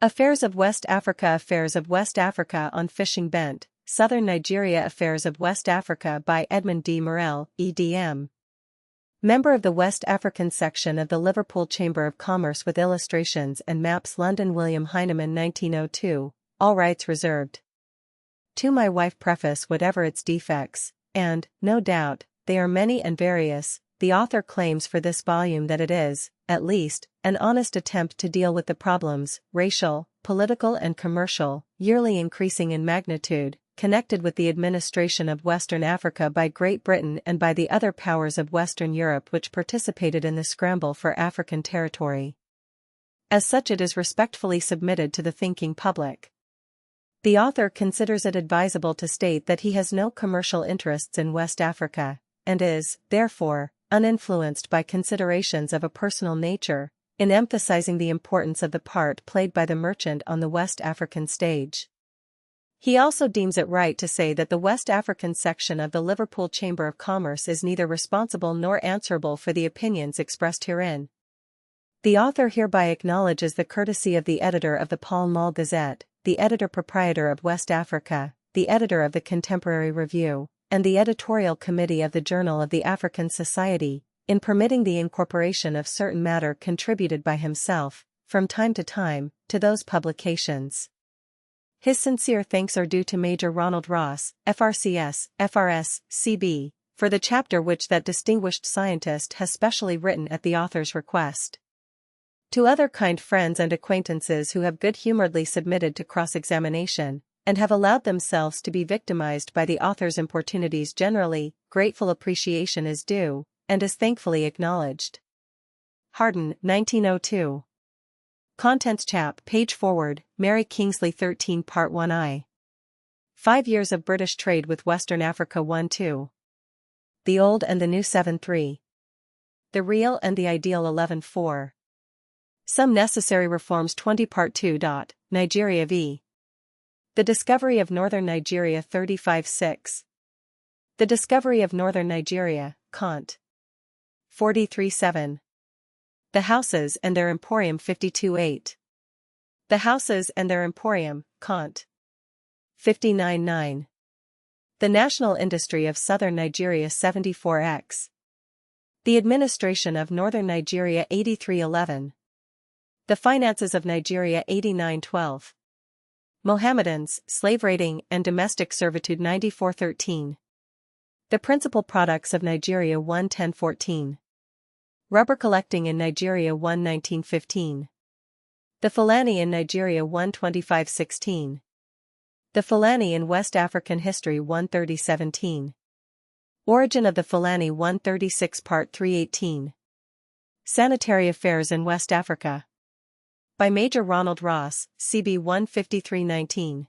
Affairs of West Africa. Affairs of West Africa on Fishing Bent, Southern Nigeria. Affairs of West Africa by Edmund D. Morel, EDM. Member of the West African section of the Liverpool Chamber of Commerce with illustrations and maps. London, William Heinemann, 1902, all rights reserved. To my wife. Preface. Whatever its defects, and, no doubt, they are many and various, the author claims for this volume that it is, at least, an honest attempt to deal with the problems, racial, political and commercial, yearly increasing in magnitude, connected with the administration of Western Africa by Great Britain and by the other powers of Western Europe which participated in the scramble for African territory. As such, it is respectfully submitted to the thinking public. The author considers it advisable to state that he has no commercial interests in West Africa, and is, therefore, uninfluenced by considerations of a personal nature, in emphasizing the importance of the part played by the merchant on the West African stage. He also deems it right to say that the West African section of the Liverpool Chamber of Commerce is neither responsible nor answerable for the opinions expressed herein. The author hereby acknowledges the courtesy of the editor of the Pall Mall Gazette, the editor-proprietor of West Africa, the editor of the Contemporary Review, and the editorial committee of the Journal of the African Society, in permitting the incorporation of certain matter contributed by himself, from time to time, to those publications. His sincere thanks are due to Major Ronald Ross, FRCS, FRS, CB, for the chapter which that distinguished scientist has specially written at the author's request. To other kind friends and acquaintances who have good-humoredly submitted to cross-examination, and have allowed themselves to be victimized by the author's importunities generally, grateful appreciation is due, and is thankfully acknowledged. Harden, 1902. Contents chap. Page forward, Mary Kingsley 13 Part 1I. 5 Years of British Trade with Western Africa 1-2. The Old and the New 7-3. The Real and the Ideal 11-4. Some Necessary Reforms 20 Part 2. Nigeria v. The Discovery of Northern Nigeria 35-6. The Discovery of Northern Nigeria, Cont. 43-7. The Houses and Their Emporium 52-8. The Houses and Their Emporium, Cont. 59-9. The National Industry of Southern Nigeria 74x. The Administration of Northern Nigeria 83-11. The Finances of Nigeria 89-12. Mohammedans, Slave Raiding and Domestic Servitude 94-13. The Principal Products of Nigeria 1-10-14. Rubber Collecting in Nigeria 1-19-15. The Fulani in Nigeria 1-25-16. The Fulani in West African History 1-30-17. Origin of the Fulani 1-36 Part 3-18. Sanitary Affairs in West Africa. By Major Ronald Ross, CB 153-19.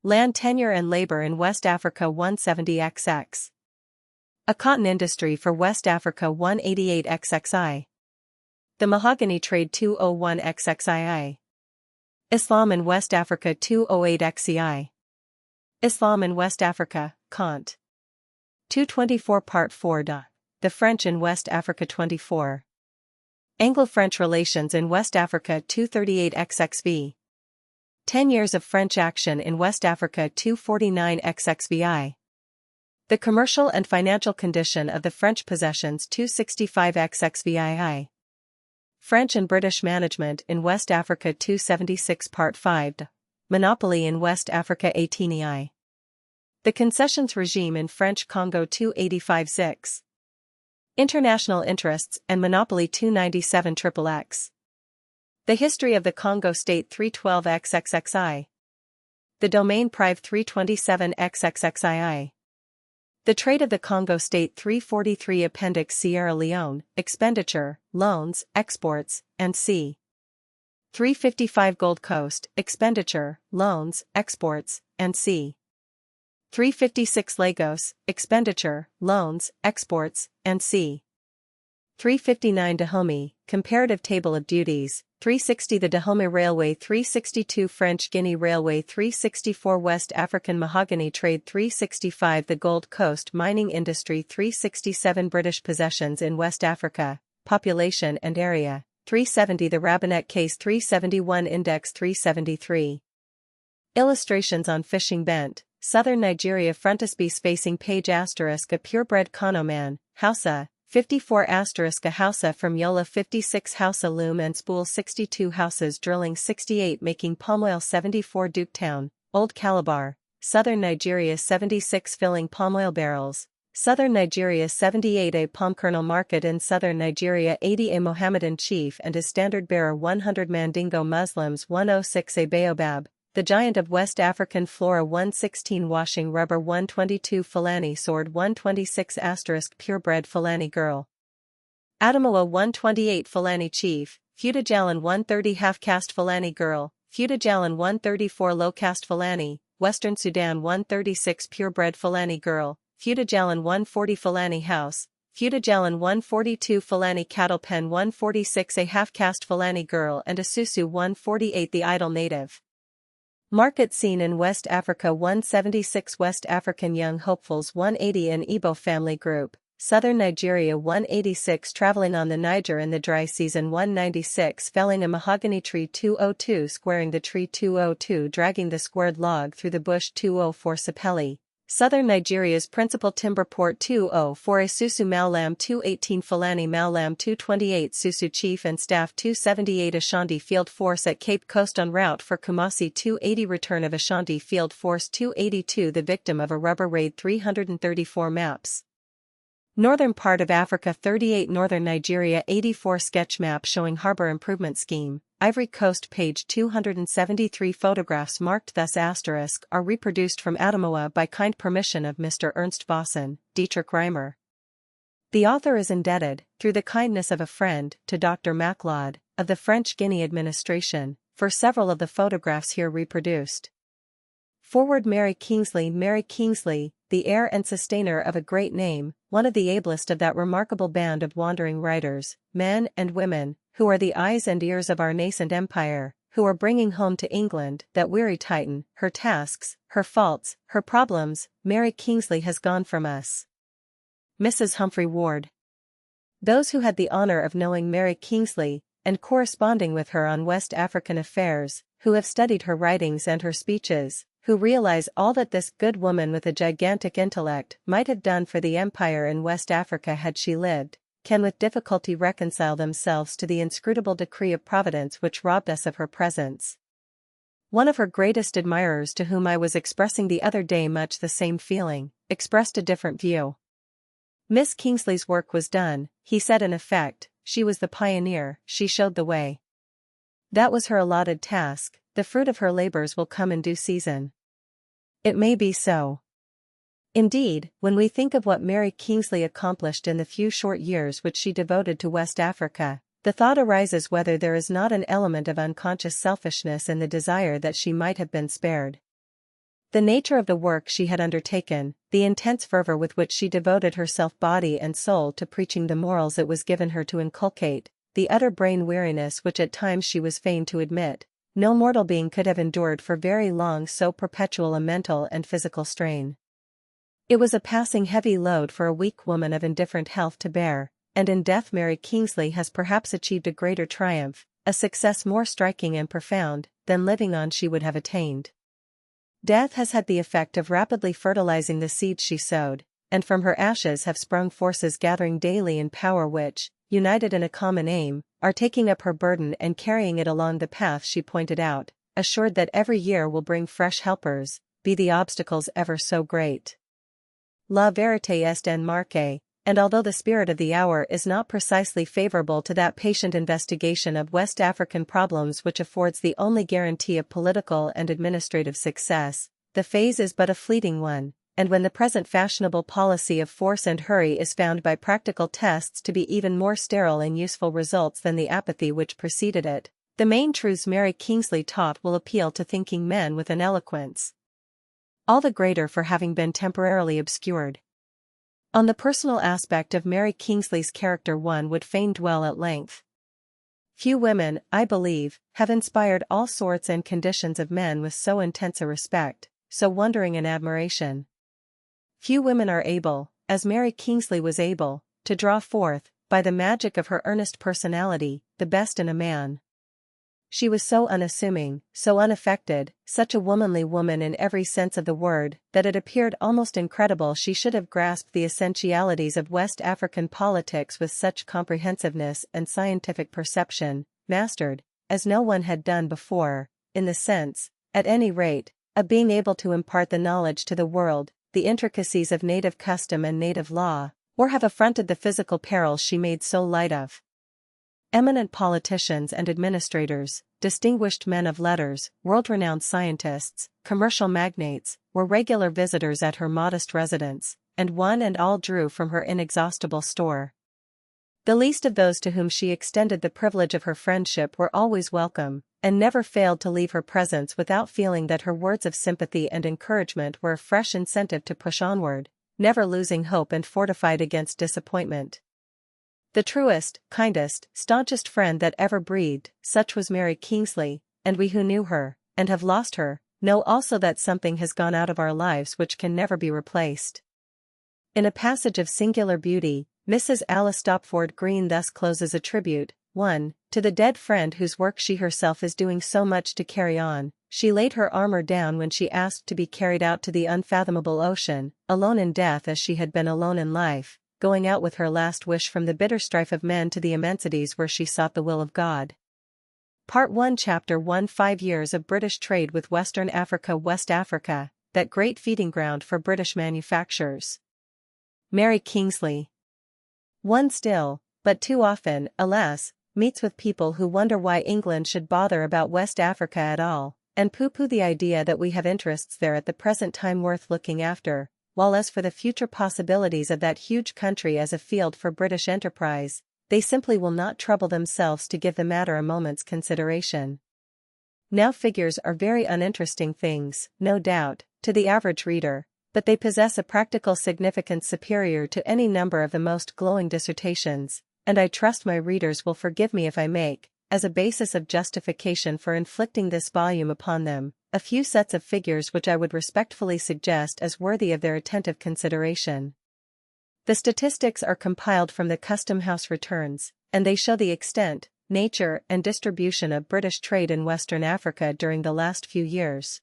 Land Tenure and Labor in West Africa 170XX. A Cotton Industry for West Africa 188XXI. The Mahogany Trade 201XXII. Islam in West Africa 208XCI. Islam in West Africa, Cont. 224 Part 4. The French in West Africa 24. Anglo-French Relations in West Africa 238XXV. 10 Years of French Action in West Africa 249XXVI. The Commercial and Financial Condition of the French Possessions 265XXVII. French and British Management in West Africa 276 Part 5. Monopoly in West Africa 18EI. The Concessions Regime in French Congo 285-6. International Interests and Monopoly 297XXX. The History of the Congo State 312XXXI. The Domain Prive 327XXXII. The Trade of the Congo State 343 Appendix Sierra Leone, Expenditure, Loans, Exports, and c. 355 Gold Coast, Expenditure, Loans, Exports, and c. 356 Lagos, Expenditure, Loans, Exports, and c. 359 Dahomey, Comparative Table of Duties, 360 The Dahomey Railway 362 French Guinea Railway 364 West African Mahogany Trade 365 The Gold Coast Mining Industry 367 British Possessions in West Africa, Population and Area, 370 The Rabinet Case 371 Index 373. Illustrations on Fishing Bent, Southern Nigeria Frontispiece facing page **A purebred Kano man, Hausa, 54 **A Hausa from Yola 56 Hausa loom and spool 62 Hausas drilling 68 making palm oil 74 Duketown, Old Calabar, Southern Nigeria 76 filling palm oil barrels, Southern Nigeria 78 A palm kernel market in Southern Nigeria 80 A Mohammedan chief and his standard bearer 100 Mandingo Muslims 106 A Baobab, the giant of West African flora 116 washing rubber 122 Fulani sword 126 * purebred Fulani girl. Adamawa 128 Fulani chief, Futajalan 130 half-caste Fulani girl, Futajalan 134 low-caste Fulani, Western Sudan 136 purebred Fulani girl, Futajalan 140 Fulani house, Futajalan 142 Fulani cattle pen 146 A half-caste Fulani girl and Isusu 148 The idle native. Market scene in West Africa 176 West African young hopefuls 180 An Igbo family group, Southern Nigeria 186 traveling on the Niger in the dry season 196 felling a mahogany tree 202 squaring the tree 202 dragging the squared log through the bush 204 Sapele, Southern Nigeria's principal timber port 204 Isusu Maulam 218 Fulani Maulam 228 Susu Chief and Staff 278 Ashanti Field Force at Cape Coast en route for Kumasi 280 Return of Ashanti Field Force 282 The victim of a rubber raid 334 Maps. Northern part of Africa 38 Northern Nigeria 84 Sketch map showing harbor improvement scheme, Ivory Coast page 273 Photographs marked thus * are reproduced from Adamawa by kind permission of Mr. Ernst Vossen, Dietrich Reimer. The author is indebted, through the kindness of a friend, to Dr. Macleod, of the French Guiana administration, for several of the photographs here reproduced. Forward Mary Kingsley, the heir and sustainer of a great name, one of the ablest of that remarkable band of wandering writers, men and women, who are the eyes and ears of our nascent empire, who are bringing home to England that weary Titan, her tasks, her faults, her problems. Mary Kingsley has gone from us. Mrs. Humphrey Ward. Those who had the honor of knowing Mary Kingsley, and corresponding with her on West African affairs, who have studied her writings and her speeches, who realize all that this good woman with a gigantic intellect might have done for the empire in West Africa had she lived, can with difficulty reconcile themselves to the inscrutable decree of Providence which robbed us of her presence. One of her greatest admirers, to whom I was expressing the other day much the same feeling, expressed a different view. Miss Kingsley's work was done, he said in effect, she was the pioneer, she showed the way. That was her allotted task, the fruit of her labors will come in due season. It may be so. Indeed, when we think of what Mary Kingsley accomplished in the few short years which she devoted to West Africa, the thought arises whether there is not an element of unconscious selfishness in the desire that she might have been spared. The nature of the work she had undertaken, the intense fervor with which she devoted herself body and soul to preaching the morals it was given her to inculcate, the utter brain weariness which at times she was fain to admit, no mortal being could have endured for very long so perpetual a mental and physical strain. It was a passing heavy load for a weak woman of indifferent health to bear, and in death Mary Kingsley has perhaps achieved a greater triumph, a success more striking and profound, than living on she would have attained. Death has had the effect of rapidly fertilizing the seeds she sowed, and from her ashes have sprung forces gathering daily in power which, united in a common aim, are taking up her burden and carrying it along the path she pointed out, assured that every year will bring fresh helpers, be the obstacles ever so great. La vérité est en marque, and although the spirit of the hour is not precisely favorable to that patient investigation of West African problems which affords the only guarantee of political and administrative success, the phase is but a fleeting one, and when the present fashionable policy of force and hurry is found by practical tests to be even more sterile in useful results than the apathy which preceded it, the main truths Mary Kingsley taught will appeal to thinking men with an eloquence all the greater for having been temporarily obscured. On the personal aspect of Mary Kingsley's character one would fain dwell at length. Few women, I believe, have inspired all sorts and conditions of men with so intense a respect, so wondering an admiration. Few women are able, as Mary Kingsley was able, to draw forth, by the magic of her earnest personality, the best in a man. She was so unassuming, so unaffected, such a womanly woman in every sense of the word, that it appeared almost incredible she should have grasped the essentialities of West African politics with such comprehensiveness and scientific perception, mastered, as no one had done before, in the sense, at any rate, of being able to impart the knowledge to the world, the intricacies of native custom and native law, or have affronted the physical perils she made so light of. Eminent politicians and administrators, distinguished men of letters, world-renowned scientists, commercial magnates, were regular visitors at her modest residence, and one and all drew from her inexhaustible store. The least of those to whom she extended the privilege of her friendship were always welcome, and never failed to leave her presence without feeling that her words of sympathy and encouragement were a fresh incentive to push onward, never losing hope and fortified against disappointment. The truest, kindest, staunchest friend that ever breathed, such was Mary Kingsley, and we who knew her, and have lost her, know also that something has gone out of our lives which can never be replaced. In a passage of singular beauty, Mrs. Alice Stopford Green thus closes a tribute: 1. To the dead friend whose work she herself is doing so much to carry on, she laid her armor down when she asked to be carried out to the unfathomable ocean, alone in death as she had been alone in life, going out with her last wish from the bitter strife of men to the immensities where she sought the will of God. Part 1 Chapter 1 5 Years of British Trade with Western Africa. West Africa, that great feeding ground for British manufactures. Mary Kingsley. One still, but too often, alas, meets with people who wonder why England should bother about West Africa at all, and pooh-pooh the idea that we have interests there at the present time worth looking after, while as for the future possibilities of that huge country as a field for British enterprise, they simply will not trouble themselves to give the matter a moment's consideration. Now figures are very uninteresting things, no doubt, to the average reader, but they possess a practical significance superior to any number of the most glowing dissertations, and I trust my readers will forgive me if I make, as a basis of justification for inflicting this volume upon them, a few sets of figures which I would respectfully suggest as worthy of their attentive consideration. The statistics are compiled from the Custom House returns, and they show the extent, nature, and distribution of British trade in Western Africa during the last few years.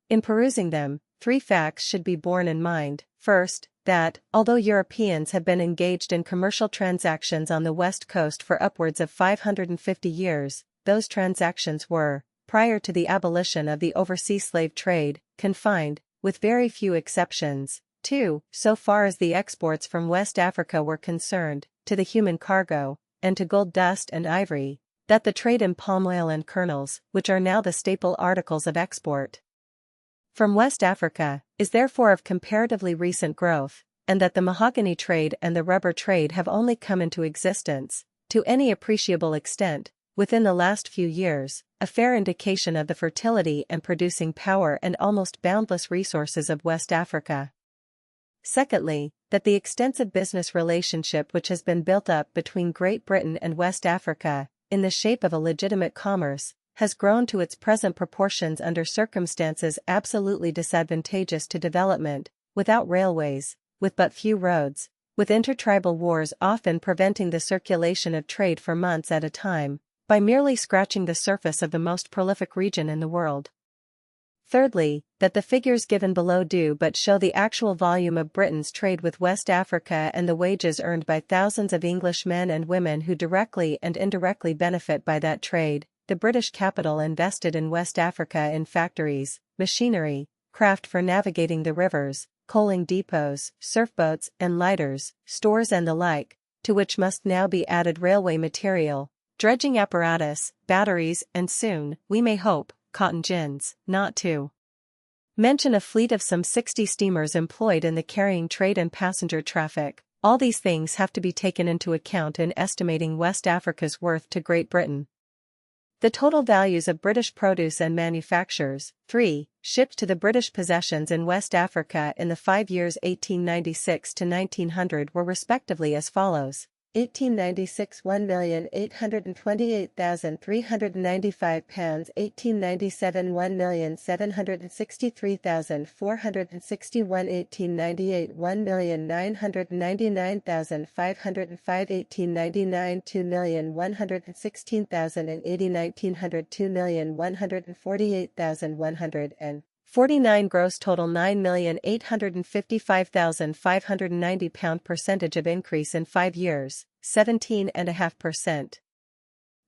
In perusing them, 3 facts should be borne in mind. First, that, although Europeans have been engaged in commercial transactions on the west coast for upwards of 550 years, those transactions were, prior to the abolition of the overseas slave trade, confined, with very few exceptions, 2, so far as the exports from West Africa were concerned, to the human cargo, and to gold dust and ivory, that the trade in palm oil and kernels, which are now the staple articles of export from West Africa, is therefore of comparatively recent growth, and that the mahogany trade and the rubber trade have only come into existence, to any appreciable extent, within the last few years, a fair indication of the fertility and producing power and almost boundless resources of West Africa. Secondly, that the extensive business relationship which has been built up between Great Britain and West Africa, in the shape of a legitimate commerce, has grown to its present proportions under circumstances absolutely disadvantageous to development, without railways, with but few roads, with intertribal wars often preventing the circulation of trade for months at a time, by merely scratching the surface of the most prolific region in the world. Thirdly, that the figures given below do but show the actual volume of Britain's trade with West Africa and the wages earned by thousands of English men and women who directly and indirectly benefit by that trade, the British capital invested in West Africa in factories, machinery, craft for navigating the rivers, coaling depots, surfboats and lighters, stores and the like, to which must now be added railway material, dredging apparatus, batteries and soon, we may hope, cotton gins, not to mention a fleet of some 60 steamers employed in the carrying trade and passenger traffic. All these things have to be taken into account in estimating West Africa's worth to Great Britain. The total values of British produce and manufactures, 3, shipped to the British possessions in West Africa in the 5 years 1896 to 1900 were respectively as follows: 1896 £1,828,395, 1897 £1,763,461, 1898 £1,999,505, 1899 $2,116,080, 1900 $2,148,149, gross total £9,855,590, percentage of increase in 5 years, 17.5%.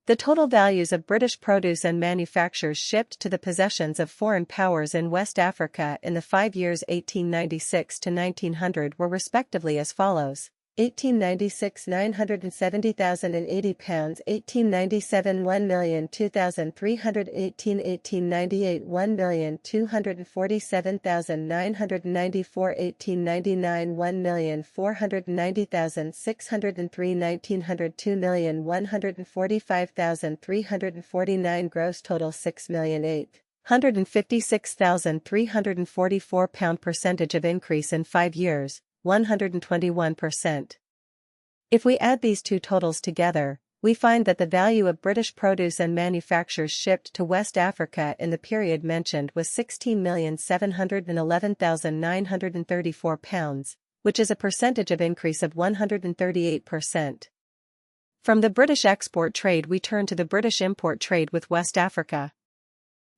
The total values of British produce and manufactures shipped to the possessions of foreign powers in West Africa in the 5 years 1896 to 1900 were respectively as follows: 1896 £970,080, 1897 $1,002,318, 1898 $1,247,994, 1899 $1,490,603, 1900 $2,145,349, gross total £6,856,344, percentage of increase in 5 years, 121%. If we add these two totals together, we find that the value of British produce and manufactures shipped to West Africa in the period mentioned was £16,711,934, which is a percentage of increase of 138%. From the British export trade we turn to the British import trade with West Africa.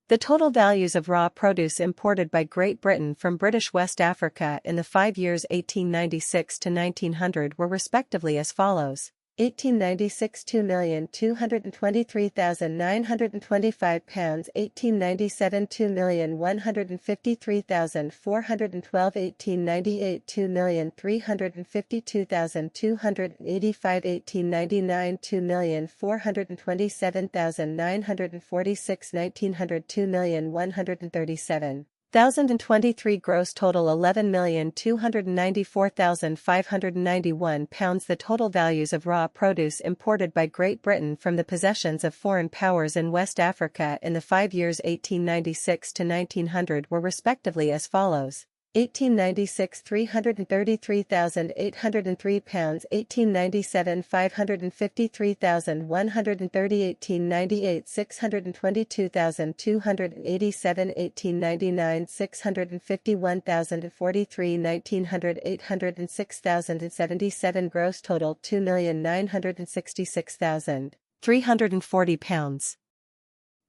The total values of raw produce imported by Great Britain from British West Africa in the 5 years 1896 to 1900 were respectively as follows: 1896 £2,223,925, 1897 £2,153,412, 1898 £2,352,285, 1899 $2,427,946, 1900 $2,137,023, gross total £11,294,591. The total values of raw produce imported by Great Britain from the possessions of foreign powers in West Africa in the 5 years 1896 to 1900 were respectively as follows: 1896 £333,803, 1897 £553,130, 1898 $622,287, 1899 $651,043, 1900 $806,077, gross total £2,966,340.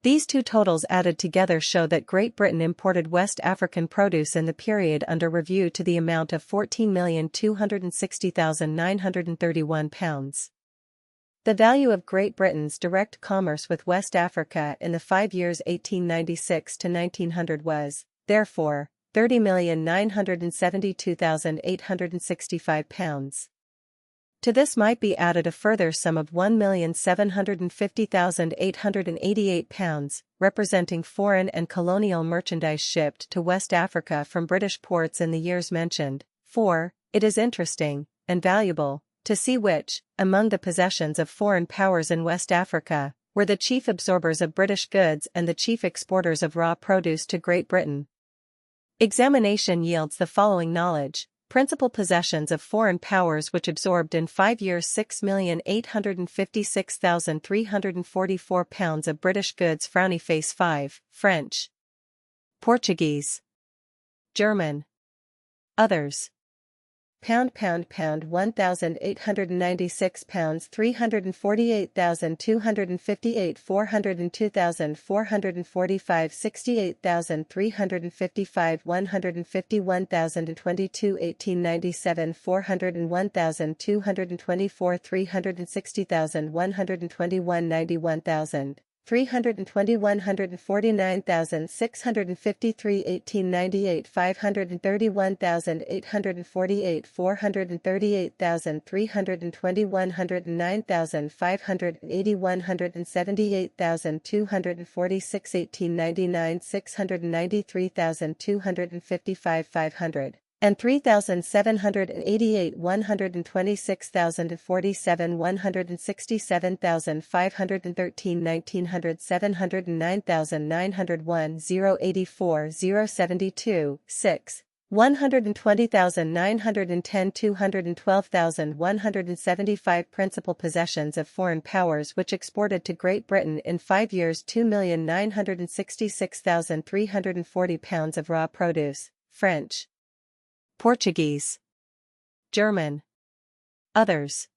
These two totals added together show that Great Britain imported West African produce in the period under review to the amount of £14,260,931. The value of Great Britain's direct commerce with West Africa in the 5 years 1896 to 1900 was, therefore, £30,972,865. To this might be added a further sum of £1,750,888, representing foreign and colonial merchandise shipped to West Africa from British ports in the years mentioned. 4. It is interesting, and valuable, to see which, among the possessions of foreign powers in West Africa, were the chief absorbers of British goods and the chief exporters of raw produce to Great Britain. Examination yields the following knowledge: principal possessions of foreign powers which absorbed in 5 years 6,856,344 pounds of British goods. Frowny face. 5. French, Portuguese, German, others. Pound 1,896 pounds 348,258 402,445 68,355 151,022 1897 401,224 360,121 91,000 320 149,653 1898 531,848 438,320 109,580 178,246 1899 693,255 500 and 3,788 126,047 167,513 1900 709,901 084 072 6 120,910 212,175 principal possessions of foreign powers which exported to Great Britain in 5 years 2,966,340 pounds of raw produce, French, Portuguese, German, others.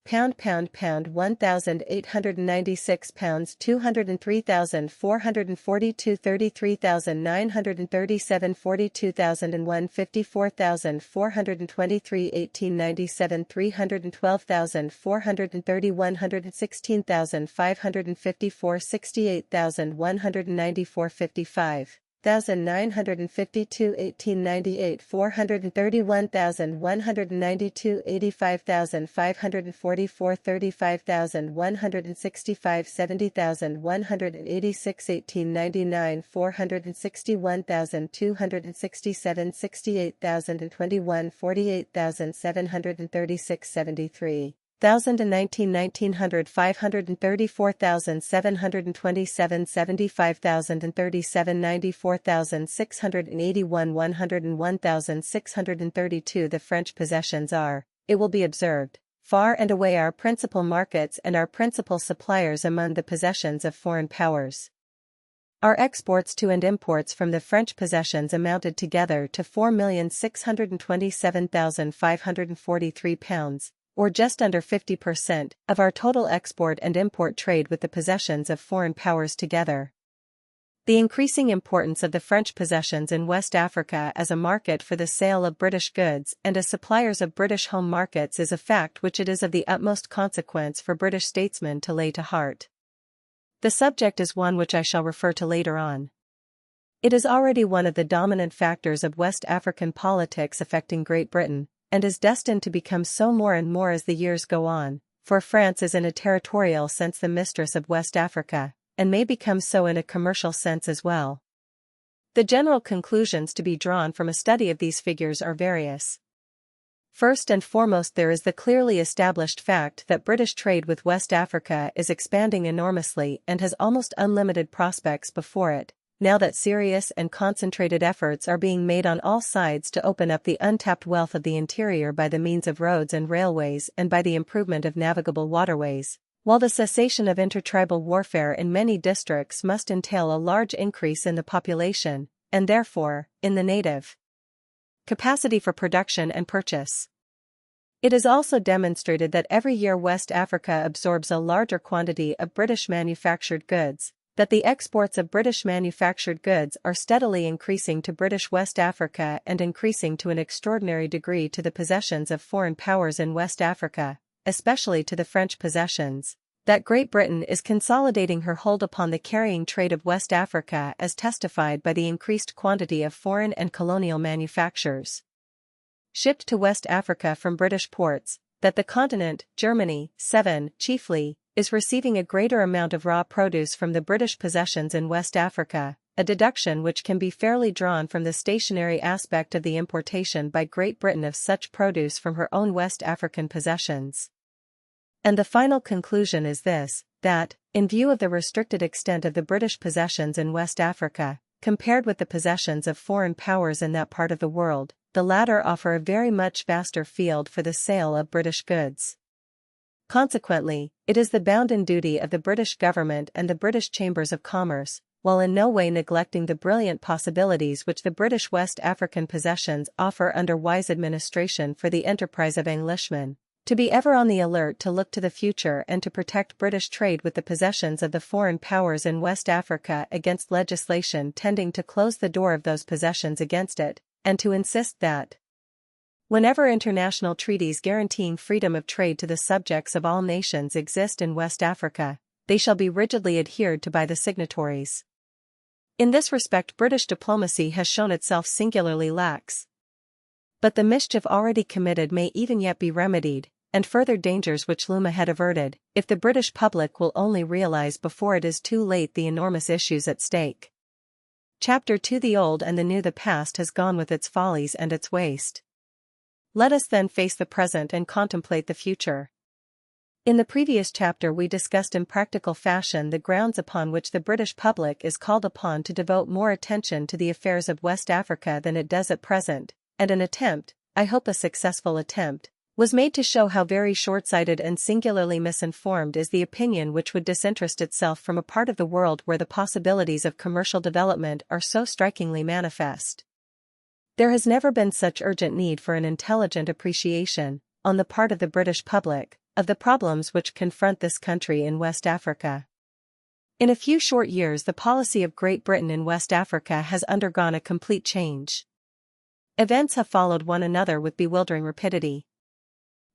Pound 1,896 pounds 203,442 33,937 42,001 54,423 1897 312,430 116,554 68,194 55. 1952 1898 431,192 85,544 35,165 70,186 1899 461,267 68,021 48,736 73. 1900 534,727 75,037 94,681 101,632 The French possessions are, it will be observed, far and away our principal markets and our principal suppliers among the possessions of foreign powers. Our exports to and imports from the French possessions amounted together to 4,627,543 pounds, or just under 50% of our total export and import trade with the possessions of foreign powers together. The increasing importance of the French possessions in West Africa as a market for the sale of British goods and as suppliers of British home markets is a fact which it is of the utmost consequence for British statesmen to lay to heart. The subject is one which I shall refer to later on. It is already one of the dominant factors of West African politics affecting Great Britain, and is destined to become so more and more as the years go on, for France is in a territorial sense the mistress of West Africa, and may become so in a commercial sense as well. The general conclusions to be drawn from a study of these figures are various. First and foremost, there is the clearly established fact that British trade with West Africa is expanding enormously and has almost unlimited prospects before it, now that serious and concentrated efforts are being made on all sides to open up the untapped wealth of the interior by the means of roads and railways and by the improvement of navigable waterways, while the cessation of intertribal warfare in many districts must entail a large increase in the population, and therefore, in the native capacity for production and purchase. It is also demonstrated that every year West Africa absorbs a larger quantity of British manufactured goods, that the exports of British manufactured goods are steadily increasing to British West Africa and increasing to an extraordinary degree to the possessions of foreign powers in West Africa, especially to the French possessions, that Great Britain is consolidating her hold upon the carrying trade of West Africa as testified by the increased quantity of foreign and colonial manufactures shipped to West Africa from British ports, that the continent, Germany, 7, chiefly, is receiving a greater amount of raw produce from the British possessions in West Africa, a deduction which can be fairly drawn from the stationary aspect of the importation by Great Britain of such produce from her own West African possessions. And the final conclusion is this, that, in view of the restricted extent of the British possessions in West Africa, compared with the possessions of foreign powers in that part of the world, the latter offer a very much vaster field for the sale of British goods. Consequently, it is the bounden duty of the British government and the British chambers of commerce, while in no way neglecting the brilliant possibilities which the British West African possessions offer under wise administration for the enterprise of Englishmen, to be ever on the alert to look to the future and to protect British trade with the possessions of the foreign powers in West Africa against legislation tending to close the door of those possessions against it, and to insist that, whenever international treaties guaranteeing freedom of trade to the subjects of all nations exist in West Africa, they shall be rigidly adhered to by the signatories. In this respect British diplomacy has shown itself singularly lax. But the mischief already committed may even yet be remedied, and further dangers which loom ahead averted, if the British public will only realize before it is too late the enormous issues at stake. Chapter 2 The old and the new. The past has gone with its follies and its waste. Let us then face the present and contemplate the future. In the previous chapter we discussed in practical fashion the grounds upon which the British public is called upon to devote more attention to the affairs of West Africa than it does at present, and an attempt, I hope a successful attempt, was made to show how very short-sighted and singularly misinformed is the opinion which would disinterest itself from a part of the world where the possibilities of commercial development are so strikingly manifest. There has never been such urgent need for an intelligent appreciation, on the part of the British public, of the problems which confront this country in West Africa. In a few short years the policy of Great Britain in West Africa has undergone a complete change. Events have followed one another with bewildering rapidity.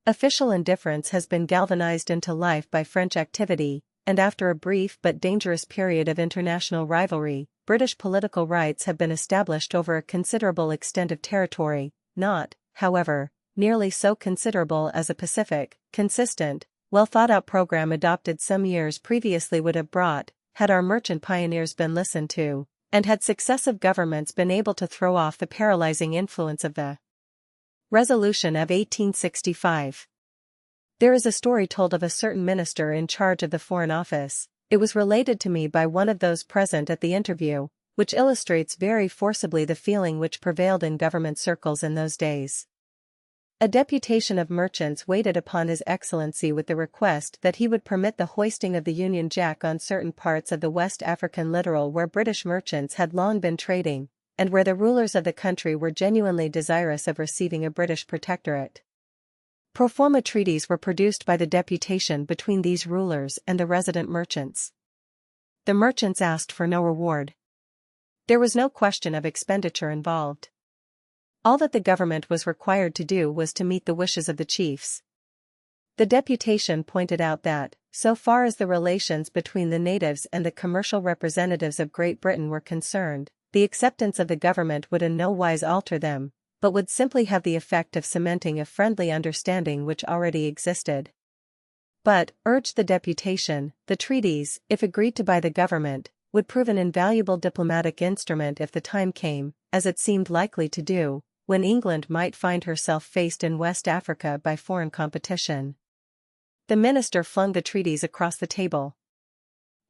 Official indifference has been galvanized into life by French activity, and after a brief but dangerous period of international rivalry, British political rights have been established over a considerable extent of territory, not, however, nearly so considerable as a pacific, consistent, well-thought-out program adopted some years previously would have brought, had our merchant pioneers been listened to, and had successive governments been able to throw off the paralyzing influence of the Resolution of 1865. There is a story told of a certain minister in charge of the Foreign Office. It was related to me by one of those present at the interview, which illustrates very forcibly the feeling which prevailed in government circles in those days. A deputation of merchants waited upon His Excellency with the request that he would permit the hoisting of the Union Jack on certain parts of the West African littoral where British merchants had long been trading, and where the rulers of the country were genuinely desirous of receiving a British protectorate. Pro forma treaties were produced by the deputation between these rulers and the resident merchants. The merchants asked for no reward. There was no question of expenditure involved. All that the government was required to do was to meet the wishes of the chiefs. The deputation pointed out that, so far as the relations between the natives and the commercial representatives of Great Britain were concerned, the acceptance of the government would in no wise alter them, but would simply have the effect of cementing a friendly understanding which already existed. But, urged the deputation, the treaties, if agreed to by the government, would prove an invaluable diplomatic instrument if the time came, as it seemed likely to do, when England might find herself faced in West Africa by foreign competition. The minister flung the treaties across the table.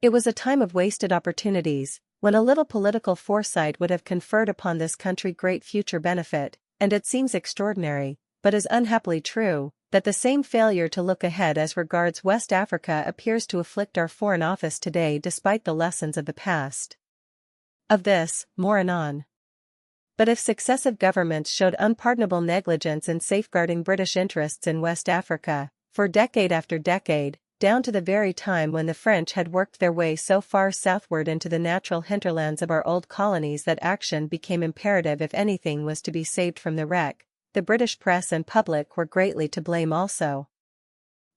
It was a time of wasted opportunities, when a little political foresight would have conferred upon this country great future benefit, and it seems extraordinary, but is unhappily true, that the same failure to look ahead as regards West Africa appears to afflict our Foreign Office today despite the lessons of the past. Of this, more anon. But if successive governments showed unpardonable negligence in safeguarding British interests in West Africa, for decade after decade, down to the very time when the French had worked their way so far southward into the natural hinterlands of our old colonies that action became imperative if anything was to be saved from the wreck, the British press and public were greatly to blame also.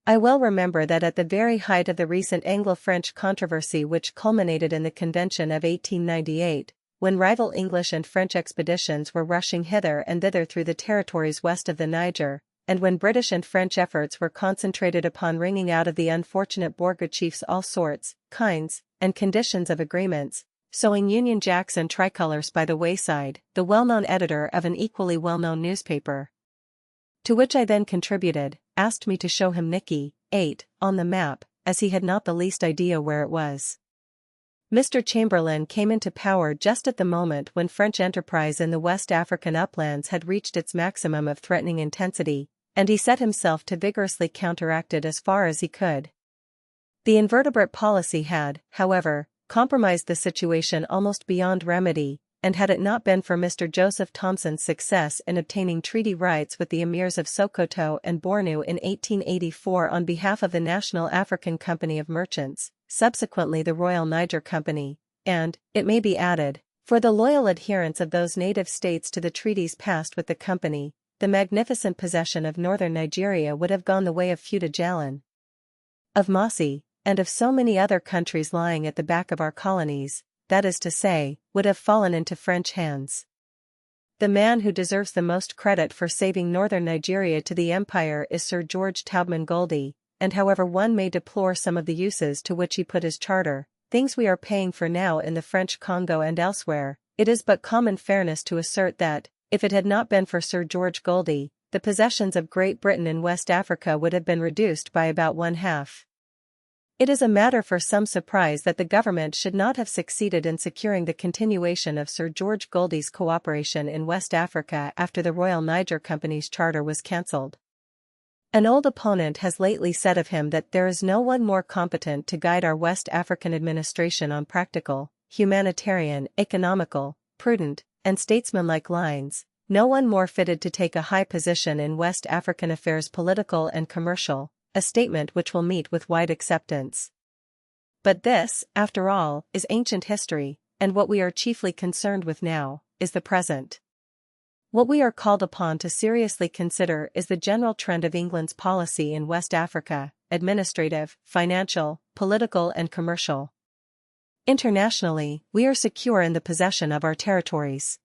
I well remember that at the very height of the recent Anglo-French controversy which culminated in the Convention of 1898, when rival English and French expeditions were rushing hither and thither through the territories west of the Niger, and when British and French efforts were concentrated upon wringing out of the unfortunate Borga chiefs all sorts, kinds, and conditions of agreements, sowing Union Jacks and tricolors by the wayside, the well-known editor of an equally well-known newspaper, to which I then contributed, asked me to show him Nicky 8 on the map, as he had not the least idea where it was. Mr. Chamberlain came into power just at the moment when French enterprise in the West African uplands had reached its maximum of threatening intensity, and he set himself to vigorously counteract it as far as he could. The invertebrate policy had, however, compromised the situation almost beyond remedy, and had it not been for Mr. Joseph Thomson's success in obtaining treaty rights with the emirs of Sokoto and Bornu in 1884 on behalf of the National African Company of Merchants, subsequently the Royal Niger Company, and, it may be added, for the loyal adherence of those native states to the treaties passed with the company, the magnificent possession of northern Nigeria would have gone the way of Futa Jalon, of Mossi, and of so many other countries lying at the back of our colonies, that is to say, would have fallen into French hands. The man who deserves the most credit for saving northern Nigeria to the empire is Sir George Taubman Goldie, and however one may deplore some of the uses to which he put his charter, things we are paying for now in the French Congo and elsewhere, it is but common fairness to assert that, if it had not been for Sir George Goldie, the possessions of Great Britain in West Africa would have been reduced by about one-half. It is a matter for some surprise that the government should not have succeeded in securing the continuation of Sir George Goldie's cooperation in West Africa after the Royal Niger Company's charter was cancelled. An old opponent has lately said of him that there is no one more competent to guide our West African administration on practical, humanitarian, economical, prudent, and statesmanlike lines, no one more fitted to take a high position in West African affairs, political and commercial, a statement which will meet with wide acceptance. But this, after all, is ancient history, and what we are chiefly concerned with now is the present. What we are called upon to seriously consider is the general trend of England's policy in West Africa, administrative, financial, political and commercial. Internationally, we are secure in the possession of our territories.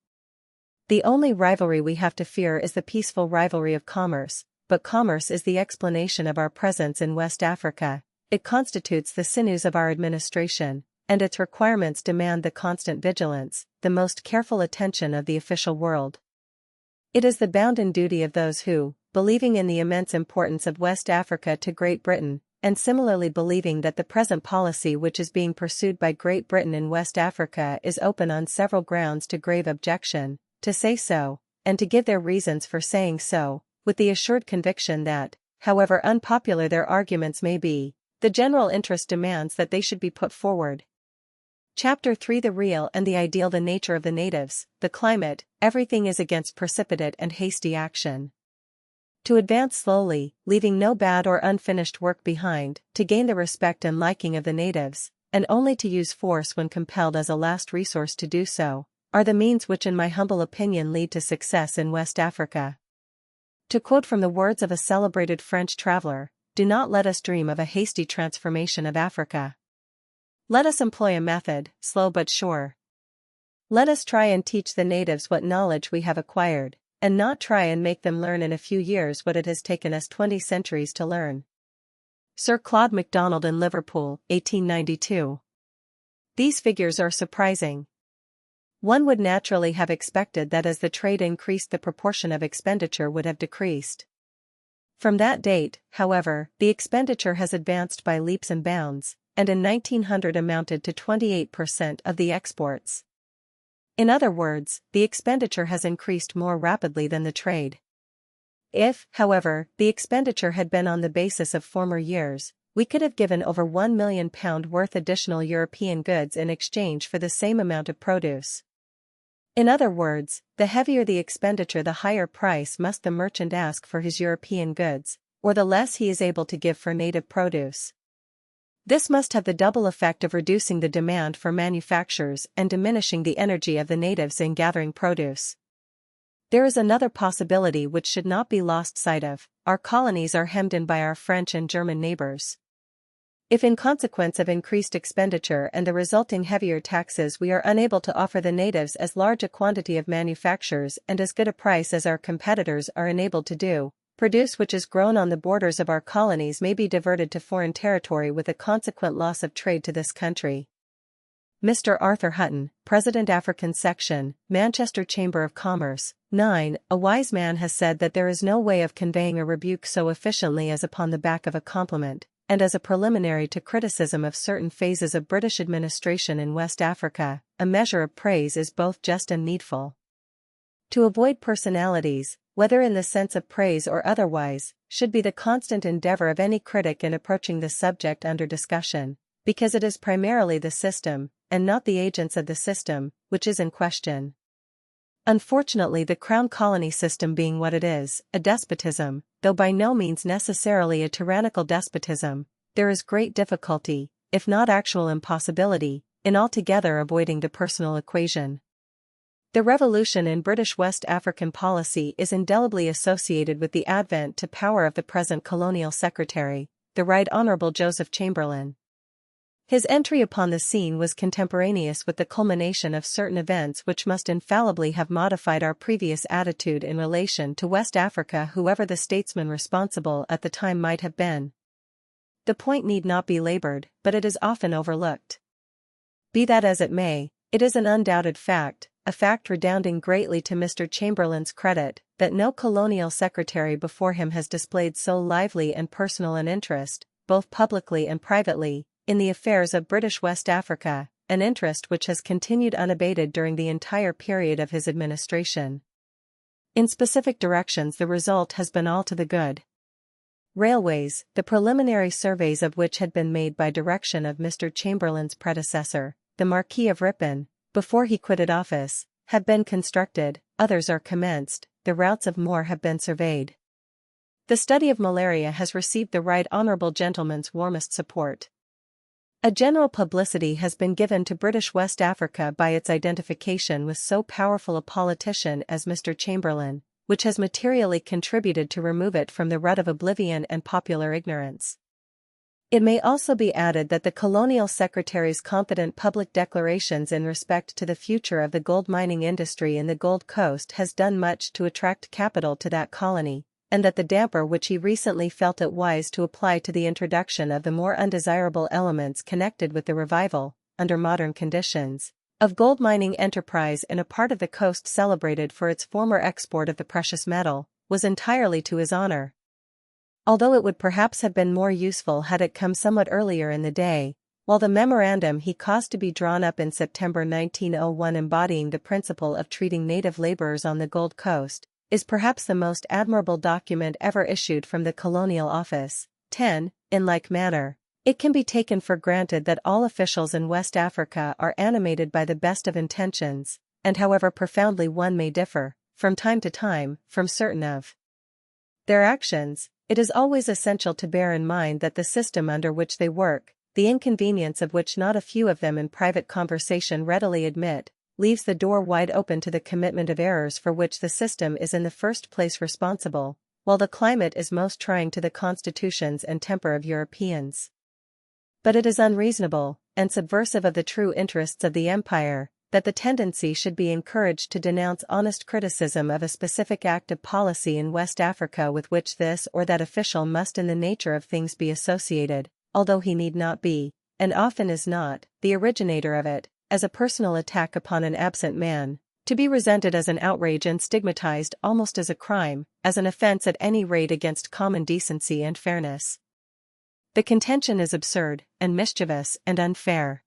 The only rivalry we have to fear is the peaceful rivalry of commerce, but commerce is the explanation of our presence in West Africa, it constitutes the sinews of our administration, and its requirements demand the constant vigilance, the most careful attention of the official world. It is the bounden duty of those who, believing in the immense importance of West Africa to Great Britain, and similarly believing that the present policy which is being pursued by Great Britain in West Africa is open on several grounds to grave objection, to say so, and to give their reasons for saying so, with the assured conviction that, however unpopular their arguments may be, the general interest demands that they should be put forward. Chapter 3: The real and the ideal. The nature of the natives, the climate, everything is against precipitate and hasty action. To advance slowly, leaving no bad or unfinished work behind, to gain the respect and liking of the natives, and only to use force when compelled as a last resource to do so, are the means which in my humble opinion lead to success in West Africa. To quote from the words of a celebrated French traveler, do not let us dream of a hasty transformation of Africa. Let us employ a method, slow but sure. Let us try and teach the natives what knowledge we have acquired, and not try and make them learn in a few years what it has taken us 20 centuries to learn. Sir Claude MacDonald in Liverpool, 1892. These figures are surprising. One would naturally have expected that as the trade increased the proportion of expenditure would have decreased. From that date, however, the expenditure has advanced by leaps and bounds, and in 1900 amounted to 28% of the exports. In other words, the expenditure has increased more rapidly than the trade. If, however, the expenditure had been on the basis of former years, we could have given over £1 million worth additional European goods in exchange for the same amount of produce. In other words, the heavier the expenditure, the higher price must the merchant ask for his European goods, or the less he is able to give for native produce. This must have the double effect of reducing the demand for manufactures and diminishing the energy of the natives in gathering produce. There is another possibility which should not be lost sight of: our colonies are hemmed in by our French and German neighbors. If in consequence of increased expenditure and the resulting heavier taxes we are unable to offer the natives as large a quantity of manufactures and as good a price as our competitors are enabled to do, produce which is grown on the borders of our colonies may be diverted to foreign territory with a consequent loss of trade to this country. Mr. Arthur Hutton, President African Section, Manchester Chamber of Commerce. 9. A wise man has said that there is no way of conveying a rebuke so efficiently as upon the back of a compliment, and as a preliminary to criticism of certain phases of British administration in West Africa, a measure of praise is both just and needful. To avoid personalities, whether in the sense of praise or otherwise, should be the constant endeavor of any critic in approaching the subject under discussion, because it is primarily the system, and not the agents of the system, which is in question. Unfortunately, the Crown Colony system being what it is, a despotism, though by no means necessarily a tyrannical despotism, there is great difficulty, if not actual impossibility, in altogether avoiding the personal equation. The revolution in British West African policy is indelibly associated with the advent to power of the present Colonial Secretary, the Right Honourable Joseph Chamberlain. His entry upon the scene was contemporaneous with the culmination of certain events which must infallibly have modified our previous attitude in relation to West Africa, whoever the statesman responsible at the time might have been. The point need not be laboured, but it is often overlooked. Be that as it may, it is an undoubted fact a fact redounding greatly to Mr. Chamberlain's credit, that no colonial secretary before him has displayed so lively and personal an interest, both publicly and privately, in the affairs of British West Africa, an interest which has continued unabated during the entire period of his administration. In specific directions the result has been all to the good. Railways, the preliminary surveys of which had been made by direction of Mr. Chamberlain's predecessor, the Marquis of Ripon, before he quitted office, have been constructed, others are commenced, the routes of more have been surveyed. The study of malaria has received the Right Honourable Gentleman's warmest support. A general publicity has been given to British West Africa by its identification with so powerful a politician as Mr. Chamberlain, which has materially contributed to remove it from the rut of oblivion and popular ignorance. It may also be added that the Colonial Secretary's confident public declarations in respect to the future of the gold mining industry in the Gold Coast has done much to attract capital to that colony, and that the damper which he recently felt it wise to apply to the introduction of the more undesirable elements connected with the revival, under modern conditions, of gold mining enterprise in a part of the coast celebrated for its former export of the precious metal, was entirely to his honor. Although it would perhaps have been more useful had it come somewhat earlier in the day, while the memorandum he caused to be drawn up in September 1901 embodying the principle of treating native laborers on the Gold Coast, is perhaps the most admirable document ever issued from the Colonial Office. 10. In like manner, it can be taken for granted that all officials in West Africa are animated by the best of intentions, and however profoundly one may differ, from time to time, from certain of their actions, it is always essential to bear in mind that the system under which they work, the inconvenience of which not a few of them in private conversation readily admit, leaves the door wide open to the commitment of errors for which the system is in the first place responsible, while the climate is most trying to the constitutions and temper of Europeans. But it is unreasonable, and subversive of the true interests of the empire, that the tendency should be encouraged to denounce honest criticism of a specific act of policy in West Africa with which this or that official must in the nature of things be associated, although he need not be, and often is not, the originator of it, as a personal attack upon an absent man, to be resented as an outrage and stigmatized almost as a crime, as an offense at any rate against common decency and fairness. The contention is absurd, and mischievous, and unfair.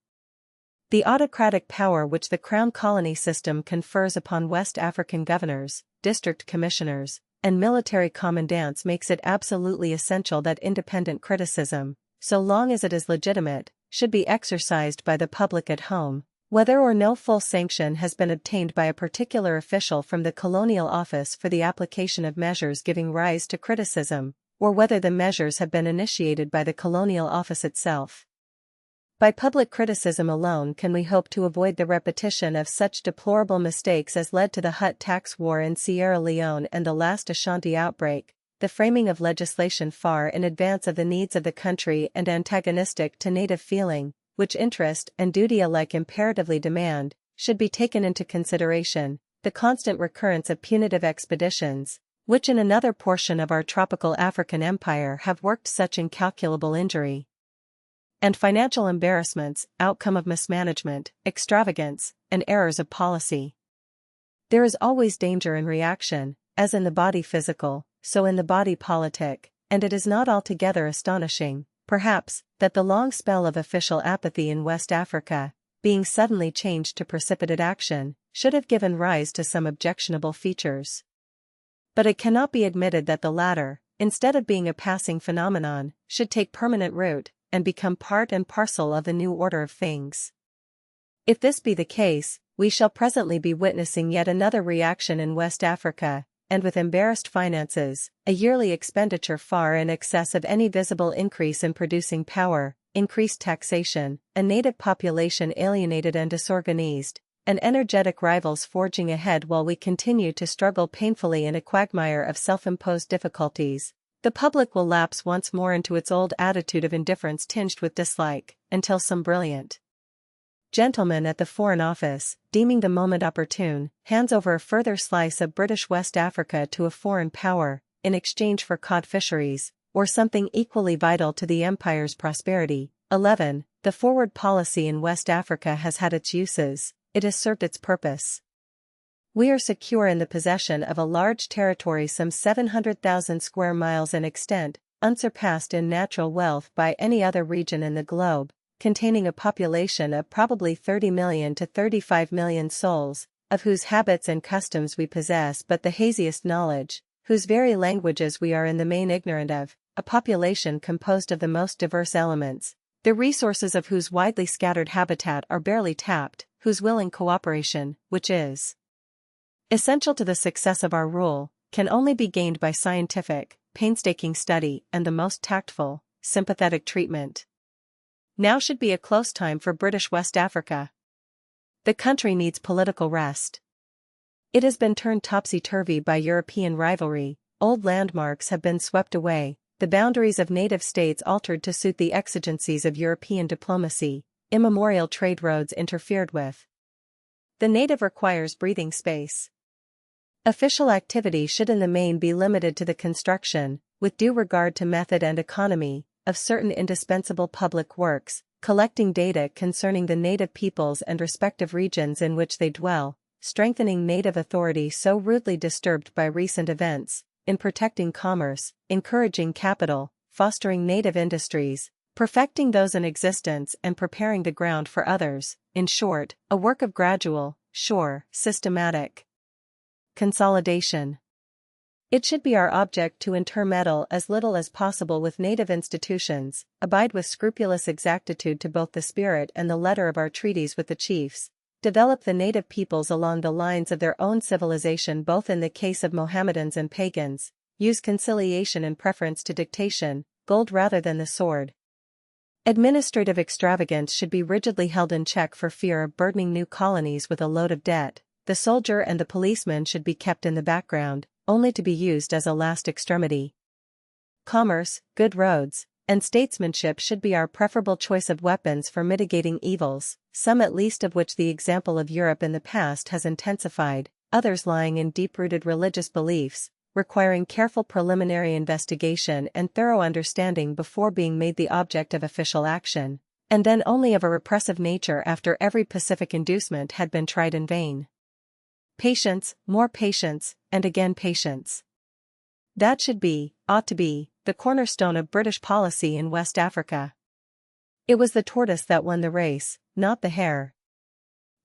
The autocratic power which the Crown Colony system confers upon West African governors, district commissioners, and military commandants makes it absolutely essential that independent criticism, so long as it is legitimate, should be exercised by the public at home, whether or no full sanction has been obtained by a particular official from the Colonial Office for the application of measures giving rise to criticism, or whether the measures have been initiated by the Colonial Office itself. By public criticism alone can we hope to avoid the repetition of such deplorable mistakes as led to the Hutt tax war in Sierra Leone and the last Ashanti outbreak, the framing of legislation far in advance of the needs of the country and antagonistic to native feeling, which interest and duty alike imperatively demand, should be taken into consideration, the constant recurrence of punitive expeditions, which in another portion of our tropical African empire have worked such incalculable injury, and financial embarrassments, outcome of mismanagement, extravagance, and errors of policy. There is always danger in reaction, as in the body physical, so in the body politic, and it is not altogether astonishing, perhaps, that the long spell of official apathy in West Africa, being suddenly changed to precipitate action, should have given rise to some objectionable features. But it cannot be admitted that the latter, instead of being a passing phenomenon, should take permanent root, and become part and parcel of the new order of things. If this be the case, we shall presently be witnessing yet another reaction in West Africa, and with embarrassed finances, a yearly expenditure far in excess of any visible increase in producing power, increased taxation, a native population alienated and disorganized, and energetic rivals forging ahead while we continue to struggle painfully in a quagmire of self-imposed difficulties, the public will lapse once more into its old attitude of indifference tinged with dislike, until some brilliant gentleman at the Foreign Office, deeming the moment opportune, hands over a further slice of British West Africa to a foreign power, in exchange for cod fisheries, or something equally vital to the empire's prosperity. 11. The forward policy in West Africa has had its uses, it has served its purpose. We are secure in the possession of a large territory some 700,000 square miles in extent, unsurpassed in natural wealth by any other region in the globe, containing a population of probably 30 million to 35 million souls, of whose habits and customs we possess but the haziest knowledge, whose very languages we are in the main ignorant of, a population composed of the most diverse elements, the resources of whose widely scattered habitat are barely tapped, whose willing cooperation, which is essential to the success of our rule, can only be gained by scientific, painstaking study and the most tactful, sympathetic treatment. Now should be a close time for British West Africa. The country needs political rest. It has been turned topsy-turvy by European rivalry, old landmarks have been swept away, the boundaries of native states altered to suit the exigencies of European diplomacy, immemorial trade roads interfered with. The native requires breathing space. Official activity should in the main be limited to the construction, with due regard to method and economy, of certain indispensable public works, collecting data concerning the native peoples and respective regions in which they dwell, strengthening native authority so rudely disturbed by recent events, in protecting commerce, encouraging capital, fostering native industries, perfecting those in existence and preparing the ground for others, in short, a work of gradual, sure, systematic consolidation. It should be our object to intermeddle as little as possible with native institutions, abide with scrupulous exactitude to both the spirit and the letter of our treaties with the chiefs, develop the native peoples along the lines of their own civilization both in the case of Mohammedans and pagans, use conciliation in preference to dictation, gold rather than the sword. Administrative extravagance should be rigidly held in check for fear of burdening new colonies with a load of debt. The soldier and the policeman should be kept in the background, only to be used as a last extremity. Commerce, good roads, and statesmanship should be our preferable choice of weapons for mitigating evils, some at least of which the example of Europe in the past has intensified, others lying in deep-rooted religious beliefs, requiring careful preliminary investigation and thorough understanding before being made the object of official action, and then only of a repressive nature after every pacific inducement had been tried in vain. Patience, more patience, and again patience. That should be, ought to be, the cornerstone of British policy in West Africa. It was the tortoise that won the race, not the hare.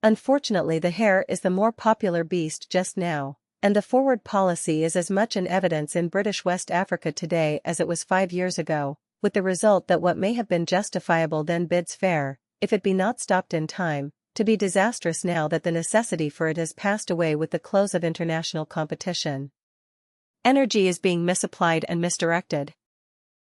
Unfortunately, the hare is the more popular beast just now, and the forward policy is as much in evidence in British West Africa today as it was 5 years ago, with the result that what may have been justifiable then bids fair, if it be not stopped in time, to be disastrous now that the necessity for it has passed away with the close of international competition. Energy is being misapplied and misdirected.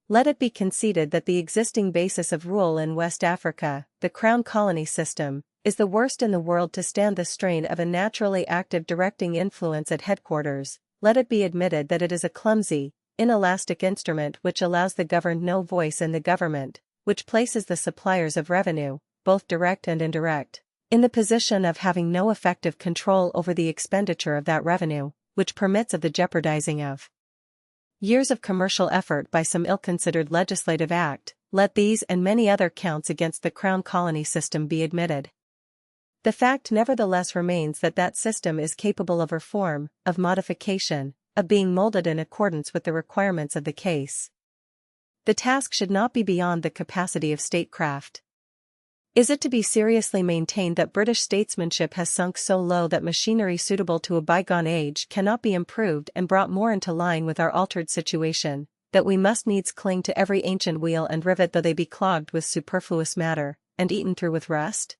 Let it be conceded that the existing basis of rule in West Africa, the Crown Colony system, is the worst in the world to stand the strain of a naturally active directing influence at headquarters. Let it be admitted that it is a clumsy, inelastic instrument which allows the governed no voice in the government, which places the suppliers of revenue, both direct and indirect, in the position of having no effective control over the expenditure of that revenue, which permits of the jeopardizing of years of commercial effort by some ill-considered legislative act. Let these and many other counts against the Crown Colony system be admitted. The fact nevertheless remains that that system is capable of reform, of modification, of being molded in accordance with the requirements of the case. The task should not be beyond the capacity of statecraft. Is it to be seriously maintained that British statesmanship has sunk so low that machinery suitable to a bygone age cannot be improved and brought more into line with our altered situation, that we must needs cling to every ancient wheel and rivet though they be clogged with superfluous matter, and eaten through with rust?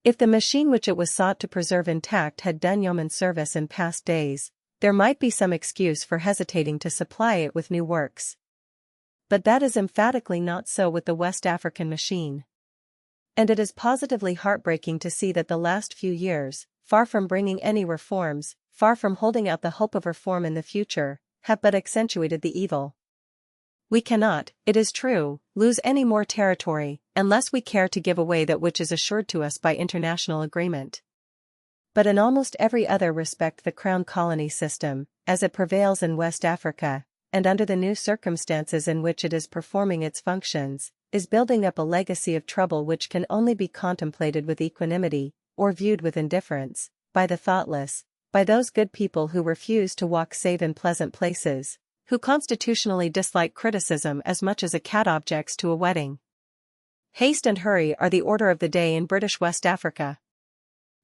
If the machine which it was sought to preserve intact had done yeoman service in past days, there might be some excuse for hesitating to supply it with new works. But that is emphatically not so with the West African machine. And it is positively heartbreaking to see that the last few years, far from bringing any reforms, far from holding out the hope of reform in the future, have but accentuated the evil. We cannot, it is true, lose any more territory, unless we care to give away that which is assured to us by international agreement. But in almost every other respect the Crown Colony system, as it prevails in West Africa, and under the new circumstances in which it is performing its functions, is building up a legacy of trouble which can only be contemplated with equanimity, or viewed with indifference, by the thoughtless, by those good people who refuse to walk save in pleasant places, who constitutionally dislike criticism as much as a cat objects to a wedding. Haste and hurry are the order of the day in British West Africa.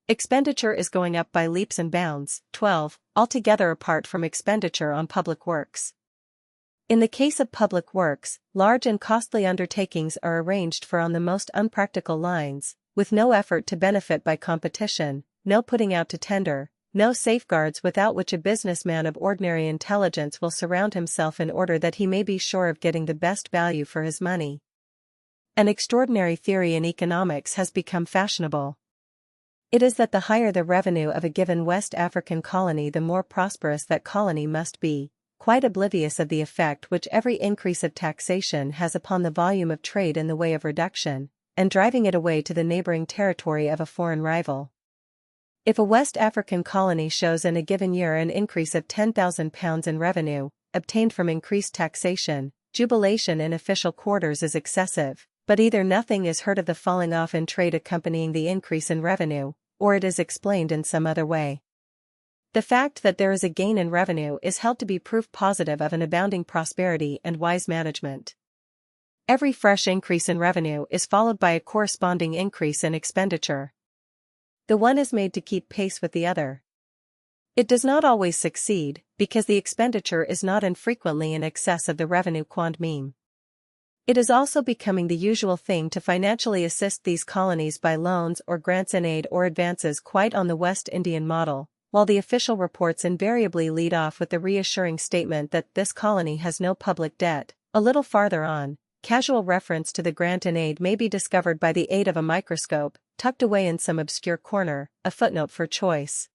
Expenditure is going up by leaps and bounds, 12, altogether apart from expenditure on public works. In the case of public works, large and costly undertakings are arranged for on the most unpractical lines, with no effort to benefit by competition, no putting out to tender, no safeguards without which a businessman of ordinary intelligence will surround himself in order that he may be sure of getting the best value for his money. An extraordinary theory in economics has become fashionable. It is that the higher the revenue of a given West African colony, the more prosperous that colony must be, quite oblivious of the effect which every increase of taxation has upon the volume of trade in the way of reduction, and driving it away to the neighboring territory of a foreign rival. If a West African colony shows in a given year an increase of £10,000 in revenue, obtained from increased taxation, jubilation in official quarters is excessive, but either nothing is heard of the falling off in trade accompanying the increase in revenue, or it is explained in some other way. The fact that there is a gain in revenue is held to be proof positive of an abounding prosperity and wise management. Every fresh increase in revenue is followed by a corresponding increase in expenditure. The one is made to keep pace with the other. It does not always succeed, because the expenditure is not infrequently in excess of the revenue quant meme. It is also becoming the usual thing to financially assist these colonies by loans or grants in aid or advances quite on the West Indian model, while the official reports invariably lead off with the reassuring statement that this colony has no public debt. A little farther on, casual reference to the grant in aid may be discovered by the aid of a microscope, tucked away in some obscure corner, a footnote for choice.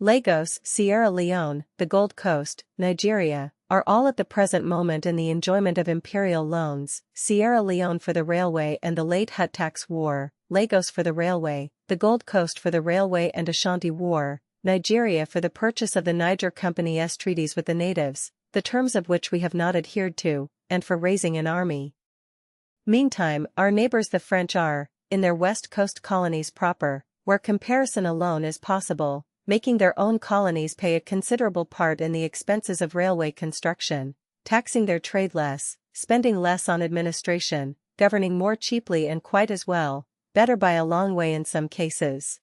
Lagos, Sierra Leone, the Gold Coast, Nigeria, are all at the present moment in the enjoyment of imperial loans, Sierra Leone for the railway and the late Hutt tax war, Lagos for the railway, the Gold Coast for the railway and Ashanti war, Nigeria for the purchase of the Niger Company's treaties with the natives, the terms of which we have not adhered to, and for raising an army. Meantime, our neighbors the French are, in their West Coast colonies proper, where comparison alone is possible, making their own colonies pay a considerable part in the expenses of railway construction, taxing their trade less, spending less on administration, governing more cheaply and quite as well, better by a long way in some cases.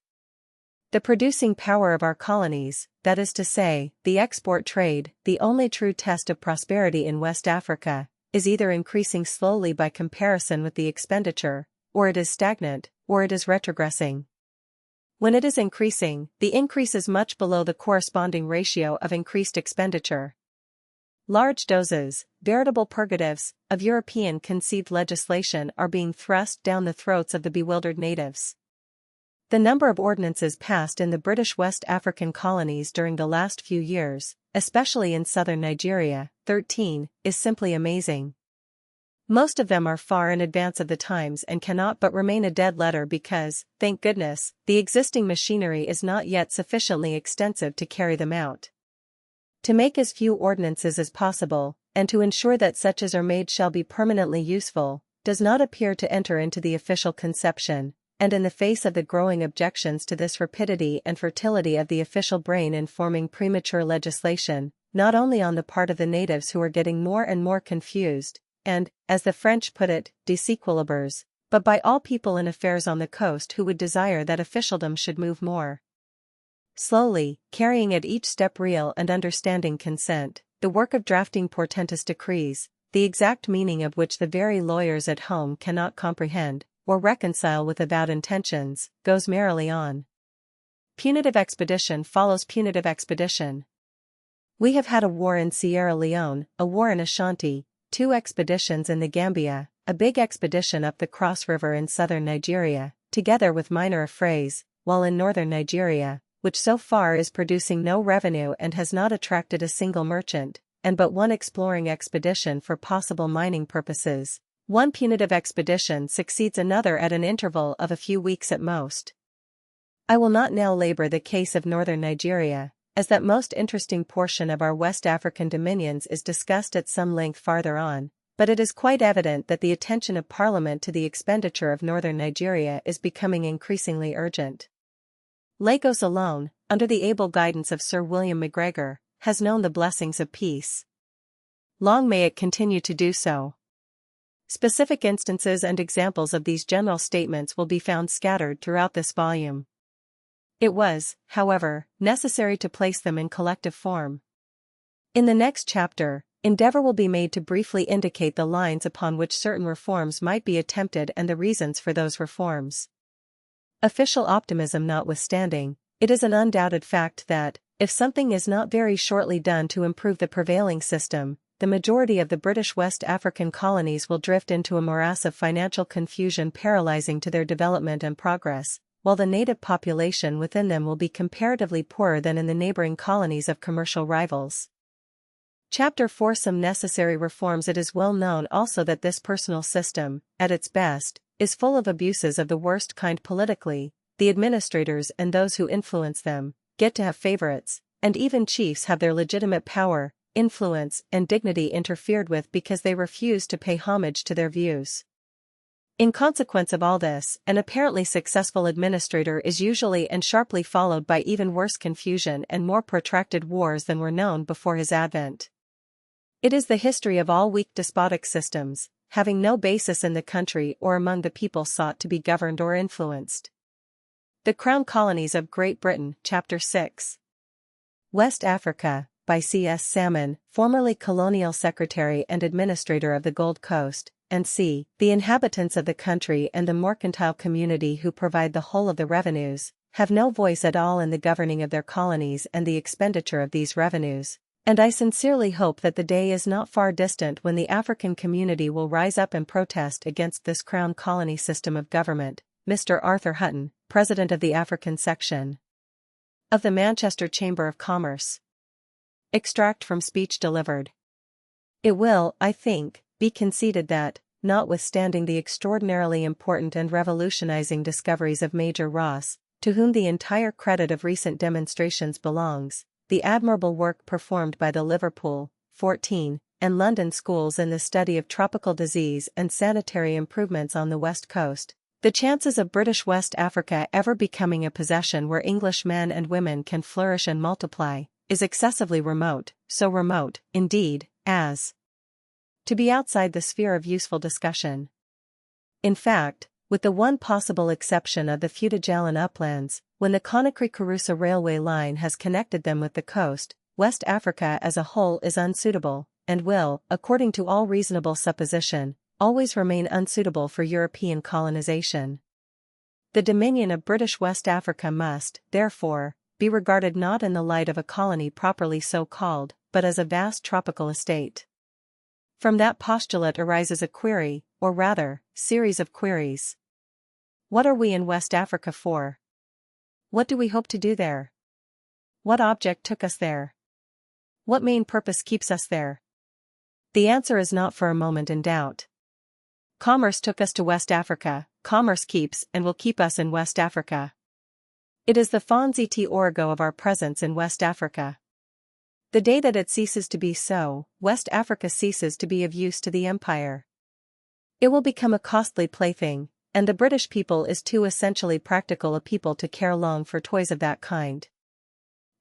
The producing power of our colonies, that is to say, the export trade, the only true test of prosperity in West Africa, is either increasing slowly by comparison with the expenditure, or it is stagnant, or it is retrogressing. When it is increasing, the increase is much below the corresponding ratio of increased expenditure. Large doses, veritable purgatives, of European conceived legislation are being thrust down the throats of the bewildered natives. The number of ordinances passed in the British West African colonies during the last few years, especially in southern Nigeria, 13, is simply amazing. Most of them are far in advance of the times and cannot but remain a dead letter because, thank goodness, the existing machinery is not yet sufficiently extensive to carry them out. To make as few ordinances as possible, and to ensure that such as are made shall be permanently useful, does not appear to enter into the official conception, and in the face of the growing objections to this rapidity and fertility of the official brain in forming premature legislation, not only on the part of the natives who are getting more and more confused, and, as the French put it, déséquilibres, but by all people in affairs on the coast who would desire that officialdom should move more slowly, carrying at each step real and understanding consent, the work of drafting portentous decrees, the exact meaning of which the very lawyers at home cannot comprehend, or reconcile with avowed intentions, goes merrily on. Punitive expedition follows punitive expedition. We have had a war in Sierra Leone, a war in Ashanti, 2 expeditions in the Gambia, a big expedition up the Cross River in southern Nigeria, together with minor affrays, while in northern Nigeria, which so far is producing no revenue and has not attracted a single merchant, and but one exploring expedition for possible mining purposes, one punitive expedition succeeds another at an interval of a few weeks at most. I will not now labor the case of northern Nigeria, as that most interesting portion of our West African dominions is discussed at some length farther on, but it is quite evident that the attention of Parliament to the expenditure of northern Nigeria is becoming increasingly urgent. Lagos alone, under the able guidance of Sir William McGregor, has known the blessings of peace. Long may it continue to do so. Specific instances and examples of these general statements will be found scattered throughout this volume. It was, however, necessary to place them in collective form. In the next chapter, endeavor will be made to briefly indicate the lines upon which certain reforms might be attempted and the reasons for those reforms. Official optimism notwithstanding, it is an undoubted fact that, if something is not very shortly done to improve the prevailing system, the majority of the British West African colonies will drift into a morass of financial confusion paralyzing to their development and progress, while the native population within them will be comparatively poorer than in the neighbouring colonies of commercial rivals. Chapter 4 Some necessary reforms. It is well known also that this personal system, at its best, is full of abuses of the worst kind politically. The administrators and those who influence them get to have favourites, and even chiefs have their legitimate power, influence, and dignity interfered with because they refuse to pay homage to their views. In consequence of all this, an apparently successful administrator is usually and sharply followed by even worse confusion and more protracted wars than were known before his advent. It is the history of all weak despotic systems, having no basis in the country or among the people sought to be governed or influenced. The Crown Colonies of Great Britain, Chapter 6. West Africa, by C.S. Salmon, formerly Colonial Secretary and Administrator of the Gold Coast, and c. The inhabitants of the country and the mercantile community who provide the whole of the revenues, have no voice at all in the governing of their colonies and the expenditure of these revenues, and I sincerely hope that the day is not far distant when the African community will rise up and protest against this Crown Colony system of government. Mr. Arthur Hutton, President of the African Section of the Manchester Chamber of Commerce. Extract from speech delivered. It will, I think, be conceded that, notwithstanding the extraordinarily important and revolutionizing discoveries of Major Ross, to whom the entire credit of recent demonstrations belongs, the admirable work performed by the Liverpool, 14, and London schools in the study of tropical disease and sanitary improvements on the West Coast, the chances of British West Africa ever becoming a possession where English men and women can flourish and multiply, is excessively remote, so remote, indeed, as to be outside the sphere of useful discussion. In fact, with the one possible exception of the Futajalan uplands, when the Conakry-Kouroussa railway line has connected them with the coast, West Africa as a whole is unsuitable, and will, according to all reasonable supposition, always remain unsuitable for European colonization. The dominion of British West Africa must, therefore, be regarded not in the light of a colony properly so called, but as a vast tropical estate. From that postulate arises a query, or rather, series of queries. What are we in West Africa for? What do we hope to do there? What object took us there? What main purpose keeps us there? The answer is not for a moment in doubt. Commerce took us to West Africa, commerce keeps and will keep us in West Africa. It is the fons et origo of our presence in West Africa. The day that it ceases to be so, West Africa ceases to be of use to the empire. It will become a costly plaything, and the British people is too essentially practical a people to care long for toys of that kind.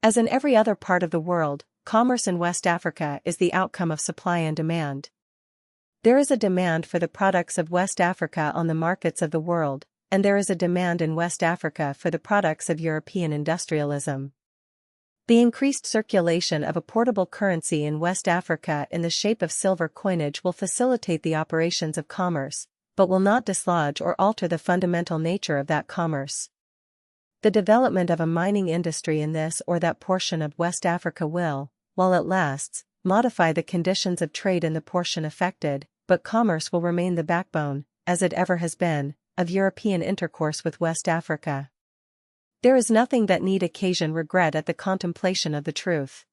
As in every other part of the world, commerce in West Africa is the outcome of supply and demand. There is a demand for the products of West Africa on the markets of the world, and there is a demand in West Africa for the products of European industrialism. The increased circulation of a portable currency in West Africa in the shape of silver coinage will facilitate the operations of commerce, but will not dislodge or alter the fundamental nature of that commerce. The development of a mining industry in this or that portion of West Africa will, while it lasts, modify the conditions of trade in the portion affected, but commerce will remain the backbone, as it ever has been, of European intercourse with West Africa. There is nothing that need occasion regret at the contemplation of the truth.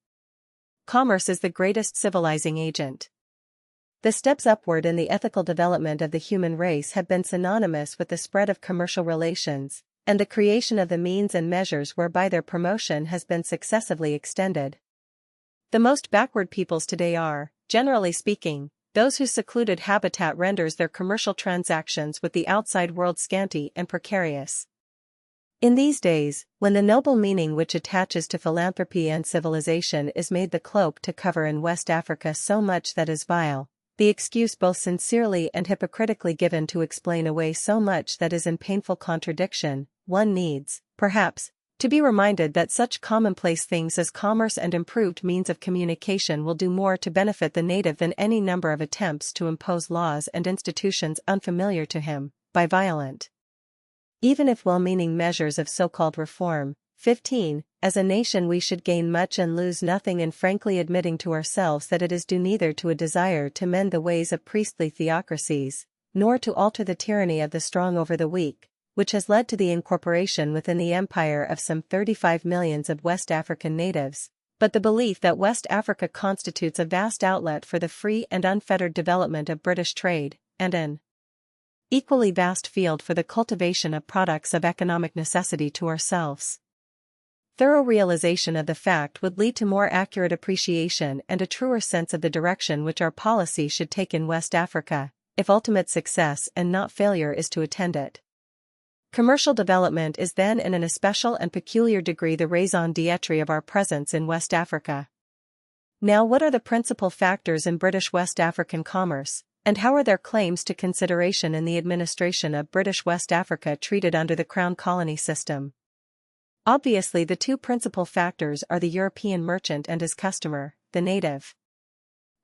Commerce is the greatest civilizing agent. The steps upward in the ethical development of the human race have been synonymous with the spread of commercial relations, and the creation of the means and measures whereby their promotion has been successively extended. The most backward peoples today are, generally speaking, those whose secluded habitat renders their commercial transactions with the outside world scanty and precarious. In these days, when the noble meaning which attaches to philanthropy and civilization is made the cloak to cover in West Africa so much that is vile, the excuse both sincerely and hypocritically given to explain away so much that is in painful contradiction, one needs, perhaps, to be reminded that such commonplace things as commerce and improved means of communication will do more to benefit the native than any number of attempts to impose laws and institutions unfamiliar to him, by violent, even if well-meaning measures of so-called reform. 15. As a nation we should gain much and lose nothing in frankly admitting to ourselves that it is due neither to a desire to mend the ways of priestly theocracies, nor to alter the tyranny of the strong over the weak, which has led to the incorporation within the empire of some 35 millions of West African natives, but the belief that West Africa constitutes a vast outlet for the free and unfettered development of British trade, and an equally vast field for the cultivation of products of economic necessity to ourselves. Thorough realization of the fact would lead to more accurate appreciation and a truer sense of the direction which our policy should take in West Africa, if ultimate success and not failure is to attend it. Commercial development is then in an especial and peculiar degree the raison d'être of our presence in West Africa. Now, what are the principal factors in British West African commerce, and how are their claims to consideration in the administration of British West Africa treated under the Crown Colony system? Obviously, the two principal factors are the European merchant and his customer, the native.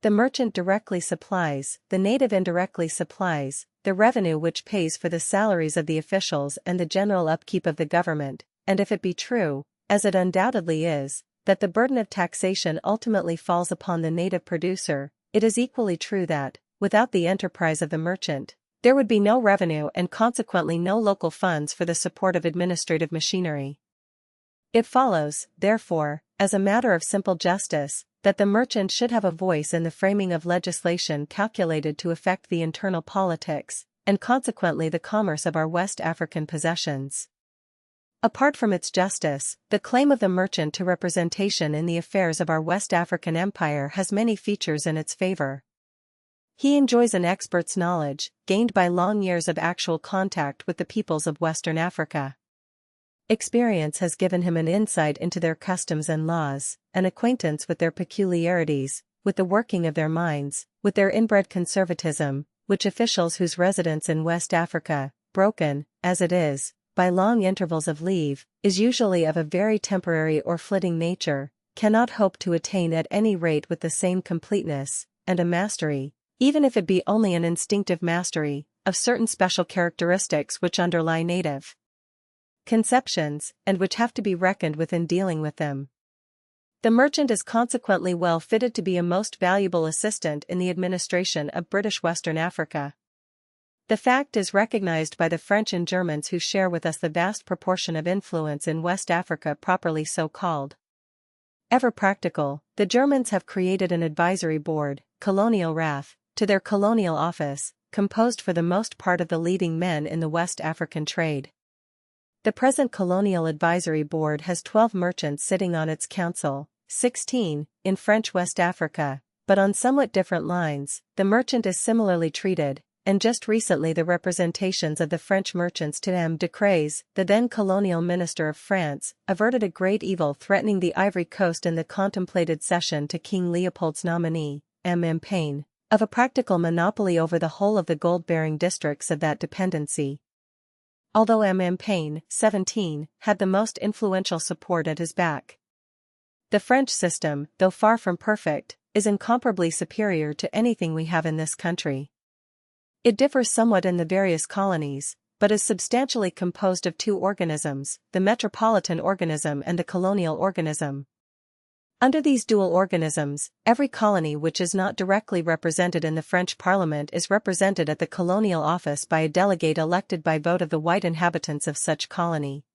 The merchant directly supplies, the native indirectly supplies, the revenue which pays for the salaries of the officials and the general upkeep of the government, and if it be true, as it undoubtedly is, that the burden of taxation ultimately falls upon the native producer, it is equally true that, without the enterprise of the merchant, there would be no revenue and consequently no local funds for the support of administrative machinery. It follows, therefore, as a matter of simple justice, that the merchant should have a voice in the framing of legislation calculated to affect the internal politics, and consequently the commerce of our West African possessions. Apart from its justice, the claim of the merchant to representation in the affairs of our West African empire has many features in its favor. He enjoys an expert's knowledge, gained by long years of actual contact with the peoples of Western Africa. Experience has given him an insight into their customs and laws, an acquaintance with their peculiarities, with the working of their minds, with their inbred conservatism, which officials whose residence in West Africa, broken, as it is, by long intervals of leave, is usually of a very temporary or flitting nature, cannot hope to attain at any rate with the same completeness, and a mastery, even if it be only an instinctive mastery, of certain special characteristics which underlie native conceptions, and which have to be reckoned with in dealing with them. The merchant is consequently well fitted to be a most valuable assistant in the administration of British Western Africa. The fact is recognized by the French and Germans who share with us the vast proportion of influence in West Africa properly so called. Ever practical, the Germans have created an advisory board, Colonial RAF, to their colonial office, composed for the most part of the leading men in the West African trade. The present Colonial Advisory Board has 12 merchants sitting on its council, 16, in French West Africa, but on somewhat different lines. The merchant is similarly treated, and just recently the representations of the French merchants to M. de Crez, the then colonial minister of France, averted a great evil threatening the Ivory Coast in the contemplated cession to King Leopold's nominee, M. Paine, of a practical monopoly over the whole of the gold-bearing districts of that dependency. Although M. Paine, 17, had the most influential support at his back. The French system, though far from perfect, is incomparably superior to anything we have in this country. It differs somewhat in the various colonies, but is substantially composed of two organisms, the metropolitan organism and the colonial organism. Under these dual organisms, every colony which is not directly represented in the French Parliament is represented at the colonial office by a delegate elected by vote of the white inhabitants of such colony.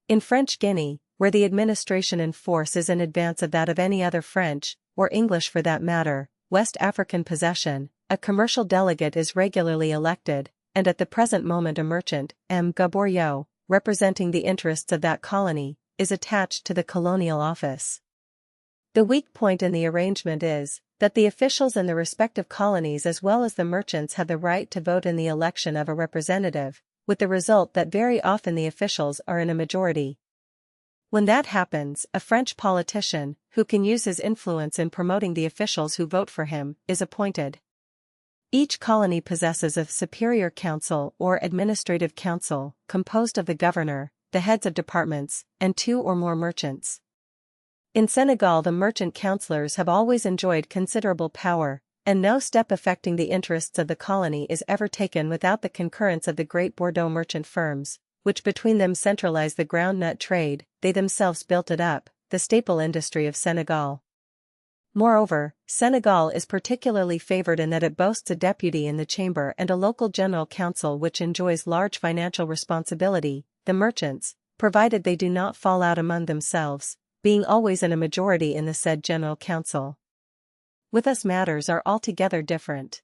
In French Guinea, where the administration in force is in advance of that of any other French, or English for that matter, West African possession, a commercial delegate is regularly elected, and at the present moment a merchant, M. Gaboriot, representing the interests of that colony, is attached to the colonial office. The weak point in the arrangement is, that the officials in the respective colonies as well as the merchants have the right to vote in the election of a representative, with the result that very often the officials are in a majority. When that happens, a French politician, who can use his influence in promoting the officials who vote for him, is appointed. Each colony possesses a superior council or administrative council, composed of the governor, the heads of departments, and 2 or more merchants. In Senegal, the merchant councillors have always enjoyed considerable power, and no step affecting the interests of the colony is ever taken without the concurrence of the great Bordeaux merchant firms, which between them centralize the groundnut trade. They themselves built it up, the staple industry of Senegal. Moreover, Senegal is particularly favored in that it boasts a deputy in the chamber and a local general council which enjoys large financial responsibility, the merchants, provided they do not fall out among themselves, being always in a majority in the said general council. With us matters are altogether different.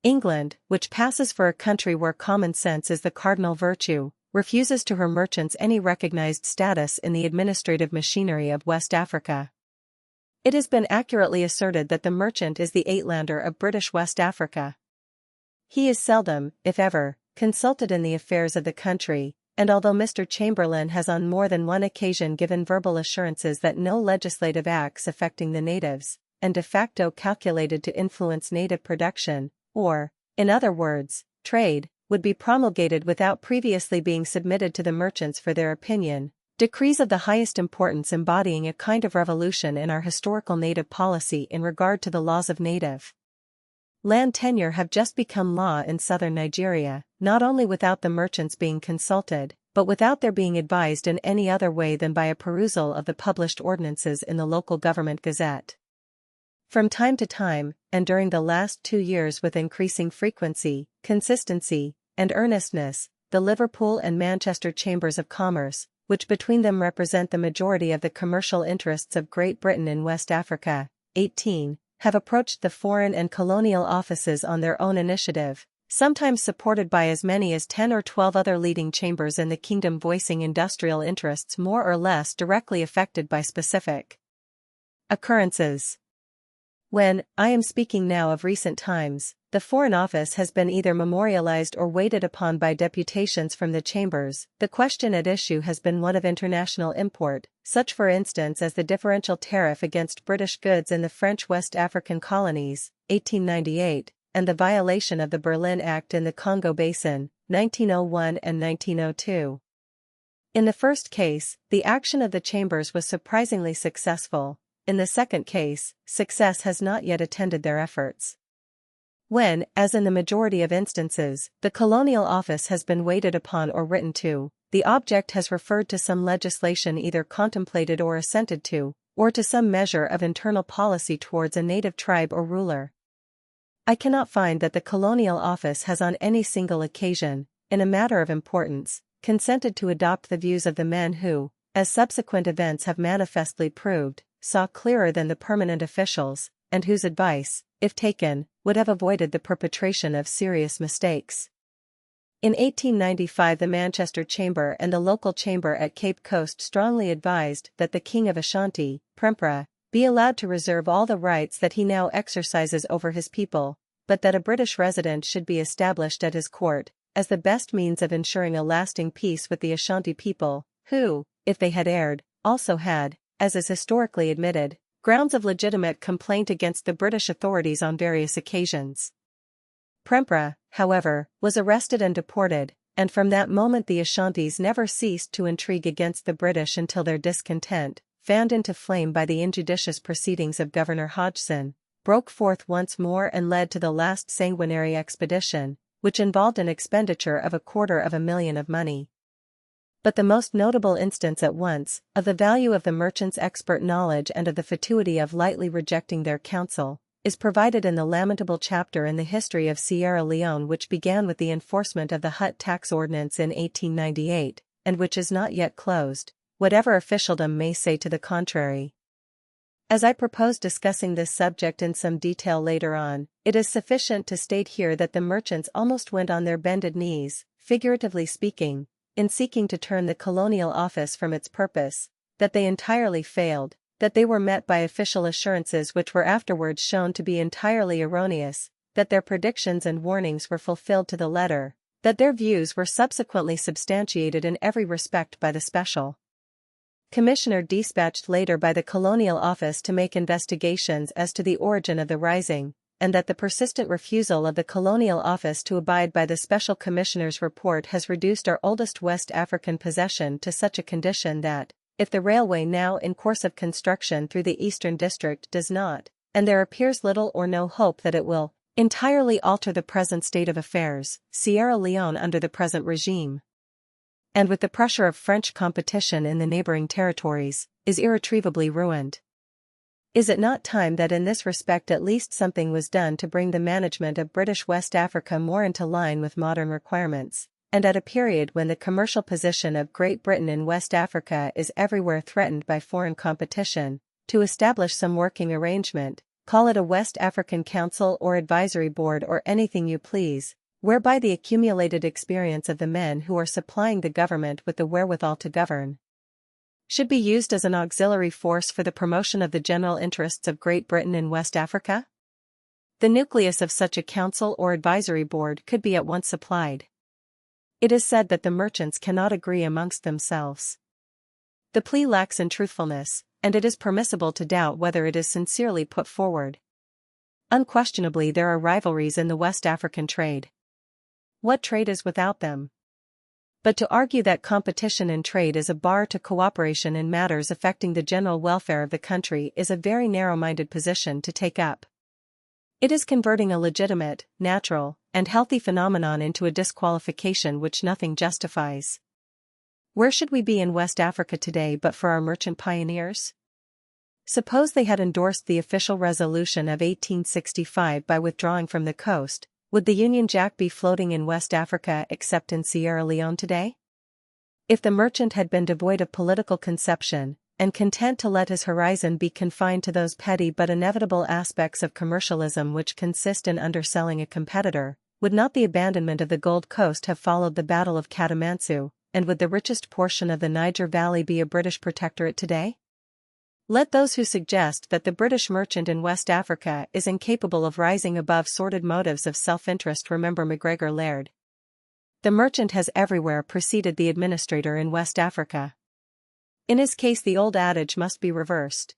England, which passes for a country where common sense is the cardinal virtue, refuses to her merchants any recognized status in the administrative machinery of West Africa. It has been accurately asserted that the merchant is the Uitlander of British West Africa. He is seldom, if ever, consulted in the affairs of the country, and although Mr. Chamberlain has on more than one occasion given verbal assurances that no legislative acts affecting the natives, and de facto calculated to influence native production, or, in other words, trade, would be promulgated without previously being submitted to the merchants for their opinion, decrees of the highest importance embodying a kind of revolution in our historical native policy in regard to the laws of native land tenure have just become law in southern Nigeria, not only without the merchants being consulted, but without their being advised in any other way than by a perusal of the published ordinances in the local government gazette. From time to time, and during the last 2 years with increasing frequency, consistency, and earnestness, the Liverpool and Manchester Chambers of Commerce, which between them represent the majority of the commercial interests of Great Britain in West Africa, 18, have approached the Foreign and Colonial Offices on their own initiative, sometimes supported by as many as 10 or 12 other leading chambers in the kingdom voicing industrial interests more or less directly affected by specific occurrences. When, I am speaking now of recent times, the Foreign Office has been either memorialized or waited upon by deputations from the chambers, the question at issue has been one of international import, such for instance as the differential tariff against British goods in the French West African colonies, 1898, and the violation of the Berlin Act in the Congo Basin, 1901 and 1902. In the first case, the action of the chambers was surprisingly successful. In the second case, success has not yet attended their efforts. When, as in the majority of instances, the Colonial Office has been waited upon or written to, the object has referred to some legislation either contemplated or assented to, or to some measure of internal policy towards a native tribe or ruler. I cannot find that the Colonial Office has on any single occasion, in a matter of importance, consented to adopt the views of the men who, as subsequent events have manifestly proved, saw clearer than the permanent officials, and whose advice, if taken, would have avoided the perpetration of serious mistakes. In 1895 the Manchester Chamber and the local chamber at Cape Coast strongly advised that the King of Ashanti, Prempeh, be allowed to reserve all the rights that he now exercises over his people, but that a British resident should be established at his court, as the best means of ensuring a lasting peace with the Ashanti people, who, if they had erred, also had, as is historically admitted, grounds of legitimate complaint against the British authorities on various occasions. Prempeh, however, was arrested and deported, and from that moment the Ashantis never ceased to intrigue against the British until their discontent, fanned into flame by the injudicious proceedings of Governor Hodgson, broke forth once more and led to the last sanguinary expedition, which involved an expenditure of $250,000 of money. But the most notable instance at once, of the value of the merchants' expert knowledge and of the fatuity of lightly rejecting their counsel, is provided in the lamentable chapter in the history of Sierra Leone which began with the enforcement of the Hutt tax ordinance in 1898, and which is not yet closed, whatever officialdom may say to the contrary. As I propose discussing this subject in some detail later on, it is sufficient to state here that the merchants almost went on their bended knees, figuratively speaking, in seeking to turn the Colonial Office from its purpose, that they entirely failed, that they were met by official assurances which were afterwards shown to be entirely erroneous, that their predictions and warnings were fulfilled to the letter, that their views were subsequently substantiated in every respect by the Special Commissioner dispatched later by the Colonial Office to make investigations as to the origin of the rising, and that the persistent refusal of the Colonial Office to abide by the Special Commissioner's report has reduced our oldest West African possession to such a condition that, if the railway now in course of construction through the Eastern District does not, and there appears little or no hope that it will, entirely alter the present state of affairs, Sierra Leone under the present regime, and with the pressure of French competition in the neighboring territories, is irretrievably ruined. Is it not time that in this respect at least something was done to bring the management of British West Africa more into line with modern requirements, and at a period when the commercial position of Great Britain in West Africa is everywhere threatened by foreign competition, to establish some working arrangement, call it a West African Council or Advisory Board or anything you please, whereby the accumulated experience of the men who are supplying the government with the wherewithal to govern should be used as an auxiliary force for the promotion of the general interests of Great Britain in West Africa? The nucleus of such a council or advisory board could be at once supplied. It is said that the merchants cannot agree amongst themselves. The plea lacks in truthfulness, and it is permissible to doubt whether it is sincerely put forward. Unquestionably there are rivalries in the West African trade. What trade is without them? But to argue that competition in trade is a bar to cooperation in matters affecting the general welfare of the country is a very narrow-minded position to take up. It is converting a legitimate, natural, and healthy phenomenon into a disqualification which nothing justifies. Where should we be in West Africa today but for our merchant pioneers? Suppose they had endorsed the official resolution of 1865 by withdrawing from the coast, would the Union Jack be floating in West Africa except in Sierra Leone today? If the merchant had been devoid of political conception, and content to let his horizon be confined to those petty but inevitable aspects of commercialism which consist in underselling a competitor, would not the abandonment of the Gold Coast have followed the Battle of Katamansu, and would the richest portion of the Niger Valley be a British protectorate today? Let those who suggest that the British merchant in West Africa is incapable of rising above sordid motives of self-interest remember MacGregor Laird. The merchant has everywhere preceded the administrator in West Africa. In his case the old adage must be reversed.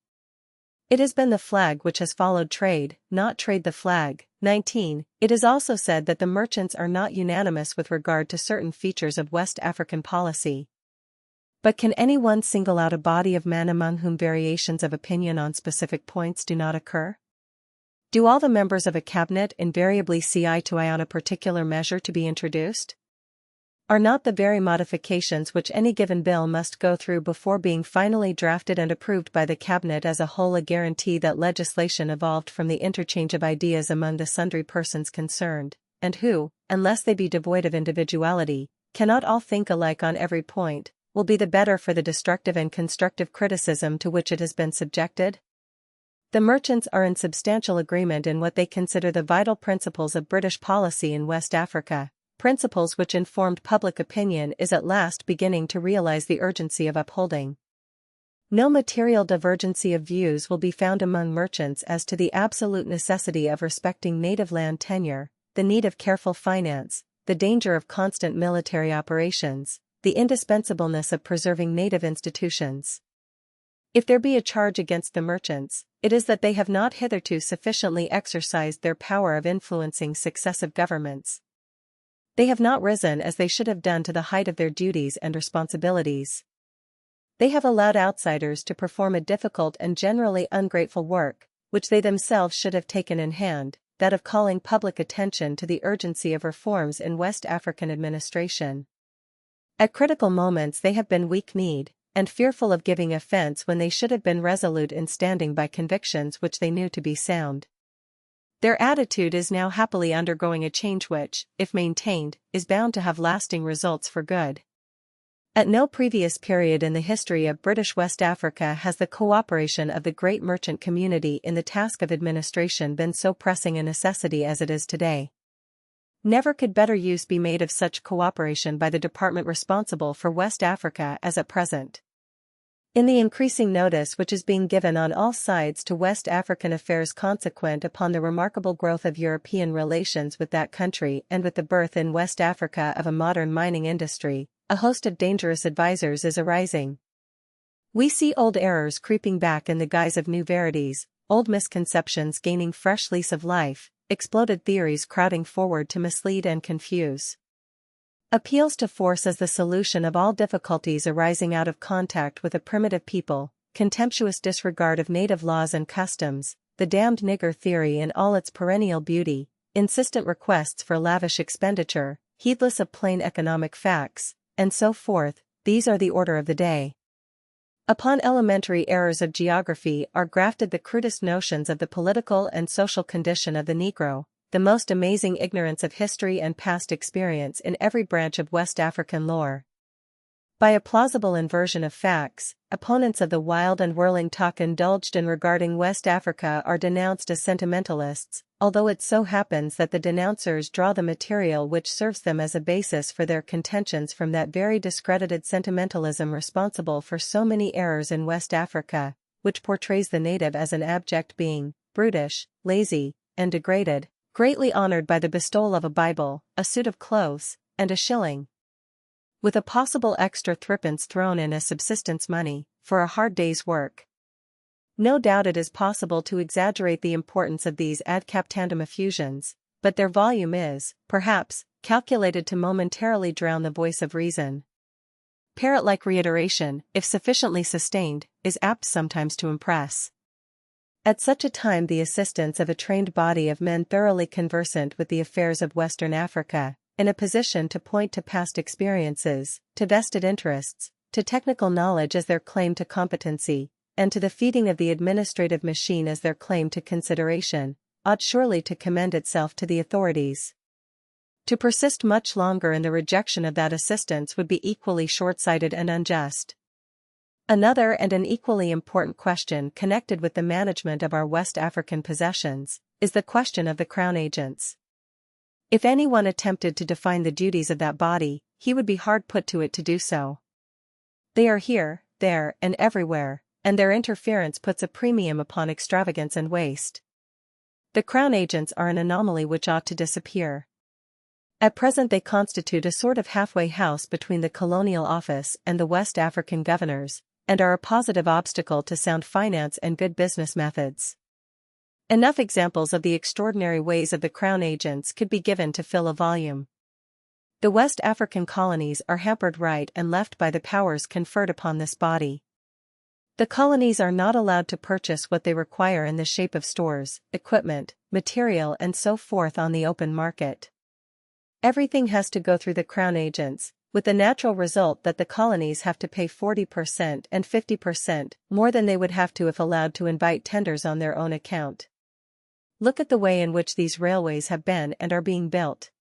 It has been the flag which has followed trade, not trade the flag. 19. It is also said that the merchants are not unanimous with regard to certain features of West African policy. But can anyone single out a body of men among whom variations of opinion on specific points do not occur? Do all the members of a cabinet invariably see eye to eye on a particular measure to be introduced? Are not the very modifications which any given bill must go through before being finally drafted and approved by the cabinet as a whole a guarantee that legislation evolved from the interchange of ideas among the sundry persons concerned, and who, unless they be devoid of individuality, cannot all think alike on every point, will be the better for the destructive and constructive criticism to which it has been subjected? The merchants are in substantial agreement in what they consider the vital principles of British policy in West Africa, principles which informed public opinion is at last beginning to realize the urgency of upholding. No material divergency of views will be found among merchants as to the absolute necessity of respecting native land tenure, the need of careful finance, the danger of constant military operations, the indispensableness of preserving native institutions. If there be a charge against the merchants, it is that they have not hitherto sufficiently exercised their power of influencing successive governments. They have not risen as they should have done to the height of their duties and responsibilities. They have allowed outsiders to perform a difficult and generally ungrateful work, which they themselves should have taken in hand, that of calling public attention to the urgency of reforms in West African administration. At critical moments they have been weak-kneed, and fearful of giving offense when they should have been resolute in standing by convictions which they knew to be sound. Their attitude is now happily undergoing a change which, if maintained, is bound to have lasting results for good. At no previous period in the history of British West Africa has the cooperation of the great merchant community in the task of administration been so pressing a necessity as it is today. Never could better use be made of such cooperation by the department responsible for West Africa as at present. In the increasing notice which is being given on all sides to West African affairs consequent upon the remarkable growth of European relations with that country and with the birth in West Africa of a modern mining industry, a host of dangerous advisers is arising. We see old errors creeping back in the guise of new verities, old misconceptions gaining fresh lease of life, exploded theories crowding forward to mislead and confuse. Appeals to force as the solution of all difficulties arising out of contact with a primitive people, contemptuous disregard of native laws and customs, the damned nigger theory in all its perennial beauty, insistent requests for lavish expenditure, heedless of plain economic facts, and so forth, these are the order of the day. Upon elementary errors of geography are grafted the crudest notions of the political and social condition of the Negro, the most amazing ignorance of history and past experience in every branch of West African lore. By a plausible inversion of facts, opponents of the wild and whirling talk indulged in regarding West Africa are denounced as sentimentalists, although it so happens that the denouncers draw the material which serves them as a basis for their contentions from that very discredited sentimentalism responsible for so many errors in West Africa, which portrays the native as an abject being, brutish, lazy, and degraded, greatly honored by the bestowal of a Bible, a suit of clothes, and a shilling, with a possible extra threepence thrown in as subsistence money, for a hard day's work. No doubt it is possible to exaggerate the importance of these ad captandum effusions, but their volume is, perhaps, calculated to momentarily drown the voice of reason. Parrot-like reiteration, if sufficiently sustained, is apt sometimes to impress. At such a time the assistance of a trained body of men thoroughly conversant with the affairs of Western Africa, in a position to point to past experiences, to vested interests, to technical knowledge as their claim to competency, and to the feeding of the administrative machine as their claim to consideration, ought surely to commend itself to the authorities. To persist much longer in the rejection of that assistance would be equally short-sighted and unjust. Another and an equally important question connected with the management of our West African possessions is the question of the Crown agents. If anyone attempted to define the duties of that body, he would be hard put to it to do so. They are here, there, and everywhere, and their interference puts a premium upon extravagance and waste. The Crown agents are an anomaly which ought to disappear. At present they constitute a sort of halfway house between the Colonial Office and the West African governors, and are a positive obstacle to sound finance and good business methods. Enough examples of the extraordinary ways of the Crown agents could be given to fill a volume. The West African colonies are hampered right and left by the powers conferred upon this body. The colonies are not allowed to purchase what they require in the shape of stores, equipment, material and so forth on the open market. Everything has to go through the Crown agents, with the natural result that the colonies have to pay 40% and 50% more than they would have to if allowed to invite tenders on their own account. Look at the way in which these railways have been and are being built.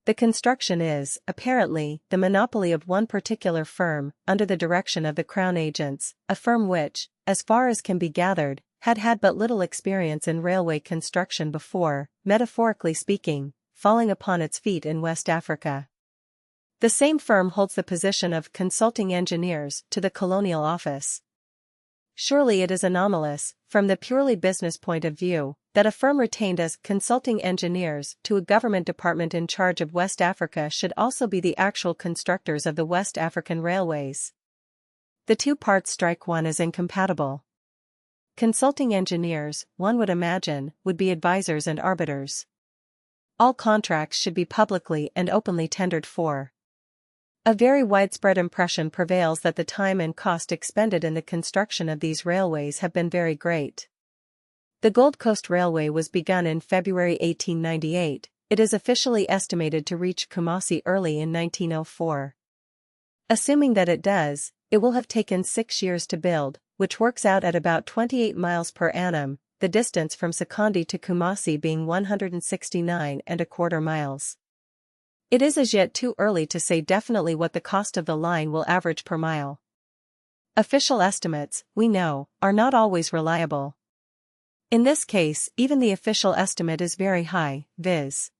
The construction is, apparently, the monopoly of one particular firm, under the direction of the Crown agents, a firm which, as far as can be gathered, had had but little experience in railway construction before, metaphorically speaking, falling upon its feet in West Africa. The same firm holds the position of consulting engineers to the Colonial Office. Surely it is anomalous, from the purely business point of view, that a firm retained as consulting engineers to a government department in charge of West Africa should also be the actual constructors of the West African railways. The two parts strike one as incompatible. Consulting engineers, one would imagine, would be advisors and arbiters. All contracts should be publicly and openly tendered for. A very widespread impression prevails that the time and cost expended in the construction of these railways have been very great. The Gold Coast Railway was begun in February 1898, it is officially estimated to reach Kumasi early in 1904. Assuming that it does, it will have taken 6 years to build, which works out at about 28 miles per annum, the distance from Sekondi to Kumasi being 169.25 miles. It is as yet too early to say definitely what the cost of the line will average per mile. Official estimates, we know, are not always reliable. In this case, even the official estimate is very high, viz.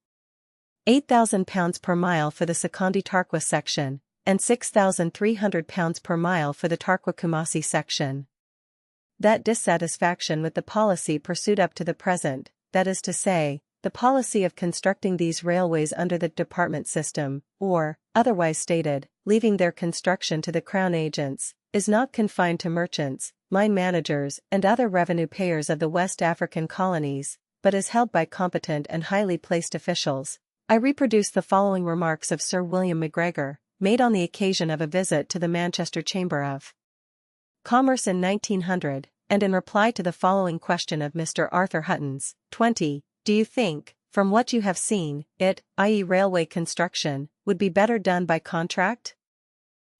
£8,000 per mile for the Sekondi-Tarkwa section, and £6,300 per mile for the Tarqua-Kumasi section. That dissatisfaction with the policy pursued up to the present, that is to say, the policy of constructing these railways under the department system, or, otherwise stated, leaving their construction to the Crown agents, is not confined to merchants, mine managers and other revenue payers of the West African colonies, but is held by competent and highly placed officials. I reproduce the following remarks of Sir William MacGregor, made on the occasion of a visit to the Manchester Chamber of Commerce in 1900, and in reply to the following question of Mr. Arthur Hutton's, 20, do you think, from what you have seen, it, i.e. railway construction, would be better done by contract?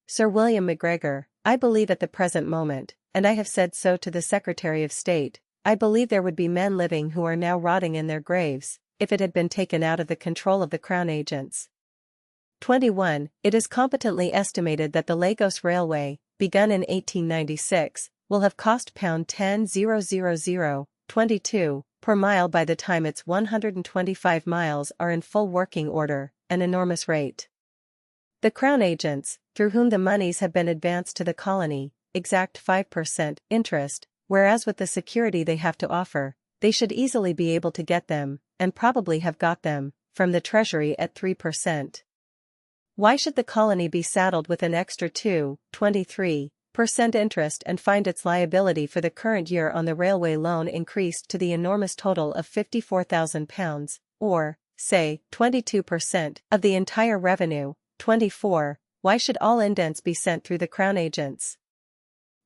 Sir William MacGregor, I believe at the present moment, and I have said so to the Secretary of State, I believe there would be men living who are now rotting in their graves, if it had been taken out of the control of the Crown agents. 21. It is competently estimated that the Lagos Railway, begun in 1896, will have cost £10,000, 22, per mile by the time its 125 miles are in full working order, an enormous rate. The Crown agents, through whom the monies have been advanced to the colony, exact 5% interest, whereas with the security they have to offer, they should easily be able to get them, and probably have got them, from the Treasury at 3%. Why should the colony be saddled with an extra 23% interest and find its liability for the current year on the railway loan increased to the enormous total of £54,000, or, say, 22% of the entire revenue? 24. Why should all indents be sent through the Crown agents?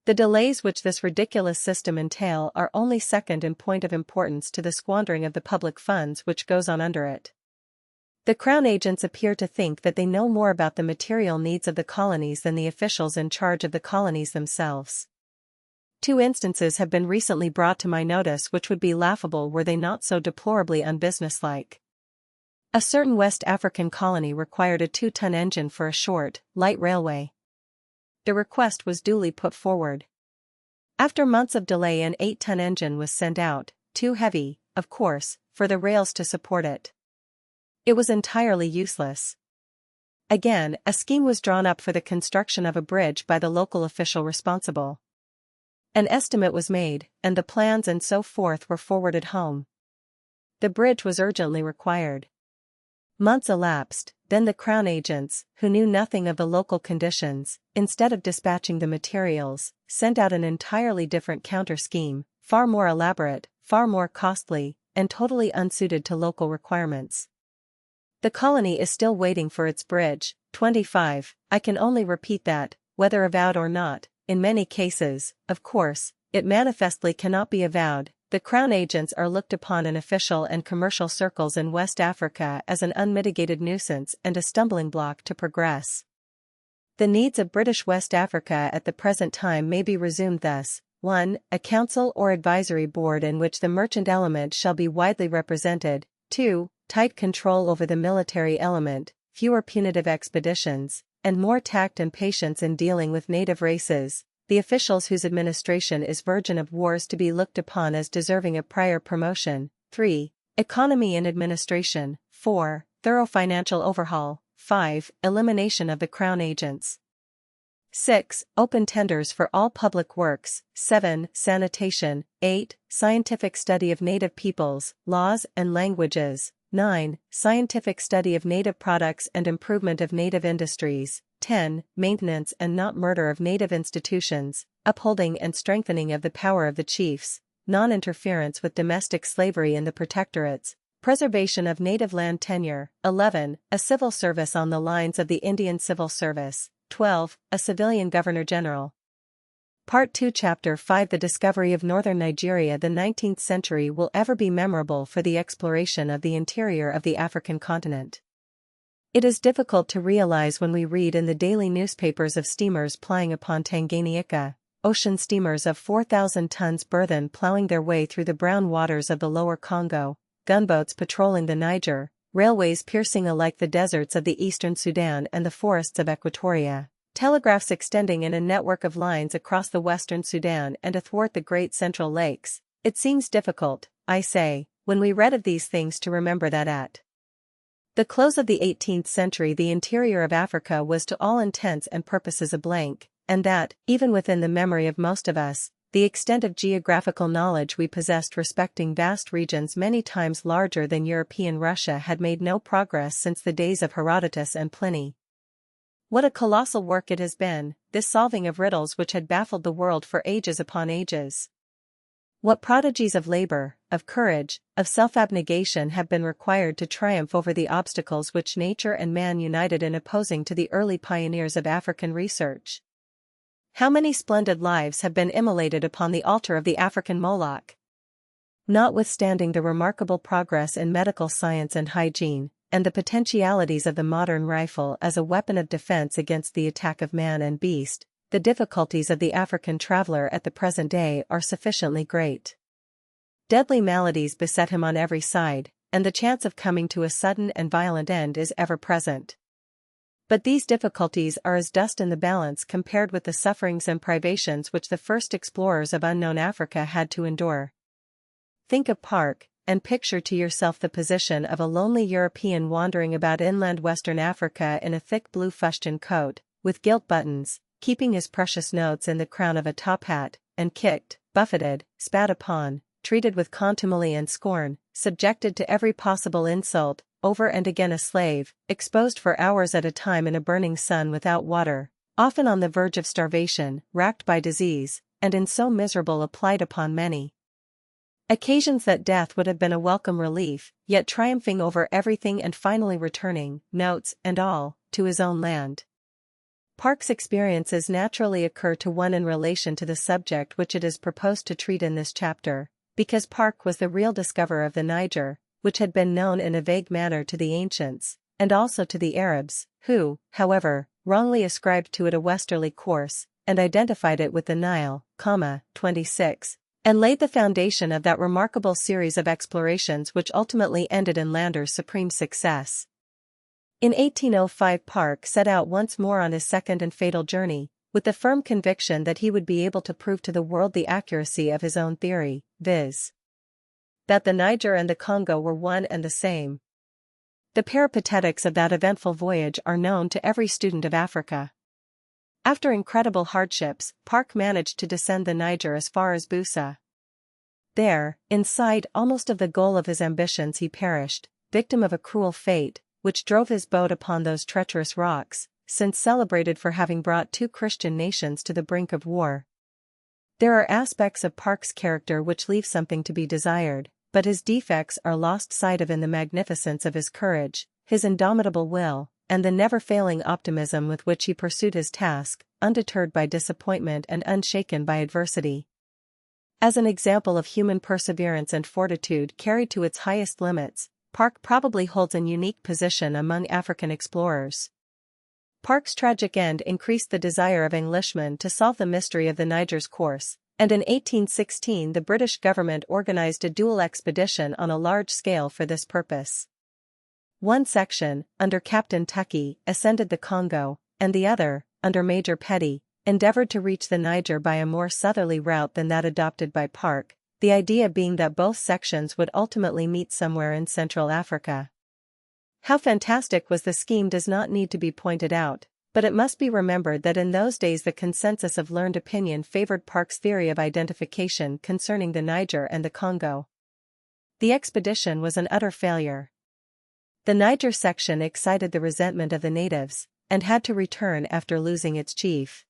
The delays which this ridiculous system entail are only second in point of importance to the squandering of the public funds which goes on under it. The Crown agents appear to think that they know more about the material needs of the colonies than the officials in charge of the colonies themselves. 2 instances have been recently brought to my notice which would be laughable were they not so deplorably unbusinesslike. A certain West African colony required a 2-ton engine for a short, light railway. The request was duly put forward. After months of delay an 8-ton engine was sent out, too heavy, of course, for the rails to support it. It was entirely useless. Again, a scheme was drawn up for the construction of a bridge by the local official responsible. An estimate was made, and the plans and so forth were forwarded home. The bridge was urgently required. Months elapsed, then the Crown agents, who knew nothing of the local conditions, instead of dispatching the materials, sent out an entirely different counter-scheme, far more elaborate, far more costly, and totally unsuited to local requirements. The colony is still waiting for its bridge. 25. I can only repeat that, whether avowed or not, in many cases, of course, it manifestly cannot be avowed, the Crown agents are looked upon in official and commercial circles in West Africa as an unmitigated nuisance and a stumbling block to progress. The needs of British West Africa at the present time may be resumed thus: 1. A council or advisory board in which the merchant element shall be widely represented. 2. Tight control over the military element, fewer punitive expeditions, and more tact and patience in dealing with native races. The officials whose administration is virgin of wars to be looked upon as deserving of prior promotion. 3. Economy in administration. 4. Thorough financial overhaul. 5. Elimination of the Crown agents. 6. Open tenders for all public works. 7. Sanitation. 8. Scientific study of native peoples, laws and languages. 9. Scientific study of native products and improvement of native industries. 10. Maintenance and not murder of native institutions, upholding and strengthening of the power of the chiefs, non-interference with domestic slavery in the protectorates, preservation of native land tenure. 11. A civil service on the lines of the Indian Civil Service. 12. A civilian Governor-General. Part 2 Chapter 5 The discovery of northern Nigeria. The 19th century will ever be memorable for the exploration of the interior of the African continent. It is difficult to realize when we read in the daily newspapers of steamers plying upon Tanganyika, ocean steamers of 4,000 tons burthen plowing their way through the brown waters of the lower Congo, gunboats patrolling the Niger, railways piercing alike the deserts of the eastern Sudan and the forests of Equatoria, telegraphs extending in a network of lines across the western Sudan and athwart the great central lakes. It seems difficult, I say, when we read of these things to remember that at The close of the 18th century, the interior of Africa was to all intents and purposes a blank, and that, even within the memory of most of us, the extent of geographical knowledge we possessed respecting vast regions many times larger than European Russia had made no progress since the days of Herodotus and Pliny. What a colossal work it has been, this solving of riddles which had baffled the world for ages upon ages. What prodigies of labor, of courage, of self-abnegation have been required to triumph over the obstacles which nature and man united in opposing to the early pioneers of African research. How many splendid lives have been immolated upon the altar of the African Moloch? Notwithstanding the remarkable progress in medical science and hygiene, and the potentialities of the modern rifle as a weapon of defense against the attack of man and beast, the difficulties of the African traveler at the present day are sufficiently great. Deadly maladies beset him on every side, and the chance of coming to a sudden and violent end is ever present. But these difficulties are as dust in the balance compared with the sufferings and privations which the first explorers of unknown Africa had to endure. Think of Park, and picture to yourself the position of a lonely European wandering about inland Western Africa in a thick blue fustian coat, with gilt buttons, keeping his precious notes in the crown of a top hat, and kicked, buffeted, spat upon, treated with contumely and scorn, subjected to every possible insult, over and again a slave, exposed for hours at a time in a burning sun without water, often on the verge of starvation, racked by disease, and in so miserable a plight upon many occasions that death would have been a welcome relief, yet triumphing over everything and finally returning, notes and all, to his own land. Park's experiences naturally occur to one in relation to the subject which it is proposed to treat in this chapter, because Park was the real discoverer of the Niger, which had been known in a vague manner to the ancients, and also to the Arabs, who, however, wrongly ascribed to it a westerly course, and identified it with the Nile, 26, and laid the foundation of that remarkable series of explorations which ultimately ended in Lander's supreme success. In 1805 Park set out once more on his second and fatal journey, with the firm conviction that he would be able to prove to the world the accuracy of his own theory, viz. that the Niger and the Congo were one and the same. The peripatetics of that eventful voyage are known to every student of Africa. After incredible hardships, Park managed to descend the Niger as far as Busa. There, in sight almost of the goal of his ambitions, he perished, victim of a cruel fate, which drove his boat upon those treacherous rocks, since celebrated for having brought two Christian nations to the brink of war. There are aspects of Park's character which leave something to be desired, but his defects are lost sight of in the magnificence of his courage, his indomitable will, and the never-failing optimism with which he pursued his task, undeterred by disappointment and unshaken by adversity. As an example of human perseverance and fortitude carried to its highest limits, Park probably holds an unique position among African explorers. Park's tragic end increased the desire of Englishmen to solve the mystery of the Niger's course, and in 1816 the British government organized a dual expedition on a large scale for this purpose. One section, under Captain Tuckey, ascended the Congo, and the other, under Major Petty, endeavored to reach the Niger by a more southerly route than that adopted by Park, the idea being that both sections would ultimately meet somewhere in Central Africa. How fantastic was the scheme does not need to be pointed out, but it must be remembered that in those days the consensus of learned opinion favored Park's theory of identification concerning the Niger and the Congo. The expedition was an utter failure. The Niger section excited the resentment of the natives, and had to return after losing its chief.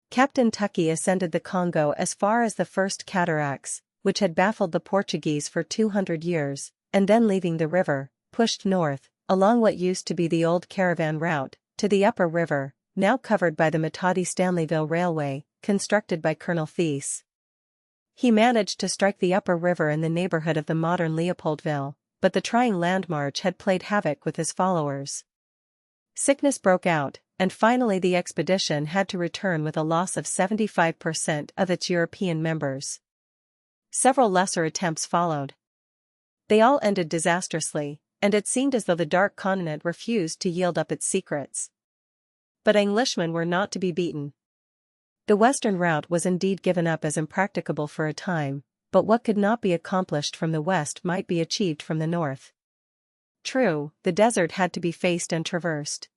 Captain Tuckey ascended the Congo as far as the first cataracts, which had baffled the Portuguese for 200 years, and then leaving the river, pushed north, along what used to be the old caravan route, to the upper river, now covered by the Matadi-Stanleyville Railway, constructed by Colonel Thies. He managed to strike the upper river in the neighborhood of the modern Leopoldville, but the trying land march had played havoc with his followers. Sickness broke out, and finally the expedition had to return with a loss of 75% of its European members. Several lesser attempts followed. They all ended disastrously, and it seemed as though the Dark Continent refused to yield up its secrets. But Englishmen were not to be beaten. The western route was indeed given up as impracticable for a time, but what could not be accomplished from the west might be achieved from the north. True, the desert had to be faced and traversed.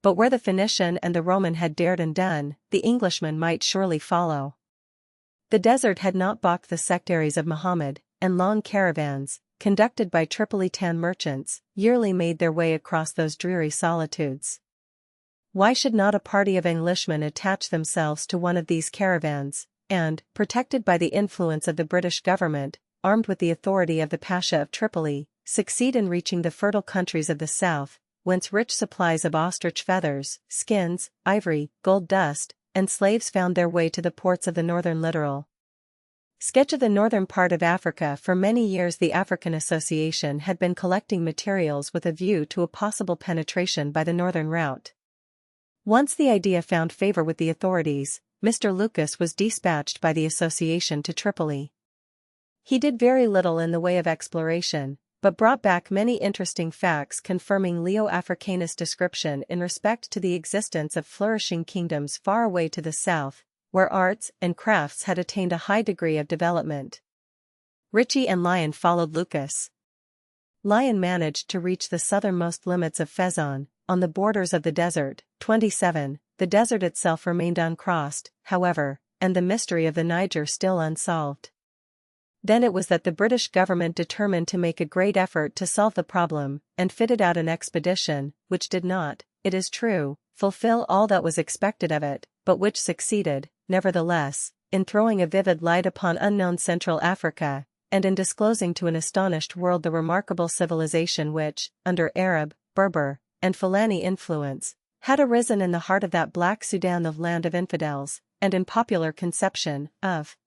But where the Phoenician and the Roman had dared and done, the Englishman might surely follow. The desert had not balked the sectaries of Muhammad, and long caravans, conducted by Tripolitan merchants, yearly made their way across those dreary solitudes. Why should not a party of Englishmen attach themselves to one of these caravans, and, protected by the influence of the British government, armed with the authority of the Pasha of Tripoli, succeed in reaching the fertile countries of the south, whence rich supplies of ostrich feathers, skins, ivory, gold dust, and slaves found their way to the ports of the northern littoral. Sketch of the northern part of Africa. For many years the African Association had been collecting materials with a view to a possible penetration by the northern route. Once the idea found favor with the authorities, Mr. Lucas was dispatched by the association to Tripoli. He did very little in the way of exploration, but brought back many interesting facts confirming Leo Africanus' description in respect to the existence of flourishing kingdoms far away to the south, where arts and crafts had attained a high degree of development. Ritchie and Lyon followed Lucas. Lyon managed to reach the southernmost limits of Fezzan, on the borders of the desert. 27. The desert itself remained uncrossed, however, and the mystery of the Niger still unsolved. Then it was that the British government determined to make a great effort to solve the problem, and fitted out an expedition, which did not, it is true, fulfill all that was expected of it, but which succeeded, nevertheless, in throwing a vivid light upon unknown Central Africa, and in disclosing to an astonished world the remarkable civilization which, under Arab, Berber, and Fulani influence, had arisen in the heart of that black Sudan, the land of infidels, and in popular conception, of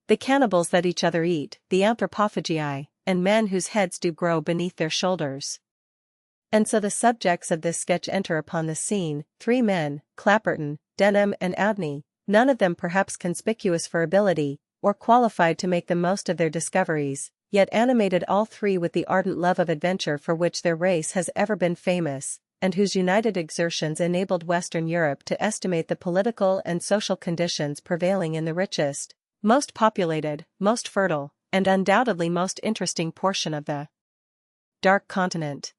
the cannibals that each other eat, the anthropophagi, and men whose heads do grow beneath their shoulders. And so the subjects of this sketch enter upon the scene, 3 men, Clapperton, Denham and Abney, none of them perhaps conspicuous for ability, or qualified to make the most of their discoveries, yet animated all 3 with the ardent love of adventure for which their race has ever been famous, and whose united exertions enabled Western Europe to estimate the political and social conditions prevailing in the richest, most populated, most fertile, and undoubtedly most interesting portion of the Dark Continent.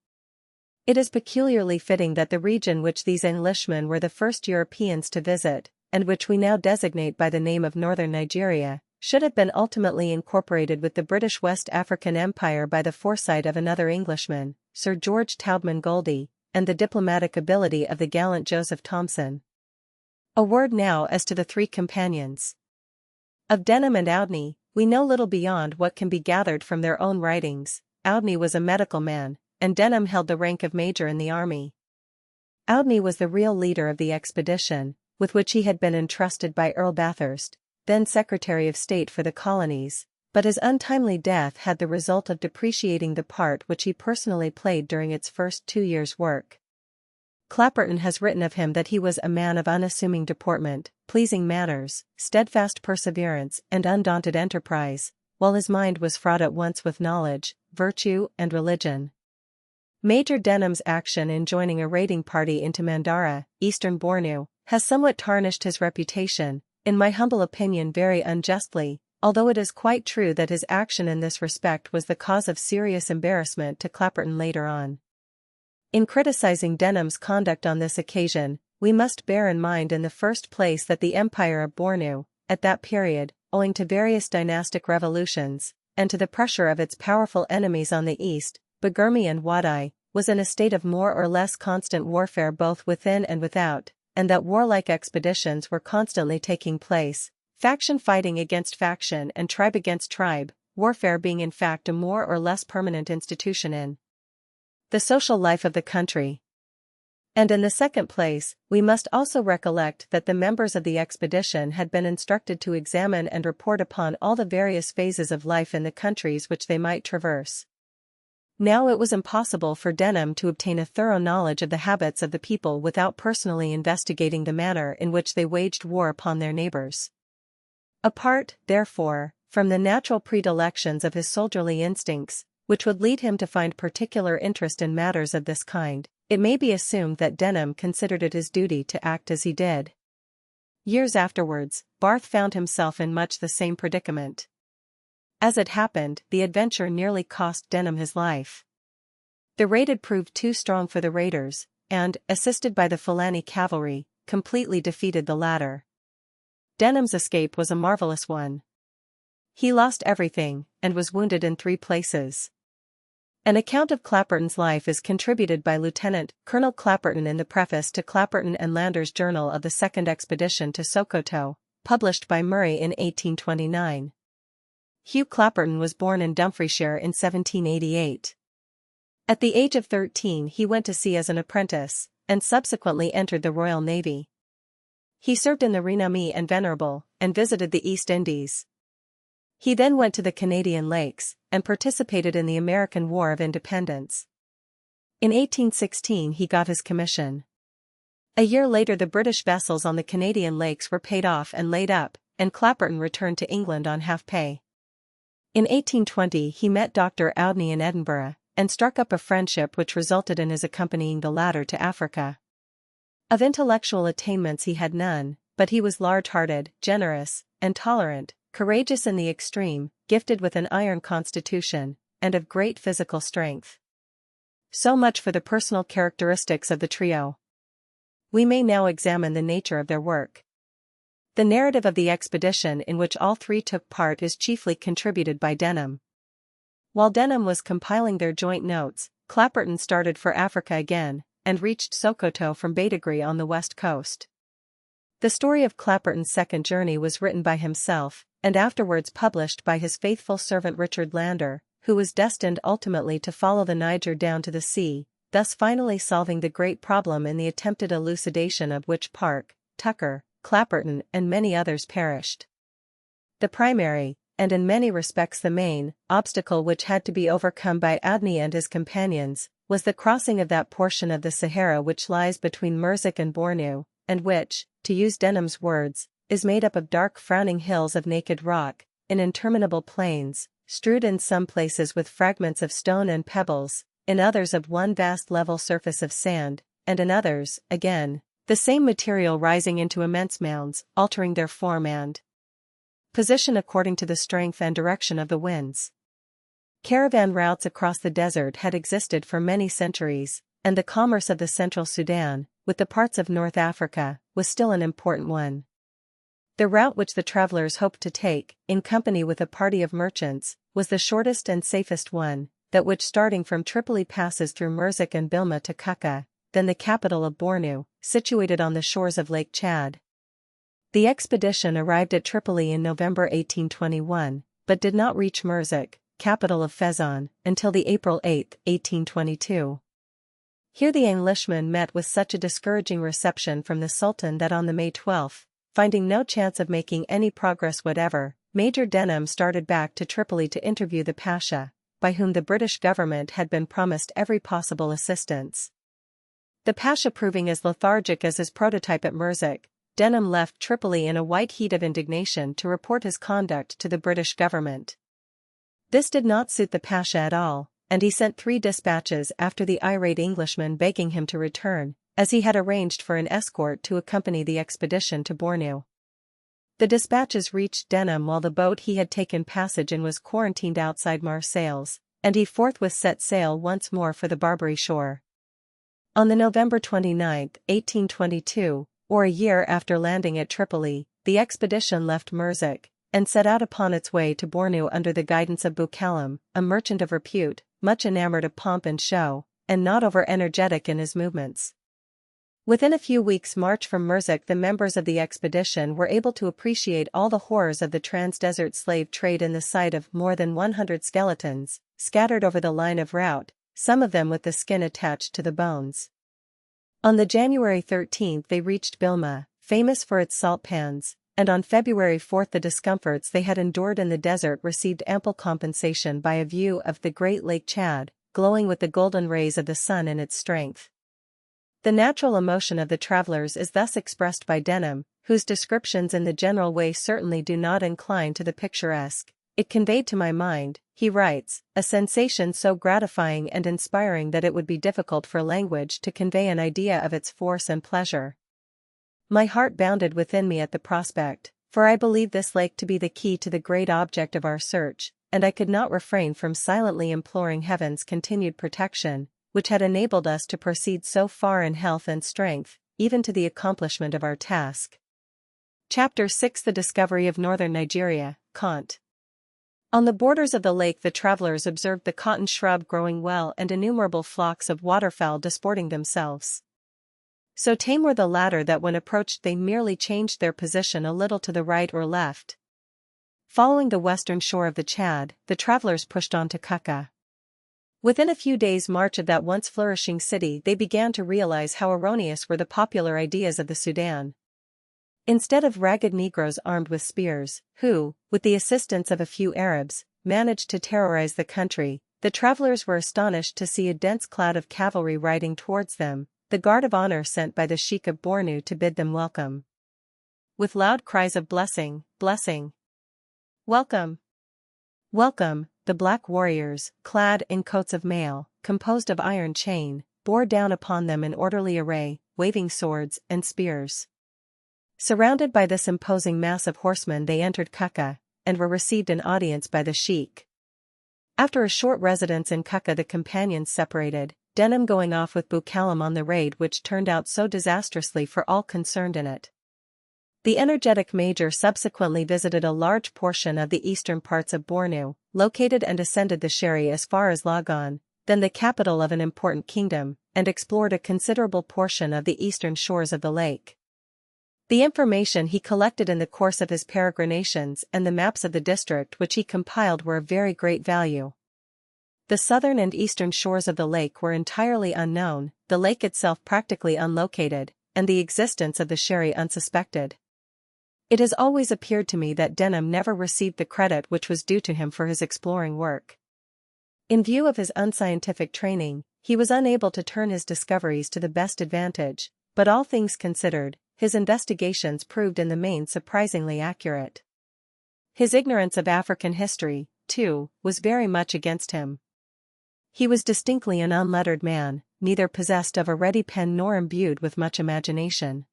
It is peculiarly fitting that the region which these Englishmen were the first Europeans to visit, and which we now designate by the name of Northern Nigeria, should have been ultimately incorporated with the British West African Empire by the foresight of another Englishman, Sir George Taubman Goldie, and the diplomatic ability of the gallant Joseph Thomson. A word now as to the 3 companions. Of Denham and Abney, we know little beyond what can be gathered from their own writings. Abney was a medical man, and Denham held the rank of major in the army. Abney was the real leader of the expedition, with which he had been entrusted by Earl Bathurst, then Secretary of State for the Colonies, but his untimely death had the result of depreciating the part which he personally played during its first 2 years' work. Clapperton has written of him that he was a man of unassuming deportment, pleasing manners, steadfast perseverance and undaunted enterprise, while his mind was fraught at once with knowledge, virtue and religion. Major Denham's action in joining a raiding party into Mandara, eastern Bornu, has somewhat tarnished his reputation, in my humble opinion very unjustly, although it is quite true that his action in this respect was the cause of serious embarrassment to Clapperton later on. In criticizing Denham's conduct on this occasion, we must bear in mind in the first place that the Empire of Bornu, at that period, owing to various dynastic revolutions, and to the pressure of its powerful enemies on the east, Bagirmi and Wadai, was in a state of more or less constant warfare both within and without, and that warlike expeditions were constantly taking place, faction fighting against faction and tribe against tribe, warfare being in fact a more or less permanent institution in the social life of the country. And in the second place, we must also recollect that the members of the expedition had been instructed to examine and report upon all the various phases of life in the countries which they might traverse. Now it was impossible for Denham to obtain a thorough knowledge of the habits of the people without personally investigating the manner in which they waged war upon their neighbors. Apart, therefore, from the natural predilections of his soldierly instincts, which would lead him to find particular interest in matters of this kind, it may be assumed that Denham considered it his duty to act as he did. Years afterwards, Barth found himself in much the same predicament. As it happened, the adventure nearly cost Denham his life. The raid had proved too strong for the raiders, and, assisted by the Fulani cavalry, completely defeated the latter. Denham's escape was a marvelous one. He lost everything, and was wounded in 3 places. An account of Clapperton's life is contributed by Lieutenant Colonel Clapperton in the preface to Clapperton and Lander's Journal of the Second Expedition to Sokoto, published by Murray in 1829. Hugh Clapperton was born in Dumfriesshire in 1788. At the age of 13 he went to sea as an apprentice, and subsequently entered the Royal Navy. He served in the Renommee and Venerable, and visited the East Indies. He then went to the Canadian Lakes, and participated in the American War of Independence. In 1816 he got his commission. A year later the British vessels on the Canadian Lakes were paid off and laid up, and Clapperton returned to England on half pay. In 1820 he met Dr. Oudney in Edinburgh, and struck up a friendship which resulted in his accompanying the latter to Africa. Of intellectual attainments he had none, but he was large-hearted, generous, and tolerant, courageous in the extreme, gifted with an iron constitution, and of great physical strength. So much for the personal characteristics of the trio. We may now examine the nature of their work. The narrative of the expedition in which all 3 took part is chiefly contributed by Denham. While Denham was compiling their joint notes, Clapperton started for Africa again, and reached Sokoto from Badagry on the west coast. The story of Clapperton's second journey was written by himself, and afterwards published by his faithful servant Richard Lander, who was destined ultimately to follow the Niger down to the sea, thus finally solving the great problem in the attempted elucidation of which Park, Tucker, Clapperton and many others perished. The primary, and in many respects the main, obstacle which had to be overcome by Oudney and his companions, was the crossing of that portion of the Sahara which lies between Merzik and Bornu, and which, to use Denham's words, is made up of dark frowning hills of naked rock, in interminable plains, strewed in some places with fragments of stone and pebbles, in others of one vast level surface of sand, and in others, again, the same material rising into immense mounds, altering their form and position according to the strength and direction of the winds. Caravan routes across the desert had existed for many centuries, and the commerce of the Central Sudan, with the parts of North Africa, was still an important one. The route which the travelers hoped to take, in company with a party of merchants, was the shortest and safest one, that which starting from Tripoli passes through Merzik and Bilma to Kukka, then the capital of Bornu, situated on the shores of Lake Chad. The expedition arrived at Tripoli in November 1821, but did not reach Merzik, capital of Fezzan, until the April 8, 1822. Here the Englishmen met with such a discouraging reception from the Sultan that on the May 12, finding no chance of making any progress whatever, Major Denham started back to Tripoli to interview the Pasha, by whom the British government had been promised every possible assistance. The Pasha proving as lethargic as his prototype at Merzik, Denham left Tripoli in a white heat of indignation to report his conduct to the British government. This did not suit the Pasha at all, and he sent 3 dispatches after the irate Englishman begging him to return, as he had arranged for an escort to accompany the expedition to Bornu. The dispatches reached Denham while the boat he had taken passage in was quarantined outside Marseilles, and he forthwith set sail once more for the Barbary shore. On the November 29, 1822, or a year after landing at Tripoli, the expedition left Merzik, and set out upon its way to Bornu under the guidance of Boukalam, a merchant of repute, much enamored of pomp and show, and not over-energetic in his movements. Within a few weeks' march from Merzik the members of the expedition were able to appreciate all the horrors of the trans-desert slave trade in the sight of more than 100 skeletons, scattered over the line of route, some of them with the skin attached to the bones. On the January 13 they reached Bilma, famous for its salt pans, and on February 4 the discomforts they had endured in the desert received ample compensation by a view of the great Lake Chad, glowing with the golden rays of the sun in its strength. The natural emotion of the travelers is thus expressed by Denham, whose descriptions in the general way certainly do not incline to the picturesque. It conveyed to my mind, he writes, a sensation so gratifying and inspiring that it would be difficult for language to convey an idea of its force and pleasure. My heart bounded within me at the prospect, for I believed this lake to be the key to the great object of our search, and I could not refrain from silently imploring heaven's continued protection, which had enabled us to proceed so far in health and strength, even to the accomplishment of our task. Chapter 6: The Discovery of Northern Nigeria, Kant. On the borders of the lake the travelers observed the cotton shrub growing well and innumerable flocks of waterfowl disporting themselves. So tame were the latter that when approached they merely changed their position a little to the right or left. Following the western shore of the Chad, the travelers pushed on to Kaka. Within a few days' march of that once flourishing city they began to realize how erroneous were the popular ideas of the Sudan. Instead of ragged Negroes armed with spears, who, with the assistance of a few Arabs, managed to terrorize the country, the travelers were astonished to see a dense cloud of cavalry riding towards them, the guard of honor sent by the Sheik of Bornu to bid them welcome. With loud cries of blessing, blessing, welcome, welcome, the black warriors, clad in coats of mail, composed of iron chain, bore down upon them in orderly array, waving swords and spears. Surrounded by this imposing mass of horsemen they entered Kaka, and were received in audience by the sheik. After a short residence in Kaka the companions separated, Denham going off with Boukalam on the raid which turned out so disastrously for all concerned in it. The energetic major subsequently visited a large portion of the eastern parts of Bornu, located and ascended the Sheri as far as Lagon, then the capital of an important kingdom, and explored a considerable portion of the eastern shores of the lake. The information he collected in the course of his peregrinations and the maps of the district which he compiled were of very great value. The southern and eastern shores of the lake were entirely unknown, the lake itself practically unlocated, and the existence of the Sheri unsuspected. It has always appeared to me that Denham never received the credit which was due to him for his exploring work. In view of his unscientific training, he was unable to turn his discoveries to the best advantage, but all things considered, his investigations proved in the main surprisingly accurate. His ignorance of African history, too, was very much against him. He was distinctly an unlettered man, neither possessed of a ready pen nor imbued with much imagination.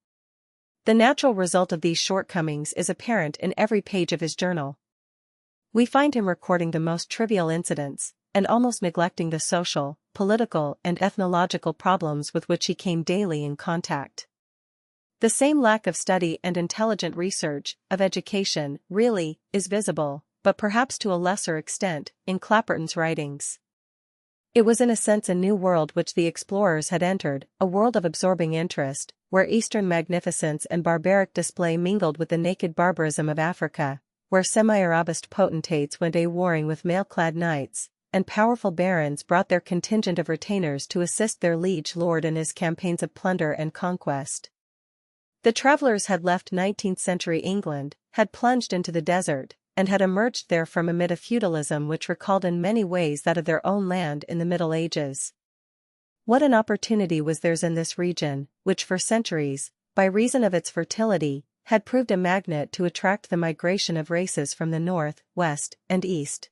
The natural result of these shortcomings is apparent in every page of his journal. We find him recording the most trivial incidents, and almost neglecting the social, political and ethnological problems with which he came daily in contact. The same lack of study and intelligent research, of education, really, is visible, but perhaps to a lesser extent, in Clapperton's writings. It was in a sense a new world which the explorers had entered, a world of absorbing interest, where Eastern magnificence and barbaric display mingled with the naked barbarism of Africa, where semi-Arabist potentates went a-warring with mail-clad knights, and powerful barons brought their contingent of retainers to assist their liege lord in his campaigns of plunder and conquest. The travelers had left 19th-century England, had plunged into the desert, and had emerged therefrom amid a feudalism which recalled in many ways that of their own land in the Middle Ages. What an opportunity was theirs in this region, which for centuries, by reason of its fertility, had proved a magnet to attract the migration of races from the north, west, and east.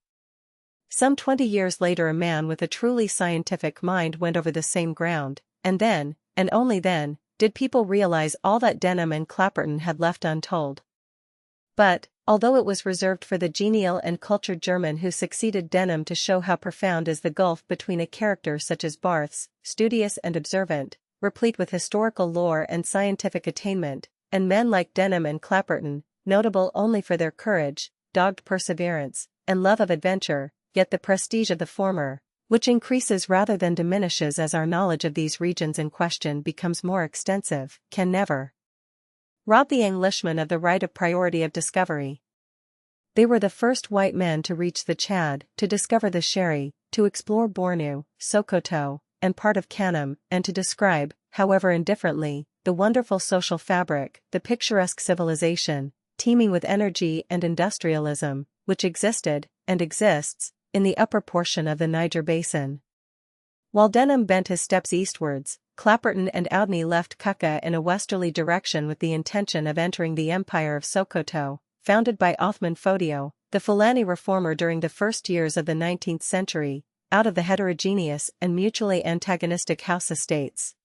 Some 20 years later a man with a truly scientific mind went over the same ground, and then, and only then, did people realize all that Denham and Clapperton had left untold. But, although it was reserved for the genial and cultured German who succeeded Denham to show how profound is the gulf between a character such as Barth's, studious and observant, replete with historical lore and scientific attainment, and men like Denham and Clapperton, notable only for their courage, dogged perseverance, and love of adventure, yet the prestige of the former, which increases rather than diminishes as our knowledge of these regions in question becomes more extensive, can never rob the Englishmen of the right of priority of discovery. They were the first white men to reach the Chad, to discover the Sheri, to explore Bornu, Sokoto, and part of Kanem, and to describe, however indifferently, the wonderful social fabric, the picturesque civilization, teeming with energy and industrialism, which existed, and exists, in the upper portion of the Niger Basin. While Denham bent his steps eastwards, Clapperton and Oudney left Kaka in a westerly direction with the intention of entering the Empire of Sokoto, founded by Othman Fodio, the Fulani reformer during the first years of the 19th century, out of the heterogeneous and mutually antagonistic Hausa states.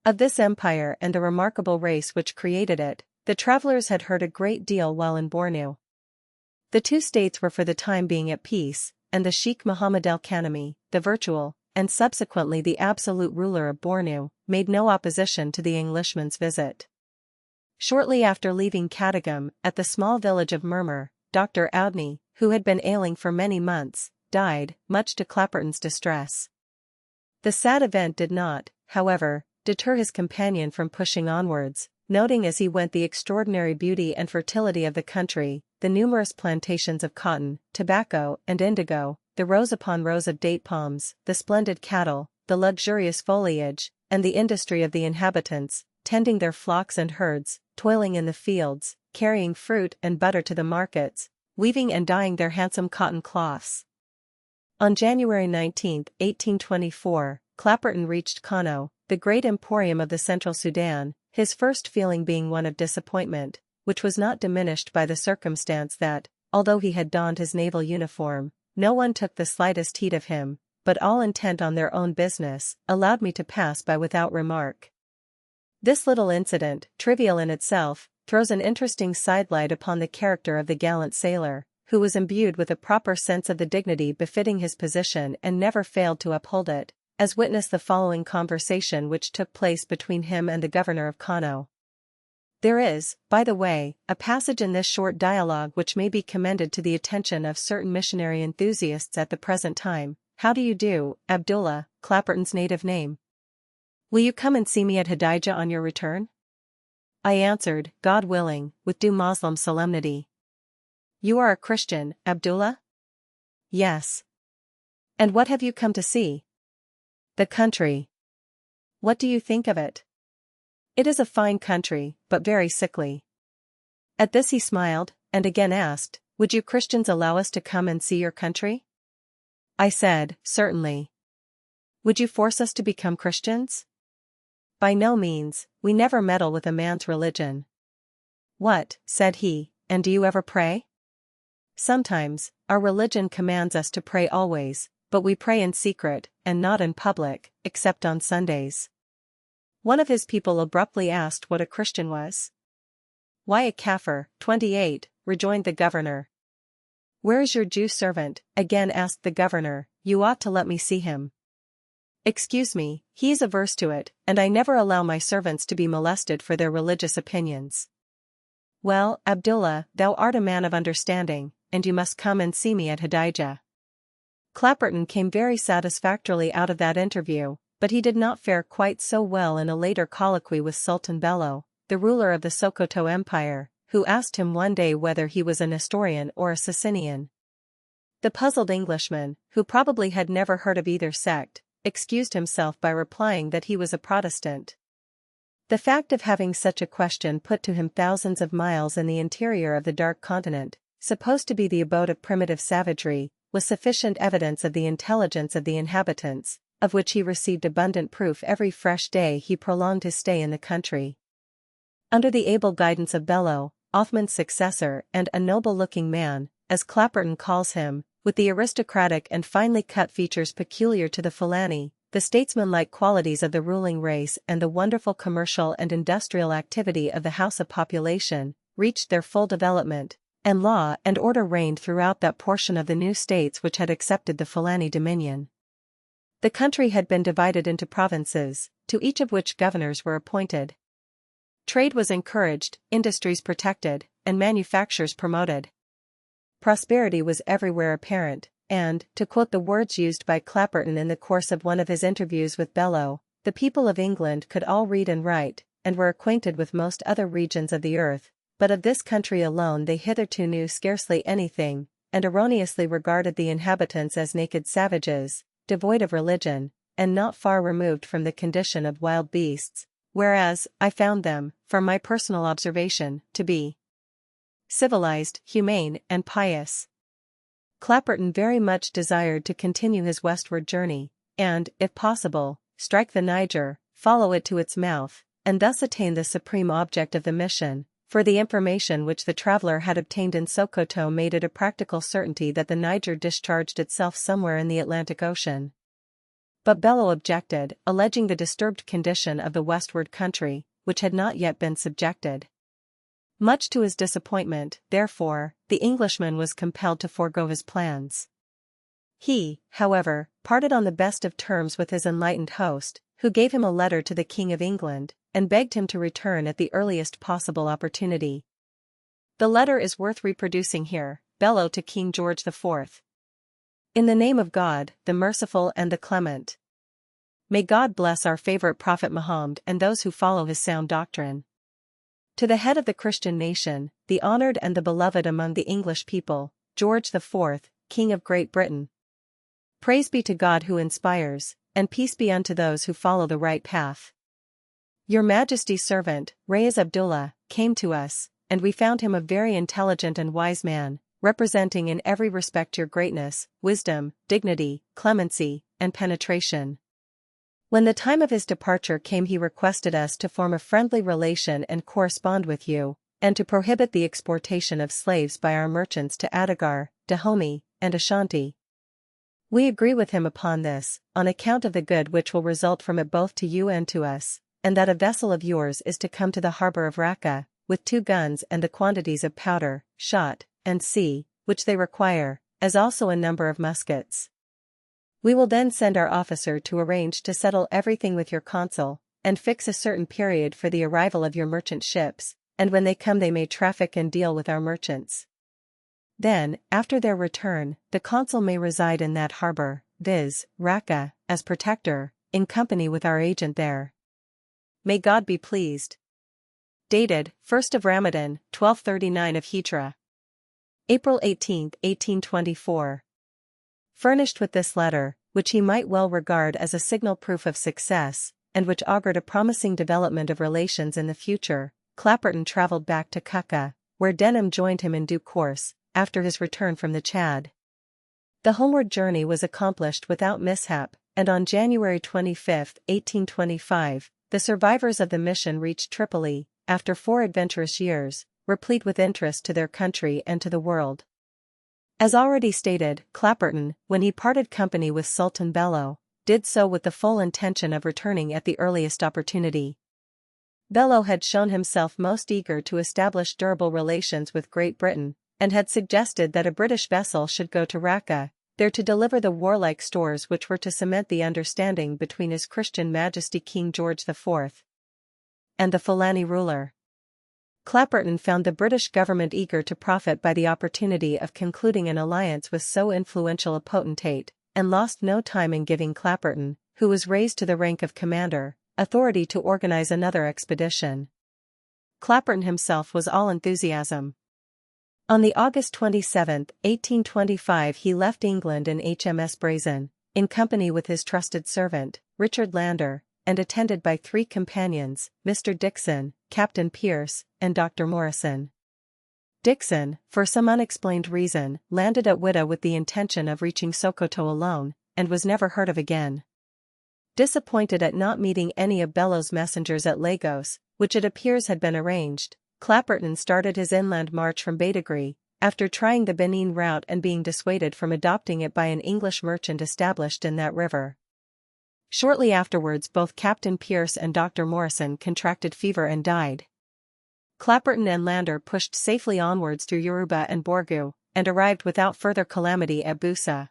Of this empire and the remarkable race which created it, the travelers had heard a great deal while in Bornu. The two states were for the time being at peace, and the Sheikh Mohammed el-Kanemi, the virtual, and subsequently the absolute ruler of Bornu, made no opposition to the Englishman's visit. Shortly after leaving Katagum, at the small village of Murmur, Dr. Oudney, who had been ailing for many months, died, much to Clapperton's distress. The sad event did not, however, deter his companion from pushing onwards, noting as he went the extraordinary beauty and fertility of the country, the numerous plantations of cotton, tobacco, and indigo, the rows upon rows of date palms, the splendid cattle, the luxurious foliage, and the industry of the inhabitants, tending their flocks and herds, toiling in the fields, carrying fruit and butter to the markets, weaving and dyeing their handsome cotton cloths. On January 19, 1824, Clapperton reached Kano, the great emporium of the Central Sudan, his first feeling being one of disappointment, which was not diminished by the circumstance that, although he had donned his naval uniform, no one took the slightest heed of him, but all intent on their own business, allowed me to pass by without remark. This little incident, trivial in itself, throws an interesting sidelight upon the character of the gallant sailor, who was imbued with a proper sense of the dignity befitting his position and never failed to uphold it, as witness the following conversation which took place between him and the governor of Kano. There is, by the way, a passage in this short dialogue which may be commended to the attention of certain missionary enthusiasts at the present time. "How do you do, Abdullah," Clapperton's native name. "Will you come and see me at Hadijah on your return?" I answered, "God willing," with due Moslem solemnity. "You are a Christian, Abdullah?" "Yes." "And what have you come to see?" "The country." "What do you think of it?" "It is a fine country, but very sickly." At this he smiled, and again asked, "Would you Christians allow us to come and see your country?" I said, "Certainly." "Would you force us to become Christians?" "By no means, we never meddle with a man's religion." "What," said he, "and do you ever pray?" "Sometimes, our religion commands us to pray always, but we pray in secret, and not in public, except on Sundays." One of his people abruptly asked what a Christian was. "Why, a Kaffir, 28, rejoined the governor. "Where is your Jew servant?" again asked the governor. "You ought to let me see him." "Excuse me, he is averse to it, and I never allow my servants to be molested for their religious opinions." "Well, Abdullah, thou art a man of understanding, and you must come and see me at Hadijah." Clapperton came very satisfactorily out of that interview, but he did not fare quite so well in a later colloquy with Sultan Bello, the ruler of the Sokoto Empire, who asked him one day whether he was a Nestorian or a Socinian. The puzzled Englishman, who probably had never heard of either sect, excused himself by replying that he was a Protestant. The fact of having such a question put to him thousands of miles in the interior of the Dark Continent, supposed to be the abode of primitive savagery, was sufficient evidence of the intelligence of the inhabitants, of which he received abundant proof every fresh day he prolonged his stay in the country. Under the able guidance of Bello, Othman's successor and a noble-looking man, as Clapperton calls him, with the aristocratic and finely cut features peculiar to the Fulani, the statesmanlike qualities of the ruling race and the wonderful commercial and industrial activity of the Hausa population, reached their full development, and law and order reigned throughout that portion of the new states which had accepted the Fulani dominion. The country had been divided into provinces, to each of which governors were appointed. Trade was encouraged, industries protected, and manufactures promoted. Prosperity was everywhere apparent, and, to quote the words used by Clapperton in the course of one of his interviews with Bello, the people of England could all read and write, and were acquainted with most other regions of the earth, but of this country alone they hitherto knew scarcely anything, and erroneously regarded the inhabitants as naked savages, devoid of religion, and not far removed from the condition of wild beasts, whereas, I found them, from my personal observation, to be civilized, humane, and pious. Clapperton very much desired to continue his westward journey, and, if possible, strike the Niger, follow it to its mouth, and thus attain the supreme object of the mission, for the information which the traveler had obtained in Sokoto made it a practical certainty that the Niger discharged itself somewhere in the Atlantic Ocean. But Bello objected, alleging the disturbed condition of the westward country, which had not yet been subjected. Much to his disappointment, therefore, the Englishman was compelled to forego his plans. He, however, parted on the best of terms with his enlightened host, who gave him a letter to the King of England, and begged him to return at the earliest possible opportunity. The letter is worth reproducing here. Bello to King George IV. In the name of God, the merciful and the clement. May God bless our favorite Prophet Muhammad and those who follow his sound doctrine. To the head of the Christian nation, the honored and the beloved among the English people, George IV, King of Great Britain. Praise be to God who inspires, and peace be unto those who follow the right path. Your Majesty's servant, Reyes Abdullah, came to us, and we found him a very intelligent and wise man, representing in every respect your greatness, wisdom, dignity, clemency, and penetration. When the time of his departure came, he requested us to form a friendly relation and correspond with you, and to prohibit the exportation of slaves by our merchants to Adagar, Dahomey, and Ashanti. We agree with him upon this, on account of the good which will result from it both to you and to us, and that a vessel of yours is to come to the harbor of Raqqa, with 2 guns and the quantities of powder, shot, and sea, which they require, as also a number of muskets. We will then send our officer to arrange to settle everything with your consul, and fix a certain period for the arrival of your merchant ships, and when they come they may traffic and deal with our merchants. Then, after their return, the consul may reside in that harbor, viz., Raqqa, as protector, in company with our agent there. May God be pleased. Dated, 1st of Ramadan, 1239 of Hijra. April 18, 1824. Furnished with this letter, which he might well regard as a signal proof of success, and which augured a promising development of relations in the future, Clapperton travelled back to Kukka, where Denham joined him in due course, after his return from the Chad. The homeward journey was accomplished without mishap, and on January 25, 1825, the survivors of the mission reached Tripoli, after 4 adventurous years, replete with interest to their country and to the world. As already stated, Clapperton, when he parted company with Sultan Bello, did so with the full intention of returning at the earliest opportunity. Bello had shown himself most eager to establish durable relations with Great Britain, and had suggested that a British vessel should go to Raqqa, there to deliver the warlike stores which were to cement the understanding between His Christian Majesty King George IV and the Fulani ruler. Clapperton found the British government eager to profit by the opportunity of concluding an alliance with so influential a potentate, and lost no time in giving Clapperton, who was raised to the rank of commander, authority to organize another expedition. Clapperton himself was all enthusiasm. On the August 27, 1825 he left England in HMS Brazen, in company with his trusted servant, Richard Lander, and attended by 3 companions, Mr. Dixon, Captain Pierce, and Dr. Morrison. Dixon, for some unexplained reason, landed at Whydah with the intention of reaching Sokoto alone, and was never heard of again. Disappointed at not meeting any of Bello's messengers at Lagos, which it appears had been arranged, Clapperton started his inland march from Badagry, after trying the Benin route and being dissuaded from adopting it by an English merchant established in that river. Shortly afterwards both Captain Pierce and Dr. Morrison contracted fever and died. Clapperton and Lander pushed safely onwards through Yoruba and Borgu, and arrived without further calamity at Busa.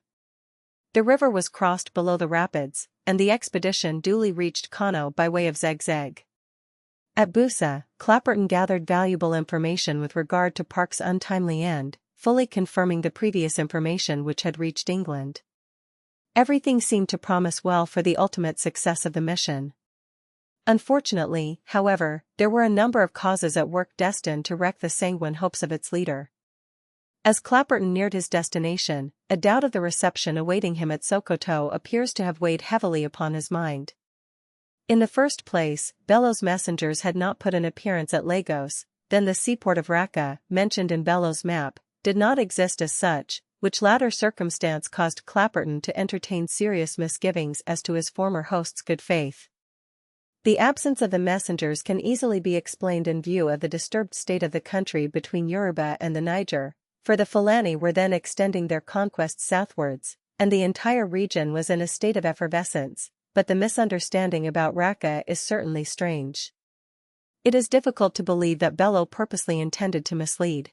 The river was crossed below the rapids, and the expedition duly reached Kano by way of Zegzeg. At Busa, Clapperton gathered valuable information with regard to Park's untimely end, fully confirming the previous information which had reached England. Everything seemed to promise well for the ultimate success of the mission. Unfortunately, however, there were a number of causes at work destined to wreck the sanguine hopes of its leader. As Clapperton neared his destination, a doubt of the reception awaiting him at Sokoto appears to have weighed heavily upon his mind. In the first place, Bello's messengers had not put an appearance at Lagos, then the seaport of Raqqa, mentioned in Bello's map, did not exist as such, which latter circumstance caused Clapperton to entertain serious misgivings as to his former host's good faith. The absence of the messengers can easily be explained in view of the disturbed state of the country between Yoruba and the Niger, for the Fulani were then extending their conquests southwards, and the entire region was in a state of effervescence, but the misunderstanding about Raqqa is certainly strange. It is difficult to believe that Bello purposely intended to mislead.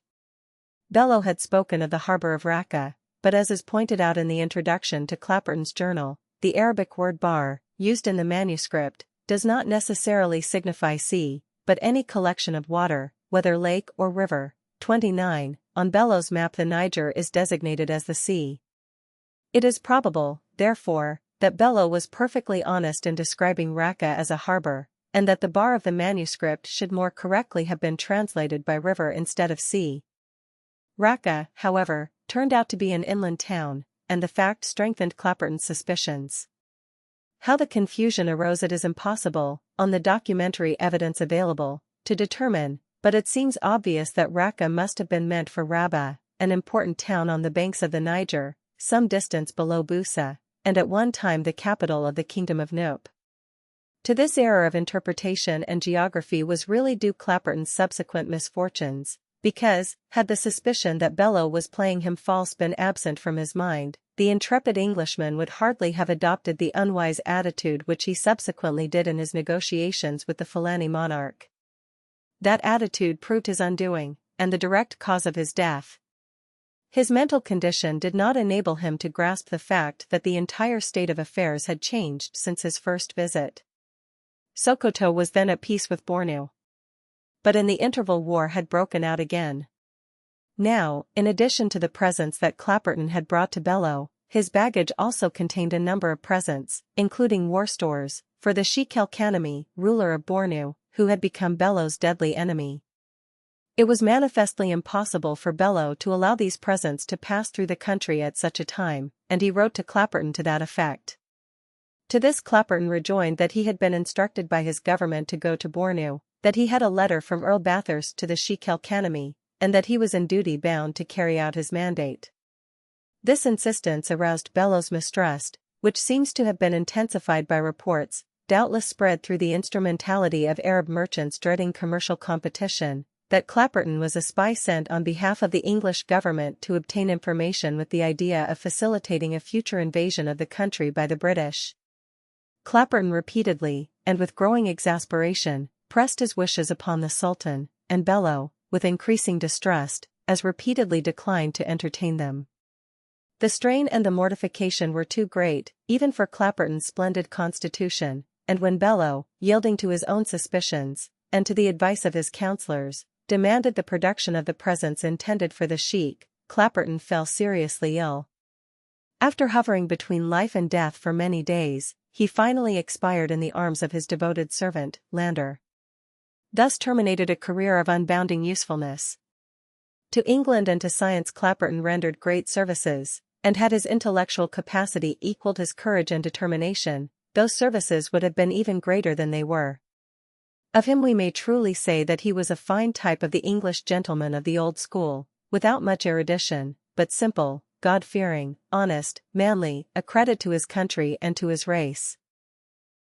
Bello had spoken of the harbor of Raqqa, but as is pointed out in the introduction to Clapperton's journal, the Arabic word bar, used in the manuscript, does not necessarily signify sea, but any collection of water, whether lake or river. 29. On Bellow's map the Niger is designated as the sea. It is probable, therefore, that Bellow was perfectly honest in describing Raqqa as a harbor, and that the bar of the manuscript should more correctly have been translated by river instead of sea. Raqqa, however, turned out to be an inland town, and the fact strengthened Clapperton's suspicions. How the confusion arose it is impossible, on the documentary evidence available, to determine, but it seems obvious that Raqqa must have been meant for Rabat, an important town on the banks of the Niger, some distance below Boussa, and at one time the capital of the Kingdom of Nup. To this error of interpretation and geography was really due Clapperton's subsequent misfortunes, because, had the suspicion that Bellow was playing him false been absent from his mind, the intrepid Englishman would hardly have adopted the unwise attitude which he subsequently did in his negotiations with the Fulani monarch. That attitude proved his undoing, and the direct cause of his death. His mental condition did not enable him to grasp the fact that the entire state of affairs had changed since his first visit. Sokoto was then at peace with Bornu. But in the interval war had broken out again. Now, in addition to the presents that Clapperton had brought to Bellow, his baggage also contained a number of presents, including war stores, for the Sheikh el-Kanemi, ruler of Bornu, who had become Bellow's deadly enemy. It was manifestly impossible for Bellow to allow these presents to pass through the country at such a time, and he wrote to Clapperton to that effect. To this Clapperton rejoined that he had been instructed by his government to go to Bornu, that he had a letter from Earl Bathurst to the Sheikh el-Kanemi, and that he was in duty bound to carry out his mandate. This insistence aroused Bellow's mistrust, which seems to have been intensified by reports, doubtless spread through the instrumentality of Arab merchants dreading commercial competition, that Clapperton was a spy sent on behalf of the English government to obtain information with the idea of facilitating a future invasion of the country by the British. Clapperton repeatedly, and with growing exasperation, pressed his wishes upon the Sultan, and Bellow, with increasing distrust, as repeatedly declined to entertain them. The strain and the mortification were too great, even for Clapperton's splendid constitution, and when Bellow, yielding to his own suspicions, and to the advice of his counsellors, demanded the production of the presents intended for the Sheikh, Clapperton fell seriously ill. After hovering between life and death for many days, he finally expired in the arms of his devoted servant, Lander. Thus terminated a career of unbounding usefulness. To England and to science Clapperton rendered great services, and had his intellectual capacity equalled his courage and determination, those services would have been even greater than they were. Of him we may truly say that he was a fine type of the English gentleman of the old school, without much erudition, but simple, God-fearing, honest, manly, a credit to his country and to his race.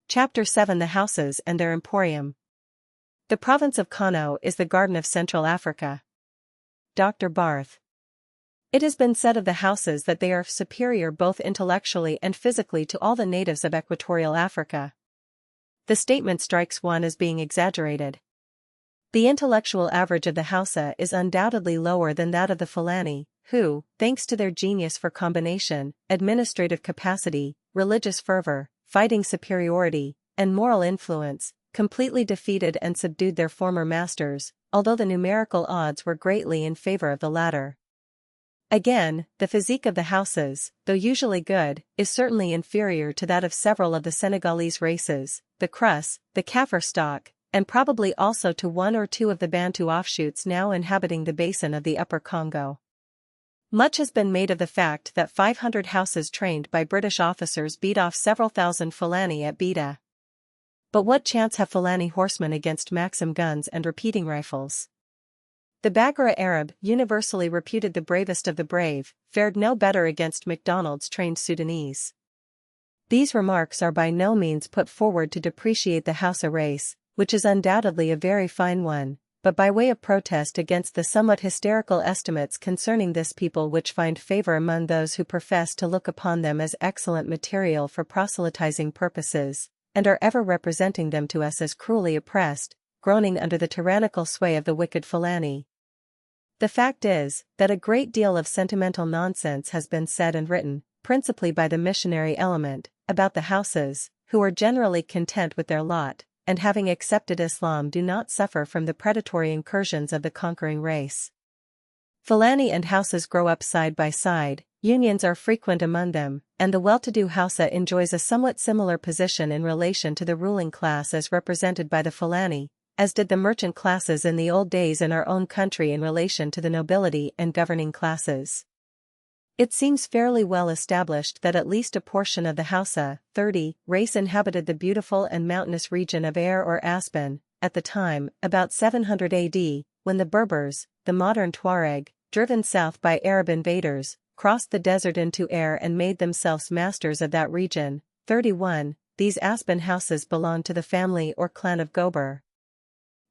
Chapter 7 The Houses and Their Emporium. The province of Kano is the garden of Central Africa. Dr. Barth. It has been said of the houses that they are superior both intellectually and physically to all the natives of equatorial Africa. The statement strikes one as being exaggerated. The intellectual average of the Hausa is undoubtedly lower than that of the Fulani, who, thanks to their genius for combination, administrative capacity, religious fervor, fighting superiority, and moral influence, completely defeated and subdued their former masters, although the numerical odds were greatly in favor of the latter. Again, the physique of the Hausas, though usually good, is certainly inferior to that of several of the Senegalese races, the Krus, the Kaffir stock, and probably also to one or two of the Bantu offshoots now inhabiting the basin of the Upper Congo. Much has been made of the fact that 500 Hausas trained by British officers beat off several thousand Fulani at Bida. But what chance have Fulani horsemen against Maxim guns and repeating rifles? The Baggara Arab, universally reputed the bravest of the brave, fared no better against MacDonald's trained Sudanese. These remarks are by no means put forward to depreciate the Hausa race, which is undoubtedly a very fine one, but by way of protest against the somewhat hysterical estimates concerning this people which find favor among those who profess to look upon them as excellent material for proselytizing purposes, and are ever representing them to us as cruelly oppressed, groaning under the tyrannical sway of the wicked Fulani. The fact is, that a great deal of sentimental nonsense has been said and written, principally by the missionary element, about the Hausas, who are generally content with their lot, and having accepted Islam do not suffer from the predatory incursions of the conquering race. Fulani and Hausas grow up side by side, unions are frequent among them, and the well-to-do Hausa enjoys a somewhat similar position in relation to the ruling class as represented by the Fulani, as did the merchant classes in the old days in our own country in relation to the nobility and governing classes. It seems fairly well established that at least a portion of the Hausa, 30, race inhabited the beautiful and mountainous region of Air or Aspen, at the time, about 700 AD, when the Berbers, the modern Tuareg, driven south by Arab invaders, crossed the desert into Air and made themselves masters of that region. 31. These Aspen Hausas belonged to the family or clan of Gober.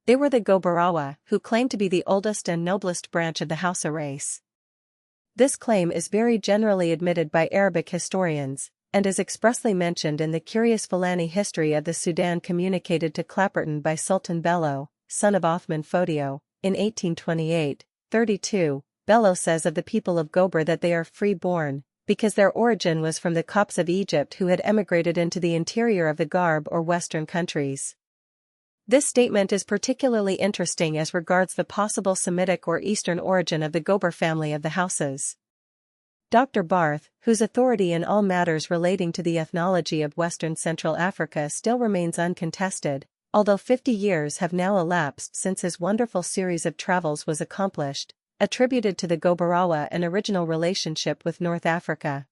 They were the Goberawa, who claimed to be the oldest and noblest branch of the Hausa race. This claim is very generally admitted by Arabic historians, and is expressly mentioned in the curious Fulani history of the Sudan communicated to Clapperton by Sultan Bello, son of Othman Fodio, in 1828. 32. Bello says of the people of Gober that they are free-born, because their origin was from the Copts of Egypt who had emigrated into the interior of the Garb or Western countries. This statement is particularly interesting as regards the possible Semitic or Eastern origin of the Gober family of the Hausas. Dr. Barth, whose authority in all matters relating to the ethnology of Western Central Africa still remains uncontested, although 50 years have now elapsed since his wonderful series of travels was accomplished, attributed to the Goberawa an original relationship with North Africa.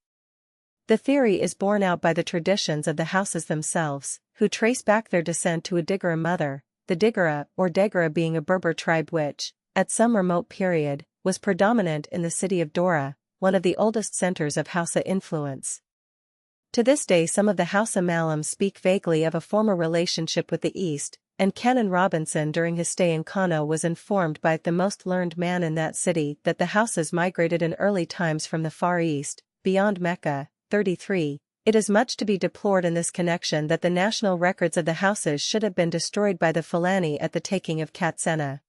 The theory is borne out by the traditions of the Hausas themselves, who trace back their descent to a Digara mother, the Digara or Degara being a Berber tribe which, at some remote period, was predominant in the city of Dora, one of the oldest centers of Hausa influence. To this day some of the Hausa Malams speak vaguely of a former relationship with the East, and Canon Robinson during his stay in Kano was informed by the most learned man in that city that the Hausas migrated in early times from the Far East, beyond Mecca. 33. It is much to be deplored in this connection that the national records of the Hausas should have been destroyed by the Fulani at the taking of Katsina.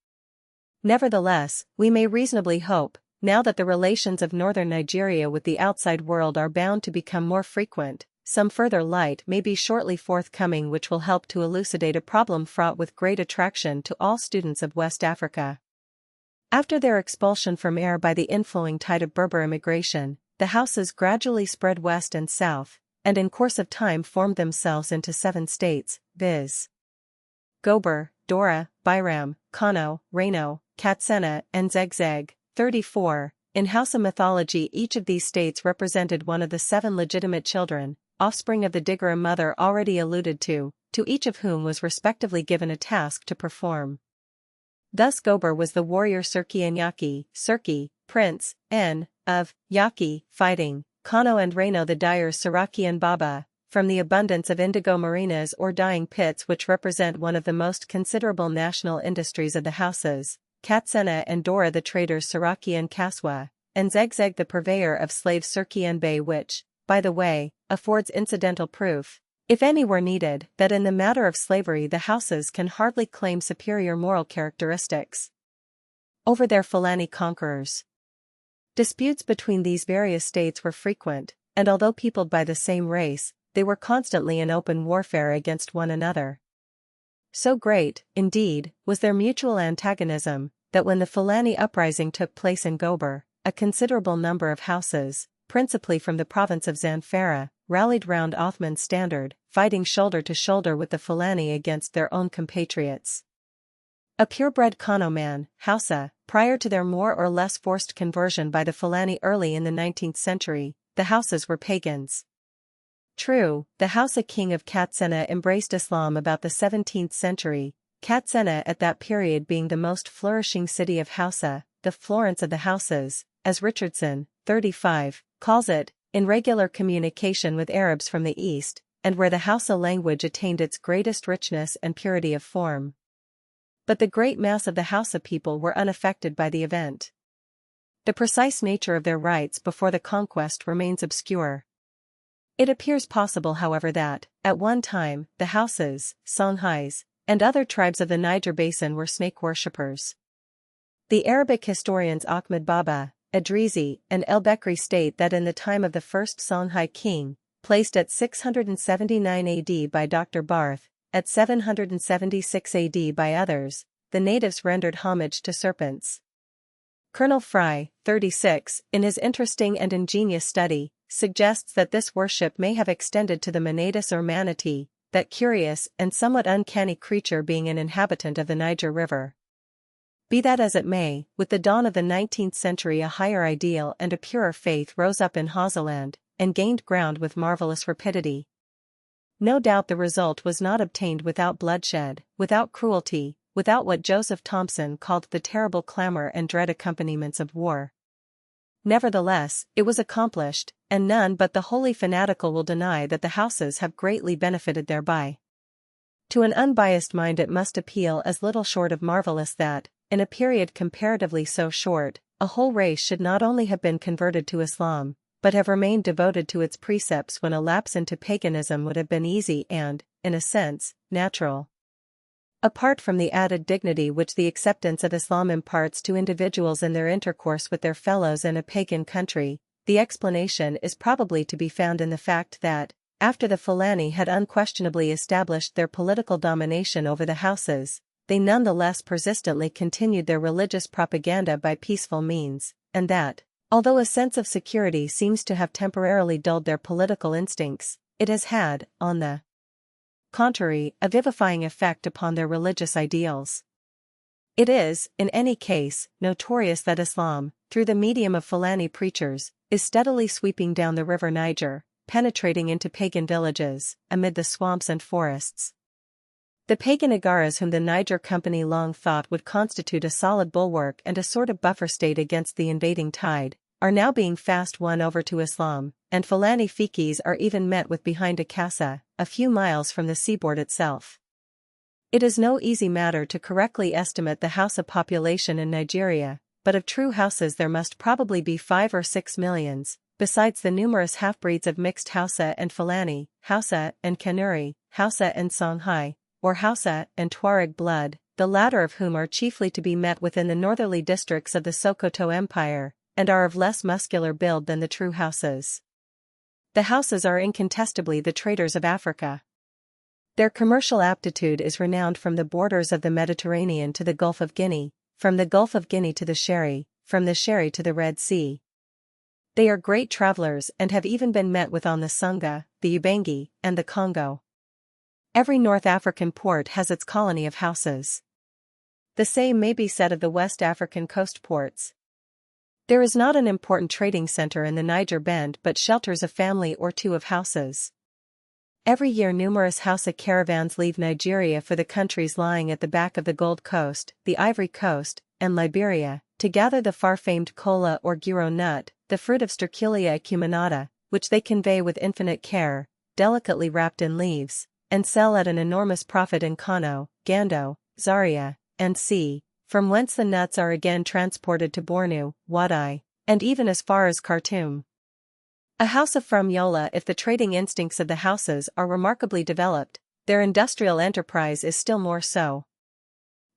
Nevertheless, we may reasonably hope, now that the relations of northern Nigeria with the outside world are bound to become more frequent, some further light may be shortly forthcoming which will help to elucidate a problem fraught with great attraction to all students of West Africa. After their expulsion from Air by the inflowing tide of Berber immigration, the Hausas gradually spread west and south, and in course of time formed themselves into 7 states, viz. Gober, Dora, Bairam, Kano, Reno, Katsina, and Zegzeg. 34. In Hausa mythology each of these states represented one of the 7 legitimate children, offspring of the Digara mother already alluded to each of whom was respectively given a task to perform. Thus Gober was the warrior Serki and Yaki, Serki, prince, of Yaki, fighting, Kano and Reno the dyers Saraki and Baba, from the abundance of indigo marinas or dyeing pits which represent one of the most considerable national industries of the Hausas, Katsina and Dora the traders Saraki and Kaswa, and Zegzeg the purveyor of slaves Serki and Bay which, by the way, affords incidental proof, if any were needed, that in the matter of slavery the Hausas can hardly claim superior moral characteristics over their Fulani conquerors. Disputes between these various states were frequent, and although peopled by the same race, they were constantly in open warfare against one another. So great, indeed, was their mutual antagonism, that when the Fulani uprising took place in Gober, a considerable number of Hausas, principally from the province of Zamfara, rallied round Othman's standard, fighting shoulder to shoulder with the Fulani against their own compatriots. A purebred Kano man, Hausa, prior to their more or less forced conversion by the Fulani early in the 19th century, the Hausas were pagans. True, the Hausa king of Katsina embraced Islam about the 17th century, Katsina at that period being the most flourishing city of Hausa, the Florence of the Hausas, as Richardson, 35, calls it, in regular communication with Arabs from the east, and where the Hausa language attained its greatest richness and purity of form. But the great mass of the Hausa people were unaffected by the event. The precise nature of their rights before the conquest remains obscure. It appears possible however that, at one time, the Hausas, Songhais, and other tribes of the Niger basin were snake worshippers. The Arabic historians Ahmed Baba, Edrizi, and El-Bekri state that in the time of the first Songhai king, placed at 679 AD by Dr. Barth, at 776 AD by others, the natives rendered homage to serpents. Colonel Fry, 36, in his interesting and ingenious study, suggests that this worship may have extended to the Manatus or manatee, that curious and somewhat uncanny creature being an inhabitant of the Niger River. Be that as it may, with the dawn of the 19th century a higher ideal and a purer faith rose up in Hausaland, and gained ground with marvelous rapidity. No doubt the result was not obtained without bloodshed, without cruelty, without what Joseph Thomson called the terrible clamor and dread accompaniments of war. Nevertheless, it was accomplished, and none but the wholly fanatical will deny that the houses have greatly benefited thereby. To an unbiased mind it must appeal as little short of marvelous that, in a period comparatively so short, a whole race should not only have been converted to Islam, but have remained devoted to its precepts when a lapse into paganism would have been easy and, in a sense, natural. Apart from the added dignity which the acceptance of Islam imparts to individuals in their intercourse with their fellows in a pagan country, the explanation is probably to be found in the fact that, after the Fulani had unquestionably established their political domination over the houses, they nonetheless persistently continued their religious propaganda by peaceful means, and that, although a sense of security seems to have temporarily dulled their political instincts, it has had, on the contrary, a vivifying effect upon their religious ideals. It is, in any case, notorious that Islam, through the medium of Fulani preachers, is steadily sweeping down the river Niger, penetrating into pagan villages, amid the swamps and forests. The pagan Agaras whom the Niger Company long thought would constitute a solid bulwark and a sort of buffer state against the invading tide, are now being fast won over to Islam, and Fulani Fikis are even met with behind Akassa, a few miles from the seaboard itself. It is no easy matter to correctly estimate the Hausa population in Nigeria, but of true Hausas there must probably be 5 or 6 millions, besides the numerous half-breeds of mixed Hausa and Fulani, Hausa and Kanuri, Hausa and Songhai, or Hausa and Tuareg blood, the latter of whom are chiefly to be met within the northerly districts of the Sokoto Empire, and are of less muscular build than the true Hausas. The Hausas are incontestably the traders of Africa. Their commercial aptitude is renowned from the borders of the Mediterranean to the Gulf of Guinea, from the Gulf of Guinea to the Sherry, from the Sherry to the Red Sea. They are great travelers and have even been met with on the Sunga, the Ubangi, and the Congo. Every North African port has its colony of Hausas. The same may be said of the West African coast ports. There is not an important trading center in the Niger Bend but shelters a family or two of Hausas. Every year numerous Hausa caravans leave Nigeria for the countries lying at the back of the Gold Coast, the Ivory Coast, and Liberia, to gather the far-famed kola or giro nut, the fruit of Sterculia acuminata, which they convey with infinite care, delicately wrapped in leaves, and sell at an enormous profit in Kano, Gando, Zaria, and C, from whence the nuts are again transported to Bornu, Wadai, and even as far as Khartoum. A Hausa from Yola. If the trading instincts of the Hausas are remarkably developed, their industrial enterprise is still more so.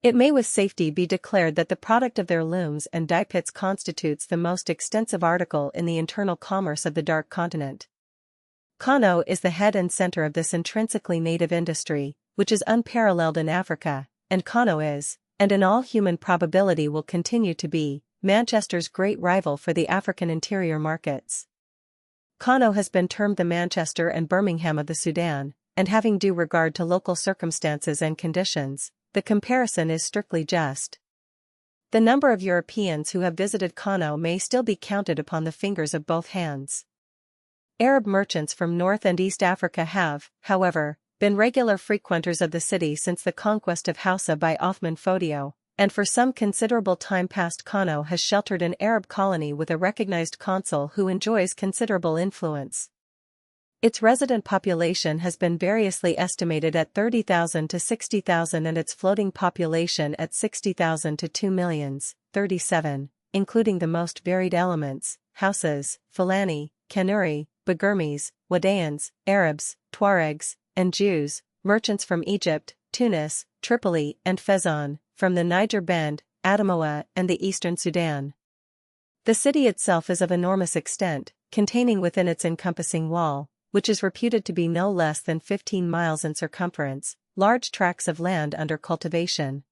It may with safety be declared that the product of their looms and dye pits constitutes the most extensive article in the internal commerce of the Dark Continent. Kano is the head and center of this intrinsically native industry, which is unparalleled in Africa, and Kano is, and in all human probability will continue to be, Manchester's great rival for the African interior markets. Kano has been termed the Manchester and Birmingham of the Sudan, and having due regard to local circumstances and conditions, the comparison is strictly just. The number of Europeans who have visited Kano may still be counted upon the fingers of both hands. Arab merchants from North and East Africa have, however, been regular frequenters of the city since the conquest of Hausa by Othman Fodio, and for some considerable time past Kano has sheltered an Arab colony with a recognized consul who enjoys considerable influence. Its resident population has been variously estimated at 30,000 to 60,000 and its floating population at 60,000 to 2 millions, 37, including the most varied elements, Hausas, Fulani, Kanuri, Bagirmis, Wadayans, Arabs, Tuaregs, and Jews, merchants from Egypt, Tunis, Tripoli and Fezzan, from the Niger Bend, Adamawa, and the eastern Sudan. The city itself is of enormous extent, containing within its encompassing wall, which is reputed to be no less than 15 miles in circumference, large tracts of land under cultivation.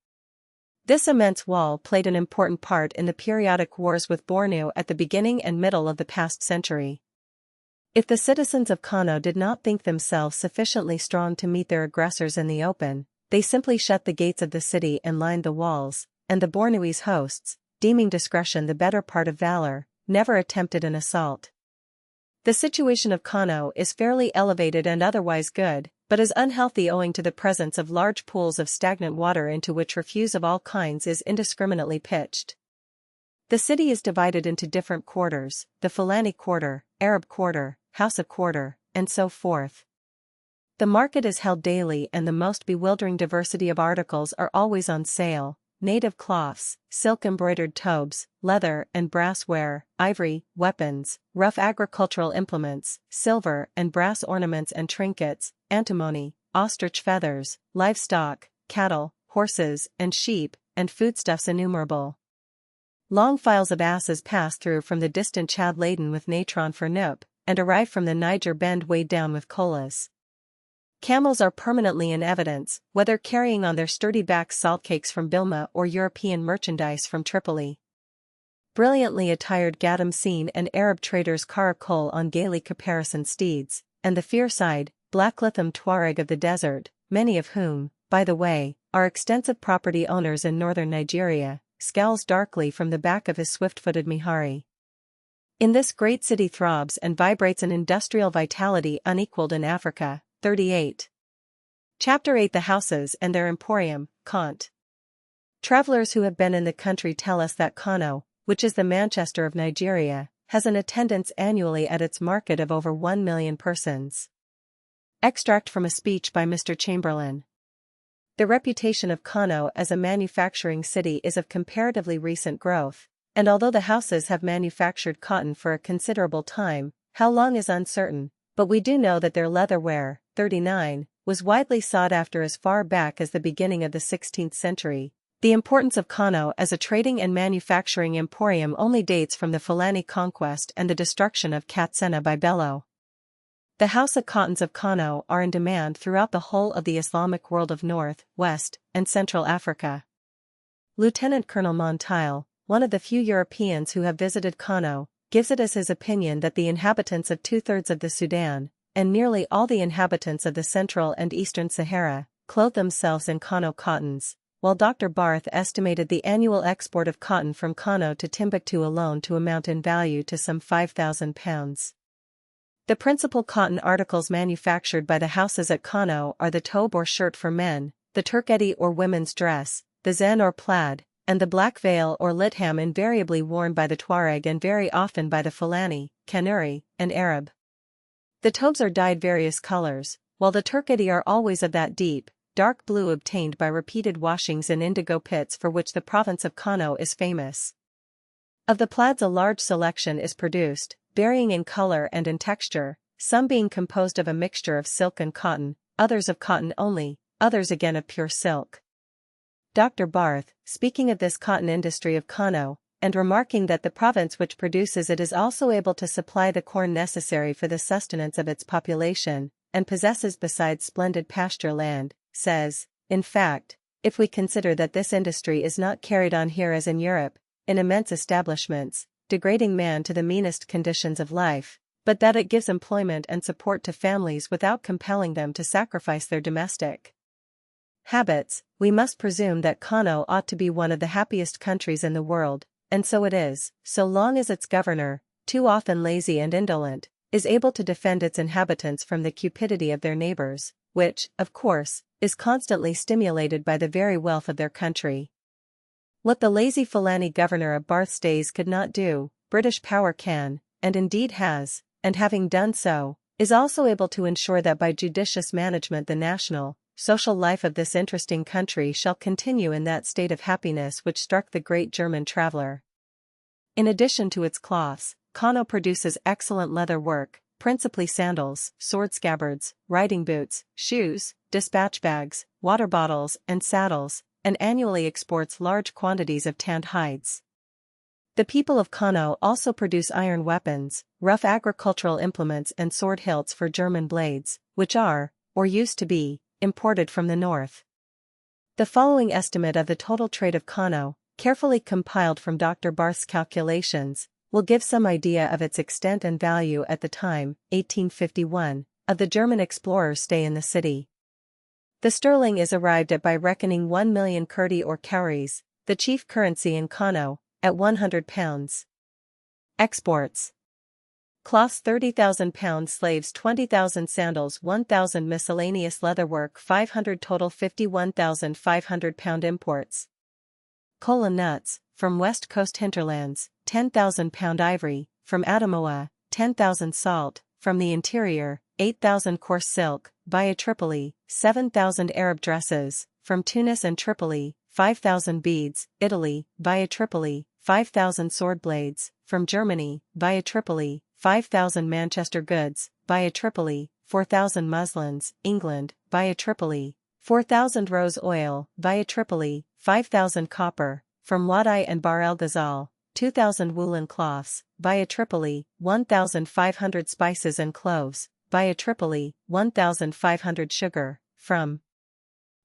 This immense wall played an important part in the periodic wars with Bornu at the beginning and middle of the past century. If the citizens of Kano did not think themselves sufficiently strong to meet their aggressors in the open, they simply shut the gates of the city and lined the walls, and the Bornuese hosts, deeming discretion the better part of valor, never attempted an assault. The situation of Kano is fairly elevated and otherwise good, but is unhealthy owing to the presence of large pools of stagnant water into which refuse of all kinds is indiscriminately pitched. The city is divided into different quarters: the Fulani quarter, Arab quarter, Hausa quarter, and so forth. The market is held daily and the most bewildering diversity of articles are always on sale: native cloths, silk-embroidered tobes, leather and brassware, ivory, weapons, rough agricultural implements, silver and brass ornaments and trinkets, antimony, ostrich feathers, livestock, cattle, horses and sheep, and foodstuffs innumerable. Long files of asses pass through from the distant Chad laden with natron for Nup, and arrive from the Niger Bend weighed down with colas. Camels are permanently in evidence, whether carrying on their sturdy backs saltcakes from Bilma or European merchandise from Tripoli. Brilliantly attired Gadamseen and Arab traders caracole on gaily caparisoned steeds, and the fierce-eyed, black-lithium Tuareg of the desert, many of whom, by the way, are extensive property owners in northern Nigeria, scowls darkly from the back of his swift-footed Mihari. In this great city throbs and vibrates an industrial vitality unequaled in Africa. 38. Chapter 8: The Houses and Their Emporium, Kant. Travelers who have been in the country tell us that Kano, which is the Manchester of Nigeria, has an attendance annually at its market of over 1 million persons. Extract from a speech by Mr. Chamberlain. The reputation of Kano as a manufacturing city is of comparatively recent growth, and although the houses have manufactured cotton for a considerable time, how long is uncertain, but we do know that their leatherware, 39, was widely sought after as far back as the beginning of the 16th century. The importance of Kano as a trading and manufacturing emporium only dates from the Fulani conquest and the destruction of Katsina by Bello. The Hausa cottons of Kano are in demand throughout the whole of the Islamic world of North, West, and Central Africa. Lieutenant Colonel Monteil, one of the few Europeans who have visited Kano, gives it as his opinion that the inhabitants of 2/3 of the Sudan, and nearly all the inhabitants of the Central and Eastern Sahara, clothe themselves in Kano cottons, while Dr. Barth estimated the annual export of cotton from Kano to Timbuktu alone to amount in value to some £5,000. The principal cotton articles manufactured by the houses at Kano are the tobe or shirt for men, the turkedi or women's dress, the zen or plaid, and the black veil or litham invariably worn by the Tuareg and very often by the Fulani, Kanuri, and Arab. The tobes are dyed various colors, while the turkedi are always of that deep, dark blue obtained by repeated washings in indigo pits for which the province of Kano is famous. Of the plaids a large selection is produced, varying in color and in texture, some being composed of a mixture of silk and cotton, others of cotton only, others again of pure silk. Dr. Barth, speaking of this cotton industry of Kano, and remarking that the province which produces it is also able to supply the corn necessary for the sustenance of its population, and possesses besides splendid pasture land, says, in fact, if we consider that this industry is not carried on here as in Europe, in immense establishments, degrading man to the meanest conditions of life, but that it gives employment and support to families without compelling them to sacrifice their domestic habits, we must presume that Kano ought to be one of the happiest countries in the world, and so it is, so long as its governor, too often lazy and indolent, is able to defend its inhabitants from the cupidity of their neighbors, which, of course, is constantly stimulated by the very wealth of their country. What the lazy Fulani governor of Barth's days could not do, British power can, and indeed has, and having done so, is also able to ensure that by judicious management the national, social life of this interesting country shall continue in that state of happiness which struck the great German traveler. In addition to its cloths, Kano produces excellent leather work, principally sandals, sword scabbards, riding boots, shoes, dispatch bags, water bottles and saddles, and annually exports large quantities of tanned hides. The people of Kano also produce iron weapons, rough agricultural implements and sword hilts for German blades, which are, or used to be, imported from the north. The following estimate of the total trade of Kano, carefully compiled from Dr. Barth's calculations, will give some idea of its extent and value at the time, 1851, of the German explorers' stay in the city. The sterling is arrived at by reckoning 1 million kurdi or cowries, the chief currency in Kano, at £100. Exports: cloths 30,000 pounds, slaves 20,000, sandals 1,000, miscellaneous leatherwork 500, total 51,500 pound imports. Kola nuts, from West Coast hinterlands, 10,000 pound ivory, from Adamawa, 10,000 salt, from the interior, 8,000 coarse silk, via Tripoli, 7,000 Arab dresses, from Tunis and Tripoli, 5,000 beads, Italy, via Tripoli, 5,000 sword blades, from Germany, via Tripoli, 5,000 Manchester goods, via Tripoli, 4,000 muslins, England, via Tripoli, 4,000 rose oil, via Tripoli, 5,000 copper, from Wadai and Bahr el Ghazal, 2,000 woolen cloths, via Tripoli, 1,500 spices and cloves, via Tripoli, 1,500 sugar, from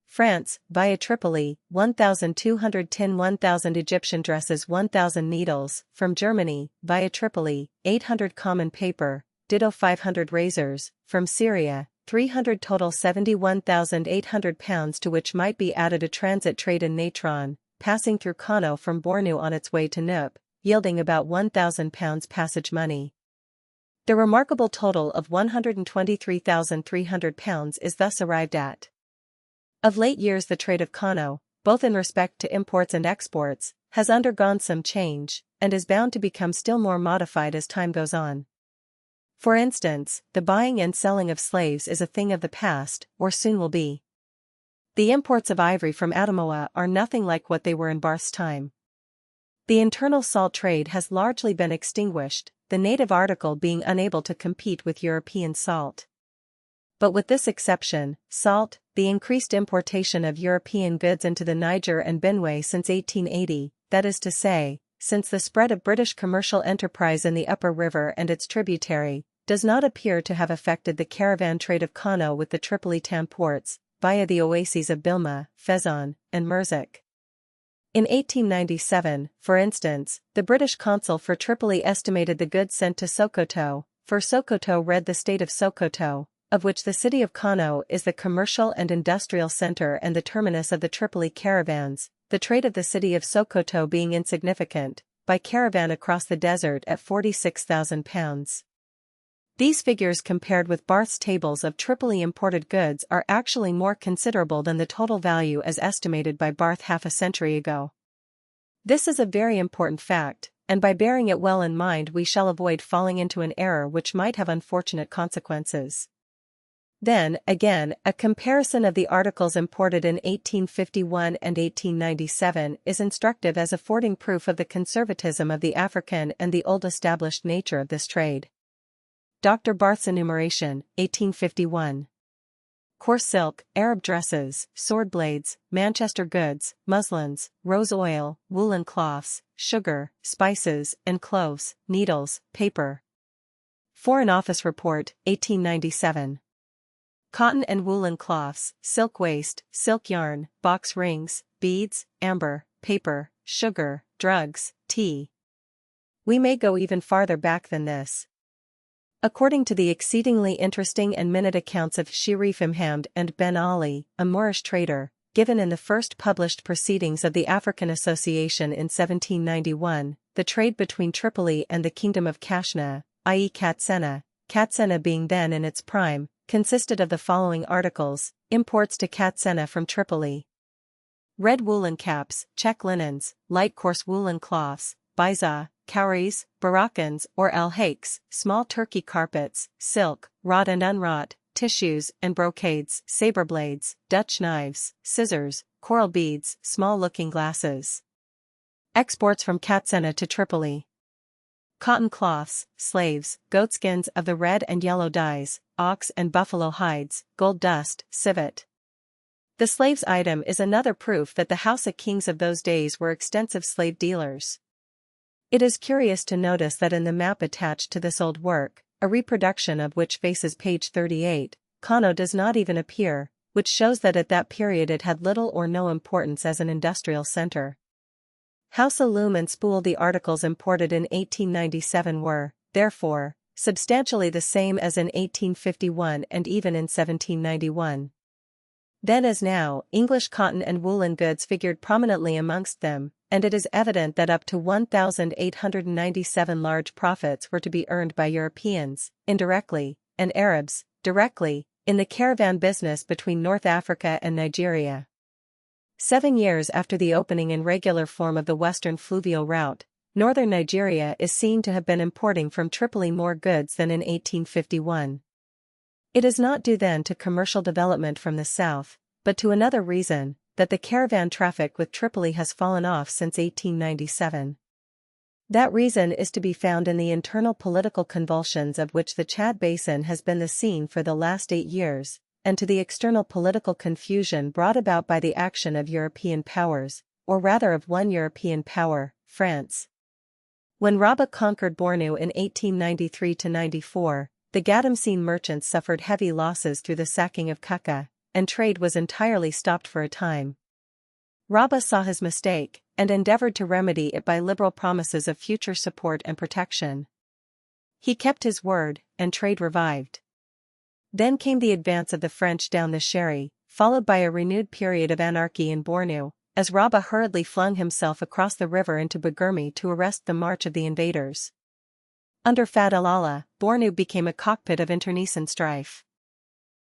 France, via Tripoli, 1,200 tin, 1,000 Egyptian dresses, 1,000 needles, from Germany, via Tripoli, 800 common paper, ditto 500 razors, from Syria, 300, total 71,800 pounds, to which might be added a transit trade in natron, passing through Kano from Bornu on its way to Nup, yielding about 1,000 pounds passage money. The remarkable total of 123,300 pounds is thus arrived at. Of late years the trade of Kano, both in respect to imports and exports, has undergone some change, and is bound to become still more modified as time goes on. For instance, the buying and selling of slaves is a thing of the past, or soon will be. The imports of ivory from Adamawa are nothing like what they were in Barth's time. The internal salt trade has largely been extinguished, the native article being unable to compete with European salt. But with this exception, salt, the increased importation of European goods into the Niger and Benue since 1880, that is to say, since the spread of British commercial enterprise in the upper river and its tributary, does not appear to have affected the caravan trade of Kano with the Tripolitan ports, via the oases of Bilma, Fezon, and Merzuk. In 1897, for instance, the British consul for Tripoli estimated the goods sent to Sokoto, for Sokoto read the state of Sokoto, of which the city of Kano is the commercial and industrial center and the terminus of the Tripoli caravans, the trade of the city of Sokoto being insignificant, by caravan across the desert at 46,000 pounds. These figures compared with Barth's tables of Tripoli imported goods are actually more considerable than the total value as estimated by Barth half a century ago. This is a very important fact, and by bearing it well in mind we shall avoid falling into an error which might have unfortunate consequences. Then, again, a comparison of the articles imported in 1851 and 1897 is instructive as affording proof of the conservatism of the African and the old established nature of this trade. Dr. Barth's enumeration, 1851. Coarse silk, Arab dresses, sword blades, Manchester goods, muslins, rose oil, woolen cloths, sugar, spices and cloves, needles, paper. Foreign Office Report, 1897. Cotton and woolen cloths, silk waste, silk yarn, box rings, beads, amber, paper, sugar, drugs, tea. We may go even farther back than this. According to the exceedingly interesting and minute accounts of Sherif Imhamd and Ben Ali, a Moorish trader, given in the first published proceedings of the African Association in 1791, the trade between Tripoli and the Kingdom of Kashna, i.e. Katsina being then in its prime, consisted of the following articles: imports to Katsina from Tripoli. Red woolen caps, check linens, light coarse woolen cloths, baiza, cowries, barakans or al-hakes, small Turkey carpets, silk, wrought and unwrought, tissues and brocades, saber blades, Dutch knives, scissors, coral beads, small looking glasses. Exports from Katsina to Tripoli. Cotton cloths, slaves, goatskins of the red and yellow dyes, ox and buffalo hides, gold dust, civet. The slaves item is another proof that the Hausa kings of those days were extensive slave dealers. It is curious to notice that in the map attached to this old work, a reproduction of which faces page 38, Kano does not even appear, which shows that at that period it had little or no importance as an industrial center. Hausa loom and spool. The articles imported in 1897 were, therefore, substantially the same as in 1851 and even in 1791. Then as now, English cotton and woolen goods figured prominently amongst them, and it is evident that up to 1,897 large profits were to be earned by Europeans, indirectly, and Arabs, directly, in the caravan business between North Africa and Nigeria. 7 years after the opening in regular form of the Western Fluvial Route, northern Nigeria is seen to have been importing from Tripoli more goods than in 1851. It is not due then to commercial development from the south, but to another reason, that the caravan traffic with Tripoli has fallen off since 1897. That reason is to be found in the internal political convulsions of which the Chad Basin has been the scene for the last 8 years, and to the external political confusion brought about by the action of European powers, or rather of one European power, France. When Rabah conquered Bornu in 1893–94, the Gadamsine merchants suffered heavy losses through the sacking of Kukka, and trade was entirely stopped for a time. Rabah saw his mistake, and endeavored to remedy it by liberal promises of future support and protection. He kept his word, and trade revived. Then came the advance of the French down the Sherry, followed by a renewed period of anarchy in Bornu, as Rabah hurriedly flung himself across the river into Bagurmi to arrest the march of the invaders. Under Fad al-Allah, Bornu became a cockpit of internecine strife.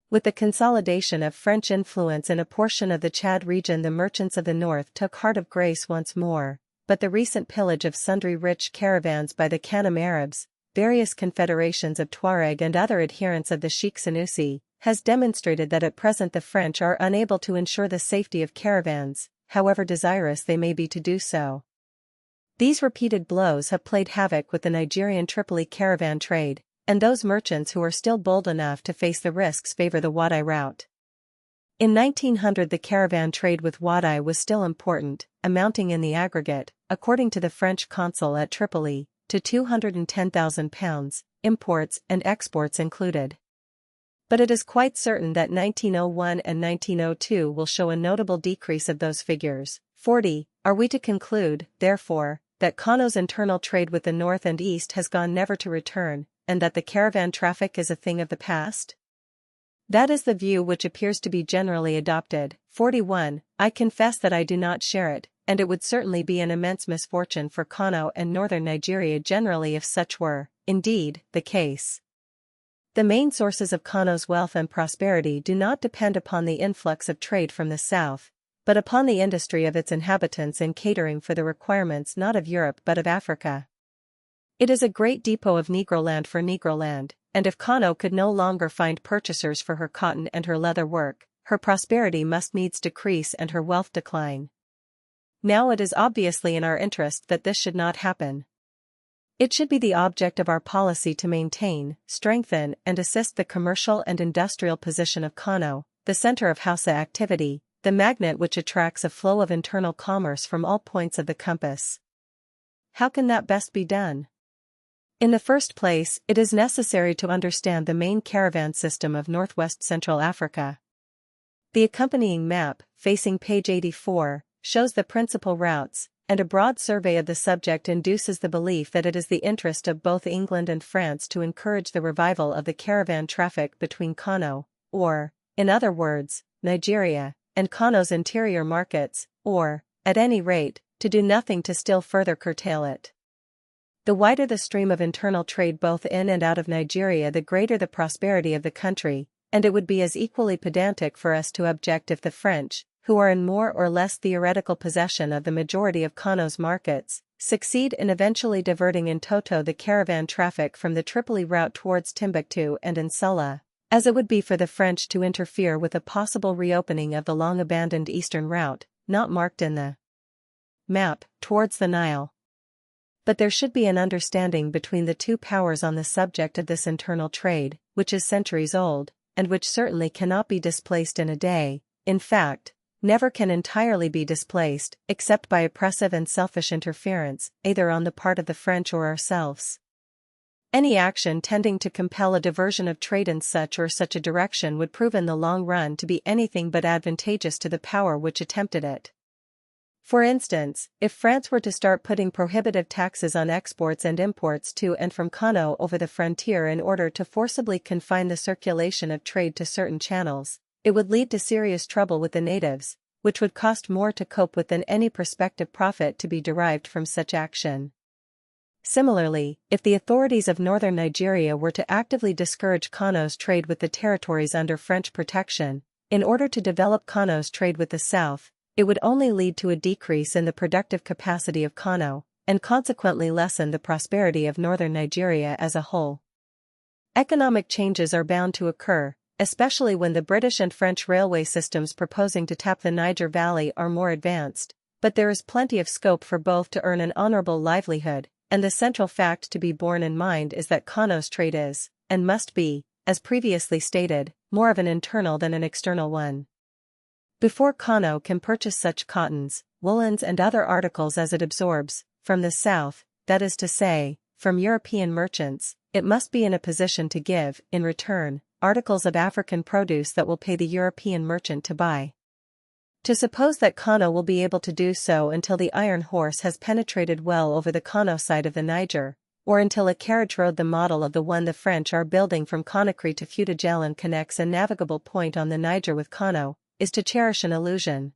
With the consolidation of French influence in a portion of the Chad region, the merchants of the north took heart of grace once more, but the recent pillage of sundry rich caravans by the Khanum Arabs, various confederations of Tuareg and other adherents of the Sheikh Sanusi, has demonstrated that at present the French are unable to ensure the safety of caravans, however desirous they may be to do so. These repeated blows have played havoc with the Nigerian Tripoli caravan trade, and those merchants who are still bold enough to face the risks favor the Wadai route. In 1900 the caravan trade with Wadai was still important, amounting in the aggregate, according to the French consul at Tripoli, to £210,000, imports and exports included. But it is quite certain that 1901 and 1902 will show a notable decrease of those figures. 40. Are we to conclude, therefore, that Kano's internal trade with the north and east has gone never to return, and that the caravan traffic is a thing of the past? That is the view which appears to be generally adopted. 41. I confess that I do not share it, and it would certainly be an immense misfortune for Kano and northern Nigeria generally if such were, indeed, the case. The main sources of Kano's wealth and prosperity do not depend upon the influx of trade from the south, but upon the industry of its inhabitants in catering for the requirements not of Europe but of Africa. It is a great depot of Negroland for Negroland, and if Kano could no longer find purchasers for her cotton and her leather work, her prosperity must needs decrease and her wealth decline. Now it is obviously in our interest that this should not happen. It should be the object of our policy to maintain, strengthen and assist the commercial and industrial position of Kano, the center of Hausa activity, the magnet which attracts a flow of internal commerce from all points of the compass. How can that best be done? In the first place, it is necessary to understand the main caravan system of northwest Central Africa. The accompanying map, facing page 84, shows the principal routes, and a broad survey of the subject induces the belief that it is the interest of both England and France to encourage the revival of the caravan traffic between Kano, or, in other words, Nigeria, and Kano's interior markets, or, at any rate, to do nothing to still further curtail it. The wider the stream of internal trade both in and out of Nigeria, the greater the prosperity of the country, and it would be as equally pedantic for us to object if the French, who are in more or less theoretical possession of the majority of Kano's markets, succeed in eventually diverting in toto the caravan traffic from the Tripoli route towards Timbuktu and Insula, as it would be for the French to interfere with a possible reopening of the long-abandoned eastern route, not marked in the map, towards the Nile. But there should be an understanding between the two powers on the subject of this internal trade, which is centuries old, and which certainly cannot be displaced in a day, in fact, never can entirely be displaced, except by oppressive and selfish interference, either on the part of the French or ourselves. Any action tending to compel a diversion of trade in such or such a direction would prove in the long run to be anything but advantageous to the power which attempted it. For instance, if France were to start putting prohibitive taxes on exports and imports to and from Kano over the frontier in order to forcibly confine the circulation of trade to certain channels, it would lead to serious trouble with the natives, which would cost more to cope with than any prospective profit to be derived from such action. Similarly, if the authorities of northern Nigeria were to actively discourage Kano's trade with the territories under French protection, in order to develop Kano's trade with the south, it would only lead to a decrease in the productive capacity of Kano, and consequently lessen the prosperity of northern Nigeria as a whole. Economic changes are bound to occur, especially when the British and French railway systems proposing to tap the Niger Valley are more advanced, but there is plenty of scope for both to earn an honorable livelihood, and the central fact to be borne in mind is that Kano's trade is, and must be, as previously stated, more of an internal than an external one. Before Kano can purchase such cottons, woolens and other articles as it absorbs, from the south, that is to say, from European merchants, it must be in a position to give, in return, articles of African produce that will pay the European merchant to buy. To suppose that Kano will be able to do so until the iron horse has penetrated well over the Kano side of the Niger, or until a carriage road the model of the one the French are building from Conakry to Fouta connects a navigable point on the Niger with Kano, is to cherish an illusion.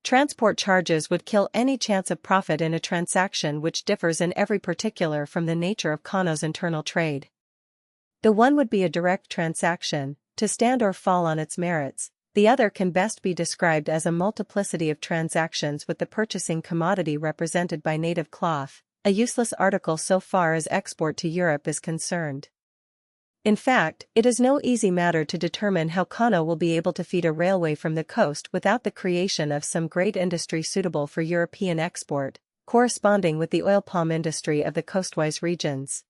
Transport charges would kill any chance of profit in a transaction which differs in every particular from the nature of Kano's internal trade. The one would be a direct transaction, to stand or fall on its merits. The other can best be described as a multiplicity of transactions with the purchasing commodity represented by native cloth, a useless article so far as export to Europe is concerned. In fact, it is no easy matter to determine how Kano will be able to feed a railway from the coast without the creation of some great industry suitable for European export, corresponding with the oil palm industry of the coastwise regions.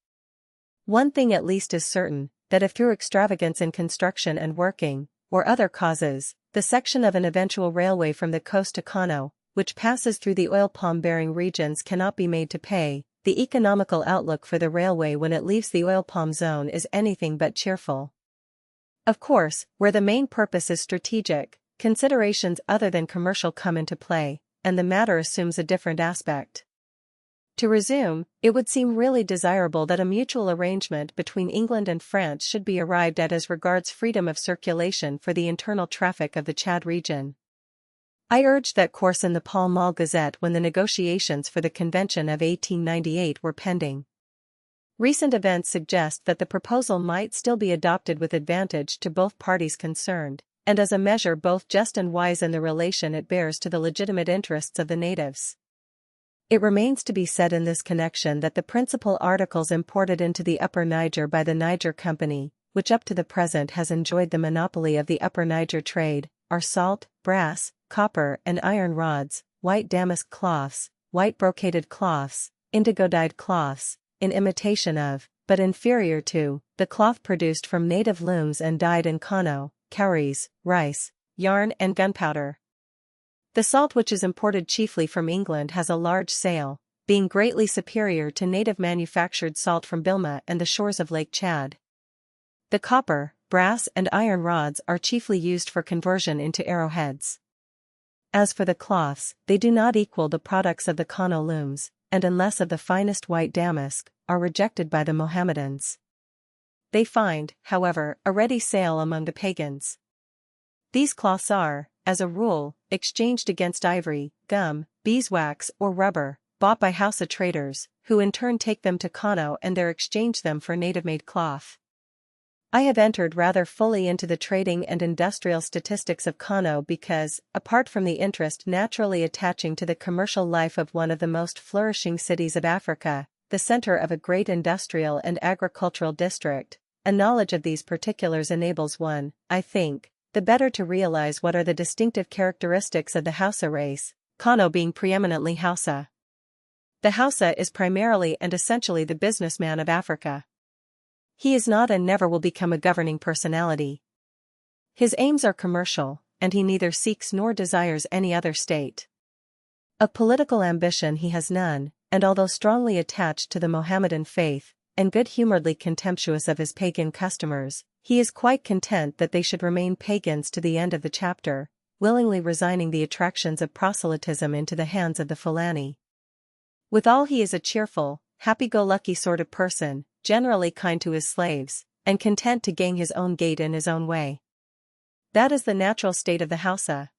One thing at least is certain, that if through extravagance in construction and working, or other causes, the section of an eventual railway from the coast to Kano, which passes through the oil palm-bearing regions cannot be made to pay, the economical outlook for the railway when it leaves the oil palm zone is anything but cheerful. Of course, where the main purpose is strategic, considerations other than commercial come into play, and the matter assumes a different aspect. To resume, it would seem really desirable that a mutual arrangement between England and France should be arrived at as regards freedom of circulation for the internal traffic of the Chad region. I urged that course in the Pall Mall Gazette when the negotiations for the Convention of 1898 were pending. Recent events suggest that the proposal might still be adopted with advantage to both parties concerned, and as a measure both just and wise in the relation it bears to the legitimate interests of the natives. It remains to be said in this connection that the principal articles imported into the Upper Niger by the Niger Company, which up to the present has enjoyed the monopoly of the Upper Niger trade, are salt, brass, copper and iron rods, white damask cloths, white brocaded cloths, indigo-dyed cloths, in imitation of, but inferior to, the cloth produced from native looms and dyed in Kano, cowries, rice, yarn and gunpowder. The salt which is imported chiefly from England has a large sale, being greatly superior to native manufactured salt from Bilma and the shores of Lake Chad. The copper, brass and iron rods are chiefly used for conversion into arrowheads. As for the cloths, they do not equal the products of the Kano looms, and unless of the finest white damask, are rejected by the Mohammedans. They find, however, a ready sale among the pagans. These cloths are, as a rule, exchanged against ivory, gum, beeswax or rubber, bought by Hausa traders, who in turn take them to Kano and there exchange them for native-made cloth. I have entered rather fully into the trading and industrial statistics of Kano because, apart from the interest naturally attaching to the commercial life of one of the most flourishing cities of Africa, the center of a great industrial and agricultural district, a knowledge of these particulars enables one, I think, the better to realize what are the distinctive characteristics of the Hausa race, Kano being preeminently Hausa. The Hausa is primarily and essentially the businessman of Africa. He is not and never will become a governing personality. His aims are commercial, and he neither seeks nor desires any other state. Of political ambition he has none, and although strongly attached to the Mohammedan faith, and good-humoredly contemptuous of his pagan customers, he is quite content that they should remain pagans to the end of the chapter, willingly resigning the attractions of proselytism into the hands of the Fulani. Withal he is a cheerful, happy-go-lucky sort of person, generally kind to his slaves, and content to gang his own gait in his own way. That is the natural state of the Hausa.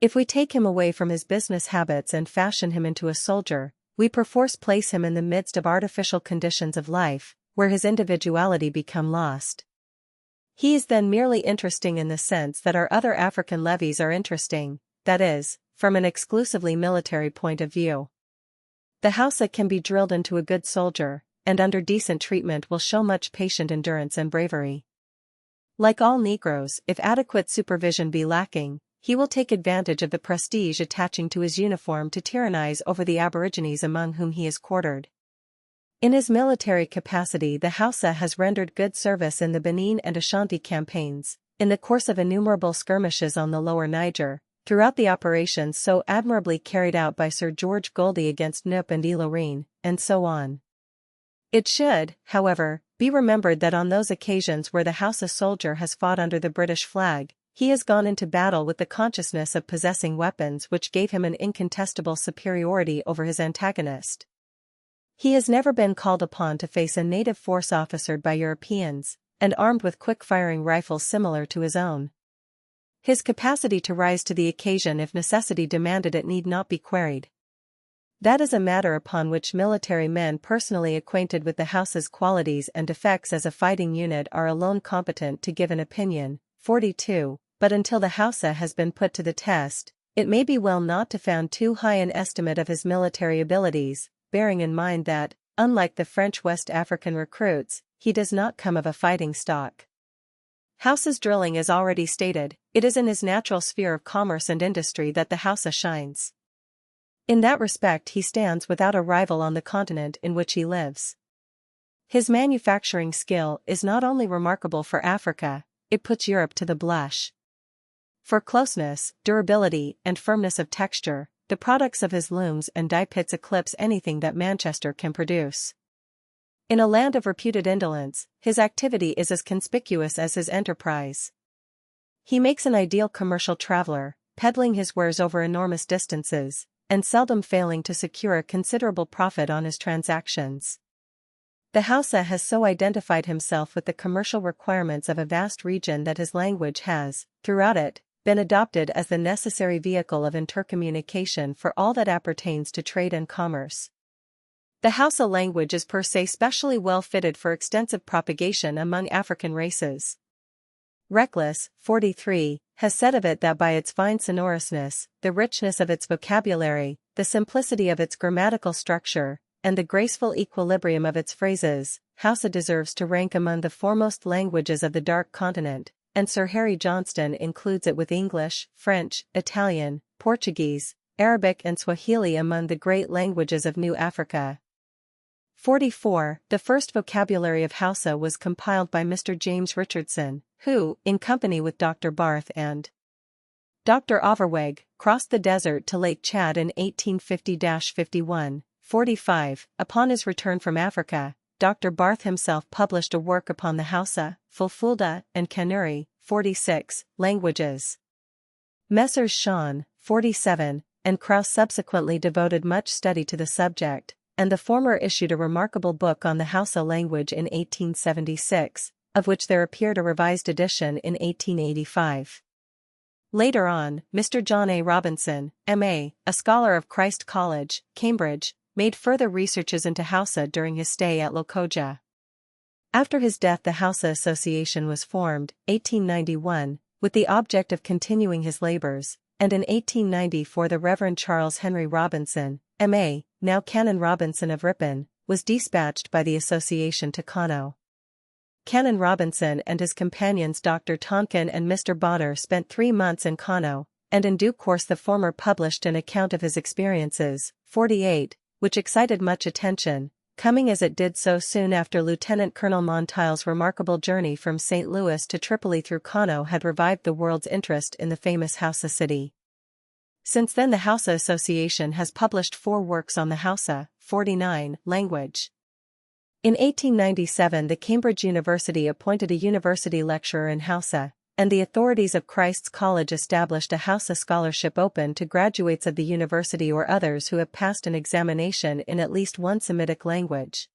If we take him away from his business habits and fashion him into a soldier, we perforce place him in the midst of artificial conditions of life, where his individuality become lost. He is then merely interesting in the sense that our other African levies are interesting, that is, from an exclusively military point of view. The Hausa can be drilled into a good soldier, and under decent treatment will show much patient endurance and bravery. Like all Negroes, if adequate supervision be lacking, he will take advantage of the prestige attaching to his uniform to tyrannize over the aborigines among whom he is quartered. In his military capacity the Hausa has rendered good service in the Benin and Ashanti campaigns, in the course of innumerable skirmishes on the lower Niger, throughout the operations so admirably carried out by Sir George Goldie against Nup and Ilorin, and so on. It should, however, be remembered that on those occasions where the Hausa soldier has fought under the British flag, he has gone into battle with the consciousness of possessing weapons which gave him an incontestable superiority over his antagonist. He has never been called upon to face a native force officered by Europeans, and armed with quick-firing rifles similar to his own. His capacity to rise to the occasion if necessity demanded it need not be queried. That is a matter upon which military men personally acquainted with the Hausa's qualities and defects as a fighting unit are alone competent to give an opinion. 42. But until the Hausa has been put to the test, it may be well not to found too high an estimate of his military abilities, bearing in mind that, unlike the French West African recruits, he does not come of a fighting stock. Hausa's drilling is already stated, it is in his natural sphere of commerce and industry that the Hausa shines. In that respect he stands without a rival on the continent in which he lives. His manufacturing skill is not only remarkable for Africa, it puts Europe to the blush. For closeness, durability, and firmness of texture, the products of his looms and dye pits eclipse anything that Manchester can produce. In a land of reputed indolence, his activity is as conspicuous as his enterprise. He makes an ideal commercial traveler, peddling his wares over enormous distances, and seldom failing to secure a considerable profit on his transactions. The Hausa has so identified himself with the commercial requirements of a vast region that his language has, throughout it, been adopted as the necessary vehicle of intercommunication for all that appertains to trade and commerce. The Hausa language is per se specially well fitted for extensive propagation among African races. Reckless, 43, has said of it that by its fine sonorousness, the richness of its vocabulary, the simplicity of its grammatical structure, and the graceful equilibrium of its phrases, Hausa deserves to rank among the foremost languages of the Dark Continent, and Sir Harry Johnston includes it with English, French, Italian, Portuguese, Arabic and Swahili among the great languages of New Africa. 44. The first vocabulary of Hausa was compiled by Mr. James Richardson, who, in company with Dr. Barth and Dr. Overweg, crossed the desert to Lake Chad in 1850-51. 45. Upon his return from Africa, Dr. Barth himself published a work upon the Hausa, Fulfulde, and Kanuri, 46, languages. Messrs. Shawn, 47, and Krauss subsequently devoted much study to the subject, and the former issued a remarkable book on the Hausa language in 1876, of which there appeared a revised edition in 1885. Later on, Mr. John A. Robinson, M.A., a scholar of Christ College, Cambridge, made further researches into Hausa during his stay at Lokoja. After his death the Hausa Association was formed, 1891, with the object of continuing his labors, and in 1894 the Reverend Charles Henry Robinson, M.A., now Canon Robinson of Ripon, was dispatched by the association to Kano. Canon Robinson and his companions Dr. Tonkin and Mr. Bonner spent 3 months in Kano, and in due course the former published an account of his experiences, 48, which excited much attention, coming as it did so soon after Lieutenant Colonel Montile's remarkable journey from St. Louis to Tripoli through Kano had revived the world's interest in the famous Hausa city. Since then the Hausa Association has published 4 works on the Hausa, 49, language. In 1897 the Cambridge University appointed a university lecturer in Hausa, and the authorities of Christ's College established a Hausa scholarship open to graduates of the university or others who have passed an examination in at least one Semitic language.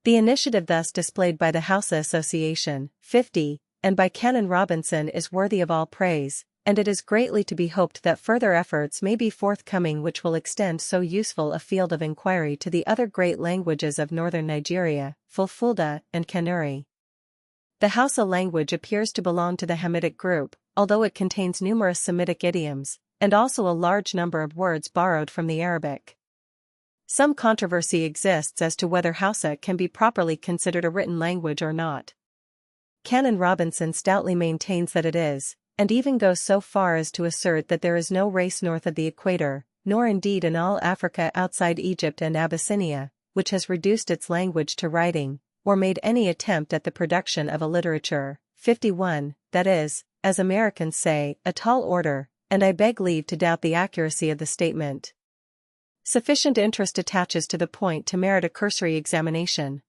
The initiative thus displayed by the Hausa Association, 50, and by Canon Robinson is worthy of all praise, and it is greatly to be hoped that further efforts may be forthcoming which will extend so useful a field of inquiry to the other great languages of northern Nigeria, Fulfulde and Kanuri. The Hausa language appears to belong to the Hamitic group, although it contains numerous Semitic idioms, and also a large number of words borrowed from the Arabic. Some controversy exists as to whether Hausa can be properly considered a written language or not. Canon Robinson stoutly maintains that it is, and even goes so far as to assert that there is no race north of the equator, nor indeed in all Africa outside Egypt and Abyssinia, which has reduced its language to writing, or made any attempt at the production of a literature. 51, that is, as Americans say, a tall order, and I beg leave to doubt the accuracy of the statement. Sufficient interest attaches to the point to merit a cursory examination.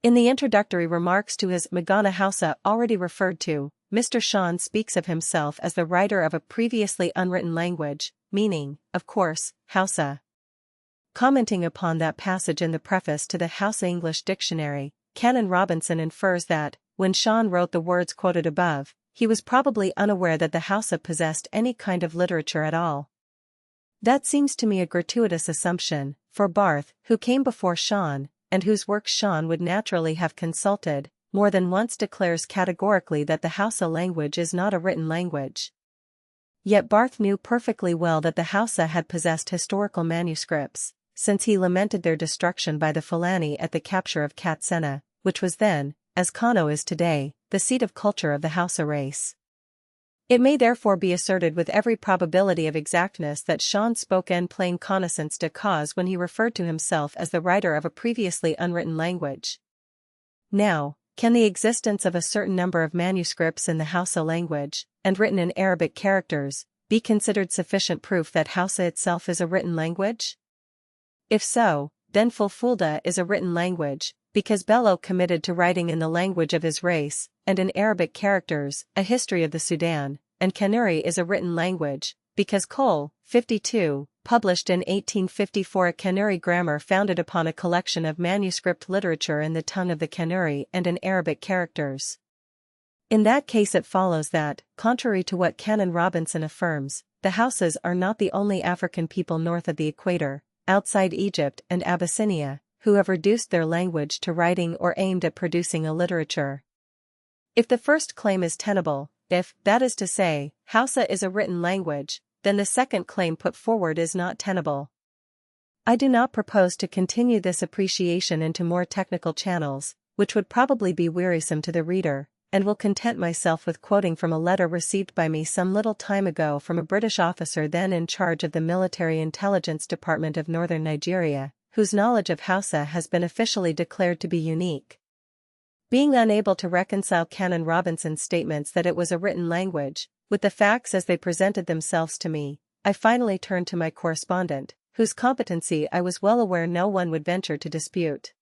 In the introductory remarks to his Magana Hausa already referred to, Mr. Sean speaks of himself as the writer of a previously unwritten language, meaning, of course, Hausa. Commenting upon that passage in the preface to the Hausa English Dictionary, Canon Robinson infers that, when Sean wrote the words quoted above, he was probably unaware that the Hausa possessed any kind of literature at all. That seems to me a gratuitous assumption, for Barth, who came before Sean, and whose works Sean would naturally have consulted, more than once declares categorically that the Hausa language is not a written language. Yet Barth knew perfectly well that the Hausa had possessed historical manuscripts, since he lamented their destruction by the Fulani at the capture of Katsina, which was then, as Kano is today, the seat of culture of the Hausa race. It may therefore be asserted with every probability of exactness that Sean spoke en plain connaissance de cause when he referred to himself as the writer of a previously unwritten language. Now, can the existence of a certain number of manuscripts in the Hausa language, and written in Arabic characters, be considered sufficient proof that Hausa itself is a written language? If so, then Fulfulde is a written language, because Bello committed to writing in the language of his race, and in Arabic characters, a history of the Sudan, and Kanuri is a written language, because Cole, 52, published in 1854 a Kanuri grammar founded upon a collection of manuscript literature in the tongue of the Kanuri and in Arabic characters. In that case it follows that, contrary to what Canon Robinson affirms, the Hausas are not the only African people north of the equator, outside Egypt and Abyssinia, who have reduced their language to writing or aimed at producing a literature. If the first claim is tenable, if, that is to say, Hausa is a written language, then the second claim put forward is not tenable. I do not propose to continue this appreciation into more technical channels, which would probably be wearisome to the reader, and will content myself with quoting from a letter received by me some little time ago from a British officer then in charge of the Military Intelligence Department of Northern Nigeria, whose knowledge of Hausa has been officially declared to be unique. Being unable to reconcile Canon Robinson's statements that it was a written language, with the facts as they presented themselves to me, I finally turned to my correspondent, whose competency I was well aware no one would venture to dispute.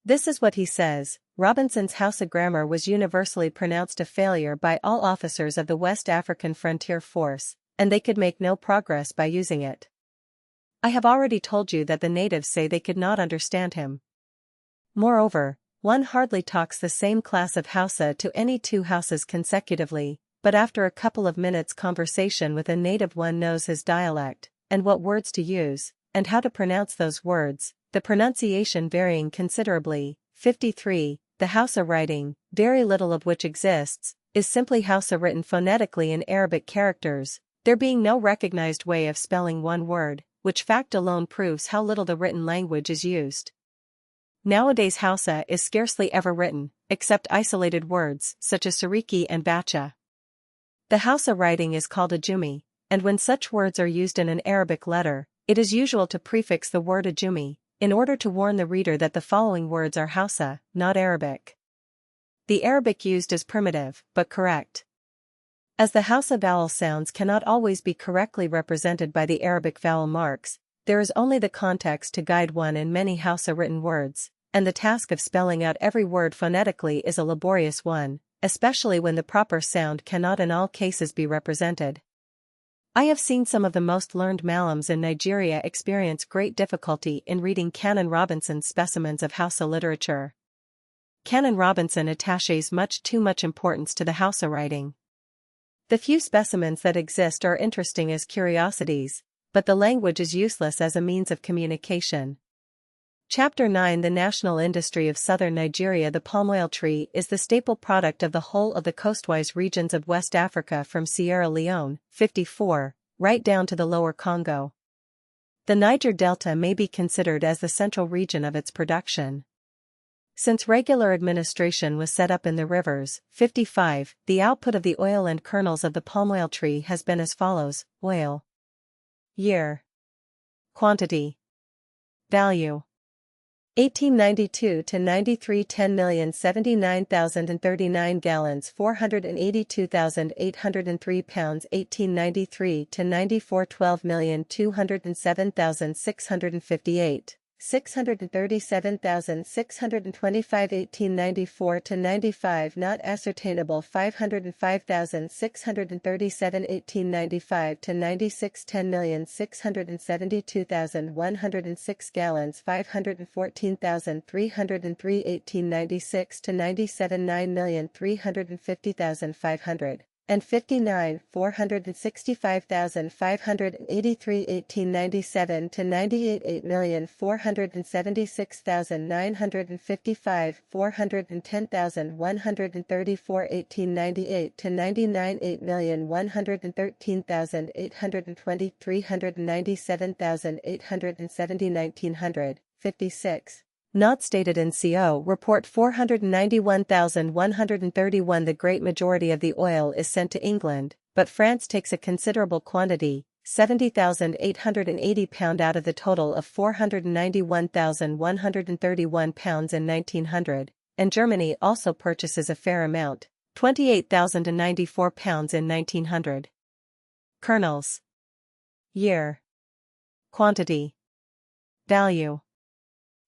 This is what he says: Robinson's Hausa grammar was universally pronounced a failure by all officers of the West African Frontier Force, and they could make no progress by using it. I have already told you that the natives say they could not understand him. Moreover, one hardly talks the same class of Hausa to any two Hausas consecutively, but after a couple of minutes' conversation with a native one knows his dialect, and what words to use, and how to pronounce those words, the pronunciation varying considerably. 53. The Hausa writing, very little of which exists, is simply Hausa written phonetically in Arabic characters, there being no recognized way of spelling one word, which fact alone proves how little the written language is used. Nowadays Hausa is scarcely ever written, except isolated words such as Sariki and Bacha. The Hausa writing is called Ajumi, and when such words are used in an Arabic letter, it is usual to prefix the word Ajumi, in order to warn the reader that the following words are Hausa, not Arabic. The Arabic used is primitive, but correct. As the Hausa vowel sounds cannot always be correctly represented by the Arabic vowel marks, there is only the context to guide one in many Hausa written words, and the task of spelling out every word phonetically is a laborious one, especially when the proper sound cannot in all cases be represented. I have seen some of the most learned Malams in Nigeria experience great difficulty in reading Canon Robinson's specimens of Hausa literature. Canon Robinson attaches much too much importance to the Hausa writing. The few specimens that exist are interesting as curiosities, but the language is useless as a means of communication. Chapter 9 The national industry of southern Nigeria. The palm oil tree is the staple product of the whole of the coastwise regions of West Africa from Sierra Leone, 54, right down to the lower Congo. The Niger Delta may be considered as the central region of its production. Since regular administration was set up in the rivers, 55, the output of the oil and kernels of the palm oil tree has been as follows: oil. Year. Quantity. Value. 1892 to 93 10,079,039 gallons 482,803 pounds 1893 to 94 12,207,658 637,625 1894 to 95 not ascertainable 505,637 1895 to 96 10,672,106 gallons 514,303 1896 to 97 9,350,500 and 59 465,583 1897 to 98 8,476,955 410,134 1898 to 99 8,113,820 397,870 1900 56. Not stated in CO Report 491,131. The great majority of the oil is sent to England, but France takes a considerable quantity, 70,880 pounds out of the total of 491,131 pounds in 1900, and Germany also purchases a fair amount, 28,094 pounds in 1900. Kernels. Year. Quantity. Value.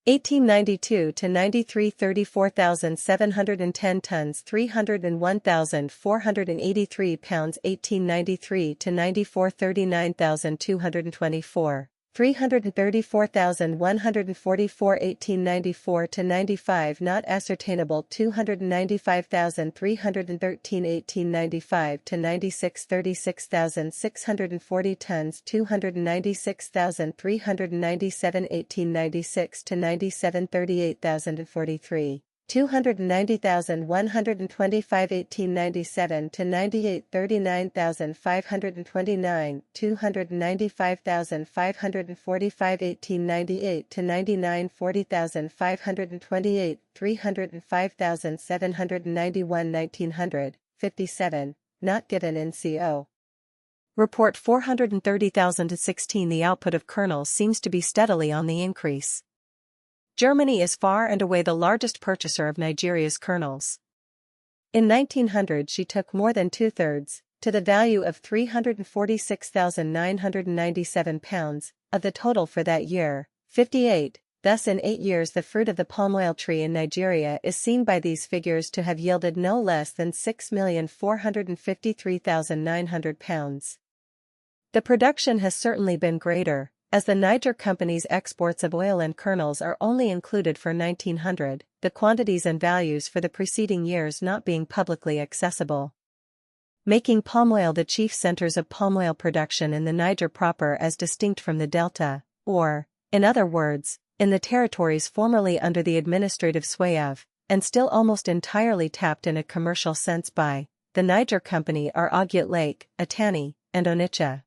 1892 to 93 34,710 tons 301,483 pounds 1893 to 94 39,224 334,144 1894 to 95 not ascertainable 295,313 1895 to 96 36,640 tons 296,397 1896 to 97 38,043 290,125 1897 to 98 39,529 295,545 1898 to 99 40,528 305,791 1900 57 not given in CO. Report 430,000 to 16. The output of kernels seems to be steadily on the increase. Germany is far and away the largest purchaser of Nigeria's kernels. In 1900 she took more than two-thirds, to the value of 346,997 pounds, of the total for that year, 58. Thus in 8 years the fruit of the palm oil tree in Nigeria is seen by these figures to have yielded no less than 6,453,900 pounds. The production has certainly been greater, as the Niger Company's exports of oil and kernels are only included for 1900, the quantities and values for the preceding years not being publicly accessible, making palm oil the chief centers of palm oil production in the Niger proper as distinct from the Delta, or, in other words, in the territories formerly under the administrative sway of, and still almost entirely tapped in a commercial sense by, the Niger Company are Ogiet Lake, Atani, and Onitsha.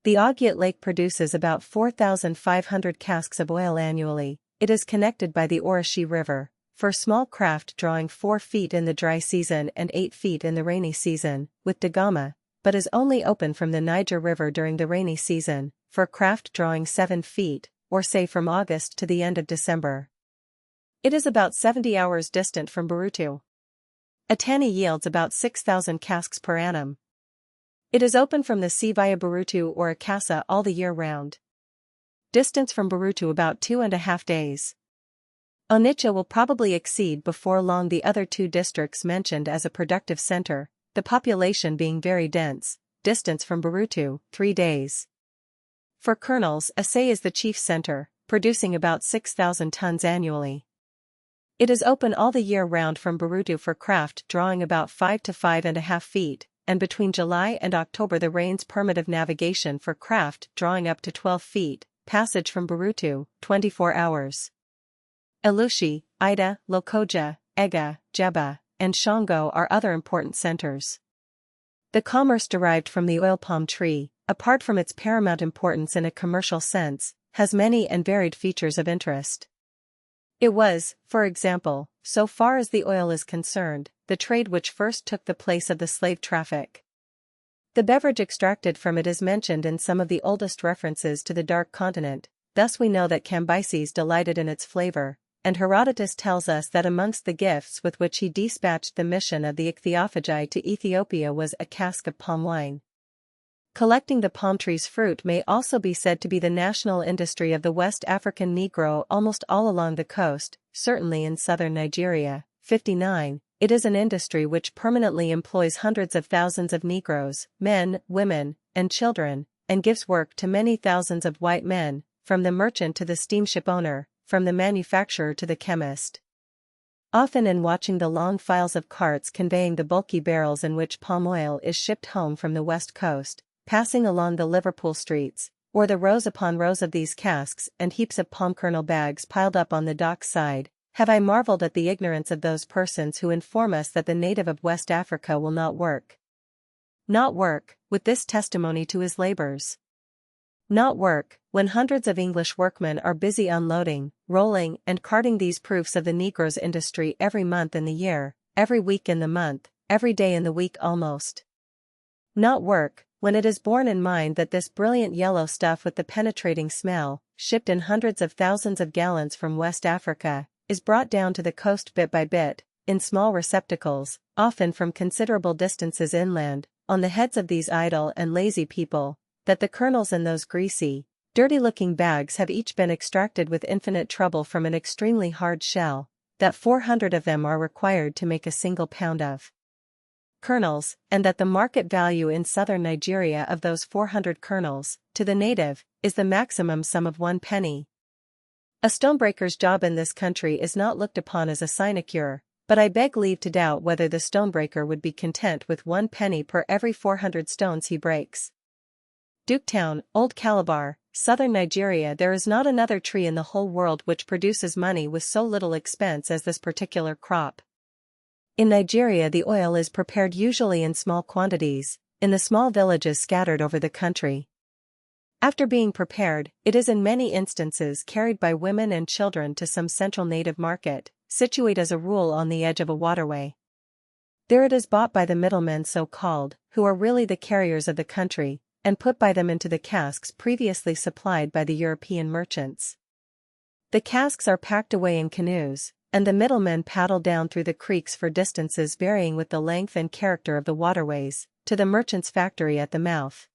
The Ogiet Lake produces about 4,500 casks of oil annually. It is connected by the Orashi River, for small craft drawing 4 feet in the dry season and 8 feet in the rainy season, with Dagama, but is only open from the Niger River during the rainy season, for craft drawing 7 feet, or say from August to the end of December. It is about 70 hours distant from Burutu. Atani yields about 6,000 casks per annum. It is open from the sea via Burutu or Akasa all the year round. Distance from Burutu about 2.5 days. Onitsha will probably exceed before long the other two districts mentioned as a productive center, the population being very dense. Distance from Burutu, 3 days. For kernels, Asay is the chief center, producing about 6,000 tons annually. It is open all the year round from Burutu for craft drawing about 5 to 5.5 feet, and between July and October the rains permit of navigation for craft drawing up to 12 feet, passage from Burutu, 24 hours. Elushi, Ida, Lokoja, Ega, Jeba, and Shango are other important centers. The commerce derived from the oil palm tree, apart from its paramount importance in a commercial sense, has many and varied features of interest. It was, for example, so far as the oil is concerned, the trade which first took the place of the slave traffic. The beverage extracted from it is mentioned in some of the oldest references to the Dark Continent, thus we know that Cambyses delighted in its flavor, and Herodotus tells us that amongst the gifts with which he dispatched the mission of the ichthyophagi to Ethiopia was a cask of palm wine. Collecting the palm tree's fruit may also be said to be the national industry of the West African Negro almost all along the coast, certainly in southern Nigeria. 59. It is an industry which permanently employs hundreds of thousands of Negroes, men, women, and children, and gives work to many thousands of white men, from the merchant to the steamship owner, from the manufacturer to the chemist. Often in watching the long files of carts conveying the bulky barrels in which palm oil is shipped home from the west coast, passing along the Liverpool streets, or the rows upon rows of these casks and heaps of palm kernel bags piled up on the dock side, have I marveled at the ignorance of those persons who inform us that the native of West Africa will not work. Not work, with this testimony to his labors. Not work, when hundreds of English workmen are busy unloading, rolling, and carting these proofs of the Negro's industry every month in the year, every week in the month, every day in the week almost. Not work, when it is borne in mind that this brilliant yellow stuff with the penetrating smell, shipped in hundreds of thousands of gallons from West Africa, is brought down to the coast bit by bit, in small receptacles, often from considerable distances inland, on the heads of these idle and lazy people, that the kernels in those greasy, dirty-looking bags have each been extracted with infinite trouble from an extremely hard shell, that 400 of them are required to make a single pound of kernels, and that the market value in southern Nigeria of those 400 kernels, to the native, is the maximum sum of 1 penny. A stonebreaker's job in this country is not looked upon as a sinecure, but I beg leave to doubt whether the stonebreaker would be content with 1 penny per every 400 stones he breaks. Duketown, Old Calabar, southern Nigeria. There is not another tree in the whole world which produces money with so little expense as this particular crop. In Nigeria the oil is prepared usually in small quantities, in the small villages scattered over the country. After being prepared, it is in many instances carried by women and children to some central native market, situate as a rule on the edge of a waterway. There it is bought by the middlemen so-called, who are really the carriers of the country, and put by them into the casks previously supplied by the European merchants. The casks are packed away in canoes, and the middlemen paddle down through the creeks for distances varying with the length and character of the waterways, to the merchant's factory at the mouth.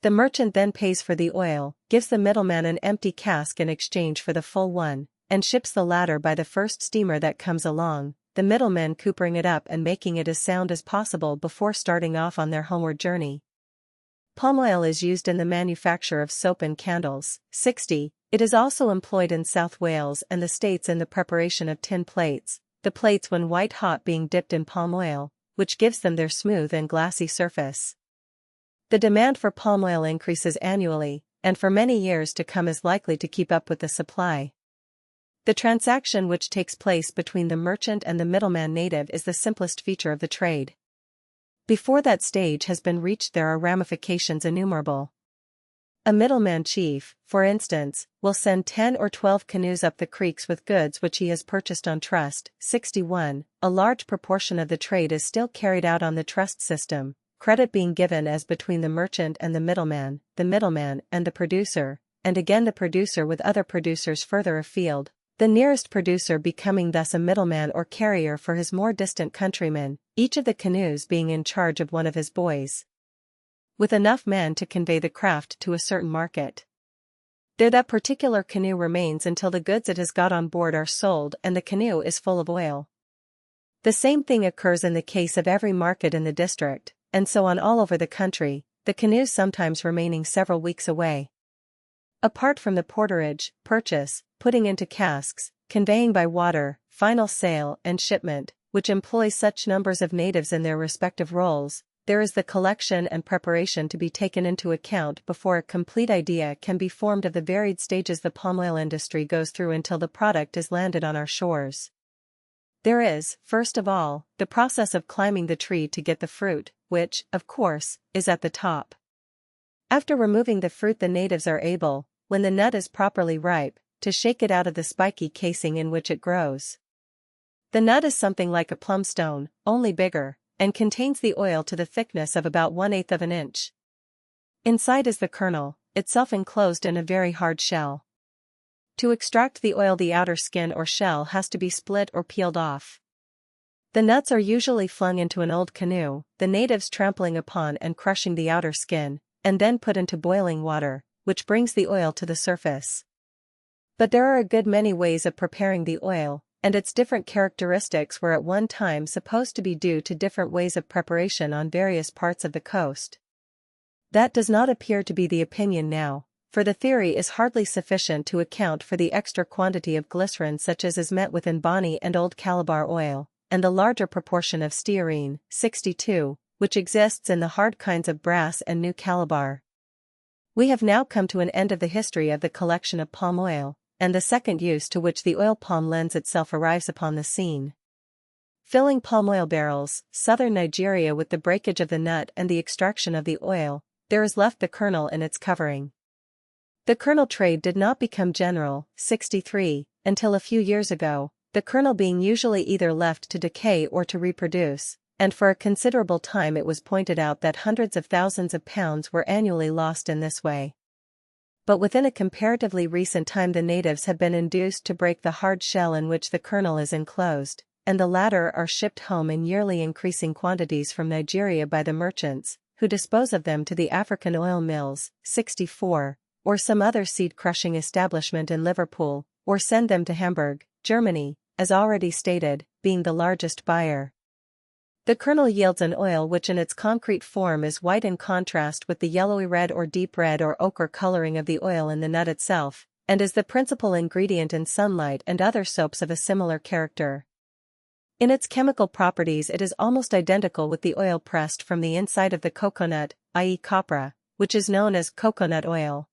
The merchant then pays for the oil, gives the middleman an empty cask in exchange for the full one, and ships the latter by the first steamer that comes along, the middlemen coopering it up and making it as sound as possible before starting off on their homeward journey. Palm oil is used in the manufacture of soap and candles. 60. It is also employed in South Wales and the States in the preparation of tin plates, the plates when white hot being dipped in palm oil, which gives them their smooth and glassy surface. The demand for palm oil increases annually, and for many years to come is likely to keep up with the supply. The transaction which takes place between the merchant and the middleman native is the simplest feature of the trade. Before that stage has been reached there are ramifications innumerable. A middleman chief, for instance, will send 10 or 12 canoes up the creeks with goods which he has purchased on trust. 61. A large proportion of the trade is still carried out on the trust system, credit being given as between the merchant and the middleman and the producer, and again the producer with other producers further afield, the nearest producer becoming thus a middleman or carrier for his more distant countrymen, each of the canoes being in charge of one of his boys, with enough men to convey the craft to a certain market. There that particular canoe remains until the goods it has got on board are sold and the canoe is full of oil. The same thing occurs in the case of every market in the district, and so on all over the country, the canoes sometimes remaining several weeks away. Apart from the porterage, purchase, putting into casks, conveying by water, final sale and shipment, which employs such numbers of natives in their respective roles, there is the collection and preparation to be taken into account before a complete idea can be formed of the varied stages the palm oil industry goes through until the product is landed on our shores. There is, first of all, the process of climbing the tree to get the fruit, which, of course, is at the top. After removing the fruit, the natives are able, when the nut is properly ripe, to shake it out of the spiky casing in which it grows. The nut is something like a plum stone, only bigger, and contains the oil to the thickness of about 1/8 of an inch. Inside is the kernel, itself enclosed in a very hard shell. To extract the oil, the outer skin or shell has to be split or peeled off. The nuts are usually flung into an old canoe, the natives trampling upon and crushing the outer skin, and then put into boiling water, which brings the oil to the surface. But there are a good many ways of preparing the oil, and its different characteristics were at one time supposed to be due to different ways of preparation on various parts of the coast. That does not appear to be the opinion now, for the theory is hardly sufficient to account for the extra quantity of glycerin such as is met with in Bonny and Old Calabar oil, and the larger proportion of stearine, 62, which exists in the hard kinds of brass and New Calabar. We have now come to an end of the history of the collection of palm oil, and the second use to which the oil palm lends itself arrives upon the scene. Filling palm oil barrels, southern Nigeria. With the breakage of the nut and the extraction of the oil, there is left the kernel in its covering. The kernel trade did not become general, 63, until a few years ago, the kernel being usually either left to decay or to reproduce, and for a considerable time it was pointed out that hundreds of thousands of pounds were annually lost in this way. But within a comparatively recent time the natives have been induced to break the hard shell in which the kernel is enclosed, and the latter are shipped home in yearly increasing quantities from Nigeria by the merchants, who dispose of them to the African oil mills, 64, or some other seed-crushing establishment in Liverpool, or send them to Hamburg, Germany, as already stated, being the largest buyer. The kernel yields an oil which in its concrete form is white in contrast with the yellowy red or deep red or ochre coloring of the oil in the nut itself, and is the principal ingredient in sunlight and other soaps of a similar character. In its chemical properties it is almost identical with the oil pressed from the inside of the coconut, i.e. copra, which is known as coconut oil.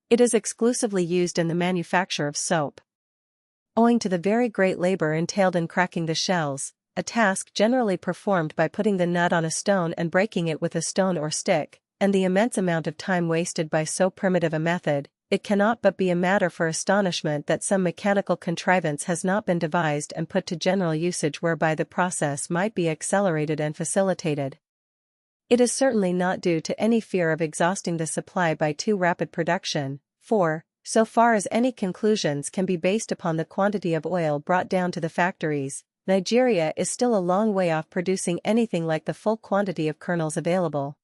It is exclusively used in the manufacture of soap. Owing to the very great labor entailed in cracking the shells, a task generally performed by putting the nut on a stone and breaking it with a stone or stick, and the immense amount of time wasted by so primitive a method, it cannot but be a matter for astonishment that some mechanical contrivance has not been devised and put to general usage whereby the process might be accelerated and facilitated. It is certainly not due to any fear of exhausting the supply by too rapid production, for, so far as any conclusions can be based upon the quantity of oil brought down to the factories, Nigeria is still a long way off producing anything like the full quantity of kernels available.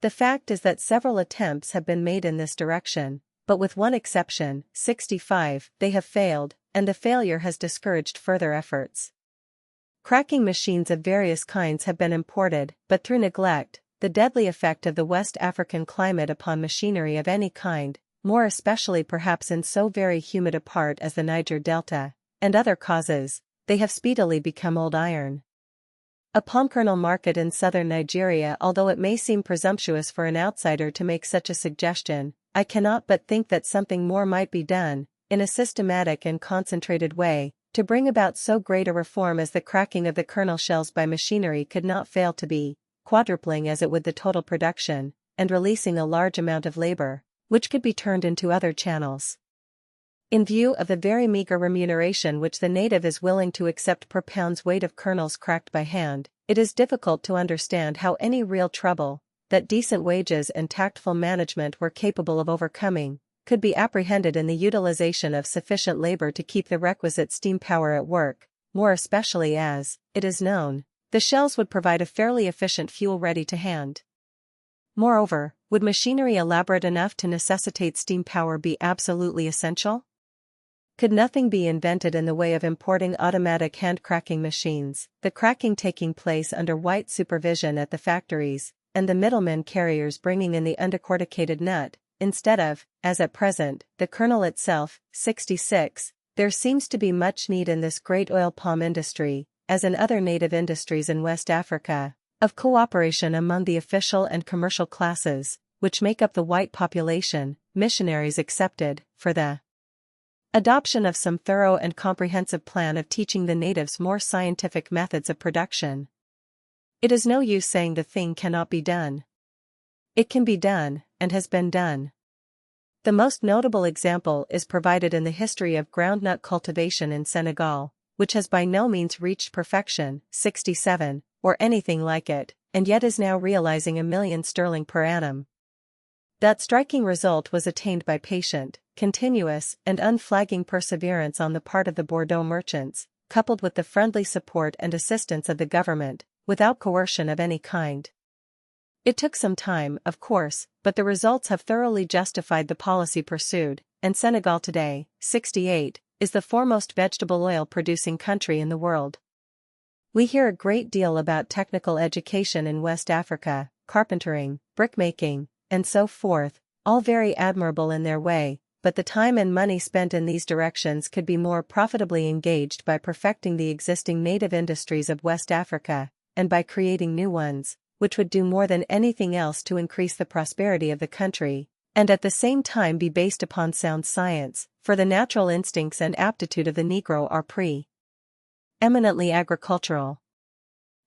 The fact is that several attempts have been made in this direction, but with one exception, 65, they have failed, and the failure has discouraged further efforts. Cracking machines of various kinds have been imported, but through neglect, the deadly effect of the West African climate upon machinery of any kind, more especially perhaps in so very humid a part as the Niger Delta, and other causes, they have speedily become old iron. A palm kernel market in southern Nigeria. Although it may seem presumptuous for an outsider to make such a suggestion, I cannot but think that something more might be done, in a systematic and concentrated way, to bring about so great a reform as the cracking of the kernel shells by machinery could not fail to be, quadrupling as it would the total production, and releasing a large amount of labor, which could be turned into other channels. In view of the very meager remuneration which the native is willing to accept per pound's weight of kernels cracked by hand, it is difficult to understand how any real trouble, that decent wages and tactful management were capable of overcoming, could be apprehended in the utilization of sufficient labor to keep the requisite steam power at work, more especially as, it is known, the shells would provide a fairly efficient fuel ready to hand. Moreover, would machinery elaborate enough to necessitate steam power be absolutely essential? Could nothing be invented in the way of importing automatic hand-cracking machines, the cracking taking place under white supervision at the factories, and the middlemen carriers bringing in the undecorticated nut, instead of, as at present, the kernel itself? 66. There seems to be much need in this great oil palm industry, as in other native industries in West Africa, of cooperation among the official and commercial classes, which make up the white population, missionaries excepted, for the adoption of some thorough and comprehensive plan of teaching the natives more scientific methods of production. It is no use saying the thing cannot be done. It can be done, and has been done. The most notable example is provided in the history of groundnut cultivation in Senegal, which has by no means reached perfection, 67, or anything like it, and yet is now realizing £1,000,000 per annum. That striking result was attained by patient, continuous, and unflagging perseverance on the part of the Bordeaux merchants, coupled with the friendly support and assistance of the government, without coercion of any kind. It took some time, of course, but the results have thoroughly justified the policy pursued, and Senegal today, 68, is the foremost vegetable oil-producing country in the world. We hear a great deal about technical education in West Africa, carpentering, brickmaking, and so forth, all very admirable in their way, but the time and money spent in these directions could be more profitably engaged by perfecting the existing native industries of West Africa, and by creating new ones, which would do more than anything else to increase the prosperity of the country, and at the same time be based upon sound science, for the natural instincts and aptitude of the Negro are eminently agricultural.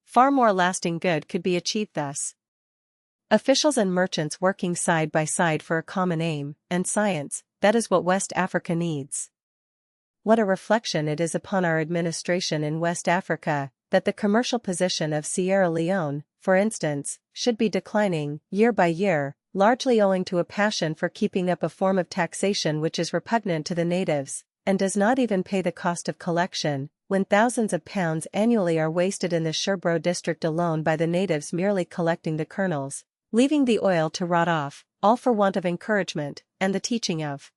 Far more lasting good could be achieved thus. Officials and merchants working side by side for a common aim, and science, that is what West Africa needs. What a reflection it is upon our administration in West Africa, that the commercial position of Sierra Leone, for instance, should be declining, year by year, largely owing to a passion for keeping up a form of taxation which is repugnant to the natives, and does not even pay the cost of collection, when thousands of pounds annually are wasted in the Sherbro district alone by the natives merely collecting the kernels, leaving the oil to rot off, all for want of encouragement, and the teaching of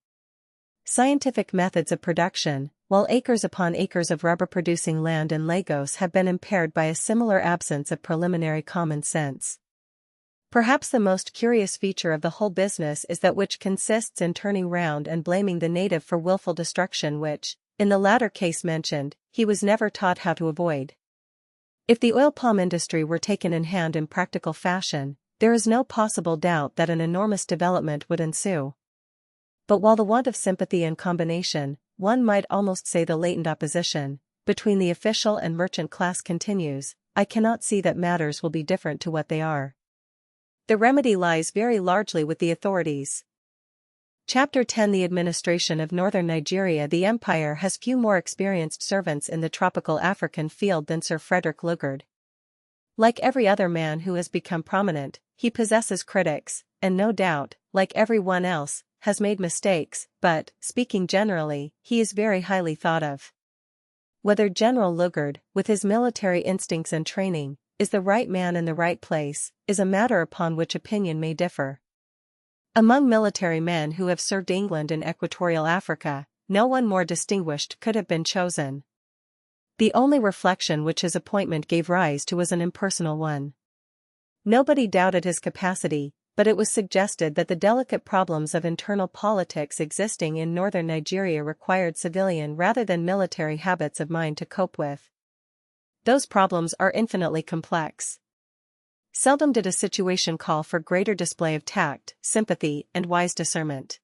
scientific methods of production, while acres upon acres of rubber-producing land in Lagos have been impaired by a similar absence of preliminary common sense. Perhaps the most curious feature of the whole business is that which consists in turning round and blaming the native for willful destruction which, in the latter case mentioned, he was never taught how to avoid. If the oil palm industry were taken in hand in practical fashion, there is no possible doubt that an enormous development would ensue. But while the want of sympathy and combination, one might almost say the latent opposition, between the official and merchant class continues, I cannot see that matters will be different to what they are. The remedy lies very largely with the authorities. Chapter 10 The administration of northern Nigeria. The empire has few more experienced servants in the tropical African field than Sir Frederick Lugard. Like every other man who has become prominent, he possesses critics, and no doubt, like everyone else, has made mistakes, but, speaking generally, he is very highly thought of. Whether General Lugard, with his military instincts and training, is the right man in the right place, is a matter upon which opinion may differ. Among military men who have served England in Equatorial Africa, no one more distinguished could have been chosen. The only reflection which his appointment gave rise to was an impersonal one. Nobody doubted his capacity, but it was suggested that the delicate problems of internal politics existing in northern Nigeria required civilian rather than military habits of mind to cope with. Those problems are infinitely complex. Seldom did a situation call for greater display of tact, sympathy, and wise discernment.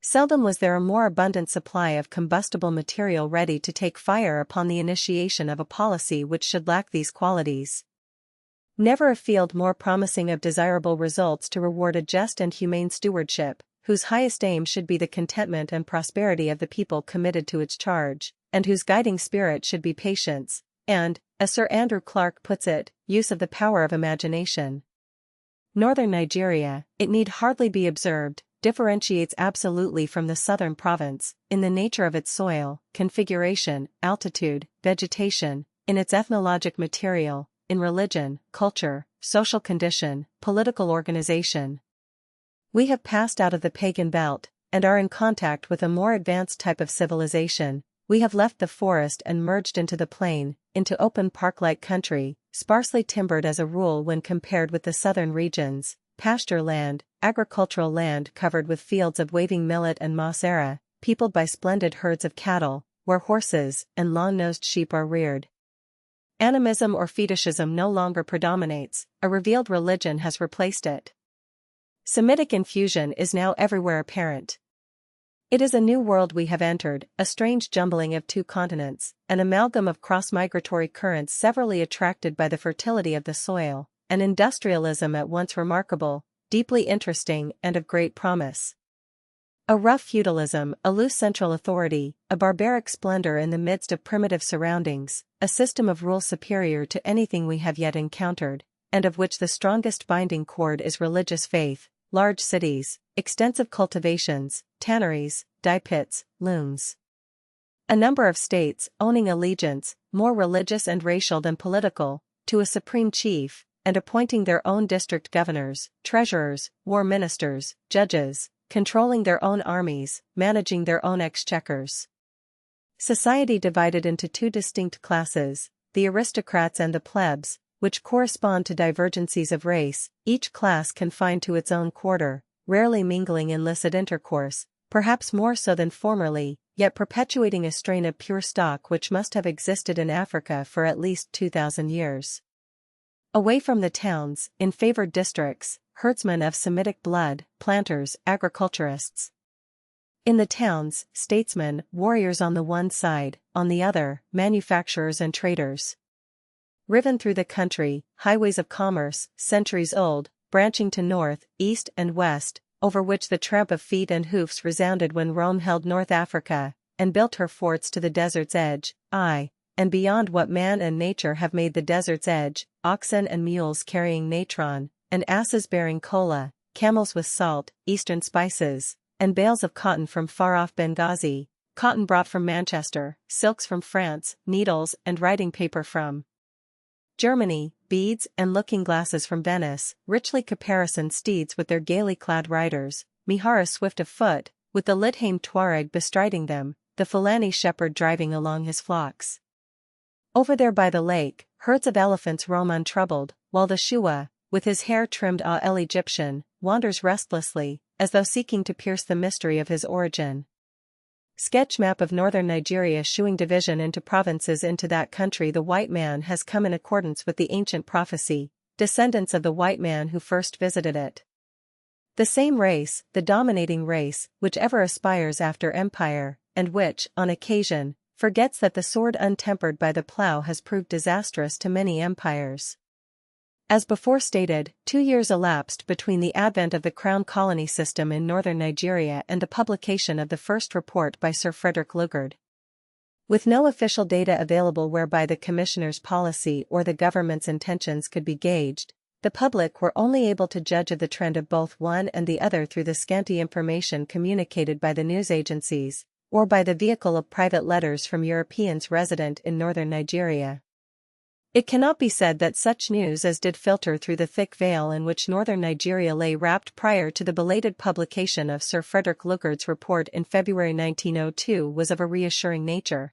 Seldom was there a more abundant supply of combustible material ready to take fire upon the initiation of a policy which should lack these qualities. Never a field more promising of desirable results to reward a just and humane stewardship, whose highest aim should be the contentment and prosperity of the people committed to its charge, and whose guiding spirit should be patience, and, as Sir Andrew Clark puts it, use of the power of imagination. Northern Nigeria, it need hardly be observed, differentiates absolutely from the southern province, in the nature of its soil, configuration, altitude, vegetation, in its ethnologic material, in religion, culture, social condition, political organization. We have passed out of the pagan belt, and are in contact with a more advanced type of civilization. We have left the forest and merged into the plain, into open park-like country, sparsely timbered as a rule when compared with the southern regions, pasture land, agricultural land covered with fields of waving millet and moss era, peopled by splendid herds of cattle, where horses and long-nosed sheep are reared. Animism or fetishism no longer predominates, a revealed religion has replaced it. Semitic infusion is now everywhere apparent. It is a new world we have entered, a strange jumbling of two continents, an amalgam of cross-migratory currents severally attracted by the fertility of the soil, an industrialism at once remarkable, deeply interesting and of great promise. A rough feudalism, a loose central authority, a barbaric splendor in the midst of primitive surroundings, a system of rule superior to anything we have yet encountered, and of which the strongest binding cord is religious faith, large cities, extensive cultivations, tanneries, dye pits, looms. A number of states owning allegiance, more religious and racial than political, to a supreme chief, and appointing their own district governors, treasurers, war ministers, judges, controlling their own armies, managing their own exchequers. Society divided into two distinct classes, the aristocrats and the plebs, which correspond to divergencies of race, each class confined to its own quarter, rarely mingling in illicit intercourse, perhaps more so than formerly, yet perpetuating a strain of pure stock which must have existed in Africa for at least 2,000 years. Away from the towns, in favored districts, herdsmen of Semitic blood, planters, agriculturists. In the towns, statesmen, warriors on the one side, on the other, manufacturers and traders. Riven through the country, highways of commerce, centuries old, branching to north, east and west, over which the tramp of feet and hoofs resounded when Rome held North Africa, and built her forts to the desert's edge, aye, and beyond what man and nature have made the desert's edge, oxen and mules carrying natron, and asses bearing kola, camels with salt, eastern spices, and bales of cotton from far-off Benghazi, cotton brought from Manchester, silks from France, needles and writing paper from Germany, beads and looking-glasses from Venice, richly caparisoned steeds with their gaily clad riders, Mihara swift of foot, with the Lidhaim Tuareg bestriding them, the Fulani shepherd driving along his flocks. Over there by the lake, herds of elephants roam untroubled, while the Shua, with his hair trimmed el Egyptian, wanders restlessly, as though seeking to pierce the mystery of his origin. Sketch map of northern Nigeria showing division into provinces. Into that country the white man has come in accordance with the ancient prophecy, descendants of the white man who first visited it. The same race, the dominating race, which ever aspires after empire, and which, on occasion, forgets that the sword untempered by the plough has proved disastrous to many empires. As before stated, 2 years elapsed between the advent of the Crown Colony system in northern Nigeria and the publication of the first report by Sir Frederick Lugard. With no official data available whereby the Commissioner's policy or the government's intentions could be gauged, the public were only able to judge of the trend of both one and the other through the scanty information communicated by the news agencies, or by the vehicle of private letters from Europeans resident in northern Nigeria. It cannot be said that such news as did filter through the thick veil in which northern Nigeria lay wrapped prior to the belated publication of Sir Frederick Lugard's report in February 1902 was of a reassuring nature.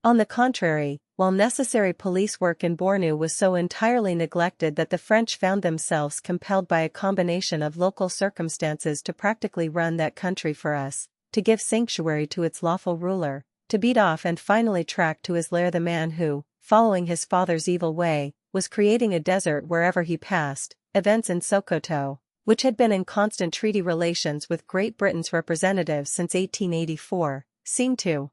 On the contrary, while necessary police work in Bornu was so entirely neglected that the French found themselves compelled by a combination of local circumstances to practically run that country for us, to give sanctuary to its lawful ruler, to beat off and finally track to his lair the man who, following his father's evil way, was creating a desert wherever he passed. Events in Sokoto, which had been in constant treaty relations with Great Britain's representatives since 1884, seemed to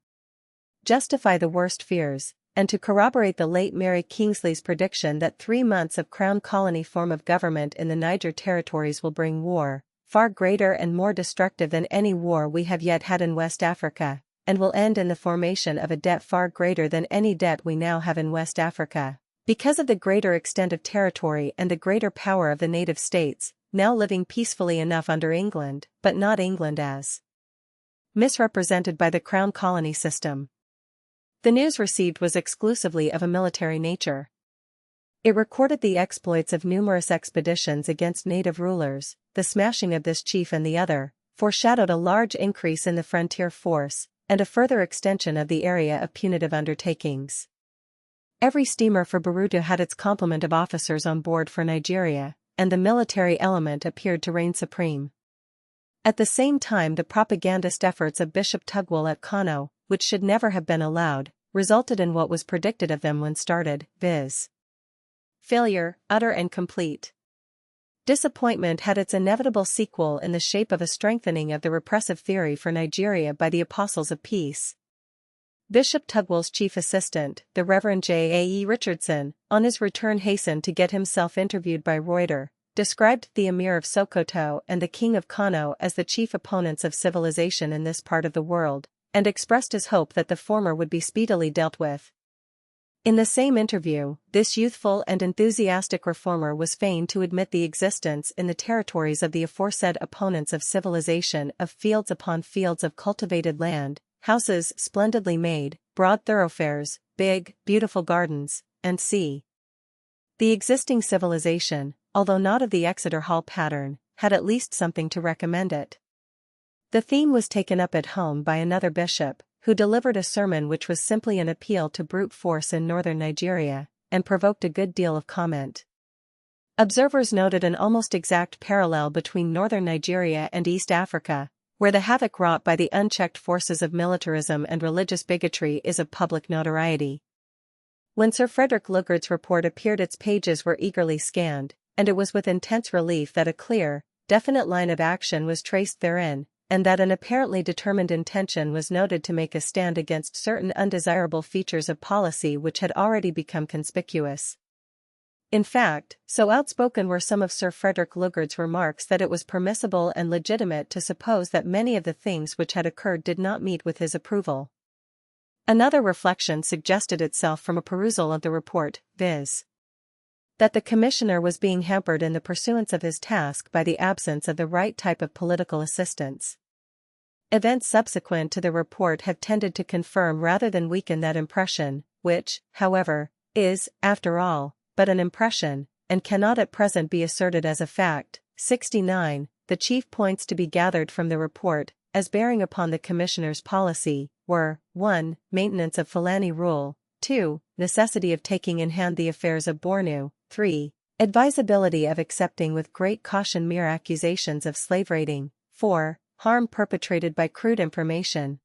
justify the worst fears, and to corroborate the late Mary Kingsley's prediction that 3 months of Crown Colony form of government in the Niger territories will bring war, far greater and more destructive than any war we have yet had in West Africa, and will end in the formation of a debt far greater than any debt we now have in West Africa. Because of the greater extent of territory and the greater power of the native states, now living peacefully enough under England, but not England as misrepresented by the Crown colony system. The news received was exclusively of a military nature. It recorded the exploits of numerous expeditions against native rulers, the smashing of this chief and the other, foreshadowed a large increase in the frontier force, and a further extension of the area of punitive undertakings. Every steamer for Burutu had its complement of officers on board for Nigeria, and the military element appeared to reign supreme. At the same time, the propagandist efforts of Bishop Tugwell at Kano, which should never have been allowed, resulted in what was predicted of them when started, viz. failure, utter and complete. Disappointment had its inevitable sequel in the shape of a strengthening of the repressive theory for Nigeria by the Apostles of Peace. Bishop Tugwell's chief assistant, the Reverend J. A. E. Richardson, on his return hastened to get himself interviewed by Reuter, described the Emir of Sokoto and the King of Kano as the chief opponents of civilization in this part of the world, and expressed his hope that the former would be speedily dealt with. In the same interview, this youthful and enthusiastic reformer was fain to admit the existence in the territories of the aforesaid opponents of civilization of fields upon fields of cultivated land, houses splendidly made, broad thoroughfares, big, beautiful gardens, and sea. The existing civilization, although not of the Exeter Hall pattern, had at least something to recommend it. The theme was taken up at home by another bishop, who delivered a sermon which was simply an appeal to brute force in northern Nigeria, and provoked a good deal of comment. Observers noted an almost exact parallel between northern Nigeria and East Africa, where the havoc wrought by the unchecked forces of militarism and religious bigotry is of public notoriety. When Sir Frederick Lugard's report appeared, its pages were eagerly scanned, and it was with intense relief that a clear, definite line of action was traced therein, and that an apparently determined intention was noted to make a stand against certain undesirable features of policy which had already become conspicuous. In fact, so outspoken were some of Sir Frederick Lugard's remarks that it was permissible and legitimate to suppose that many of the things which had occurred did not meet with his approval. Another reflection suggested itself from a perusal of the report, viz. that the commissioner was being hampered in the pursuance of his task by the absence of the right type of political assistance. Events subsequent to the report have tended to confirm rather than weaken that impression, which, however, is, after all, but an impression, and cannot at present be asserted as a fact. 69. The chief points to be gathered from the report, as bearing upon the commissioner's policy, were 1. Maintenance of Fulani rule, 2. Necessity of taking in hand the affairs of Bornu, 3. Advisability of accepting with great caution mere accusations of slave raiding, 4. Harm perpetrated by crude information,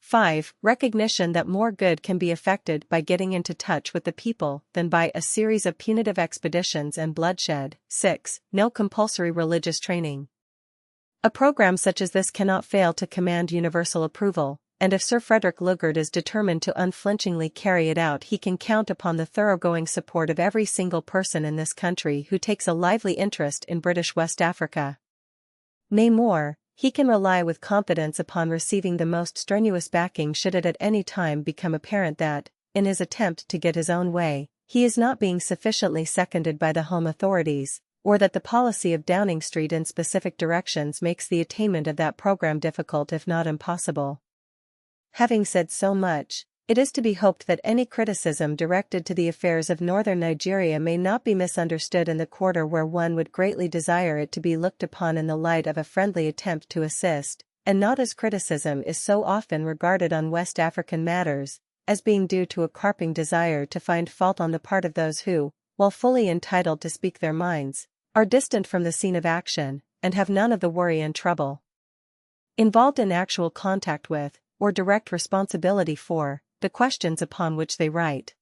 5. Recognition that more good can be effected by getting into touch with the people than by a series of punitive expeditions and bloodshed, 6. No compulsory religious training. A program such as this cannot fail to command universal approval, and if Sir Frederick Lugard is determined to unflinchingly carry it out, he can count upon the thoroughgoing support of every single person in this country who takes a lively interest in British West Africa. Nay more, he can rely with confidence upon receiving the most strenuous backing should it at any time become apparent that, in his attempt to get his own way, he is not being sufficiently seconded by the home authorities, or that the policy of Downing Street in specific directions makes the attainment of that program difficult if not impossible. Having said so much, it is to be hoped that any criticism directed to the affairs of northern Nigeria may not be misunderstood in the quarter where one would greatly desire it to be looked upon in the light of a friendly attempt to assist, and not as criticism is so often regarded on West African matters, as being due to a carping desire to find fault on the part of those who, while fully entitled to speak their minds, are distant from the scene of action, and have none of the worry and trouble involved in actual contact with, or direct responsibility for, the questions upon which they write.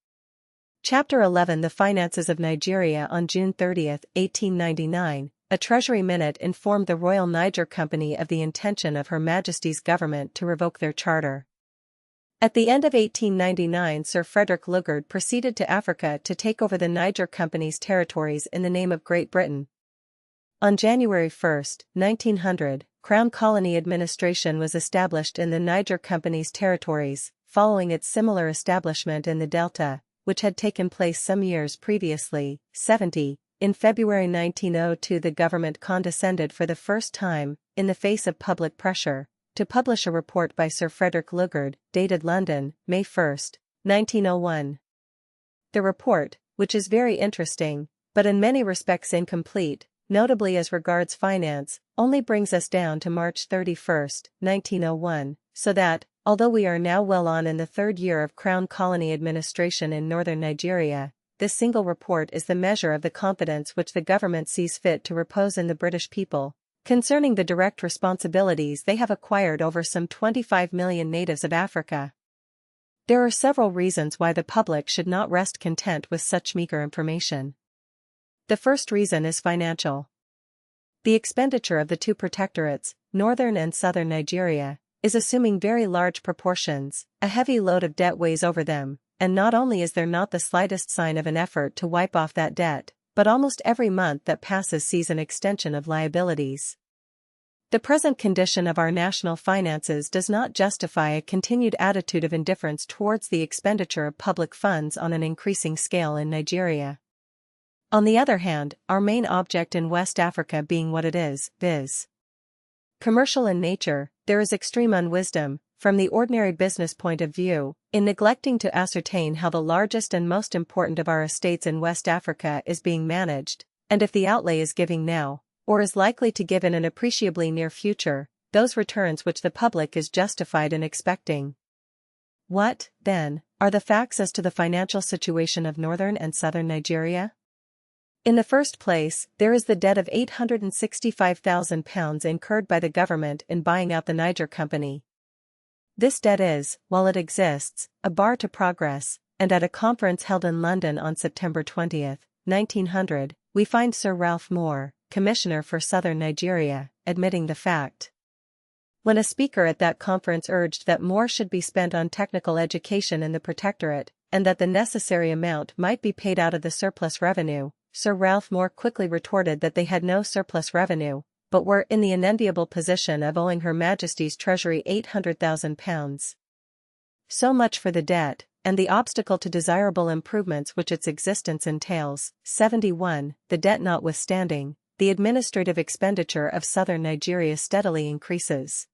Chapter 11. The Finances of Nigeria. On June 30, 1899, a Treasury minute informed the Royal Niger Company of the intention of Her Majesty's government to revoke their charter. At the end of 1899, Sir Frederick Lugard proceeded to Africa to take over the Niger Company's territories in the name of Great Britain. On January 1, 1900, Crown Colony administration was established in the Niger Company's territories, following its similar establishment in the Delta, which had taken place some years previously. 70. In February 1902 the government condescended for the first time, in the face of public pressure, to publish a report by Sir Frederick Lugard, dated London, May 1, 1901. The report, which is very interesting, but in many respects incomplete, notably as regards finance, only brings us down to March 31, 1901, so that, although we are now well on in the third year of Crown Colony administration in northern Nigeria, this single report is the measure of the confidence which the government sees fit to repose in the British people, concerning the direct responsibilities they have acquired over some 25 million natives of Africa. There are several reasons why the public should not rest content with such meager information. The first reason is financial. The expenditure of the two protectorates, northern and southern Nigeria, is assuming very large proportions. A heavy load of debt weighs over them, and not only is there not the slightest sign of an effort to wipe off that debt, but almost every month that passes sees an extension of liabilities. The present condition of our national finances does not justify a continued attitude of indifference towards the expenditure of public funds on an increasing scale in Nigeria. On the other hand, our main object in West Africa being what it is, viz. commercial in nature, there is extreme unwisdom, from the ordinary business point of view, in neglecting to ascertain how the largest and most important of our estates in West Africa is being managed, and if the outlay is giving now, or is likely to give in an appreciably near future, those returns which the public is justified in expecting. What, then, are the facts as to the financial situation of northern and southern Nigeria? In the first place, there is the debt of £865,000 incurred by the government in buying out the Niger Company. This debt is, while it exists, a bar to progress, and at a conference held in London on September 20, 1900, we find Sir Ralph Moore, Commissioner for Southern Nigeria, admitting the fact. When a speaker at that conference urged that more should be spent on technical education in the Protectorate, and that the necessary amount might be paid out of the surplus revenue, Sir Ralph Moore quickly retorted that they had no surplus revenue, but were in the unenviable position of owing Her Majesty's Treasury £800,000. So much for the debt, and the obstacle to desirable improvements which its existence entails. 71. The debt notwithstanding, the administrative expenditure of southern Nigeria steadily increases.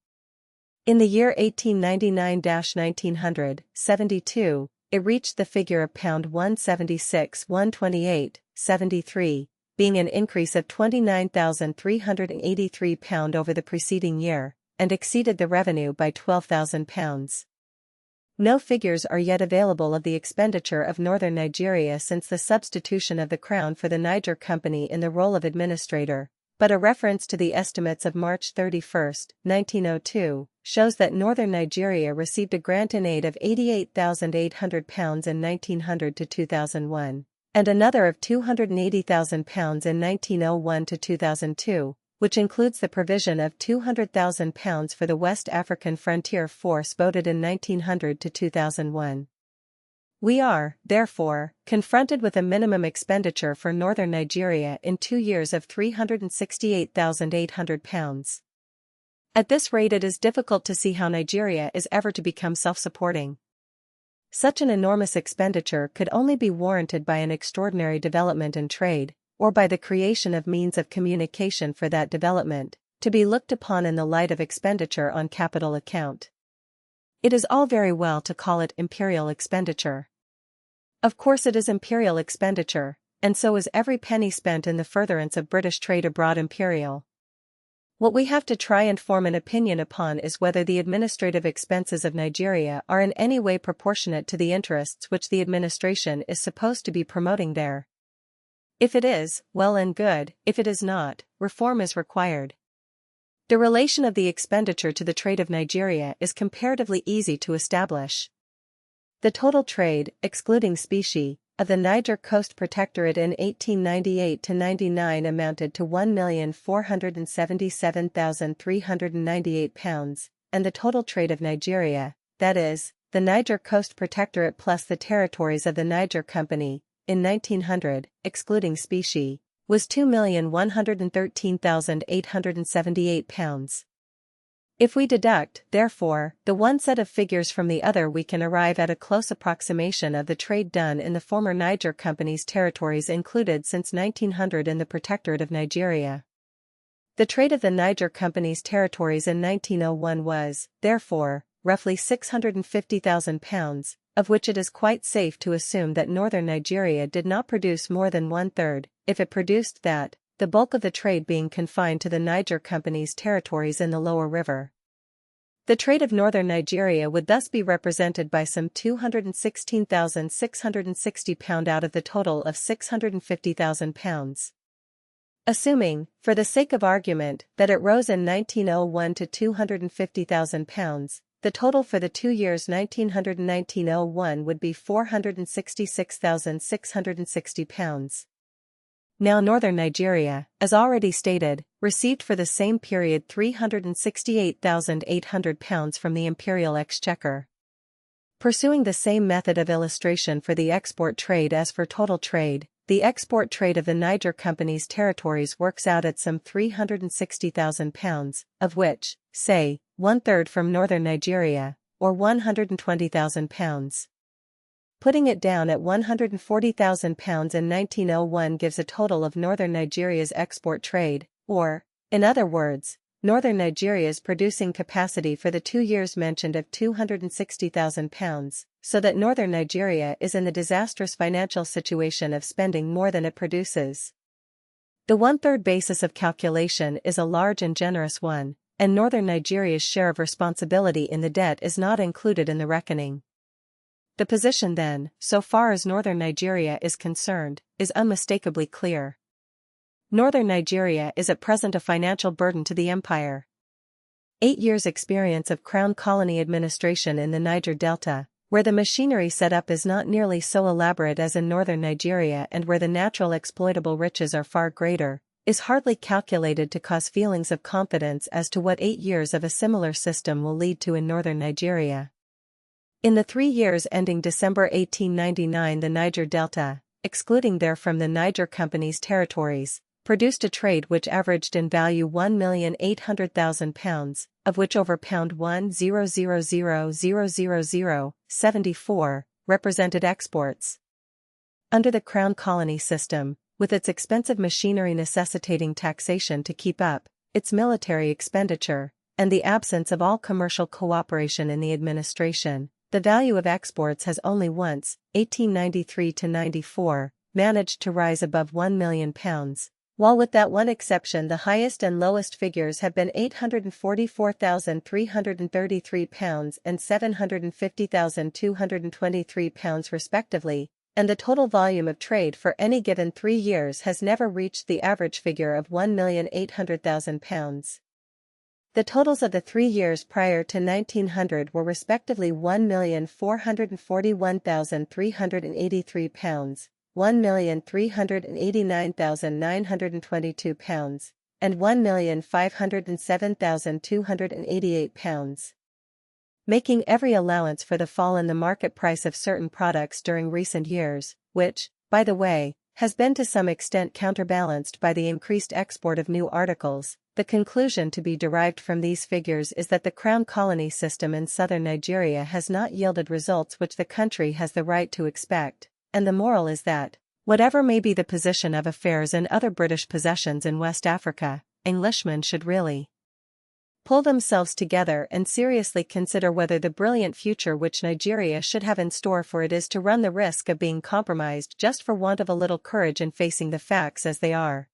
In the year 1899-1900, 72, it reached the figure of £176 128, 73, being an increase of £29,383 over the preceding year, and exceeded the revenue by £12,000. No figures are yet available of the expenditure of northern Nigeria since the substitution of the Crown for the Niger Company in the role of administrator, but a reference to the estimates of March 31, 1902, shows that northern Nigeria received a grant in aid of £88,800 in 1900 to 2001, and another of £280,000 in 1901 to 2002, which includes the provision of £200,000 for the West African Frontier Force voted in 1900 to 2001. We are, therefore, confronted with a minimum expenditure for northern Nigeria in 2 years of £368,800. At this rate it is difficult to see how Nigeria is ever to become self-supporting. Such an enormous expenditure could only be warranted by an extraordinary development in trade, or by the creation of means of communication for that development, to be looked upon in the light of expenditure on capital account. It is all very well to call it imperial expenditure. Of course it is imperial expenditure, and so is every penny spent in the furtherance of British trade abroad imperial. What we have to try and form an opinion upon is whether the administrative expenses of Nigeria are in any way proportionate to the interests which the administration is supposed to be promoting there. If it is, well and good; if it is not, reform is required. The relation of the expenditure to the trade of Nigeria is comparatively easy to establish. The total trade, excluding specie, of the Niger Coast Protectorate in 1898-99 amounted to £1,477,398, and the total trade of Nigeria, that is, the Niger Coast Protectorate plus the territories of the Niger Company, in 1900, excluding specie, was £2,113,878. If we deduct, therefore, the one set of figures from the other, we can arrive at a close approximation of the trade done in the former Niger Company's territories included since 1900 in the Protectorate of Nigeria. The trade of the Niger Company's territories in 1901 was, therefore, roughly £650,000, of which it is quite safe to assume that northern Nigeria did not produce more than one-third, if it produced that, the bulk of the trade being confined to the Niger Company's territories in the lower river. The trade of northern Nigeria would thus be represented by some £216,660 out of the total of £650,000. Assuming, for the sake of argument, that it rose in 1901 to £250,000, the total for the 2 years 1900 and 1901 would be £466,660. Now northern Nigeria, as already stated, received for the same period £368,800 from the imperial exchequer. Pursuing the same method of illustration for the export trade as for total trade, the export trade of the Niger Company's territories works out at some £360,000, of which, say, one-third from northern Nigeria, or £120,000. Putting it down at £140,000 in 1901 gives a total of northern Nigeria's export trade, or, in other words, northern Nigeria's producing capacity for the 2 years mentioned of £260,000, so that northern Nigeria is in the disastrous financial situation of spending more than it produces. The one-third basis of calculation is a large and generous one, and northern Nigeria's share of responsibility in the debt is not included in the reckoning. The position then, so far as northern Nigeria is concerned, is unmistakably clear. Northern Nigeria is at present a financial burden to the empire. 8 years' experience of Crown Colony administration in the Niger Delta, where the machinery set up is not nearly so elaborate as in northern Nigeria and where the natural exploitable riches are far greater, is hardly calculated to cause feelings of confidence as to what 8 years of a similar system will lead to in northern Nigeria. In the 3 years ending December 1899, the Niger Delta, excluding therefrom the Niger Company's territories, produced a trade which averaged in value £1,800,000, of which over £1,000,000,074 represented exports. Under the Crown Colony system, with its expensive machinery necessitating taxation to keep up, its military expenditure, and the absence of all commercial cooperation in the administration, the value of exports has only once, 1893–94, managed to rise above £1 million, while with that one exception the highest and lowest figures have been £844,333 and £750,223 respectively, and the total volume of trade for any given 3 years has never reached the average figure of £1,800,000. The totals of the 3 years prior to 1900 were respectively £1,441,383, £1,389,922, and £1,507,288. Making every allowance for the fall in the market price of certain products during recent years, which, by the way, has been to some extent counterbalanced by the increased export of new articles, the conclusion to be derived from these figures is that the Crown Colony system in southern Nigeria has not yielded results which the country has the right to expect, and the moral is that, whatever may be the position of affairs in other British possessions in West Africa, Englishmen should really pull themselves together and seriously consider whether the brilliant future which Nigeria should have in store for it is to run the risk of being compromised just for want of a little courage in facing the facts as they are.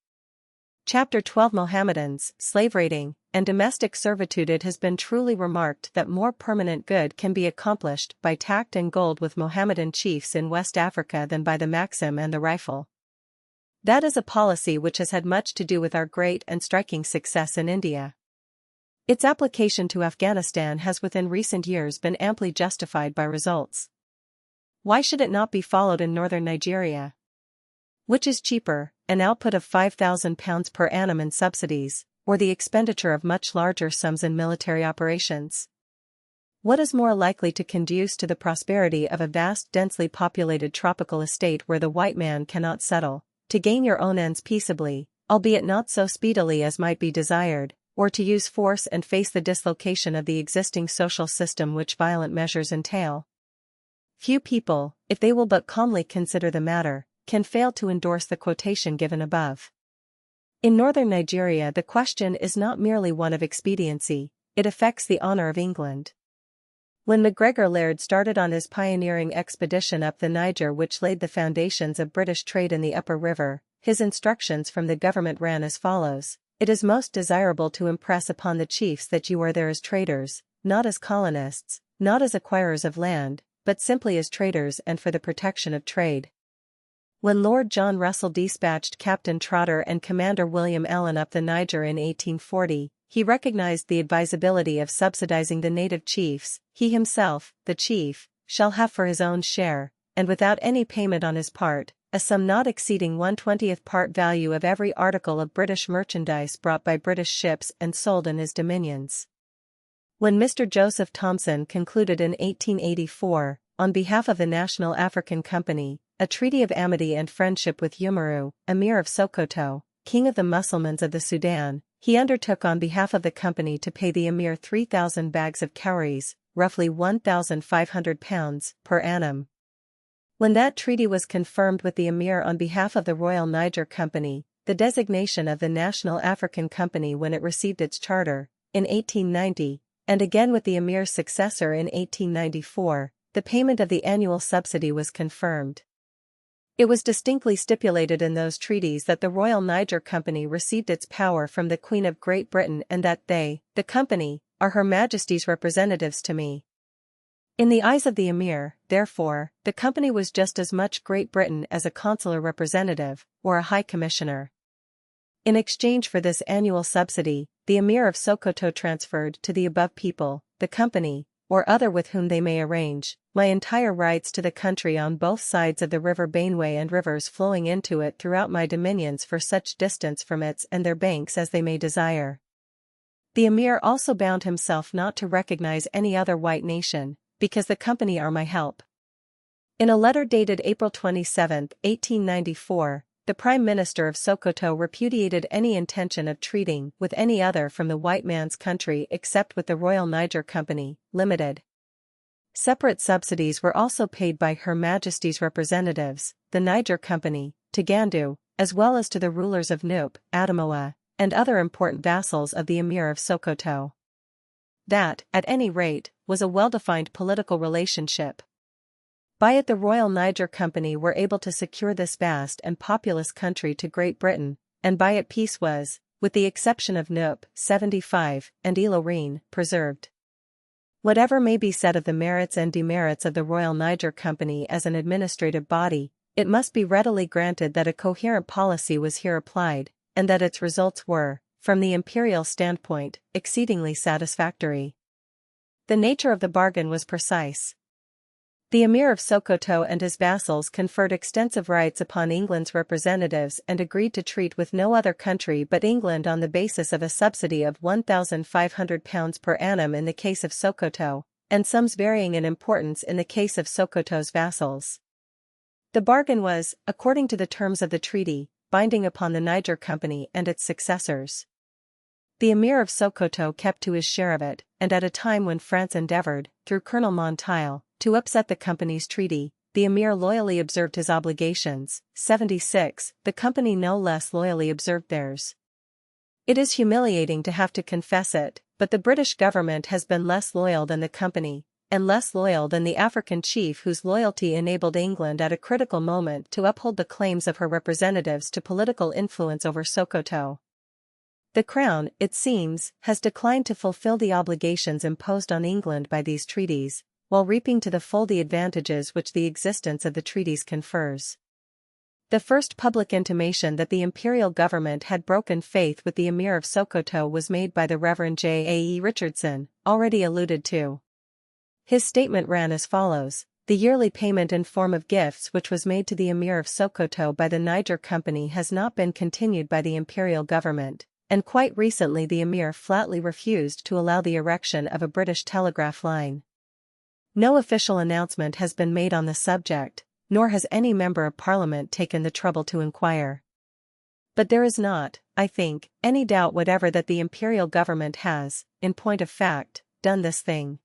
Chapter 12 Mohammedans, Slave Raiding, and Domestic Servitude. It has been truly remarked that more permanent good can be accomplished by tact and gold with Mohammedan chiefs in West Africa than by the Maxim and the rifle. That is a policy which has had much to do with our great and striking success in India. Its application to Afghanistan has within recent years been amply justified by results. Why should it not be followed in northern Nigeria? Which is cheaper, an output of £5,000 per annum in subsidies, or the expenditure of much larger sums in military operations? What is more likely to conduce to the prosperity of a vast densely populated tropical estate where the white man cannot settle, to gain your own ends peaceably, albeit not so speedily as might be desired, or to use force and face the dislocation of the existing social system which violent measures entail. Few people, if they will but calmly consider the matter, can fail to endorse the quotation given above. In northern Nigeria, the question is not merely one of expediency, it affects the honor of England. When MacGregor Laird started on his pioneering expedition up the Niger which laid the foundations of British trade in the upper river, his instructions from the government ran as follows: "It is most desirable to impress upon the chiefs that you are there as traders, not as colonists, not as acquirers of land, but simply as traders and for the protection of trade." When Lord John Russell dispatched Captain Trotter and Commander William Ellen up the Niger in 1840, he recognized the advisability of subsidizing the native chiefs. He himself, the chief, shall have for his own share, and without any payment on his part, a sum not exceeding 1/20th part value of every article of British merchandise brought by British ships and sold in his dominions. When Mr. Joseph Thomson concluded in 1884, on behalf of the National African Company, a treaty of amity and friendship with Umaru, Emir of Sokoto, king of the Mussulmans of the Sudan, he undertook on behalf of the company to pay the Emir 3,000 bags of cowries, roughly £1,500, per annum. When that treaty was confirmed with the Emir on behalf of the Royal Niger Company, the designation of the National African Company when it received its charter, in 1890, and again with the Emir's successor in 1894, the payment of the annual subsidy was confirmed. It was distinctly stipulated in those treaties that the Royal Niger Company received its power from the Queen of Great Britain and that they, the Company, are Her Majesty's representatives to me. In the eyes of the Emir, therefore, the Company was just as much Great Britain as a consular representative, or a High Commissioner. In exchange for this annual subsidy, the Emir of Sokoto transferred to the above people, the Company, or other with whom they may arrange, my entire rights to the country on both sides of the river Benue and rivers flowing into it throughout my dominions for such distance from its and their banks as they may desire. The Emir also bound himself not to recognize any other white nation, because the Company are my help." In a letter dated April 27, 1894, the Prime Minister of Sokoto repudiated any intention of treating with any other from the white man's country except with the Royal Niger Company, Limited. Separate subsidies were also paid by Her Majesty's representatives, the Niger Company, to Gandu, as well as to the rulers of Nupe, Adamawa, and other important vassals of the Emir of Sokoto. That, at any rate, was a well-defined political relationship. By it the Royal Niger Company were able to secure this vast and populous country to Great Britain, and by it peace was, with the exception of Nupe, 75, and Ilorin, preserved. Whatever may be said of the merits and demerits of the Royal Niger Company as an administrative body, it must be readily granted that a coherent policy was here applied, and that its results were, from the imperial standpoint, exceedingly satisfactory. The nature of the bargain was precise. The Emir of Sokoto and his vassals conferred extensive rights upon England's representatives and agreed to treat with no other country but England on the basis of a subsidy of £1,500 per annum in the case of Sokoto, and sums varying in importance in the case of Sokoto's vassals. The bargain was, according to the terms of the treaty, binding upon the Niger Company and its successors. The Emir of Sokoto kept to his share of it, and at a time when France endeavored, through Colonel Monteil, to upset the Company's treaty, the Emir loyally observed his obligations. 76. The Company no less loyally observed theirs. It is humiliating to have to confess it, but the British government has been less loyal than the Company, and less loyal than the African chief whose loyalty enabled England at a critical moment to uphold the claims of her representatives to political influence over Sokoto. The Crown, it seems, has declined to fulfill the obligations imposed on England by these treaties, while reaping to the full the advantages which the existence of the treaties confers. The first public intimation that the imperial government had broken faith with the Emir of Sokoto was made by the Reverend J. A. E. Richardson, already alluded to. His statement ran as follows: "The yearly payment in form of gifts which was made to the Emir of Sokoto by the Niger Company has not been continued by the imperial government, and quite recently the Emir flatly refused to allow the erection of a British telegraph line. No official announcement has been made on the subject, nor has any member of Parliament taken the trouble to inquire." But there is not, I think, any doubt whatever that the imperial government has, in point of fact, done this thing.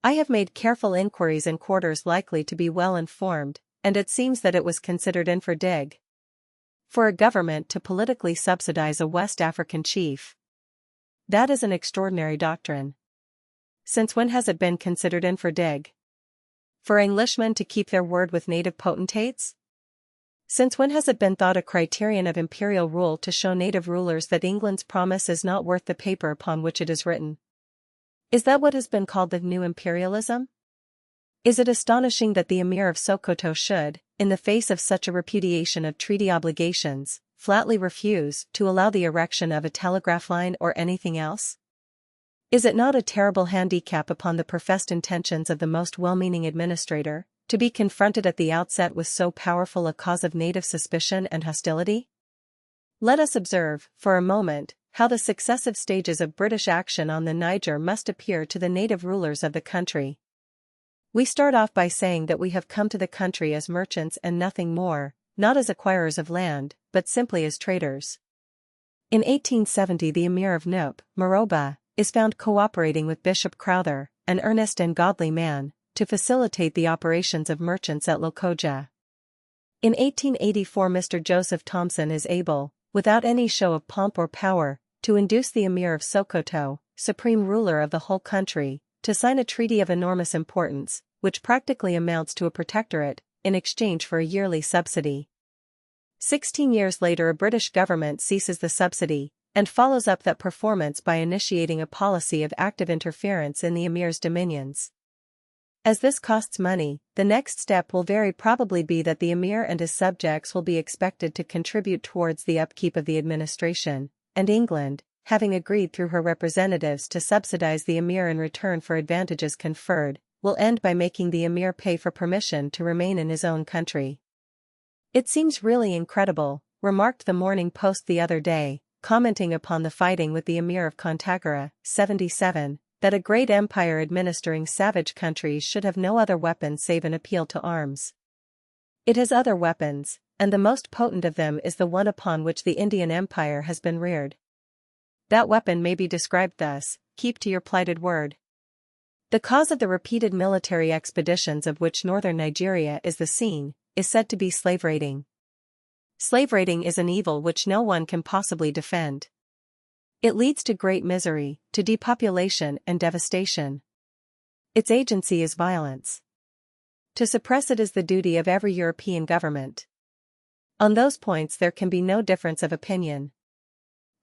I have made careful inquiries in quarters likely to be well informed, and it seems that it was considered infra dig for a government to politically subsidize a West African chief. That is an extraordinary doctrine. Since when has it been considered infra dig for Englishmen to keep their word with native potentates? Since when has it been thought a criterion of imperial rule to show native rulers that England's promise is not worth the paper upon which it is written? Is that what has been called the new imperialism? Is it astonishing that the Emir of Sokoto should, in the face of such a repudiation of treaty obligations, flatly refuse to allow the erection of a telegraph line or anything else? Is it not a terrible handicap upon the professed intentions of the most well-meaning administrator, to be confronted at the outset with so powerful a cause of native suspicion and hostility? Let us observe, for a moment, how the successive stages of British action on the Niger must appear to the native rulers of the country. We start off by saying that we have come to the country as merchants and nothing more, not as acquirers of land, but simply as traders. In 1870 the Emir of Nup, Moroba, is found cooperating with Bishop Crowther, an earnest and godly man, to facilitate the operations of merchants at Lokoja. In 1884 Mr. Joseph Thomson is able, without any show of pomp or power, to induce the Emir of Sokoto, supreme ruler of the whole country, to sign a treaty of enormous importance, which practically amounts to a protectorate, in exchange for a yearly subsidy. 16 years later a British government ceases the subsidy, and follows up that performance by initiating a policy of active interference in the Emir's dominions. As this costs money, the next step will very probably be that the Emir and his subjects will be expected to contribute towards the upkeep of the administration, and England, having agreed through her representatives to subsidize the Emir in return for advantages conferred, will end by making the Emir pay for permission to remain in his own country. It seems really incredible, remarked the Morning Post the other day, commenting upon the fighting with the Emir of Kontagara, 77, that a great empire administering savage countries should have no other weapon save an appeal to arms. It has other weapons, and the most potent of them is the one upon which the Indian Empire has been reared. That weapon may be described thus: keep to your plighted word. The cause of the repeated military expeditions of which northern Nigeria is the scene, is said to be slave raiding. Slave raiding is an evil which no one can possibly defend. It leads to great misery, to depopulation and devastation. Its agency is violence. To suppress it is the duty of every European government. On those points there can be no difference of opinion.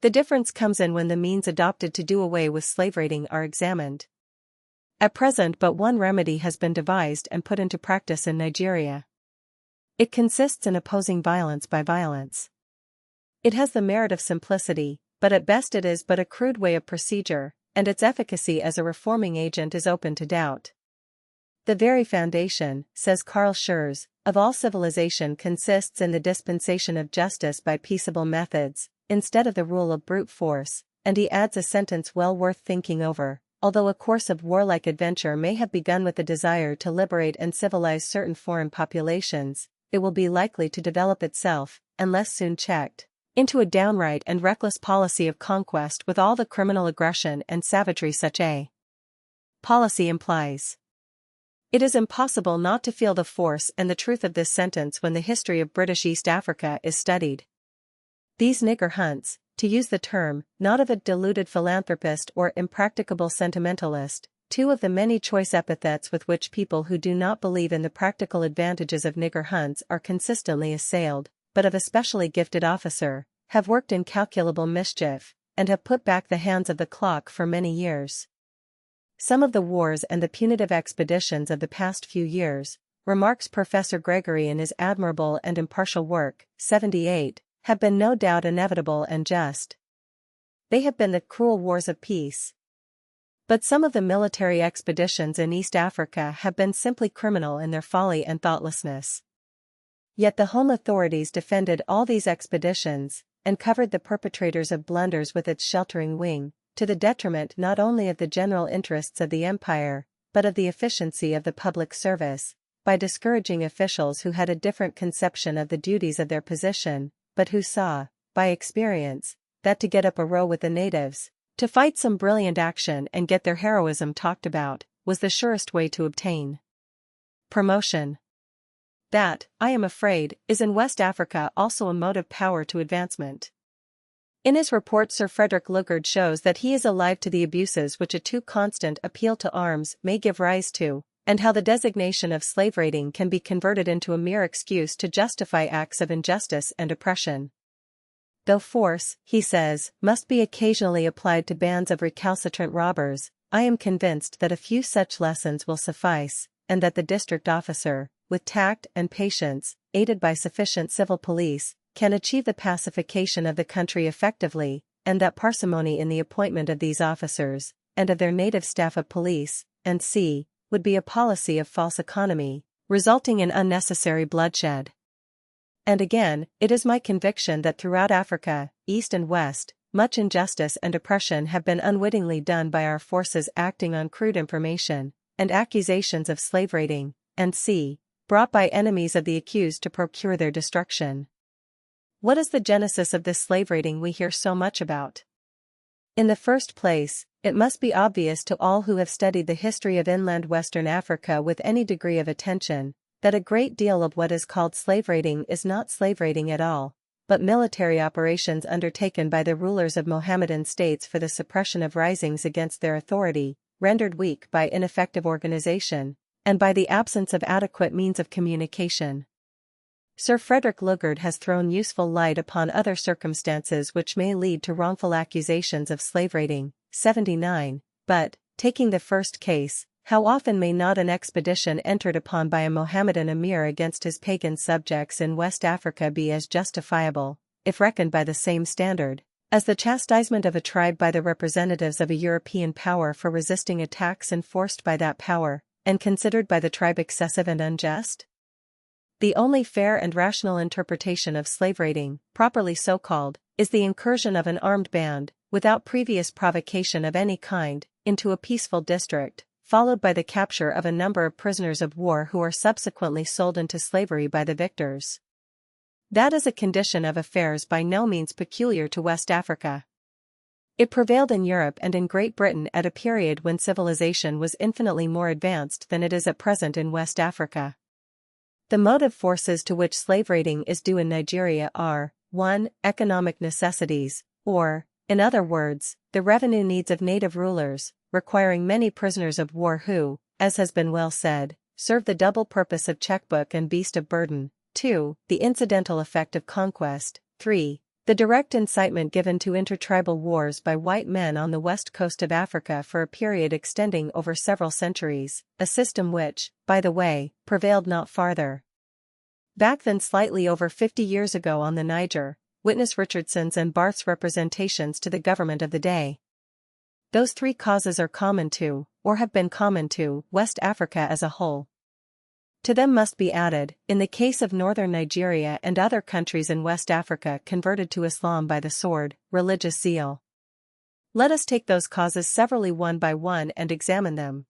The difference comes in when the means adopted to do away with slave raiding are examined. At present but one remedy has been devised and put into practice in Nigeria. It consists in opposing violence by violence. It has the merit of simplicity, but at best it is but a crude way of procedure, and its efficacy as a reforming agent is open to doubt. The very foundation, says Karl Schurz, of all civilization consists in the dispensation of justice by peaceable methods, instead of the rule of brute force, and he adds a sentence well worth thinking over: although a course of warlike adventure may have begun with the desire to liberate and civilize certain foreign populations, it will be likely to develop itself, unless soon checked, into a downright and reckless policy of conquest with all the criminal aggression and savagery such a policy implies. It is impossible not to feel the force and the truth of this sentence when the history of British East Africa is studied. These nigger hunts, to use the term, not of a deluded philanthropist or impracticable sentimentalist, two of the many choice epithets with which people who do not believe in the practical advantages of nigger hunts are consistently assailed, but of a specially gifted officer, have worked incalculable mischief, and have put back the hands of the clock for many years. Some of the wars and the punitive expeditions of the past few years, remarks Professor Gregory in his admirable and impartial work, 78, have been no doubt inevitable and just. They have been the cruel wars of peace. But some of the military expeditions in East Africa have been simply criminal in their folly and thoughtlessness. Yet the home authorities defended all these expeditions, and covered the perpetrators of blunders with its sheltering wing, to the detriment not only of the general interests of the empire, but of the efficiency of the public service, by discouraging officials who had a different conception of the duties of their position, but who saw, by experience, that to get up a row with the natives, to fight some brilliant action and get their heroism talked about, was the surest way to obtain promotion. That, I am afraid, is in West Africa also a motive power to advancement. In his report, Sir Frederick Lugard shows that he is alive to the abuses which a too constant appeal to arms may give rise to, and how the designation of slave raiding can be converted into a mere excuse to justify acts of injustice and oppression. Though force, he says, must be occasionally applied to bands of recalcitrant robbers, I am convinced that a few such lessons will suffice, and that the district officer, with tact and patience, aided by sufficient civil police, can achieve the pacification of the country effectively, and that parsimony in the appointment of these officers, and of their native staff of police, and c. would be a policy of false economy, resulting in unnecessary bloodshed. And again, it is my conviction that throughout Africa, East and West, much injustice and oppression have been unwittingly done by our forces acting on crude information, and accusations of slave raiding, and c. brought by enemies of the accused to procure their destruction. What is the genesis of this slave raiding we hear so much about? In the first place, it must be obvious to all who have studied the history of inland Western Africa with any degree of attention, that a great deal of what is called slave raiding is not slave raiding at all, but military operations undertaken by the rulers of Mohammedan states for the suppression of risings against their authority, rendered weak by ineffective organization, and by the absence of adequate means of communication. Sir Frederick Lugard has thrown useful light upon other circumstances which may lead to wrongful accusations of slave raiding, 79, but, taking the first case, how often may not an expedition entered upon by a Mohammedan emir against his pagan subjects in West Africa be as justifiable, if reckoned by the same standard, as the chastisement of a tribe by the representatives of a European power for resisting attacks enforced by that power, and considered by the tribe excessive and unjust? The only fair and rational interpretation of slave raiding, properly so called, is the incursion of an armed band, without previous provocation of any kind, into a peaceful district, followed by the capture of a number of prisoners of war who are subsequently sold into slavery by the victors. That is a condition of affairs by no means peculiar to West Africa. It prevailed in Europe and in Great Britain at a period when civilization was infinitely more advanced than it is at present in West Africa. The motive forces to which slave raiding is due in Nigeria are, 1. Economic necessities, or, in other words, the revenue needs of native rulers, requiring many prisoners of war who, as has been well said, serve the double purpose of checkbook and beast of burden. 2. The incidental effect of conquest. 3. The direct incitement given to intertribal wars by white men on the west coast of Africa for a period extending over several centuries, a system which, by the way, prevailed not farther back than slightly over 50 years ago on the Niger, witness Richardson's and Barth's representations to the government of the day. Those three causes are common to, or have been common to, West Africa as a whole. To them must be added, in the case of northern Nigeria and other countries in West Africa converted to Islam by the sword, religious zeal. Let us take those causes severally one by one and examine them.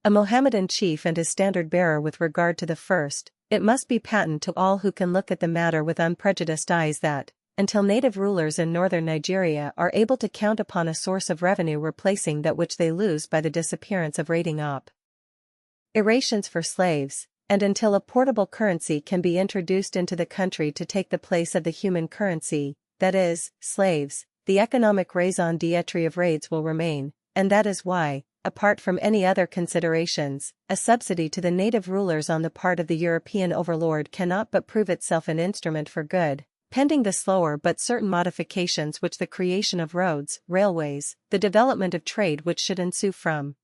A Mohammedan chief and his standard-bearer. With regard to the first, it must be patent to all who can look at the matter with unprejudiced eyes that, until native rulers in northern Nigeria are able to count upon a source of revenue replacing that which they lose by the disappearance of raiding operations for slaves, and until a portable currency can be introduced into the country to take the place of the human currency, that is, slaves, the economic raison d'etre of raids will remain, and that is why, apart from any other considerations, a subsidy to the native rulers on the part of the European overlord cannot but prove itself an instrument for good, pending the slower but certain modifications which the creation of roads, railways, the development of trade which should ensue from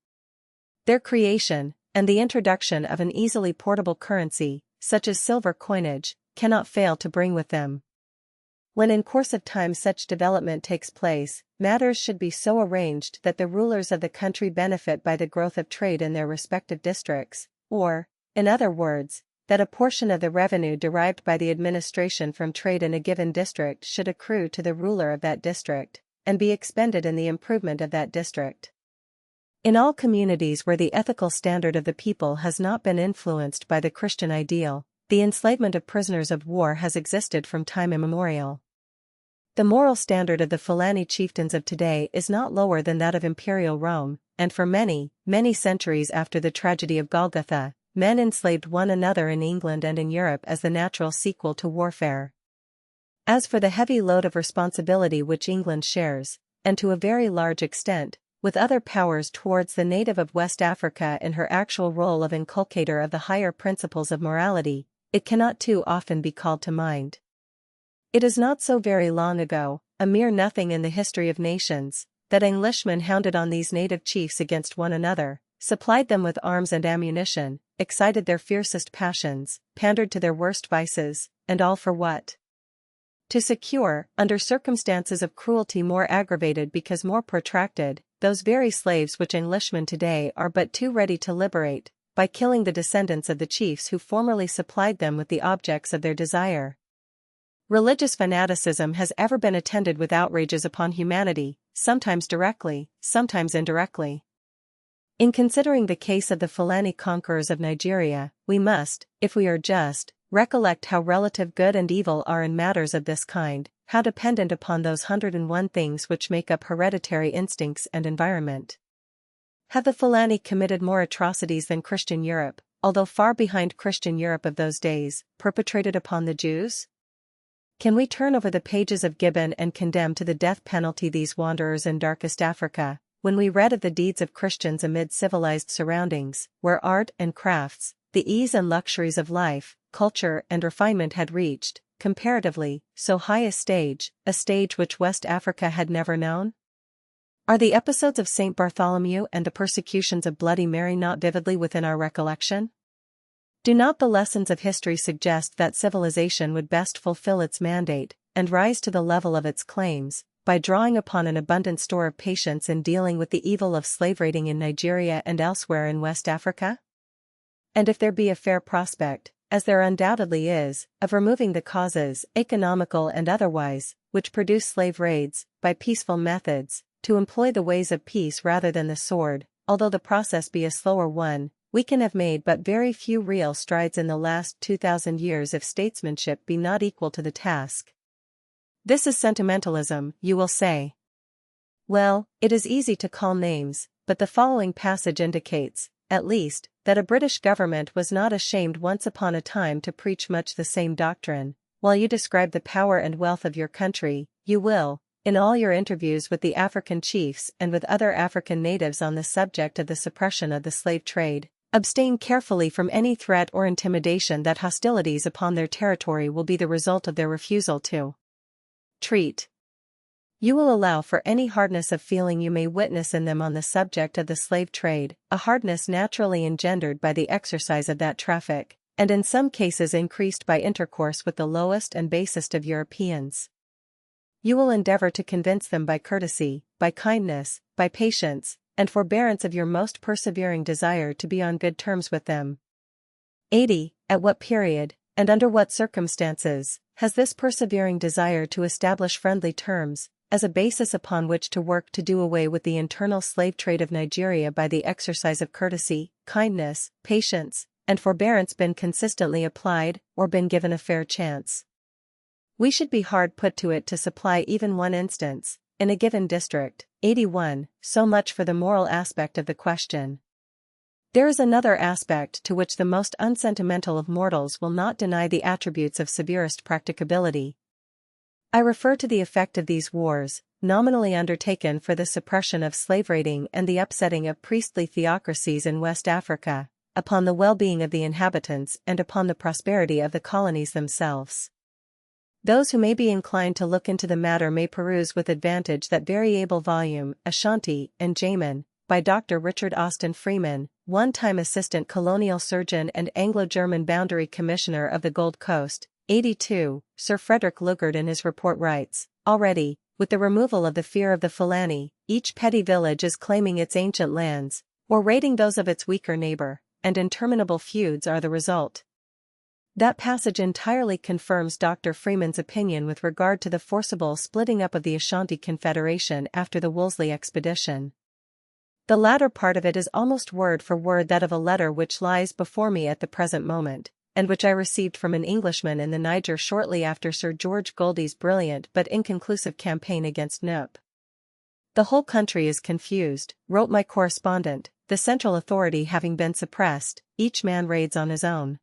their creation, and the introduction of an easily portable currency, such as silver coinage, cannot fail to bring with them. When in course of time such development takes place, matters should be so arranged that the rulers of the country benefit by the growth of trade in their respective districts, or, in other words, that a portion of the revenue derived by the administration from trade in a given district should accrue to the ruler of that district, and be expended in the improvement of that district. In all communities where the ethical standard of the people has not been influenced by the Christian ideal, the enslavement of prisoners of war has existed from time immemorial. The moral standard of the Fulani chieftains of today is not lower than that of imperial Rome, and for many, many centuries after the tragedy of Golgotha, men enslaved one another in England and in Europe as the natural sequel to warfare. As for the heavy load of responsibility which England shares, and to a very large extent, with other powers towards the native of West Africa in her actual role of inculcator of the higher principles of morality, it cannot too often be called to mind. It is not so very long ago, a mere nothing in the history of nations, that Englishmen hounded on these native chiefs against one another, supplied them with arms and ammunition, excited their fiercest passions, pandered to their worst vices, and all for what? To secure, under circumstances of cruelty more aggravated because more protracted, those very slaves which Englishmen today are but too ready to liberate, by killing the descendants of the chiefs who formerly supplied them with the objects of their desire. Religious fanaticism has ever been attended with outrages upon humanity, sometimes directly, sometimes indirectly. In considering the case of the Fulani conquerors of Nigeria, we must, if we are just, recollect how relative good and evil are in matters of this kind, how dependent upon those 101 things which make up hereditary instincts and environment. Have the Fulani committed more atrocities than Christian Europe, although far behind Christian Europe of those days, perpetrated upon the Jews? Can we turn over the pages of Gibbon and condemn to the death penalty these wanderers in darkest Africa, when we read of the deeds of Christians amid civilized surroundings, where art and crafts, the ease and luxuries of life, culture and refinement had reached, comparatively, so high a stage which West Africa had never known? Are the episodes of St. Bartholomew and the persecutions of Bloody Mary not vividly within our recollection? Do not the lessons of history suggest that civilization would best fulfill its mandate, and rise to the level of its claims, by drawing upon an abundant store of patience in dealing with the evil of slave raiding in Nigeria and elsewhere in West Africa? And if there be a fair prospect, as there undoubtedly is, of removing the causes, economical and otherwise, which produce slave raids, by peaceful methods, to employ the ways of peace rather than the sword, although the process be a slower one, we can have made but very few real strides in the last 2,000 years if statesmanship be not equal to the task. This is sentimentalism, you will say. Well, it is easy to call names, but the following passage indicates, at least, that a British government was not ashamed once upon a time to preach much the same doctrine. While you describe the power and wealth of your country, you will, in all your interviews with the African chiefs and with other African natives on the subject of the suppression of the slave trade, abstain carefully from any threat or intimidation that hostilities upon their territory will be the result of their refusal to treat. You will allow for any hardness of feeling you may witness in them on the subject of the slave trade, a hardness naturally engendered by the exercise of that traffic, and in some cases increased by intercourse with the lowest and basest of Europeans. You will endeavor to convince them by courtesy, by kindness, by patience, and forbearance of your most persevering desire to be on good terms with them. 80. At what period, and under what circumstances, has this persevering desire to establish friendly terms, as a basis upon which to work to do away with the internal slave trade of Nigeria by the exercise of courtesy, kindness, patience, and forbearance been consistently applied, or been given a fair chance? We should be hard put to it to supply even one instance, in a given district. 81. So much for the moral aspect of the question. There is another aspect to which the most unsentimental of mortals will not deny the attributes of severest practicability. I refer to the effect of these wars, nominally undertaken for the suppression of slave raiding and the upsetting of priestly theocracies in West Africa, upon the well-being of the inhabitants and upon the prosperity of the colonies themselves. Those who may be inclined to look into the matter may peruse with advantage that very able volume, Ashanti and Jamin, by Dr. Richard Austin Freeman, one-time assistant colonial surgeon and Anglo-German boundary commissioner of the Gold Coast. 82. Sir Frederick Lugard in his report writes, already, with the removal of the fear of the Fulani, each petty village is claiming its ancient lands, or raiding those of its weaker neighbor, and interminable feuds are the result. That passage entirely confirms Dr. Freeman's opinion with regard to the forcible splitting up of the Ashanti Confederation after the Wolseley expedition. The latter part of it is almost word for word that of a letter which lies before me at the present moment, and which I received from an Englishman in the Niger shortly after Sir George Goldie's brilliant but inconclusive campaign against Nup. The whole country is confused, wrote my correspondent, the central authority having been suppressed, each man raids on his own.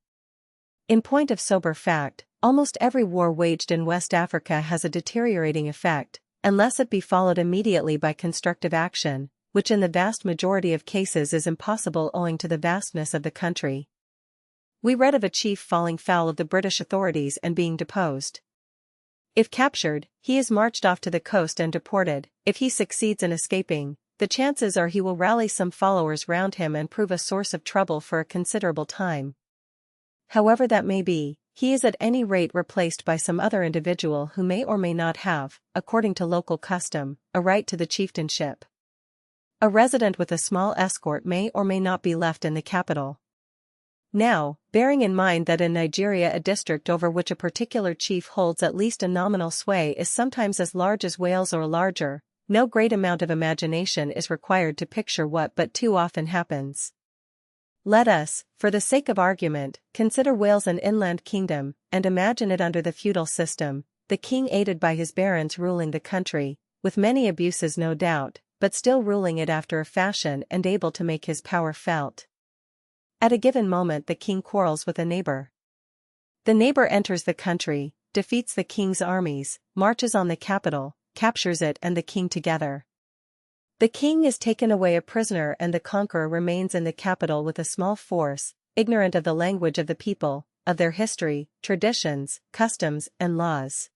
In point of sober fact, almost every war waged in West Africa has a deteriorating effect, unless it be followed immediately by constructive action, which in the vast majority of cases is impossible owing to the vastness of the country. We read of a chief falling foul of the British authorities and being deposed. If captured, he is marched off to the coast and deported. If he succeeds in escaping, the chances are he will rally some followers round him and prove a source of trouble for a considerable time. However that may be, he is at any rate replaced by some other individual who may or may not have, according to local custom, a right to the chieftainship. A resident with a small escort may or may not be left in the capital. Now, bearing in mind that in Nigeria a district over which a particular chief holds at least a nominal sway is sometimes as large as Wales or larger, no great amount of imagination is required to picture what but too often happens. Let us, for the sake of argument, consider Wales an inland kingdom, and imagine it under the feudal system, the king aided by his barons ruling the country, with many abuses no doubt, but still ruling it after a fashion and able to make his power felt. At a given moment the king quarrels with a neighbor. The neighbor enters the country, defeats the king's armies, marches on the capital, captures it and the king together. The king is taken away a prisoner and the conqueror remains in the capital with a small force, ignorant of the language of the people, of their history, traditions, customs, and laws.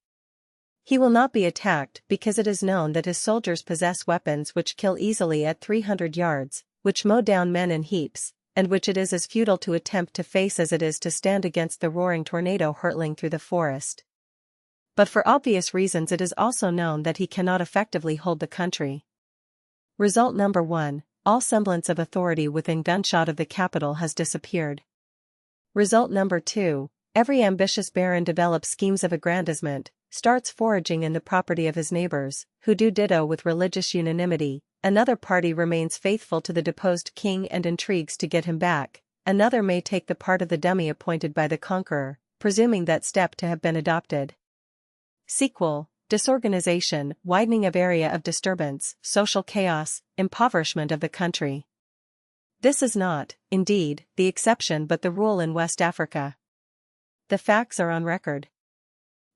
He will not be attacked because it is known that his soldiers possess weapons which kill easily at 300 yards, which mow down men in heaps, and which it is as futile to attempt to face as it is to stand against the roaring tornado hurtling through the forest. But for obvious reasons it is also known that he cannot effectively hold the country. Result number 1, all semblance of authority within gunshot of the capital has disappeared. Result number 2, every ambitious baron develops schemes of aggrandizement, starts foraging in the property of his neighbors, who do ditto with religious unanimity. Another party remains faithful to the deposed king and intrigues to get him back, another may take the part of the dummy appointed by the conqueror, presuming that step to have been adopted. Sequel, disorganization, widening of area of disturbance, social chaos, impoverishment of the country. This is not, indeed, the exception but the rule in West Africa. The facts are on record.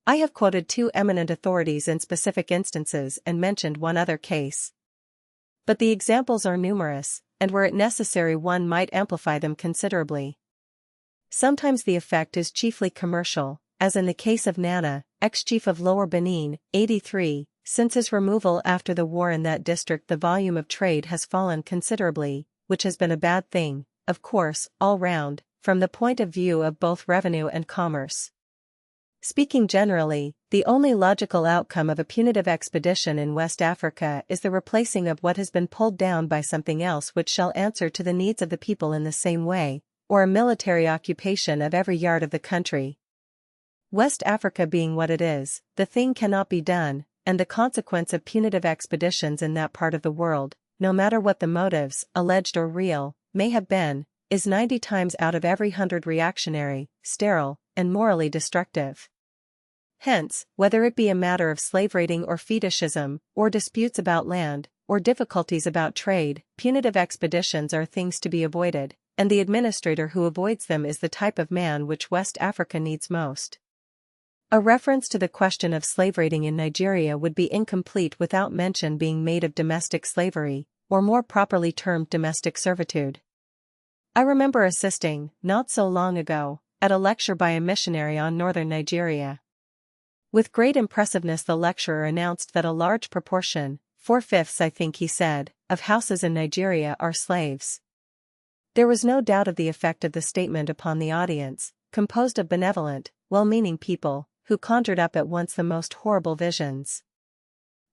I have quoted 2 eminent authorities in specific instances and mentioned one other case. But the examples are numerous, and were it necessary one might amplify them considerably. Sometimes the effect is chiefly commercial, as in the case of Nana, ex-chief of Lower Benin, 83, since his removal after the war in that district the volume of trade has fallen considerably, which has been a bad thing, of course, all round, from the point of view of both revenue and commerce. Speaking generally, the only logical outcome of a punitive expedition in West Africa is the replacing of what has been pulled down by something else which shall answer to the needs of the people in the same way, or a military occupation of every yard of the country. West Africa being what it is, the thing cannot be done, and the consequence of punitive expeditions in that part of the world, no matter what the motives, alleged or real, may have been, is 90 times out of every 100 reactionary, sterile, and morally destructive. Hence, whether it be a matter of slave raiding or fetishism, or disputes about land, or difficulties about trade, punitive expeditions are things to be avoided, and the administrator who avoids them is the type of man which West Africa needs most. A reference to the question of slave raiding in Nigeria would be incomplete without mention being made of domestic slavery, or more properly termed domestic servitude. I remember assisting, not so long ago, at a lecture by a missionary on northern Nigeria. With great impressiveness the lecturer announced that a large proportion, 4/5 I think he said, of houses in Nigeria are slaves. There was no doubt of the effect of the statement upon the audience, composed of benevolent, well-meaning people, who conjured up at once the most horrible visions.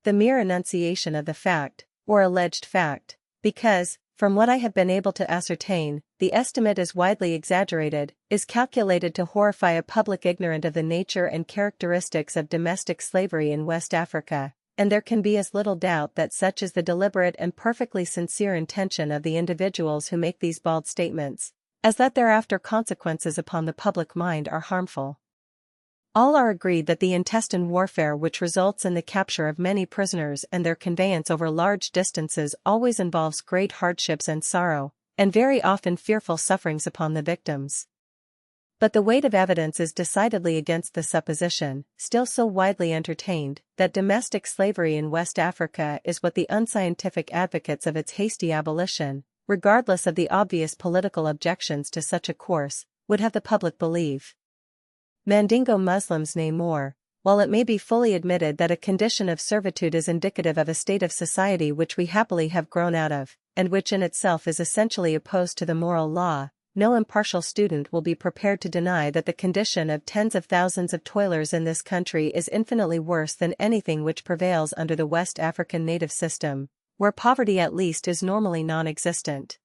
The mere enunciation of the fact, or alleged fact, because, from what I have been able to ascertain, the estimate is widely exaggerated, is calculated to horrify a public ignorant of the nature and characteristics of domestic slavery in West Africa, and there can be as little doubt that such is the deliberate and perfectly sincere intention of the individuals who make these bald statements, as that thereafter consequences upon the public mind are harmful. All are agreed that the intestine warfare which results in the capture of many prisoners and their conveyance over large distances always involves great hardships and sorrow, and very often fearful sufferings upon the victims. But the weight of evidence is decidedly against the supposition, still so widely entertained, that domestic slavery in West Africa is what the unscientific advocates of its hasty abolition, regardless of the obvious political objections to such a course, would have the public believe. Mandingo Muslims nay more, while it may be fully admitted that a condition of servitude is indicative of a state of society which we happily have grown out of, and which in itself is essentially opposed to the moral law, no impartial student will be prepared to deny that the condition of tens of thousands of toilers in this country is infinitely worse than anything which prevails under the West African native system, where poverty at least is normally non-existent.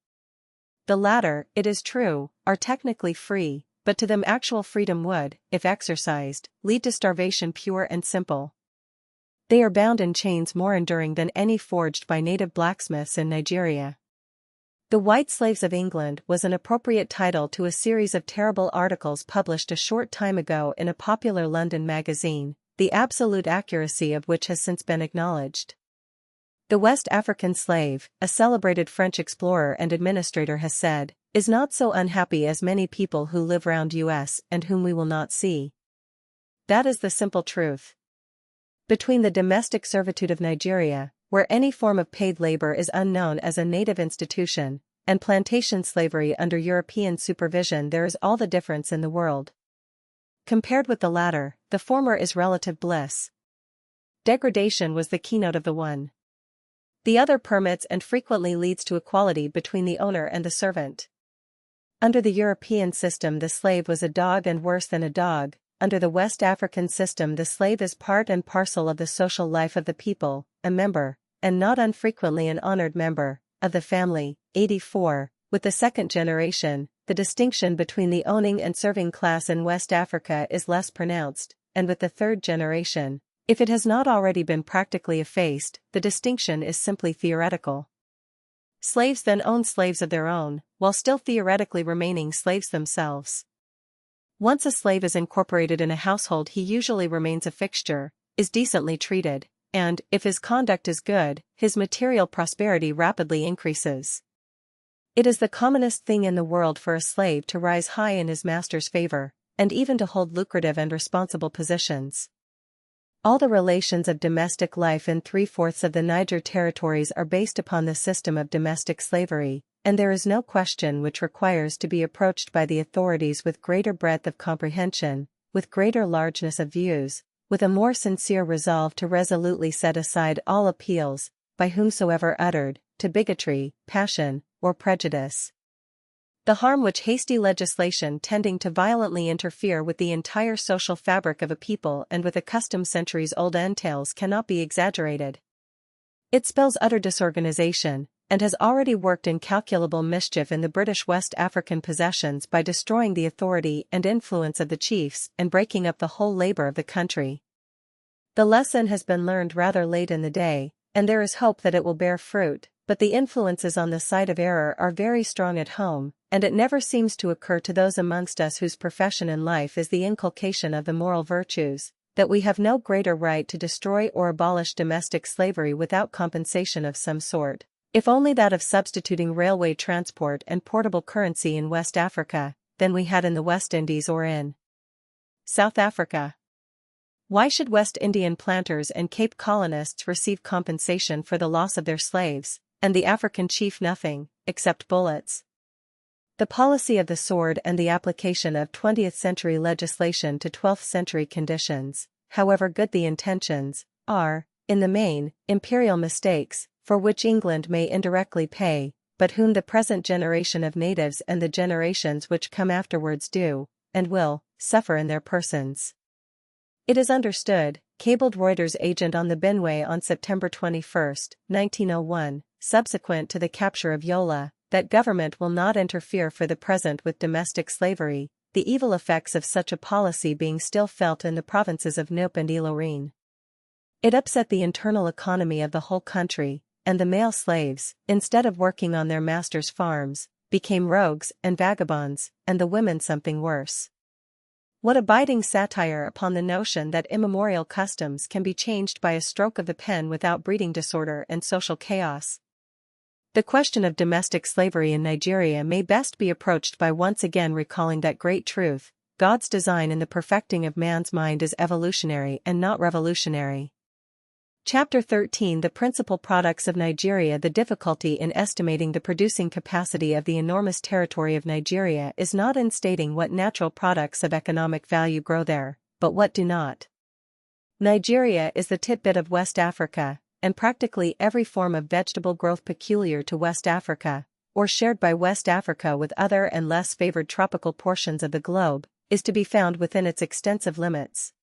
The latter, it is true, are technically free, but to them actual freedom would, if exercised, lead to starvation pure and simple. They are bound in chains more enduring than any forged by native blacksmiths in Nigeria. The White Slaves of England was an appropriate title to a series of terrible articles published a short time ago in a popular London magazine, the absolute accuracy of which has since been acknowledged. The West African slave, a celebrated French explorer and administrator has said, is not so unhappy as many people who live round us and whom we will not see. That is the simple truth. Between the domestic servitude of Nigeria, where any form of paid labor is unknown as a native institution, and plantation slavery under European supervision, there is all the difference in the world. Compared with the latter, the former is relative bliss. Degradation was the keynote of the one. The other permits and frequently leads to equality between the owner and the servant. Under the European system the slave was a dog and worse than a dog. Under the West African system the slave is part and parcel of the social life of the people, a member, and not unfrequently an honored member, of the family. 84. With the second generation, the distinction between the owning and serving class in West Africa is less pronounced, and with the third generation, if it has not already been practically effaced, the distinction is simply theoretical. Slaves then own slaves of their own, while still theoretically remaining slaves themselves. Once a slave is incorporated in a household he usually remains a fixture, is decently treated, and, if his conduct is good, his material prosperity rapidly increases. It is the commonest thing in the world for a slave to rise high in his master's favor, and even to hold lucrative and responsible positions. All the relations of domestic life in 3/4 of the Niger territories are based upon the system of domestic slavery, and there is no question which requires to be approached by the authorities with greater breadth of comprehension, with greater largeness of views, with a more sincere resolve to resolutely set aside all appeals, by whomsoever uttered, to bigotry, passion, or prejudice. The harm which hasty legislation tending to violently interfere with the entire social fabric of a people and with a custom centuries-old entails cannot be exaggerated. It spells utter disorganization, and has already worked incalculable mischief in the British West African possessions by destroying the authority and influence of the chiefs and breaking up the whole labor of the country. The lesson has been learned rather late in the day, and there is hope that it will bear fruit, but the influences on the side of error are very strong at home, and it never seems to occur to those amongst us whose profession in life is the inculcation of the moral virtues, that we have no greater right to destroy or abolish domestic slavery without compensation of some sort, if only that of substituting railway transport and portable currency in West Africa, than we had in the West Indies or in South Africa. Why should West Indian planters and Cape colonists receive compensation for the loss of their slaves, and the African chief nothing, except bullets? The policy of the sword and the application of 20th-century legislation to 12th-century conditions, however good the intentions, are, in the main, imperial mistakes, for which England may indirectly pay, but whom the present generation of natives and the generations which come afterwards do, and will, suffer in their persons. It is understood, cabled Reuters agent on the Benue on September 21, 1901, subsequent to the capture of Yola, that government will not interfere for the present with domestic slavery, the evil effects of such a policy being still felt in the provinces of Nupe and Ilorin. It upset the internal economy of the whole country, and the male slaves, instead of working on their masters' farms, became rogues and vagabonds, and the women something worse. What a biting satire upon the notion that immemorial customs can be changed by a stroke of the pen without breeding disorder and social chaos. The question of domestic slavery in Nigeria may best be approached by once again recalling that great truth: God's design in the perfecting of man's mind is evolutionary and not revolutionary. Chapter 13: The Principal Products of Nigeria. The difficulty in estimating the producing capacity of the enormous territory of Nigeria is not in stating what natural products of economic value grow there, but what do not. Nigeria is the titbit of West Africa, and practically every form of vegetable growth peculiar to West Africa, or shared by West Africa with other and less favored tropical portions of the globe, is to be found within its extensive limits.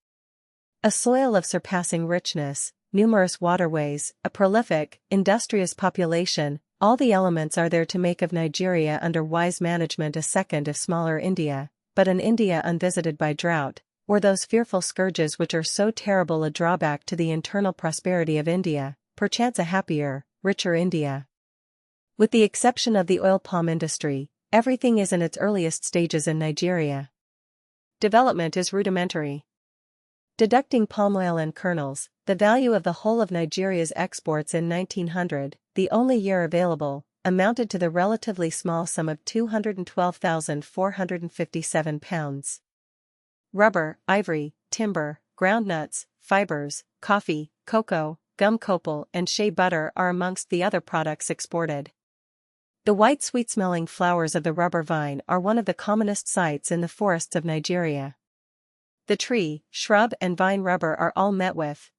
A soil of surpassing richness, numerous waterways, a prolific, industrious population, all the elements are there to make of Nigeria under wise management a second if smaller India, but an India unvisited by drought, or those fearful scourges which are so terrible a drawback to the internal prosperity of India, perchance a happier, richer India. With the exception of the oil palm industry, everything is in its earliest stages in Nigeria. Development is rudimentary. Deducting palm oil and kernels, the value of the whole of Nigeria's exports in 1900, the only year available, amounted to the relatively small sum of £212,457. Rubber, ivory, timber, groundnuts, fibers, coffee, cocoa, gum copal and shea butter are amongst the other products exported. The white sweet-smelling flowers of the rubber vine are one of the commonest sights in the forests of Nigeria. The tree, shrub and vine rubber are all met with.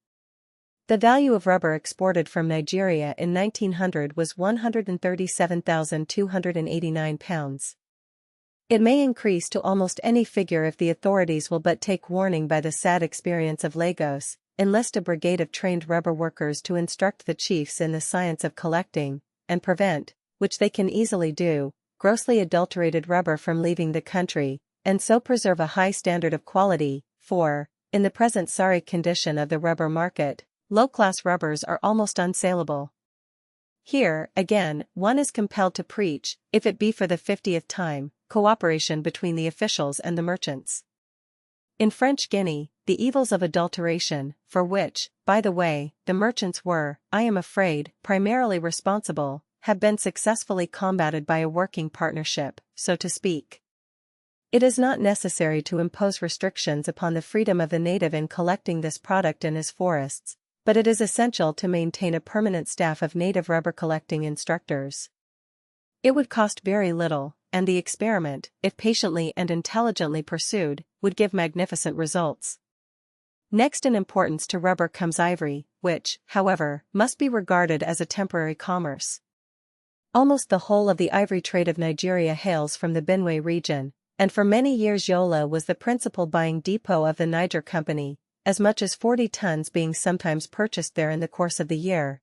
The value of rubber exported from Nigeria in 1900 was £137,289. It may increase to almost any figure if the authorities will but take warning by the sad experience of Lagos, enlist a brigade of trained rubber workers to instruct the chiefs in the science of collecting, and prevent, which they can easily do, grossly adulterated rubber from leaving the country, and so preserve a high standard of quality, for, in the present sorry condition of the rubber market, low-class rubbers are almost unsaleable. Here, again, one is compelled to preach, if it be for the 50th time, cooperation between the officials and the merchants. In French Guinea, the evils of adulteration, for which, by the way, the merchants were, I am afraid, primarily responsible, have been successfully combated by a working partnership, so to speak. It is not necessary to impose restrictions upon the freedom of the native in collecting this product in his forests, but it is essential to maintain a permanent staff of native rubber collecting instructors. It would cost very little, and the experiment, if patiently and intelligently pursued, would give magnificent results. Next in importance to rubber comes ivory, which, however, must be regarded as a temporary commerce. Almost the whole of the ivory trade of Nigeria hails from the Benue region, and for many years Yola was the principal buying depot of the Niger Company, as much as 40 tons being sometimes purchased there in the course of the year.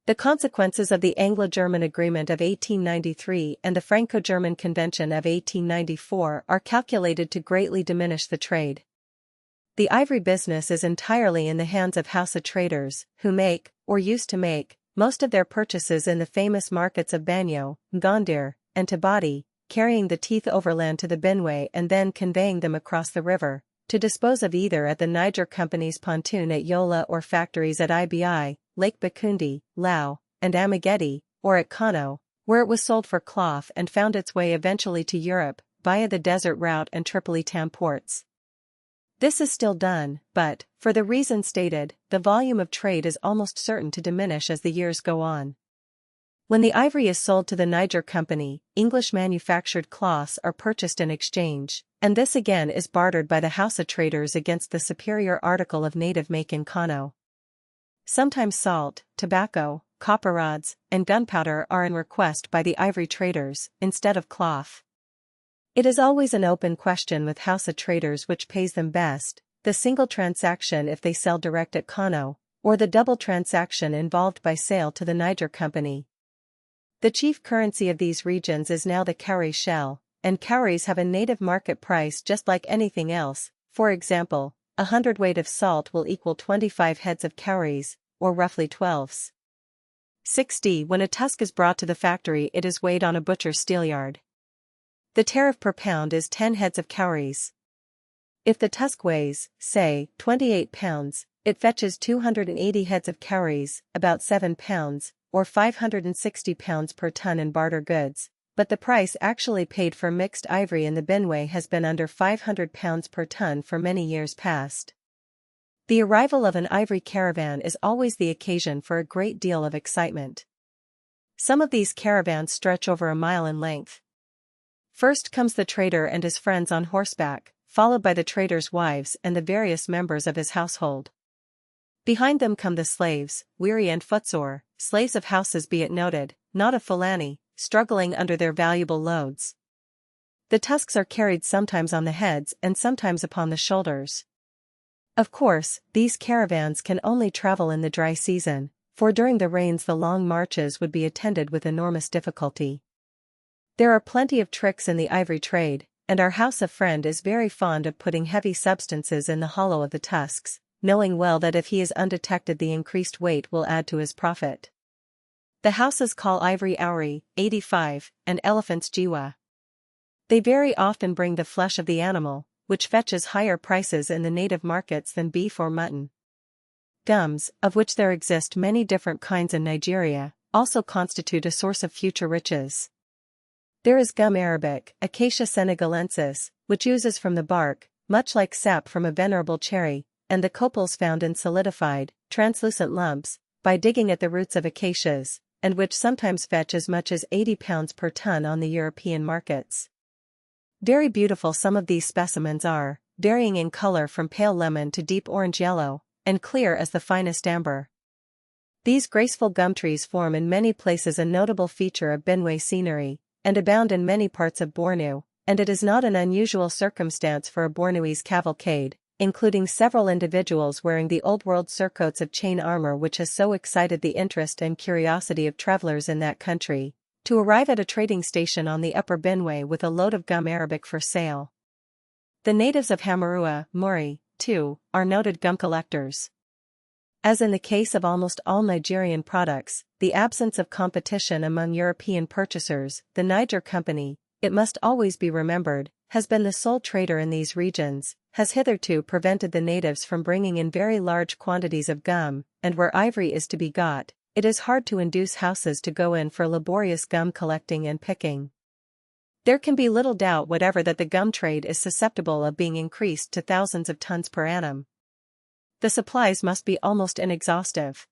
The consequences of the Anglo-German Agreement of 1893 and the Franco-German Convention of 1894 are calculated to greatly diminish the trade. The ivory business is entirely in the hands of Hausa traders, who make, or used to make, most of their purchases in the famous markets of Banyo, Ngondir, and Tabati, carrying the teeth overland to the Benue and then conveying them across the river, to dispose of either at the Niger Company's pontoon at Yola or factories at Ibi, Lake Bakundi, Lao, and Amagedi, or at Kano, where it was sold for cloth and found its way eventually to Europe, via the desert route and Tripolitan ports. This is still done, but, for the reason stated, the volume of trade is almost certain to diminish as the years go on. When the ivory is sold to the Niger Company, English manufactured cloths are purchased in exchange, and this again is bartered by the Hausa traders against the superior article of native make in Kano. Sometimes salt, tobacco, copper rods, and gunpowder are in request by the ivory traders, instead of cloth. It is always an open question with Hausa traders which pays them best, the single transaction if they sell direct at Kano, or the double transaction involved by sale to the Niger Company. The chief currency of these regions is now the cowrie shell, and cowries have a native market price just like anything else. For example, a hundredweight of salt will equal 25 heads of cowries, or roughly 12s. 6d. When a tusk is brought to the factory, it is weighed on a butcher's steelyard. The tariff per pound is 10 heads of cowries. If the tusk weighs, say, 28 pounds, it fetches 280 heads of cowries, about 7 pounds, or 560 pounds per ton in barter goods, but the price actually paid for mixed ivory in the Benue has been under 500 pounds per ton for many years past. The arrival of an ivory caravan is always the occasion for a great deal of excitement. Some of these caravans stretch over a mile in length. First comes the trader and his friends on horseback, followed by the trader's wives and the various members of his household. Behind them come the slaves, weary and footsore, slaves of houses be it noted, not of Fulani, struggling under their valuable loads. The tusks are carried sometimes on the heads and sometimes upon the shoulders. Of course, these caravans can only travel in the dry season, for during the rains the long marches would be attended with enormous difficulty. There are plenty of tricks in the ivory trade, and our house of friend is very fond of putting heavy substances in the hollow of the tusks, knowing well that if he is undetected the increased weight will add to his profit. The houses call ivory auri, 85, and elephants jiwa. They very often bring the flesh of the animal, which fetches higher prices in the native markets than beef or mutton. Gums, of which there exist many different kinds in Nigeria, also constitute a source of future riches. There is gum arabic, Acacia senegalensis, which oozes from the bark, much like sap from a venerable cherry, and the copals found in solidified, translucent lumps, by digging at the roots of acacias, and which sometimes fetch as much as 80 pounds per ton on the European markets. Very beautiful some of these specimens are, varying in color from pale lemon to deep orange yellow, and clear as the finest amber. These graceful gum trees form in many places a notable feature of Benue scenery, and abound in many parts of Bornu, and it is not an unusual circumstance for a Bornuese cavalcade, including several individuals wearing the old-world surcoats of chain armor which has so excited the interest and curiosity of travelers in that country, to arrive at a trading station on the upper Benue with a load of gum arabic for sale. The natives of Hamarua, Morel, too, are noted gum collectors. As in the case of almost all Nigerian products, the absence of competition among European purchasers, the Niger Company, it must always be remembered, has been the sole trader in these regions, has hitherto prevented the natives from bringing in very large quantities of gum, and where ivory is to be got, it is hard to induce houses to go in for laborious gum collecting and picking. There can be little doubt whatever that the gum trade is susceptible of being increased to thousands of tons per annum. The supplies must be almost inexhaustive.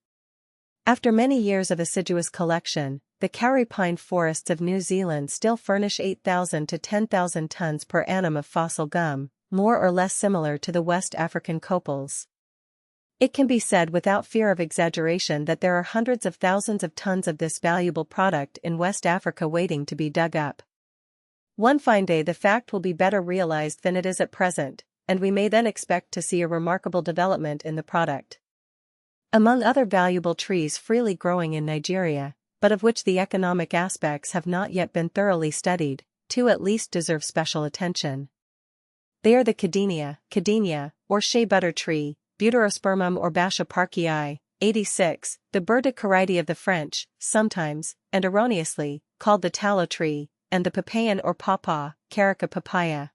After many years of assiduous collection, the kauri pine forests of New Zealand still furnish 8,000 to 10,000 tons per annum of fossil gum, more or less similar to the West African copals. It can be said without fear of exaggeration that there are hundreds of thousands of tons of this valuable product in West Africa waiting to be dug up. One fine day the fact will be better realized than it is at present, and we may then expect to see a remarkable development in the product. Among other valuable trees freely growing in Nigeria, but of which the economic aspects have not yet been thoroughly studied, two at least deserve special attention. They are the Cadenia, or shea butter tree, Butyrospurmum or Basha parkii, 86, the Bur de Caride of the French, sometimes, and erroneously, called the tallow tree, and the papayan or pawpaw, Carica papaya.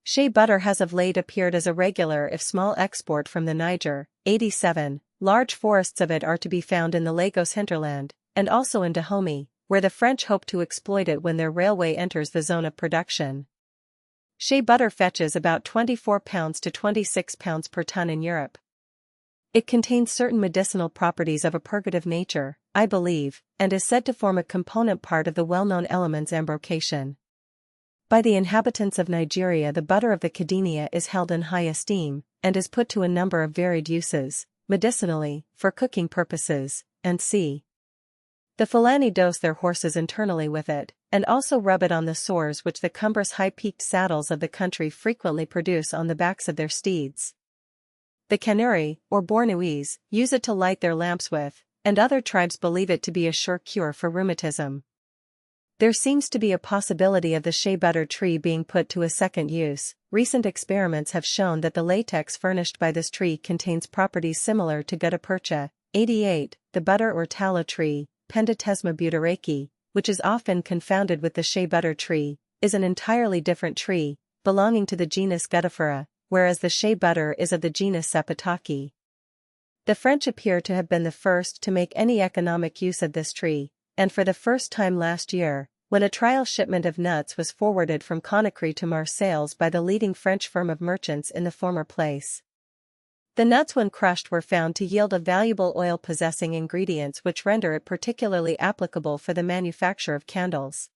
Shea butter has of late appeared as a regular if small export from the Niger, 87, large forests of it are to be found in the Lagos hinterland, and also in Dahomey, where the French hope to exploit it when their railway enters the zone of production. Shea butter fetches about 24 pounds to 26 pounds per ton in Europe. It contains certain medicinal properties of a purgative nature, I believe, and is said to form a component part of the well-known elements embrocation. By the inhabitants of Nigeria the butter of the Cadenia is held in high esteem, and is put to a number of varied uses, medicinally, for cooking purposes, and c. The Fulani dose their horses internally with it, and also rub it on the sores which the cumbrous high-peaked saddles of the country frequently produce on the backs of their steeds. The Kanuri, or Bornuese, use it to light their lamps with, and other tribes believe it to be a sure cure for rheumatism. There seems to be a possibility of the shea butter tree being put to a second use. Recent experiments have shown that the latex furnished by this tree contains properties similar to gutta percha, 88. The butter or tallow tree, Pendatesma butyraki, which is often confounded with the shea butter tree, is an entirely different tree, belonging to the genus Guttifera, whereas the shea butter is of the genus Sapataki. The French appear to have been the first to make any economic use of this tree, and for the first time last year, when a trial shipment of nuts was forwarded from Conakry to Marseilles by the leading French firm of merchants in the former place. The nuts when crushed were found to yield a valuable oil possessing ingredients which render it particularly applicable for the manufacture of candles.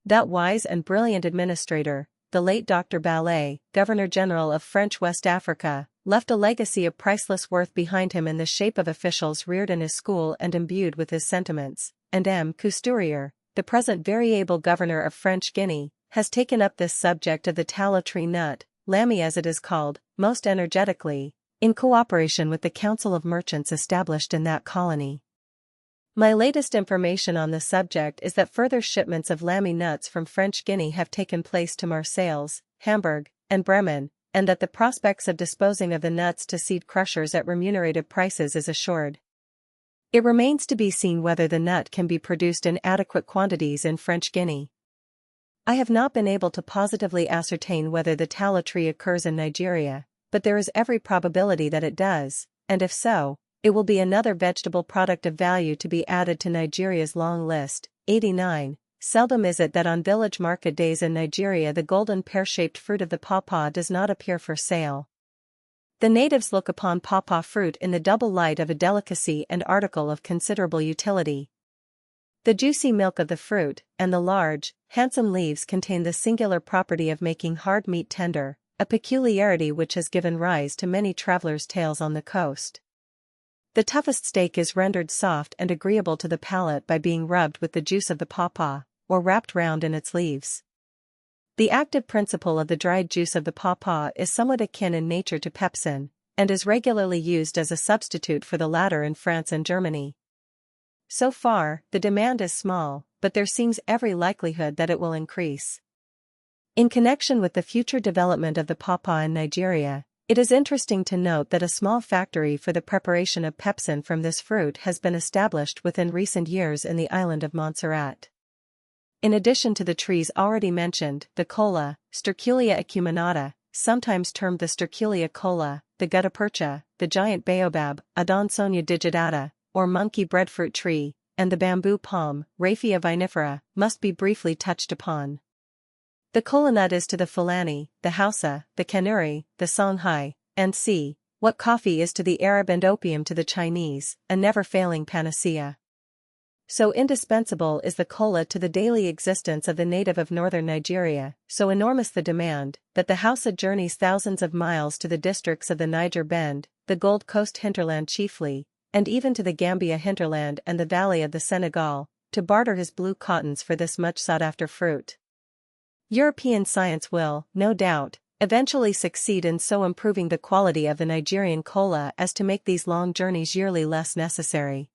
That wise and brilliant administrator, the late Dr. Ballet, Governor-General of French West Africa, left a legacy of priceless worth behind him in the shape of officials reared in his school and imbued with his sentiments, and M. Cousturier, the present very able governor of French Guinea, has taken up this subject of the tallow tree nut, lammy as it is called, most energetically, in cooperation with the Council of Merchants established in that colony. My latest information on the subject is that further shipments of lammy nuts from French Guinea have taken place to Marseilles, Hamburg, and Bremen, and that the prospects of disposing of the nuts to seed crushers at remunerative prices is assured. It remains to be seen whether the nut can be produced in adequate quantities in French Guinea. I have not been able to positively ascertain whether the tallow tree occurs in Nigeria, but there is every probability that it does, and if so, it will be another vegetable product of value to be added to Nigeria's long list. 89. Seldom is it that on village market days in Nigeria the golden pear-shaped fruit of the pawpaw does not appear for sale. The natives look upon pawpaw fruit in the double light of a delicacy and article of considerable utility. The juicy milk of the fruit, and the large, handsome leaves contain the singular property of making hard meat tender, a peculiarity which has given rise to many travelers' tales on the coast. The toughest steak is rendered soft and agreeable to the palate by being rubbed with the juice of the pawpaw, or wrapped round in its leaves. The active principle of the dried juice of the pawpaw is somewhat akin in nature to pepsin, and is regularly used as a substitute for the latter in France and Germany. So far, the demand is small, but there seems every likelihood that it will increase. In connection with the future development of the pawpaw in Nigeria, it is interesting to note that a small factory for the preparation of pepsin from this fruit has been established within recent years in the island of Montserrat. In addition to the trees already mentioned, the kola, Sterculia acuminata, sometimes termed the Sterculia kola, the gutta percha, the giant baobab, Adansonia digitata, or monkey breadfruit tree, and the bamboo palm, Raphia vinifera, must be briefly touched upon. The kola nut is to the Fulani, the Hausa, the Kanuri, the Songhai, and C. what coffee is to the Arab and opium to the Chinese, a never-failing panacea. So indispensable is the kola to the daily existence of the native of northern Nigeria, so enormous the demand, that the Hausa journeys thousands of miles to the districts of the Niger Bend, the Gold Coast hinterland chiefly, and even to the Gambia hinterland and the valley of the Senegal, to barter his blue cottons for this much sought-after fruit. European science will, no doubt, eventually succeed in so improving the quality of the Nigerian kola as to make these long journeys yearly less necessary.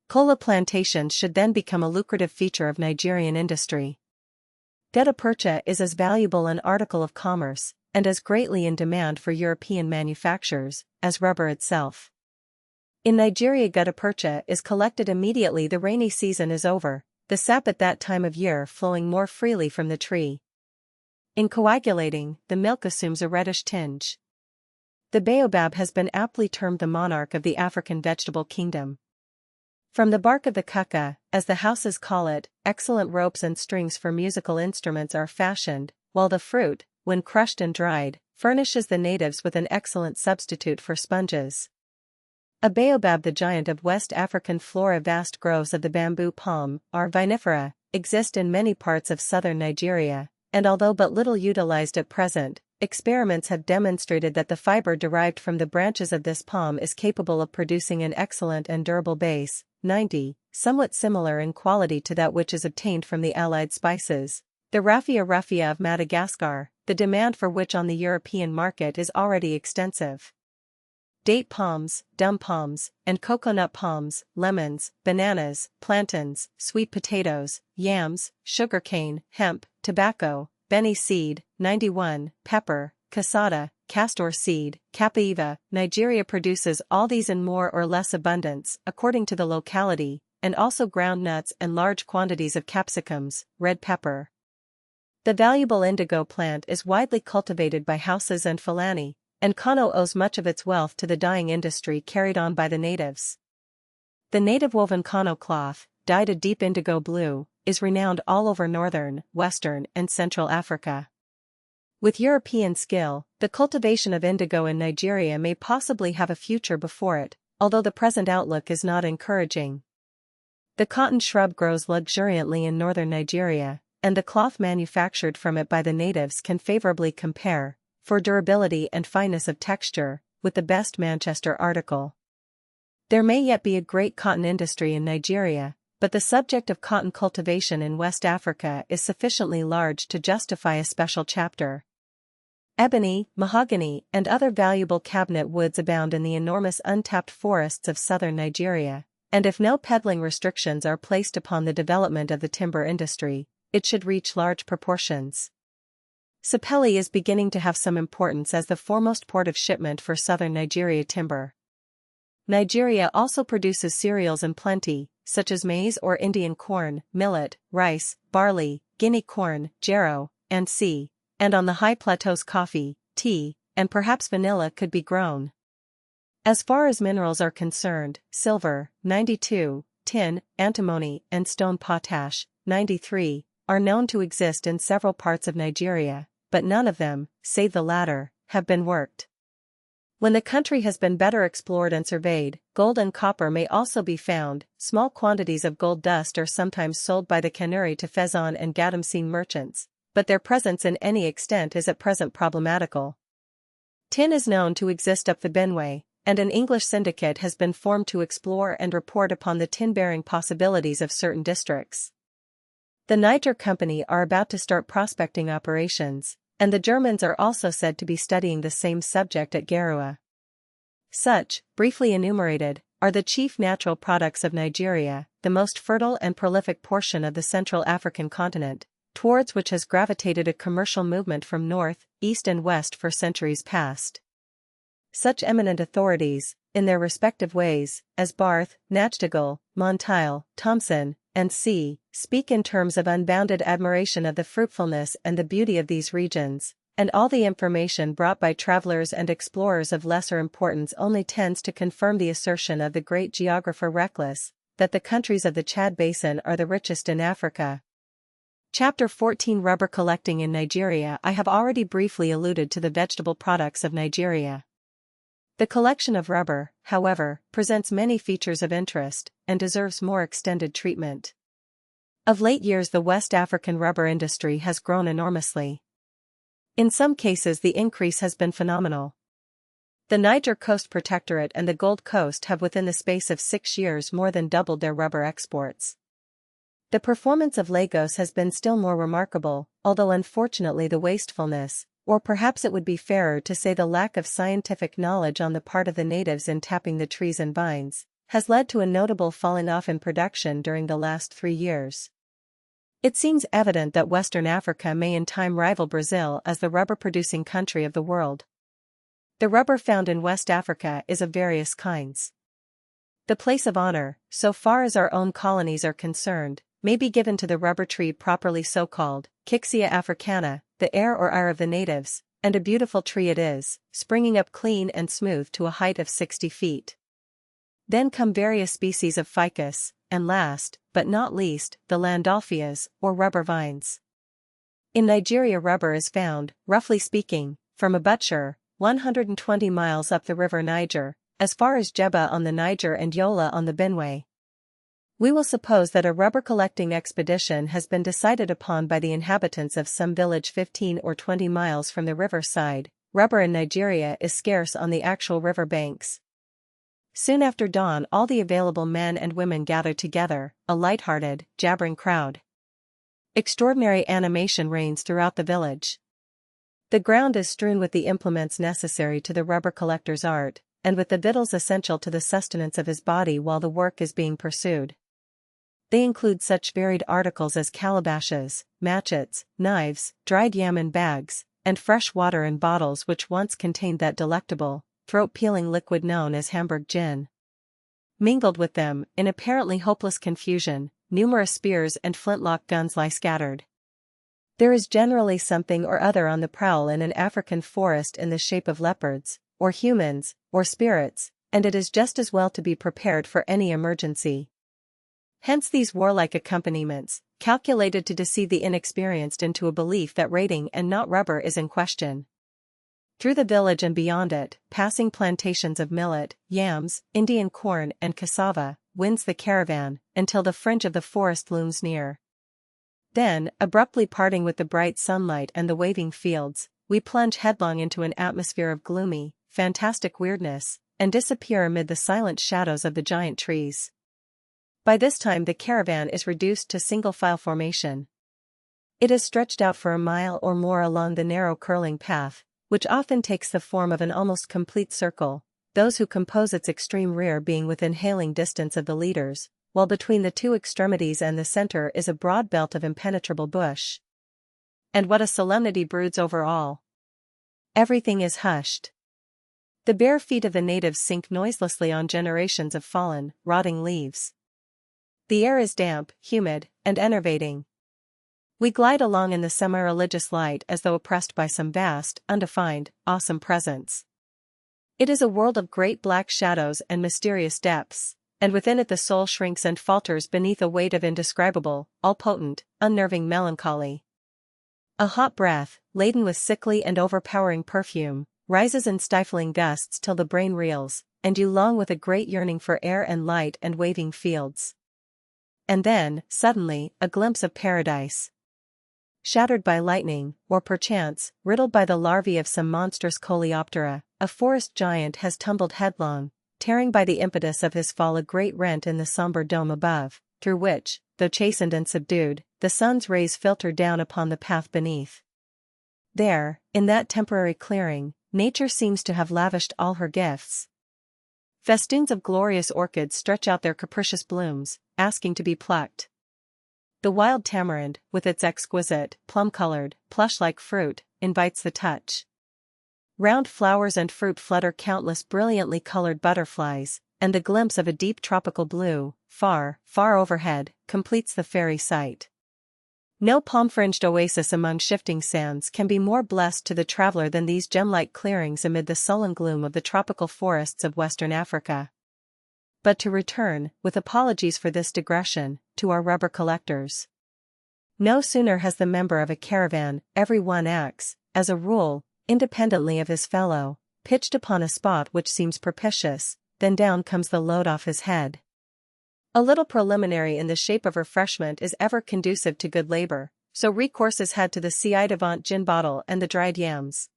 Kola plantations should then become a lucrative feature of Nigerian industry. Gutta percha is as valuable an article of commerce, and as greatly in demand for European manufactures, as rubber itself. In Nigeria, gutta percha is collected immediately the rainy season is over, the sap at that time of year flowing more freely from the tree. In coagulating, the milk assumes a reddish tinge. The baobab has been aptly termed the monarch of the African vegetable kingdom. From the bark of the kuka, as the Hausas call it, excellent ropes and strings for musical instruments are fashioned, while the fruit, when crushed and dried, furnishes the natives with an excellent substitute for sponges. A baobab, the giant of West African flora. Vast groves of the bamboo palm, or vinifera, exist in many parts of southern Nigeria, and although but little utilized at present, experiments have demonstrated that the fiber derived from the branches of this palm is capable of producing an excellent and durable base, 90, somewhat similar in quality to that which is obtained from the allied spices, the raffia of Madagascar, the demand for which on the European market is already extensive. Date palms, dum palms, and coconut palms, lemons, bananas, plantains, sweet potatoes, yams, sugarcane, hemp, tobacco, benny seed, 91, pepper, cassata, castor seed, copaiba. Nigeria produces all these in more or less abundance, according to the locality, and also ground nuts and large quantities of capsicums, red pepper. The valuable indigo plant is widely cultivated by Hausas and Fulani, and Kano owes much of its wealth to the dyeing industry carried on by the natives. The native woven Kano cloth, dyed a deep indigo blue, is renowned all over northern, western, and central Africa. With European skill, the cultivation of indigo in Nigeria may possibly have a future before it, although the present outlook is not encouraging. The cotton shrub grows luxuriantly in northern Nigeria, and the cloth manufactured from it by the natives can favorably compare, for durability and fineness of texture, with the best Manchester article. There may yet be a great cotton industry in Nigeria, but the subject of cotton cultivation in West Africa is sufficiently large to justify a special chapter. Ebony, mahogany, and other valuable cabinet woods abound in the enormous untapped forests of southern Nigeria, and if no peddling restrictions are placed upon the development of the timber industry, it should reach large proportions. Sapele is beginning to have some importance as the foremost port of shipment for southern Nigeria timber. Nigeria also produces cereals in plenty, such as maize or Indian corn, millet, rice, barley, Guinea corn, jarrow, and on the high plateaus coffee, tea, and perhaps vanilla could be grown. As far as minerals are concerned, silver, 92, tin, antimony, and stone potash, 93, are known to exist in several parts of Nigeria, but none of them, save the latter, have been worked. When the country has been better explored and surveyed, gold and copper may also be found. Small quantities of gold dust are sometimes sold by the Kanuri to Fezzan and Gadamseen merchants, but their presence in any extent is at present problematical. Tin is known to exist up the Benue, and an English syndicate has been formed to explore and report upon the tin-bearing possibilities of certain districts. The Niger Company are about to start prospecting operations, and the Germans are also said to be studying the same subject at Garua. Such, briefly enumerated, are the chief natural products of Nigeria, the most fertile and prolific portion of the Central African continent, towards which has gravitated a commercial movement from north, east and west for centuries past. Such eminent authorities, in their respective ways, as Barth, Nachtigal, Monteil, Thomson, and C., speak in terms of unbounded admiration of the fruitfulness and the beauty of these regions, and all the information brought by travelers and explorers of lesser importance only tends to confirm the assertion of the great geographer Reckless, that the countries of the Chad Basin are the richest in Africa. Chapter 14 Rubber collecting in Nigeria. I have already briefly alluded to the vegetable products of Nigeria. The collection of rubber, however, presents many features of interest, and deserves more extended treatment. Of late years the West African rubber industry has grown enormously. In some cases the increase has been phenomenal. The Niger Coast Protectorate and the Gold Coast have within the space of 6 years more than doubled their rubber exports. The performance of Lagos has been still more remarkable, although unfortunately the wastefulness, or perhaps it would be fairer to say the lack of scientific knowledge on the part of the natives in tapping the trees and vines, has led to a notable falling off in production during the last 3 years. It seems evident that Western Africa may in time rival Brazil as the rubber-producing country of the world. The rubber found in West Africa is of various kinds. The place of honor, so far as our own colonies are concerned, may be given to the rubber tree properly so called, Kixia africana, the heir or heir of the natives, and a beautiful tree it is, springing up clean and smooth to a height of 60 feet. Then come various species of ficus, and last, but not least, the Landolfias, or rubber vines. In Nigeria rubber is found, roughly speaking, from Abutsure, 120 miles up the river Niger, as far as Jebba on the Niger and Yola on the Benue. We will suppose that a rubber-collecting expedition has been decided upon by the inhabitants of some village 15 or 20 miles from the riverside. Rubber in Nigeria is scarce on the actual river banks. Soon after dawn all the available men and women gather together, a light-hearted, jabbering crowd. Extraordinary animation reigns throughout the village. The ground is strewn with the implements necessary to the rubber collector's art, and with the victuals essential to the sustenance of his body while the work is being pursued. They include such varied articles as calabashes, matchets, knives, dried yam in bags, and fresh water in bottles which once contained that delectable, throat-peeling liquid known as Hamburg gin. Mingled with them, in apparently hopeless confusion, numerous spears and flintlock guns lie scattered. There is generally something or other on the prowl in an African forest in the shape of leopards, or humans, or spirits, and it is just as well to be prepared for any emergency. Hence these warlike accompaniments, calculated to deceive the inexperienced into a belief that raiding and not rubber is in question. Through the village and beyond it, passing plantations of millet, yams, Indian corn and cassava, winds the caravan, until the fringe of the forest looms near. Then, abruptly parting with the bright sunlight and the waving fields, we plunge headlong into an atmosphere of gloomy, fantastic weirdness, and disappear amid the silent shadows of the giant trees. By this time the caravan is reduced to single-file formation. It is stretched out for a mile or more along the narrow curling path, which often takes the form of an almost complete circle, those who compose its extreme rear being within hailing distance of the leaders, while between the two extremities and the center is a broad belt of impenetrable bush. And what a solemnity broods over all! Everything is hushed. The bare feet of the natives sink noiselessly on generations of fallen, rotting leaves. The air is damp, humid, and enervating. We glide along in the semi-religious light as though oppressed by some vast, undefined, awesome presence. It is a world of great black shadows and mysterious depths, and within it the soul shrinks and falters beneath a weight of indescribable, all-potent, unnerving melancholy. A hot breath, laden with sickly and overpowering perfume, rises in stifling gusts till the brain reels, and you long with a great yearning for air and light and waving fields. And then, suddenly, a glimpse of paradise. Shattered by lightning, or perchance, riddled by the larvae of some monstrous coleoptera, a forest giant has tumbled headlong, tearing by the impetus of his fall a great rent in the somber dome above, through which, though chastened and subdued, the sun's rays filter down upon the path beneath. There, in that temporary clearing, nature seems to have lavished all her gifts. Festoons of glorious orchids stretch out their capricious blooms, asking to be plucked. The wild tamarind, with its exquisite, plum-colored, plush-like fruit, invites the touch. Round flowers and fruit flutter countless brilliantly colored butterflies, and the glimpse of a deep tropical blue, far, far overhead, completes the fairy sight. No palm-fringed oasis among shifting sands can be more blessed to the traveler than these gem-like clearings amid the sullen gloom of the tropical forests of Western Africa. But to return, with apologies for this digression, to our rubber collectors. No sooner has the member of a caravan, every one acts, as a rule, independently of his fellow, pitched upon a spot which seems propitious, than down comes the load off his head. A little preliminary in the shape of refreshment is ever conducive to good labor, so recourse is had to the ci-devant gin bottle and the dried yams.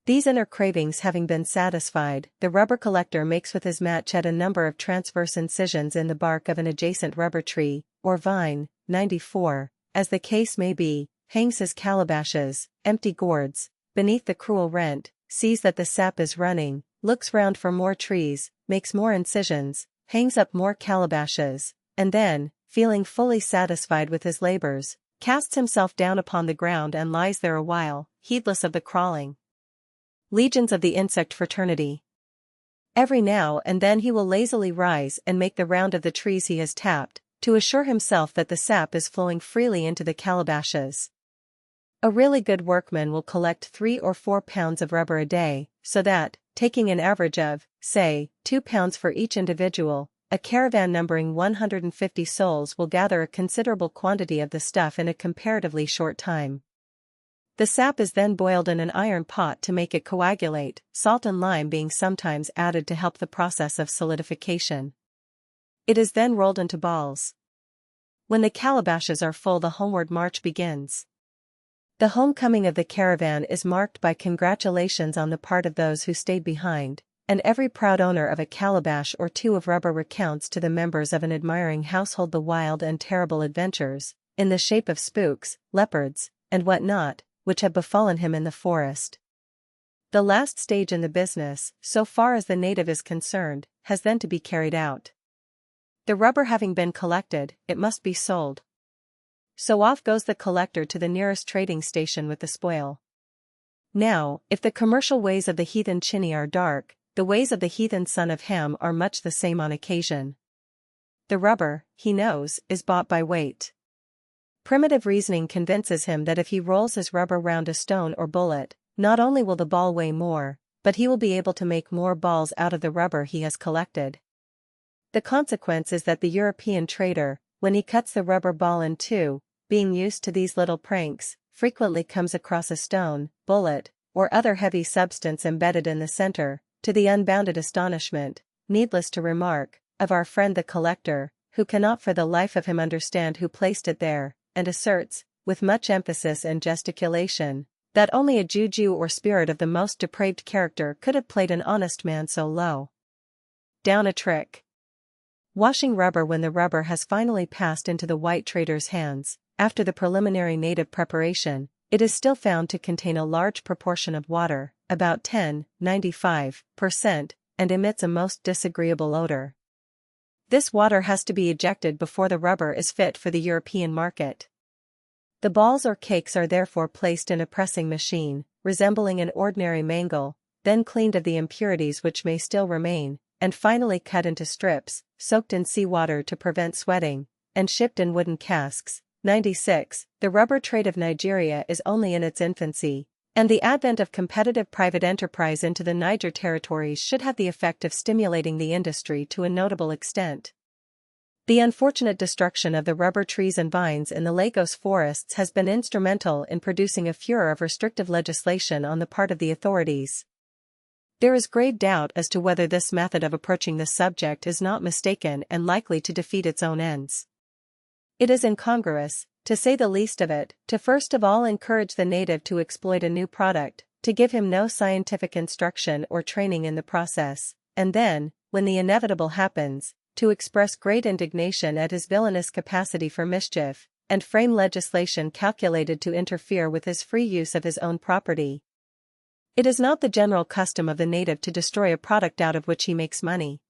These inner cravings having been satisfied, the rubber collector makes with his matchet a number of transverse incisions in the bark of an adjacent rubber tree, or vine, 94, as the case may be, hangs his calabashes, empty gourds, beneath the cruel rent, sees that the sap is running, looks round for more trees, makes more incisions, hangs up more calabashes, and then, feeling fully satisfied with his labors, casts himself down upon the ground and lies there a while, heedless of the crawling legions of the insect fraternity. Every now and then he will lazily rise and make the round of the trees he has tapped, to assure himself that the sap is flowing freely into the calabashes. A really good workman will collect 3 or 4 pounds of rubber a day, so that, taking an average of, say, 2 pounds for each individual, a caravan numbering 150 souls will gather a considerable quantity of the stuff in a comparatively short time. The sap is then boiled in an iron pot to make it coagulate, salt and lime being sometimes added to help the process of solidification. It is then rolled into balls. When the calabashes are full, the homeward march begins. The homecoming of the caravan is marked by congratulations on the part of those who stayed behind, and every proud owner of a calabash or 2 of rubber recounts to the members of an admiring household the wild and terrible adventures, in the shape of spooks, leopards, and what not, which have befallen him in the forest. The last stage in the business, so far as the native is concerned, has then to be carried out. The rubber having been collected, it must be sold. So off goes the collector to the nearest trading station with the spoil. Now, if the commercial ways of the heathen Chinni are dark, the ways of the heathen son of Ham are much the same on occasion. The rubber, he knows, is bought by weight. Primitive reasoning convinces him that if he rolls his rubber round a stone or bullet, not only will the ball weigh more, but he will be able to make more balls out of the rubber he has collected. The consequence is that the European trader, when he cuts the rubber ball in two, being used to these little pranks, frequently comes across a stone, bullet, or other heavy substance embedded in the center, to the unbounded astonishment, needless to remark, of our friend the collector, who cannot for the life of him understand who placed it there, and asserts, with much emphasis and gesticulation, that only a juju or spirit of the most depraved character could have played an honest man so low down a trick. Washing rubber. When the rubber has finally passed into the white trader's hands, after the preliminary native preparation, it is still found to contain a large proportion of water, about 95%, and emits a most disagreeable odor. This water has to be ejected before the rubber is fit for the European market. The balls or cakes are therefore placed in a pressing machine, resembling an ordinary mangle, then cleaned of the impurities which may still remain, and finally cut into strips, soaked in seawater to prevent sweating, and shipped in wooden casks. 96. The rubber trade of Nigeria is only in its infancy, and the advent of competitive private enterprise into the Niger territories should have the effect of stimulating the industry to a notable extent. The unfortunate destruction of the rubber trees and vines in the Lagos forests has been instrumental in producing a furor of restrictive legislation on the part of the authorities. There is grave doubt as to whether this method of approaching the subject is not mistaken and likely to defeat its own ends. It is incongruous, to say the least of it, to first of all encourage the native to exploit a new product, to give him no scientific instruction or training in the process, and then, when the inevitable happens, to express great indignation at his villainous capacity for mischief, and frame legislation calculated to interfere with his free use of his own property. It is not the general custom of the native to destroy a product out of which he makes money.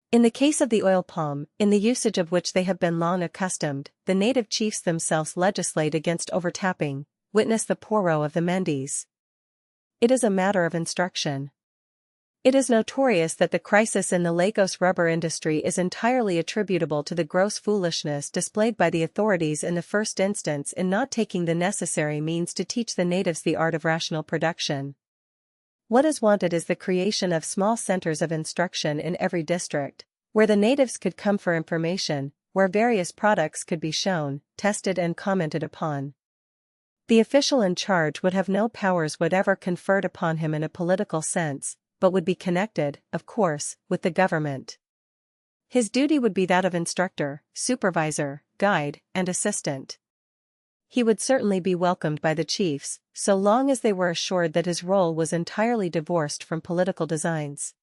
In the case of the oil palm, in the usage of which they have been long accustomed, the native chiefs themselves legislate against overtapping, witness the Poro of the Mendes. It is a matter of instruction. It is notorious that the crisis in the Lagos rubber industry is entirely attributable to the gross foolishness displayed by the authorities in the first instance in not taking the necessary means to teach the natives the art of rational production. What is wanted is the creation of small centers of instruction in every district, where the natives could come for information, where various products could be shown, tested and commented upon. The official in charge would have no powers whatever conferred upon him in a political sense, but would be connected, of course, with the government. His duty would be that of instructor, supervisor, guide, and assistant. He would certainly be welcomed by the chiefs, so long as they were assured that his role was entirely divorced from political designs.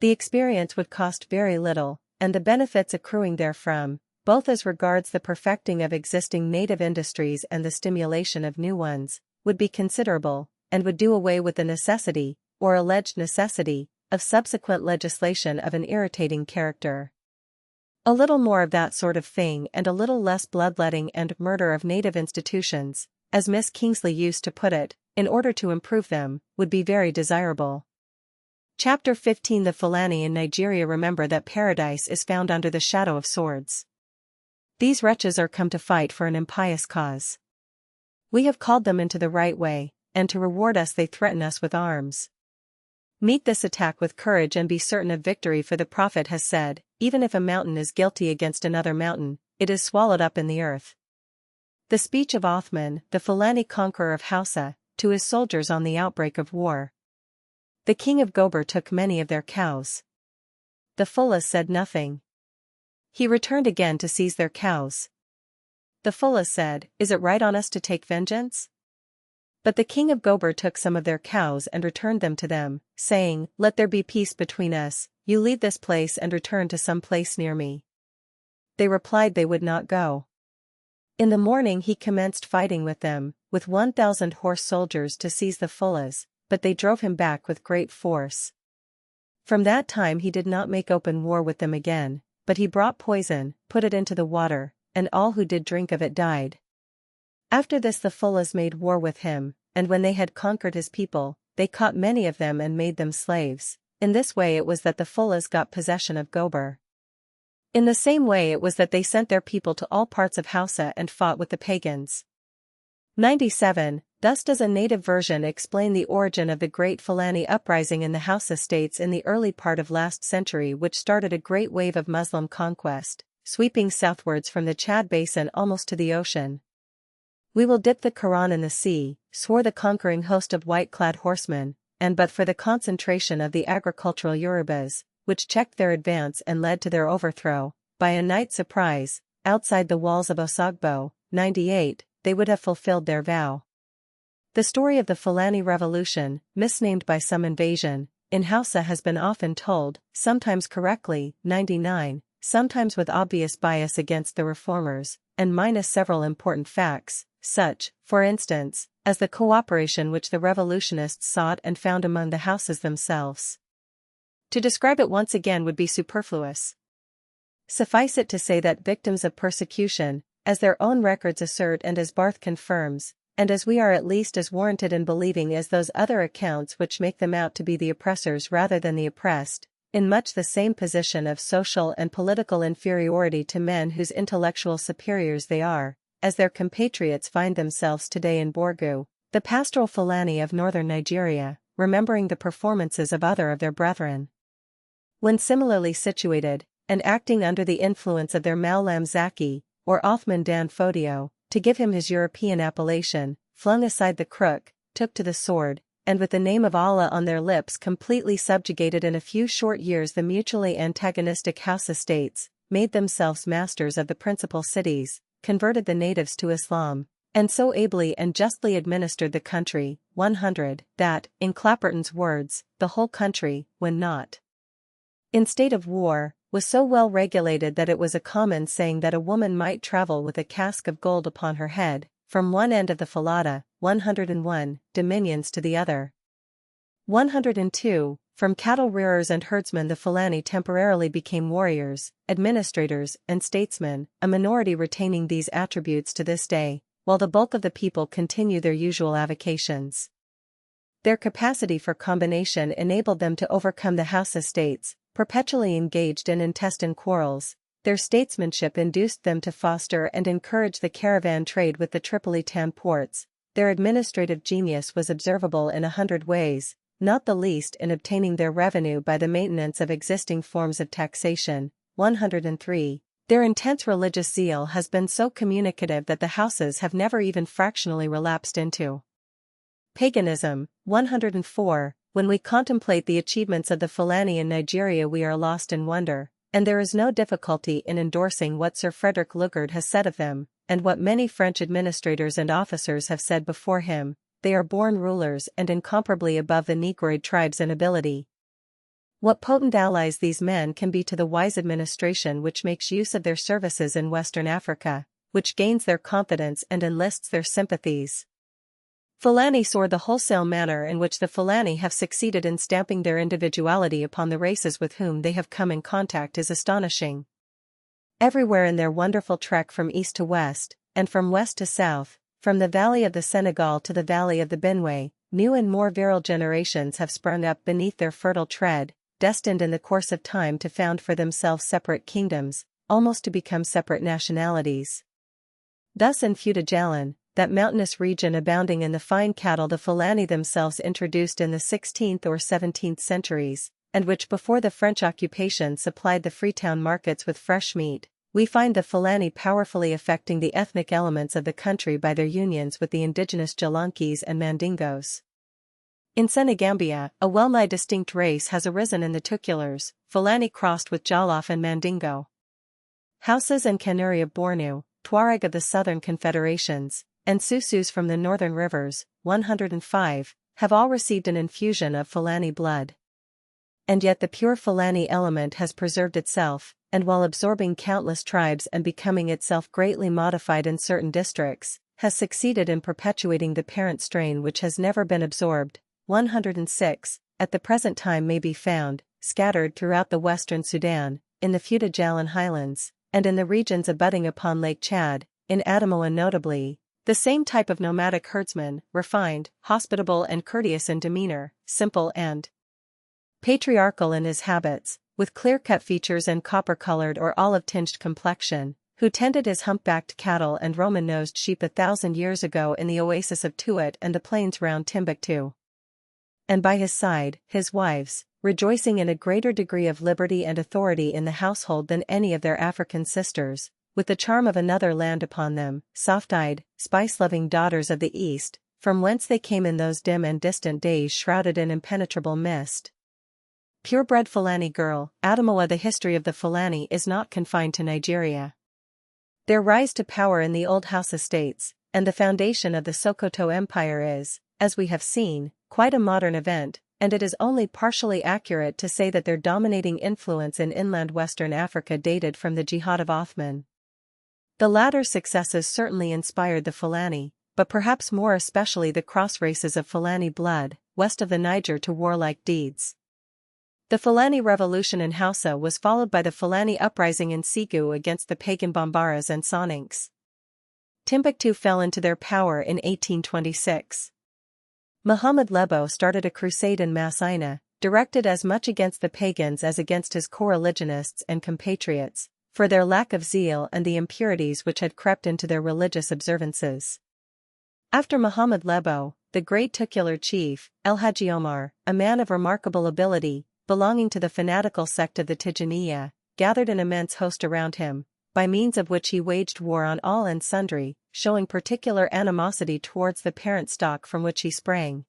The experience would cost very little, and the benefits accruing therefrom, both as regards the perfecting of existing native industries and the stimulation of new ones, would be considerable, and would do away with the necessity, or alleged necessity, of subsequent legislation of an irritating character. A little more of that sort of thing and a little less bloodletting and murder of native institutions, as Miss Kingsley used to put it, in order to improve them, would be very desirable. Chapter 15. The Fulani in Nigeria remember that paradise is found under the shadow of swords. These wretches are come to fight for an impious cause. We have called them into the right way, and to reward us they threaten us with arms. Meet this attack with courage and be certain of victory, for the prophet has said, even if a mountain is guilty against another mountain, it is swallowed up in the earth. The speech of Othman, the Fulani conqueror of Hausa, to his soldiers on the outbreak of war. The king of Gober took many of their cows. The Fullas said nothing. He returned again to seize their cows. The Fullas said, is it right on us to take vengeance? But the king of Gober took some of their cows and returned them to them, saying, let there be peace between us, you leave this place and return to some place near me. They replied they would not go. In the morning he commenced fighting with them, with 1,000 horse soldiers to seize the Fullas, but they drove him back with great force. From that time he did not make open war with them again, but he brought poison, put it into the water, and all who did drink of it died. After this the Fullas made war with him, and when they had conquered his people, they caught many of them and made them slaves. In this way it was that the Fulas got possession of Gober. In the same way it was that they sent their people to all parts of Hausa and fought with the pagans. 97. Thus does a native version explain the origin of the Great Fulani uprising in the Hausa states in the early part of last century, which started a great wave of Muslim conquest, sweeping southwards from the Chad Basin almost to the ocean. "We will dip the Quran in the sea," swore the conquering host of white-clad horsemen, and but for the concentration of the agricultural Yorubas, which checked their advance and led to their overthrow, by a night surprise, outside the walls of Osogbo, 98, they would have fulfilled their vow. The story of the Fulani Revolution, misnamed by some invasion, in Hausa has been often told, sometimes correctly, 99, sometimes with obvious bias against the reformers, and minus several important facts, such, for instance, as the cooperation which the revolutionists sought and found among the Hausas themselves. To describe it once again would be superfluous. Suffice it to say that victims of persecution, as their own records assert and as Barth confirms, and as we are at least as warranted in believing as those other accounts which make them out to be the oppressors rather than the oppressed, in much the same position of social and political inferiority to men whose intellectual superiors they are, as their compatriots find themselves today in Borgu, the pastoral Fulani of northern Nigeria, remembering the performances of other of their brethren. When similarly situated, and acting under the influence of their Maulam Zaki, or Othman Dan Fodio, to give him his European appellation, flung aside the crook, took to the sword, and with the name of Allah on their lips completely subjugated in a few short years the mutually antagonistic Hausa states, made themselves masters of the principal cities, converted the natives to Islam, and so ably and justly administered the country, 100, that, in Clapperton's words, the whole country, when not in state of war, was so well regulated that it was a common saying that a woman might travel with a cask of gold upon her head, from one end of the Falada, 101, dominions to the other. 102, from cattle rearers and herdsmen the Fulani temporarily became warriors, administrators, and statesmen, a minority retaining these attributes to this day, while the bulk of the people continue their usual avocations. Their capacity for combination enabled them to overcome the Hausa states, perpetually engaged in intestine quarrels. Their statesmanship induced them to foster and encourage the caravan trade with the Tripolitan ports. Their administrative genius was observable in 100 ways, not the least in obtaining their revenue by the maintenance of existing forms of taxation. 103. Their intense religious zeal has been so communicative that the Hausas have never even fractionally relapsed into paganism. 104. When we contemplate the achievements of the Fulani in Nigeria we are lost in wonder, and there is no difficulty in endorsing what Sir Frederick Lugard has said of them, and what many French administrators and officers have said before him. They are born rulers and incomparably above the Negroid tribes in ability. What potent allies these men can be to the wise administration which makes use of their services in Western Africa, which gains their confidence and enlists their sympathies. Fulani soar. The wholesale manner in which the Fulani have succeeded in stamping their individuality upon the races with whom they have come in contact is astonishing. Everywhere in their wonderful trek from east to west, and from west to south, from the valley of the Senegal to the valley of the Benue, new and more virile generations have sprung up beneath their fertile tread, destined in the course of time to found for themselves separate kingdoms, almost to become separate nationalities. Thus in Futa Jalon, that mountainous region abounding in the fine cattle the Fulani themselves introduced in the 16th or 17th centuries, and which before the French occupation supplied the Freetown markets with fresh meat, we find the Fulani powerfully affecting the ethnic elements of the country by their unions with the indigenous Jalankis and Mandingos. In Senegambia, a well-nigh distinct race has arisen in the Tukulars, Fulani crossed with Jollof and Mandingo. Hausas and Kanuri of Bornu, Tuareg of the southern confederations, and Susus from the northern rivers, 105, have all received an infusion of Fulani blood. And yet the pure Fulani element has preserved itself, and while absorbing countless tribes and becoming itself greatly modified in certain districts, has succeeded in perpetuating the parent strain which has never been absorbed. 106, at the present time may be found, scattered throughout the western Sudan, in the Futa Jalon highlands, and in the regions abutting upon Lake Chad, in Adamawa notably. The same type of nomadic herdsman, refined, hospitable and courteous in demeanor, simple and patriarchal in his habits, with clear-cut features and copper-colored or olive-tinged complexion, who tended his humpbacked cattle and Roman-nosed sheep 1,000 years ago in the oasis of Tuat and the plains round Timbuktu. And by his side, his wives, rejoicing in a greater degree of liberty and authority in the household than any of their African sisters, with the charm of another land upon them, soft-eyed, spice-loving daughters of the East, from whence they came in those dim and distant days shrouded in impenetrable mist. Purebred Fulani girl, Adamoa. The history of the Fulani is not confined to Nigeria. Their rise to power in the old house estates, and the foundation of the Sokoto Empire is, as we have seen, quite a modern event, and it is only partially accurate to say that their dominating influence in inland Western Africa dated from the Jihad of Othman. The latter's successes certainly inspired the Fulani, but perhaps more especially the cross races of Fulani blood, west of the Niger, to warlike deeds. The Fulani revolution in Hausa was followed by the Fulani uprising in Segu against the pagan Bambaras and Soninks. Timbuktu fell into their power in 1826. Muhammad Lebo started a crusade in Masina, directed as much against the pagans as against his co-religionists and compatriots, for their lack of zeal and the impurities which had crept into their religious observances. After Muhammad Lebo, the great tutelar chief, El-Haji Omar, a man of remarkable ability, belonging to the fanatical sect of the Tijaniya, gathered an immense host around him, by means of which he waged war on all and sundry, showing particular animosity towards the parent stock from which he sprang.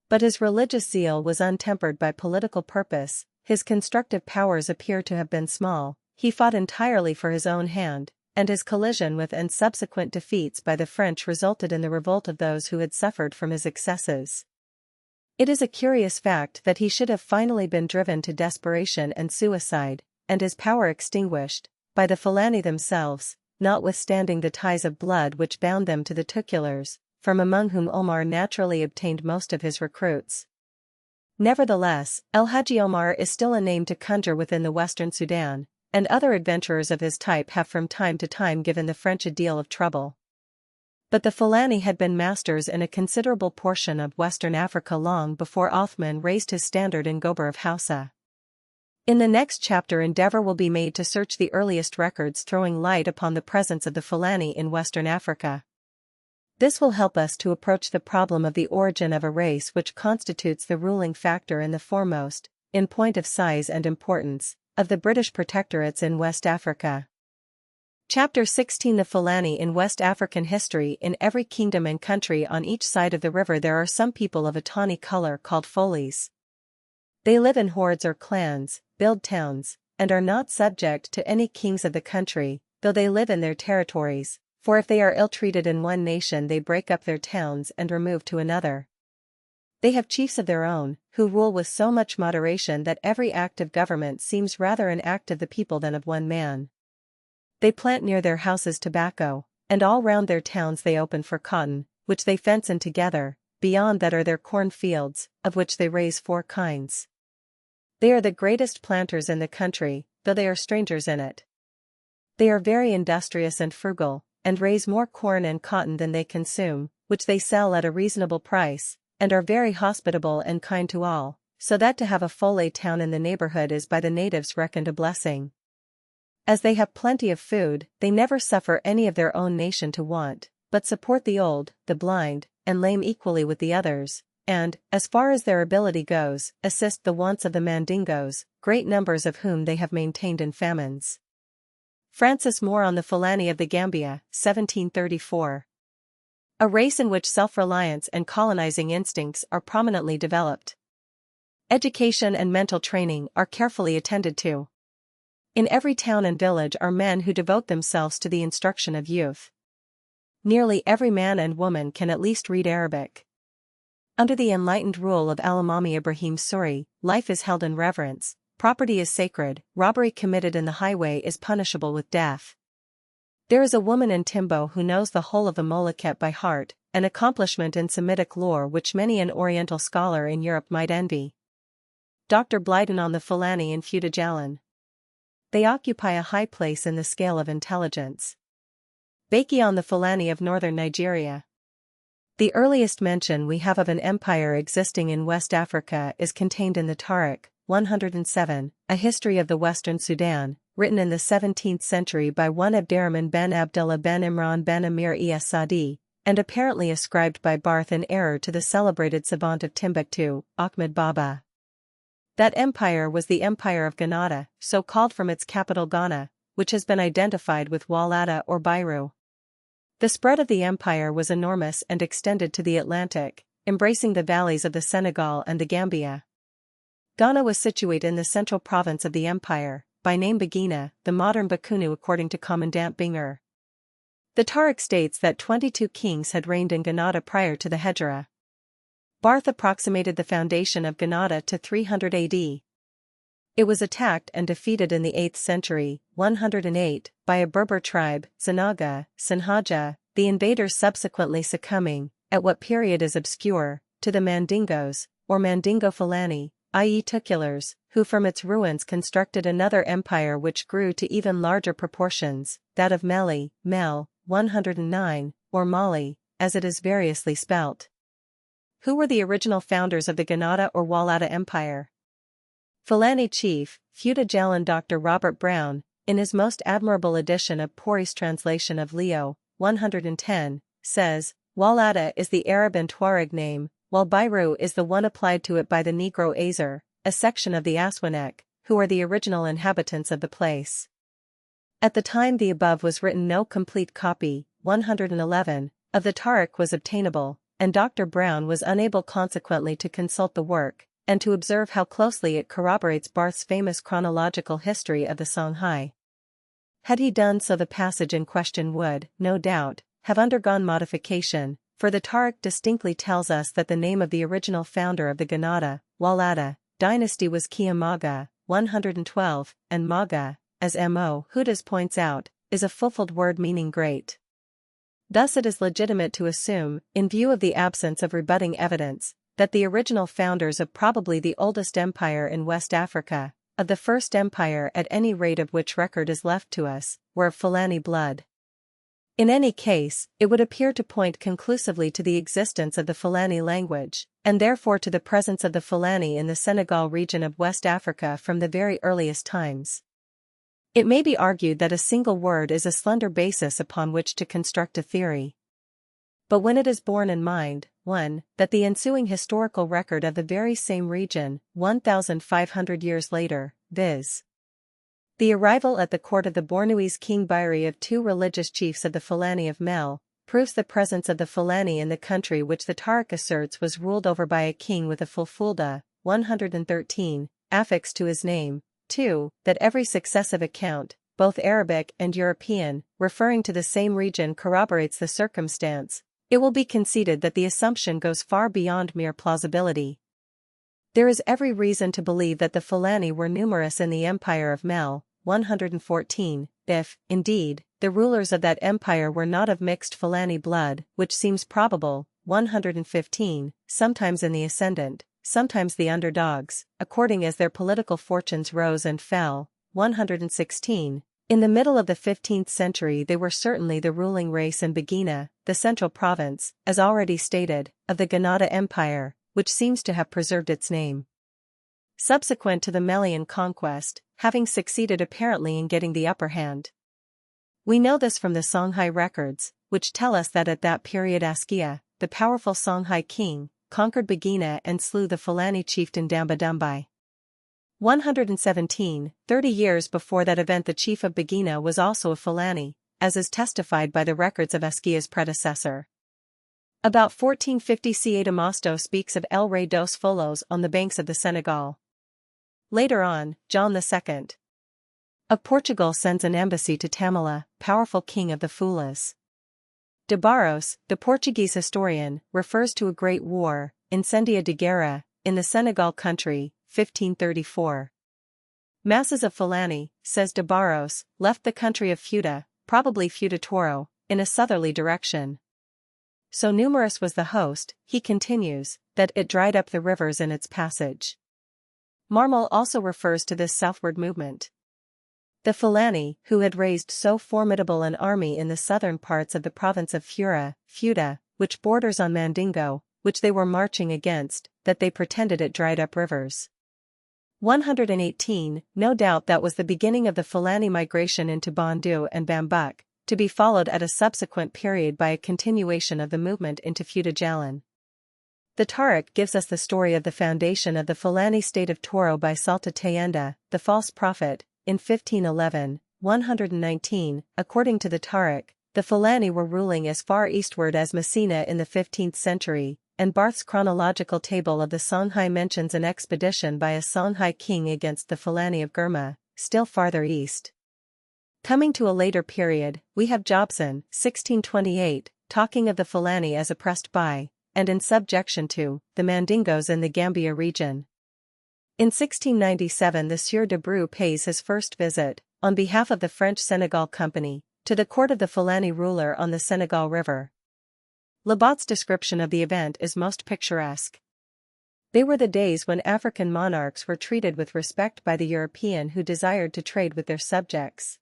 But his religious zeal was untempered by political purpose, his constructive powers appear to have been small, he fought entirely for his own hand, and his collision with and subsequent defeats by the French resulted in the revolt of those who had suffered from his excesses. It is a curious fact that he should have finally been driven to desperation and suicide, and his power extinguished, by the Fulani themselves, notwithstanding the ties of blood which bound them to the tutelars, from among whom Omar naturally obtained most of his recruits. Nevertheless, El-Haji Omar is still a name to conjure within the Western Sudan, and other adventurers of his type have from time to time given the French a deal of trouble. But the Fulani had been masters in a considerable portion of Western Africa long before Othman raised his standard in Gober of Hausa. In the next chapter endeavor will be made to search the earliest records throwing light upon the presence of the Fulani in Western Africa. This will help us to approach the problem of the origin of a race which constitutes the ruling factor and the foremost, in point of size and importance, of the British protectorates in West Africa. Chapter 16. The Fulani in West African history. In every kingdom and country on each side of the river there are some people of a tawny color called Folis. They live in hordes or clans, build towns, and are not subject to any kings of the country, though they live in their territories, for if they are ill-treated in one nation they break up their towns and remove to another. They have chiefs of their own, who rule with so much moderation that every act of government seems rather an act of the people than of one man. They plant near their houses tobacco, and all round their towns they open for cotton, which they fence in together. Beyond that are their corn fields, of which they raise 4 kinds. They are the greatest planters in the country, though they are strangers in it. They are very industrious and frugal, and raise more corn and cotton than they consume, which they sell at a reasonable price, and are very hospitable and kind to all, so that to have a Foley town in the neighborhood is by the natives reckoned a blessing. As they have plenty of food, they never suffer any of their own nation to want, but support the old, the blind, and lame equally with the others, and, as far as their ability goes, assist the wants of the Mandingos, great numbers of whom they have maintained in famines. Francis Moore on the Fulani of the Gambia, 1734. A race in which self-reliance and colonizing instincts are prominently developed. Education and mental training are carefully attended to. In every town and village are men who devote themselves to the instruction of youth. Nearly every man and woman can at least read Arabic. Under the enlightened rule of Al-Imami Ibrahim Suri, life is held in reverence, property is sacred, robbery committed in the highway is punishable with death. There is a woman in Timbo who knows the whole of the Molaket by heart, an accomplishment in Semitic lore which many an Oriental scholar in Europe might envy. Dr. Blyden on the Fulani in Futajalan. They occupy a high place in the scale of intelligence. Baki on the Fulani of northern Nigeria. The earliest mention we have of an empire existing in West Africa is contained in the Tariq, 107, a history of the Western Sudan, written in the 17th century by one Abderrahman ben Abdullah ben Imran ben Amir es Sadi, and apparently ascribed by Barth in error to the celebrated savant of Timbuktu, Ahmed Baba. That empire was the Empire of Ghanada, so called from its capital Ghana, which has been identified with Walata or Bairu. The spread of the empire was enormous and extended to the Atlantic, embracing the valleys of the Senegal and the Gambia. Ghana was situate in the central province of the empire, by name Bagina, the modern Bakunu according to Commandant Binger. The Tariq states that 22 kings had reigned in Ghanada prior to the Hejra. Barth approximated the foundation of Ghanada to 300 AD. It was attacked and defeated in the 8th century, 108, by a Berber tribe, Zanaga, Sinhaja, the invaders subsequently succumbing, at what period is obscure, to the Mandingos, or Mandingo Fulani, i.e. Tukulars, who from its ruins constructed another empire which grew to even larger proportions, that of Meli, Mel, 109, or Mali, as it is variously spelt. Who were the original founders of the Ghanada or Walata Empire? Fulani chief, Futa Jalan Dr. Robert Brown, in his most admirable edition of Pori's translation of Leo, 110, says, Walata is the Arab and Tuareg name, while Bairu is the one applied to it by the Negro Azer, a section of the Aswanek, who are the original inhabitants of the place. At the time the above was written no complete copy, 111, of the Tariq was obtainable, and Dr. Brown was unable consequently to consult the work, and to observe how closely it corroborates Barth's famous chronological history of the Songhai. Had he done so the passage in question would, no doubt, have undergone modification, for the Tariq distinctly tells us that the name of the original founder of the Ghanada, Walata, dynasty was Kiamaga, 112, and Maga, as M.O. Hudas points out, is a fulfilled word meaning great. Thus it is legitimate to assume, in view of the absence of rebutting evidence, that the original founders of probably the oldest empire in West Africa, of the first empire at any rate of which record is left to us, were of Fulani blood. In any case, it would appear to point conclusively to the existence of the Fulani language, and therefore to the presence of the Fulani in the Senegal region of West Africa from the very earliest times. It may be argued that a single word is a slender basis upon which to construct a theory. But when it is borne in mind, 1. That the ensuing historical record of the very same region, 1,500 years later, viz. The arrival at the court of the Bornese King Bairi of 2 religious chiefs of the Fulani of Mel, proves the presence of the Fulani in the country which the Tariq asserts was ruled over by a king with a fulfulda, 113, affixed to his name. 2. That every successive account, both Arabic and European, referring to the same region corroborates the circumstance. It will be conceded that the assumption goes far beyond mere plausibility. There is every reason to believe that the Fulani were numerous in the Empire of Mel, 114, if, indeed, the rulers of that empire were not of mixed Fulani blood, which seems probable, 115, sometimes in the ascendant, sometimes the underdogs, according as their political fortunes rose and fell, 116. In the middle of the 15th century they were certainly the ruling race in Bagina, the central province, as already stated, of the Ghanada Empire, which seems to have preserved its name. Subsequent to the Melian conquest, having succeeded apparently in getting the upper hand. We know this from the Songhai records, which tell us that at that period Askia, the powerful Songhai king, conquered Bagina and slew the Fulani chieftain Damba Dumbai. 117, 30 years before that event the chief of Bagina was also a Fulani, as is testified by the records of Askia's predecessor. About 1450 ca Damasto speaks of El Rey dos Folos on the banks of the Senegal. Later on, John II of Portugal sends an embassy to Tamila, powerful king of the Fulas. De Barros, the Portuguese historian, refers to a great war, Incendia de Guerra, in the Senegal country, 1534. Masses of Fulani, says de Barros, left the country of Futa, probably Futa Toro, in a southerly direction. So numerous was the host, he continues, that it dried up the rivers in its passage. Marmol also refers to this southward movement. The Fulani, who had raised so formidable an army in the southern parts of the province of Fuda, which borders on Mandingo, which they were marching against, that they pretended it dried up rivers. 118. No doubt that was the beginning of the Fulani migration into Bandu and Bambuk, to be followed at a subsequent period by a continuation of the movement into Fuda Jalan. The Tariq gives us the story of the foundation of the Fulani state of Toro by Salta Tayenda, the false prophet, in 1511, 119. According to the Tariq, the Fulani were ruling as far eastward as Messina in the 15th century, and Barth's chronological table of the Songhai mentions an expedition by a Songhai king against the Fulani of Gurma, still farther east. Coming to a later period, we have Jobson, 1628, talking of the Fulani as oppressed by, and in subjection to, the Mandingos in the Gambia region. In 1697 the Sieur de Bru pays his first visit, on behalf of the French Senegal Company, to the court of the Fulani ruler on the Senegal River. Labat's description of the event is most picturesque. They were the days when African monarchs were treated with respect by the European who desired to trade with their subjects.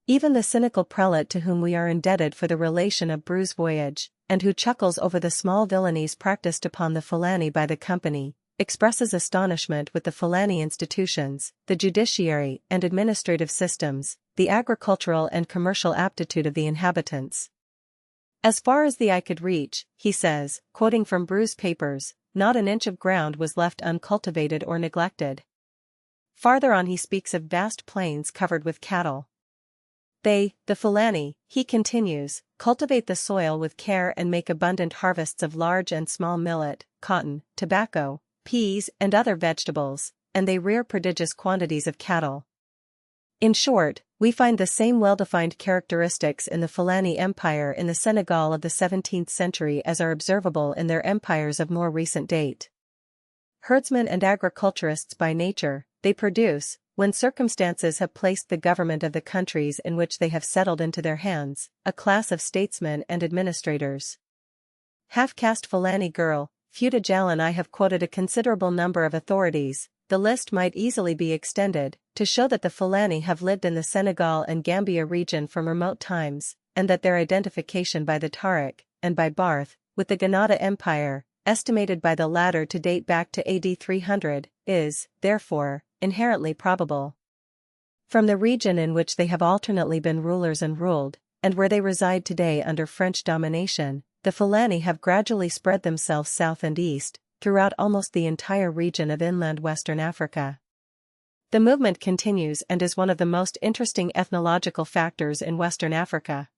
Even the cynical prelate to whom we are indebted for the relation of Bru's voyage, and who chuckles over the small villainies practiced upon the Fulani by the company, expresses astonishment with the Fulani institutions, the judiciary and administrative systems, the agricultural and commercial aptitude of the inhabitants. As far as the eye could reach, he says, quoting from Bru's papers, not an inch of ground was left uncultivated or neglected. Farther on he speaks of vast plains covered with cattle. They, the Fulani, he continues, cultivate the soil with care and make abundant harvests of large and small millet, cotton, tobacco, peas and other vegetables, and they rear prodigious quantities of cattle. In short, we find the same well-defined characteristics in the Fulani Empire in the Senegal of the 17th century as are observable in their empires of more recent date. Herdsmen and agriculturists by nature, they produce, when circumstances have placed the government of the countries in which they have settled into their hands, a class of statesmen and administrators. Half-caste Fulani girl, Fuda Jalan. I have quoted a considerable number of authorities, the list might easily be extended, to show that the Fulani have lived in the Senegal and Gambia region from remote times, and that their identification by the Tariq, and by Barth, with the Granada Empire, estimated by the latter to date back to AD 300, is, therefore, inherently probable. From the region in which they have alternately been rulers and ruled, and where they reside today under French domination, the Fulani have gradually spread themselves south and east, throughout almost the entire region of inland Western Africa. The movement continues and is one of the most interesting ethnological factors in Western Africa.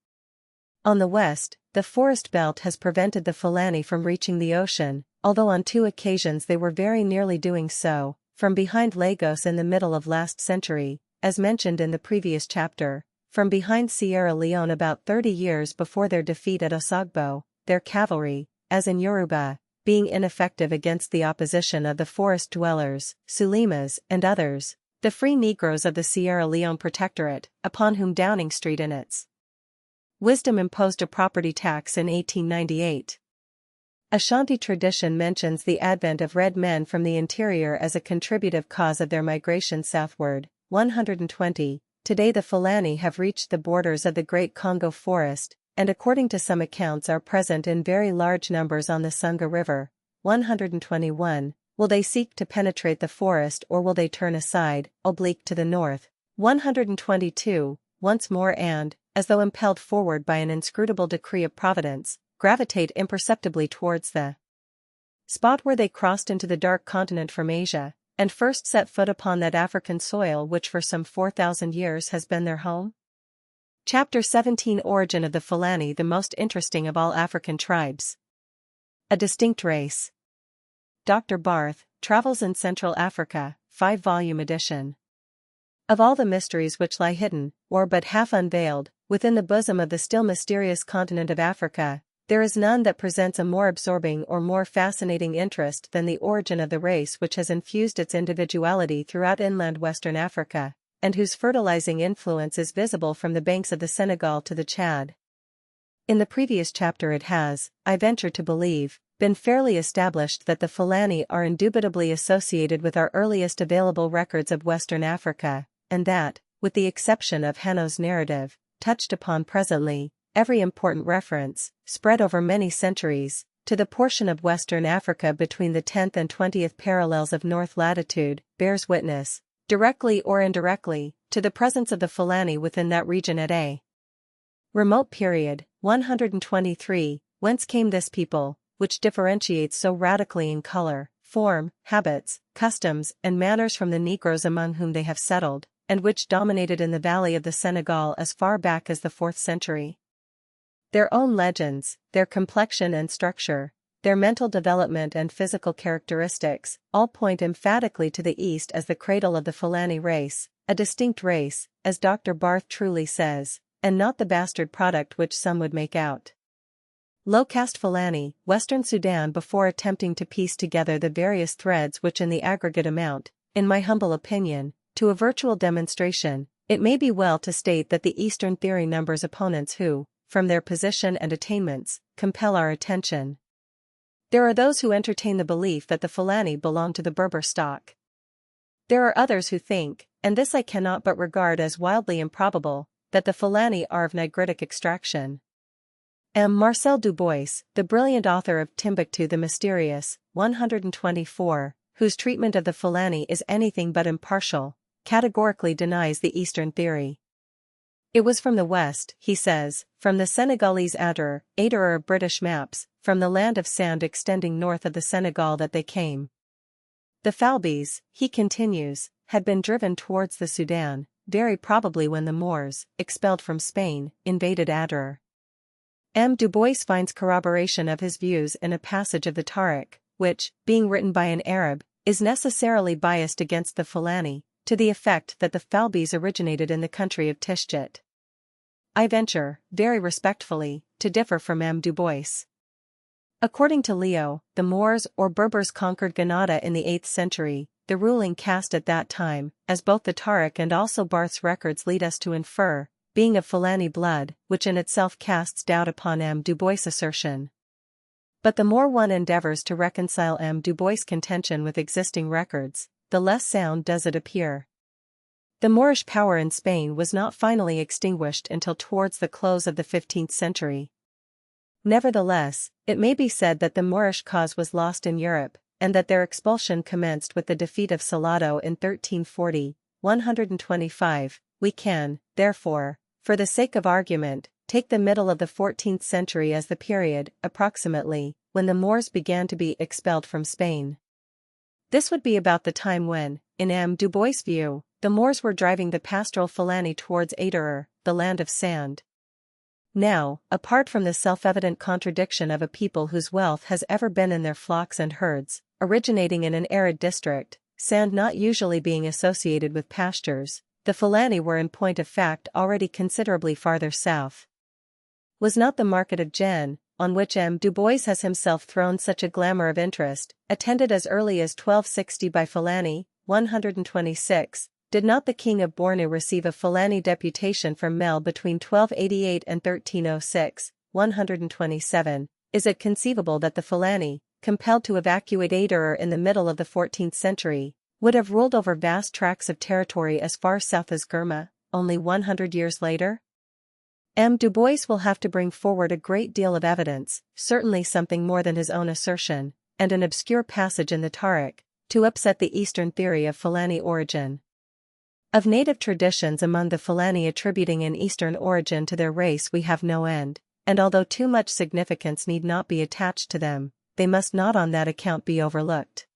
On the west, the forest belt has prevented the Fulani from reaching the ocean, although on 2 occasions they were very nearly doing so, from behind Lagos in the middle of last century, as mentioned in the previous chapter, from behind Sierra Leone about 30 years before their defeat at Osogbo, their cavalry, as in Yoruba, being ineffective against the opposition of the forest dwellers, Sulimas and others, the free Negroes of the Sierra Leone Protectorate, upon whom Downing Street in its wisdom imposed a property tax in 1898. Ashanti tradition mentions the advent of red men from the interior as a contributive cause of their migration southward. 120. Today the Fulani have reached the borders of the Great Congo Forest, and according to some accounts are present in very large numbers on the Sunga River. 121. Will they seek to penetrate the forest or will they turn aside, oblique to the north? 122. Once more and, as though impelled forward by an inscrutable decree of Providence, gravitate imperceptibly towards the spot where they crossed into the dark continent from Asia, and first set foot upon that African soil which for some 4,000 years has been their home? Chapter 17. Origin of the Fulani, the most interesting of all African tribes. A distinct race. Dr. Barth, Travels in Central Africa, 5-volume edition. Of all the mysteries which lie hidden, or but half unveiled, within the bosom of the still mysterious continent of Africa, there is none that presents a more absorbing or more fascinating interest than the origin of the race which has infused its individuality throughout inland Western Africa, and whose fertilizing influence is visible from the banks of the Senegal to the Chad. In the previous chapter it has, I venture to believe, been fairly established that the Fulani are indubitably associated with our earliest available records of Western Africa, and that, with the exception of Hanno's narrative, touched upon presently, every important reference, spread over many centuries, to the portion of Western Africa between the 10th and 20th parallels of north latitude, bears witness, directly or indirectly, to the presence of the Fulani within that region at a remote period, 123, whence came this people, which differentiates so radically in color, form, habits, customs, and manners from the Negroes among whom they have settled, and which dominated in the valley of the Senegal as far back as the 4th century. Their own legends, their complexion and structure, their mental development and physical characteristics, all point emphatically to the East as the cradle of the Fulani race, a distinct race, as Dr. Barth truly says, and not the bastard product which some would make out. Low-caste Fulani, Western Sudan. Before attempting to piece together the various threads which in the aggregate amount, in my humble opinion, to a virtual demonstration, it may be well to state that the Eastern theory numbers opponents who, from their position and attainments, compel our attention. There are those who entertain the belief that the Fulani belong to the Berber stock. There are others who think, and this I cannot but regard as wildly improbable, that the Fulani are of Nigritic extraction. Marcel Dubois, the brilliant author of Timbuktu the Mysterious, 124, whose treatment of the Fulani is anything but impartial, categorically denies the Eastern theory. It was from the West, he says, from the Senegalese Ader British maps, from the land of sand extending north of the Senegal that they came. The Falbis, he continues, had been driven towards the Sudan, very probably when the Moors, expelled from Spain, invaded Ader. Du Bois finds corroboration of his views in a passage of the Tariq, which, being written by an Arab, is necessarily biased against the Fulani, to the effect that the Falbis originated in the country of Tishjet. I venture, very respectfully, to differ from Du Bois. According to Leo, the Moors or Berbers conquered Granada in the 8th century, the ruling caste at that time, as both the Tariq and also Barth's records lead us to infer, being of Fulani blood, which in itself casts doubt upon Du Bois' assertion. But the more one endeavors to reconcile Du Bois' contention with existing records, the less sound does it appear. The Moorish power in Spain was not finally extinguished until towards the close of the 15th century. Nevertheless, it may be said that the Moorish cause was lost in Europe, and that their expulsion commenced with the defeat of Salado in 1340, 125. We can, therefore, for the sake of argument, take the middle of the 14th century as the period, approximately, when the Moors began to be expelled from Spain. This would be about the time when, in Du Bois' view, the Moors were driving the pastoral Fulani towards Ader, the land of sand. Now, apart from the self-evident contradiction of a people whose wealth has ever been in their flocks and herds, originating in an arid district, sand not usually being associated with pastures, the Fulani were in point of fact already considerably farther south. Was not the market of Gien, on which Du Bois has himself thrown such a glamour of interest, attended as early as 1260 by Fulani, 126, did not the king of Bornu receive a Fulani deputation from Mel between 1288 and 1306, 127, is it conceivable that the Fulani, compelled to evacuate Ader in the middle of the 14th century, would have ruled over vast tracts of territory as far south as Gurma, only 100 years later? Du Bois will have to bring forward a great deal of evidence, certainly something more than his own assertion, and an obscure passage in the Tariq, to upset the Eastern theory of Fulani origin. Of native traditions among the Fulani attributing an Eastern origin to their race we have no end, and although too much significance need not be attached to them, they must not on that account be overlooked.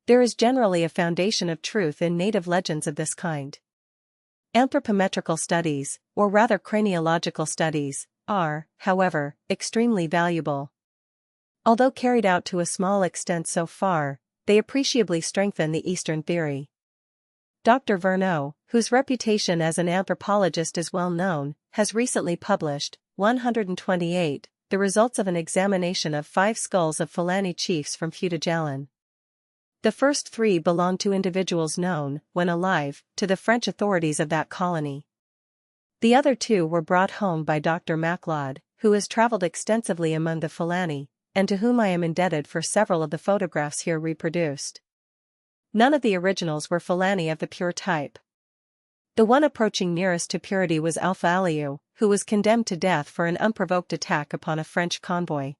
There is generally a foundation of truth in native legends of this kind. Anthropometrical studies, or rather craniological studies, are, however, extremely valuable. Although carried out to a small extent so far, they appreciably strengthen the Eastern theory. Dr. Verneau, whose reputation as an anthropologist is well known, has recently published, 128, the results of an examination of 5 skulls of Fulani chiefs from Fouta-Djallon. The first 3 belonged to individuals known, when alive, to the French authorities of that colony. The other 2 were brought home by Dr. Macleod, who has traveled extensively among the Fulani, and to whom I am indebted for several of the photographs here reproduced. None of the originals were Fulani of the pure type. The one approaching nearest to purity was Alpha Aliou, who was condemned to death for an unprovoked attack upon a French convoy.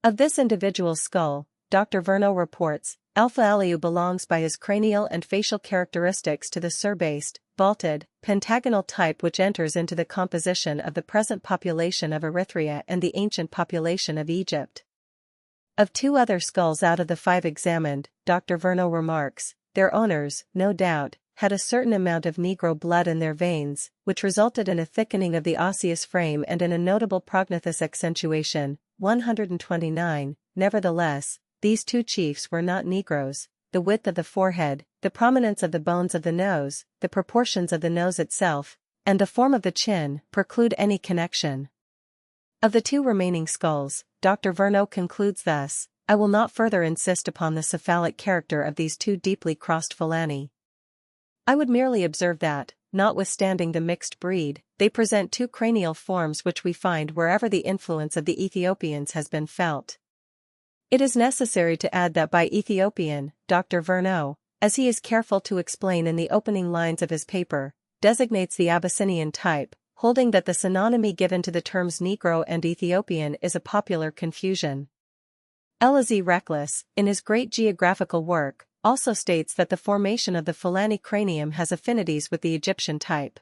Of this individual's skull, Dr. Verneau reports, Alpha Aliou belongs by his cranial and facial characteristics to the sur-based, vaulted, pentagonal type which enters into the composition of the present population of Erythrea and the ancient population of Egypt. Of 2 other skulls out of the 5 examined, Dr. Verneau remarks, their owners, no doubt, had a certain amount of Negro blood in their veins, which resulted in a thickening of the osseous frame and in a notable prognatous accentuation. 129. Nevertheless, these 2 chiefs were not Negroes. The width of the forehead, the prominence of the bones of the nose, the proportions of the nose itself, and the form of the chin preclude any connection. Of the 2 remaining skulls, Dr. Verneau concludes thus, I will not further insist upon the cephalic character of these 2 deeply crossed phalange. I would merely observe that, notwithstanding the mixed breed, they present 2 cranial forms which we find wherever the influence of the Ethiopians has been felt. It is necessary to add that by Ethiopian, Dr. Verneau, as he is careful to explain in the opening lines of his paper, designates the Abyssinian type, holding that the synonymy given to the terms Negro and Ethiopian is a popular confusion. Eliezer Reckless, in his great geographical work, also states that the formation of the phalange cranium has affinities with the Egyptian type.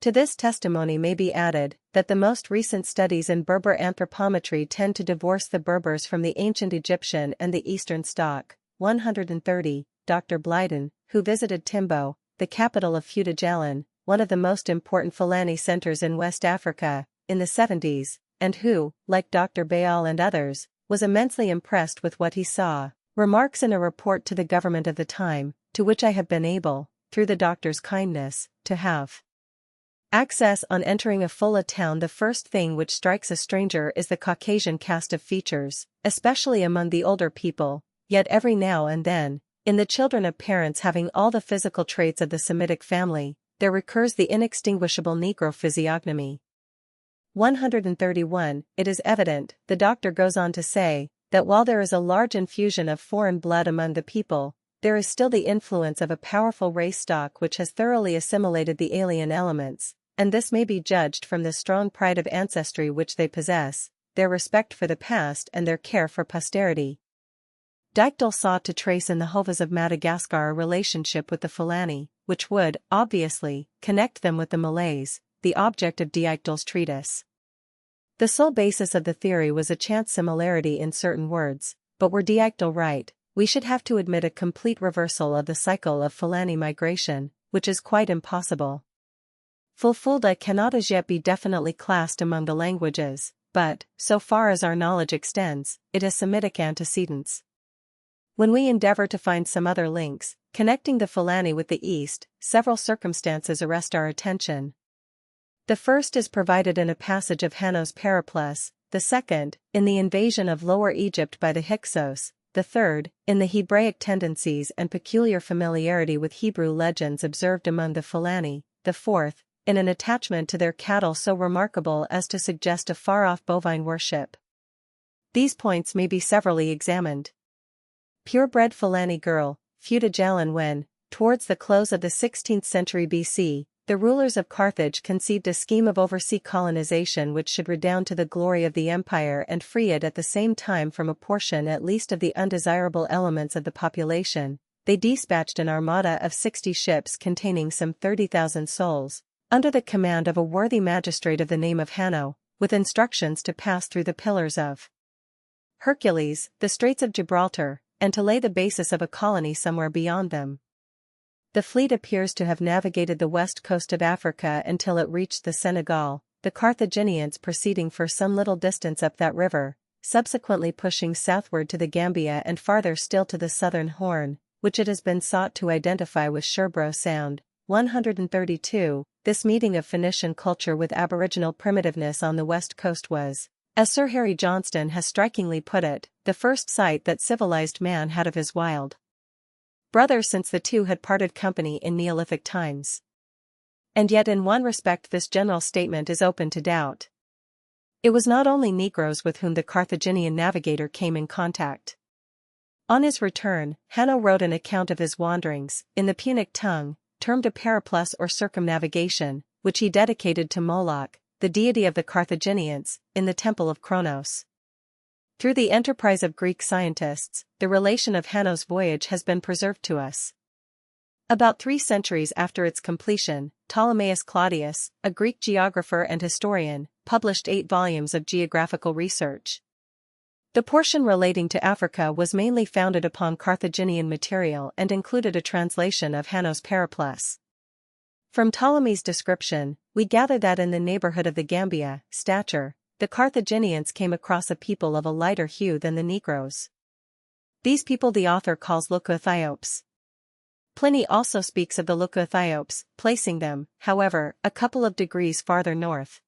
To this testimony may be added that the most recent studies in Berber anthropometry tend to divorce the Berbers from the ancient Egyptian and the Eastern stock. 130. Dr. Blyden, who visited Timbo, the capital of Futa-Jalon, one of the most important phalange centers in West Africa, in the 70s, and who, like Dr. Bayal and others, was immensely impressed with what he saw, remarks in a report to the government of the time, to which I have been able, through the doctor's kindness, to have access on entering a Fula town. The first thing which strikes a stranger is the Caucasian cast of features, especially among the older people, yet every now and then, in the children of parents having all the physical traits of the Semitic family, there recurs the inextinguishable Negro physiognomy. 131. It is evident, the doctor goes on to say, that while there is a large infusion of foreign blood among the people, there is still the influence of a powerful race stock which has thoroughly assimilated the alien elements, and this may be judged from the strong pride of ancestry which they possess, their respect for the past and their care for posterity. Dykdal sought to trace in the Hovas of Madagascar a relationship with the phalange, which would, obviously, connect them with the Malays, the object of Dykdal's treatise. The sole basis of the theory was a chance similarity in certain words, but were Dykdal right, we should have to admit a complete reversal of the cycle of phalange migration, which is quite impossible. Fulfulde cannot as yet be definitely classed among the languages, but, so far as our knowledge extends, it has Semitic antecedents. When we endeavor to find some other links, connecting the phalange with the East, several circumstances arrest our attention. The first is provided in a passage of Hanno's Periplus, the second, in the invasion of Lower Egypt by the Hyksos, the third, in the Hebraic tendencies and peculiar familiarity with Hebrew legends observed among the phalange, the fourth, in an attachment to their cattle so remarkable as to suggest a far-off bovine worship. These points may be severally examined. Purebred phalange girl, Futa-Jalon. When, towards the close of the 16th century BC, the rulers of Carthage conceived a scheme of oversea colonization which should redound to the glory of the empire and free it at the same time from a portion at least of the undesirable elements of the population, they dispatched an armada of 60 ships containing some 30,000 souls, under the command of a worthy magistrate of the name of Hanno, with instructions to pass through the Pillars of Hercules, the Straits of Gibraltar, and to lay the basis of a colony somewhere beyond them. The fleet appears to have navigated the west coast of Africa until it reached the Senegal, the Carthaginians proceeding for some little distance up that river, subsequently pushing southward to the Gambia and farther still to the Southern Horn, which it has been sought to identify with Sherbro Sound. 132. This meeting of Phoenician culture with aboriginal primitiveness on the west coast was, as Sir Harry Johnston has strikingly put it, the first sight that civilized man had of his wild brother since the two had parted company in Neolithic times. And yet in one respect this general statement is open to doubt. It was not only Negroes with whom the Carthaginian navigator came in contact. On his return, Hanno wrote an account of his wanderings, in the Punic tongue, termed a periplus or circumnavigation, which he dedicated to Moloch, the deity of the Carthaginians, in the temple of Kronos. Through the enterprise of Greek scientists, the relation of Hanno's voyage has been preserved to us. About 3 centuries after its completion, Ptolemaeus Claudius, a Greek geographer and historian, published 8 volumes of geographical research. The portion relating to Africa was mainly founded upon Carthaginian material and included a translation of Hanno's Periplus. From Ptolemy's description, we gather that in the neighborhood of the Gambia, stature, the Carthaginians came across a people of a lighter hue than the Negroes. These people the author calls Leucoethiops. Pliny also speaks of the Leucoethiops, placing them, however, a couple of degrees farther north.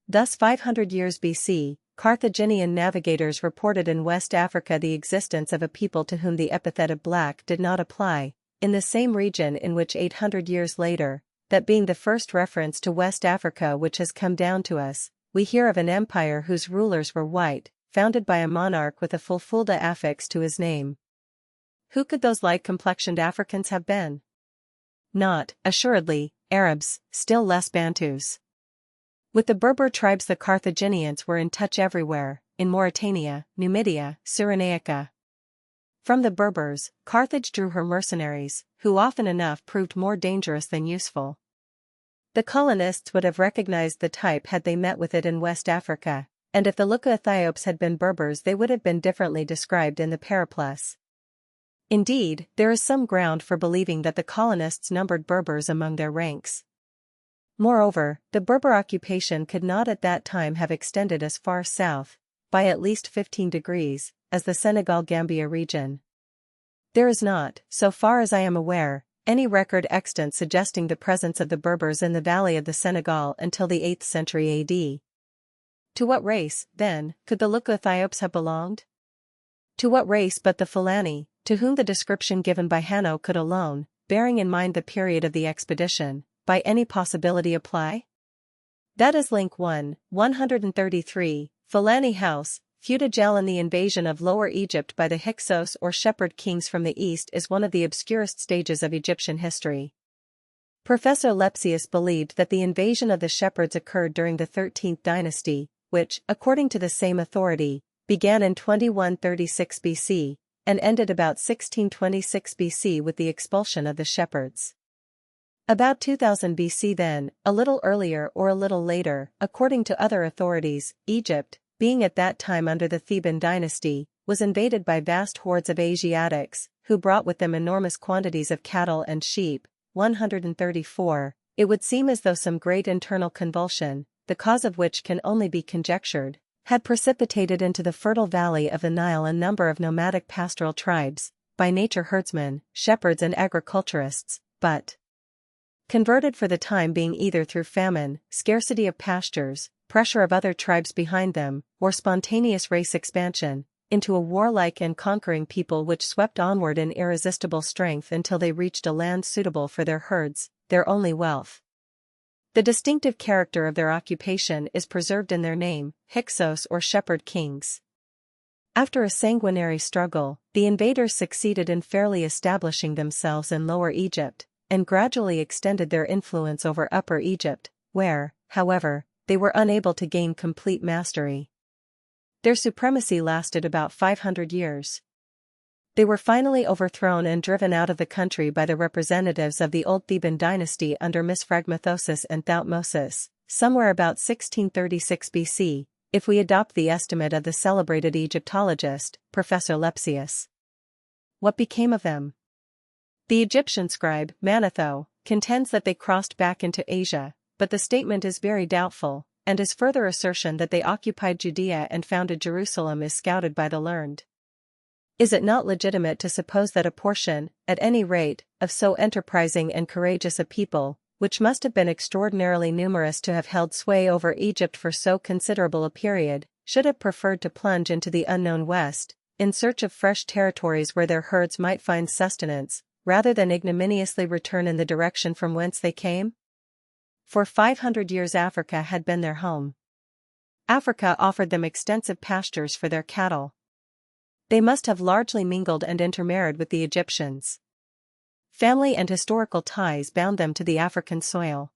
Thus 500 years BC, Carthaginian navigators reported in West Africa the existence of a people to whom the epithet of black did not apply, in the same region in which 800 years later, that being the first reference to West Africa which has come down to us, we hear of an empire whose rulers were white, founded by a monarch with a fulfulda affixed to his name. Who could those light-complexioned Africans have been? Not, assuredly, Arabs, still less Bantus. With the Berber tribes the Carthaginians were in touch everywhere, in Mauritania, Numidia, Cyrenaica. From the Berbers, Carthage drew her mercenaries, who often enough proved more dangerous than useful. The colonists would have recognized the type had they met with it in West Africa, and if the Leucoethiops had been Berbers they would have been differently described in the Periplus. Indeed, there is some ground for believing that the colonists numbered Berbers among their ranks. Moreover, the Berber occupation could not at that time have extended as far south, by at least 15 degrees, as the Senegal-Gambia region. There is not, so far as I am aware, any record extant suggesting the presence of the Berbers in the valley of the Senegal until the 8th century AD. To what race, then, could the Leucoethiops have belonged? To what race but the Fulani, to whom the description given by Hanno could alone, bearing in mind the period of the expedition, by any possibility apply? That is link 1, 133, Fulani House, Feudagel and the invasion of Lower Egypt by the Hyksos or Shepherd kings from the east is one of the obscurest stages of Egyptian history. Professor Lepsius believed that the invasion of the Shepherds occurred during the 13th dynasty, which, according to the same authority, began in 2136 BC, and ended about 1626 BC with the expulsion of the Shepherds. About 2000 BC then, a little earlier or a little later, according to other authorities, Egypt, being at that time under the Theban dynasty, was invaded by vast hordes of Asiatics, who brought with them enormous quantities of cattle and sheep. 134, it would seem as though some great internal convulsion, the cause of which can only be conjectured, had precipitated into the fertile valley of the Nile a number of nomadic pastoral tribes, by nature herdsmen, shepherds and agriculturists, but converted for the time being either through famine, scarcity of pastures, pressure of other tribes behind them, or spontaneous race expansion, into a warlike and conquering people which swept onward in irresistible strength until they reached a land suitable for their herds, their only wealth. The distinctive character of their occupation is preserved in their name, Hyksos or Shepherd Kings. After a sanguinary struggle, the invaders succeeded in fairly establishing themselves in Lower Egypt, and gradually extended their influence over Upper Egypt, where, however, they were unable to gain complete mastery. Their supremacy lasted about 500 years. They were finally overthrown and driven out of the country by the representatives of the Old Theban dynasty under Misphregmathosis and Thoutmosis, somewhere about 1636 BC, if we adopt the estimate of the celebrated Egyptologist, Professor Lepsius. What became of them? The Egyptian scribe, Manetho, contends that they crossed back into Asia, but the statement is very doubtful, and his further assertion that they occupied Judea and founded Jerusalem is scouted by the learned. Is it not legitimate to suppose that a portion, at any rate, of so enterprising and courageous a people, which must have been extraordinarily numerous to have held sway over Egypt for so considerable a period, should have preferred to plunge into the unknown West, in search of fresh territories where their herds might find sustenance, rather than ignominiously return in the direction from whence they came? For 500 years Africa had been their home. Africa offered them extensive pastures for their cattle. They must have largely mingled and intermarried with the Egyptians. Family and historical ties bound them to the African soil.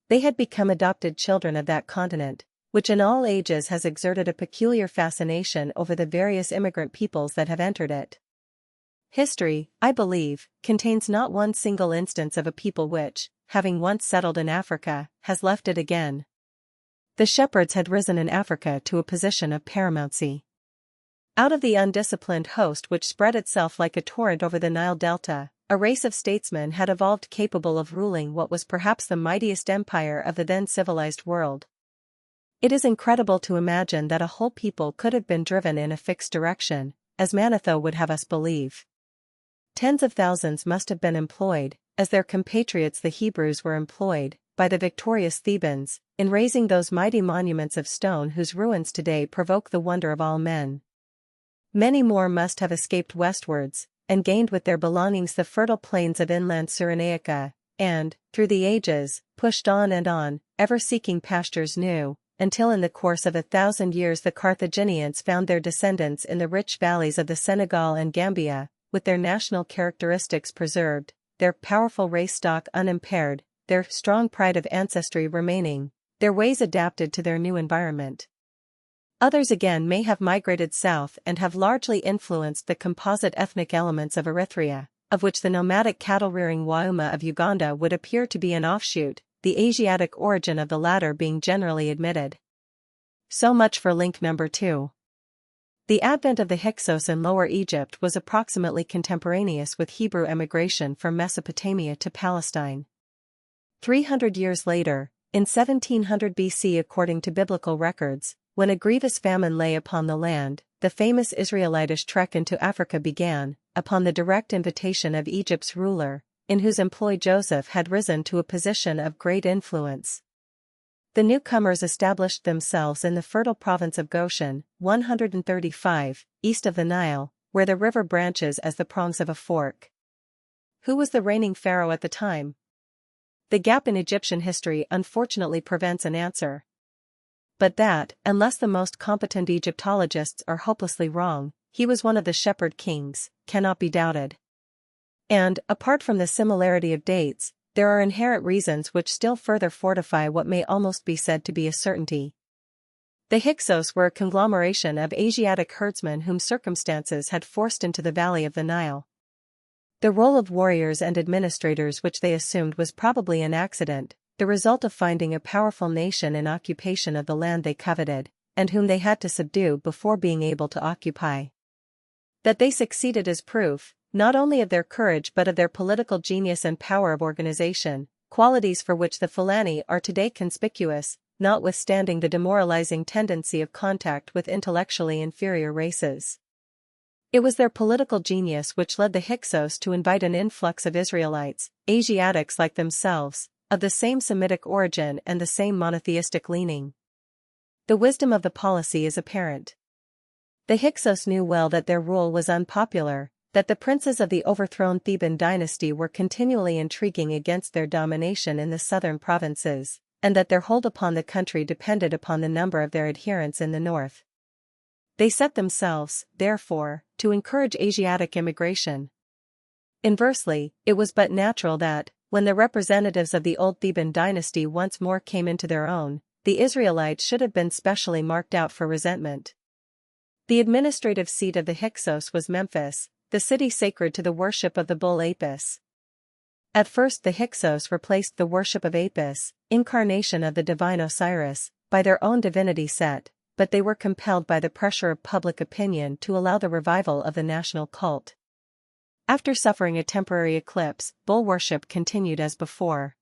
They had become adopted children of that continent, which in all ages has exerted a peculiar fascination over the various immigrant peoples that have entered it. History, I believe, contains not one single instance of a people which, having once settled in Africa, has left it again. The shepherds had risen in Africa to a position of paramountcy. Out of the undisciplined host which spread itself like a torrent over the Nile Delta, a race of statesmen had evolved capable of ruling what was perhaps the mightiest empire of the then civilized world. It is incredible to imagine that a whole people could have been driven in a fixed direction, as Manetho would have us believe. Tens of thousands must have been employed, as their compatriots the Hebrews were employed, by the victorious Thebans, in raising those mighty monuments of stone whose ruins today provoke the wonder of all men. Many more must have escaped westwards, and gained with their belongings the fertile plains of inland Cyrenaica, and, through the ages, pushed on, ever seeking pastures new, until in the course of 1,000 years the Carthaginians found their descendants in the rich valleys of the Senegal and Gambia, with their national characteristics preserved, their powerful race stock unimpaired, their strong pride of ancestry remaining, their ways adapted to their new environment. Others again may have migrated south and have largely influenced the composite ethnic elements of Eritrea, of which the nomadic cattle-rearing Wauma of Uganda would appear to be an offshoot, the Asiatic origin of the latter being generally admitted. So much for link number 2. The advent of the Hyksos in Lower Egypt was approximately contemporaneous with Hebrew emigration from Mesopotamia to Palestine. 300 years later, in 1700 BC according to biblical records, when a grievous famine lay upon the land, the famous Israelitish trek into Africa began, upon the direct invitation of Egypt's ruler, in whose employ Joseph had risen to a position of great influence. The newcomers established themselves in the fertile province of Goshen, 135, east of the Nile, where the river branches as the prongs of a fork. Who was the reigning pharaoh at the time? The gap in Egyptian history unfortunately prevents an answer. But that, unless the most competent Egyptologists are hopelessly wrong, he was one of the shepherd kings, cannot be doubted. And, apart from the similarity of dates, there are inherent reasons which still further fortify what may almost be said to be a certainty. The Hyksos were a conglomeration of Asiatic herdsmen whom circumstances had forced into the valley of the Nile. The role of warriors and administrators which they assumed was probably an accident, the result of finding a powerful nation in occupation of the land they coveted, and whom they had to subdue before being able to occupy. That they succeeded is proof, not only of their courage but of their political genius and power of organization, qualities for which the Fulani are today conspicuous, notwithstanding the demoralizing tendency of contact with intellectually inferior races. It was their political genius which led the Hyksos to invite an influx of Israelites, Asiatics like themselves, of the same Semitic origin and the same monotheistic leaning. The wisdom of the policy is apparent. The Hyksos knew well that their rule was unpopular, that the princes of the overthrown Theban dynasty were continually intriguing against their domination in the southern provinces, and that their hold upon the country depended upon the number of their adherents in the north. They set themselves, therefore, to encourage Asiatic immigration. Inversely, it was but natural that, when the representatives of the old Theban dynasty once more came into their own, the Israelites should have been specially marked out for resentment. The administrative seat of the Hyksos was Memphis, the city sacred to the worship of the bull Apis. At first the Hyksos replaced the worship of Apis, incarnation of the divine Osiris, by their own divinity Set, but they were compelled by the pressure of public opinion to allow the revival of the national cult. After suffering a temporary eclipse, bull worship continued as before.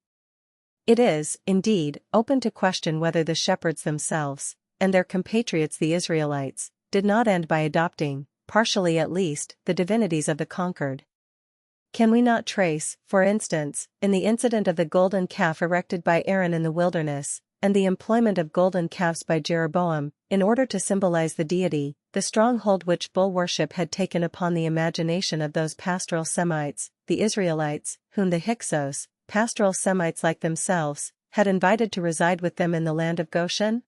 It is, indeed, open to question whether the shepherds themselves, and their compatriots the Israelites, did not end by adopting, partially at least, the divinities of the conquered. Can we not trace, for instance, in the incident of the golden calf erected by Aaron in the wilderness, and the employment of golden calves by Jeroboam, in order to symbolize the deity, the stronghold which bull worship had taken upon the imagination of those pastoral Semites, the Israelites, whom the Hyksos, pastoral Semites like themselves, had invited to reside with them in the land of Goshen?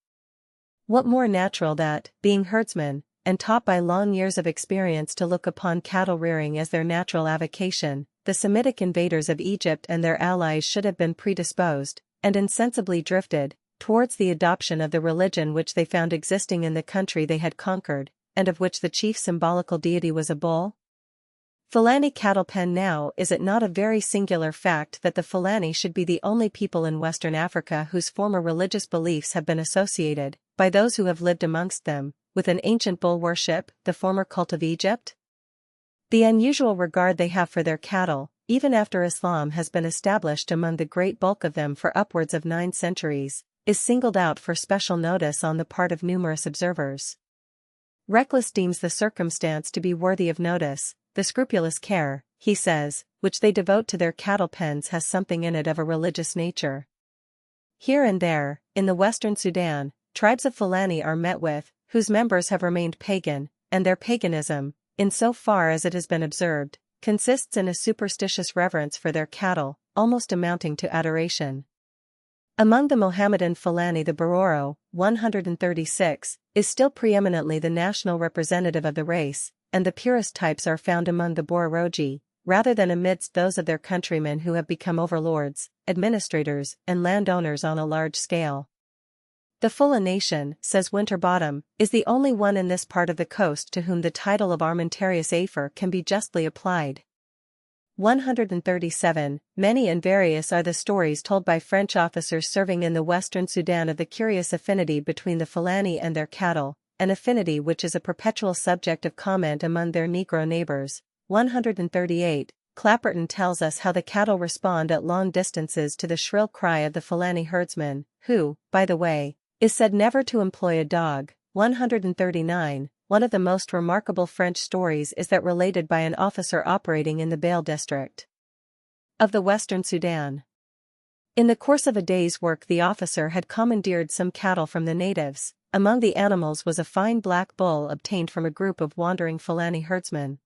What more natural that, being herdsmen, and taught by long years of experience to look upon cattle rearing as their natural avocation, the Semitic invaders of Egypt and their allies should have been predisposed, and insensibly drifted, towards the adoption of the religion which they found existing in the country they had conquered, and of which the chief symbolical deity was a bull? Fulani cattle pen. Now, is it not a very singular fact that the Fulani should be the only people in Western Africa whose former religious beliefs have been associated, by those who have lived amongst them, with an ancient bull worship, the former cult of Egypt? The unusual regard they have for their cattle, even after Islam has been established among the great bulk of them for upwards of 9 centuries, is singled out for special notice on the part of numerous observers. Reckless deems the circumstance to be worthy of notice. The scrupulous care, he says, which they devote to their cattle pens has something in it of a religious nature. Here and there, in the Western Sudan, tribes of Fulani are met with, whose members have remained pagan, and their paganism, in so far as it has been observed, consists in a superstitious reverence for their cattle, almost amounting to adoration. Among the Mohammedan Fulani the Bororo, 136, is still preeminently the national representative of the race, and the purest types are found among the Bororoji, rather than amidst those of their countrymen who have become overlords, administrators, and landowners on a large scale. The Fula nation, says Winterbottom, is the only one in this part of the coast to whom the title of Armentarius Afer can be justly applied. 137. Many and various are the stories told by French officers serving in the Western Sudan of the curious affinity between the Fulani and their cattle, an affinity which is a perpetual subject of comment among their Negro neighbors. 138. Clapperton tells us how the cattle respond at long distances to the shrill cry of the Fulani herdsman, who, by the way, is said never to employ a dog. 139. One of the most remarkable French stories is that related by an officer operating in the Bale district of the Western Sudan. In the course of a day's work the officer had commandeered some cattle from the natives. Among the animals was a fine black bull obtained from a group of wandering Fulani herdsmen.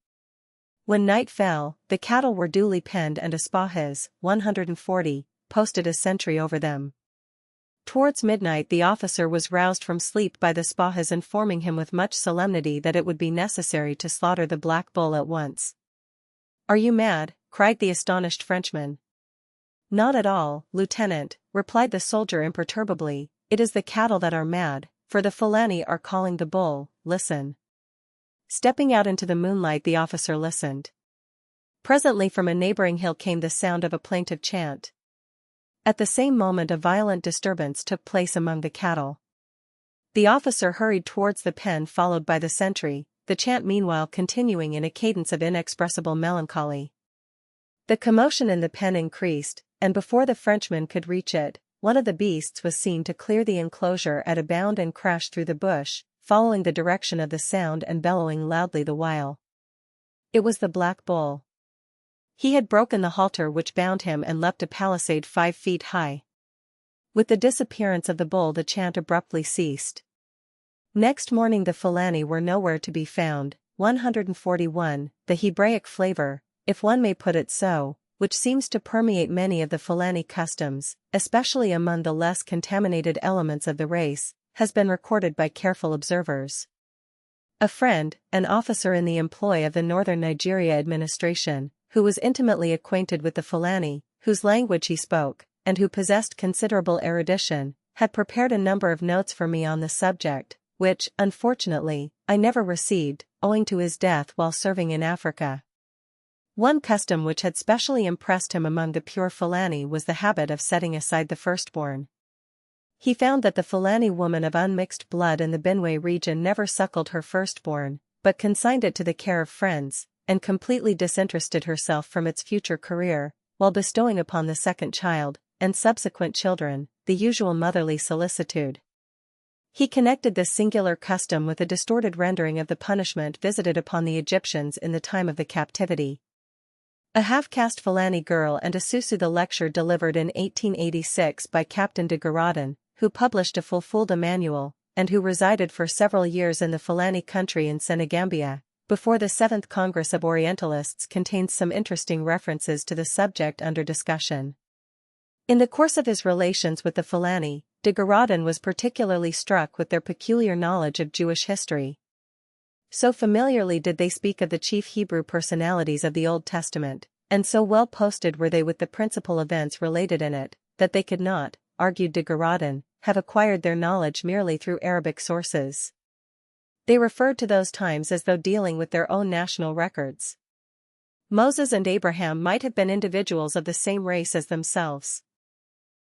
When night fell, the cattle were duly penned and a Spahis, 140, posted as sentry over them. Towards midnight the officer was roused from sleep by the Spahis informing him with much solemnity that it would be necessary to slaughter the black bull at once. "Are you mad?" cried the astonished Frenchman. "Not at all, Lieutenant," replied the soldier imperturbably, "it is the cattle that are mad, for the Fulani are calling the bull. Listen." Stepping out into the moonlight the officer listened. Presently from a neighboring hill came the sound of a plaintive chant. At the same moment a violent disturbance took place among the cattle. The officer hurried towards the pen followed by the sentry, the chant meanwhile continuing in a cadence of inexpressible melancholy. The commotion in the pen increased, and before the Frenchman could reach it, one of the beasts was seen to clear the enclosure at a bound and crash through the bush, following the direction of the sound and bellowing loudly the while. It was the black bull. He had broken the halter which bound him and leapt a palisade 5 feet high. With the disappearance of the bull the chant abruptly ceased. Next morning the Fulani were nowhere to be found. 141. The Hebraic flavor, if one may put it so, which seems to permeate many of the Fulani customs, especially among the less contaminated elements of the race, has been recorded by careful observers. A friend, an officer in the employ of the Northern Nigeria administration, who was intimately acquainted with the Fulani, whose language he spoke, and who possessed considerable erudition, had prepared a number of notes for me on the subject, which, unfortunately, I never received, owing to his death while serving in Africa. One custom which had specially impressed him among the pure Fulani was the habit of setting aside the firstborn. He found that the Fulani woman of unmixed blood in the Benue region never suckled her firstborn, but consigned it to the care of friends, and completely disinterested herself from its future career, while bestowing upon the second child, and subsequent children, the usual motherly solicitude. He connected this singular custom with a distorted rendering of the punishment visited upon the Egyptians in the time of the captivity. A half-caste Fulani girl and a Susu. The lecture delivered in 1886 by Captain de Garadan, who published a Fulfulde manual, and who resided for several years in the Fulani country in Senegambia, before the 7th Congress of Orientalists, contains some interesting references to the subject under discussion. In the course of his relations with the Fulani, de Garadan was particularly struck with their peculiar knowledge of Jewish history. So familiarly did they speak of the chief Hebrew personalities of the Old Testament, and so well posted were they with the principal events related in it, that they could not, argued de Garaudon, have acquired their knowledge merely through Arabic sources. They referred to those times as though dealing with their own national records. Moses and Abraham might have been individuals of the same race as themselves.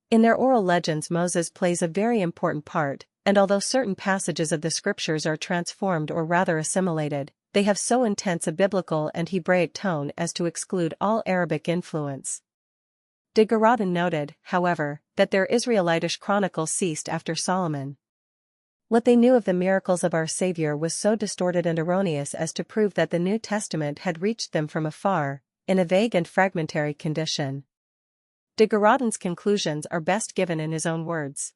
In their oral legends Moses plays a very important part, and although certain passages of the scriptures are transformed or rather assimilated, they have so intense a biblical and Hebraic tone as to exclude all Arabic influence. De Garaudon noted, however, that their Israelitish chronicles ceased after Solomon. What they knew of the miracles of our Savior was so distorted and erroneous as to prove that the New Testament had reached them from afar, in a vague and fragmentary condition. De Garaudon's conclusions are best given in his own words.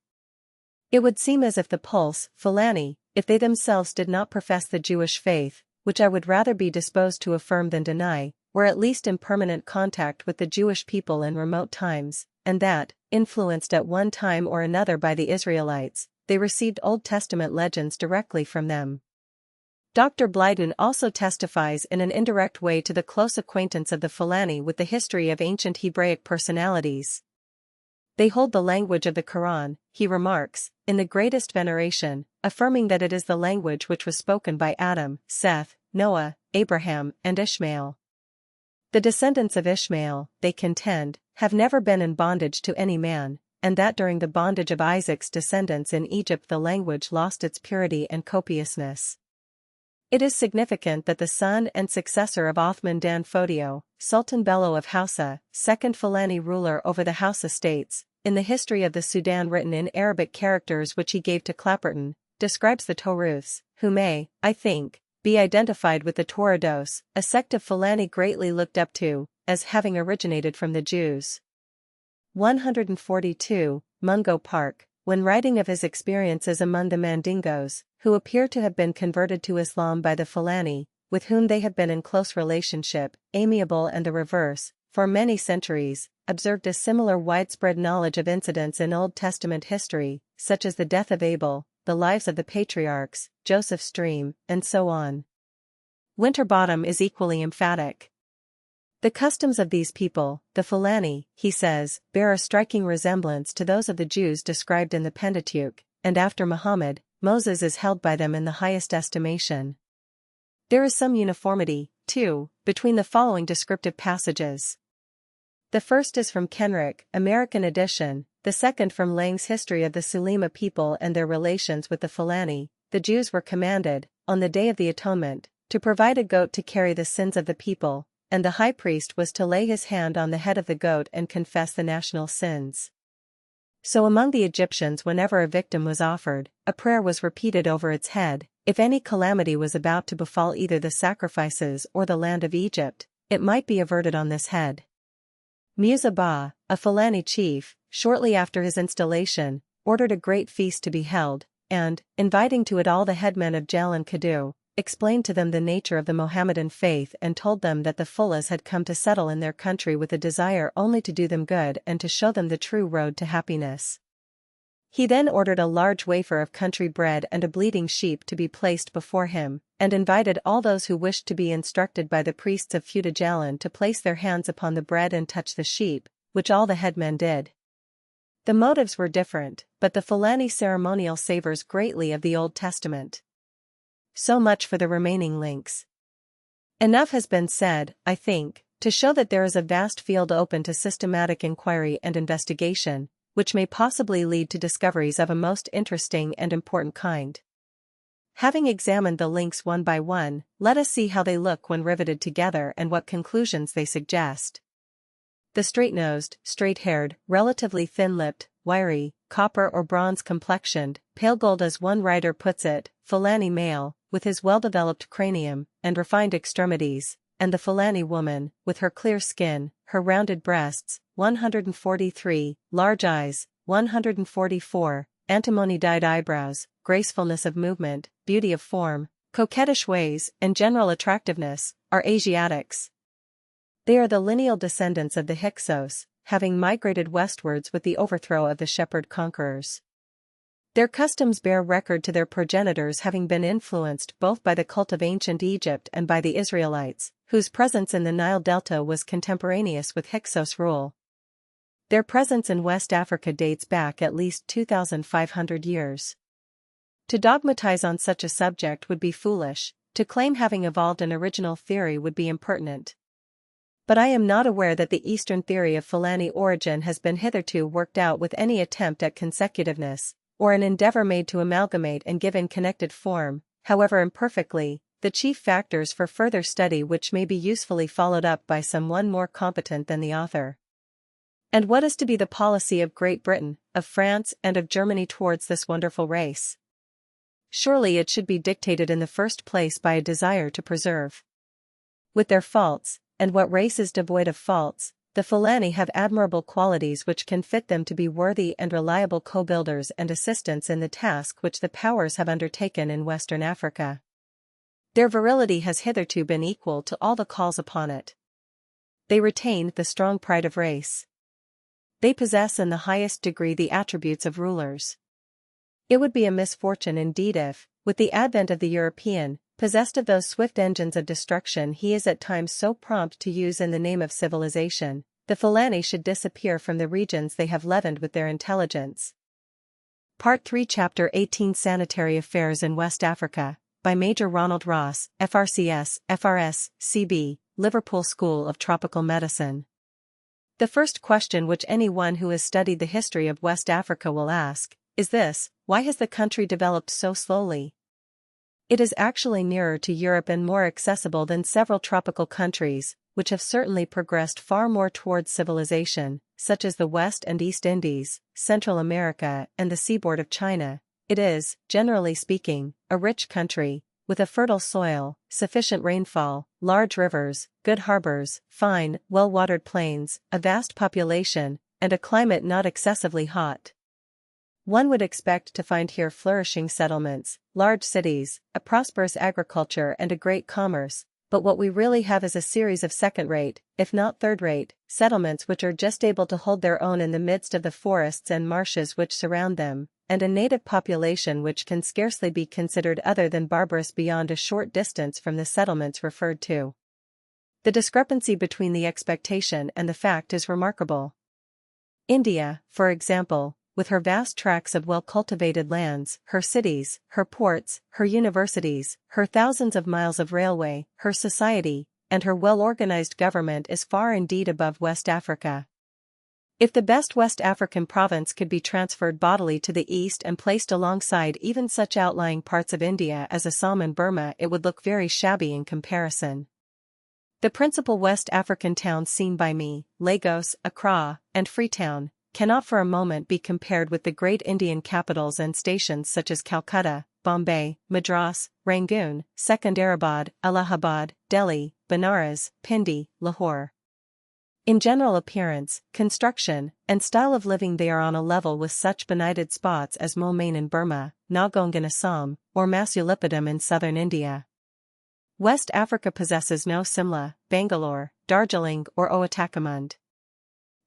It would seem as if the Pulse, Fulani, if they themselves did not profess the Jewish faith, which I would rather be disposed to affirm than deny, were at least in permanent contact with the Jewish people in remote times, and that, influenced at one time or another by the Israelites, they received Old Testament legends directly from them. Dr. Blyden also testifies in an indirect way to the close acquaintance of the Fulani with the history of ancient Hebraic personalities. They hold the language of the Quran, he remarks, in the greatest veneration, affirming that it is the language which was spoken by Adam, Seth, Noah, Abraham, and Ishmael. The descendants of Ishmael, they contend, have never been in bondage to any man, and that during the bondage of Isaac's descendants in Egypt the language lost its purity and copiousness. It is significant that the son and successor of Othman Dan Fodio, Sultan Bello of Hausa, second Fulani ruler over the Hausa states, in the history of the Sudan written in Arabic characters which he gave to Clapperton, describes the Taurus, who may, I think, be identified with the Tuarados, a sect of Fulani greatly looked up to, as having originated from the Jews. 142, Mungo Park, when writing of his experiences among the Mandingos, who appear to have been converted to Islam by the Fulani, with whom they have been in close relationship, amiable and the reverse, for many centuries, observed a similar widespread knowledge of incidents in Old Testament history, such as the death of Abel, the lives of the patriarchs, Joseph's dream, and so on. Winterbottom is equally emphatic. The customs of these people, the Fulani, he says, bear a striking resemblance to those of the Jews described in the Pentateuch, and after Muhammad, Moses is held by them in the highest estimation. There is some uniformity, too, between the following descriptive passages. The first is from Kenrick, American edition, the second from Lang's History of the Sulima people and their relations with the Fulani. The Jews were commanded, on the Day of the Atonement, to provide a goat to carry the sins of the people, and the high priest was to lay his hand on the head of the goat and confess the national sins. So among the Egyptians whenever a victim was offered, a prayer was repeated over its head. If any calamity was about to befall either the sacrifices or the land of Egypt, it might be averted on this head. Musa Ba, a Fulani chief, shortly after his installation, ordered a great feast to be held, and, inviting to it all the headmen of Jal and Kadu, explained to them the nature of the Mohammedan faith and told them that the Fullahs had come to settle in their country with a desire only to do them good and to show them the true road to happiness. He then ordered a large wafer of country bread and a bleating sheep to be placed before him, and invited all those who wished to be instructed by the priests of Futa to place their hands upon the bread and touch the sheep, which all the headmen did. The motives were different, but the Fulani ceremonial savors greatly of the Old Testament. So much for the remaining links. Enough has been said, I think, to show that there is a vast field open to systematic inquiry and investigation, which may possibly lead to discoveries of a most interesting and important kind. Having examined the links one by one, let us see how they look when riveted together and what conclusions they suggest. The straight-nosed, straight-haired, relatively thin-lipped, wiry, copper or bronze-complexioned, pale gold as one writer puts it, Fulani male, with his well-developed cranium and refined extremities, and the Fulani woman, with her clear skin, her rounded breasts, 143, large eyes, 144, antimony-dyed eyebrows, gracefulness of movement, beauty of form, coquettish ways, and general attractiveness, are Asiatics. They are the lineal descendants of the Hyksos, having migrated westwards with the overthrow of the shepherd conquerors. Their customs bear record to their progenitors having been influenced both by the cult of ancient Egypt and by the Israelites, whose presence in the Nile Delta was contemporaneous with Hyksos rule. Their presence in West Africa dates back at least 2,500 years. To dogmatize on such a subject would be foolish, to claim having evolved an original theory would be impertinent. But I am not aware that the Eastern theory of Fulani origin has been hitherto worked out with any attempt at consecutiveness, or an endeavor made to amalgamate and give in connected form, however imperfectly, the chief factors for further study which may be usefully followed up by someone more competent than the author. And what is to be the policy of Great Britain, of France and of Germany towards this wonderful race? Surely it should be dictated in the first place by a desire to preserve. With their faults, and what race is devoid of faults, the Fulani have admirable qualities which can fit them to be worthy and reliable co-builders and assistants in the task which the powers have undertaken in Western Africa. Their virility has hitherto been equal to all the calls upon it. They retain the strong pride of race. They possess in the highest degree the attributes of rulers. It would be a misfortune indeed if, with the advent of the European, possessed of those swift engines of destruction he is at times so prompt to use in the name of civilization, the Fulani should disappear from the regions they have leavened with their intelligence. Part 3 Chapter 18 Sanitary Affairs in West Africa, by Major Ronald Ross, FRCS, FRS, CB, Liverpool School of Tropical Medicine. The first question which anyone who has studied the history of West Africa will ask, is this: why has the country developed so slowly? It is actually nearer to Europe and more accessible than several tropical countries, which have certainly progressed far more towards civilization, such as the West and East Indies, Central America, and the seaboard of China. It is, generally speaking, a rich country, with a fertile soil, sufficient rainfall, large rivers, good harbors, fine, well-watered plains, a vast population, and a climate not excessively hot. One would expect to find here flourishing settlements, large cities, a prosperous agriculture and a great commerce, but what we really have is a series of second-rate, if not third-rate, settlements which are just able to hold their own in the midst of the forests and marshes which surround them, and a native population which can scarcely be considered other than barbarous beyond a short distance from the settlements referred to. The discrepancy between the expectation and the fact is remarkable. India, for example, with her vast tracts of well-cultivated lands, her cities, her ports, her universities, her thousands of miles of railway, her society, and her well-organized government is far indeed above West Africa. If the best West African province could be transferred bodily to the east and placed alongside even such outlying parts of India as Assam and Burma, it would look very shabby in comparison. The principal West African towns seen by me, Lagos, Accra, and Freetown, cannot for a moment be compared with the great Indian capitals and stations such as Calcutta, Bombay, Madras, Rangoon, Secunderabad, Allahabad, Delhi, Benares, Pindi, Lahore. In general appearance, construction, and style of living they are on a level with such benighted spots as Moulmein in Burma, Nagaung in Assam, or Masulipatam in southern India. West Africa possesses no Simla, Bangalore, Darjeeling or Ootacamund.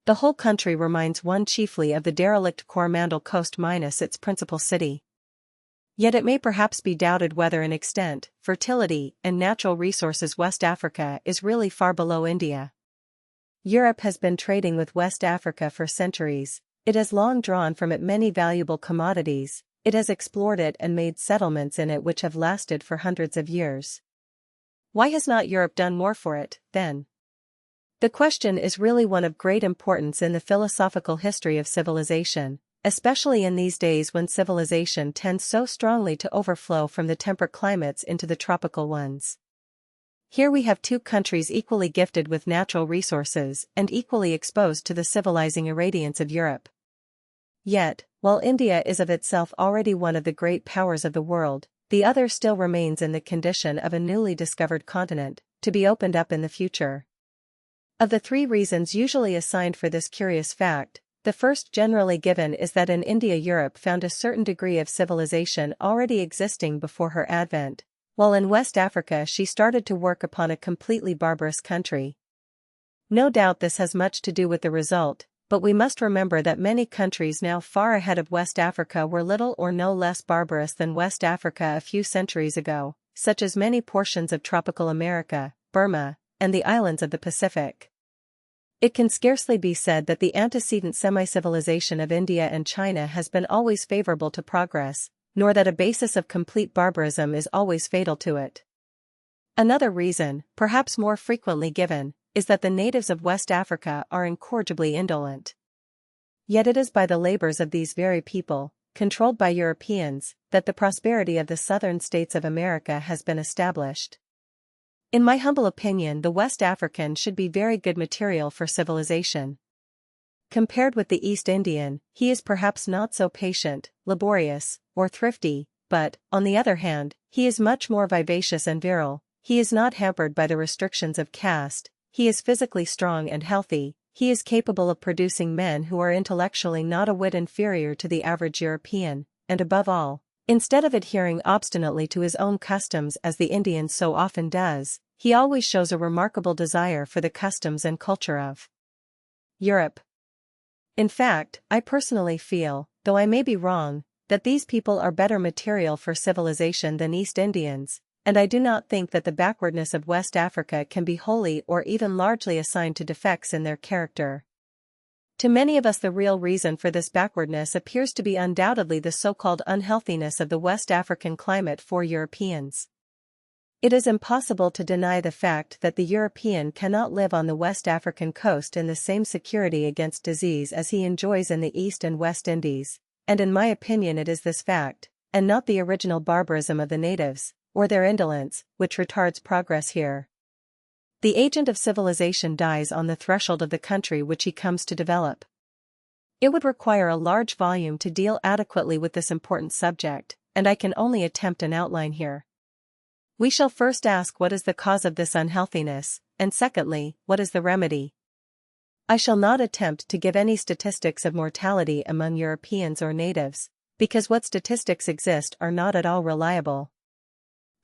The whole country reminds one chiefly of the derelict Coromandel coast minus its principal city. Yet it may perhaps be doubted whether in extent, fertility, and natural resources West Africa is really far below India. Europe has been trading with West Africa for centuries, it has long drawn from it many valuable commodities, it has explored it and made settlements in it which have lasted for hundreds of years. Why has not Europe done more for it, then? The question is really one of great importance in the philosophical history of civilization, especially in these days when civilization tends so strongly to overflow from the temperate climates into the tropical ones. Here we have two countries equally gifted with natural resources and equally exposed to the civilizing irradiance of Europe. Yet, while India is of itself already one of the great powers of the world, the other still remains in the condition of a newly discovered continent, to be opened up in the future. Of the three reasons usually assigned for this curious fact, the first generally given is that in India Europe found a certain degree of civilization already existing before her advent, while in West Africa she started to work upon a completely barbarous country. No doubt this has much to do with the result, but we must remember that many countries now far ahead of West Africa were little or no less barbarous than West Africa a few centuries ago, such as many portions of tropical America, Burma, and the islands of the Pacific. It can scarcely be said that the antecedent semi-civilization of India and China has been always favorable to progress, nor that a basis of complete barbarism is always fatal to it. Another reason, perhaps more frequently given, is that the natives of West Africa are incorrigibly indolent. Yet it is by the labors of these very people, controlled by Europeans, that the prosperity of the southern states of America has been established. In my humble opinion, the West African should be very good material for civilization. Compared with the East Indian, he is perhaps not so patient, laborious, or thrifty, but, on the other hand, he is much more vivacious and virile. He is not hampered by the restrictions of caste, he is physically strong and healthy, he is capable of producing men who are intellectually not a whit inferior to the average European, and above all, instead of adhering obstinately to his own customs as the Indian so often does, he always shows a remarkable desire for the customs and culture of Europe. In fact, I personally feel, though I may be wrong, that these people are better material for civilization than East Indians, and I do not think that the backwardness of West Africa can be wholly or even largely assigned to defects in their character. To many of us the real reason for this backwardness appears to be undoubtedly the so-called unhealthiness of the West African climate for Europeans. It is impossible to deny the fact that the European cannot live on the West African coast in the same security against disease as he enjoys in the East and West Indies, and in my opinion it is this fact, and not the original barbarism of the natives, or their indolence, which retards progress here. The agent of civilization dies on the threshold of the country which he comes to develop. It would require a large volume to deal adequately with this important subject, and I can only attempt an outline here. We shall first ask what is the cause of this unhealthiness, and secondly, what is the remedy. I shall not attempt to give any statistics of mortality among Europeans or natives, because what statistics exist are not at all reliable.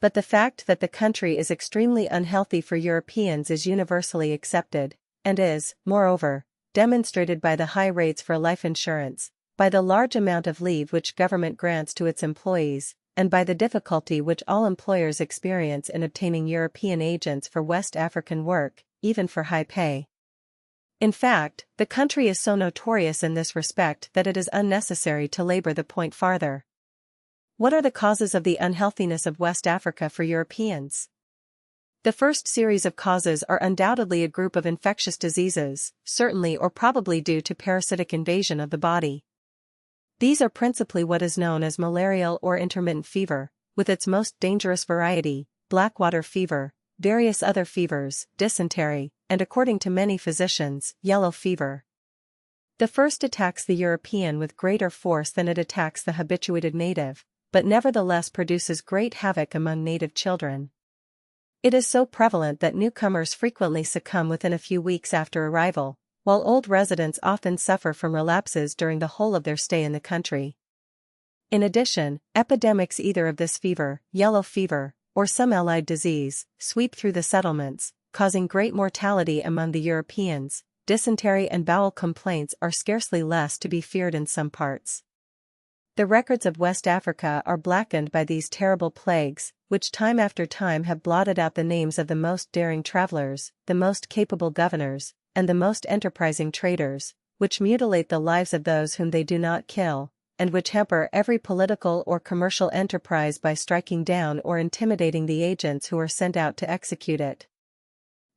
But the fact that the country is extremely unhealthy for Europeans is universally accepted, and is, moreover, demonstrated by the high rates for life insurance, by the large amount of leave which government grants to its employees, and by the difficulty which all employers experience in obtaining European agents for West African work, even for high pay. In fact, the country is so notorious in this respect that it is unnecessary to labor the point farther. What are the causes of the unhealthiness of West Africa for Europeans? The first series of causes are undoubtedly a group of infectious diseases, certainly or probably due to parasitic invasion of the body. These are principally what is known as malarial or intermittent fever, with its most dangerous variety, blackwater fever, various other fevers, dysentery, and according to many physicians, yellow fever. The first attacks the European with greater force than it attacks the habituated native, but nevertheless produces great havoc among native children. It is so prevalent that newcomers frequently succumb within a few weeks after arrival, while old residents often suffer from relapses during the whole of their stay in the country. In addition, epidemics either of this fever, yellow fever, or some allied disease, sweep through the settlements, causing great mortality among the Europeans. Dysentery and bowel complaints are scarcely less to be feared in some parts. The records of West Africa are blackened by these terrible plagues, which time after time have blotted out the names of the most daring travelers, the most capable governors, and the most enterprising traders, which mutilate the lives of those whom they do not kill, and which hamper every political or commercial enterprise by striking down or intimidating the agents who are sent out to execute it.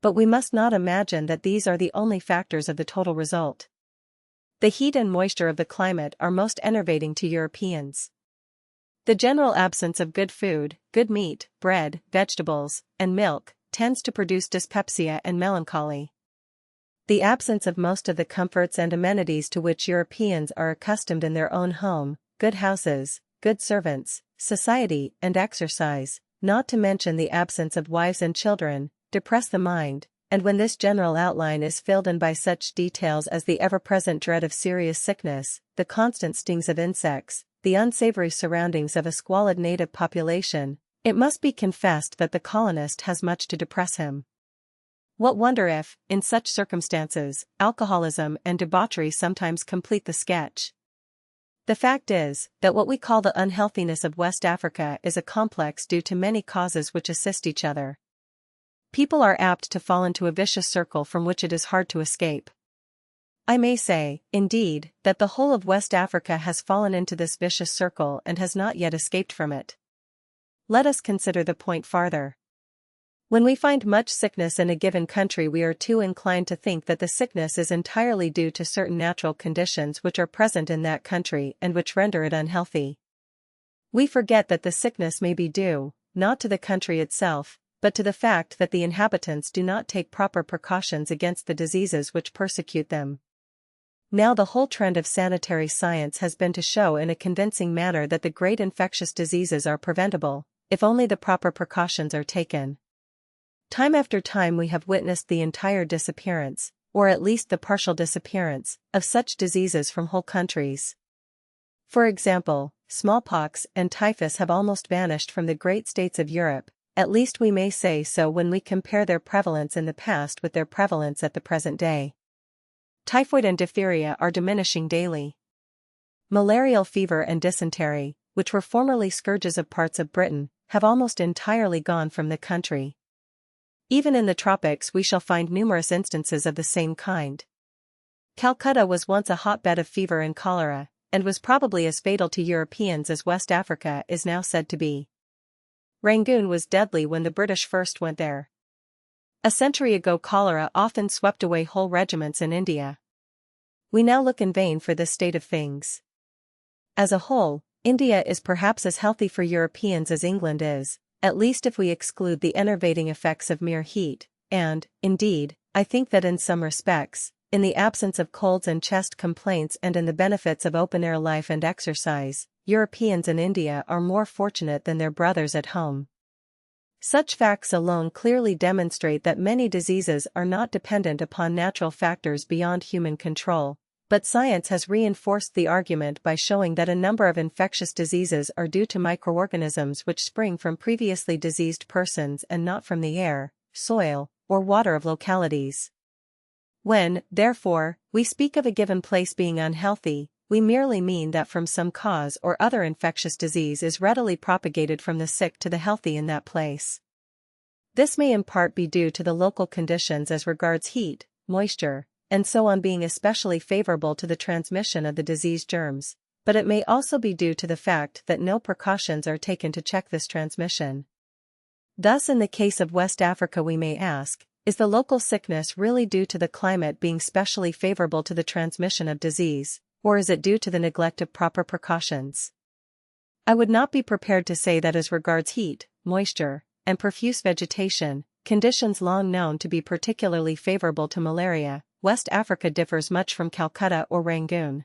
But we must not imagine that these are the only factors of the total result. The heat and moisture of the climate are most enervating to Europeans. The general absence of good food, good meat, bread, vegetables, and milk, tends to produce dyspepsia and melancholy. The absence of most of the comforts and amenities to which Europeans are accustomed in their own home, good houses, good servants, society, and exercise, not to mention the absence of wives and children, depress the mind, and when this general outline is filled in by such details as the ever-present dread of serious sickness, the constant stings of insects, the unsavory surroundings of a squalid native population, it must be confessed that the colonist has much to depress him. What wonder if, in such circumstances, alcoholism and debauchery sometimes complete the sketch? The fact is, that what we call the unhealthiness of West Africa is a complex due to many causes which assist each other. people are apt to fall into a vicious circle from which it is hard to escape. I may say, indeed, that the whole of West Africa has fallen into this vicious circle and has not yet escaped from it. Let us consider the point farther. When we find much sickness in a given country, we are too inclined to think that the sickness is entirely due to certain natural conditions which are present in that country and which render it unhealthy. We forget that the sickness may be due, not to the country itself, but to the fact that the inhabitants do not take proper precautions against the diseases which persecute them. Now the whole trend of sanitary science has been to show in a convincing manner that the great infectious diseases are preventable, if only the proper precautions are taken. Time after time we have witnessed the entire disappearance, or at least the partial disappearance, of such diseases from whole countries. For example, smallpox and typhus have almost vanished from the great states of Europe, at least we may say so when we compare their prevalence in the past with their prevalence at the present day. Typhoid and diphtheria are diminishing daily. Malarial fever and dysentery, which were formerly scourges of parts of Britain, have almost entirely gone from the country. Even in the tropics we shall find numerous instances of the same kind. Calcutta was once a hotbed of fever and cholera, and was probably as fatal to Europeans as West Africa is now said to be. Rangoon was deadly when the British first went there. A century ago cholera often swept away whole regiments in India. We now look in vain for this state of things. As a whole, India is perhaps as healthy for Europeans as England is, at least if we exclude the enervating effects of mere heat, and, indeed, I think that in some respects, in the absence of colds and chest complaints and in the benefits of open-air life and exercise, Europeans in India are more fortunate than their brothers at home. Such facts alone clearly demonstrate that many diseases are not dependent upon natural factors beyond human control, but science has reinforced the argument by showing that a number of infectious diseases are due to microorganisms which spring from previously diseased persons and not from the air, soil, or water of localities. When, therefore, we speak of a given place being unhealthy, we merely mean that from some cause or other infectious disease is readily propagated from the sick to the healthy in that place. This may in part be due to the local conditions as regards heat, moisture, and so on being especially favorable to the transmission of the disease germs, but it may also be due to the fact that no precautions are taken to check this transmission. Thus in the case of West Africa we may ask, is the local sickness really due to the climate being specially favorable to the transmission of disease, or is it due to the neglect of proper precautions? I would not be prepared to say that as regards heat, moisture, and profuse vegetation, conditions long known to be particularly favorable to malaria, West Africa differs much from Calcutta or Rangoon.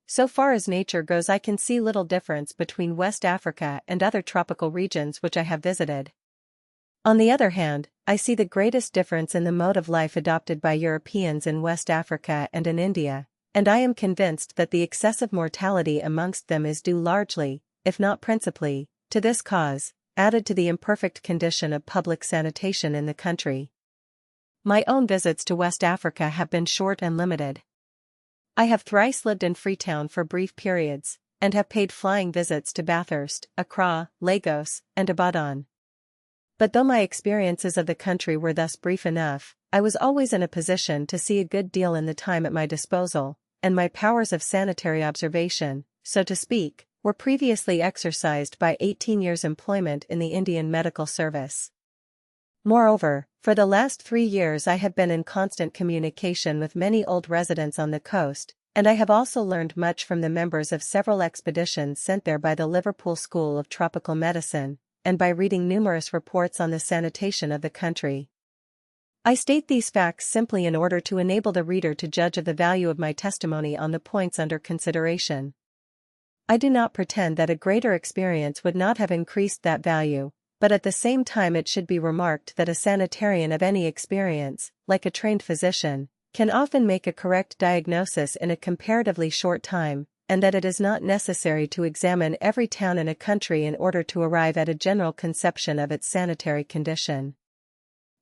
So far as nature goes, I can see little difference between West Africa and other tropical regions which I have visited. On the other hand, I see the greatest difference in the mode of life adopted by Europeans in West Africa and in India, and I am convinced that the excessive mortality amongst them is due largely, if not principally, to this cause, added to the imperfect condition of public sanitation in the country. My own visits to West Africa have been short and limited. I have thrice lived in Freetown for brief periods, and have paid flying visits to Bathurst, Accra, Lagos, and Ibadan. But though my experiences of the country were thus brief enough, I was always in a position to see a good deal in the time at my disposal, and my powers of sanitary observation, so to speak, were previously exercised by 18 years' employment in the Indian medical service. Moreover, for the last 3 years I have been in constant communication with many old residents on the coast, and I have also learned much from the members of several expeditions sent there by the Liverpool School of Tropical Medicine, and by reading numerous reports on the sanitation of the country. I state these facts simply in order to enable the reader to judge of the value of my testimony on the points under consideration. I do not pretend that a greater experience would not have increased that value, but at the same time it should be remarked that a sanitarian of any experience, like a trained physician, can often make a correct diagnosis in a comparatively short time, and that it is not necessary to examine every town in a country in order to arrive at a general conception of its sanitary condition.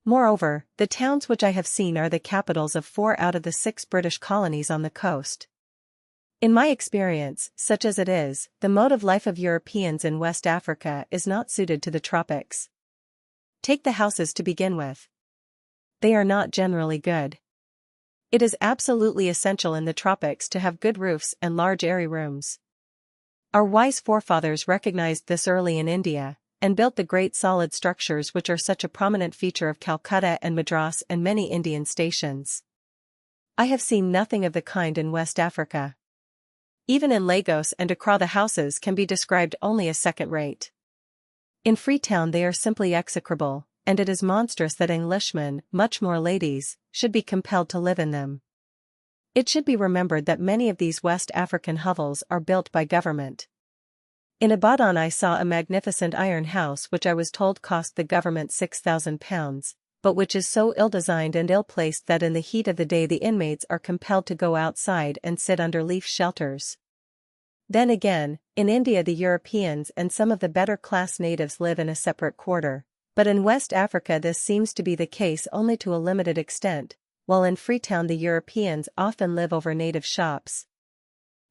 Moreover, the towns which I have seen are the capitals of 4 out of the 6 British colonies on the coast. In my experience, such as it is, the mode of life of Europeans in West Africa is not suited to the tropics. Take the houses to begin with. They are not generally good. It is absolutely essential in the tropics to have good roofs and large airy rooms. Our wise forefathers recognized this early in India, and built the great solid structures which are such a prominent feature of Calcutta and Madras and many Indian stations. I have seen nothing of the kind in West Africa. Even in Lagos and Accra the houses can be described only as second-rate. In Freetown they are simply execrable, and it is monstrous that Englishmen, much more ladies, should be compelled to live in them. It should be remembered that many of these West African hovels are built by government. In Ibadan I saw a magnificent iron house which I was told cost the government £6,000, but which is so ill-designed and ill-placed that in the heat of the day the inmates are compelled to go outside and sit under leaf shelters. Then again, in India the Europeans and some of the better-class natives live in a separate quarter, but in West Africa this seems to be the case only to a limited extent, while in Freetown the Europeans often live over native shops.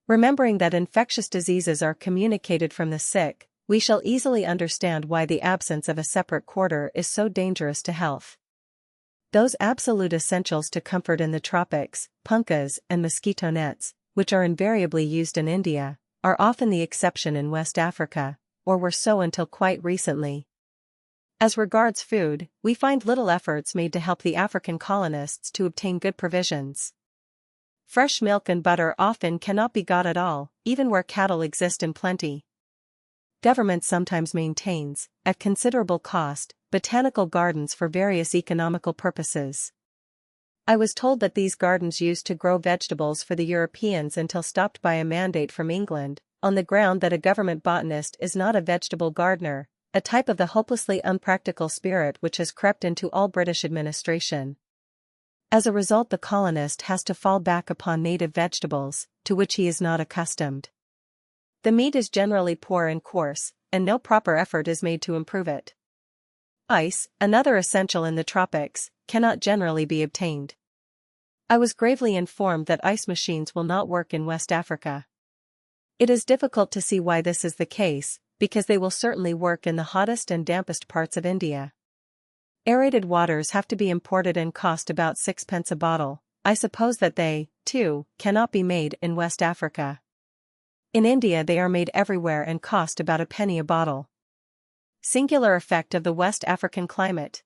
Remembering that infectious diseases are communicated from the sick, we shall easily understand why the absence of a separate quarter is so dangerous to health. Those absolute essentials to comfort in the tropics, punkas and mosquito nets, which are invariably used in India, are often the exception in West Africa, or were so until quite recently. As regards food, we find little efforts made to help the African colonists to obtain good provisions. Fresh milk and butter often cannot be got at all, even where cattle exist in plenty. Government sometimes maintains, at considerable cost, botanical gardens for various economical purposes. I was told that these gardens used to grow vegetables for the Europeans until stopped by a mandate from England, on the ground that a government botanist is not a vegetable gardener, a type of the hopelessly unpractical spirit which has crept into all British administration. As a result the colonist has to fall back upon native vegetables, to which he is not accustomed. The meat is generally poor and coarse, and no proper effort is made to improve it. Ice, another essential in the tropics, cannot generally be obtained. I was gravely informed that ice machines will not work in West Africa. It is difficult to see why this is the case, because they will certainly work in the hottest and dampest parts of India. Aerated waters have to be imported and cost about 6p a bottle. I suppose that they, too, cannot be made in West Africa. In India they are made everywhere and cost about a penny a bottle. Singular effect of the West African climate.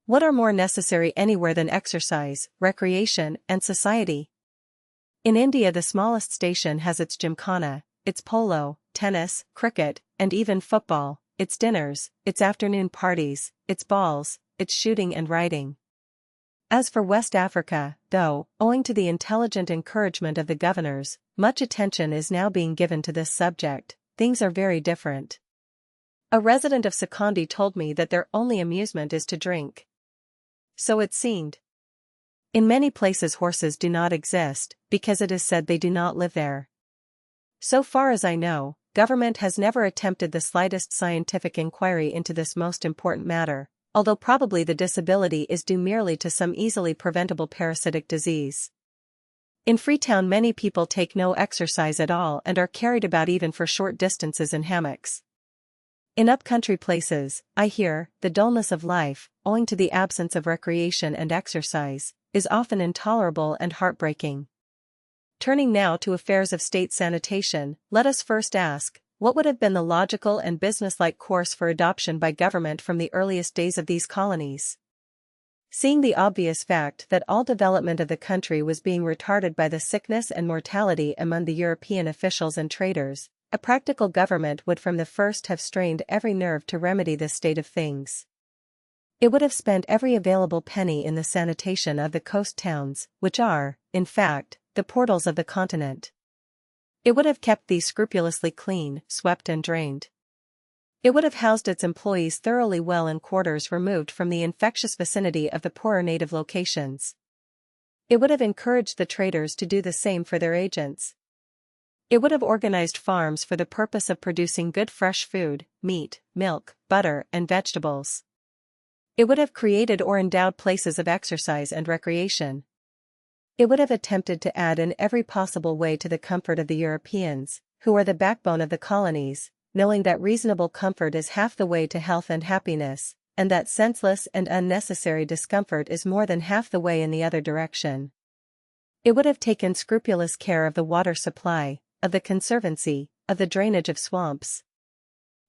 What are more necessary anywhere than exercise, recreation, and society? In India the smallest station has its gymkhana, its polo, tennis, cricket, and even football, its dinners, its afternoon parties, its balls, its shooting and riding. As for West Africa, though, owing to the intelligent encouragement of the governors, much attention is now being given to this subject, things are very different. A resident of Sekondi told me that their only amusement is to drink. So it seemed. In many places horses do not exist, because it is said they do not live there. So far as I know, government has never attempted the slightest scientific inquiry into this most important matter, although probably the disability is due merely to some easily preventable parasitic disease. In Freetown many people take no exercise at all and are carried about even for short distances in hammocks. In up-country places, I hear, the dullness of life, owing to the absence of recreation and exercise, is often intolerable and heartbreaking. Turning now to affairs of state sanitation, let us first ask, what would have been the logical and businesslike course for adoption by government from the earliest days of these colonies? Seeing the obvious fact that all development of the country was being retarded by the sickness and mortality among the European officials and traders, a practical government would from the first have strained every nerve to remedy this state of things. It would have spent every available penny in the sanitation of the coast towns, which are, in fact, the portals of the continent. It would have kept these scrupulously clean, swept and drained. It would have housed its employees thoroughly well in quarters removed from the infectious vicinity of the poorer native locations. It would have encouraged the traders to do the same for their agents. It would have organized farms for the purpose of producing good fresh food, meat, milk, butter, and vegetables. It would have created or endowed places of exercise and recreation. It would have attempted to add in every possible way to the comfort of the Europeans, who are the backbone of the colonies, knowing that reasonable comfort is half the way to health and happiness, and that senseless and unnecessary discomfort is more than half the way in the other direction. It would have taken scrupulous care of the water supply, of the conservancy, of the drainage of swamps.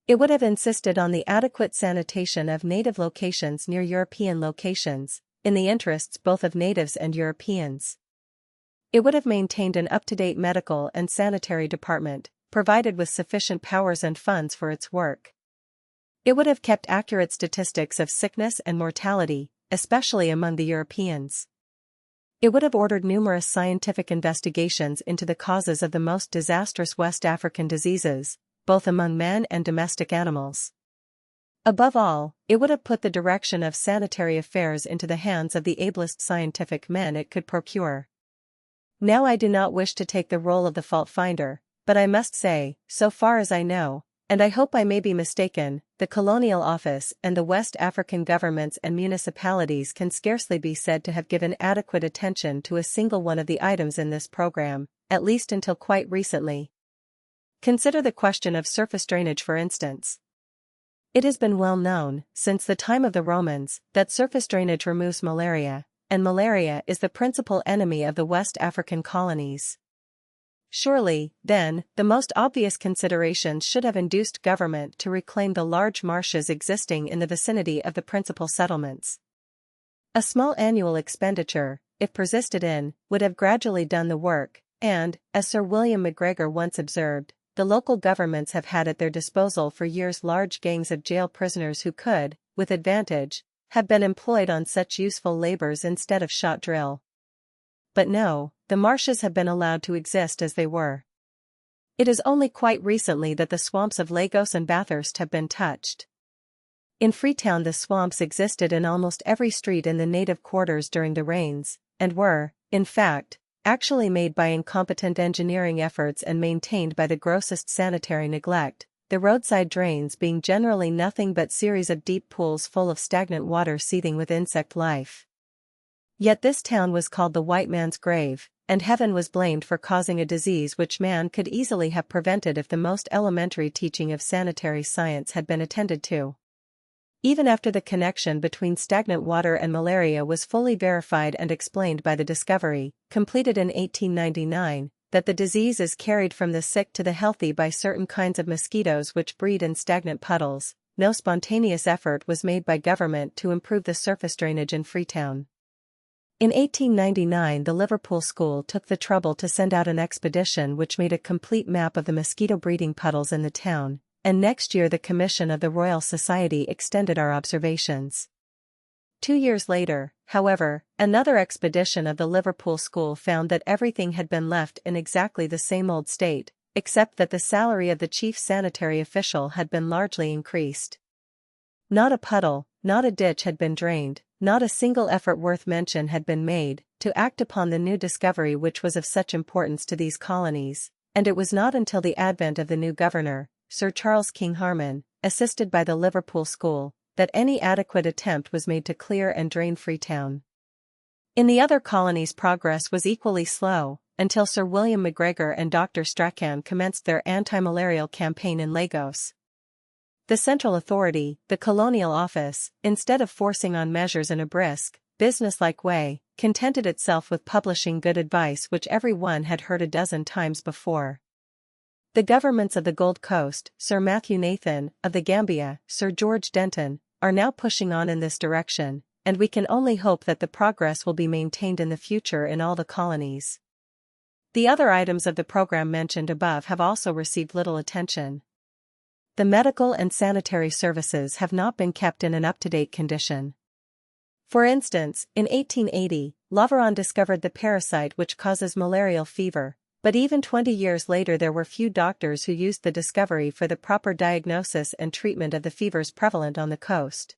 It would have insisted on the adequate sanitation of native locations near European locations, in the interests both of natives and Europeans. It would have maintained an up-to-date medical and sanitary department, provided with sufficient powers and funds for its work. It would have kept accurate statistics of sickness and mortality, especially among the Europeans. It would have ordered numerous scientific investigations into the causes of the most disastrous West African diseases, both among men and domestic animals. Above all, it would have put the direction of sanitary affairs into the hands of the ablest scientific men it could procure. Now I do not wish to take the role of the fault-finder, but I must say, so far as I know, and I hope I may be mistaken, the Colonial Office and the West African governments and municipalities can scarcely be said to have given adequate attention to a single one of the items in this program, at least until quite recently. Consider the question of surface drainage for instance. It has been well known, since the time of the Romans, that surface drainage removes malaria, and malaria is the principal enemy of the West African colonies. Surely, then, the most obvious considerations should have induced government to reclaim the large marshes existing in the vicinity of the principal settlements. A small annual expenditure, if persisted in, would have gradually done the work, and, as Sir William McGregor once observed, the local governments have had at their disposal for years large gangs of jail prisoners who could, with advantage, have been employed on such useful labors instead of shot drill. But no, the marshes have been allowed to exist as they were. It is only quite recently that the swamps of Lagos and Bathurst have been touched. In Freetown the swamps existed in almost every street in the native quarters during the rains, and were, in fact, actually made by incompetent engineering efforts and maintained by the grossest sanitary neglect, the roadside drains being generally nothing but series of deep pools full of stagnant water seething with insect life. Yet this town was called the white man's grave, and heaven was blamed for causing a disease which man could easily have prevented if the most elementary teaching of sanitary science had been attended to. Even after the connection between stagnant water and malaria was fully verified and explained by the discovery, completed in 1899, that the disease is carried from the sick to the healthy by certain kinds of mosquitoes which breed in stagnant puddles, no spontaneous effort was made by government to improve the surface drainage in Freetown. In 1899 the Liverpool School took the trouble to send out an expedition which made a complete map of the mosquito breeding puddles in the town, and next year the Commission of the Royal Society extended our observations. 2 years later, however, another expedition of the Liverpool School found that everything had been left in exactly the same old state, except that the salary of the chief sanitary official had been largely increased. Not a puddle, not a ditch had been drained, not a single effort worth mention had been made to act upon the new discovery which was of such importance to these colonies, and it was not until the advent of the new governor, Sir Charles King Harman, assisted by the Liverpool School, that any adequate attempt was made to clear and drain Freetown. In the other colonies progress was equally slow, until Sir William McGregor and Dr. Strachan commenced their anti-malarial campaign in Lagos. The central authority, the Colonial Office, instead of forcing on measures in a brisk, business-like way, contented itself with publishing good advice which every one had heard a dozen times before. The governments of the Gold Coast, Sir Matthew Nathan, of the Gambia, Sir George Denton, are now pushing on in this direction, and we can only hope that the progress will be maintained in the future in all the colonies. The other items of the program mentioned above have also received little attention. The medical and sanitary services have not been kept in an up-to-date condition. For instance, in 1880, Laveran discovered the parasite which causes malarial fever, but even 20 years later there were few doctors who used the discovery for the proper diagnosis and treatment of the fevers prevalent on the coast.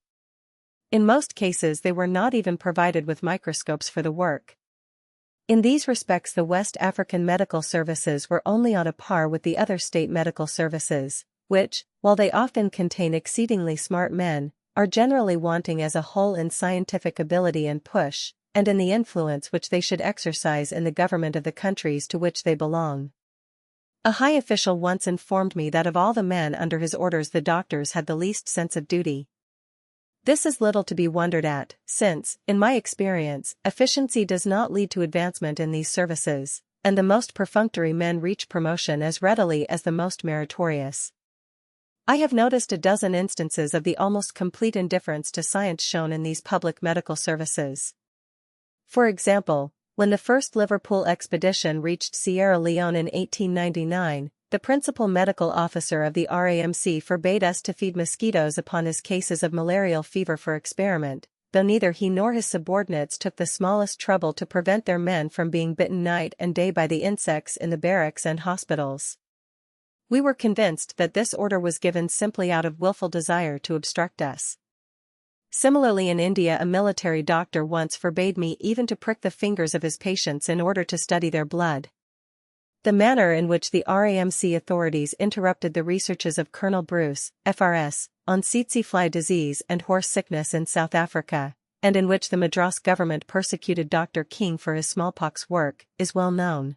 In most cases they were not even provided with microscopes for the work. In these respects the West African medical services were only on a par with the other state medical services, which, while they often contain exceedingly smart men, are generally wanting as a whole in scientific ability and push, and in the influence which they should exercise in the government of the countries to which they belong. A high official once informed me that of all the men under his orders the doctors had the least sense of duty. This is little to be wondered at, since, in my experience, efficiency does not lead to advancement in these services, and the most perfunctory men reach promotion as readily as the most meritorious. I have noticed a dozen instances of the almost complete indifference to science shown in these public medical services. For example, when the first Liverpool expedition reached Sierra Leone in 1899, the principal medical officer of the RAMC forbade us to feed mosquitoes upon his cases of malarial fever for experiment, though neither he nor his subordinates took the smallest trouble to prevent their men from being bitten night and day by the insects in the barracks and hospitals. We were convinced that this order was given simply out of willful desire to obstruct us. Similarly, in India, a military doctor once forbade me even to prick the fingers of his patients in order to study their blood. The manner in which the RAMC authorities interrupted the researches of Colonel Bruce, FRS, on tsetse fly disease and horse sickness in South Africa, and in which the Madras government persecuted Dr. King for his smallpox work, is well known.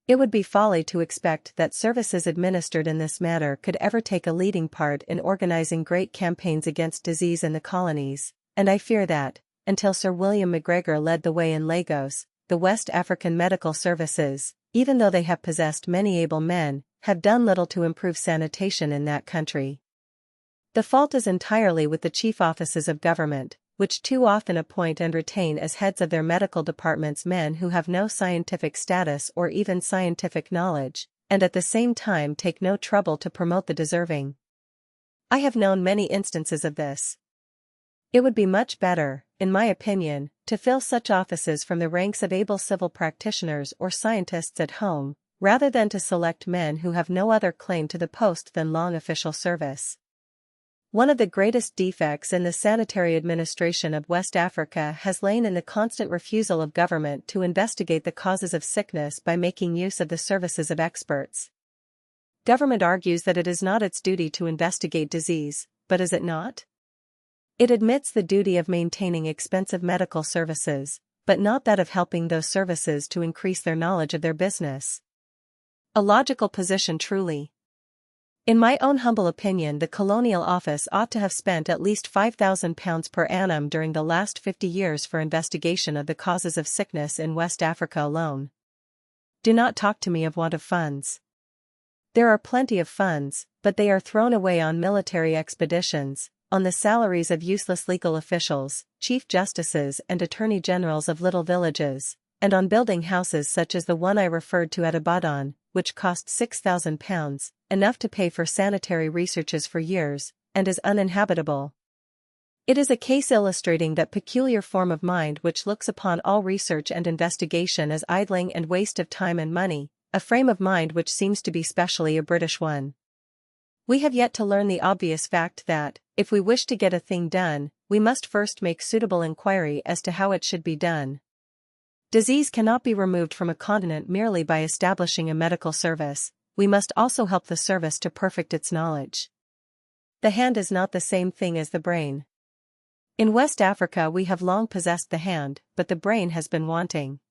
It would be folly to expect that services administered in this manner could ever take a leading part in organizing great campaigns against disease in the colonies, and I fear that, until Sir William McGregor led the way in Lagos, the West African medical services, even though they have possessed many able men, have done little to improve sanitation in that country. The fault is entirely with the chief offices of government, which too often appoint and retain as heads of their medical departments men who have no scientific status or even scientific knowledge, and at the same time take no trouble to promote the deserving. I have known many instances of this. It would be much better, in my opinion, to fill such offices from the ranks of able civil practitioners or scientists at home, rather than to select men who have no other claim to the post than long official service. One of the greatest defects in the sanitary administration of West Africa has lain in the constant refusal of government to investigate the causes of sickness by making use of the services of experts. Government argues that it is not its duty to investigate disease, but is it not? It admits the duty of maintaining expensive medical services, but not that of helping those services to increase their knowledge of their business. A logical position truly. In my own humble opinion, the Colonial Office ought to have spent at least £5,000 per annum during the last 50 years for investigation of the causes of sickness in West Africa alone. Do not talk to me of want of funds. There are plenty of funds, but they are thrown away on military expeditions, on the salaries of useless legal officials, chief justices and attorney generals of little villages, and on building houses such as the one I referred to at Ibadan, which cost £6,000, enough to pay for sanitary researches for years, and is uninhabitable. It is a case illustrating that peculiar form of mind which looks upon all research and investigation as idling and waste of time and money, a frame of mind which seems to be specially a British one. We have yet to learn the obvious fact that, if we wish to get a thing done, we must first make suitable inquiry as to how it should be done. Disease cannot be removed from a continent merely by establishing a medical service. We must also help the service to perfect its knowledge. The hand is not the same thing as the brain. In West Africa we have long possessed the hand, but the brain has been wanting.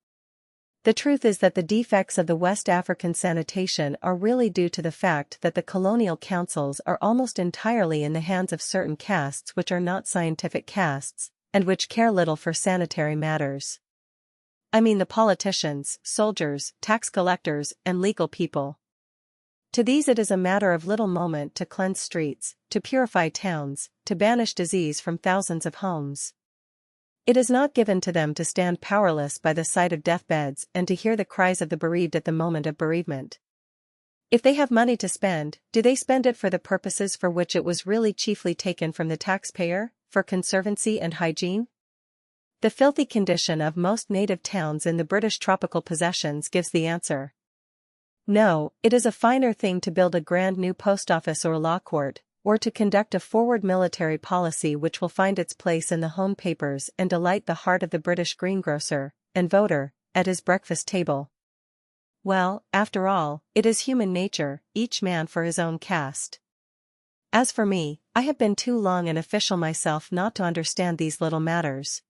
The truth is that the defects of the West African sanitation are really due to the fact that the colonial councils are almost entirely in the hands of certain castes which are not scientific castes, and which care little for sanitary matters. I mean the politicians, soldiers, tax collectors, and legal people. To these it is a matter of little moment to cleanse streets, to purify towns, to banish disease from thousands of homes. It is not given to them to stand powerless by the side of deathbeds and to hear the cries of the bereaved at the moment of bereavement. If they have money to spend, do they spend it for the purposes for which it was really chiefly taken from the taxpayer, for conservancy and hygiene? The filthy condition of most native towns in the British tropical possessions gives the answer. No, it is a finer thing to build a grand new post office or law court, or to conduct a forward military policy which will find its place in the home papers and delight the heart of the British greengrocer and voter at his breakfast table. Well, after all, it is human nature, each man for his own caste. As for me, I have been too long an official myself not to understand these little matters.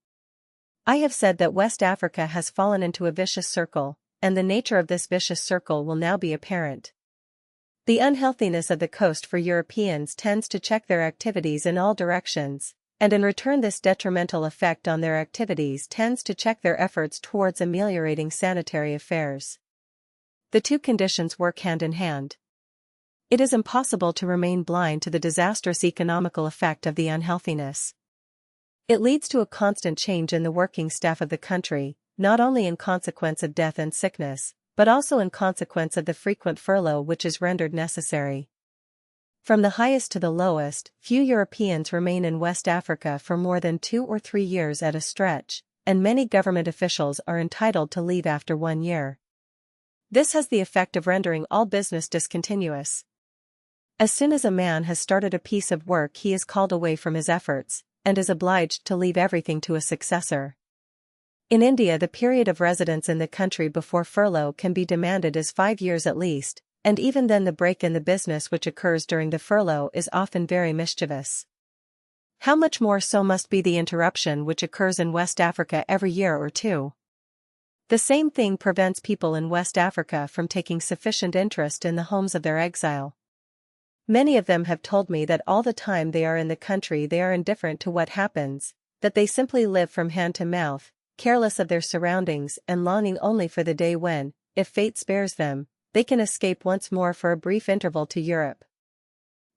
I have said that West Africa has fallen into a vicious circle, and the nature of this vicious circle will now be apparent. The unhealthiness of the coast for Europeans tends to check their activities in all directions, And in return this detrimental effect on their activities tends to check their efforts towards ameliorating sanitary affairs. The two conditions work hand in hand. It is impossible to remain blind to the disastrous economical effect of the unhealthiness. It leads to a constant change in the working staff of the country, not only in consequence of death and sickness, but also in consequence of the frequent furlough which is rendered necessary. From the highest to the lowest, few Europeans remain in West Africa for more than 2 or 3 years at a stretch, and many government officials are entitled to leave after 1 year. This has the effect of rendering all business discontinuous. As soon as a man has started a piece of work he is called away from his efforts, and is obliged to leave everything to a successor. In India the period of residence in the country before furlough can be demanded as 5 years at least, and even then the break in the business which occurs during the furlough is often very mischievous. How much more so must be the interruption which occurs in West Africa every year or two. The same thing prevents people in West Africa from taking sufficient interest in the homes of their exile. Many of them have told me that all the time they are in the country they are indifferent to what happens, that they simply live from hand to mouth, careless of their surroundings and longing only for the day when, if fate spares them, they can escape once more for a brief interval to Europe.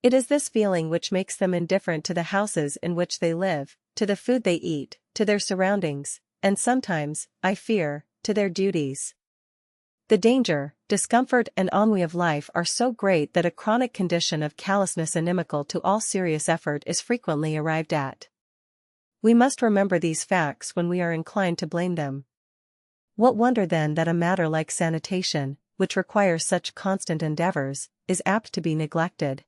It is this feeling which makes them indifferent to the houses in which they live, to the food they eat, to their surroundings, and sometimes, I fear, to their duties. The danger, discomfort and ennui of life are so great that a chronic condition of callousness inimical to all serious effort is frequently arrived at. We must remember these facts when we are inclined to blame them. What wonder then that a matter like sanitation, which requires such constant endeavors, is apt to be neglected.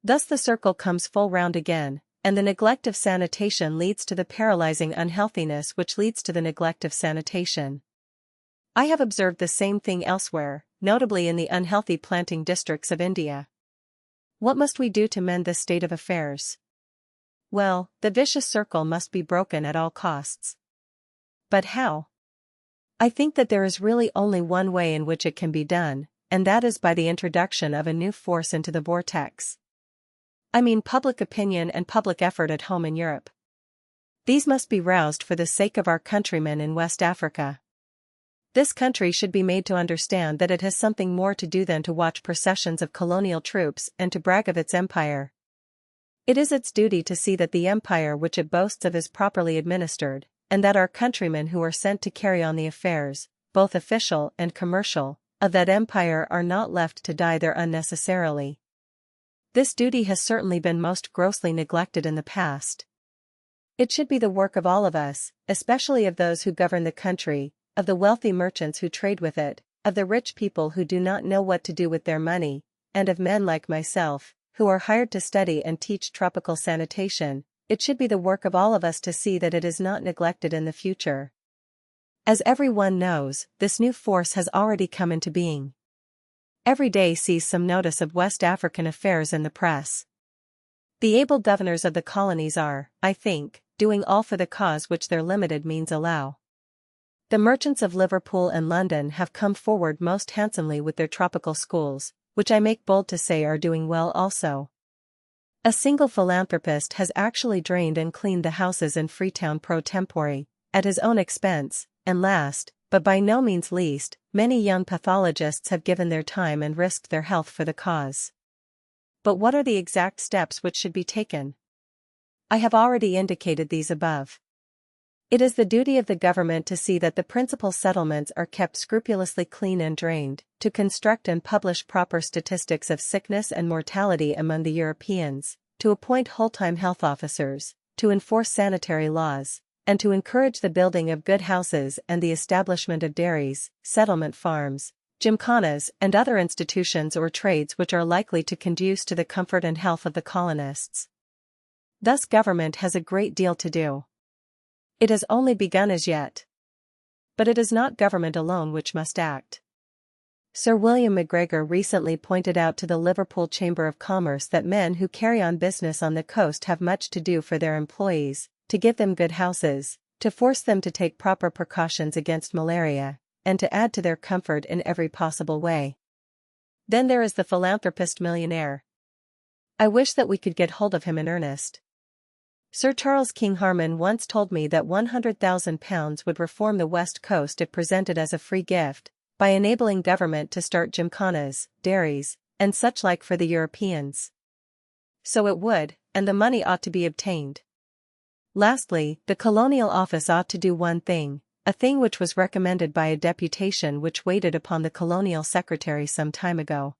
Thus the circle comes full round again, and the neglect of sanitation leads to the paralyzing unhealthiness which leads to the neglect of sanitation. I have observed the same thing elsewhere, notably in the unhealthy planting districts of India. What must we do to mend this state of affairs? Well, the vicious circle must be broken at all costs. But how? I think that there is really only one way in which it can be done, and that is by the introduction of a new force into the vortex. I mean public opinion and public effort at home in Europe. These must be roused for the sake of our countrymen in West Africa. This country should be made to understand that it has something more to do than to watch processions of colonial troops and to brag of its empire. It is its duty to see that the empire which it boasts of is properly administered, and that our countrymen who are sent to carry on the affairs, both official and commercial, of that empire are not left to die there unnecessarily. This duty has certainly been most grossly neglected in the past. It should be the work of all of us, especially of those who govern the country, of the wealthy merchants who trade with it, of the rich people who do not know what to do with their money, and of men like myself, who are hired to study and teach tropical sanitation. It should be the work of all of us to see that it is not neglected in the future. As everyone knows, this new force has already come into being. Every day sees some notice of West African affairs in the press. The able governors of the colonies are, I think, doing all for the cause which their limited means allow. The merchants of Liverpool and London have come forward most handsomely with their tropical schools, which I make bold to say are doing well also. A single philanthropist has actually drained and cleaned the houses in Freetown pro tempore, at his own expense, and last, but by no means least, many young pathologists have given their time and risked their health for the cause. But what are the exact steps which should be taken? I have already indicated these above. It is the duty of the government to see that the principal settlements are kept scrupulously clean and drained, to construct and publish proper statistics of sickness and mortality among the Europeans, to appoint whole-time health officers, to enforce sanitary laws, and to encourage the building of good houses and the establishment of dairies, settlement farms, gymkhanas and other institutions or trades which are likely to conduce to the comfort and health of the colonists. Thus government has a great deal to do. It has only begun as yet. But it is not government alone which must act. Sir William McGregor recently pointed out to the Liverpool Chamber of Commerce that men who carry on business on the coast have much to do for their employees, to give them good houses, to force them to take proper precautions against malaria, and to add to their comfort in every possible way. Then there is the philanthropist millionaire. I wish that we could get hold of him in earnest. Sir Charles King Harman once told me that £100,000 would reform the West Coast if presented as a free gift, by enabling government to start gymkhanas, dairies, and such like for the Europeans. So it would, and the money ought to be obtained. Lastly, the Colonial Office ought to do one thing, a thing which was recommended by a deputation which waited upon the Colonial Secretary some time ago.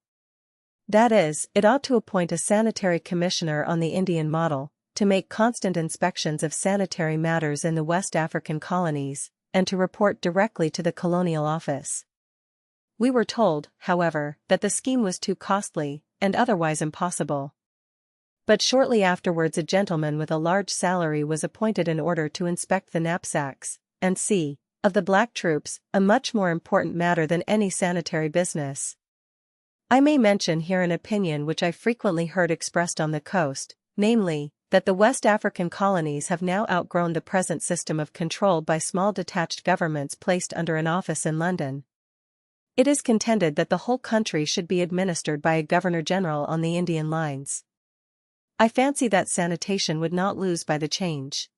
That is, it ought to appoint a sanitary commissioner on the Indian model, to make constant inspections of sanitary matters in the West African colonies, and to report directly to the Colonial Office. We were told, however, that the scheme was too costly, and otherwise impossible. But shortly afterwards a gentleman with a large salary was appointed in order to inspect the knapsacks, and see, of the black troops, a much more important matter than any sanitary business. I may mention here an opinion which I frequently heard expressed on the coast, namely, that the West African colonies have now outgrown the present system of control by small detached governments placed under an office in London. It is contended that the whole country should be administered by a Governor-General on the Indian lines. I fancy that sanitation would not lose by the change.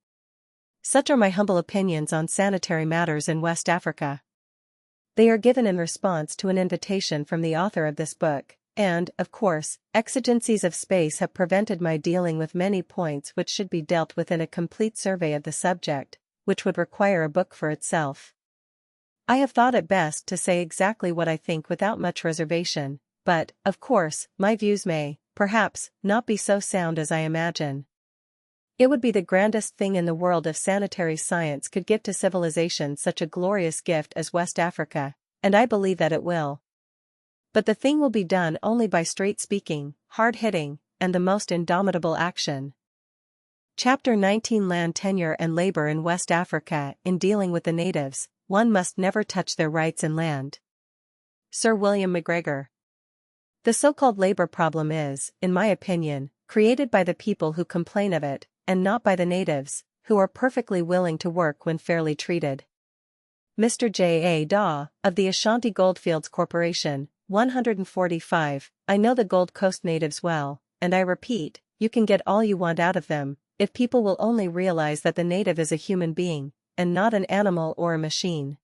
Such are my humble opinions on sanitary matters in West Africa. They are given in response to an invitation from the author of this book, and, of course, exigencies of space have prevented my dealing with many points which should be dealt with in a complete survey of the subject, which would require a book for itself. I have thought it best to say exactly what I think without much reservation, but, of course, my views may, perhaps, not be so sound as I imagine. It would be the grandest thing in the world if sanitary science could give to civilization such a glorious gift as West Africa, and I believe that it will. But the thing will be done only by straight speaking, hard-hitting, and the most indomitable action. Chapter 19 Land Tenure and Labor in West Africa. In dealing with the natives, one must never touch their rights in land. Sir William McGregor. The so-called labor problem is, in my opinion, created by the people who complain of it, and not by the natives, who are perfectly willing to work when fairly treated. Mr. J. A. Daw, of the Ashanti Goldfields Corporation, 145, I know the Gold Coast natives well, and I repeat, you can get all you want out of them, if people will only realize that the native is a human being, and not an animal or a machine.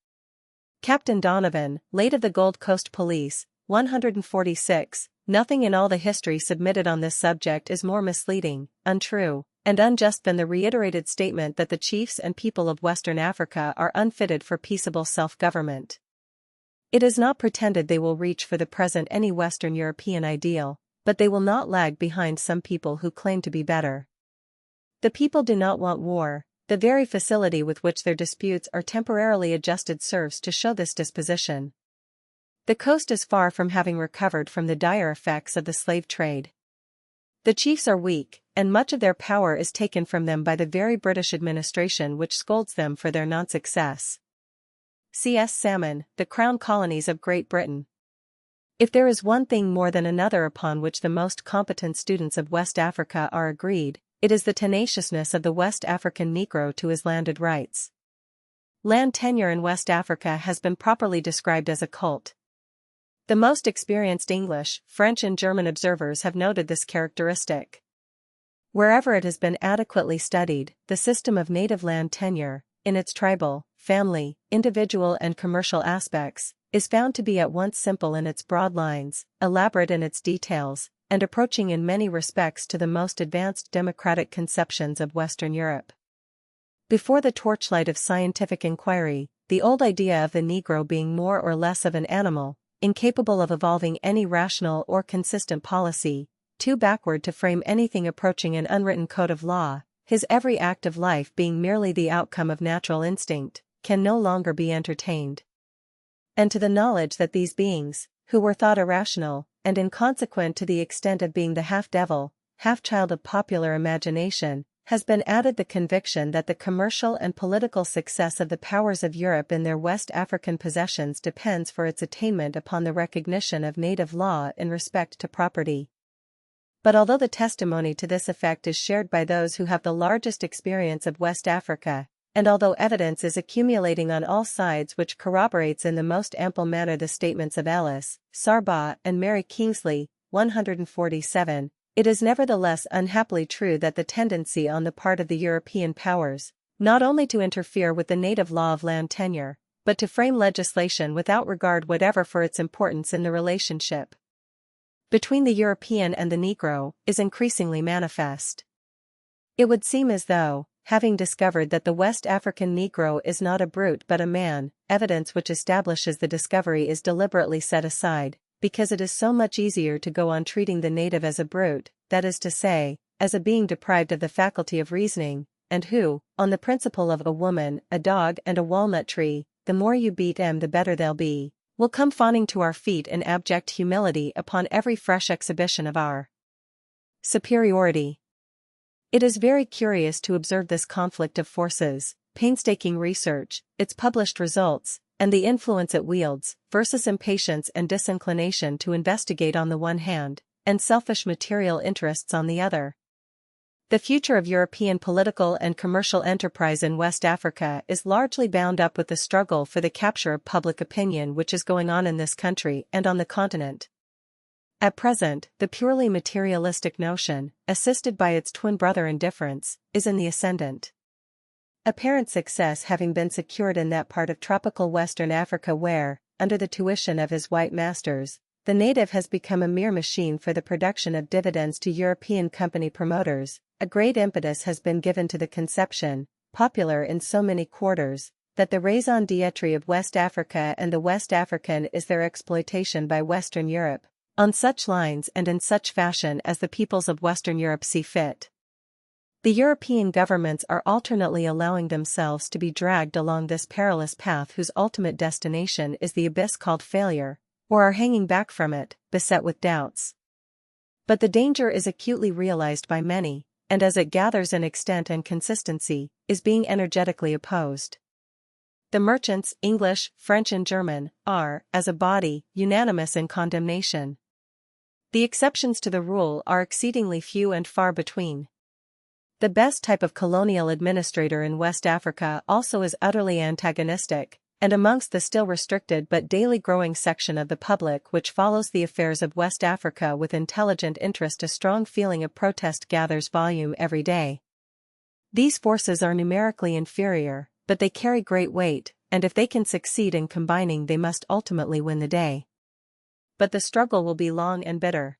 Captain Donovan, late of the Gold Coast Police, 146, nothing in all the history submitted on this subject is more misleading, untrue, and unjust than the reiterated statement that the chiefs and people of Western Africa are unfitted for peaceable self-government. It is not pretended they will reach for the present any Western European ideal, but they will not lag behind some people who claim to be better. The people do not want war. The very facility with which their disputes are temporarily adjusted serves to show this disposition. The coast is far from having recovered from the dire effects of the slave trade. The chiefs are weak, and much of their power is taken from them by the very British administration which scolds them for their non-success. C.S. Salmon, The Crown Colonies of Great Britain. If there is one thing more than another upon which the most competent students of West Africa are agreed, it is the tenaciousness of the West African Negro to his landed rights. Land tenure in West Africa has been properly described as a cult. The most experienced English, French and German observers have noted this characteristic. Wherever it has been adequately studied, the system of native land tenure, in its tribal, family, individual and commercial aspects, is found to be at once simple in its broad lines, elaborate in its details, and approaching in many respects to the most advanced democratic conceptions of Western Europe. Before the torchlight of scientific inquiry, the old idea of the Negro being more or less of an animal, incapable of evolving any rational or consistent policy, too backward to frame anything approaching an unwritten code of law, his every act of life being merely the outcome of natural instinct, can no longer be entertained. And to the knowledge that these beings, who were thought irrational, and inconsequent to the extent of being the half-devil, half-child of popular imagination, has been added the conviction that the commercial and political success of the powers of Europe in their West African possessions depends for its attainment upon the recognition of native law in respect to property. But although the testimony to this effect is shared by those who have the largest experience of West Africa, and although evidence is accumulating on all sides which corroborates in the most ample manner the statements of Ellis, Sarbaugh and Mary Kingsley, 147, It is nevertheless unhappily true that the tendency on the part of the European powers, not only to interfere with the native law of land tenure, but to frame legislation without regard whatever for its importance in the relationship between the European and the Negro, is increasingly manifest. It would seem as though, having discovered that the West African Negro is not a brute but a man, evidence which establishes the discovery is deliberately set aside, because it is so much easier to go on treating the native as a brute, that is to say, as a being deprived of the faculty of reasoning, and who, on the principle of a woman, a dog and a walnut tree, the more you beat 'em the better they'll be, will come fawning to our feet in abject humility upon every fresh exhibition of our superiority. It is very curious to observe this conflict of forces, painstaking research, its published results, and the influence it wields, versus impatience and disinclination to investigate on the one hand, and selfish material interests on the other. The future of European political and commercial enterprise in West Africa is largely bound up with the struggle for the capture of public opinion which is going on in this country and on the continent. At present, the purely materialistic notion, assisted by its twin brother indifference, is in the ascendant. Apparent success having been secured in that part of tropical Western Africa where, under the tuition of his white masters, the native has become a mere machine for the production of dividends to European company promoters, a great impetus has been given to the conception, popular in so many quarters, that the raison d'être of West Africa and the West African is their exploitation by Western Europe, on such lines and in such fashion as the peoples of Western Europe see fit. The European governments are alternately allowing themselves to be dragged along this perilous path whose ultimate destination is the abyss called failure, or are hanging back from it, beset with doubts. But the danger is acutely realized by many, and as it gathers in extent and consistency, is being energetically opposed. The merchants, English, French and German, are, as a body, unanimous in condemnation. The exceptions to the rule are exceedingly few and far between. The best type of colonial administrator in West Africa also is utterly antagonistic, and amongst the still restricted but daily growing section of the public which follows the affairs of West Africa with intelligent interest, a strong feeling of protest gathers volume every day. These forces are numerically inferior, but they carry great weight, and if they can succeed in combining they must ultimately win the day. But the struggle will be long and bitter.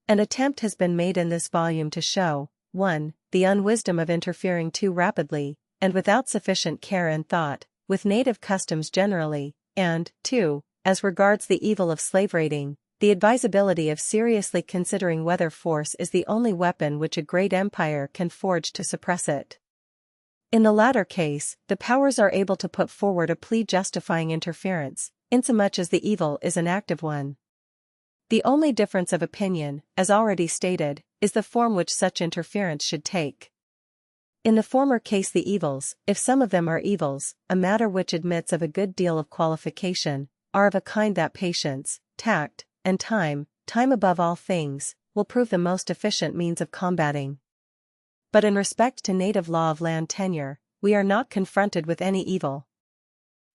An attempt has been made in this volume to show, 1. The unwisdom of interfering too rapidly, and without sufficient care and thought, with native customs generally, and, 2. As regards the evil of slave raiding, the advisability of seriously considering whether force is the only weapon which a great empire can forge to suppress it. In the latter case, the powers are able to put forward a plea justifying interference, insomuch as the evil is an active one. The only difference of opinion, as already stated, is the form which such interference should take. In the former case the evils, if some of them are evils, a matter which admits of a good deal of qualification, are of a kind that patience, tact, and time above all things, will prove the most efficient means of combating. But in respect to native law of land tenure, we are not confronted with any evil.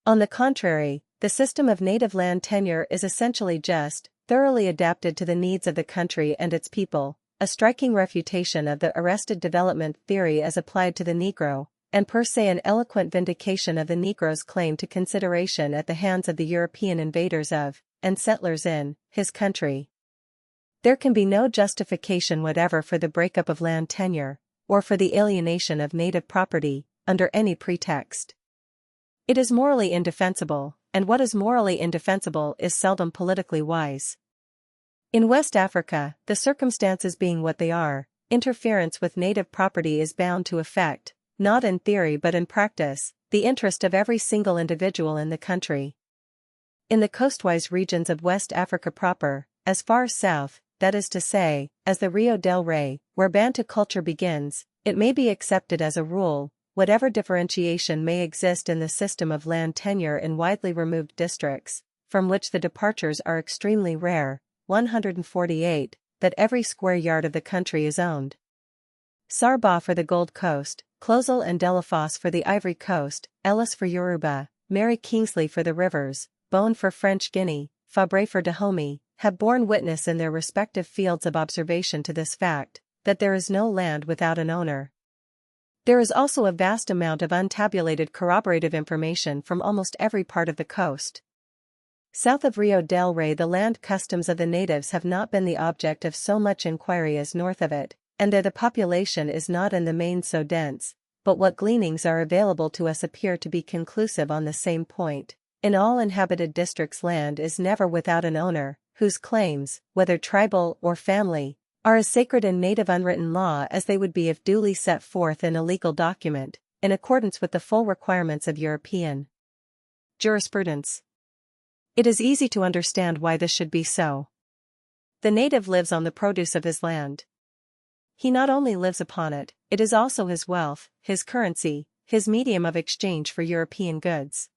On the contrary, the system of native land tenure is essentially just, thoroughly adapted to the needs of the country and its people, a striking refutation of the arrested development theory as applied to the Negro, and per se an eloquent vindication of the Negro's claim to consideration at the hands of the European invaders of, and settlers in, his country. There can be no justification whatever for the breakup of land tenure, or for the alienation of native property, under any pretext. It is morally indefensible, and what is morally indefensible is seldom politically wise. In West Africa, the circumstances being what they are, interference with native property is bound to affect, not in theory but in practice, the interest of every single individual in the country. In the coastwise regions of West Africa proper, as far south, that is to say, as the Rio del Rey, where Bantu culture begins, it may be accepted as a rule, whatever differentiation may exist in the system of land tenure in widely removed districts, from which the departures are extremely rare, 148, that every square yard of the country is owned. Sarba for the Gold Coast, Closel and Delafosse for the Ivory Coast, Ellis for Yoruba, Mary Kingsley for the rivers, Bone for French Guinea, Fabre for Dahomey, have borne witness in their respective fields of observation to this fact, that there is no land without an owner. There is also a vast amount of untabulated corroborative information from almost every part of the coast. South of Rio del Rey, the land customs of the natives have not been the object of so much inquiry as north of it, and there the population is not in the main so dense, but what gleanings are available to us appear to be conclusive on the same point. In all inhabited districts, land is never without an owner, whose claims, whether tribal or family, are as sacred in native unwritten law as they would be if duly set forth in a legal document, in accordance with the full requirements of European jurisprudence. It is easy to understand why this should be so. The native lives on the produce of his land. He not only lives upon it, it is also his wealth, his currency, his medium of exchange for European goods.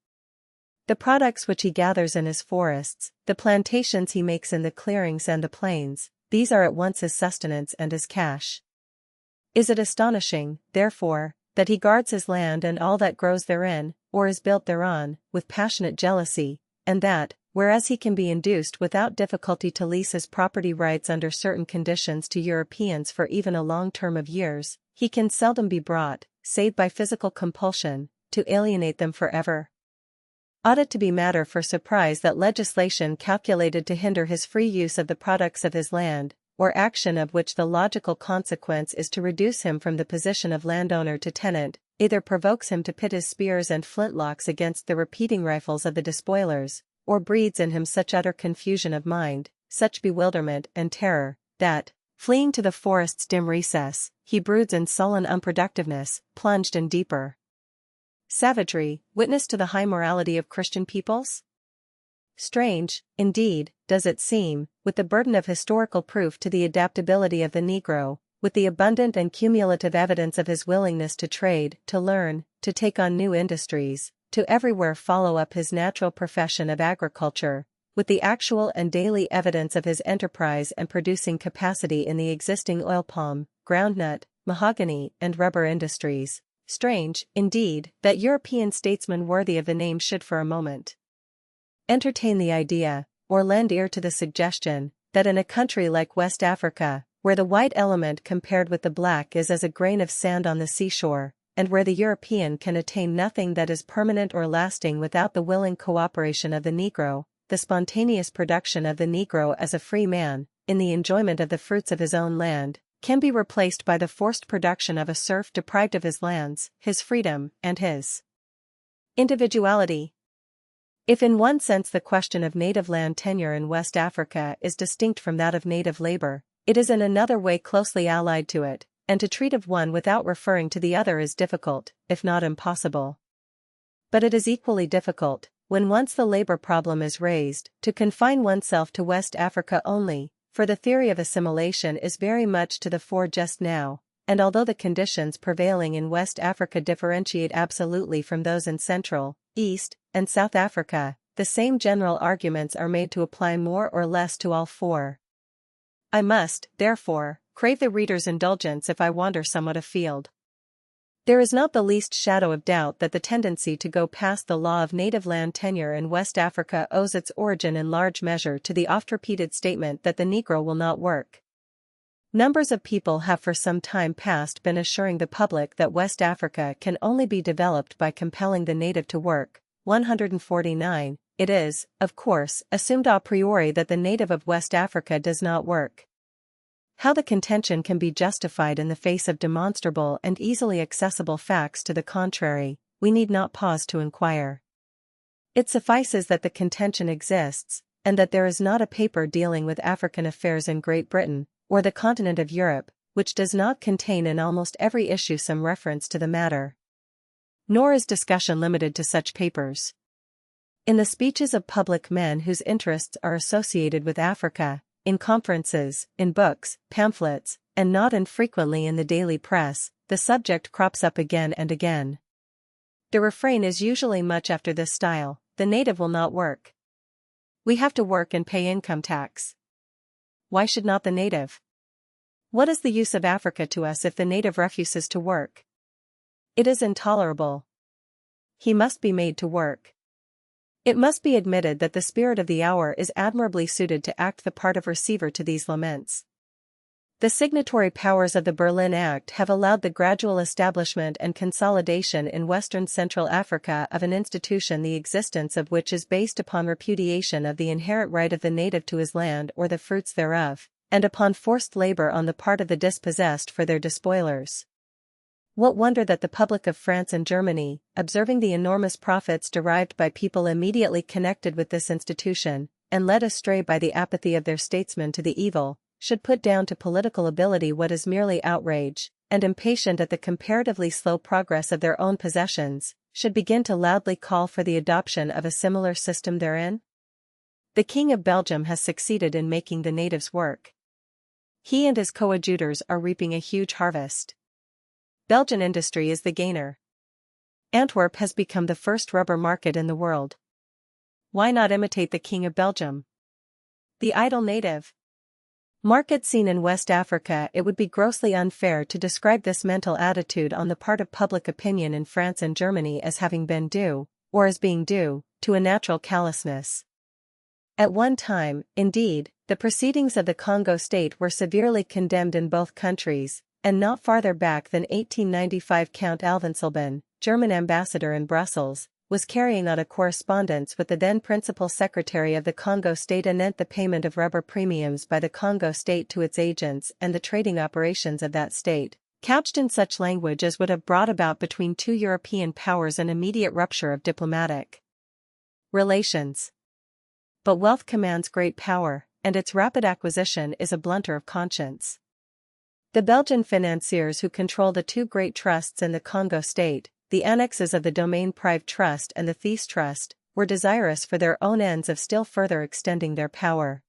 The products which he gathers in his forests, the plantations he makes in the clearings and the plains, these are at once his sustenance and his cash. Is it astonishing, therefore, that he guards his land and all that grows therein, or is built thereon, with passionate jealousy, and that, whereas he can be induced without difficulty to lease his property rights under certain conditions to Europeans for even a long term of years, he can seldom be brought, save by physical compulsion, to alienate them forever? Ought it to be matter for surprise that legislation calculated to hinder his free use of the products of his land, or action of which the logical consequence is to reduce him from the position of landowner to tenant, either provokes him to pit his spears and flintlocks against the repeating rifles of the despoilers, or breeds in him such utter confusion of mind, such bewilderment and terror, that, fleeing to the forest's dim recess, he broods in sullen unproductiveness, plunged in deeper savagery, witness to the high morality of Christian peoples? Strange, indeed, does it seem, with the burden of historical proof to the adaptability of the Negro, with the abundant and cumulative evidence of his willingness to trade, to learn, to take on new industries, to everywhere follow up his natural profession of agriculture, with the actual and daily evidence of his enterprise and producing capacity in the existing oil palm, groundnut, mahogany, and rubber industries. Strange, indeed, that European statesmen worthy of the name should for a moment entertain the idea, or lend ear to the suggestion, that in a country like West Africa, where the white element compared with the black is as a grain of sand on the seashore, and where the European can attain nothing that is permanent or lasting without the willing cooperation of the Negro, the spontaneous production of the Negro as a free man, in the enjoyment of the fruits of his own land, can be replaced by the forced production of a serf deprived of his lands, his freedom, and his individuality. If in one sense the question of native land tenure in West Africa is distinct from that of native labor, it is in another way closely allied to it, and to treat of one without referring to the other is difficult, if not impossible. But it is equally difficult, when once the labor problem is raised, to confine oneself to West Africa only, for the theory of assimilation is very much to the fore just now, and although the conditions prevailing in West Africa differentiate absolutely from those in Central, East, and South Africa, the same general arguments are made to apply more or less to all four. I must, therefore, crave the reader's indulgence if I wander somewhat afield. There is not the least shadow of doubt that the tendency to go past the law of native land tenure in West Africa owes its origin in large measure to the oft-repeated statement that the Negro will not work. Numbers of people have for some time past been assuring the public that West Africa can only be developed by compelling the native to work. 149. It is, of course, assumed a priori that the native of West Africa does not work. How the contention can be justified in the face of demonstrable and easily accessible facts to the contrary, we need not pause to inquire. It suffices that the contention exists, and that there is not a paper dealing with African affairs in Great Britain, or the continent of Europe, which does not contain in almost every issue some reference to the matter. Nor is discussion limited to such papers. In the speeches of public men whose interests are associated with Africa, in conferences, in books, pamphlets, and not infrequently in the daily press, the subject crops up again and again. The refrain is usually much after this style: the native will not work. We have to work and pay income tax. Why should not the native? What is the use of Africa to us if the native refuses to work? It is intolerable. He must be made to work. It must be admitted that the spirit of the hour is admirably suited to act the part of receiver to these laments. The signatory powers of the Berlin Act have allowed the gradual establishment and consolidation in Western Central Africa of an institution the existence of which is based upon repudiation of the inherent right of the native to his land or the fruits thereof, and upon forced labor on the part of the dispossessed for their despoilers. What wonder that the public of France and Germany, observing the enormous profits derived by people immediately connected with this institution, and led astray by the apathy of their statesmen to the evil, should put down to political ability what is merely outrage, and impatient at the comparatively slow progress of their own possessions, should begin to loudly call for the adoption of a similar system therein? The King of Belgium has succeeded in making the natives work. He and his coadjutors are reaping a huge harvest. Belgian industry is the gainer. Antwerp has become the first rubber market in the world. Why not imitate the King of Belgium? The idle native. Market scene in West Africa. It would be grossly unfair to describe this mental attitude on the part of public opinion in France and Germany as having been due, or as being due, to a natural callousness. At one time, indeed, the proceedings of the Congo state were severely condemned in both countries, and not farther back than 1895 Count Alvenselben, German ambassador in Brussels, was carrying on a correspondence with the then principal secretary of the Congo state anent the payment of rubber premiums by the Congo state to its agents and the trading operations of that state, couched in such language as would have brought about between two European powers an immediate rupture of diplomatic relations. But wealth commands great power, and its rapid acquisition is a blunter of conscience. The Belgian financiers who control the two great trusts in the Congo state, the annexes of the Domaine Privé Trust and the Thiès Trust, were desirous for their own ends of still further extending their power.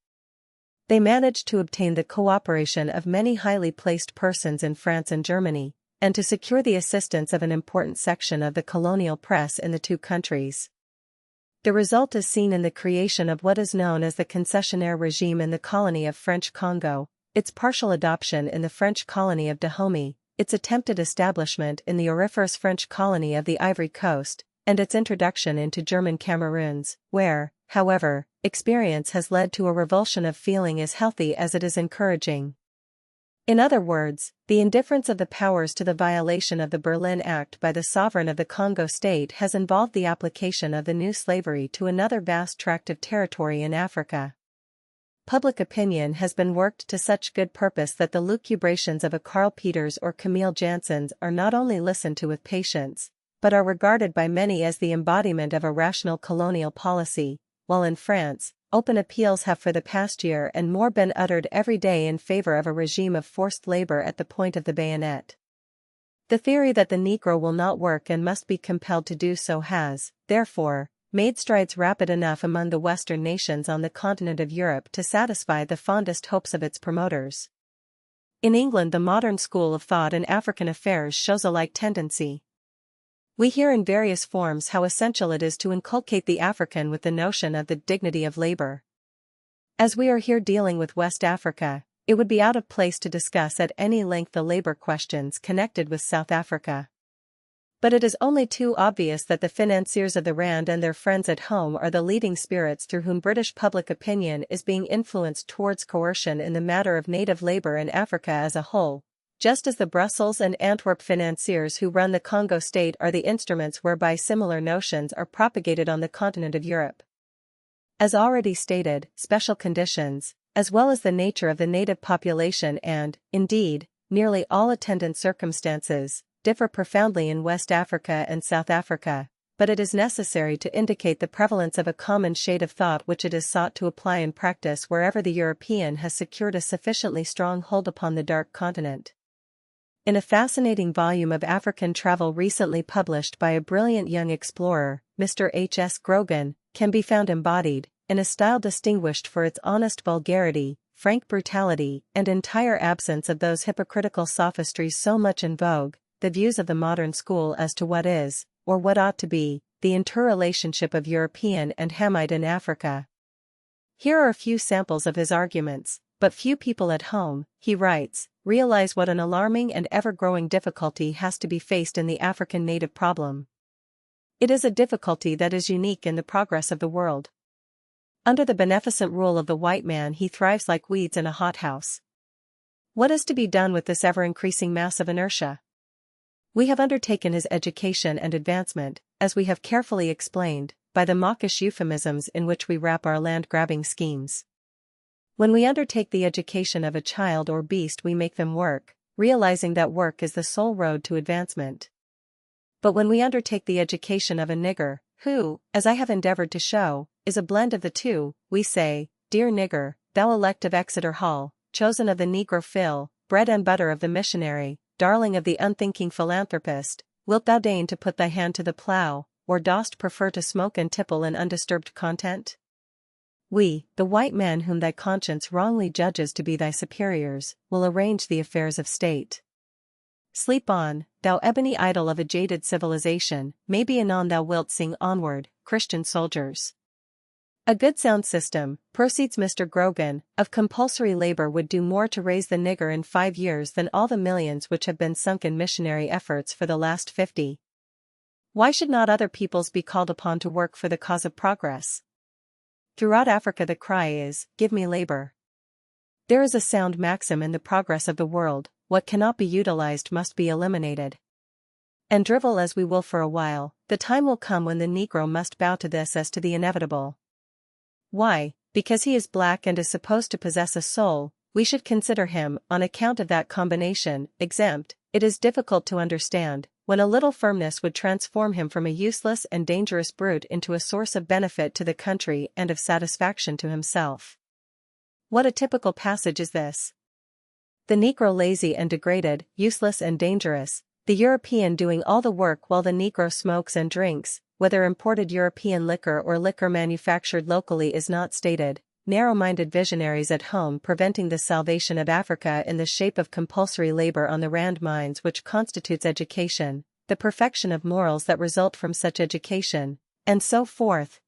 They managed to obtain the cooperation of many highly placed persons in France and Germany, and to secure the assistance of an important section of the colonial press in the two countries. The result is seen in the creation of what is known as the concessionaire regime in the colony of French Congo, its partial adoption in the French colony of Dahomey, its attempted establishment in the auriferous French colony of the Ivory Coast, and its introduction into German Cameroons, where, however, experience has led to a revulsion of feeling as healthy as it is encouraging. In other words, the indifference of the powers to the violation of the Berlin Act by the sovereign of the Congo state has involved the application of the new slavery to another vast tract of territory in Africa. Public opinion has been worked to such good purpose that the lucubrations of a Karl Peters or Camille Janssens are not only listened to with patience, but are regarded by many as the embodiment of a rational colonial policy, while in France, open appeals have for the past year and more been uttered every day in favor of a regime of forced labor at the point of the bayonet. The theory that the Negro will not work and must be compelled to do so has, therefore, made strides rapid enough among the Western nations on the continent of Europe to satisfy the fondest hopes of its promoters. In England, the modern school of thought in African affairs shows a like tendency. We hear in various forms how essential it is to inculcate the African with the notion of the dignity of labor. As we are here dealing with West Africa, it would be out of place to discuss at any length the labor questions connected with South Africa. But it is only too obvious that the financiers of the Rand and their friends at home are the leading spirits through whom British public opinion is being influenced towards coercion in the matter of native labor in Africa as a whole, just as the Brussels and Antwerp financiers who run the Congo state are the instruments whereby similar notions are propagated on the continent of Europe. As already stated, special conditions, as well as the nature of the native population and, indeed, nearly all attendant circumstances, differ profoundly in West Africa and South Africa, but it is necessary to indicate the prevalence of a common shade of thought which it is sought to apply in practice wherever the European has secured a sufficiently strong hold upon the dark continent. In a fascinating volume of African travel recently published by a brilliant young explorer, Mr. H. S. Grogan, can be found embodied, in a style distinguished for its honest vulgarity, frank brutality, and entire absence of those hypocritical sophistries so much in vogue, the views of the modern school as to what is, or what ought to be, the interrelationship of European and Hamite in Africa. Here are a few samples of his arguments, but few people at home, he writes, realize what an alarming and ever-growing difficulty has to be faced in the African native problem. It is a difficulty that is unique in the progress of the world. Under the beneficent rule of the white man, he thrives like weeds in a hothouse. What is to be done with this ever-increasing mass of inertia? We have undertaken his education and advancement, as we have carefully explained, by the mawkish euphemisms in which we wrap our land-grabbing schemes. When we undertake the education of a child or beast, we make them work, realizing that work is the sole road to advancement. But when we undertake the education of a nigger, who, as I have endeavored to show, is a blend of the two, we say, "Dear nigger, thou elect of Exeter Hall, chosen of the Negro Phil, bread and butter of the missionary, darling of the unthinking philanthropist, wilt thou deign to put thy hand to the plough, or dost prefer to smoke and tipple in undisturbed content? We, the white men whom thy conscience wrongly judges to be thy superiors, will arrange the affairs of state. Sleep on, thou ebony idol of a jaded civilization, maybe anon thou wilt sing onward, Christian soldiers." A good sound system, proceeds Mr. Grogan, of compulsory labor would do more to raise the nigger in 5 years than all the millions which have been sunk in missionary efforts for the last 50. Why should not other peoples be called upon to work for the cause of progress? Throughout Africa the cry is, "Give me labor." There is a sound maxim in the progress of the world: what cannot be utilized must be eliminated. And drivel as we will for a while, the time will come when the Negro must bow to this as to the inevitable. Why? Because he is black and is supposed to possess a soul, we should consider him, on account of that combination, exempt. It is difficult to understand, when a little firmness would transform him from a useless and dangerous brute into a source of benefit to the country and of satisfaction to himself. What a typical passage is this! The Negro lazy and degraded, useless and dangerous, the European doing all the work while the Negro smokes and drinks, whether imported European liquor or liquor manufactured locally is not stated, narrow-minded visionaries at home preventing the salvation of Africa in the shape of compulsory labor on the rand mines which constitutes education, the perfection of morals that result from such education, and so forth.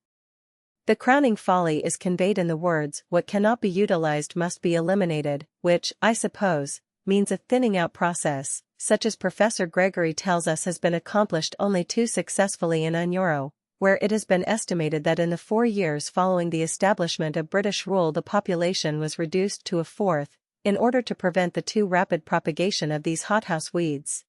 The crowning folly is conveyed in the words, "What cannot be utilized must be eliminated," which, I suppose, means a thinning out process, such as Professor Gregory tells us has been accomplished only too successfully in Unyoro, where it has been estimated that in the 4 years following the establishment of British rule the population was reduced to a fourth, in order to prevent the too rapid propagation of these hothouse weeds.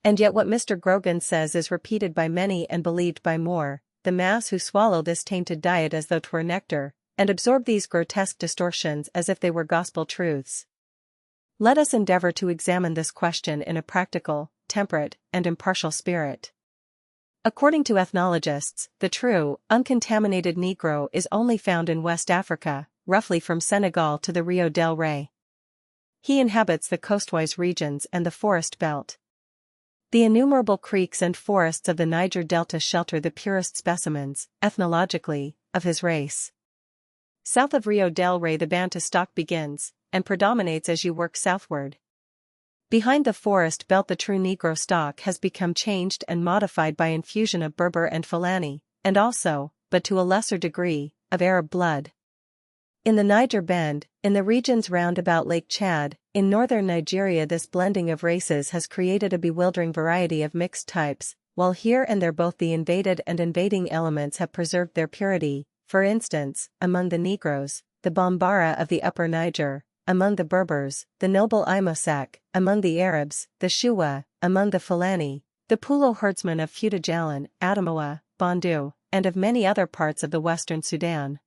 And yet what Mr. Grogan says is repeated by many and believed by more, the mass who swallow this tainted diet as though 'twere nectar, and absorb these grotesque distortions as if they were gospel truths. Let us endeavor to examine this question in a practical, temperate, and impartial spirit. According to ethnologists, the true, uncontaminated Negro is only found in West Africa, roughly from Senegal to the Rio del Rey. He inhabits the coastwise regions and the forest belt. The innumerable creeks and forests of the Niger Delta shelter the purest specimens, ethnologically, of his race. South of Rio del Rey the Bantu stock begins, and predominates as you work southward. Behind the forest belt the true Negro stock has become changed and modified by infusion of Berber and Fulani, and also, but to a lesser degree, of Arab blood. In the Niger Bend, in the regions round about Lake Chad, in northern Nigeria this blending of races has created a bewildering variety of mixed types, while here and there both the invaded and invading elements have preserved their purity, for instance, among the Negroes, the Bambara of the upper Niger, among the Berbers, the noble Imosak, among the Arabs, the Shuwa, among the Fulani, the Pulo herdsmen of Futajalan, Adamawa, Bandu, and of many other parts of the western Sudan.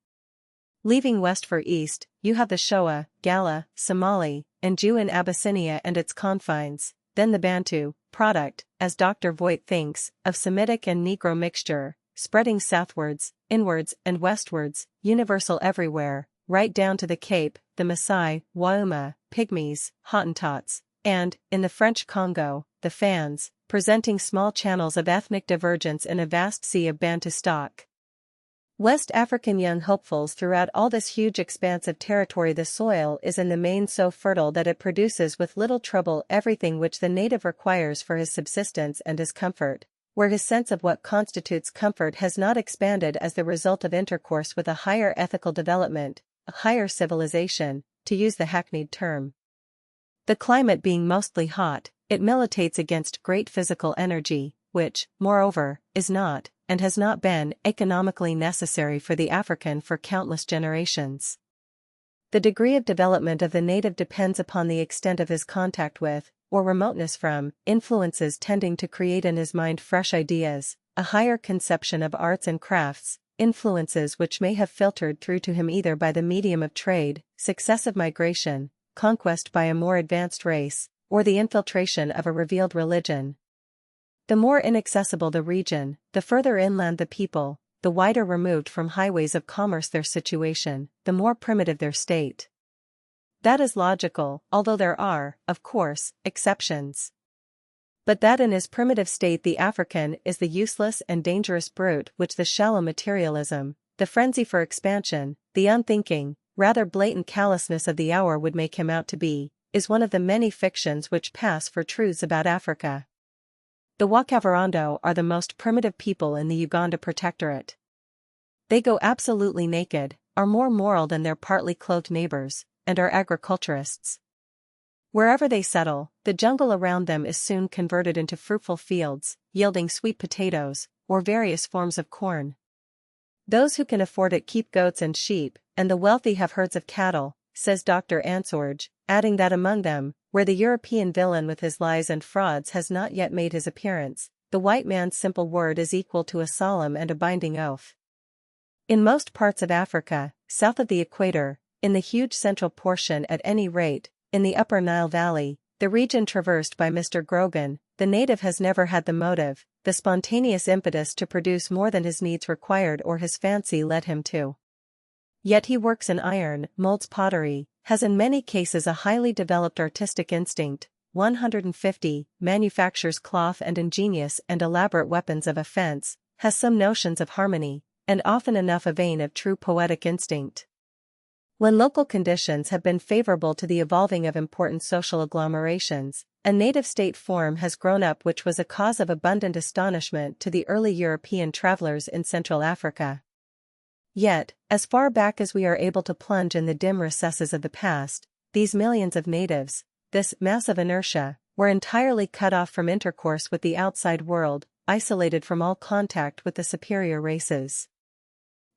Leaving west for east, you have the Shoa, Gala, Somali, and Jew in Abyssinia and its confines, then the Bantu, product, as Dr. Voigt thinks, of Semitic and Negro mixture, spreading southwards, inwards and westwards, universal everywhere, right down to the Cape, the Maasai, Wauma, Pygmies, Hottentots, and, in the French Congo, the Fans, presenting small channels of ethnic divergence in a vast sea of Bantu stock. West African young hopefuls throughout all this huge expanse of territory. The soil is in the main so fertile that it produces with little trouble everything which the native requires for his subsistence and his comfort, where his sense of what constitutes comfort has not expanded as the result of intercourse with a higher ethical development, a higher civilization, to use the hackneyed term. The climate being mostly hot, it militates against great physical energy, which, moreover, is not, and has not been, economically necessary for the African for countless generations. The degree of development of the native depends upon the extent of his contact with, or remoteness from, influences tending to create in his mind fresh ideas, a higher conception of arts and crafts, influences which may have filtered through to him either by the medium of trade, successive migration, conquest by a more advanced race, or the infiltration of a revealed religion. The more inaccessible the region, the further inland the people, the wider removed from highways of commerce their situation, the more primitive their state. That is logical, although there are, of course, exceptions. But that in his primitive state the African is the useless and dangerous brute which the shallow materialism, the frenzy for expansion, the unthinking, rather blatant callousness of the hour would make him out to be, is one of the many fictions which pass for truths about Africa. The Wakavarando are the most primitive people in the Uganda Protectorate. They go absolutely naked, are more moral than their partly clothed neighbors, and are agriculturists. Wherever they settle, the jungle around them is soon converted into fruitful fields, yielding sweet potatoes, or various forms of corn. Those who can afford it keep goats and sheep, and the wealthy have herds of cattle, says Dr. Ansorge, adding that among them, where the European villain with his lies and frauds has not yet made his appearance, the white man's simple word is equal to a solemn and a binding oath. In most parts of Africa, south of the equator, in the huge central portion at any rate, in the upper Nile Valley, the region traversed by Mr. Grogan, the native has never had the motive, the spontaneous impetus to produce more than his needs required or his fancy led him to. Yet he works in iron, molds pottery, has in many cases a highly developed artistic instinct, 150, manufactures cloth and ingenious and elaborate weapons of offense, has some notions of harmony, and often enough a vein of true poetic instinct. When local conditions have been favorable to the evolving of important social agglomerations, a native state form has grown up which was a cause of abundant astonishment to the early European travelers in Central Africa. Yet, as far back as we are able to plunge in the dim recesses of the past, these millions of natives, this mass of inertia, were entirely cut off from intercourse with the outside world, isolated from all contact with the superior races.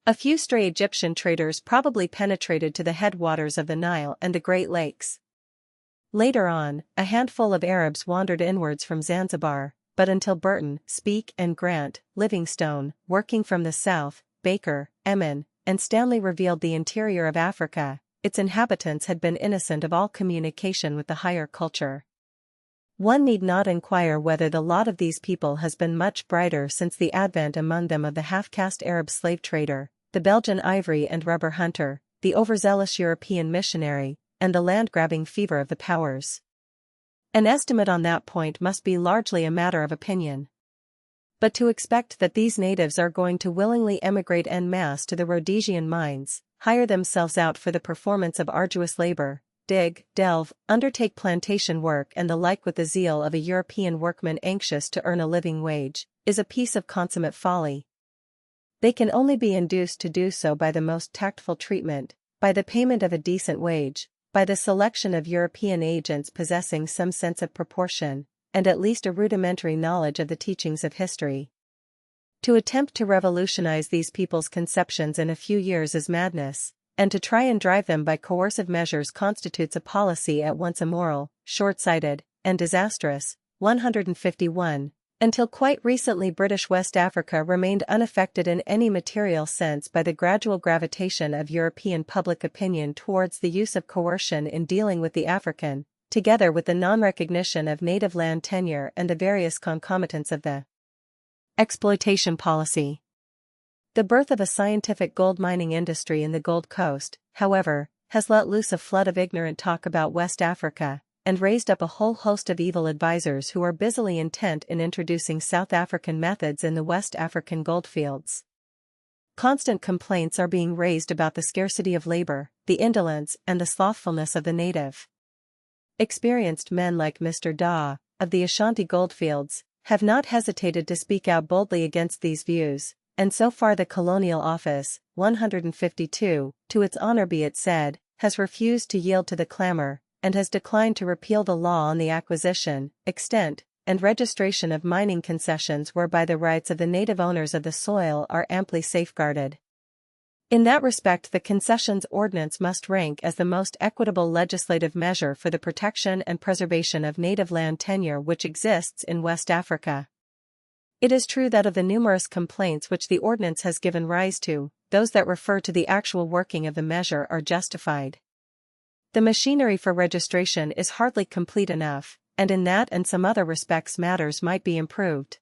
A few stray Egyptian traders probably penetrated to the headwaters of the Nile and the Great Lakes. Later on, a handful of Arabs wandered inwards from Zanzibar, but until Burton, Speke and Grant, Livingstone, working from the south, Baker, Emin, and Stanley revealed the interior of Africa, its inhabitants had been innocent of all communication with the higher culture. One need not inquire whether the lot of these people has been much brighter since the advent among them of the half-caste Arab slave trader, the Belgian ivory and rubber hunter, the overzealous European missionary, and the land-grabbing fever of the powers. An estimate on that point must be largely a matter of opinion. But to expect that these natives are going to willingly emigrate en masse to the Rhodesian mines, hire themselves out for the performance of arduous labor, dig, delve, undertake plantation work and the like with the zeal of a European workman anxious to earn a living wage, is a piece of consummate folly. They can only be induced to do so by the most tactful treatment, by the payment of a decent wage, by the selection of European agents possessing some sense of proportion, and at least a rudimentary knowledge of the teachings of history. To attempt to revolutionize these people's conceptions in a few years is madness, and to try and drive them by coercive measures constitutes a policy at once immoral, short-sighted, and disastrous. 151. Until quite recently British West Africa remained unaffected in any material sense by the gradual gravitation of European public opinion towards the use of coercion in dealing with the African, together with the non-recognition of native land tenure and the various concomitants of the exploitation policy. The birth of a scientific gold mining industry in the Gold Coast, however, has let loose a flood of ignorant talk about West Africa, and raised up a whole host of evil advisers who are busily intent in introducing South African methods in the West African goldfields. Constant complaints are being raised about the scarcity of labor, the indolence and the slothfulness of the native. Experienced men like Mr. Daw, of the Ashanti goldfields, have not hesitated to speak out boldly against these views, and so far the Colonial Office, 152, to its honor be it said, has refused to yield to the clamor, and has declined to repeal the law on the acquisition, extent, and registration of mining concessions whereby the rights of the native owners of the soil are amply safeguarded. In that respect, the Concessions Ordinance must rank as the most equitable legislative measure for the protection and preservation of native land tenure which exists in West Africa. It is true that of the numerous complaints which the ordinance has given rise to, those that refer to the actual working of the measure are justified. The machinery for registration is hardly complete enough, and in that and some other respects matters might be improved.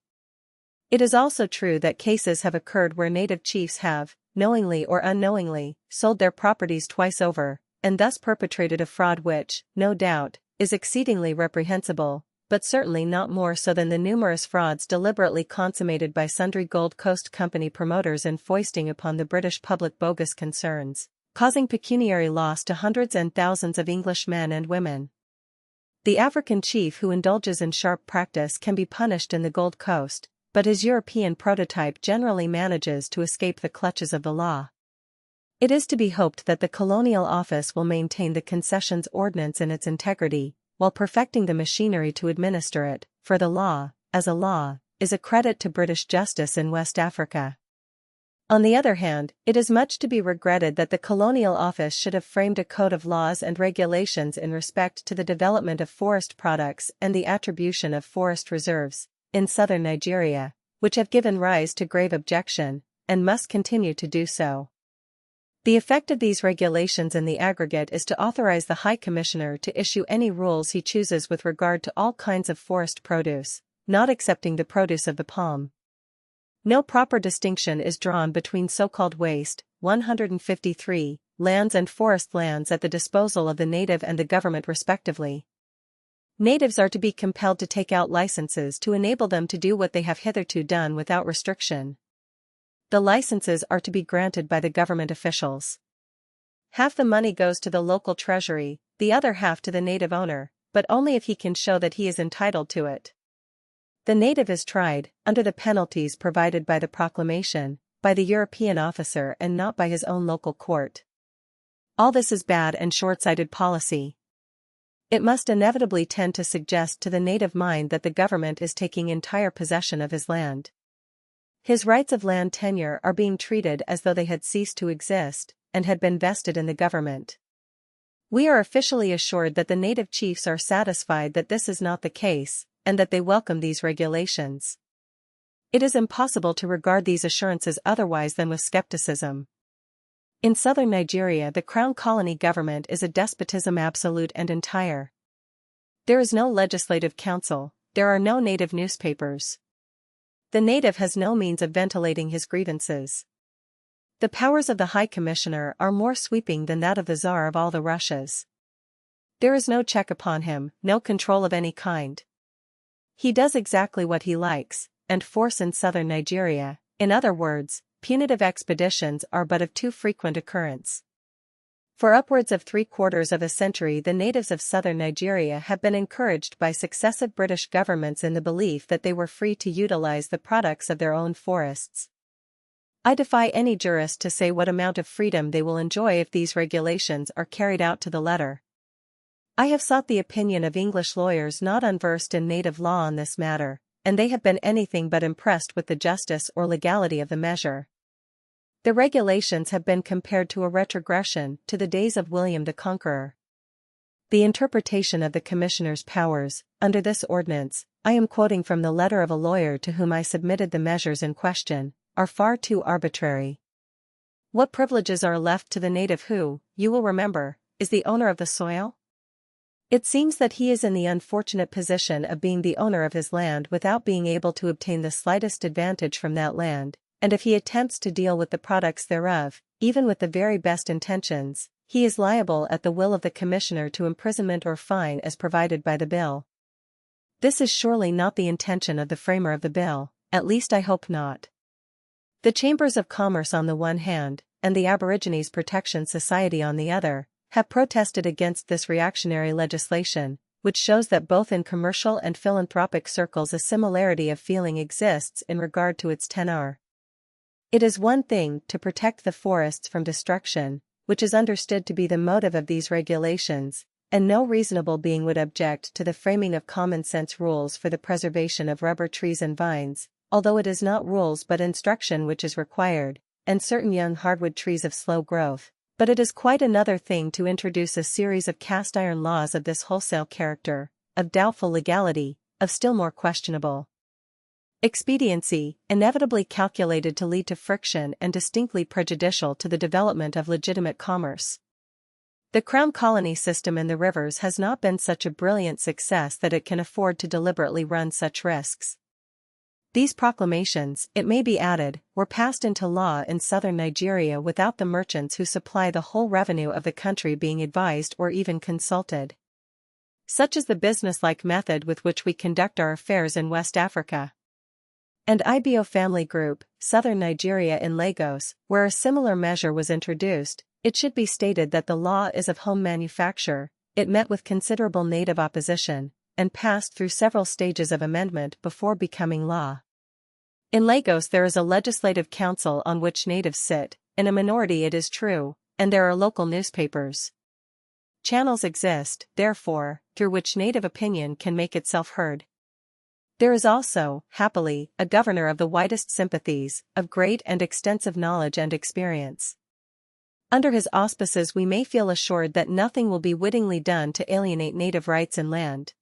It is also true that cases have occurred where native chiefs have, knowingly or unknowingly, sold their properties twice over, and thus perpetrated a fraud which, no doubt, is exceedingly reprehensible, but certainly not more so than the numerous frauds deliberately consummated by sundry Gold Coast Company promoters in foisting upon the British public bogus concerns, causing pecuniary loss to hundreds and thousands of English men and women. The African chief who indulges in sharp practice can be punished in the Gold Coast, but his European prototype generally manages to escape the clutches of the law. It is to be hoped that the Colonial Office will maintain the Concessions Ordinance in its integrity, while perfecting the machinery to administer it, for the law, as a law, is a credit to British justice in West Africa. On the other hand, it is much to be regretted that the Colonial Office should have framed a code of laws and regulations in respect to the development of forest products and the attribution of forest reserves in southern Nigeria, which have given rise to grave objection, and must continue to do so. The effect of these regulations in the aggregate is to authorize the High Commissioner to issue any rules he chooses with regard to all kinds of forest produce, not excepting the produce of the palm. No proper distinction is drawn between so-called waste, 153, lands and forest lands at the disposal of the native and the government respectively. Natives are to be compelled to take out licenses to enable them to do what they have hitherto done without restriction. The licenses are to be granted by the government officials. Half the money goes to the local treasury, the other half to the native owner, but only if he can show that he is entitled to it. The native is tried, under the penalties provided by the proclamation, by the European officer and not by his own local court. All this is bad and short-sighted policy. It must inevitably tend to suggest to the native mind that the government is taking entire possession of his land. His rights of land tenure are being treated as though they had ceased to exist, and had been vested in the government. We are officially assured that the native chiefs are satisfied that this is not the case, and that they welcome these regulations. It is impossible to regard these assurances otherwise than with skepticism. In southern Nigeria, the Crown Colony government is a despotism absolute and entire. There is no legislative council, there are no native newspapers. The native has no means of ventilating his grievances. The powers of the High Commissioner are more sweeping than that of the Tsar of all the Russias. There is no check upon him, no control of any kind. He does exactly what he likes, and force in southern Nigeria, in other words, punitive expeditions are but of too frequent occurrence. For upwards of 3/4 of a century the natives of southern Nigeria have been encouraged by successive British governments in the belief that they were free to utilize the products of their own forests. I defy any jurist to say what amount of freedom they will enjoy if these regulations are carried out to the letter. I have sought the opinion of English lawyers not unversed in native law on this matter, and they have been anything but impressed with the justice or legality of the measure. The regulations have been compared to a retrogression to the days of William the Conqueror. The interpretation of the Commissioner's powers, under this ordinance, I am quoting from the letter of a lawyer to whom I submitted the measures in question, are far too arbitrary. What privileges are left to the native who, you will remember, is the owner of the soil? It seems that he is in the unfortunate position of being the owner of his land without being able to obtain the slightest advantage from that land, and if he attempts to deal with the products thereof, even with the very best intentions, he is liable at the will of the Commissioner to imprisonment or fine as provided by the bill. This is surely not the intention of the framer of the bill, at least I hope not. The Chambers of Commerce on the one hand, and the Aborigines Protection Society on the other, have protested against this reactionary legislation, which shows that both in commercial and philanthropic circles a similarity of feeling exists in regard to its tenor. It is one thing to protect the forests from destruction, which is understood to be the motive of these regulations, and no reasonable being would object to the framing of common-sense rules for the preservation of rubber trees and vines, although it is not rules but instruction which is required, and certain young hardwood trees of slow growth. But it is quite another thing to introduce a series of cast-iron laws of this wholesale character, of doubtful legality, of still more questionable expediency, inevitably calculated to lead to friction and distinctly prejudicial to the development of legitimate commerce. The Crown Colony system in the rivers has not been such a brilliant success that it can afford to deliberately run such risks. These proclamations, it may be added, were passed into law in southern Nigeria without the merchants who supply the whole revenue of the country being advised or even consulted. Such is the businesslike method with which we conduct our affairs in West Africa. And IBO family group, southern Nigeria in Lagos, where a similar measure was introduced, it should be stated that the law is of home manufacture. It met with considerable native opposition, and passed through several stages of amendment before becoming law. In Lagos there is a legislative council on which natives sit, in a minority it is true, and there are local newspapers. Channels exist, therefore, through which native opinion can make itself heard. There is also, happily, a governor of the widest sympathies, of great and extensive knowledge and experience. Under his auspices we may feel assured that nothing will be wittingly done to alienate native rights in land.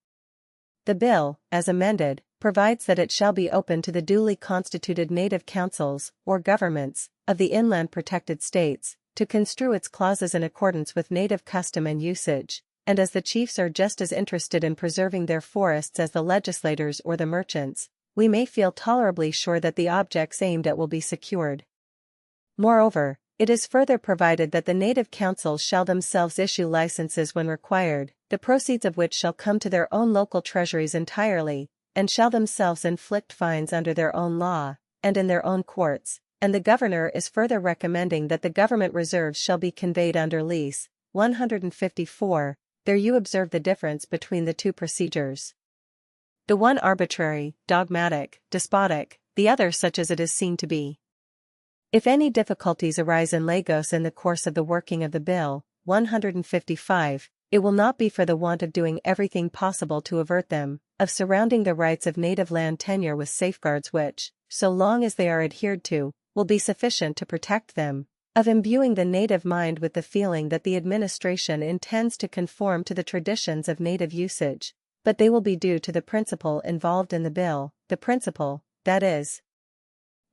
The bill, as amended, provides that it shall be open to the duly constituted native councils, or governments, of the inland protected states, to construe its clauses in accordance with native custom and usage, and as the chiefs are just as interested in preserving their forests as the legislators or the merchants, we may feel tolerably sure that the objects aimed at will be secured. Moreover, it is further provided that the native councils shall themselves issue licenses when required, the proceeds of which shall come to their own local treasuries entirely, and shall themselves inflict fines under their own law, and in their own courts, and the governor is further recommending that the government reserves shall be conveyed under lease. 154. There you observe the difference between the two procedures. The one arbitrary, dogmatic, despotic, the other such as it is seen to be. If any difficulties arise in Lagos in the course of the working of the bill, 155, it will not be for the want of doing everything possible to avert them, of surrounding the rights of native land tenure with safeguards which, so long as they are adhered to, will be sufficient to protect them, of imbuing the native mind with the feeling that the administration intends to conform to the traditions of native usage, but they will be due to the principle involved in the bill, the principle, that is,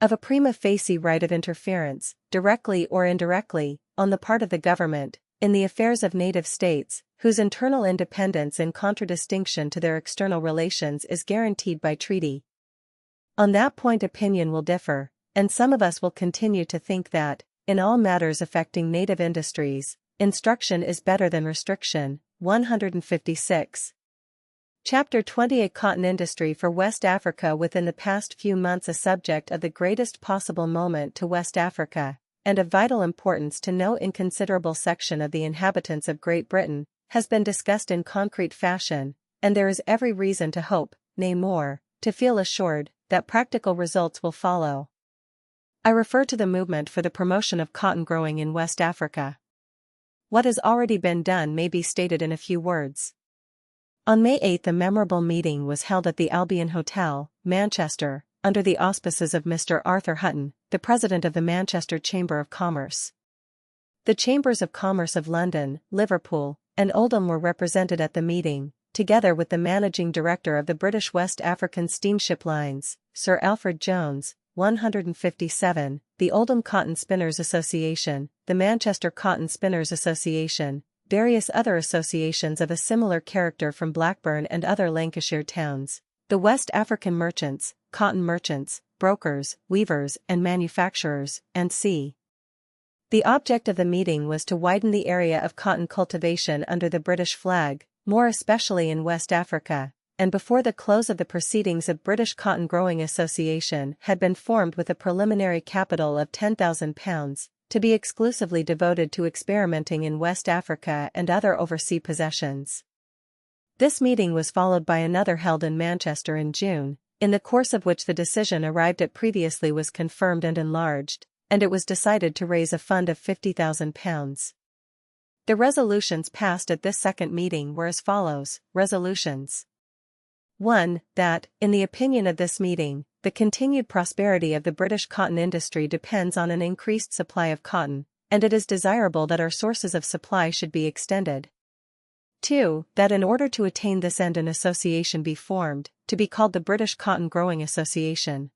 of a prima facie right of interference, directly or indirectly, on the part of the government, in the affairs of native states, whose internal independence in contradistinction to their external relations is guaranteed by treaty. On that point opinion will differ, and some of us will continue to think that, in all matters affecting native industries, instruction is better than restriction. 156. Chapter 28 Cotton Industry for West Africa. Within the past few months, a subject of the greatest possible moment to West Africa, and of vital importance to no inconsiderable section of the inhabitants of Great Britain, has been discussed in concrete fashion, and there is every reason to hope, nay more, to feel assured, that practical results will follow. I refer to the movement for the promotion of cotton growing in West Africa. What has already been done may be stated in a few words. On May 8 a memorable meeting was held at the Albion Hotel, Manchester, under the auspices of Mr. Arthur Hutton, the President of the Manchester Chamber of Commerce. The Chambers of Commerce of London, Liverpool, and Oldham were represented at the meeting, together with the Managing Director of the British West African Steamship Lines, Sir Alfred Jones. 157, the Oldham Cotton Spinners Association, the Manchester Cotton Spinners Association, various other associations of a similar character from Blackburn and other Lancashire towns, the West African merchants, cotton merchants, brokers, weavers and manufacturers, and c. The object of the meeting was to widen the area of cotton cultivation under the British flag, more especially in West Africa, and before the close of the proceedings of British Cotton Growing Association had been formed with a preliminary capital of £10,000, to be exclusively devoted to experimenting in West Africa and other overseas possessions. This meeting was followed by another held in Manchester in June, in the course of which the decision arrived at previously was confirmed and enlarged, and it was decided to raise a fund of £50,000. The resolutions passed at this second meeting were as follows. Resolutions. 1. That, in the opinion of this meeting, the continued prosperity of the British cotton industry depends on an increased supply of cotton, and it is desirable that our sources of supply should be extended. 2. That in order to attain this end an association be formed, to be called the British Cotton Growing Association.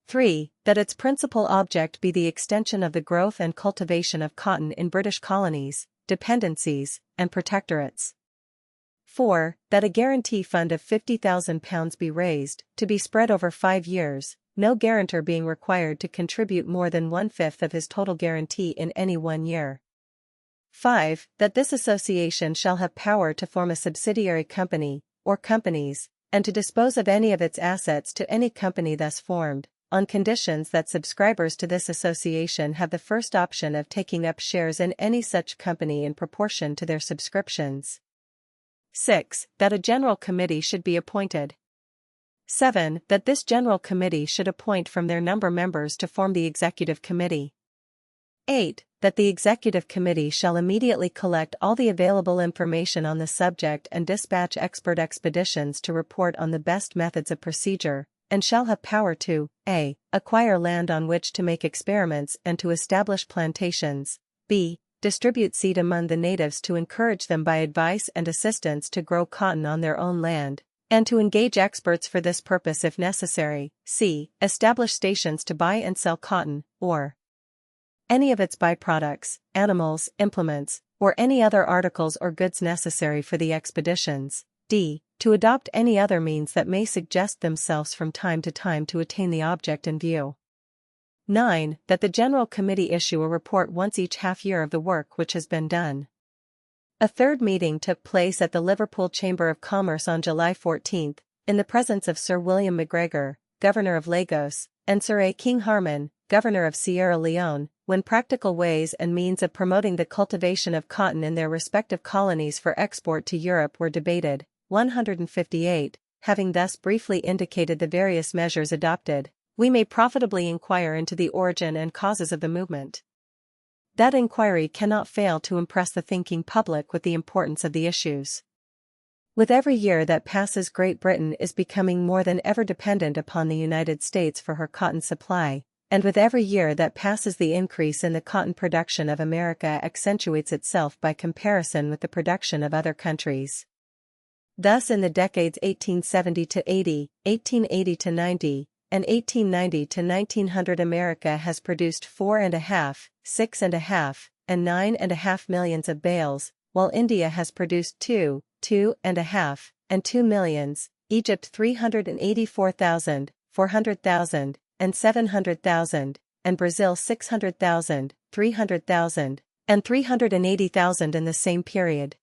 3. That its principal object be the extension of the growth and cultivation of cotton in British colonies, dependencies, and protectorates. 4. That a guarantee fund of £50,000 be raised, to be spread over 5 years, no guarantor being required to contribute more than 1/5 of his total guarantee in any 1 year. 5. That this association shall have power to form a subsidiary company, or companies, and to dispose of any of its assets to any company thus formed, on conditions that subscribers to this association have the first option of taking up shares in any such company in proportion to their subscriptions. 6. That a general committee should be appointed. 7. That this general committee should appoint from their number members to form the executive committee. 8. That the executive committee shall immediately collect all the available information on the subject and dispatch expert expeditions to report on the best methods of procedure, and shall have power to a. Acquire land on which to make experiments and to establish plantations, b. Distribute seed among the natives to encourage them by advice and assistance to grow cotton on their own land, and to engage experts for this purpose if necessary, c. Establish stations to buy and sell cotton, or any of its byproducts, animals, implements, or any other articles or goods necessary for the expeditions, d. To adopt any other means that may suggest themselves from time to time to attain the object in view. 9. That the General Committee issue a report once each half year of the work which has been done. A third meeting took place at the Liverpool Chamber of Commerce on July 14, in the presence of Sir William McGregor, Governor of Lagos, and Sir A. King Harman, Governor of Sierra Leone, when practical ways and means of promoting the cultivation of cotton in their respective colonies for export to Europe were debated. 158, having thus briefly indicated the various measures adopted, we may profitably inquire into the origin and causes of the movement. That inquiry cannot fail to impress the thinking public with the importance of the issues. With every year that passes, Great Britain is becoming more than ever dependent upon the United States for her cotton supply, and with every year that passes the increase in the cotton production of America accentuates itself by comparison with the production of other countries. Thus in the decades 1870 to 80, 1880 to 90, and 1890 to 1900 America has produced 4.5, 6.5, and 9.5 millions of bales, while India has produced 2, 2.5, and 2 millions, Egypt 384,000, 400,000, and 700,000, and Brazil 600,000, 300,000, and 380,000 in the same period.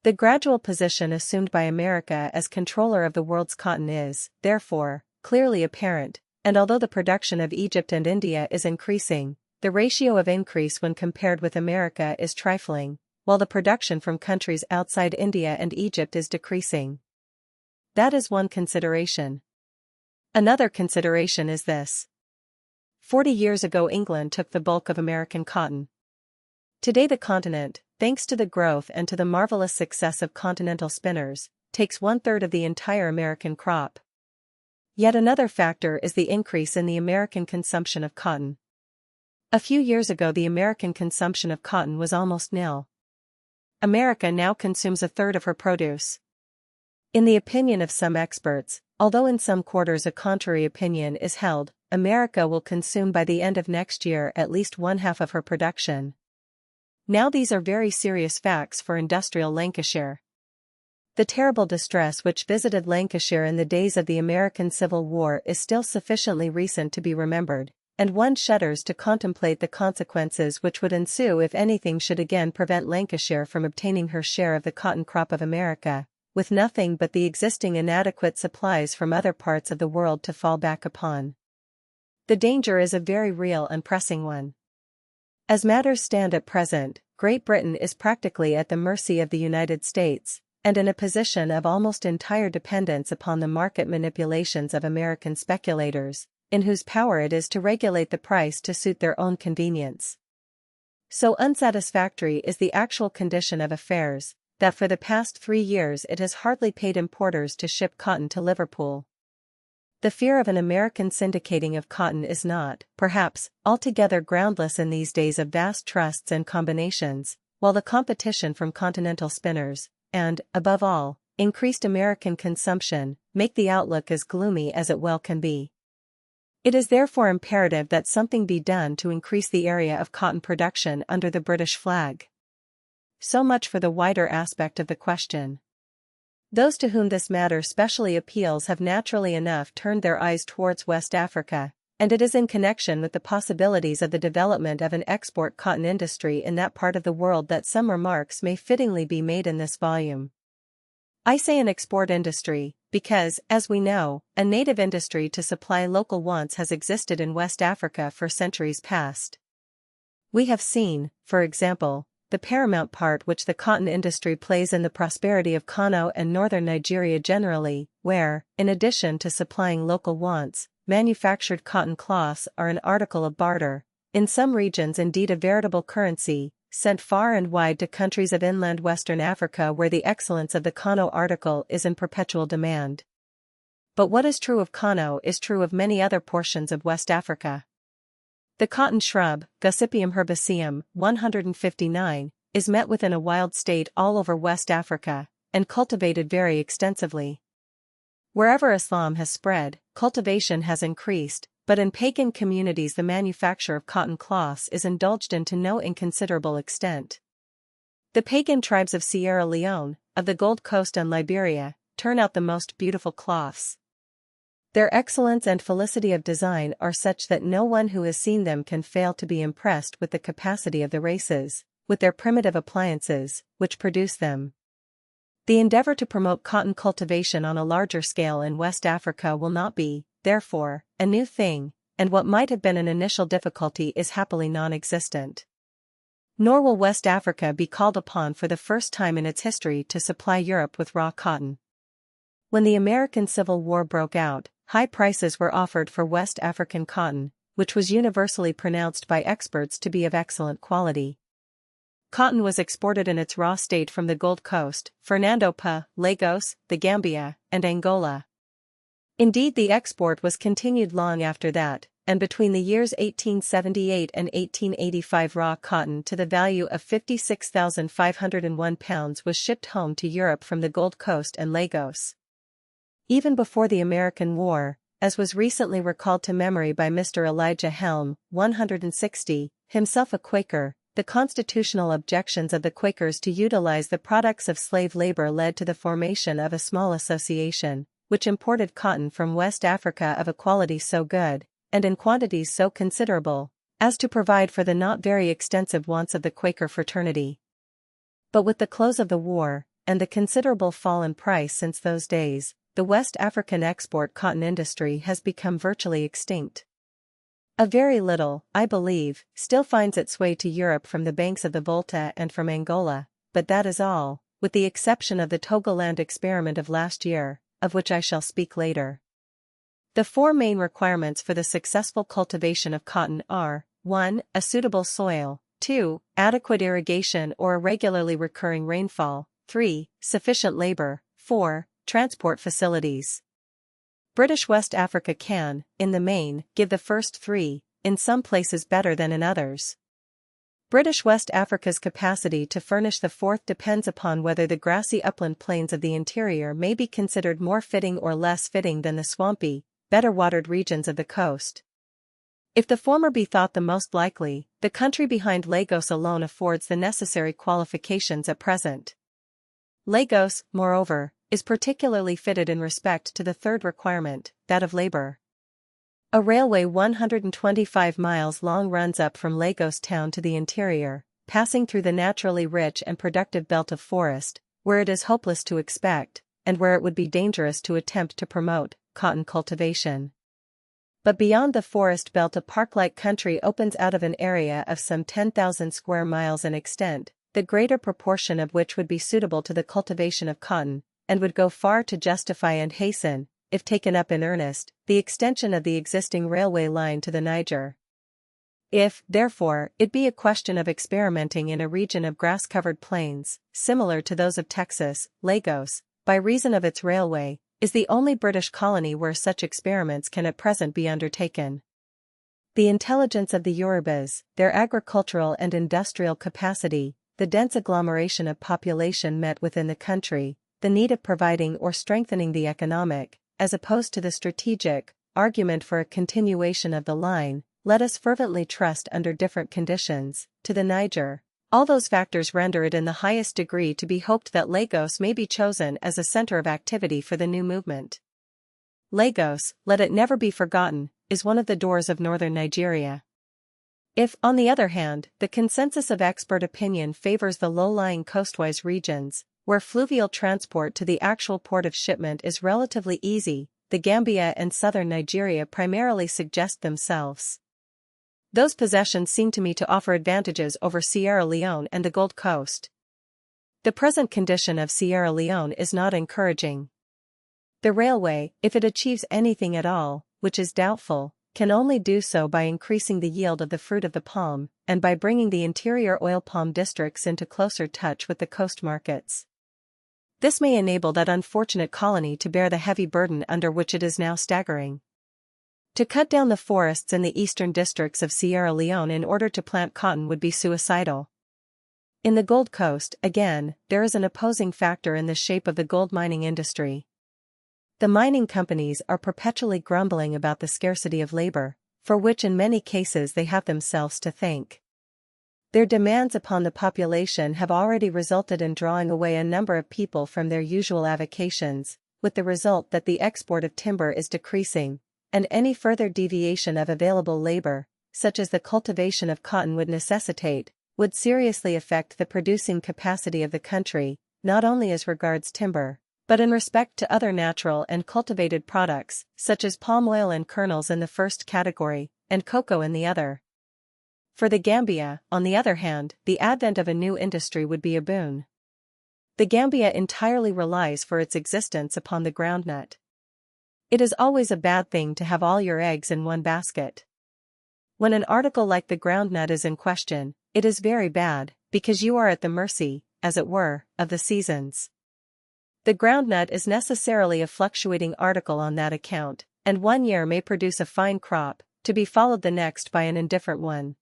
The gradual position assumed by America as controller of the world's cotton is, therefore, clearly apparent, and although the production of Egypt and India is increasing, the ratio of increase when compared with America is trifling, while the production from countries outside India and Egypt is decreasing. That is one consideration. Another consideration is this. 40 years ago England took the bulk of American cotton. Today the continent, thanks to the growth and to the marvelous success of continental spinners, takes 1/3 of the entire American crop. Yet another factor is the increase in the American consumption of cotton. A few years ago the American consumption of cotton was almost nil. America now consumes 1/3 of her produce. In the opinion of some experts, although in some quarters a contrary opinion is held, America will consume by the end of next year at least 1/2 of her production. Now these are very serious facts for industrial Lancashire. The terrible distress which visited Lancashire in the days of the American Civil War is still sufficiently recent to be remembered, and one shudders to contemplate the consequences which would ensue if anything should again prevent Lancashire from obtaining her share of the cotton crop of America, with nothing but the existing inadequate supplies from other parts of the world to fall back upon. The danger is a very real and pressing one. As matters stand at present, Great Britain is practically at the mercy of the United States, and in a position of almost entire dependence upon the market manipulations of American speculators, in whose power it is to regulate the price to suit their own convenience. So unsatisfactory is the actual condition of affairs, that for the past 3 years it has hardly paid importers to ship cotton to Liverpool. The fear of an American syndicating of cotton is not, perhaps, altogether groundless in these days of vast trusts and combinations, while the competition from continental spinners, and, above all, increased American consumption, make the outlook as gloomy as it well can be. It is therefore imperative that something be done to increase the area of cotton production under the British flag. So much for the wider aspect of the question. Those to whom this matter specially appeals have naturally enough turned their eyes towards West Africa, and it is in connection with the possibilities of the development of an export cotton industry in that part of the world that some remarks may fittingly be made in this volume. I say an export industry, because, as we know, a native industry to supply local wants has existed in West Africa for centuries past. We have seen, for example, the paramount part which the cotton industry plays in the prosperity of Kano and northern Nigeria generally, where, in addition to supplying local wants, manufactured cotton cloths are an article of barter, in some regions indeed a veritable currency, sent far and wide to countries of inland Western Africa where the excellence of the Kano article is in perpetual demand. But what is true of Kano is true of many other portions of West Africa. The cotton shrub, Gossypium herbaceum, 159, is met with in a wild state all over West Africa, and cultivated very extensively. Wherever Islam has spread, cultivation has increased, but in pagan communities the manufacture of cotton cloths is indulged in to no inconsiderable extent. The pagan tribes of Sierra Leone, of the Gold Coast and Liberia, turn out the most beautiful cloths. Their excellence and felicity of design are such that no one who has seen them can fail to be impressed with the capacity of the races, with their primitive appliances, which produce them. The endeavor to promote cotton cultivation on a larger scale in West Africa will not be, therefore, a new thing, and what might have been an initial difficulty is happily non-existent. Nor will West Africa be called upon for the first time in its history to supply Europe with raw cotton. When the American Civil War broke out, high prices were offered for West African cotton, which was universally pronounced by experts to be of excellent quality. Cotton was exported in its raw state from the Gold Coast, Fernando Po, Lagos, the Gambia, and Angola. Indeed, the export was continued long after that, and between the years 1878 and 1885 raw cotton to the value of £56,501 was shipped home to Europe from the Gold Coast and Lagos. Even before the American War, as was recently recalled to memory by Mr. Elijah Helm, 160, himself a Quaker, the constitutional objections of the Quakers to utilize the products of slave labor led to the formation of a small association, which imported cotton from West Africa of a quality so good, and in quantities so considerable, as to provide for the not very extensive wants of the Quaker fraternity. But with the close of the war, and the considerable fall in price since those days, the West African export cotton industry has become virtually extinct. A very little, I believe, still finds its way to Europe from the banks of the Volta and from Angola, but that is all, with the exception of the Togoland experiment of last year, of which I shall speak later. The four main requirements for the successful cultivation of cotton are, 1. A suitable soil, 2. Adequate irrigation or a regularly recurring rainfall, 3. Sufficient labor, 4. Transport facilities. British West Africa can, in the main, give the first three, in some places better than in others. British West Africa's capacity to furnish the fourth depends upon whether the grassy upland plains of the interior may be considered more fitting or less fitting than the swampy, better watered regions of the coast. If the former be thought the most likely, the country behind Lagos alone affords the necessary qualifications at present. Lagos, moreover, is particularly fitted in respect to the third requirement, that of labor. A railway 125 miles long runs up from Lagos town to the interior, passing through the naturally rich and productive belt of forest, where it is hopeless to expect, and where it would be dangerous to attempt to promote, cotton cultivation. But beyond the forest belt a park-like country opens out of an area of some 10,000 square miles in extent, the greater proportion of which would be suitable to the cultivation of cotton, and would go far to justify and hasten, if taken up in earnest, the extension of the existing railway line to the Niger. If, therefore, it be a question of experimenting in a region of grass-covered plains, similar to those of Texas, Lagos, by reason of its railway, is the only British colony where such experiments can at present be undertaken. The intelligence of the Yorubas, their agricultural and industrial capacity, the dense agglomeration of population met within the country, the need of providing or strengthening the economic, as opposed to the strategic, argument for a continuation of the line, let us fervently trust under different conditions, to the Niger. All those factors render it in the highest degree to be hoped that Lagos may be chosen as a center of activity for the new movement. Lagos, let it never be forgotten, is one of the doors of northern Nigeria. If, on the other hand, the consensus of expert opinion favors the low-lying coastwise regions, where fluvial transport to the actual port of shipment is relatively easy, the Gambia and southern Nigeria primarily suggest themselves. Those possessions seem to me to offer advantages over Sierra Leone and the Gold Coast. The present condition of Sierra Leone is not encouraging. The railway, if it achieves anything at all, which is doubtful, can only do so by increasing the yield of the fruit of the palm, and by bringing the interior oil palm districts into closer touch with the coast markets. This may enable that unfortunate colony to bear the heavy burden under which it is now staggering. To cut down the forests in the eastern districts of Sierra Leone in order to plant cotton would be suicidal. In the Gold Coast, again, there is an opposing factor in the shape of the gold mining industry. The mining companies are perpetually grumbling about the scarcity of labor, for which in many cases they have themselves to thank. Their demands upon the population have already resulted in drawing away a number of people from their usual avocations, with the result that the export of timber is decreasing, and any further deviation of available labor, such as the cultivation of cotton would seriously affect the producing capacity of the country, not only as regards timber, but in respect to other natural and cultivated products, such as palm oil and kernels in the first category, and cocoa in the other. For the Gambia, on the other hand, the advent of a new industry would be a boon. The Gambia entirely relies for its existence upon the groundnut. It is always a bad thing to have all your eggs in one basket. When an article like the groundnut is in question, it is very bad, because you are at the mercy, as it were, of the seasons. The groundnut is necessarily a fluctuating article on that account, and one year may produce a fine crop, to be followed the next by an indifferent one.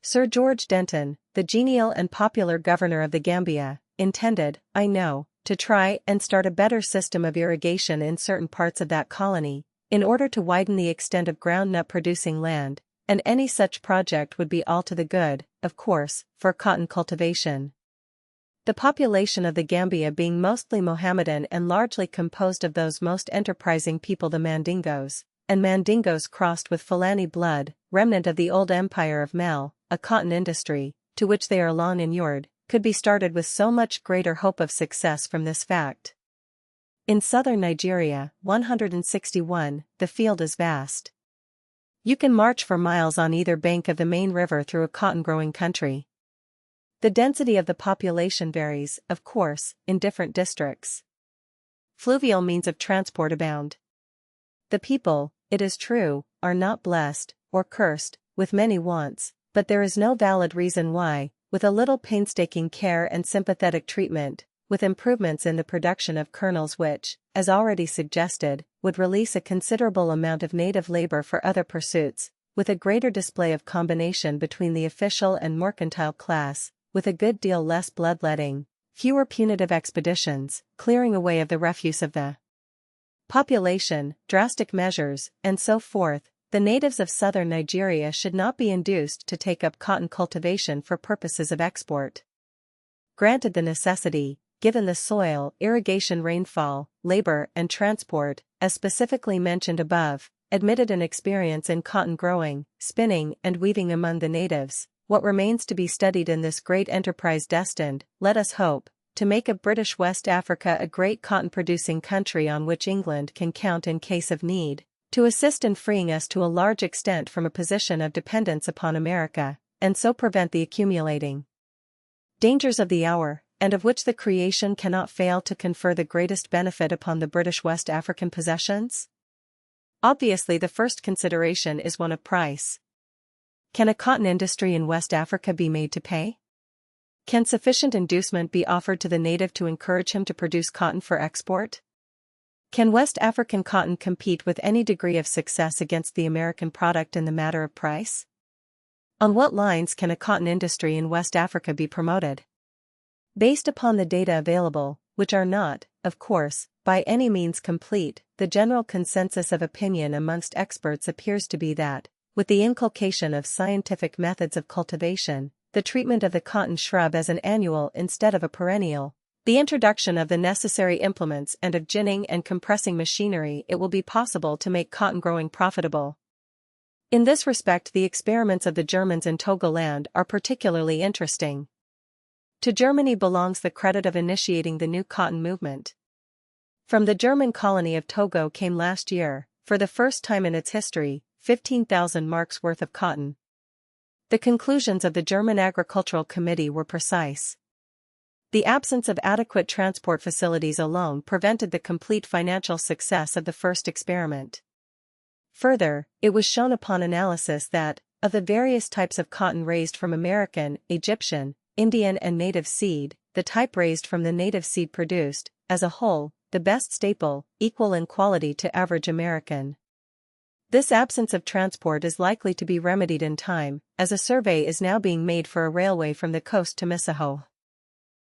Sir George Denton, the genial and popular governor of the Gambia, intended, I know, to try and start a better system of irrigation in certain parts of that colony, in order to widen the extent of groundnut-producing land, and any such project would be all to the good, of course, for cotton cultivation. The population of the Gambia being mostly Mohammedan and largely composed of those most enterprising people, the Mandingos, and Mandingos crossed with Fulani blood, remnant of the old empire of Mel, a cotton industry, to which they are long inured, could be started with so much greater hope of success from this fact. In southern Nigeria, 161, the field is vast. You can march for miles on either bank of the main river through a cotton-growing country. The density of the population varies, of course, in different districts. Fluvial means of transport abound. The people, it is true, are not blessed, or cursed, with many wants, but there is no valid reason why, with a little painstaking care and sympathetic treatment, with improvements in the production of kernels which, as already suggested, would release a considerable amount of native labor for other pursuits, with a greater display of combination between the official and mercantile class, with a good deal less bloodletting, fewer punitive expeditions, clearing away of the refuse of the population, drastic measures, and so forth, the natives of southern Nigeria should not be induced to take up cotton cultivation for purposes of export. Granted the necessity, given the soil, irrigation, rainfall, labor, and transport, as specifically mentioned above, admitted an experience in cotton growing, spinning, and weaving among the natives, what remains to be studied in this great enterprise destined, let us hope, to make of British West Africa a great cotton-producing country on which England can count in case of need, to assist in freeing us to a large extent from a position of dependence upon America, and so prevent the accumulating dangers of the hour, and of which the creation cannot fail to confer the greatest benefit upon the British West African possessions? Obviously the first consideration is one of price. Can a cotton industry in West Africa be made to pay? Can sufficient inducement be offered to the native to encourage him to produce cotton for export? Can West African cotton compete with any degree of success against the American product in the matter of price? On what lines can a cotton industry in West Africa be promoted? Based upon the data available, which are not, of course, by any means complete, the general consensus of opinion amongst experts appears to be that, with the inculcation of scientific methods of cultivation, the treatment of the cotton shrub as an annual instead of a perennial, the introduction of the necessary implements and of ginning and compressing machinery, it will be possible to make cotton growing profitable. In this respect, the experiments of the Germans in Togoland are particularly interesting. To Germany belongs the credit of initiating the new cotton movement. From the German colony of Togo came last year, for the first time in its history, 15,000 marks worth of cotton. The conclusions of the German Agricultural Committee were precise. The absence of adequate transport facilities alone prevented the complete financial success of the first experiment. Further, it was shown upon analysis that, of the various types of cotton raised from American, Egyptian, Indian and native seed, the type raised from the native seed produced, as a whole, the best staple, equal in quality to average American. This absence of transport is likely to be remedied in time, as a survey is now being made for a railway from the coast to Misaho.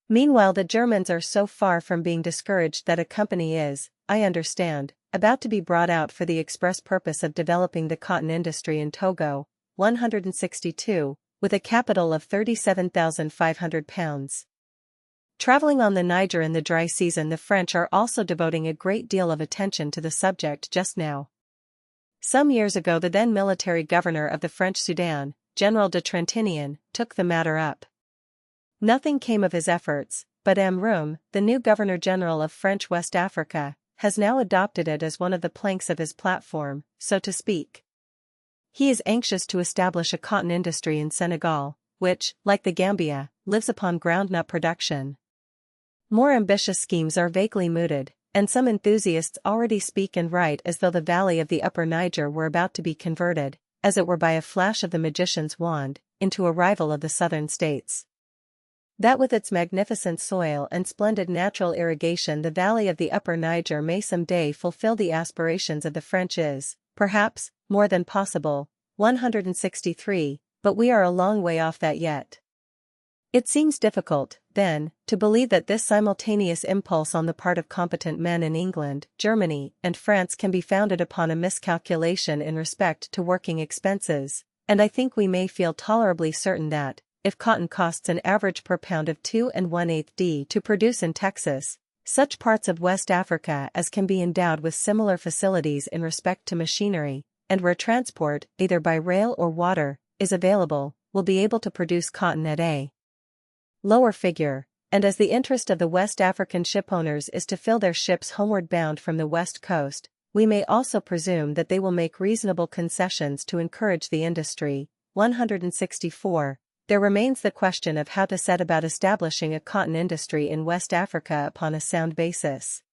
Meanwhile, the Germans are so far from being discouraged that a company is, I understand, about to be brought out for the express purpose of developing the cotton industry in Togo, 162, with a capital of £37,500. Traveling on the Niger in the dry season, the French are also devoting a great deal of attention to the subject just now. Some years ago, the then military governor of the French Sudan, General de Trintignant, took the matter up. Nothing came of his efforts, but Amroum, the new Governor-General of French West Africa, has now adopted it as one of the planks of his platform, so to speak. He is anxious to establish a cotton industry in Senegal, which, like the Gambia, lives upon groundnut production. More ambitious schemes are vaguely mooted, and some enthusiasts already speak and write as though the valley of the upper Niger were about to be converted, as it were by a flash of the magician's wand, into a rival of the southern states. That with its magnificent soil and splendid natural irrigation, the valley of the upper Niger may someday fulfill the aspirations of the French is, perhaps, more than possible. 163, but we are a long way off that yet. It seems difficult, then, to believe that this simultaneous impulse on the part of competent men in England, Germany, and France can be founded upon a miscalculation in respect to working expenses, and I think we may feel tolerably certain that, if cotton costs an average per pound of 2 1/8 to produce in Texas, such parts of West Africa as can be endowed with similar facilities in respect to machinery, and where transport, either by rail or water, is available, will be able to produce cotton at a lower figure, and as the interest of the West African shipowners is to fill their ships homeward bound from the west coast, we may also presume that they will make reasonable concessions to encourage the industry. 164. There remains the question of how to set about establishing a cotton industry in West Africa upon a sound basis.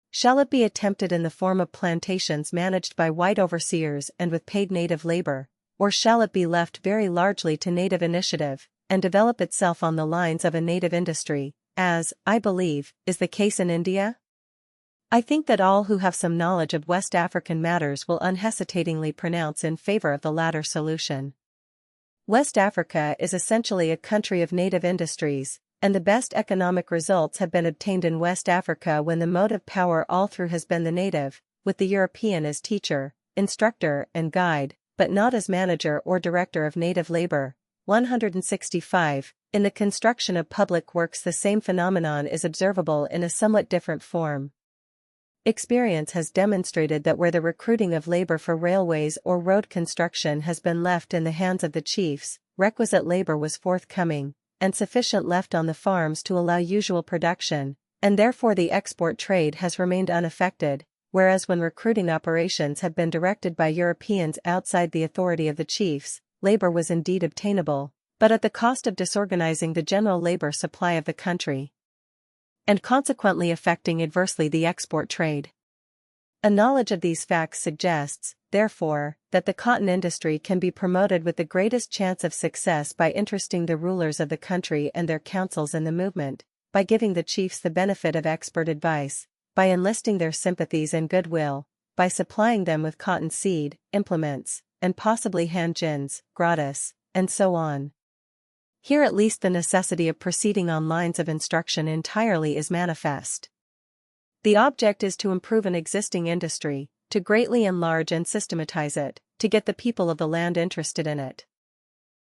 Shall it be attempted in the form of plantations managed by white overseers and with paid native labor, or shall it be left very largely to native initiative, and develop itself on the lines of a native industry, as, I believe, is the case in India? I think that all who have some knowledge of West African matters will unhesitatingly pronounce in favor of the latter solution. West Africa is essentially a country of native industries, and the best economic results have been obtained in West Africa when the motive power all through has been the native, with the European as teacher, instructor and guide, but not as manager or director of native labor. 165. In the construction of public works, the same phenomenon is observable in a somewhat different form. Experience has demonstrated that where the recruiting of labor for railways or road construction has been left in the hands of the chiefs, requisite labor was forthcoming, and sufficient left on the farms to allow usual production, and therefore the export trade has remained unaffected, whereas when recruiting operations have been directed by Europeans outside the authority of the chiefs, labor was indeed obtainable, but at the cost of disorganizing the general labor supply of the country, and consequently affecting adversely the export trade. A knowledge of these facts suggests, therefore, that the cotton industry can be promoted with the greatest chance of success by interesting the rulers of the country and their councils in the movement, by giving the chiefs the benefit of expert advice, by enlisting their sympathies and goodwill, by supplying them with cotton seed, implements, and possibly hand gins, gratis, and so on. Here at least the necessity of proceeding on lines of instruction entirely is manifest. The object is to improve an existing industry, to greatly enlarge and systematize it, to get the people of the land interested in it.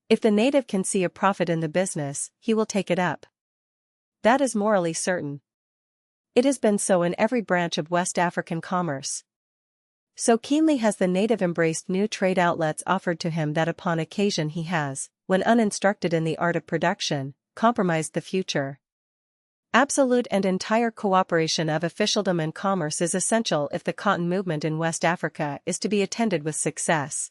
If the native can see a profit in the business, he will take it up. That is morally certain. It has been so in every branch of West African commerce. So keenly has the native embraced new trade outlets offered to him that upon occasion he has, when uninstructed in the art of production, compromised the future. Absolute and entire cooperation of officialdom and commerce is essential if the cotton movement in West Africa is to be attended with success.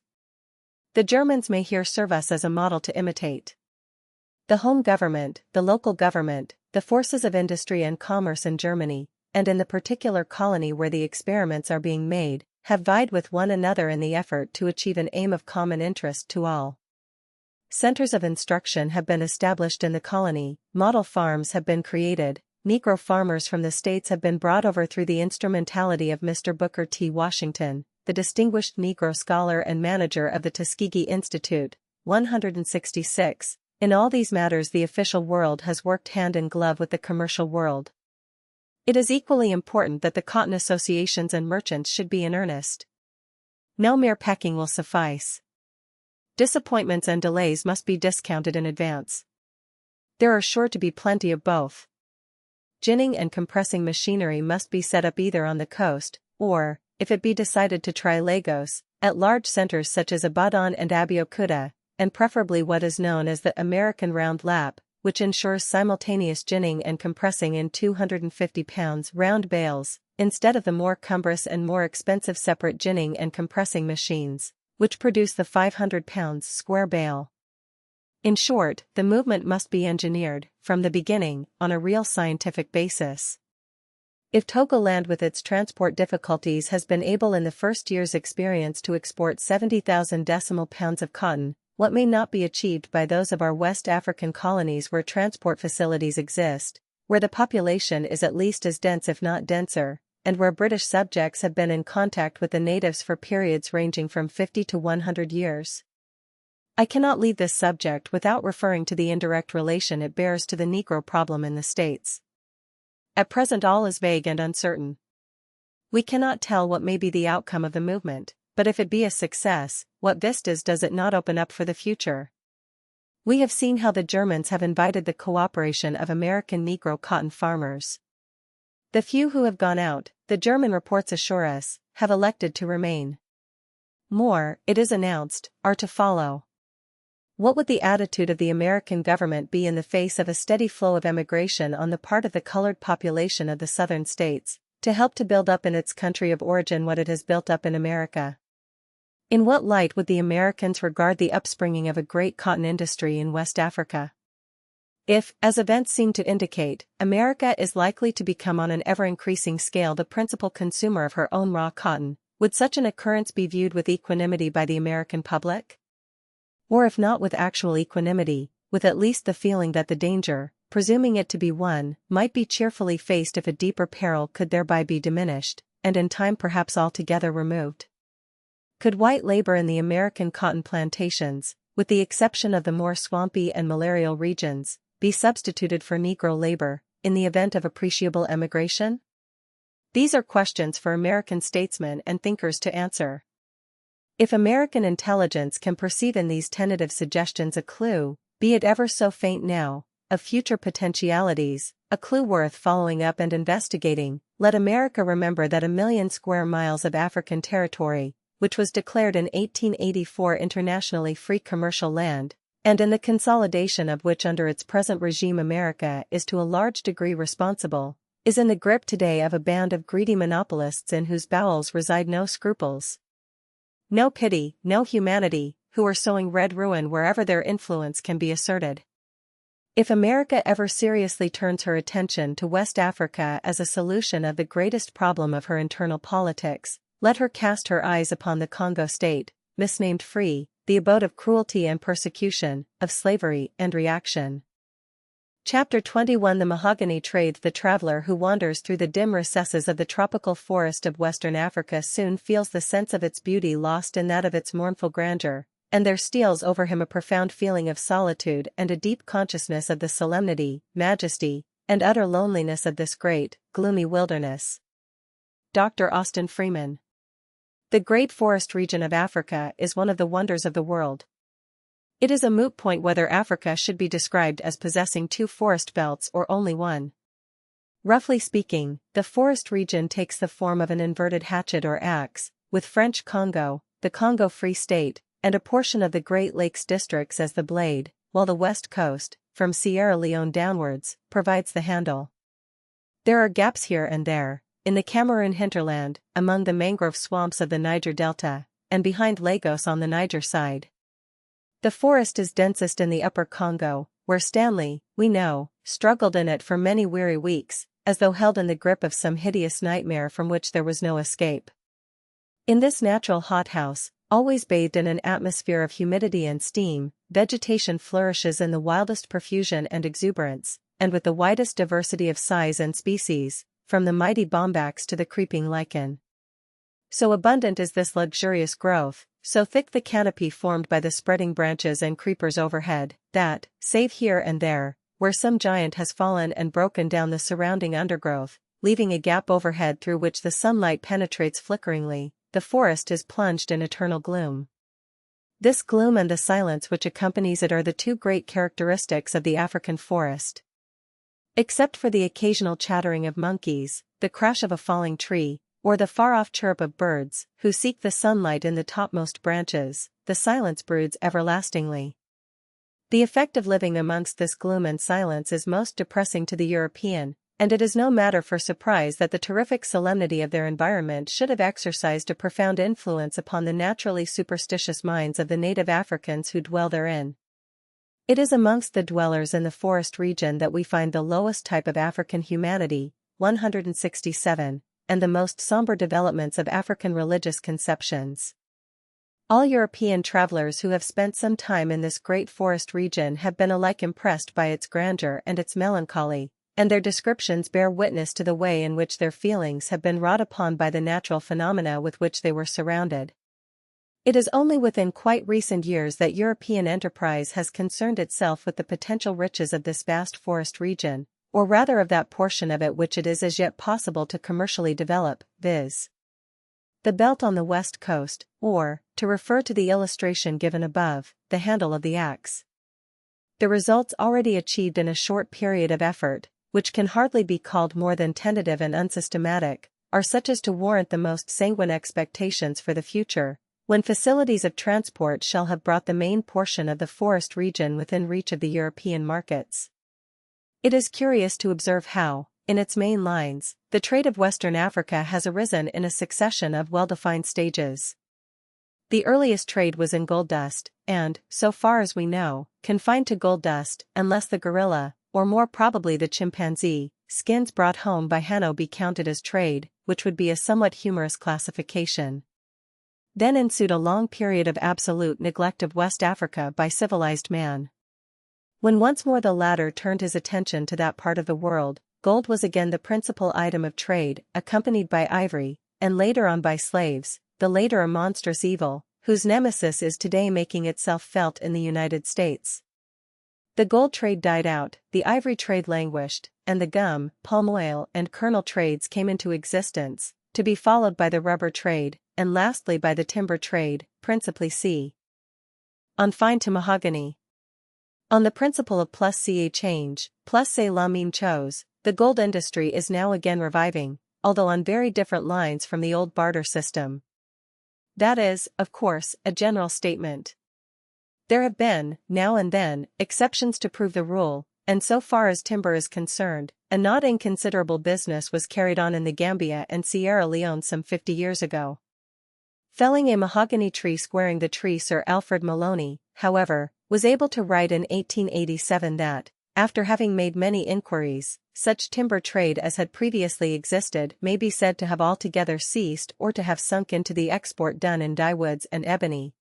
The Germans may here serve us as a model to imitate. The home government, the local government, the forces of industry and commerce in Germany, and in the particular colony where the experiments are being made, have vied with one another in the effort to achieve an aim of common interest to all. Centers of instruction have been established in the colony, model farms have been created, Negro farmers from the states have been brought over through the instrumentality of Mr. Booker T. Washington, the distinguished Negro scholar and manager of the Tuskegee Institute, 166. In all these matters the official world has worked hand in glove with the commercial world. It is equally important that the cotton associations and merchants should be in earnest. No mere pecking will suffice. Disappointments and delays must be discounted in advance. There are sure to be plenty of both. Ginning and compressing machinery must be set up either on the coast, or, if it be decided to try Lagos, at large centers such as Ibadan and Abeokuta, and preferably what is known as the American round lap, which ensures simultaneous ginning and compressing in 250-pound round bales, instead of the more cumbrous and more expensive separate ginning and compressing machines, which produce the 500-pound square bale. In short, the movement must be engineered, from the beginning, on a real scientific basis. If Togoland with its transport difficulties has been able in the first year's experience to export 70,000 decimal pounds of cotton, what may not be achieved by those of our West African colonies where transport facilities exist, where the population is at least as dense if not denser, and where British subjects have been in contact with the natives for periods ranging from 50 to 100 years. I cannot leave this subject without referring to the indirect relation it bears to the Negro problem in the States. At present all is vague and uncertain. We cannot tell what may be the outcome of the movement, but if it be a success, what vistas does it not open up for the future? We have seen how the Germans have invited the cooperation of American Negro cotton farmers. The few who have gone out, the German reports assure us, have elected to remain. More, it is announced, are to follow. What would the attitude of the American government be in the face of a steady flow of emigration on the part of the colored population of the southern states, to help to build up in its country of origin what it has built up in America? In what light would the Americans regard the upspringing of a great cotton industry in West Africa? If, as events seem to indicate, America is likely to become on an ever-increasing scale the principal consumer of her own raw cotton, would such an occurrence be viewed with equanimity by the American public? Or if not with actual equanimity, with at least the feeling that the danger, presuming it to be one, might be cheerfully faced if a deeper peril could thereby be diminished, and in time perhaps altogether removed? Could white labor in the American cotton plantations, with the exception of the more swampy and malarial regions, be substituted for Negro labor, in the event of appreciable emigration? These are questions for American statesmen and thinkers to answer. If American intelligence can perceive in these tentative suggestions a clue, be it ever so faint now, of future potentialities, a clue worth following up and investigating, let America remember that 1,000,000 square miles of African territory, which was declared in 1884 internationally free commercial land, and in the consolidation of which under its present regime America is to a large degree responsible, is in the grip today of a band of greedy monopolists in whose bowels reside no scruples, no pity, no humanity, who are sowing red ruin wherever their influence can be asserted. If America ever seriously turns her attention to West Africa as a solution of the greatest problem of her internal politics, let her cast her eyes upon the Congo state, misnamed free, the abode of cruelty and persecution, of slavery and reaction. Chapter 21 The mahogany trade. The traveler who wanders through the dim recesses of the tropical forest of Western Africa soon feels the sense of its beauty lost in that of its mournful grandeur, and there steals over him a profound feeling of solitude and a deep consciousness of the solemnity, majesty, and utter loneliness of this great, gloomy wilderness. Dr. Austin Freeman. The great forest region of Africa is one of the wonders of the world. It is a moot point whether Africa should be described as possessing two forest belts or only one. Roughly speaking, the forest region takes the form of an inverted hatchet or axe, with French Congo, the Congo Free State, and a portion of the Great Lakes districts as the blade, while the west coast, from Sierra Leone downwards, provides the handle. There are gaps here and there, in the Cameroon hinterland, among the mangrove swamps of the Niger Delta, and behind Lagos on the Niger side. The forest is densest in the upper Congo, where Stanley, we know, struggled in it for many weary weeks, as though held in the grip of some hideous nightmare from which there was no escape. In this natural hothouse, always bathed in an atmosphere of humidity and steam, vegetation flourishes in the wildest profusion and exuberance, and with the widest diversity of size and species, from the mighty bombax to the creeping lichen. So abundant is this luxurious growth, so thick the canopy formed by the spreading branches and creepers overhead, that, save here and there, where some giant has fallen and broken down the surrounding undergrowth, leaving a gap overhead through which the sunlight penetrates flickeringly, the forest is plunged in eternal gloom. This gloom and the silence which accompanies it are the two great characteristics of the African forest. Except for the occasional chattering of monkeys, the crash of a falling tree, or the far-off chirp of birds, who seek the sunlight in the topmost branches, the silence broods everlastingly. The effect of living amongst this gloom and silence is most depressing to the European, and it is no matter for surprise that the terrific solemnity of their environment should have exercised a profound influence upon the naturally superstitious minds of the native Africans who dwell therein. It is amongst the dwellers in the forest region that we find the lowest type of African humanity, 167, and the most somber developments of African religious conceptions. All European travelers who have spent some time in this great forest region have been alike impressed by its grandeur and its melancholy, and their descriptions bear witness to the way in which their feelings have been wrought upon by the natural phenomena with which they were surrounded. It is only within quite recent years that European enterprise has concerned itself with the potential riches of this vast forest region, or rather of that portion of it which it is as yet possible to commercially develop, viz. the belt on the west coast, or, to refer to the illustration given above, the handle of the axe. The results already achieved in a short period of effort, which can hardly be called more than tentative and unsystematic, are such as to warrant the most sanguine expectations for the future, when facilities of transport shall have brought the main portion of the forest region within reach of the European markets. It is curious to observe how, in its main lines, the trade of Western Africa has arisen in a succession of well-defined stages. The earliest trade was in gold dust, and, so far as we know, confined to gold dust, unless the gorilla, or more probably the chimpanzee, skins brought home by Hanno be counted as trade, which would be a somewhat humorous classification. Then ensued a long period of absolute neglect of West Africa by civilized man. When once more the latter turned his attention to that part of the world, gold was again the principal item of trade, accompanied by ivory, and later on by slaves, the later a monstrous evil, whose nemesis is today making itself felt in the United States. The gold trade died out, the ivory trade languished, and the gum, palm oil and kernel trades came into existence, to be followed by the rubber trade, and lastly by the timber trade, principally c. on fine to mahogany. On the principle of plus ca change, plus c'est la même chose, the gold industry is now again reviving, although on very different lines from the old barter system. That is, of course, a general statement. There have been, now and then, exceptions to prove the rule, and so far as timber is concerned, a not inconsiderable business was carried on in the Gambia and Sierra Leone some 50 years ago. Felling a mahogany tree squaring the tree Sir Alfred Maloney, however, was able to write in 1887 that, after having made many inquiries, such timber trade as had previously existed may be said to have altogether ceased or to have sunk into the export done in dyewoods and ebony.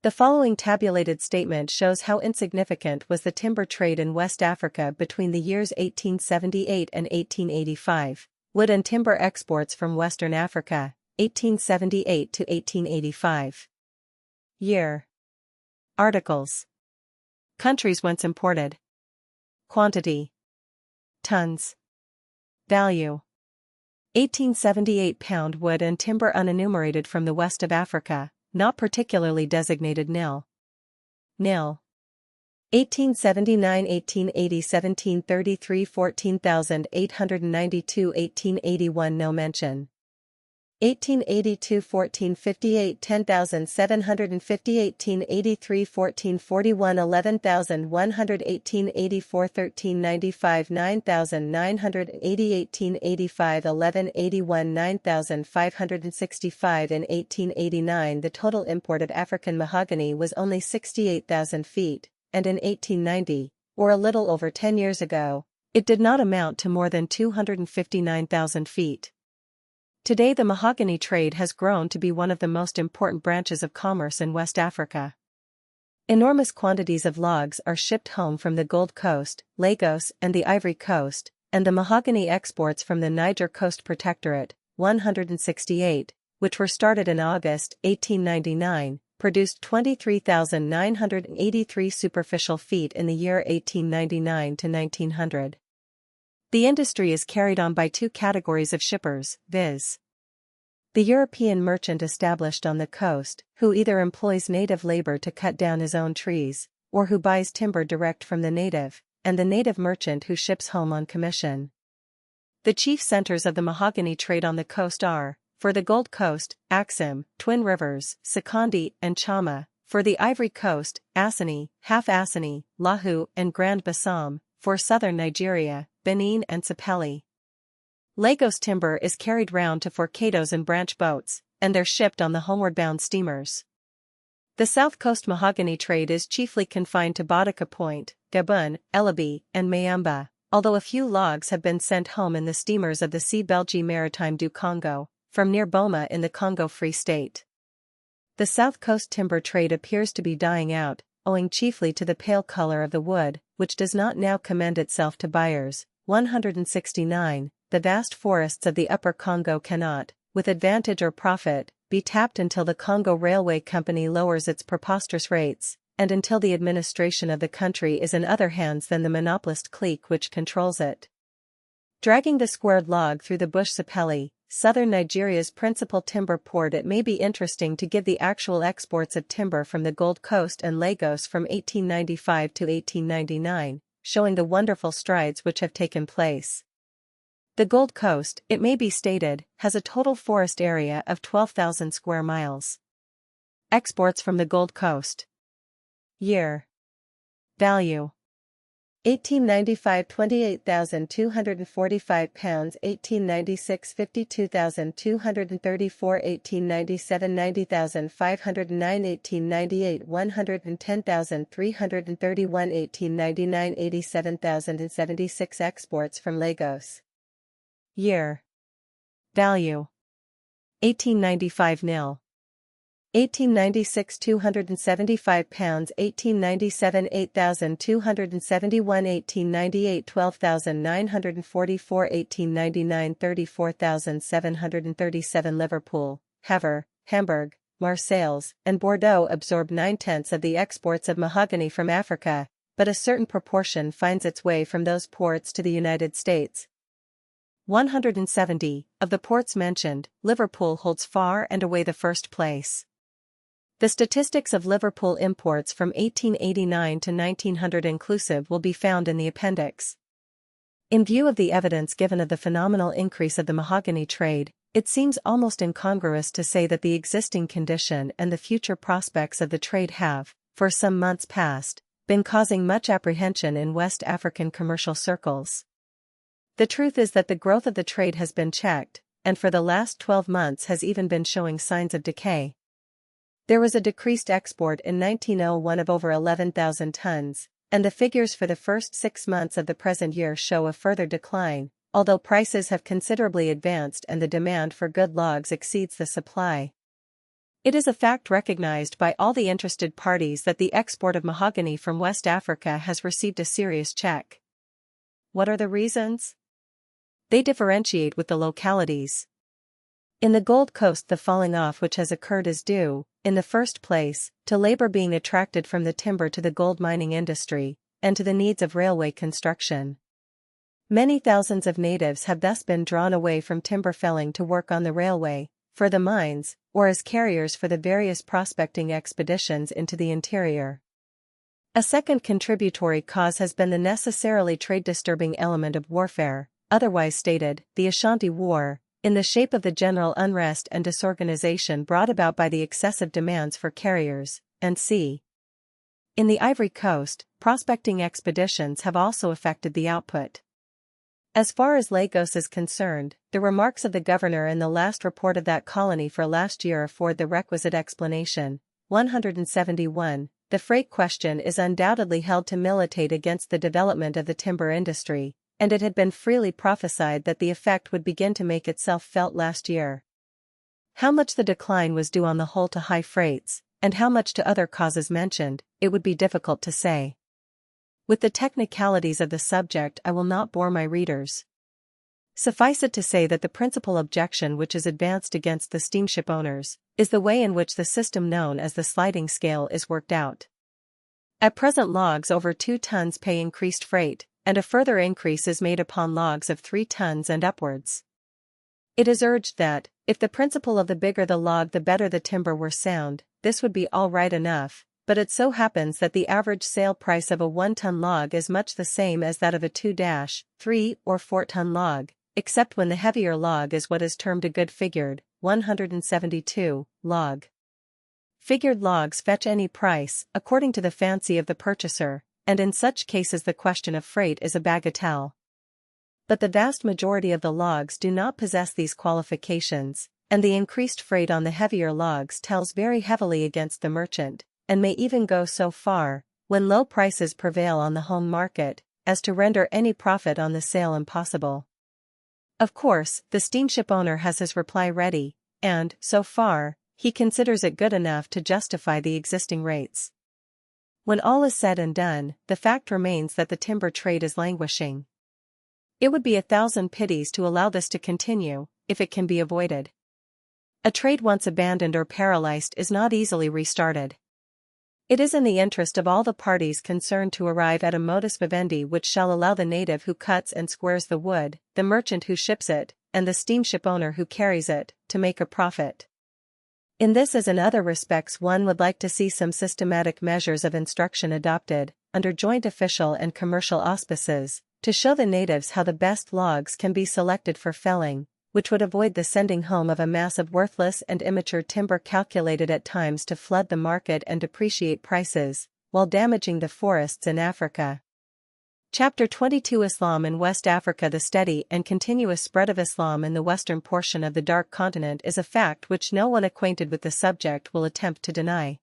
The following tabulated statement shows how insignificant was the timber trade in West Africa between the years 1878 and 1885. Wood and timber exports from Western Africa, 1878 to 1885. Year. Articles. Countries whence imported. Quantity. Tons. Value. 1878 pound wood and timber unenumerated from the west of Africa, not particularly designated nil. Nil. 1879 1880 1733 14,892 1881 no mention. 1882 1458 10,750 1883 1441 11,118 84 1395 9,980 1885 1181 9,565 In 1889 the total import of African mahogany was only 68,000 feet, and in 1890, or a little over 10 years ago, it did not amount to more than 259,000 feet. Today the mahogany trade has grown to be one of the most important branches of commerce in West Africa. Enormous quantities of logs are shipped home from the Gold Coast, Lagos and the Ivory Coast, and the mahogany exports from the Niger Coast Protectorate, 168, which were started in August 1899, produced 23,983 superficial feet in the year 1899 to 1900. The industry is carried on by two categories of shippers, viz. the European merchant established on the coast, who either employs native labor to cut down his own trees, or who buys timber direct from the native, and the native merchant who ships home on commission. The chief centers of the mahogany trade on the coast are, for the Gold Coast, Axim, Twin Rivers, Sekondi, and Chama; for the Ivory Coast, Assini, Half Assini, Lahu, and Grand Bassam; for southern Nigeria, Benin and Sapele. Lagos timber is carried round to Forcados in branch boats, and they're shipped on the homeward-bound steamers. The South Coast mahogany trade is chiefly confined to Bodika Point, Gabon, Elabi, and Mayamba, although a few logs have been sent home in the steamers of the C-Belge Maritime du Congo, from near Boma in the Congo Free State. The South Coast timber trade appears to be dying out, owing chiefly to the pale color of the wood, which does not now commend itself to buyers. 169. The vast forests of the Upper Congo cannot, with advantage or profit, be tapped until the Congo Railway Company lowers its preposterous rates, and until the administration of the country is in other hands than the monopolist clique which controls it. Dragging the squared log through the bush Sapele, southern Nigeria's principal timber port, it may be interesting to give the actual exports of timber from the Gold Coast and Lagos from 1895 to 1899, showing the wonderful strides which have taken place. The Gold Coast, it may be stated, has a total forest area of 12,000 square miles. Exports from the Gold Coast. Year. Value. 1895 28,245 pounds 1896 52,234 1897 90,509 1898 110,331 1899 87,076 Exports from Lagos. Year. Value. 1895 nil. 1896 275 pounds 1897 8,271 1898 12,944 1899 34,737 Liverpool, Havre, Hamburg, Marseilles, and Bordeaux absorb 9/10 of the exports of mahogany from Africa, but a certain proportion finds its way from those ports to the United States. 170. Of the ports mentioned, Liverpool holds far and away the first place. The statistics of Liverpool imports from 1889 to 1900 inclusive will be found in the appendix. In view of the evidence given of the phenomenal increase of the mahogany trade, it seems almost incongruous to say that the existing condition and the future prospects of the trade have, for some months past, been causing much apprehension in West African commercial circles. The truth is that the growth of the trade has been checked, and for the last 12 months has even been showing signs of decay. There was a decreased export in 1901 of over 11,000 tons, and the figures for the first 6 months of the present year show a further decline, although prices have considerably advanced and the demand for good logs exceeds the supply. It is a fact recognized by all the interested parties that the export of mahogany from West Africa has received a serious check. What are the reasons? They differentiate with the localities. In the Gold Coast, the falling off which has occurred is due, in the first place, to labor being attracted from the timber to the gold mining industry, and to the needs of railway construction. Many thousands of natives have thus been drawn away from timber felling to work on the railway, for the mines, or as carriers for the various prospecting expeditions into the interior. A second contributory cause has been the necessarily trade-disturbing element of warfare, otherwise stated, the Ashanti War, in the shape of the general unrest and disorganization brought about by the excessive demands for carriers, and c. In the Ivory Coast, prospecting expeditions have also affected the output. As far as Lagos is concerned, the remarks of the governor in the last report of that colony for last year afford the requisite explanation. 171. The freight question is undoubtedly held to militate against the development of the timber industry, and it had been freely prophesied that the effect would begin to make itself felt last year. How much the decline was due on the whole to high freights, and how much to other causes mentioned, it would be difficult to say. With the technicalities of the subject I will not bore my readers. Suffice it to say that the principal objection which is advanced against the steamship owners is the way in which the system known as the sliding scale is worked out. At present, logs over 2 tons pay increased freight, and a further increase is made upon logs of 3 tons and upwards. It is urged that, if the principle of the bigger the log the better the timber were sound, this would be all right enough, but it so happens that the average sale price of a 1-ton log is much the same as that of a 2-3 or 4-ton log, except when the heavier log is what is termed a good figured, 172, log. Figured logs fetch any price, according to the fancy of the purchaser, and in such cases the question of freight is a bagatelle. But the vast majority of the logs do not possess these qualifications, and the increased freight on the heavier logs tells very heavily against the merchant, and may even go so far, when low prices prevail on the home market, as to render any profit on the sale impossible. Of course, the steamship owner has his reply ready, and, so far, he considers it good enough to justify the existing rates. When all is said and done, the fact remains that the timber trade is languishing. It would be 1,000 pities to allow this to continue, if it can be avoided. A trade once abandoned or paralyzed is not easily restarted. It is in the interest of all the parties concerned to arrive at a modus vivendi which shall allow the native who cuts and squares the wood, the merchant who ships it, and the steamship owner who carries it, to make a profit. In this as in other respects one would like to see some systematic measures of instruction adopted, under joint official and commercial auspices, to show the natives how the best logs can be selected for felling, which would avoid the sending home of a mass of worthless and immature timber calculated at times to flood the market and depreciate prices, while damaging the forests in Africa. Chapter 22 Islam in West Africa. The steady and continuous spread of Islam in the western portion of the Dark Continent is a fact which no one acquainted with the subject will attempt to deny.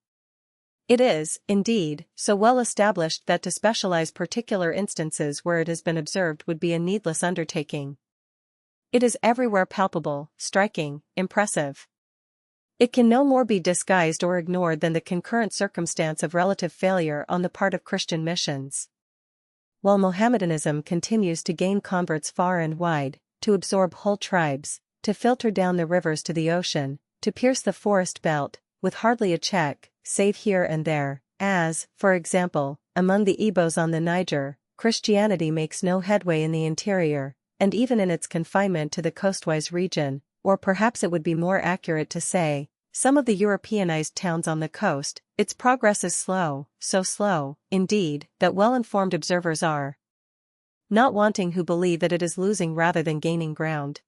It is, indeed, so well established that to specialize particular instances where it has been observed would be a needless undertaking. It is everywhere palpable, striking, impressive. It can no more be disguised or ignored than the concurrent circumstance of relative failure on the part of Christian missions. While Mohammedanism continues to gain converts far and wide, to absorb whole tribes, to filter down the rivers to the ocean, to pierce the forest belt, with hardly a check, save here and there, as, for example, among the Igbos on the Niger, Christianity makes no headway in the interior, and even in its confinement to the coastwise region, or perhaps it would be more accurate to say, some of the Europeanized towns on the coast, its progress is slow, so slow, indeed, that well-informed observers are not wanting who believe that it is losing rather than gaining ground.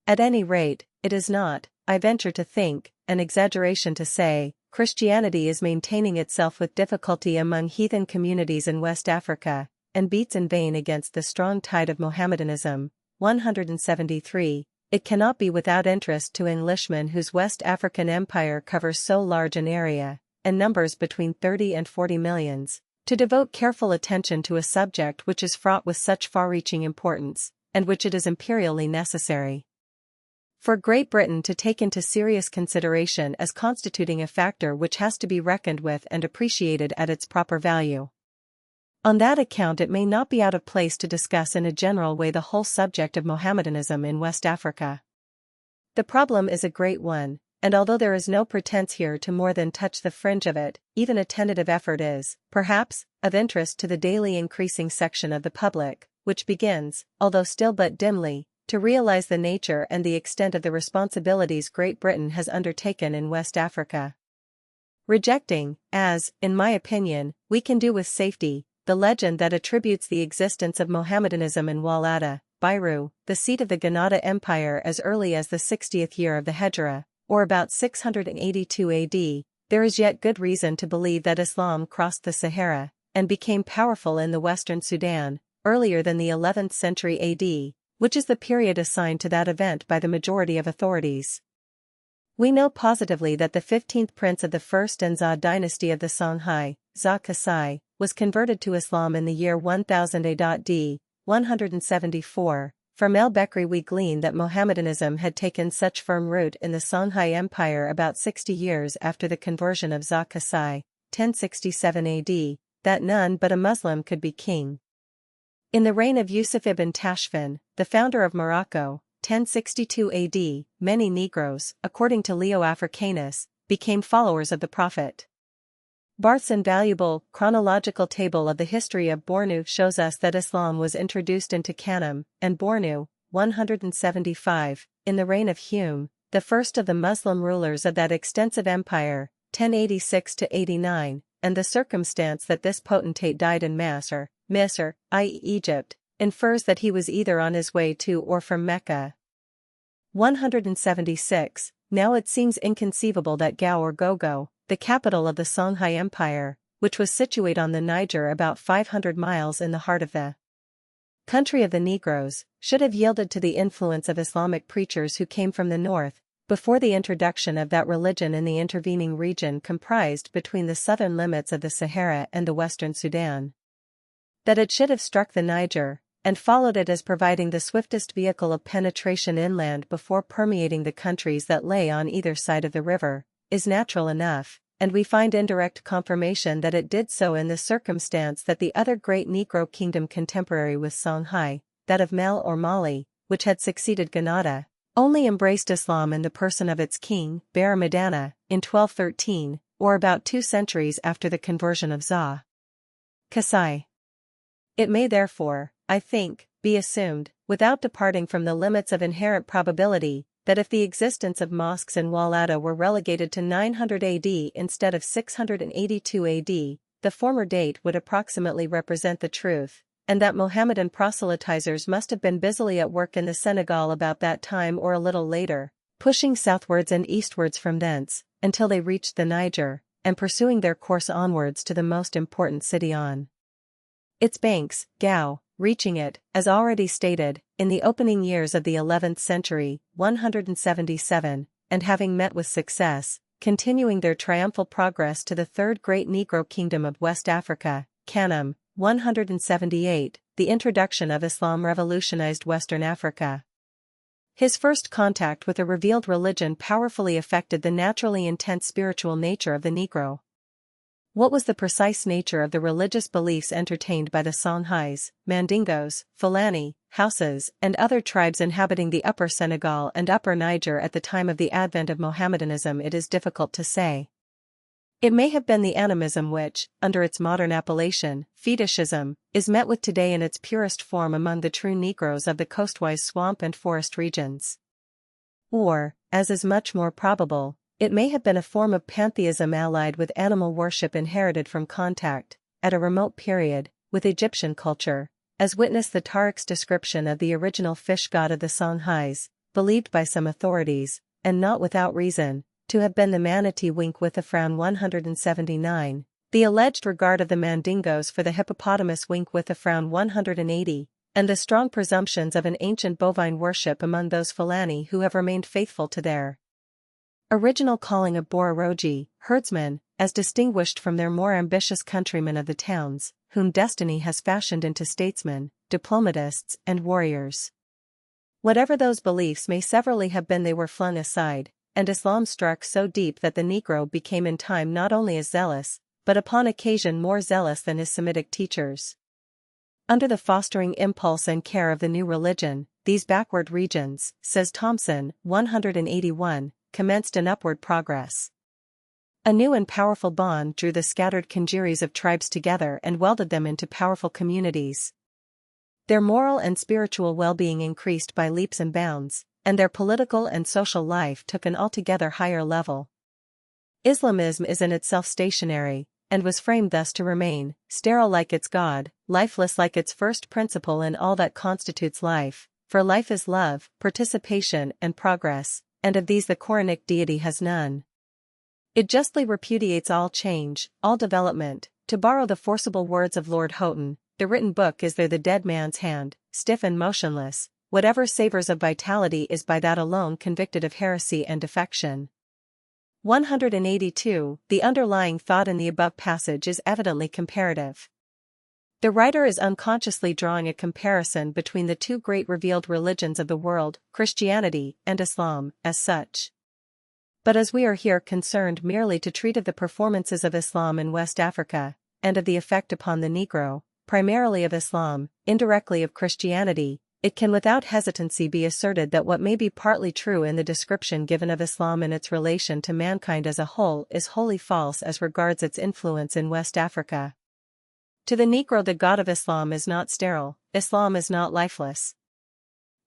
At any rate, it is not, I venture to think, an exaggeration to say, Christianity is maintaining itself with difficulty among heathen communities in West Africa, and beats in vain against the strong tide of Mohammedanism. 173. It cannot be without interest to Englishmen whose West African empire covers so large an area, and numbers between 30 and 40 millions, to devote careful attention to a subject which is fraught with such far-reaching importance, and which it is imperially necessary for Great Britain to take into serious consideration as constituting a factor which has to be reckoned with and appreciated at its proper value. On that account it may not be out of place to discuss in a general way the whole subject of Mohammedanism in West Africa. The problem is a great one, and although there is no pretense here to more than touch the fringe of it, even a tentative effort is, perhaps, of interest to the daily increasing section of the public, which begins, although still but dimly, to realize the nature and the extent of the responsibilities Great Britain has undertaken in West Africa. Rejecting, as, in my opinion, we can do with safety, the legend that attributes the existence of Mohammedanism in Walata, Bairu, the seat of the Ghanada Empire as early as the 60th year of the Hejra, or about 682 AD, there is yet good reason to believe that Islam crossed the Sahara, and became powerful in the western Sudan, earlier than the 11th century AD, which is the period assigned to that event by the majority of authorities. We know positively that the 15th prince of the First and Za dynasty of the Songhai, Za Kasai, was converted to Islam in the year 1000 AD, 174. From el-Bekri we glean that Mohammedanism had taken such firm root in the Songhai Empire about 60 years after the conversion of Za Kasai, 1067 AD, that none but a Muslim could be king. In the reign of Yusuf ibn Tashfin, the founder of Morocco, 1062 AD, many Negroes, according to Leo Africanus, became followers of the Prophet. Barth's invaluable chronological table of the history of Bornu shows us that Islam was introduced into Kanem and Bornu, 175, in the reign of Hume, the first of the Muslim rulers of that extensive empire, 1086–89, and the circumstance that this potentate died in Masr, i.e. Egypt, infers that he was either on his way to or from Mecca. 176. Now it seems inconceivable that Gao or Gogo, the capital of the Songhai Empire, which was situate on the Niger about 500 miles in the heart of the country of the Negroes, should have yielded to the influence of Islamic preachers who came from the north, before the introduction of that religion in the intervening region comprised between the southern limits of the Sahara and the western Sudan. That it should have struck the Niger, and followed it as providing the swiftest vehicle of penetration inland before permeating the countries that lay on either side of the river, is natural enough, and we find indirect confirmation that it did so in the circumstance that the other great Negro kingdom contemporary with Songhai, that of Mel or Mali, which had succeeded Ghanada, only embraced Islam in the person of its king, Ber Madana, in 1213, or about 2 centuries after the conversion of Za Kasai. It may therefore, I think, be assumed, without departing from the limits of inherent probability, that if the existence of mosques in Walata were relegated to 900 AD instead of 682 AD, the former date would approximately represent the truth, and that Mohammedan proselytizers must have been busily at work in the Senegal about that time or a little later, pushing southwards and eastwards from thence, until they reached the Niger, and pursuing their course onwards to the most important city on its banks, Gao, reaching it, as already stated, in the opening years of the 11th century, 177, and having met with success, continuing their triumphal progress to the third great Negro kingdom of West Africa, Kanem, 178, the introduction of Islam revolutionized Western Africa. His first contact with a revealed religion powerfully affected the naturally intense spiritual nature of the Negro. What was the precise nature of the religious beliefs entertained by the Songhais, Mandingos, Fulani, Hausas, and other tribes inhabiting the Upper Senegal and Upper Niger at the time of the advent of Mohammedanism it is difficult to say. It may have been the animism which, under its modern appellation, fetishism, is met with today in its purest form among the true Negroes of the coastwise swamp and forest regions. Or, as is much more probable, it may have been a form of pantheism allied with animal worship inherited from contact, at a remote period, with Egyptian culture, as witness the Tariq's description of the original fish god of the Songhais, believed by some authorities, and not without reason, to have been the manatee wink with a frown 179, the alleged regard of the Mandingos for the hippopotamus wink with a frown 180, and the strong presumptions of an ancient bovine worship among those Fulani who have remained faithful to their original calling of Bororoji, herdsmen, as distinguished from their more ambitious countrymen of the towns, whom destiny has fashioned into statesmen, diplomatists, and warriors. Whatever those beliefs may severally have been, they were flung aside, and Islam struck so deep that the Negro became in time not only as zealous, but upon occasion more zealous than his Semitic teachers. Under the fostering impulse and care of the new religion, these backward regions, says Thompson, 181, commenced an upward progress. A new and powerful bond drew the scattered congeries of tribes together and welded them into powerful communities. Their moral and spiritual well-being increased by leaps and bounds, and their political and social life took an altogether higher level. Islamism is in itself stationary, and was framed thus to remain, sterile like its God, lifeless like its first principle in all that constitutes life, for life is love, participation and progress, and of these the Quranic deity has none. It justly repudiates all change, all development. To borrow the forcible words of Lord Houghton, the written book is there the dead man's hand, stiff and motionless. Whatever savors of vitality is by that alone convicted of heresy and defection. 182. The underlying thought in the above passage is evidently comparative. The writer is unconsciously drawing a comparison between the two great revealed religions of the world, Christianity and Islam, as such. But as we are here concerned merely to treat of the performances of Islam in West Africa, and of the effect upon the Negro, primarily of Islam, indirectly of Christianity, it can without hesitancy be asserted that what may be partly true in the description given of Islam in its relation to mankind as a whole is wholly false as regards its influence in West Africa. To the Negro the God of Islam is not sterile, Islam is not lifeless.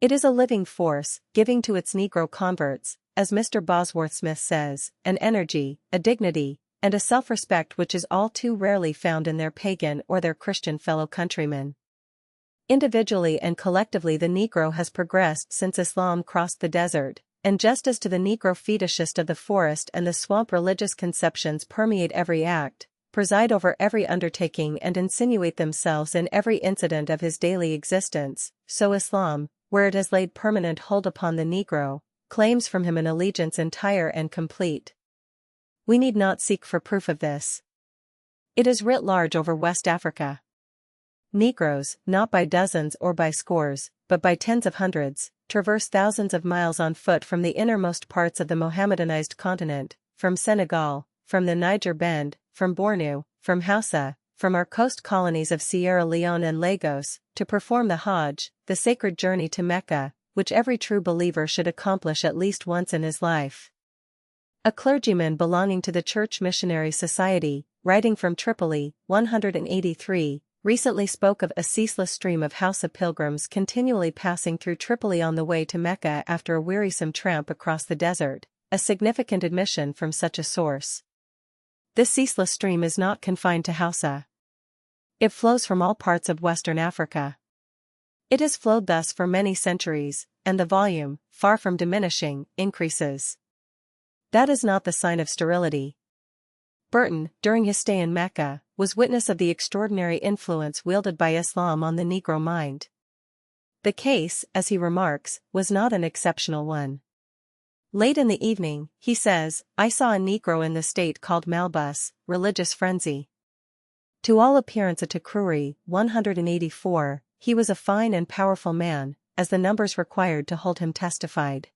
It is a living force, giving to its Negro converts, as Mr. Bosworth Smith says, an energy, a dignity, and a self-respect which is all too rarely found in their pagan or their Christian fellow countrymen. Individually and collectively the Negro has progressed since Islam crossed the desert, and just as to the Negro fetishist of the forest and the swamp religious conceptions permeate every act, preside over every undertaking and insinuate themselves in every incident of his daily existence, so Islam, where it has laid permanent hold upon the Negro, claims from him an allegiance entire and complete. We need not seek for proof of this. It is writ large over West Africa. Negroes, not by dozens or by scores, but by tens of hundreds, traverse thousands of miles on foot from the innermost parts of the Mohammedanized continent, from Senegal, from the Niger Bend, from Bornu, from Hausa, from our coast colonies of Sierra Leone and Lagos, to perform the Hajj, the sacred journey to Mecca, which every true believer should accomplish at least once in his life. A clergyman belonging to the Church Missionary Society, writing from Tripoli, 183, recently spoke of a ceaseless stream of Hausa pilgrims continually passing through Tripoli on the way to Mecca after a wearisome tramp across the desert, a significant admission from such a source. This ceaseless stream is not confined to Hausa. It flows from all parts of Western Africa. It has flowed thus for many centuries, and the volume, far from diminishing, increases. That is not the sign of sterility. Burton, during his stay in Mecca, was witness of the extraordinary influence wielded by Islam on the Negro mind. The case, as he remarks, was not an exceptional one. Late in the evening, he says, I saw a Negro in the state called Malbus, religious frenzy. To all appearance a Takruri, 184, he was a fine and powerful man, as the numbers required to hold him testified.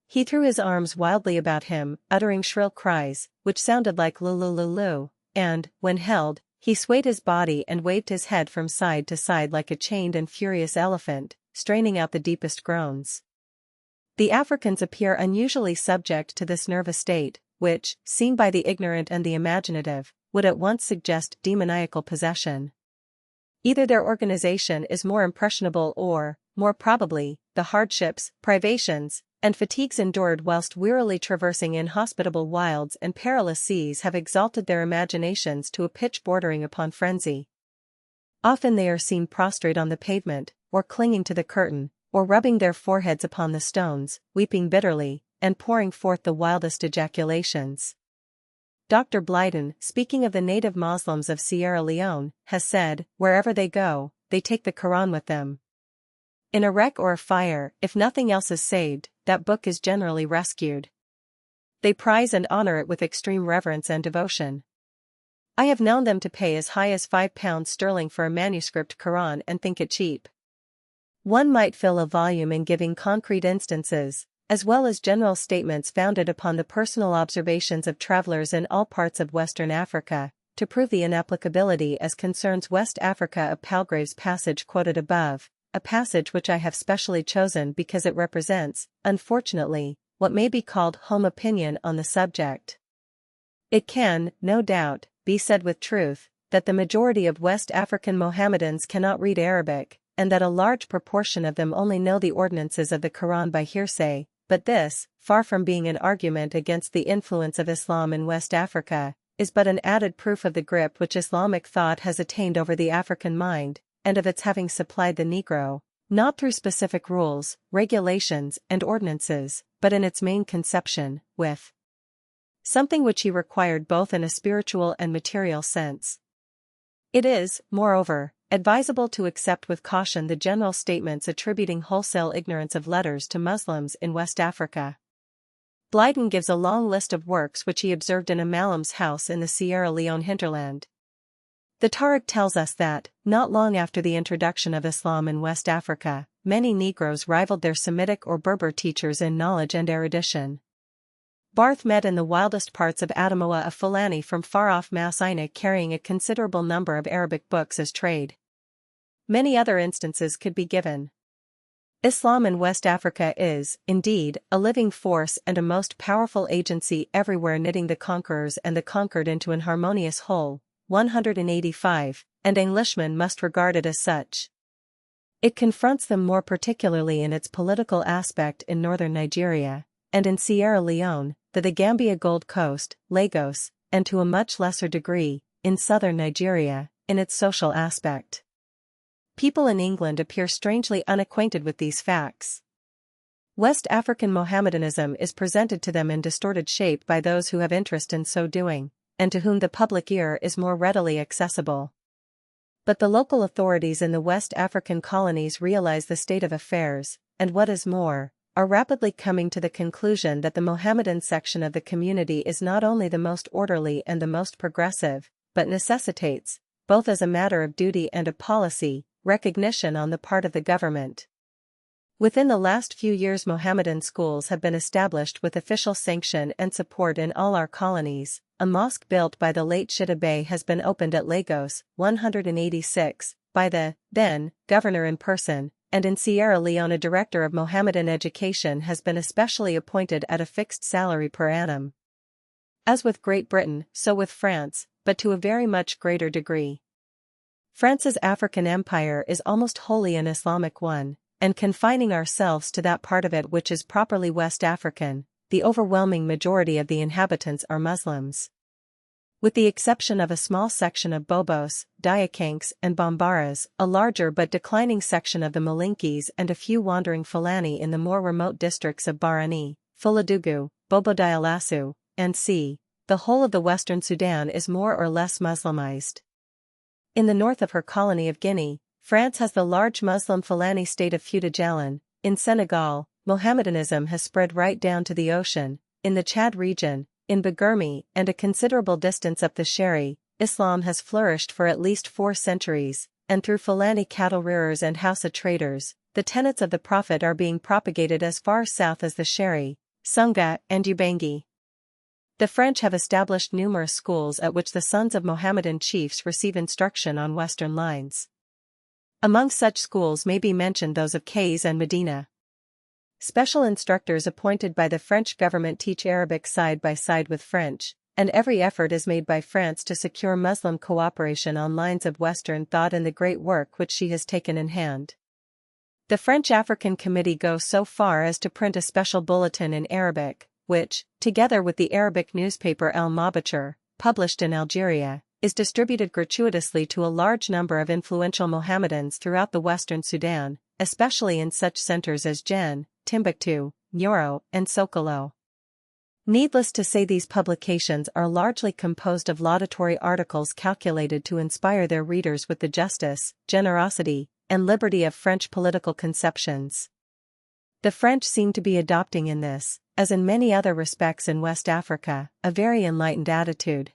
He threw his arms wildly about him, uttering shrill cries, which sounded like lu-lu-lu-lu, and, when held, he swayed his body and waved his head from side to side like a chained and furious elephant, straining out the deepest groans. The Africans appear unusually subject to this nervous state, which, seen by the ignorant and the imaginative, would at once suggest demoniacal possession. Either their organization is more impressionable or, more probably, the hardships, privations, and fatigues endured whilst wearily traversing inhospitable wilds and perilous seas have exalted their imaginations to a pitch bordering upon frenzy. Often they are seen prostrate on the pavement, or clinging to the curtain, or rubbing their foreheads upon the stones, weeping bitterly, and pouring forth the wildest ejaculations. Dr. Blyden, speaking of the native Moslems of Sierra Leone, has said, wherever they go, they take the Quran with them. In a wreck or a fire, if nothing else is saved, that book is generally rescued. They prize and honor it with extreme reverence and devotion. I have known them to pay as high as £5 for a manuscript Quran and think it cheap. One might fill a volume in giving concrete instances, as well as general statements founded upon the personal observations of travelers in all parts of Western Africa, to prove the inapplicability as concerns West Africa of Palgrave's passage quoted above, a passage which I have specially chosen because it represents, unfortunately, what may be called home opinion on the subject. It can, no doubt, be said with truth, that the majority of West African Mohammedans cannot read Arabic, and that a large proportion of them only know the ordinances of the Quran by hearsay, but this, far from being an argument against the influence of Islam in West Africa, is but an added proof of the grip which Islamic thought has attained over the African mind, and of its having supplied the Negro, not through specific rules, regulations, and ordinances, but in its main conception, with something which he required both in a spiritual and material sense. It is, moreover, advisable to accept with caution the general statements attributing wholesale ignorance of letters to Muslims in West Africa. Blyden gives a long list of works which he observed in a Malam's house in the Sierra Leone hinterland. The Tariq tells us that, not long after the introduction of Islam in West Africa, many Negroes rivaled their Semitic or Berber teachers in knowledge and erudition. Barth met in the wildest parts of Adamawa a Fulani from far-off Massina carrying a considerable number of Arabic books as trade. Many other instances could be given. Islam in West Africa is, indeed, a living force and a most powerful agency everywhere, knitting the conquerors and the conquered into an harmonious whole. 185, and Englishmen must regard it as such. It confronts them more particularly in its political aspect in northern Nigeria, and in Sierra Leone, the Gambia Gold Coast, Lagos, and to a much lesser degree, in southern Nigeria, in its social aspect. People in England appear strangely unacquainted with these facts. West African Mohammedanism is presented to them in distorted shape by those who have interest in so doing, and to whom the public ear is more readily accessible. But the local authorities in the West African colonies realize the state of affairs, and what is more, are rapidly coming to the conclusion that the Mohammedan section of the community is not only the most orderly and the most progressive, but necessitates, both as a matter of duty and of policy, recognition on the part of the government. Within the last few years, Mohammedan schools have been established with official sanction and support in all our colonies. A mosque built by the late Shita Bey has been opened at Lagos, 186, by the then governor in person, and in Sierra Leone a director of Mohammedan education has been especially appointed at a fixed salary per annum. As with Great Britain, so with France, but to a very much greater degree. France's African empire is almost wholly an Islamic one, and confining ourselves to that part of it which is properly West African, the overwhelming majority of the inhabitants are Muslims. With the exception of a small section of Bobos, Diakanks and Bambaras, a larger but declining section of the Malinkis and a few wandering Fulani in the more remote districts of Barani, Fuladugu, Bobo Dioulasso, and C, the whole of the western Sudan is more or less Muslimized. In the north of her colony of Guinea, France has the large Muslim Fulani state of Fouta Djallon. In Senegal, Mohammedanism has spread right down to the ocean. In the Chad region, in Bagurmi, and a considerable distance up the Sheri, Islam has flourished for at least 4 centuries, and through Fulani cattle rearers and Hausa traders, the tenets of the Prophet are being propagated as far south as the Sheri, Sunga, and Ubangi. The French have established numerous schools at which the sons of Mohammedan chiefs receive instruction on Western lines. Among such schools may be mentioned those of Kayes and Medina. Special instructors appointed by the French government teach Arabic side by side with French, and every effort is made by France to secure Muslim cooperation on lines of Western thought in the great work which she has taken in hand. The French African Committee goes so far as to print a special bulletin in Arabic, which, together with the Arabic newspaper El Mabachir, published in Algeria, is distributed gratuitously to a large number of influential Mohammedans throughout the Western Sudan, especially in such centers as Jen, Timbuktu, Nyoro, and Sokolo. Needless to say, these publications are largely composed of laudatory articles calculated to inspire their readers with the justice, generosity, and liberty of French political conceptions. The French seem to be adopting in this, as in many other respects in West Africa, a very enlightened attitude.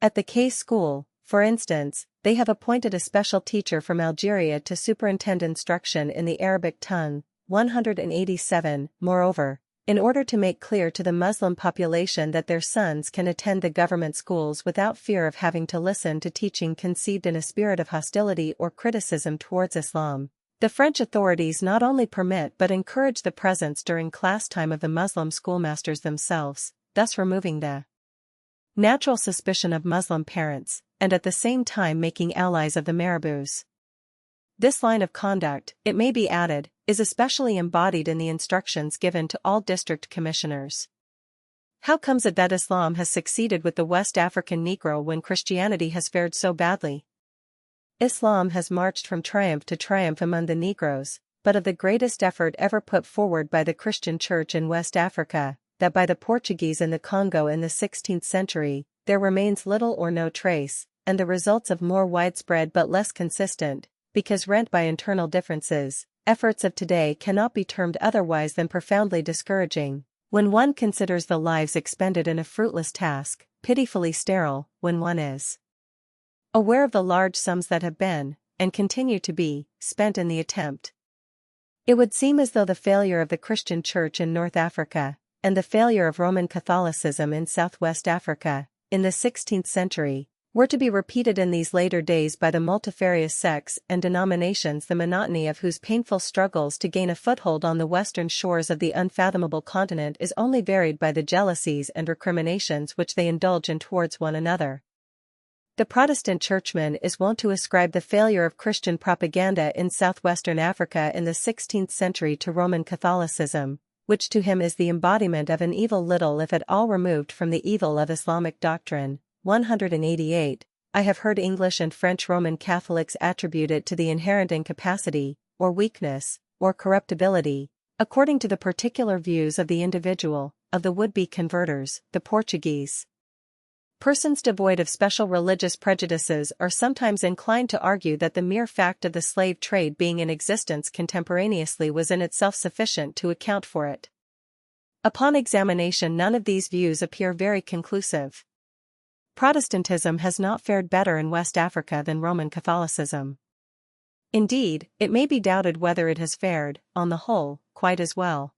At the K school, for instance, they have appointed a special teacher from Algeria to superintend instruction in the Arabic tongue. 187. Moreover, in order to make clear to the Muslim population that their sons can attend the government schools without fear of having to listen to teaching conceived in a spirit of hostility or criticism towards Islam, the French authorities not only permit but encourage the presence during class time of the Muslim schoolmasters themselves, thus removing the natural suspicion of Muslim parents, and at the same time making allies of the marabouts. This line of conduct, it may be added, is especially embodied in the instructions given to all district commissioners. How comes it that Islam has succeeded with the West African Negro when Christianity has fared so badly? Islam has marched from triumph to triumph among the Negroes, but of the greatest effort ever put forward by the Christian Church in West Africa, that by the Portuguese in the Congo in the 16th century, there remains little or no trace, and the results of more widespread but less consistent, because rent by internal differences, efforts of today cannot be termed otherwise than profoundly discouraging, when one considers the lives expended in a fruitless task, pitifully sterile, when one is aware of the large sums that have been, and continue to be, spent in the attempt. It would seem as though the failure of the Christian Church in North Africa, and the failure of Roman Catholicism in Southwest Africa, in the 16th century, were to be repeated in these later days by the multifarious sects and denominations, the monotony of whose painful struggles to gain a foothold on the western shores of the unfathomable continent is only varied by the jealousies and recriminations which they indulge in towards one another. The Protestant churchman is wont to ascribe the failure of Christian propaganda in southwestern Africa in the 16th century to Roman Catholicism, which to him is the embodiment of an evil little if at all removed from the evil of Islamic doctrine. 188. I have heard English and French Roman Catholics attribute it to the inherent incapacity, or weakness, or corruptibility, according to the particular views of the individual, of the would-be converters, the Portuguese. Persons devoid of special religious prejudices are sometimes inclined to argue that the mere fact of the slave trade being in existence contemporaneously was in itself sufficient to account for it. Upon examination, none of these views appear very conclusive. Protestantism has not fared better in West Africa than Roman Catholicism. Indeed, it may be doubted whether it has fared, on the whole, quite as well.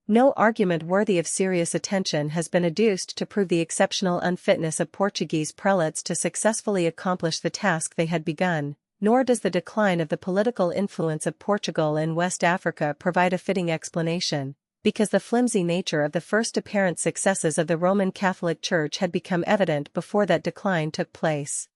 No argument worthy of serious attention has been adduced to prove the exceptional unfitness of Portuguese prelates to successfully accomplish the task they had begun, nor does the decline of the political influence of Portugal in West Africa provide a fitting explanation, because the flimsy nature of the first apparent successes of the Roman Catholic Church had become evident before that decline took place.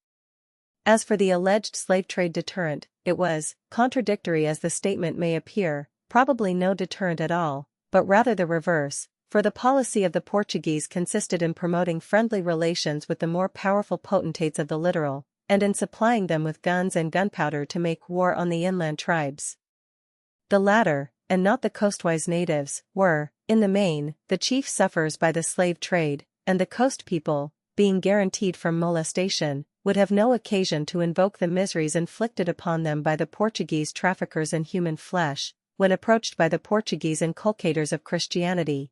As for the alleged slave trade deterrent, it was, contradictory as the statement may appear, probably no deterrent at all, but rather the reverse, for the policy of the Portuguese consisted in promoting friendly relations with the more powerful potentates of the littoral, and in supplying them with guns and gunpowder to make war on the inland tribes. The latter, and not the coastwise natives, were, in the main, the chief sufferers by the slave trade, and the coast people, being guaranteed from molestation, would have no occasion to invoke the miseries inflicted upon them by the Portuguese traffickers in human flesh, when approached by the Portuguese inculcators of Christianity.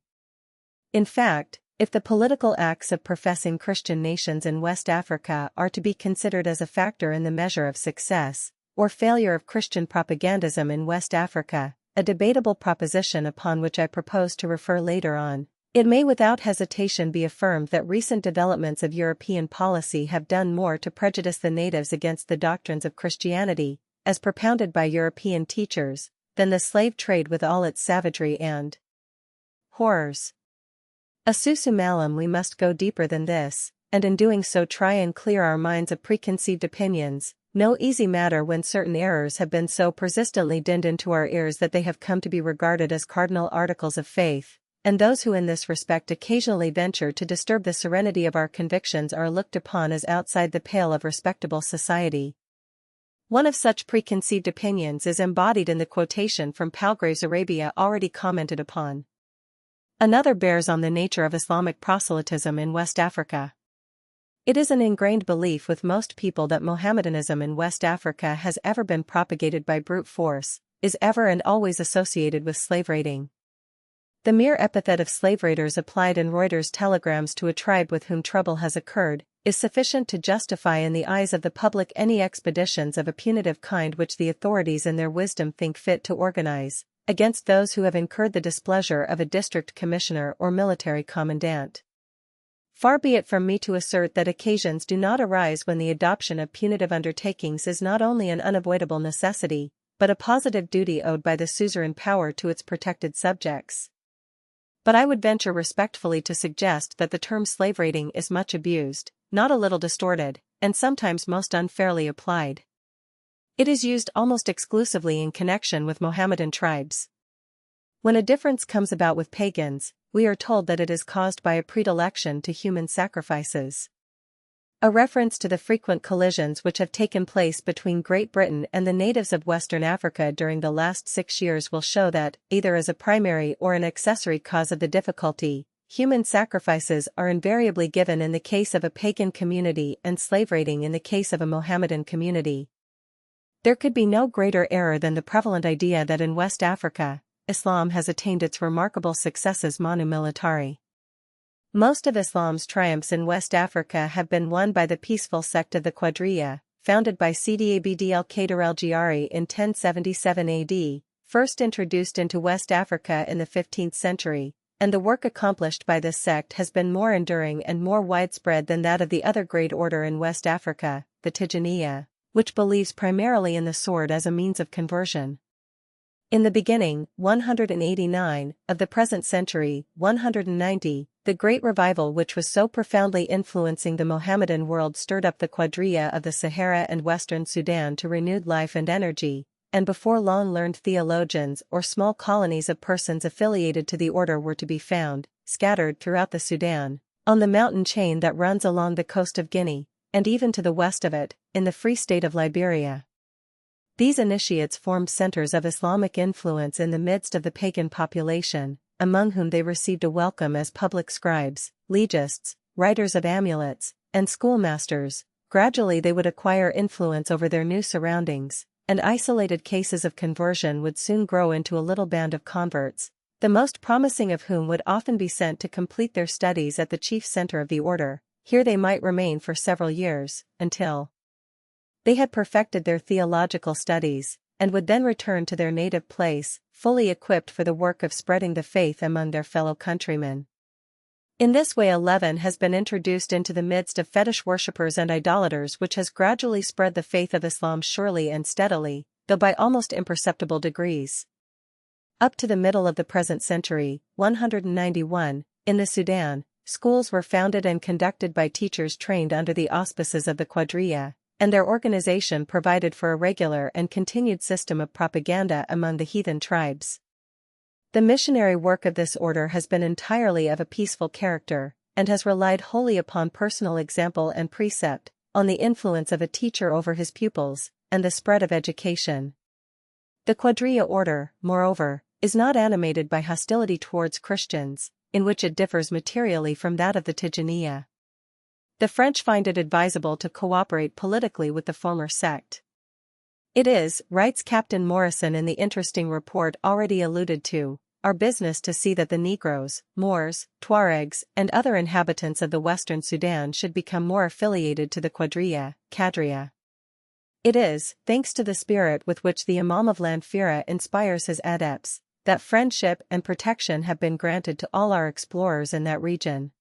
In fact, if the political acts of professing Christian nations in West Africa are to be considered as a factor in the measure of success, or failure of Christian propagandism in West Africa, a debatable proposition upon which I propose to refer later on, it may without hesitation be affirmed that recent developments of European policy have done more to prejudice the natives against the doctrines of Christianity, as propounded by European teachers, than the slave trade with all its savagery and horrors. Asusu malum, we must go deeper than this, and in doing so try and clear our minds of preconceived opinions, no easy matter when certain errors have been so persistently dinned into our ears that they have come to be regarded as cardinal articles of faith, and those who in this respect occasionally venture to disturb the serenity of our convictions are looked upon as outside the pale of respectable society. One of such preconceived opinions is embodied in the quotation from Palgrave's Arabia already commented upon. Another bears on the nature of Islamic proselytism in West Africa. It is an ingrained belief with most people that Mohammedanism in West Africa has ever been propagated by brute force, is ever and always associated with slave raiding. The mere epithet of slave raiders applied in Reuters telegrams to a tribe with whom trouble has occurred, is sufficient to justify in the eyes of the public any expeditions of a punitive kind which the authorities in their wisdom think fit to organize, against those who have incurred the displeasure of a district commissioner or military commandant. Far be it from me to assert that occasions do not arise when the adoption of punitive undertakings is not only an unavoidable necessity, but a positive duty owed by the suzerain power to its protected subjects. But I would venture respectfully to suggest that the term slave raiding is much abused, not a little distorted, and sometimes most unfairly applied. It is used almost exclusively in connection with Mohammedan tribes. When a difference comes about with pagans, we are told that it is caused by a predilection to human sacrifices. A reference to the frequent collisions which have taken place between Great Britain and the natives of Western Africa during the last 6 years will show that, either as a primary or an accessory cause of the difficulty, human sacrifices are invariably given in the case of a pagan community and slave raiding in the case of a Mohammedan community. There could be no greater error than the prevalent idea that in West Africa, Islam has attained its remarkable successes manu militari. Most of Islam's triumphs in West Africa have been won by the peaceful sect of the Qadriya, founded by Sidi Abd al-Qadir al-Jiyari in 1077 AD, first introduced into West Africa in the 15th century, and the work accomplished by this sect has been more enduring and more widespread than that of the other great order in West Africa, the Tijaniya, which believes primarily in the sword as a means of conversion. In the beginning, 189, of the present century, 190, the Great Revival which was so profoundly influencing the Mohammedan world stirred up the Qadriya of the Sahara and Western Sudan to renewed life and energy, and before long learned theologians or small colonies of persons affiliated to the order were to be found, scattered throughout the Sudan, on the mountain chain that runs along the coast of Guinea, and even to the west of it, in the Free State of Liberia. These initiates formed centers of Islamic influence in the midst of the pagan population, among whom they received a welcome as public scribes, legists, writers of amulets, and schoolmasters. Gradually they would acquire influence over their new surroundings, and isolated cases of conversion would soon grow into a little band of converts, the most promising of whom would often be sent to complete their studies at the chief center of the order. Here they might remain for several years, until they had perfected their theological studies, and would then return to their native place, fully equipped for the work of spreading the faith among their fellow countrymen. In this way a leaven has been introduced into the midst of fetish worshippers and idolaters which has gradually spread the faith of Islam surely and steadily, though by almost imperceptible degrees. Up to the middle of the present century, 191, in the Sudan, schools were founded and conducted by teachers trained under the auspices of the Qadriya, and their organization provided for a regular and continued system of propaganda among the heathen tribes. The missionary work of this order has been entirely of a peaceful character, and has relied wholly upon personal example and precept, on the influence of a teacher over his pupils, and the spread of education. The Qadriya order, moreover, is not animated by hostility towards Christians, in which it differs materially from that of the Tijaniya. The French find it advisable to cooperate politically with the former sect. It is, writes Captain Morrison in the interesting report already alluded to, our business to see that the Negroes, Moors, Tuaregs, and other inhabitants of the Western Sudan should become more affiliated to the Qadriya, Qadriya. It is, thanks to the spirit with which the Imam of Lanfira inspires his adepts, that friendship and protection have been granted to all our explorers in that region.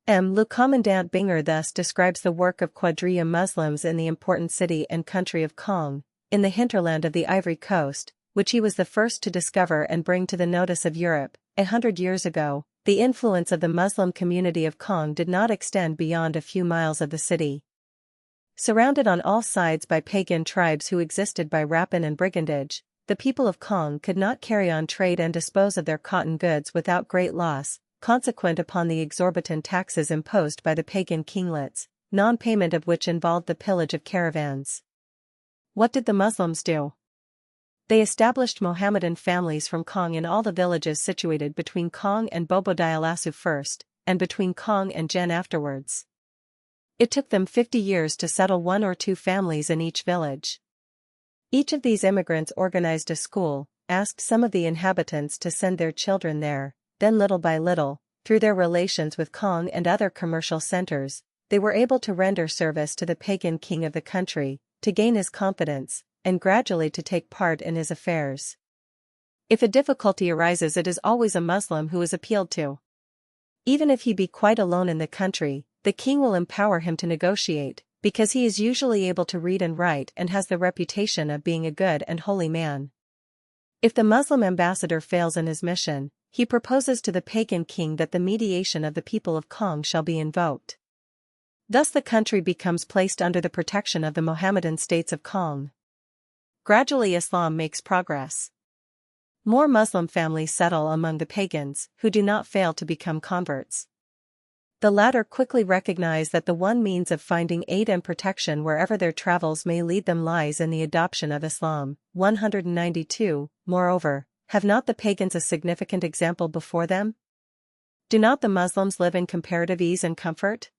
Le Commandant Binger thus describes the work of Qadriya Muslims in the important city and country of Kong, in the hinterland of the Ivory Coast, which he was the first to discover and bring to the notice of Europe. 100 years ago, the influence of the Muslim community of Kong did not extend beyond a few miles of the city. Surrounded on all sides by pagan tribes who existed by rapine and brigandage, the people of Kong could not carry on trade and dispose of their cotton goods without great loss, consequent upon the exorbitant taxes imposed by the pagan kinglets, non-payment of which involved the pillage of caravans. What did the Muslims do? They established Mohammedan families from Kong in all the villages situated between Kong and Bobo Dioulasso first, and between Kong and Jen afterwards. It took them 50 years to settle 1 or 2 families in each village. Each of these immigrants organized a school, asked some of the inhabitants to send their children there, then little by little, through their relations with Kong and other commercial centers, they were able to render service to the pagan king of the country, to gain his confidence, and gradually to take part in his affairs. If a difficulty arises, it is always a Muslim who is appealed to. Even if he be quite alone in the country, the king will empower him to negotiate, because he is usually able to read and write and has the reputation of being a good and holy man. If the Muslim ambassador fails in his mission, he proposes to the pagan king that the mediation of the people of Kong shall be invoked. Thus the country becomes placed under the protection of the Mohammedan states of Kong. Gradually Islam makes progress. More Muslim families settle among the pagans, who do not fail to become converts. The latter quickly recognize that the one means of finding aid and protection wherever their travels may lead them lies in the adoption of Islam. 192. Moreover, have not the pagans a significant example before them? Do not the Muslims live in comparative ease and comfort?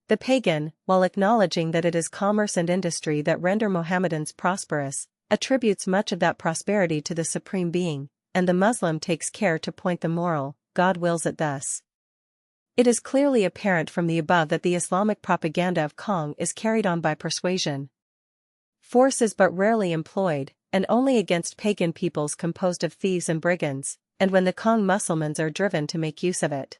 The pagan, while acknowledging that it is commerce and industry that render Mohammedans prosperous, attributes much of that prosperity to the Supreme Being, and the Muslim takes care to point the moral, God wills it thus. It is clearly apparent from the above that the Islamic propaganda of Kong is carried on by persuasion. Force is but rarely employed, and only against pagan peoples composed of thieves and brigands, and when the Kong Mussulmans are driven to make use of it.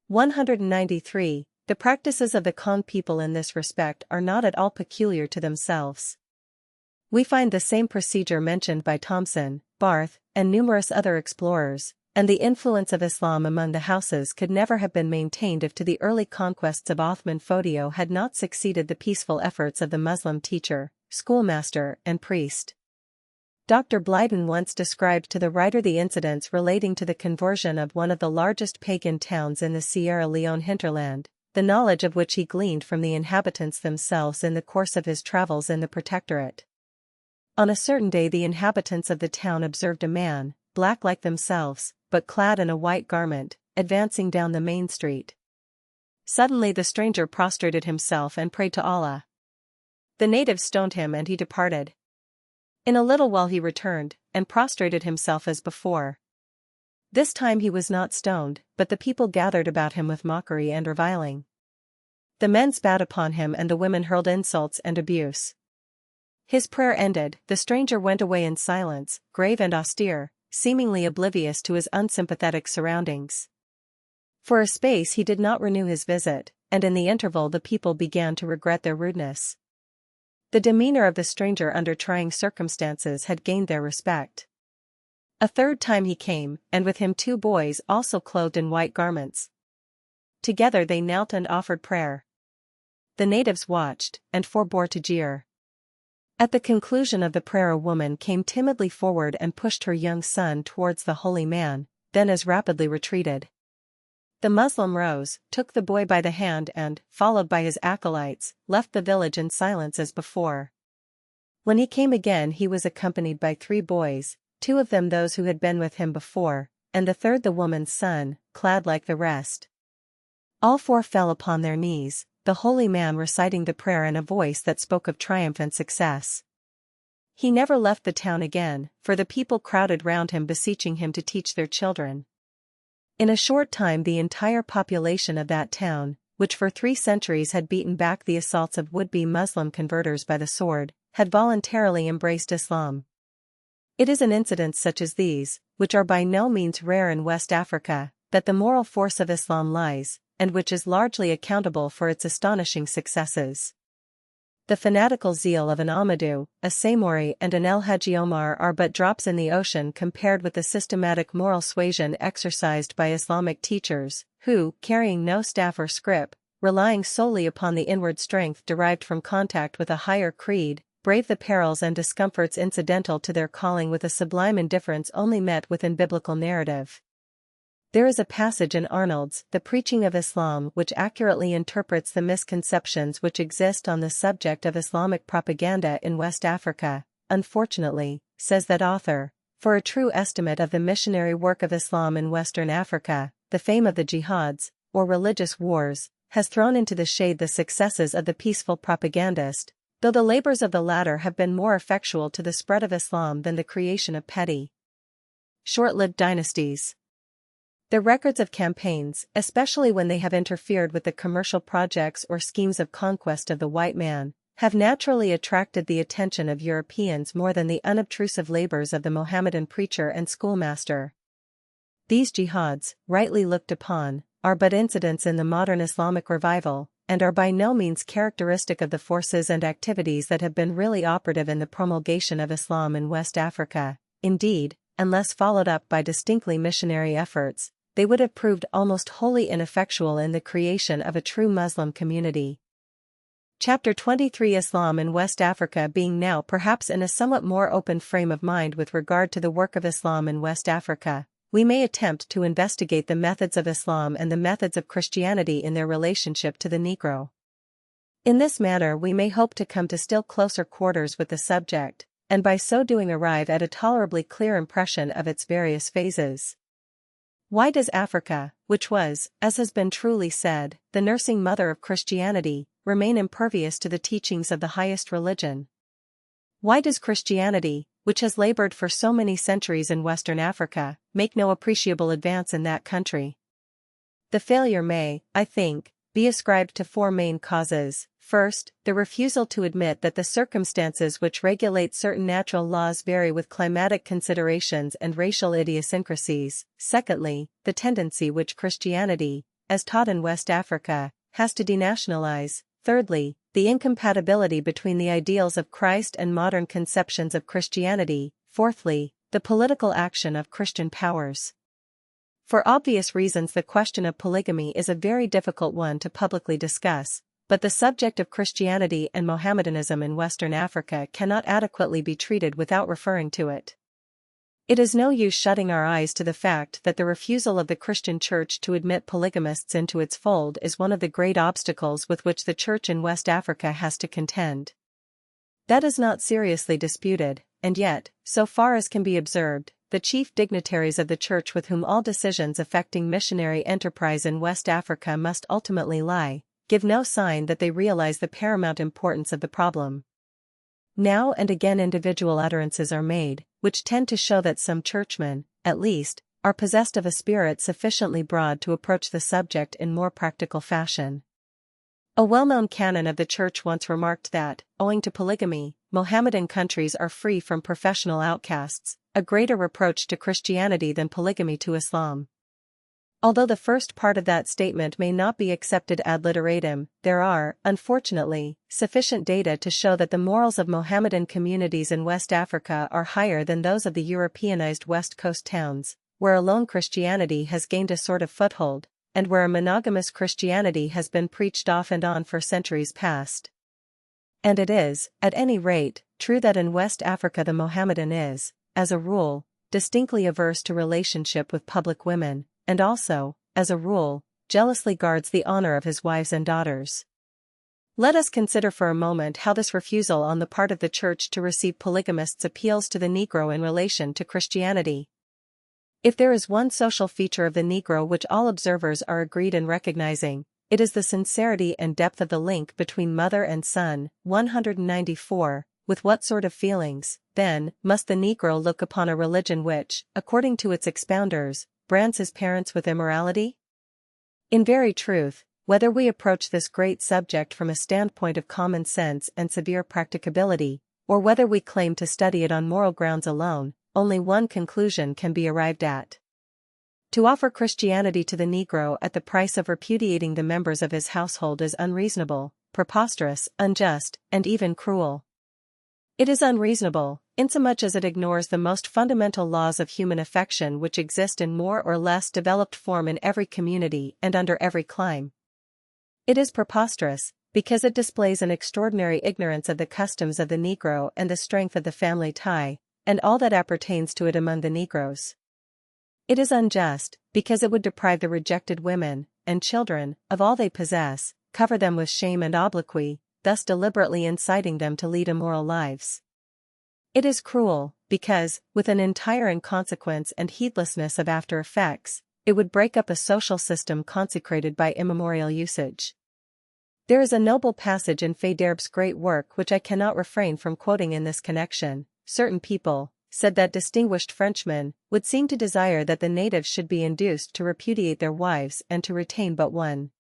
193. The practices of the Kong people in this respect are not at all peculiar to themselves. We find the same procedure mentioned by Thomson, Barth, and numerous other explorers, and the influence of Islam among the houses could never have been maintained if to the early conquests of Othman Fodio had not succeeded the peaceful efforts of the Muslim teacher, schoolmaster, and priest. Dr. Blyden once described to the writer the incidents relating to the conversion of one of the largest pagan towns in the Sierra Leone hinterland, the knowledge of which he gleaned from the inhabitants themselves in the course of his travels in the Protectorate. On a certain day the inhabitants of the town observed a man, black like themselves, but clad in a white garment, advancing down the main street. Suddenly the stranger prostrated himself and prayed to Allah. The natives stoned him and he departed. In a little while he returned, and prostrated himself as before. This time he was not stoned, but the people gathered about him with mockery and reviling. The men spat upon him and the women hurled insults and abuse. His prayer ended, the stranger went away in silence, grave and austere, seemingly oblivious to his unsympathetic surroundings. For a space he did not renew his visit, and in the interval the people began to regret their rudeness. The demeanor of the stranger under trying circumstances had gained their respect. A third time he came, and with him 2 boys also clothed in white garments. Together they knelt and offered prayer. The natives watched, and forbore to jeer. At the conclusion of the prayer a woman came timidly forward and pushed her young son towards the holy man, then as rapidly retreated. The Muslim rose, took the boy by the hand and, followed by his acolytes, left the village in silence as before. When he came again he was accompanied by 3 boys, 2 of them those who had been with him before, and the third the woman's son, clad like the rest. All 4 fell upon their knees, the holy man reciting the prayer in a voice that spoke of triumphant success. He never left the town again, for the people crowded round him beseeching him to teach their children. In a short time the entire population of that town, which for 3 centuries had beaten back the assaults of would-be Muslim converters by the sword, had voluntarily embraced Islam. It is in incidents such as these, which are by no means rare in West Africa, that the moral force of Islam lies, and which is largely accountable for its astonishing successes. The fanatical zeal of an Amadou, a Samori and an El Hadji Omar are but drops in the ocean compared with the systematic moral suasion exercised by Islamic teachers, who, carrying no staff or scrip, relying solely upon the inward strength derived from contact with a higher creed, brave the perils and discomforts incidental to their calling with a sublime indifference only met with in biblical narrative. There is a passage in Arnold's The Preaching of Islam which accurately interprets the misconceptions which exist on the subject of Islamic propaganda in West Africa. Unfortunately, says that author, for a true estimate of the missionary work of Islam in Western Africa, the fame of the jihads, or religious wars, has thrown into the shade the successes of the peaceful propagandist, though the labors of the latter have been more effectual to the spread of Islam than the creation of petty, short-lived dynasties. Their records of campaigns, especially when they have interfered with the commercial projects or schemes of conquest of the white man, have naturally attracted the attention of Europeans more than the unobtrusive labors of the Mohammedan preacher and schoolmaster. These jihads, rightly looked upon, are but incidents in the modern Islamic revival, and are by no means characteristic of the forces and activities that have been really operative in the promulgation of Islam in West Africa. Indeed, unless followed up by distinctly missionary efforts, they would have proved almost wholly ineffectual in the creation of a true Muslim community. Chapter 23 Islam in West Africa. Being now perhaps in a somewhat more open frame of mind with regard to the work of Islam in West Africa, we may attempt to investigate the methods of Islam and the methods of Christianity in their relationship to the Negro. In this manner we may hope to come to still closer quarters with the subject, and by so doing arrive at a tolerably clear impression of its various phases. Why does Africa, which was, as has been truly said, the nursing mother of Christianity, remain impervious to the teachings of the highest religion? Why does Christianity, which has labored for so many centuries in Western Africa, make no appreciable advance in that country? The failure may, I think, be ascribed to four main causes. First, the refusal to admit that the circumstances which regulate certain natural laws vary with climatic considerations and racial idiosyncrasies. Secondly, the tendency which Christianity, as taught in West Africa, has to denationalize. Thirdly, the incompatibility between the ideals of Christ and modern conceptions of Christianity. Fourthly, the political action of Christian powers. For obvious reasons, the question of polygamy is a very difficult one to publicly discuss, but the subject of Christianity and Mohammedanism in Western Africa cannot adequately be treated without referring to it. It is no use shutting our eyes to the fact that the refusal of the Christian Church to admit polygamists into its fold is one of the great obstacles with which the Church in West Africa has to contend. That is not seriously disputed, and yet, so far as can be observed, the chief dignitaries of the Church with whom all decisions affecting missionary enterprise in West Africa must ultimately lie, give no sign that they realize the paramount importance of the problem. Now and again individual utterances are made, which tend to show that some churchmen, at least, are possessed of a spirit sufficiently broad to approach the subject in more practical fashion. A well-known canon of the Church once remarked that, owing to polygamy, Mohammedan countries are free from professional outcasts, a greater reproach to Christianity than polygamy to Islam. Although the first part of that statement may not be accepted ad literatum, there are, unfortunately, sufficient data to show that the morals of Mohammedan communities in West Africa are higher than those of the Europeanized West Coast towns, where alone Christianity has gained a sort of foothold, and where a monogamous Christianity has been preached off and on for centuries past. And it is, at any rate, true that in West Africa the Mohammedan is, as a rule, distinctly averse to relationship with public women, and also, as a rule, jealously guards the honor of his wives and daughters. Let us consider for a moment how this refusal on the part of the Church to receive polygamists appeals to the Negro in relation to Christianity. If there is one social feature of the Negro which all observers are agreed in recognizing, it is the sincerity and depth of the link between mother and son. 194. With what sort of feelings, then, must the Negro look upon a religion which, according to its expounders, brands his parents with immorality? In very truth, whether we approach this great subject from a standpoint of common sense and severe practicability, or whether we claim to study it on moral grounds alone, only one conclusion can be arrived at. To offer Christianity to the Negro at the price of repudiating the members of his household is unreasonable, preposterous, unjust, and even cruel. It is unreasonable, insomuch as it ignores the most fundamental laws of human affection which exist in more or less developed form in every community and under every clime. It is preposterous, because it displays an extraordinary ignorance of the customs of the Negro and the strength of the family tie, and all that appertains to it among the Negroes. It is unjust, because it would deprive the rejected women and children of all they possess, cover them with shame and obloquy, thus deliberately inciting them to lead immoral lives. It is cruel, because, with an entire inconsequence and heedlessness of after effects, it would break up a social system consecrated by immemorial usage. There is a noble passage in Faidherbe's great work which I cannot refrain from quoting in this connection. Certain people, said that distinguished Frenchmen would seem to desire that the natives should be induced to repudiate their wives and to retain but one.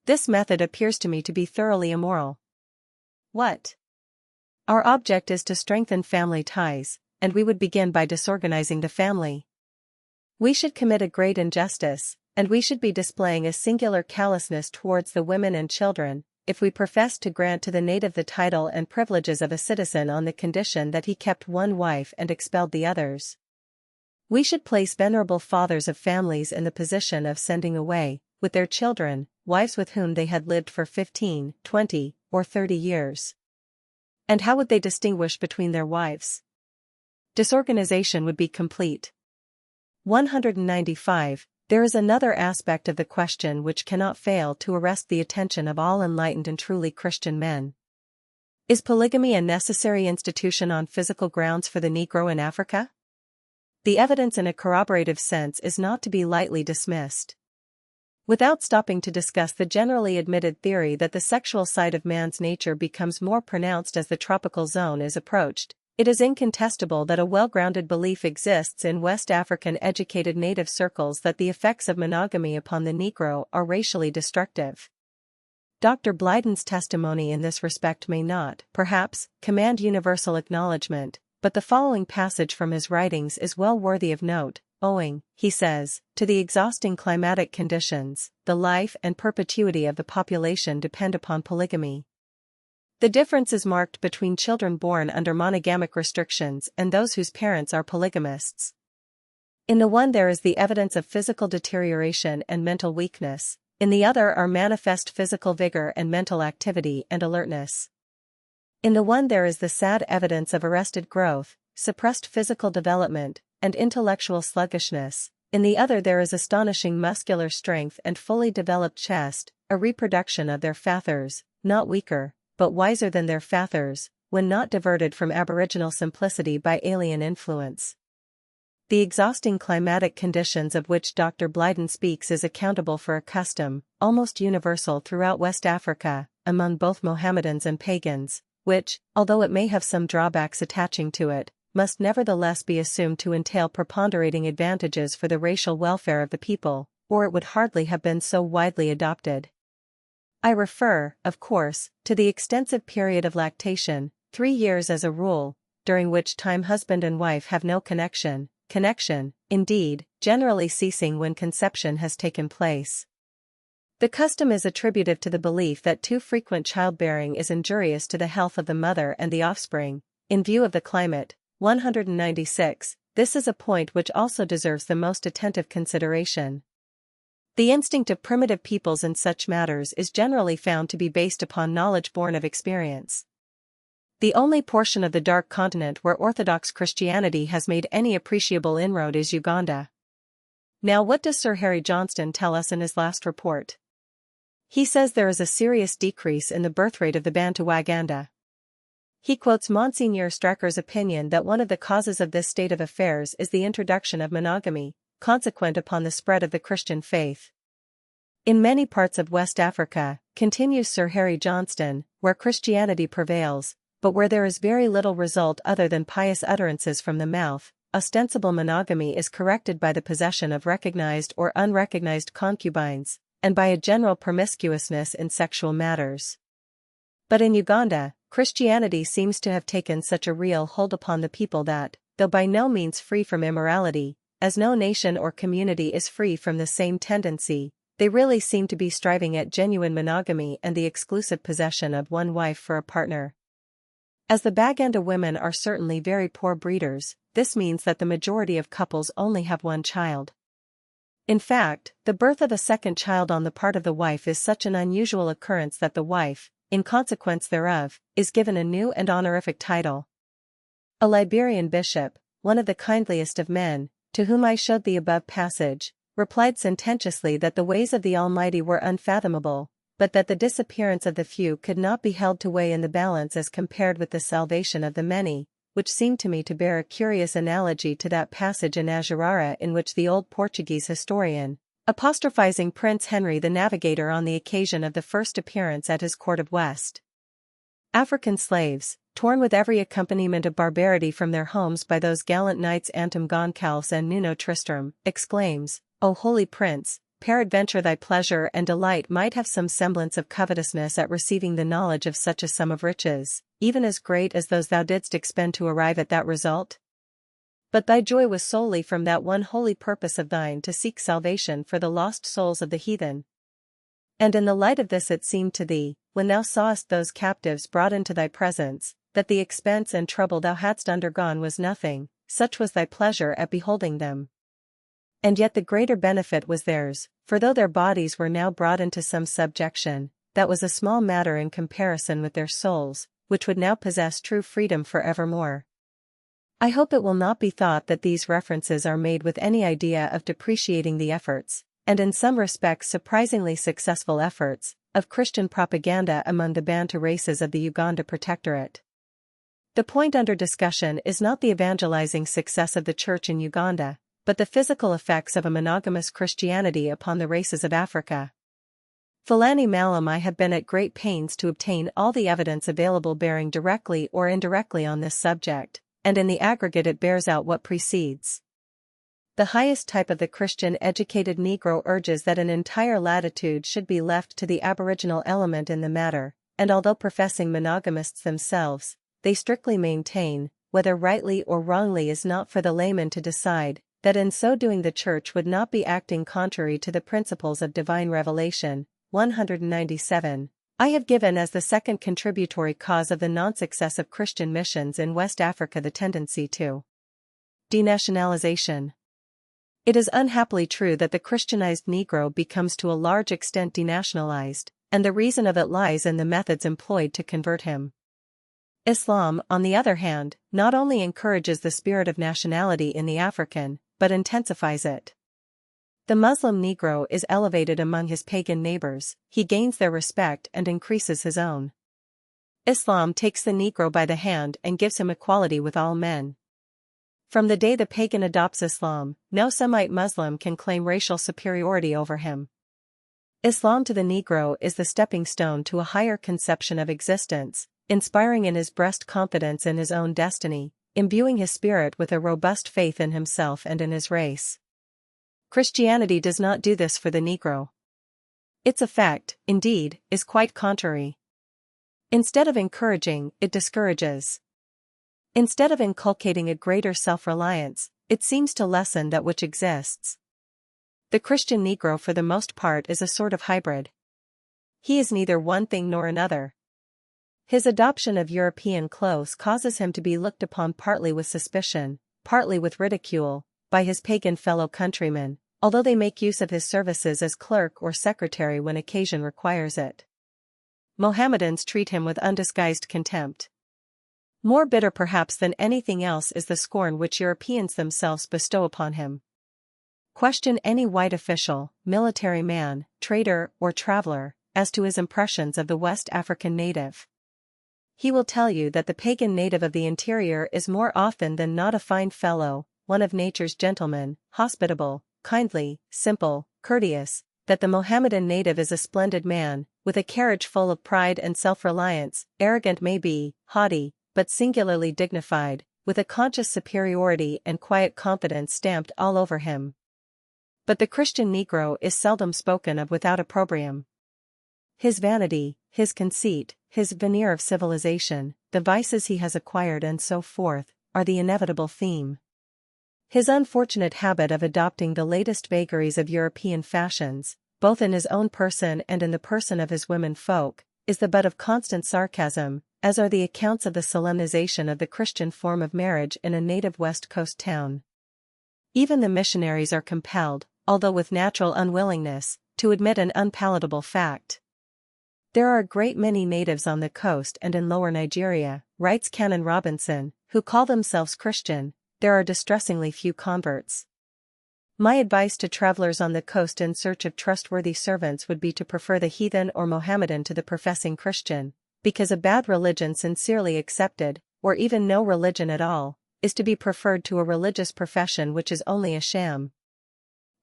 This method appears to me to be thoroughly immoral. What? Our object is to strengthen family ties, and we would begin by disorganizing the family. We should commit a great injustice, and we should be displaying a singular callousness towards the women and children, if we profess to grant to the native the title and privileges of a citizen on the condition that he kept one wife and expelled the others. We should place venerable fathers of families in the position of sending away, with their children, wives with whom they had lived for 15, 20, or 30 years. And how would they distinguish between their wives? Disorganization would be complete. 195. There is another aspect of the question which cannot fail to arrest the attention of all enlightened and truly Christian men. Is polygamy a necessary institution on physical grounds for the Negro in Africa? The evidence in a corroborative sense is not to be lightly dismissed. Without stopping to discuss the generally admitted theory that the sexual side of man's nature becomes more pronounced as the tropical zone is approached, it is incontestable that a well-grounded belief exists in West African educated native circles that the effects of monogamy upon the Negro are racially destructive. Dr. Blyden's testimony in this respect may not, perhaps, command universal acknowledgement, but the following passage from his writings is well worthy of note. Owing, he says, to the exhausting climatic conditions, the life and perpetuity of the population depend upon polygamy. The difference is marked between children born under monogamic restrictions and those whose parents are polygamists. In the one there is the evidence of physical deterioration and mental weakness, in the other are manifest physical vigor and mental activity and alertness. In the one there is the sad evidence of arrested growth, suppressed physical development, and intellectual sluggishness, in the other there is astonishing muscular strength and fully developed chest, a reproduction of their fathers, not weaker, but wiser than their fathers, when not diverted from aboriginal simplicity by alien influence. The exhausting climatic conditions of which Dr. Blyden speaks is accountable for a custom, almost universal throughout West Africa, among both Mohammedans and pagans, which, although it may have some drawbacks attaching to it, must nevertheless be assumed to entail preponderating advantages for the racial welfare of the people, or it would hardly have been so widely adopted. I refer, of course, to the extensive period of lactation, 3 years as a rule, during which time husband and wife have no connection, indeed, generally ceasing when conception has taken place. The custom is attributive to the belief that too frequent childbearing is injurious to the health of the mother and the offspring, in view of the climate. 196. This is a point which also deserves the most attentive consideration. The instinct of primitive peoples in such matters is generally found to be based upon knowledge born of experience. The only portion of the Dark Continent where Orthodox Christianity has made any appreciable inroad is Uganda. Now what does Sir Harry Johnston tell us in his last report? He says there is a serious decrease in the birth rate of the Bantu Waganda. He quotes Monsignor Strecker's opinion that one of the causes of this state of affairs is the introduction of monogamy, consequent upon the spread of the Christian faith. In many parts of West Africa, continues Sir Harry Johnston, where Christianity prevails, but where there is very little result other than pious utterances from the mouth, ostensible monogamy is corrected by the possession of recognized or unrecognized concubines, and by a general promiscuousness in sexual matters. But in Uganda, Christianity seems to have taken such a real hold upon the people that, though by no means free from immorality, as no nation or community is free from the same tendency, they really seem to be striving at genuine monogamy and the exclusive possession of one wife for a partner. As the Baganda women are certainly very poor breeders, this means that the majority of couples only have one child. In fact, the birth of a second child on the part of the wife is such an unusual occurrence that the wife, in consequence thereof, is given a new and honorific title. A Liberian bishop, one of the kindliest of men, to whom I showed the above passage, replied sententiously that the ways of the Almighty were unfathomable, but that the disappearance of the few could not be held to weigh in the balance as compared with the salvation of the many, which seemed to me to bear a curious analogy to that passage in Ajarara in which the old Portuguese historian, apostrophizing Prince Henry the Navigator on the occasion of the first appearance at his court of West African slaves, torn with every accompaniment of barbarity from their homes by those gallant knights Antum Goncalves and Nuno Tristram, exclaims, O holy prince, peradventure thy pleasure and delight might have some semblance of covetousness at receiving the knowledge of such a sum of riches, even as great as those thou didst expend to arrive at that result? But thy joy was solely from that one holy purpose of thine to seek salvation for the lost souls of the heathen. And in the light of this it seemed to thee, when thou sawest those captives brought into thy presence, that the expense and trouble thou hadst undergone was nothing, such was thy pleasure at beholding them. And yet the greater benefit was theirs, for though their bodies were now brought into some subjection, that was a small matter in comparison with their souls, which would now possess true freedom for evermore. I hope it will not be thought that these references are made with any idea of depreciating the efforts, and in some respects surprisingly successful efforts, of Christian propaganda among the Bantu races of the Uganda Protectorate. The point under discussion is not the evangelizing success of the Church in Uganda, but the physical effects of a monogamous Christianity upon the races of Africa. Philaeni Malum I have been at great pains to obtain all the evidence available bearing directly or indirectly on this subject, and in the aggregate it bears out what precedes. The highest type of the Christian educated Negro urges that an entire latitude should be left to the aboriginal element in the matter, and although professing monogamists themselves, they strictly maintain, whether rightly or wrongly is not for the layman to decide, that in so doing the Church would not be acting contrary to the principles of divine revelation. 197. I have given as the second contributory cause of the non-success of Christian missions in West Africa the tendency to denationalization. It is unhappily true that the Christianized Negro becomes to a large extent denationalized, and the reason of it lies in the methods employed to convert him. Islam, on the other hand, not only encourages the spirit of nationality in the African, but intensifies it. The Muslim Negro is elevated among his pagan neighbors, he gains their respect and increases his own. Islam takes the Negro by the hand and gives him equality with all men. From the day the pagan adopts Islam, no Semite Muslim can claim racial superiority over him. Islam to the Negro is the stepping stone to a higher conception of existence, inspiring in his breast confidence in his own destiny, imbuing his spirit with a robust faith in himself and in his race. Christianity does not do this for the Negro. Its effect, indeed, is quite contrary. Instead of encouraging, it discourages. Instead of inculcating a greater self-reliance, it seems to lessen that which exists. The Christian Negro for the most part is a sort of hybrid. He is neither one thing nor another. His adoption of European clothes causes him to be looked upon partly with suspicion, partly with ridicule, by his pagan fellow countrymen, although they make use of his services as clerk or secretary when occasion requires it. Mohammedans treat him with undisguised contempt. More bitter perhaps than anything else is the scorn which Europeans themselves bestow upon him. Question any white official, military man, trader, or traveler, as to his impressions of the West African native. He will tell you that the pagan native of the interior is more often than not a fine fellow, one of nature's gentlemen, hospitable, kindly, simple, courteous, that the Mohammedan native is a splendid man, with a carriage full of pride and self-reliance, arrogant may be, haughty, but singularly dignified, with a conscious superiority and quiet confidence stamped all over him. But the Christian Negro is seldom spoken of without opprobrium. His vanity, his conceit, his veneer of civilization, the vices he has acquired and so forth, are the inevitable theme. His unfortunate habit of adopting the latest vagaries of European fashions, both in his own person and in the person of his women folk, is the butt of constant sarcasm, as are the accounts of the solemnization of the Christian form of marriage in a native West Coast town. Even the missionaries are compelled, although with natural unwillingness, to admit an unpalatable fact. There are a great many natives on the coast and in lower Nigeria, writes Canon Robinson, who call themselves Christian. There are distressingly few converts. My advice to travelers on the coast in search of trustworthy servants would be to prefer the heathen or Mohammedan to the professing Christian, because a bad religion sincerely accepted, or even no religion at all, is to be preferred to a religious profession which is only a sham.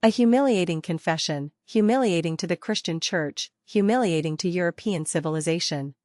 A humiliating confession, humiliating to the Christian Church, humiliating to European civilization.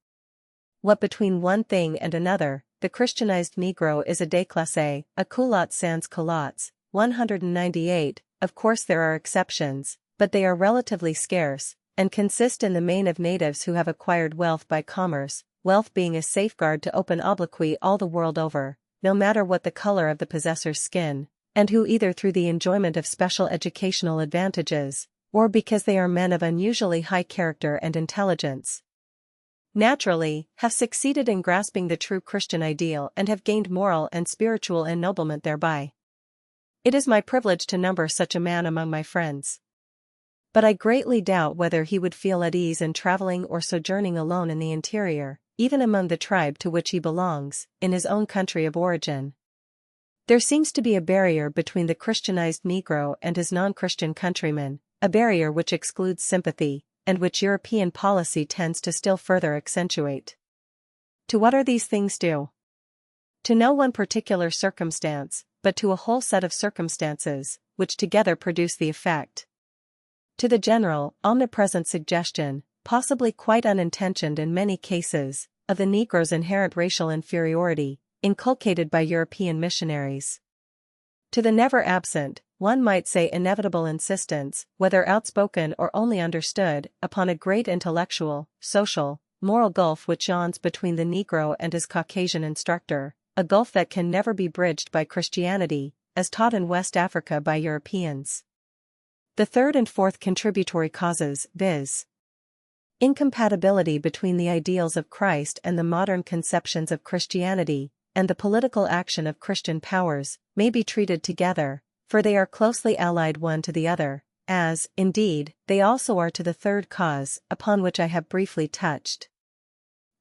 What between one thing and another, the Christianized Negro is a déclassé, a culotte sans culottes, 198, of course there are exceptions, but they are relatively scarce, and consist in the main of natives who have acquired wealth by commerce, wealth being a safeguard to open obloquy all the world over, no matter what the color of the possessor's skin, and who either through the enjoyment of special educational advantages, or because they are men of unusually high character and intelligence, naturally, have succeeded in grasping the true Christian ideal and have gained moral and spiritual ennoblement thereby. It is my privilege to number such a man among my friends. But I greatly doubt whether he would feel at ease in traveling or sojourning alone in the interior, even among the tribe to which he belongs, in his own country of origin. There seems to be a barrier between the Christianized Negro and his non-Christian countrymen, a barrier which excludes sympathy, and which European policy tends to still further accentuate. To what are these things due? To no one particular circumstance, but to a whole set of circumstances, which together produce the effect. To the general, omnipresent suggestion, possibly quite unintentioned in many cases, of the Negro's inherent racial inferiority, inculcated by European missionaries. To the never-absent, one might say inevitable insistence, whether outspoken or only understood, upon a great intellectual, social, moral gulf which yawns between the Negro and his Caucasian instructor, a gulf that can never be bridged by Christianity, as taught in West Africa by Europeans. The third and fourth contributory causes, viz. Incompatibility between the ideals of Christ and the modern conceptions of Christianity, and the political action of Christian powers, may be treated together, for they are closely allied one to the other, as, indeed, they also are to the third cause, upon which I have briefly touched.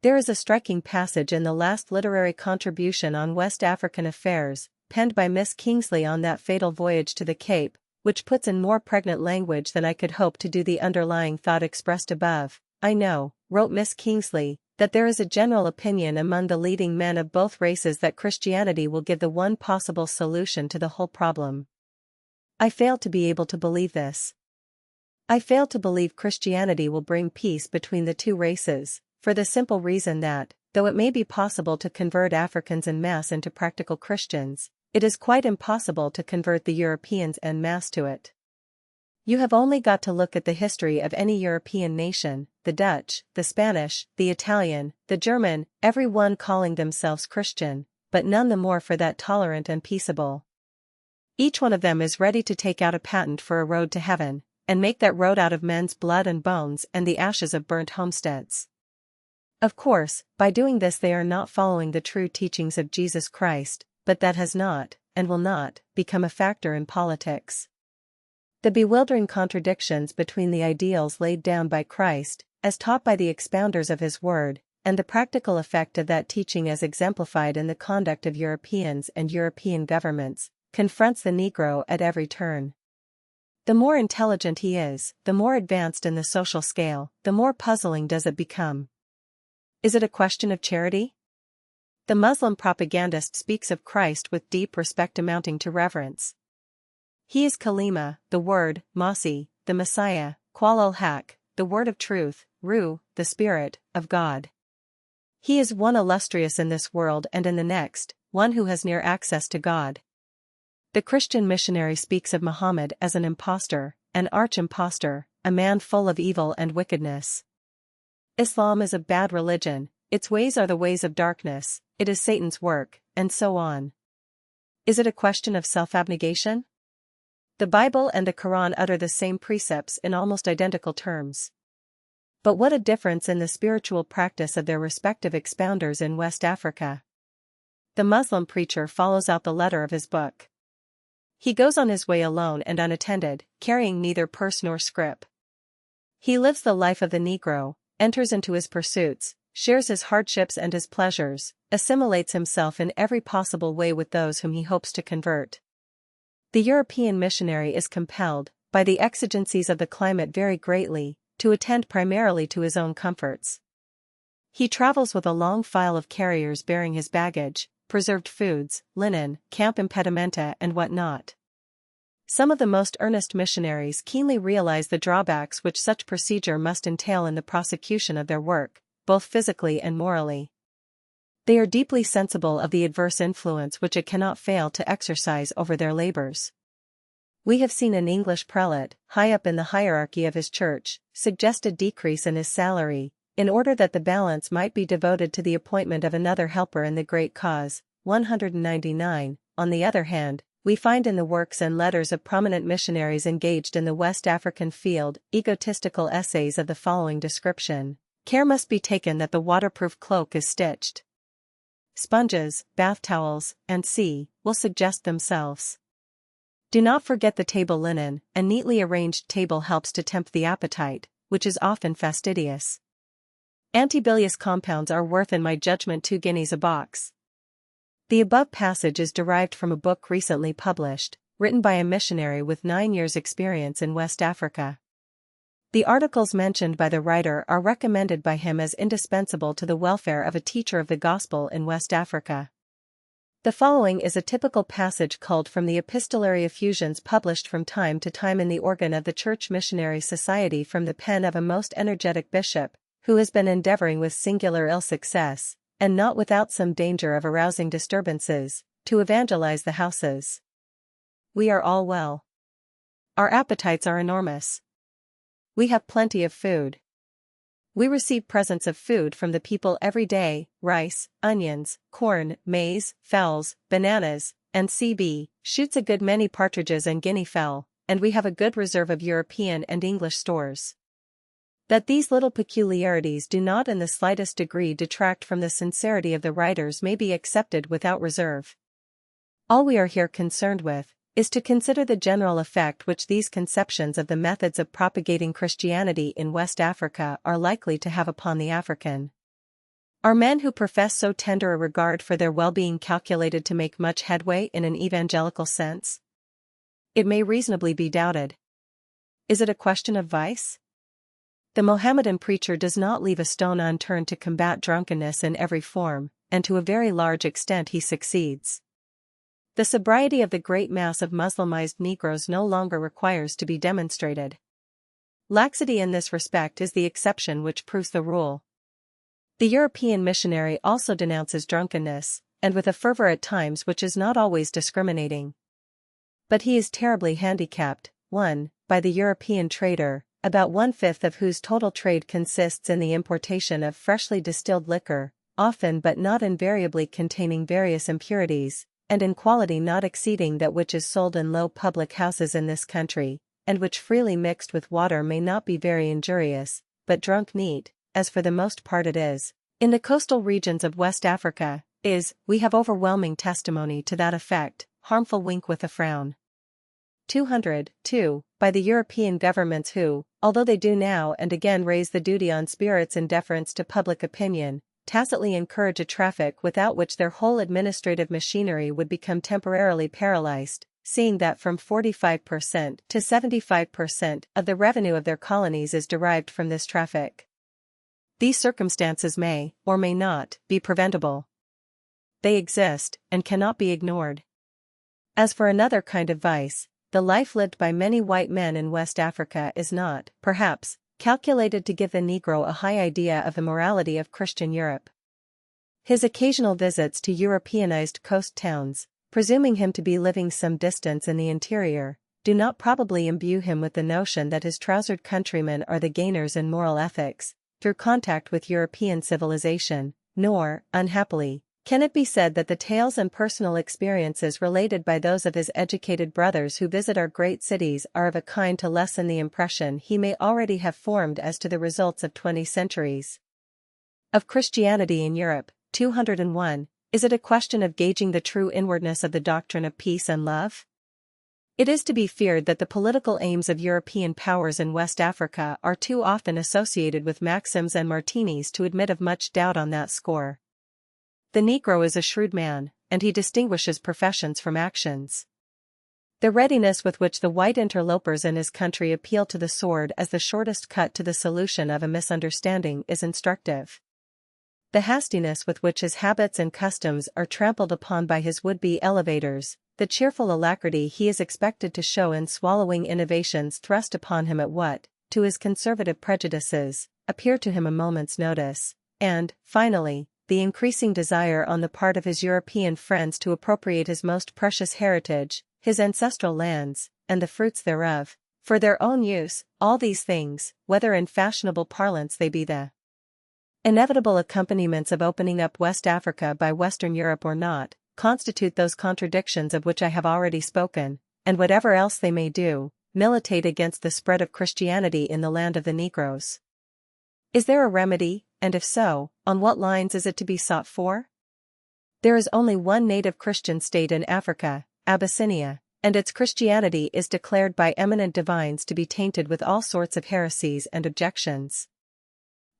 There is a striking passage in the last literary contribution on West African affairs, penned by Miss Kingsley on that fatal voyage to the Cape, which puts in more pregnant language than I could hope to do the underlying thought expressed above. I know, wrote Miss Kingsley, that there is a general opinion among the leading men of both races that Christianity will give the one possible solution to the whole problem. I fail to be able to believe this. I fail to believe Christianity will bring peace between the two races, for the simple reason that, though it may be possible to convert Africans en masse into practical Christians, it is quite impossible to convert the Europeans en masse to it. You have only got to look at the history of any European nation, the Dutch, the Spanish, the Italian, the German, every one calling themselves Christian, but none the more for that tolerant and peaceable. Each one of them is ready to take out a patent for a road to heaven, and make that road out of men's blood and bones and the ashes of burnt homesteads. Of course, by doing this they are not following the true teachings of Jesus Christ, but that has not, and will not, become a factor in politics. The bewildering contradictions between the ideals laid down by Christ, as taught by the expounders of his word, and the practical effect of that teaching as exemplified in the conduct of Europeans and European governments, confronts the Negro at every turn. The more intelligent he is, the more advanced in the social scale, the more puzzling does it become. Is it a question of charity? The Muslim propagandist speaks of Christ with deep respect amounting to reverence. He is Kalima, the Word, Masi, the Messiah, Qual al-Haq, the Word of Truth, Ruh, the Spirit, of God. He is one illustrious in this world and in the next, one who has near access to God. The Christian missionary speaks of Muhammad as an impostor, an arch-impostor, a man full of evil and wickedness. Islam is a bad religion, its ways are the ways of darkness, it is Satan's work, and so on. Is it a question of self-abnegation? The Bible and the Quran utter the same precepts in almost identical terms. But what a difference in the spiritual practice of their respective expounders in West Africa. The Muslim preacher follows out the letter of his book. He goes on his way alone and unattended, carrying neither purse nor scrip. He lives the life of the Negro, enters into his pursuits, shares his hardships and his pleasures, assimilates himself in every possible way with those whom he hopes to convert. The European missionary is compelled, by the exigencies of the climate very greatly, to attend primarily to his own comforts. He travels with a long file of carriers bearing his baggage, preserved foods, linen, camp impedimenta and what not. Some of the most earnest missionaries keenly realize the drawbacks which such procedure must entail in the prosecution of their work, both physically and morally. They are deeply sensible of the adverse influence which it cannot fail to exercise over their labors. We have seen an English prelate, high up in the hierarchy of his church, suggest a decrease in his salary, in order that the balance might be devoted to the appointment of another helper in the great cause. 199. On the other hand, we find in the works and letters of prominent missionaries engaged in the West African field egotistical essays of the following description. Care must be taken that the waterproof cloak is stitched. Sponges, bath towels, and will suggest themselves. Do not forget the table linen. A neatly arranged table helps to tempt the appetite, which is often fastidious. Antibilious compounds are worth in my judgment 2 guineas a box. The above passage is derived from a book recently published, written by a missionary with 9 years' experience in West Africa. The articles mentioned by the writer are recommended by him as indispensable to the welfare of a teacher of the gospel in West Africa. The following is a typical passage culled from the epistolary effusions published from time to time in the organ of the Church Missionary Society from the pen of a most energetic bishop, who has been endeavoring with singular ill success, and not without some danger of arousing disturbances, to evangelize the houses. We are all well. Our appetites are enormous. We have plenty of food. We receive presents of food from the people every day: rice, onions, corn, maize, fowls, bananas, and shoots a good many partridges and guinea fowl, and we have a good reserve of European and English stores. That these little peculiarities do not in the slightest degree detract from the sincerity of the writers may be accepted without reserve. All we are here concerned with is to consider the general effect which these conceptions of the methods of propagating Christianity in West Africa are likely to have upon the African. Are men who profess so tender a regard for their well-being calculated to make much headway in an evangelical sense? It may reasonably be doubted. Is it a question of vice? The Mohammedan preacher does not leave a stone unturned to combat drunkenness in every form, and to a very large extent he succeeds. The sobriety of the great mass of Muslimized Negroes no longer requires to be demonstrated. Laxity in this respect is the exception which proves the rule. The European missionary also denounces drunkenness, and with a fervor at times which is not always discriminating. But he is terribly handicapped, 1. By the European trader, about 1/5 of whose total trade consists in the importation of freshly distilled liquor, often but not invariably containing various impurities, and in quality not exceeding that which is sold in low public houses in this country, and which freely mixed with water may not be very injurious, but drunk neat, as for the most part it is, in the coastal regions of West Africa, we have overwhelming testimony to that effect, harmful. Wink with a frown. 202. By the European governments who, although they do now and again raise the duty on spirits in deference to public opinion, tacitly encourage a traffic without which their whole administrative machinery would become temporarily paralyzed, seeing that from 45% to 75% of the revenue of their colonies is derived from this traffic. These circumstances may, or may not, be preventable. They exist, and cannot be ignored. As for another kind of vice, the life lived by many white men in West Africa is not, perhaps, calculated to give the Negro a high idea of the morality of Christian Europe. His occasional visits to Europeanized coast towns, presuming him to be living some distance in the interior, do not probably imbue him with the notion that his trousered countrymen are the gainers in moral ethics, through contact with European civilization, nor, unhappily, can it be said that the tales and personal experiences related by those of his educated brothers who visit our great cities are of a kind to lessen the impression he may already have formed as to the results of 20 centuries of Christianity in Europe. 201. Is it a question of gauging the true inwardness of the doctrine of peace and love? It is to be feared that the political aims of European powers in West Africa are too often associated with maxims and martinis to admit of much doubt on that score. The Negro is a shrewd man, and he distinguishes professions from actions. The readiness with which the white interlopers in his country appeal to the sword as the shortest cut to the solution of a misunderstanding is instructive. The hastiness with which his habits and customs are trampled upon by his would-be elevators, the cheerful alacrity he is expected to show in swallowing innovations thrust upon him at what, to his conservative prejudices, appear to him a moment's notice, and, finally, the increasing desire on the part of his European friends to appropriate his most precious heritage, his ancestral lands, and the fruits thereof, for their own use. All these things, whether in fashionable parlance they be the inevitable accompaniments of opening up West Africa by Western Europe or not, constitute those contradictions of which I have already spoken, and whatever else they may do, militate against the spread of Christianity in the land of the Negroes. Is there a remedy, and if so, on what lines is it to be sought for? There is only one native Christian state in Africa, Abyssinia, and its Christianity is declared by eminent divines to be tainted with all sorts of heresies and objections.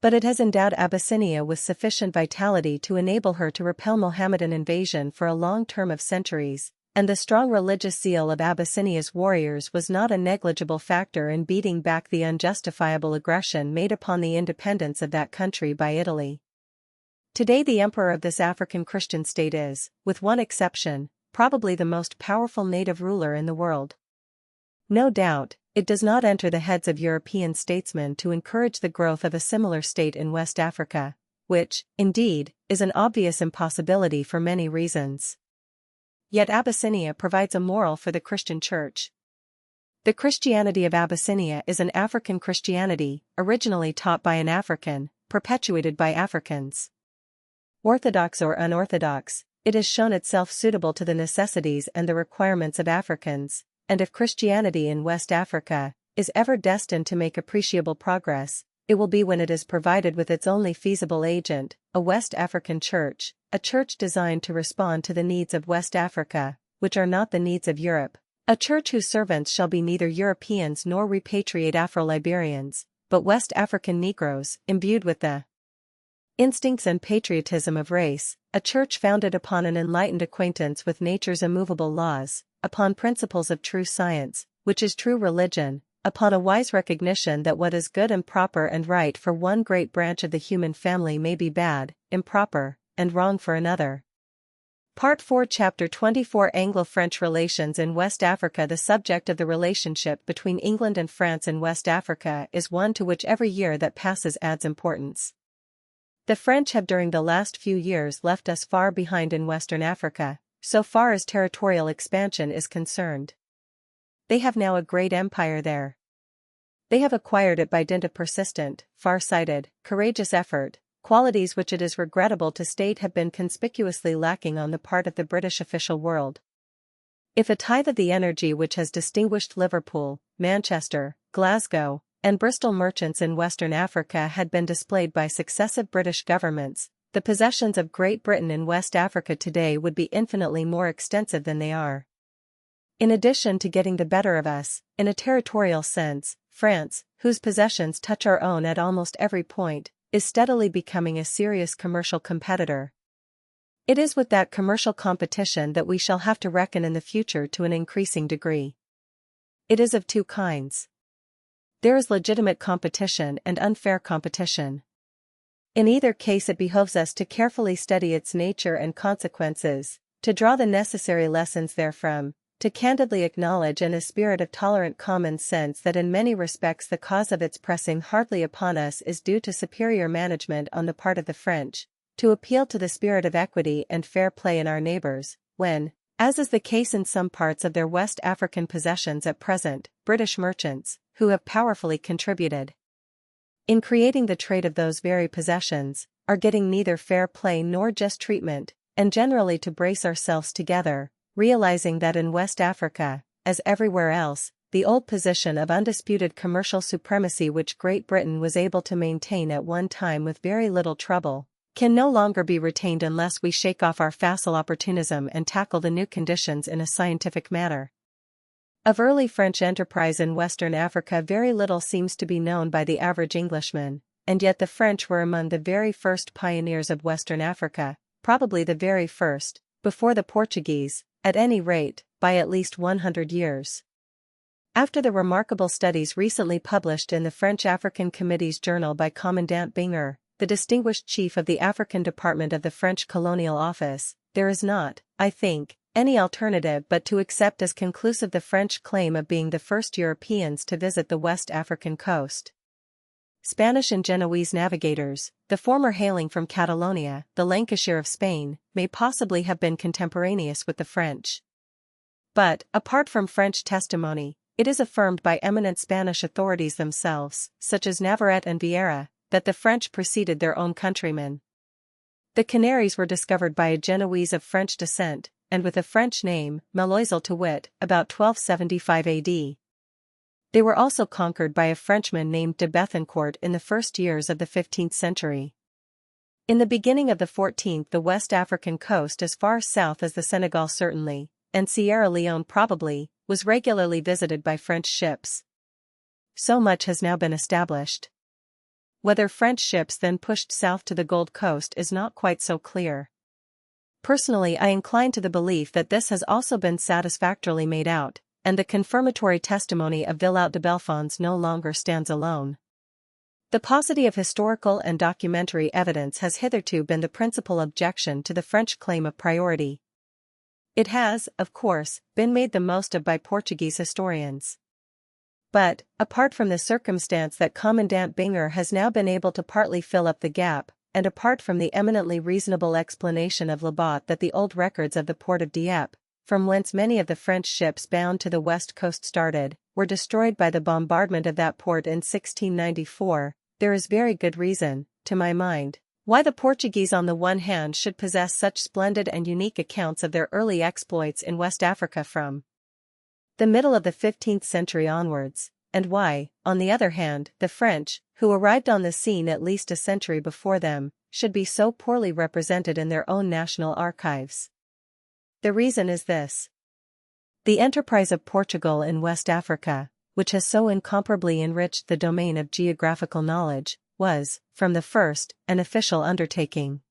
But it has endowed Abyssinia with sufficient vitality to enable her to repel Mohammedan invasion for a long term of centuries, and the strong religious zeal of Abyssinia's warriors was not a negligible factor in beating back the unjustifiable aggression made upon the independence of that country by Italy. Today the emperor of this African Christian state is, with one exception, probably the most powerful native ruler in the world. No doubt, it does not enter the heads of European statesmen to encourage the growth of a similar state in West Africa, which, indeed, is an obvious impossibility for many reasons. Yet Abyssinia provides a moral for the Christian Church. The Christianity of Abyssinia is an African Christianity, originally taught by an African, perpetuated by Africans. Orthodox or unorthodox, it has shown itself suitable to the necessities and the requirements of Africans, and if Christianity in West Africa is ever destined to make appreciable progress, it will be when it is provided with its only feasible agent, a West African church, a church designed to respond to the needs of West Africa, which are not the needs of Europe, a church whose servants shall be neither Europeans nor repatriate Afro-Liberians, but West African Negroes, imbued with the instincts and patriotism of race, a church founded upon an enlightened acquaintance with nature's immovable laws, upon principles of true science, which is true religion, upon a wise recognition that what is good and proper and right for one great branch of the human family may be bad, improper, and wrong for another. Part 4 Chapter 24 Anglo-French Relations in West Africa. The subject of the relationship between England and France in West Africa is one to which every year that passes adds importance. The French have during the last few years left us far behind in Western Africa, so far as territorial expansion is concerned. They have now a great empire there. They have acquired it by dint of persistent, far-sighted, courageous effort, qualities which it is regrettable to state have been conspicuously lacking on the part of the British official world. If a tithe of the energy which has distinguished Liverpool, Manchester, Glasgow, and Bristol merchants in Western Africa had been displayed by successive British governments, the possessions of Great Britain in West Africa today would be infinitely more extensive than they are. In addition to getting the better of us, in a territorial sense, France, whose possessions touch our own at almost every point, is steadily becoming a serious commercial competitor. It is with that commercial competition that we shall have to reckon in the future to an increasing degree. It is of two kinds. There is legitimate competition and unfair competition. In either case it behoves us to carefully study its nature and consequences, to draw the necessary lessons therefrom, to candidly acknowledge in a spirit of tolerant common sense that in many respects the cause of its pressing hardly upon us is due to superior management on the part of the French, to appeal to the spirit of equity and fair play in our neighbors, when, as is the case in some parts of their West African possessions at present, British merchants, who have powerfully contributed in creating the trade of those very possessions, are getting neither fair play nor just treatment, and generally to brace ourselves together, realizing that in West Africa, as everywhere else, the old position of undisputed commercial supremacy which Great Britain was able to maintain at one time with very little trouble, can no longer be retained unless we shake off our facile opportunism and tackle the new conditions in a scientific manner. Of early French enterprise in Western Africa very little seems to be known by the average Englishman, and yet the French were among the very first pioneers of Western Africa, probably the very first, before the Portuguese, at any rate, by at least 100 years. After the remarkable studies recently published in the French African Committee's journal by Commandant Binger, the distinguished chief of the African Department of the French Colonial Office, there is not, I think, any alternative but to accept as conclusive the French claim of being the first Europeans to visit the West African coast. Spanish and Genoese navigators, the former hailing from Catalonia, the Lancashire of Spain, may possibly have been contemporaneous with the French. But, apart from French testimony, it is affirmed by eminent Spanish authorities themselves, such as Navarrete and Vieira, that the French preceded their own countrymen. The Canaries were discovered by a Genoese of French descent, and with a French name, Meloisel to wit, about 1275 AD. They were also conquered by a Frenchman named de Bethencourt in the first years of the 15th century. In the beginning of the 14th, the West African coast as far south as the Senegal certainly, and Sierra Leone probably, was regularly visited by French ships. So much has now been established. Whether French ships then pushed south to the Gold Coast is not quite so clear. Personally, I incline to the belief that this has also been satisfactorily made out, and the confirmatory testimony of Villaut de Belfons no longer stands alone. The paucity of historical and documentary evidence has hitherto been the principal objection to the French claim of priority. It has, of course, been made the most of by Portuguese historians. But, apart from the circumstance that Commandant Binger has now been able to partly fill up the gap, and apart from the eminently reasonable explanation of Labat that the old records of the port of Dieppe, from whence many of the French ships bound to the west coast started, were destroyed by the bombardment of that port in 1694, there is very good reason, to my mind, why the Portuguese on the one hand should possess such splendid and unique accounts of their early exploits in West Africa from the middle of the 15th century onwards, and why, on the other hand, the French, who arrived on the scene at least a century before them, should be so poorly represented in their own national archives. The reason is this. The enterprise of Portugal in West Africa, which has so incomparably enriched the domain of geographical knowledge, was, from the first, an official undertaking.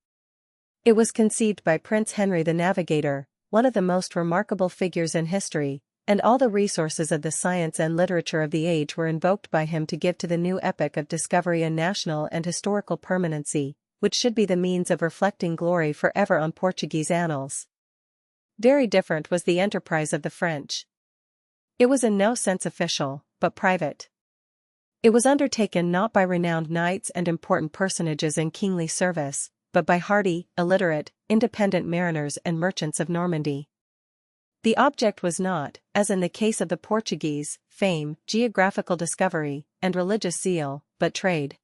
It was conceived by Prince Henry the Navigator, one of the most remarkable figures in history, and all the resources of the science and literature of the age were invoked by him to give to the new epoch of discovery a national and historical permanency, which should be the means of reflecting glory forever on Portuguese annals. Very different was the enterprise of the French. It was in no sense official, but private. It was undertaken not by renowned knights and important personages in kingly service, but by hardy, illiterate, independent mariners and merchants of Normandy. The object was not, as in the case of the Portuguese, fame, geographical discovery, and religious zeal, but trade.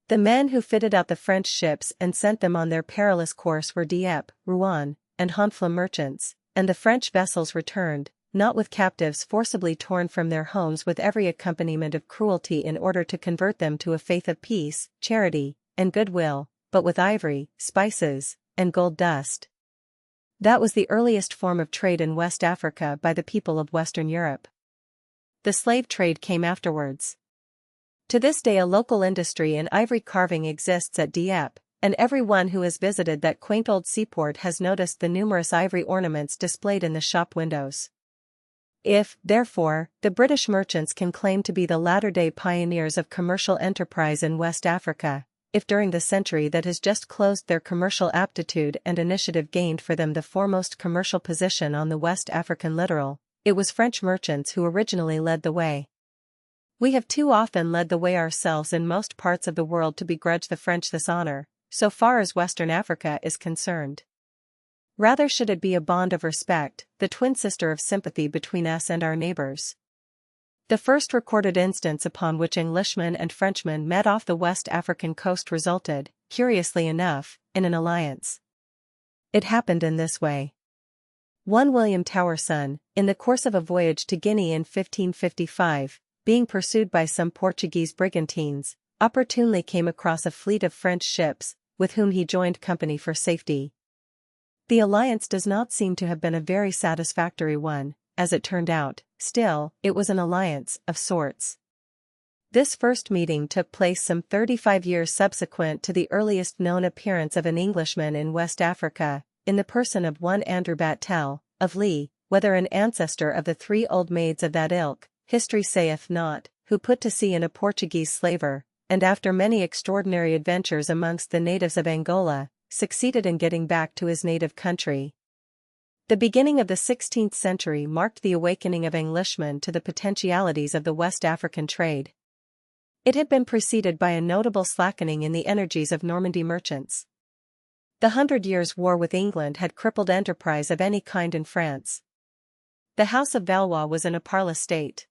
The men who fitted out the French ships and sent them on their perilous course were Dieppe, Rouen, and Honfleur merchants, and the French vessels returned, not with captives forcibly torn from their homes with every accompaniment of cruelty in order to convert them to a faith of peace, charity, and goodwill, but with ivory, spices, and gold dust. That was the earliest form of trade in West Africa by the people of Western Europe. The slave trade came afterwards. To this day a local industry in ivory carving exists at Dieppe, and every one who has visited that quaint old seaport has noticed the numerous ivory ornaments displayed in the shop windows. If, therefore, the British merchants can claim to be the latter-day pioneers of commercial enterprise in West Africa, if during the century that has just closed their commercial aptitude and initiative gained for them the foremost commercial position on the West African littoral, it was French merchants who originally led the way. We have too often led the way ourselves in most parts of the world to begrudge the French this honor, so far as Western Africa is concerned. Rather should it be a bond of respect, the twin sister of sympathy between us and our neighbors. The first recorded instance upon which Englishmen and Frenchmen met off the West African coast resulted, curiously enough, in an alliance. It happened in this way. One William Towerson, in the course of a voyage to Guinea in 1555, being pursued by some Portuguese brigantines, opportunely came across a fleet of French ships, with whom he joined company for safety. The alliance does not seem to have been a very satisfactory one, as it turned out, still, it was an alliance, of sorts. This first meeting took place some 35 years subsequent to the earliest known appearance of an Englishman in West Africa, in the person of one Andrew Battelle, of Lee, whether an ancestor of the 3 old maids of that ilk, history saith not, who put to sea in a Portuguese slaver, and after many extraordinary adventures amongst the natives of Angola, succeeded in getting back to his native country. The beginning of the 16th century marked the awakening of Englishmen to the potentialities of the West African trade. It had been preceded by a notable slackening in the energies of Normandy merchants. The 100 Years' War with England had crippled enterprise of any kind in France. The House of Valois was in a parlous state.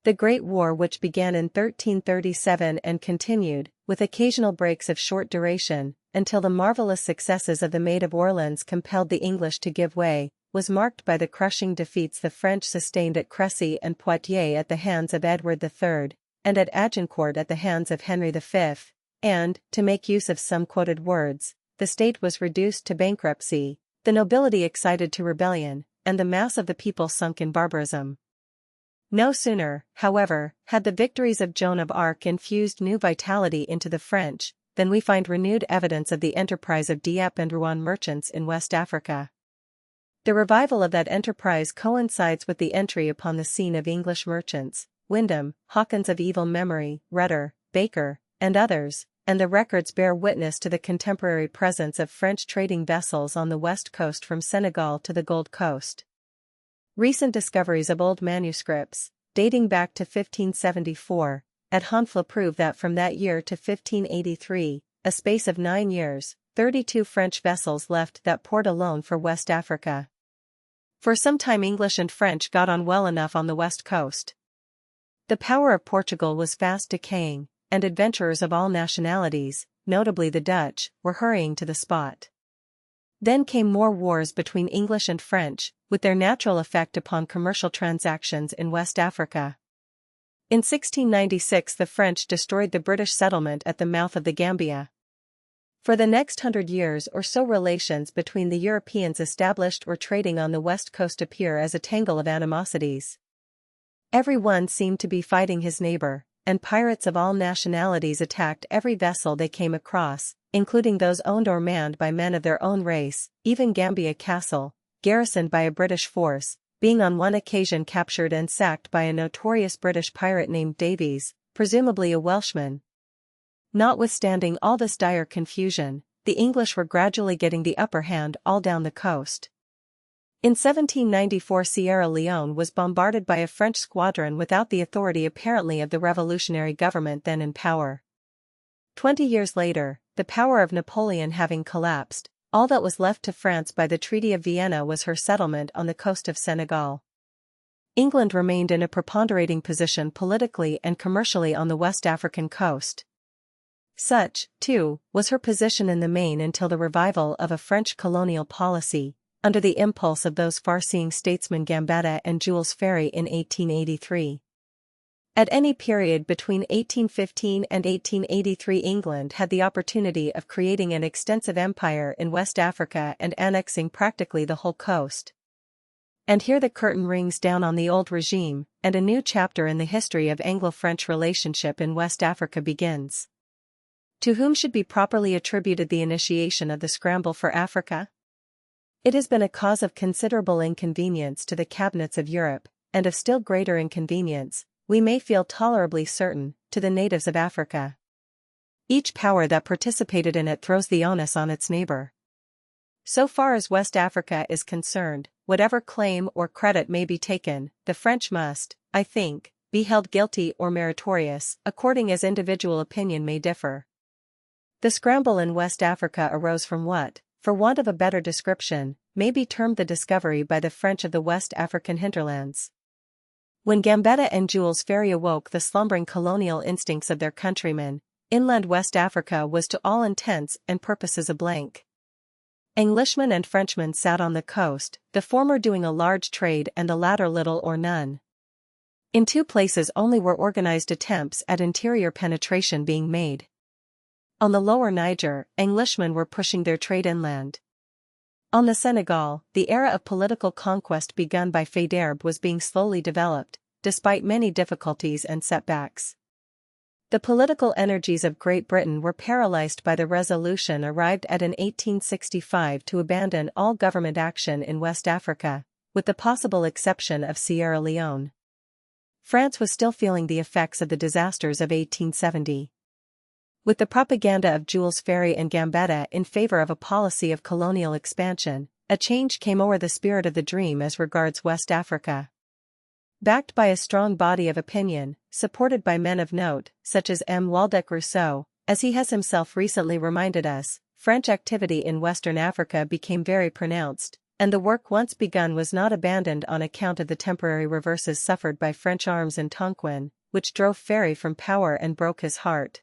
The Great War, which began in 1337 and continued, with occasional breaks of short duration, until the marvelous successes of the Maid of Orleans compelled the English to give way, was marked by the crushing defeats the French sustained at Crécy and Poitiers at the hands of Edward III, and at Agincourt at the hands of Henry V, and, to make use of some quoted words, the state was reduced to bankruptcy, the nobility excited to rebellion, and the mass of the people sunk in barbarism. No sooner, however, had the victories of Joan of Arc infused new vitality into the French, than we find renewed evidence of the enterprise of Dieppe and Rouen merchants in West Africa. The revival of that enterprise coincides with the entry upon the scene of English merchants, Wyndham, Hawkins of evil memory, Rutter, Baker, and others, and the records bear witness to the contemporary presence of French trading vessels on the west coast from Senegal to the Gold Coast. Recent discoveries of old manuscripts, dating back to 1574, at Honfleur prove that from that year to 1583, a space of 9 years, 32 French vessels left that port alone for West Africa. For some time English and French got on well enough on the west coast. The power of Portugal was fast decaying, and adventurers of all nationalities, notably the Dutch, were hurrying to the spot. Then came more wars between English and French, with their natural effect upon commercial transactions in West Africa. In 1696 the French destroyed the British settlement at the mouth of the Gambia. For the next 100 years or so relations between the Europeans established or trading on the west coast appear as a tangle of animosities. Every one seemed to be fighting his neighbor, and pirates of all nationalities attacked every vessel they came across, including those owned or manned by men of their own race, even Gambia Castle, garrisoned by a British force, being on one occasion captured and sacked by a notorious British pirate named Davies, presumably a Welshman. Notwithstanding all this dire confusion, the English were gradually getting the upper hand all down the coast. In 1794 Sierra Leone was bombarded by a French squadron without the authority apparently of the revolutionary government then in power. 20 years later, the power of Napoleon having collapsed, all that was left to France by the Treaty of Vienna was her settlement on the coast of Senegal. England remained in a preponderating position politically and commercially on the West African coast. Such, too, was her position in the main until the revival of a French colonial policy, under the impulse of those far-seeing statesmen Gambetta and Jules Ferry in 1883. At any period between 1815 and 1883 England had the opportunity of creating an extensive empire in West Africa and annexing practically the whole coast. And here the curtain rings down on the old regime, and a new chapter in the history of Anglo-French relationship in West Africa begins. To whom should be properly attributed the initiation of the scramble for Africa? It has been a cause of considerable inconvenience to the cabinets of Europe, and of still greater inconvenience, we may feel tolerably certain, to the natives of Africa. Each power that participated in it throws the onus on its neighbor. So far as West Africa is concerned, whatever claim or credit may be taken, the French must, I think, be held guilty or meritorious, according as individual opinion may differ. The scramble in West Africa arose from what, for want of a better description, may be termed the discovery by the French of the West African hinterlands. When Gambetta and Jules Ferry awoke the slumbering colonial instincts of their countrymen, inland West Africa was to all intents and purposes a blank. Englishmen and Frenchmen sat on the coast, the former doing a large trade and the latter little or none. In 2 places only were organized attempts at interior penetration being made. On the lower Niger, Englishmen were pushing their trade inland. On the Senegal, the era of political conquest begun by Faidherbe was being slowly developed, despite many difficulties and setbacks. The political energies of Great Britain were paralyzed by the resolution arrived at in 1865 to abandon all government action in West Africa, with the possible exception of Sierra Leone. France was still feeling the effects of the disasters of 1870. With the propaganda of Jules Ferry and Gambetta in favor of a policy of colonial expansion, a change came o'er the spirit of the dream as regards West Africa. Backed by a strong body of opinion, supported by men of note, such as M. Waldeck Rousseau. As he has himself recently reminded us, French activity in Western Africa became very pronounced, and the work once begun was not abandoned on account of the temporary reverses suffered by French arms in Tonquin, which drove Ferry from power and broke his heart.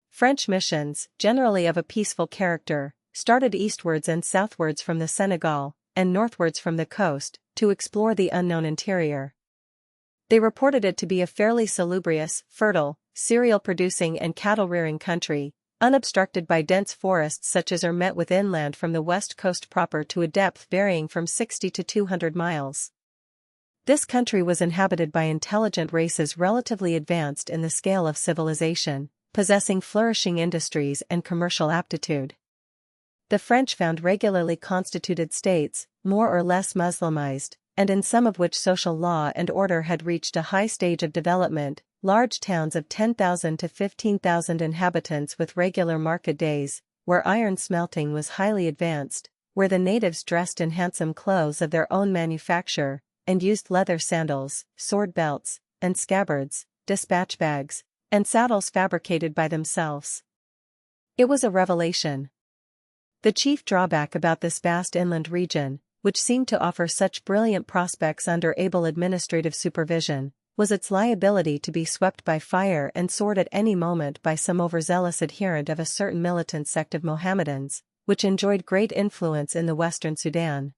French missions, generally of a peaceful character, started eastwards and southwards from the Senegal, and northwards from the coast, to explore the unknown interior. They reported it to be a fairly salubrious, fertile, cereal-producing and cattle-rearing country, unobstructed by dense forests such as are met with inland from the west coast proper to a depth varying from 60 to 200 miles. This country was inhabited by intelligent races relatively advanced in the scale of civilization, possessing flourishing industries and commercial aptitude. The French found regularly constituted states, more or less Muslimized, and in some of which social law and order had reached a high stage of development, large towns of 10,000 to 15,000 inhabitants with regular market days, where iron smelting was highly advanced, where the natives dressed in handsome clothes of their own manufacture, and used leather sandals, sword belts, and scabbards, dispatch bags, and saddles fabricated by themselves. It was a revelation. The chief drawback about this vast inland region, which seemed to offer such brilliant prospects under able administrative supervision, was its liability to be swept by fire and sword at any moment by some overzealous adherent of a certain militant sect of Mohammedans, which enjoyed great influence in the western Sudan.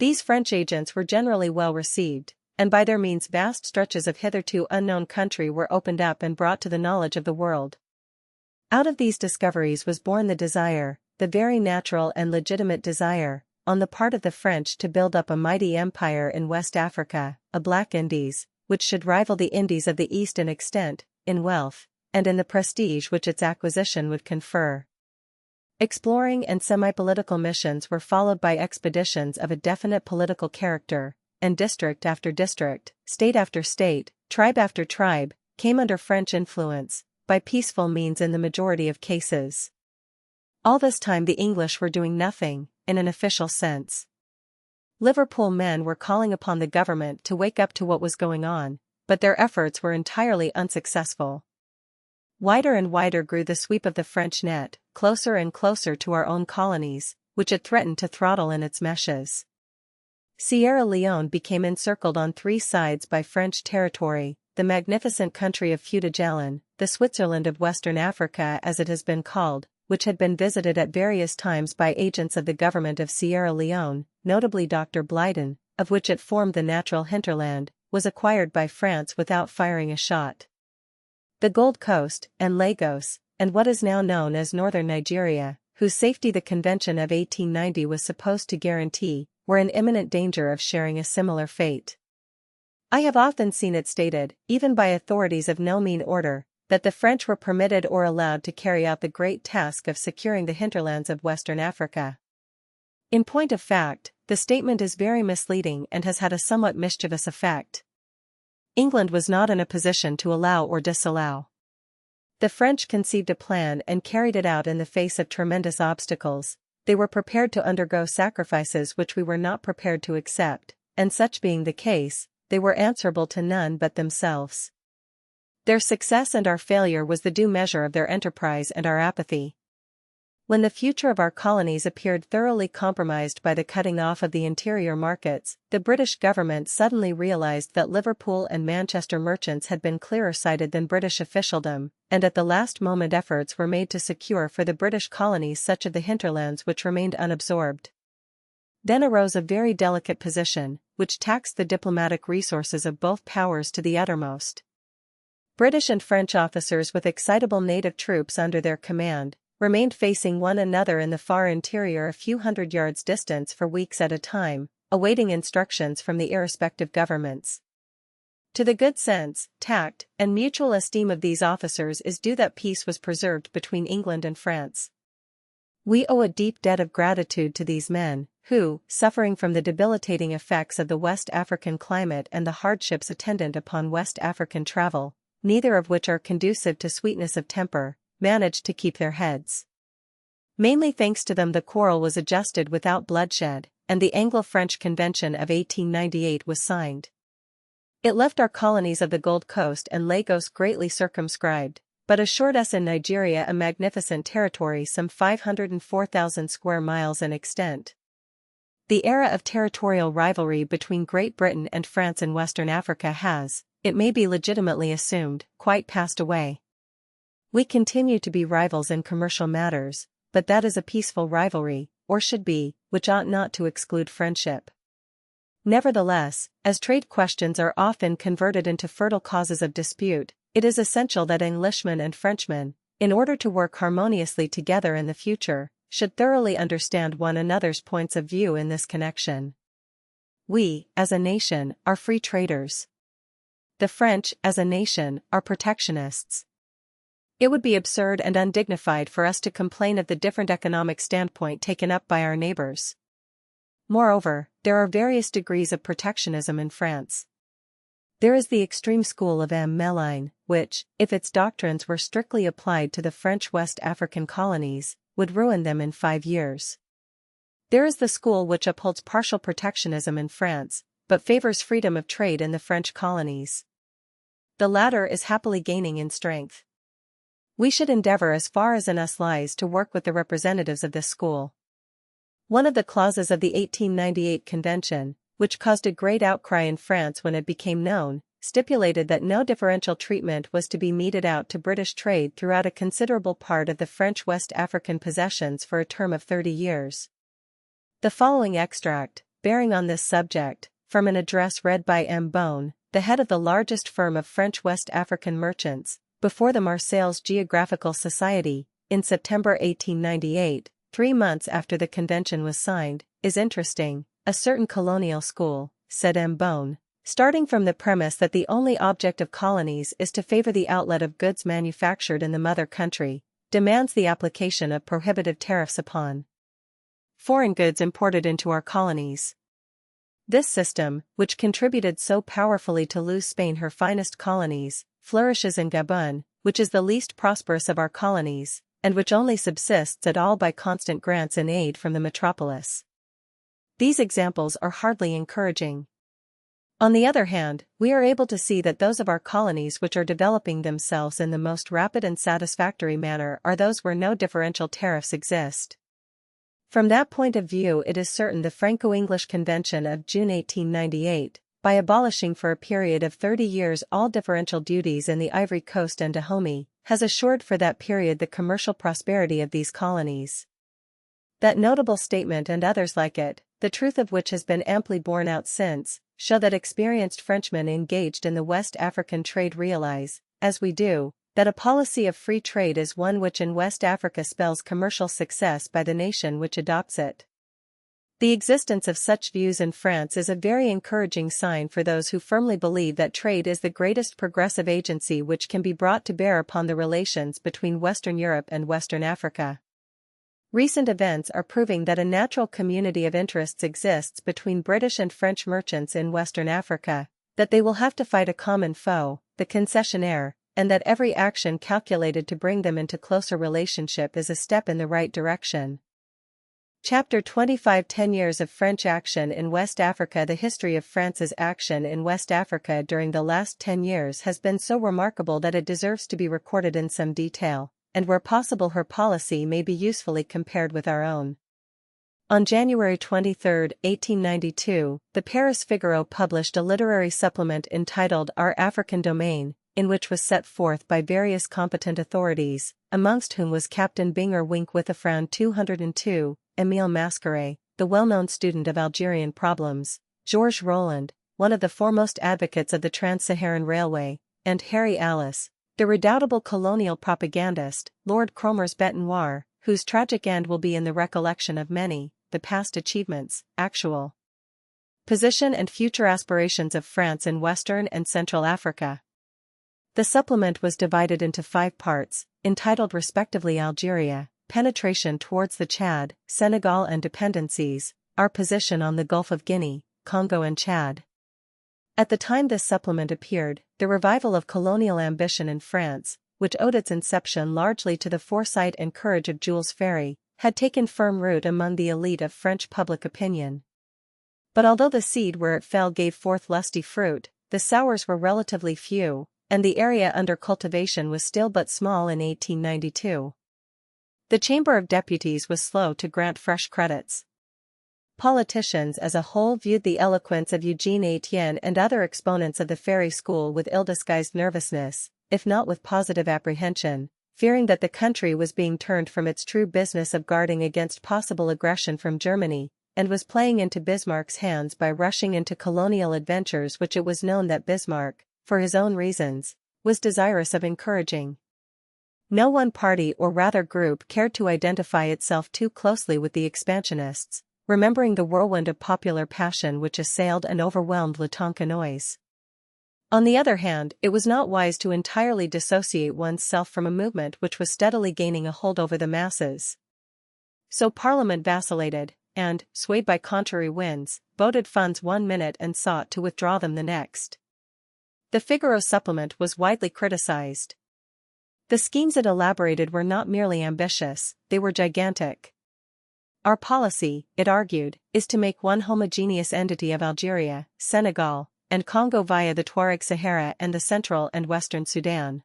These French agents were generally well received, and by their means vast stretches of hitherto unknown country were opened up and brought to the knowledge of the world. Out of these discoveries was born the desire, the very natural and legitimate desire, on the part of the French to build up a mighty empire in West Africa, a Black Indies, which should rival the Indies of the East in extent, in wealth, and in the prestige which its acquisition would confer. Exploring and semi-political missions were followed by expeditions of a definite political character, and district after district, state after state, tribe after tribe, came under French influence, by peaceful means in the majority of cases. All this time the English were doing nothing, in an official sense. Liverpool men were calling upon the government to wake up to what was going on, but their efforts were entirely unsuccessful. Wider and wider grew the sweep of the French net, closer and closer to our own colonies, which it threatened to throttle in its meshes. Sierra Leone became encircled on three sides by French territory, the magnificent country of Fouta-Djallon, the Switzerland of Western Africa as it has been called, which had been visited at various times by agents of the government of Sierra Leone, notably Dr. Blyden, of which it formed the natural hinterland, was acquired by France without firing a shot. The Gold Coast, and Lagos, and what is now known as northern Nigeria, whose safety the Convention of 1890 was supposed to guarantee, were in imminent danger of sharing a similar fate. I have often seen it stated, even by authorities of no mean order, that the French were permitted or allowed to carry out the great task of securing the hinterlands of Western Africa. In point of fact, the statement is very misleading and has had a somewhat mischievous effect. England was not in a position to allow or disallow. The French conceived a plan and carried it out in the face of tremendous obstacles. They were prepared to undergo sacrifices which we were not prepared to accept, and such being the case, they were answerable to none but themselves. Their success and our failure was the due measure of their enterprise and our apathy. When the future of our colonies appeared thoroughly compromised by the cutting off of the interior markets, the British government suddenly realized that Liverpool and Manchester merchants had been clearer-sighted than British officialdom, and at the last moment efforts were made to secure for the British colonies such of the hinterlands which remained unabsorbed. Then arose a very delicate position, which taxed the diplomatic resources of both powers to the uttermost. British and French officers with excitable native troops under their command, remained facing one another in the far interior a few hundred yards distance for weeks at a time, awaiting instructions from the irrespective governments. To the good sense, tact, and mutual esteem of these officers is due that peace was preserved between England and France. We owe a deep debt of gratitude to these men, who, suffering from the debilitating effects of the West African climate and the hardships attendant upon West African travel, neither of which are conducive to sweetness of temper, managed to keep their heads. Mainly thanks to them the quarrel was adjusted without bloodshed, and the Anglo-French Convention of 1898 was signed. It left our colonies of the Gold Coast and Lagos greatly circumscribed, but assured us in Nigeria a magnificent territory some 504,000 square miles in extent. The era of territorial rivalry between Great Britain and France in Western Africa has, it may be legitimately assumed, quite passed away. We continue to be rivals in commercial matters, but that is a peaceful rivalry, or should be, which ought not to exclude friendship. Nevertheless, as trade questions are often converted into fertile causes of dispute, it is essential that Englishmen and Frenchmen, in order to work harmoniously together in the future, should thoroughly understand one another's points of view in this connection. We, as a nation, are free traders. The French, as a nation, are protectionists. It would be absurd and undignified for us to complain of the different economic standpoint taken up by our neighbors. Moreover, there are various degrees of protectionism in France. There is the extreme school of M. Méline, which, if its doctrines were strictly applied to the French West African colonies, would ruin them in 5 years. There is the school which upholds partial protectionism in France, but favors freedom of trade in the French colonies. The latter is happily gaining in strength. We should endeavor as far as in us lies to work with the representatives of this school. One of the clauses of the 1898 Convention, which caused a great outcry in France when it became known, stipulated that no differential treatment was to be meted out to British trade throughout a considerable part of the French West African possessions for a term of 30 years. The following extract, bearing on this subject, from an address read by M. Beaune, the head of the largest firm of French West African merchants, before the Marseilles Geographical Society, in September 1898, 3 months after the convention was signed, is interesting. A certain colonial school, said M. Beaune, starting from the premise that the only object of colonies is to favor the outlet of goods manufactured in the mother country, demands the application of prohibitive tariffs upon foreign goods imported into our colonies. This system, which contributed so powerfully to lose Spain her finest colonies, flourishes in Gabon, which is the least prosperous of our colonies, and which only subsists at all by constant grants and aid from the metropolis. These examples are hardly encouraging. On the other hand, we are able to see that those of our colonies which are developing themselves in the most rapid and satisfactory manner are those where no differential tariffs exist. From that point of view, it is certain the Franco-English Convention of June 1898, by abolishing for a period of 30 years all differential duties in the Ivory Coast and Dahomey, has assured for that period the commercial prosperity of these colonies. That notable statement and others like it, the truth of which has been amply borne out since, show that experienced Frenchmen engaged in the West African trade realize, as we do, that a policy of free trade is one which in West Africa spells commercial success by the nation which adopts it. The existence of such views in France is a very encouraging sign for those who firmly believe that trade is the greatest progressive agency which can be brought to bear upon the relations between Western Europe and Western Africa. Recent events are proving that a natural community of interests exists between British and French merchants in Western Africa, that they will have to fight a common foe, the concessionaire, and that every action calculated to bring them into closer relationship is a step in the right direction. Chapter 25 10 Years of French Action in West Africa. The history of France's action in West Africa during the last 10 years has been so remarkable that it deserves to be recorded in some detail, and where possible her policy may be usefully compared with our own. On January 23, 1892, the Paris Figaro published a literary supplement entitled Our African Domain, in which was set forth by various competent authorities, amongst whom was Captain Binger Wink with a frown 202, Émile Mascaret, the well-known student of Algerian problems, Georges Roland, one of the foremost advocates of the Trans-Saharan Railway, and Harry Alice, the redoubtable colonial propagandist, Lord Cromer's bête noire, whose tragic end will be in the recollection of many, the past achievements, actual position and future aspirations of France in Western and Central Africa. The supplement was divided into 5 parts, entitled respectively Algeria, Penetration towards the Chad, Senegal and Dependencies, Our Position on the Gulf of Guinea, Congo and Chad. At the time this supplement appeared, the revival of colonial ambition in France, which owed its inception largely to the foresight and courage of Jules Ferry, had taken firm root among the elite of French public opinion. But although the seed where it fell gave forth lusty fruit, the sowars were relatively few, and the area under cultivation was still but small in 1892. The Chamber of Deputies was slow to grant fresh credits. Politicians as a whole viewed the eloquence of Eugene Etienne and other exponents of the Ferry School with ill-disguised nervousness, if not with positive apprehension, fearing that the country was being turned from its true business of guarding against possible aggression from Germany, and was playing into Bismarck's hands by rushing into colonial adventures which it was known that Bismarck, for his own reasons, was desirous of encouraging. No one party or rather group cared to identify itself too closely with the expansionists, remembering the whirlwind of popular passion which assailed and overwhelmed Le Tonkinois. On the other hand, it was not wise to entirely dissociate one's self from a movement which was steadily gaining a hold over the masses. So Parliament vacillated, and, swayed by contrary winds, voted funds one minute and sought to withdraw them the next. The Figaro supplement was widely criticized. The schemes it elaborated were not merely ambitious, they were gigantic. Our policy, it argued, is to make one homogeneous entity of Algeria, Senegal, and Congo via the Tuareg Sahara and the Central and Western Sudan.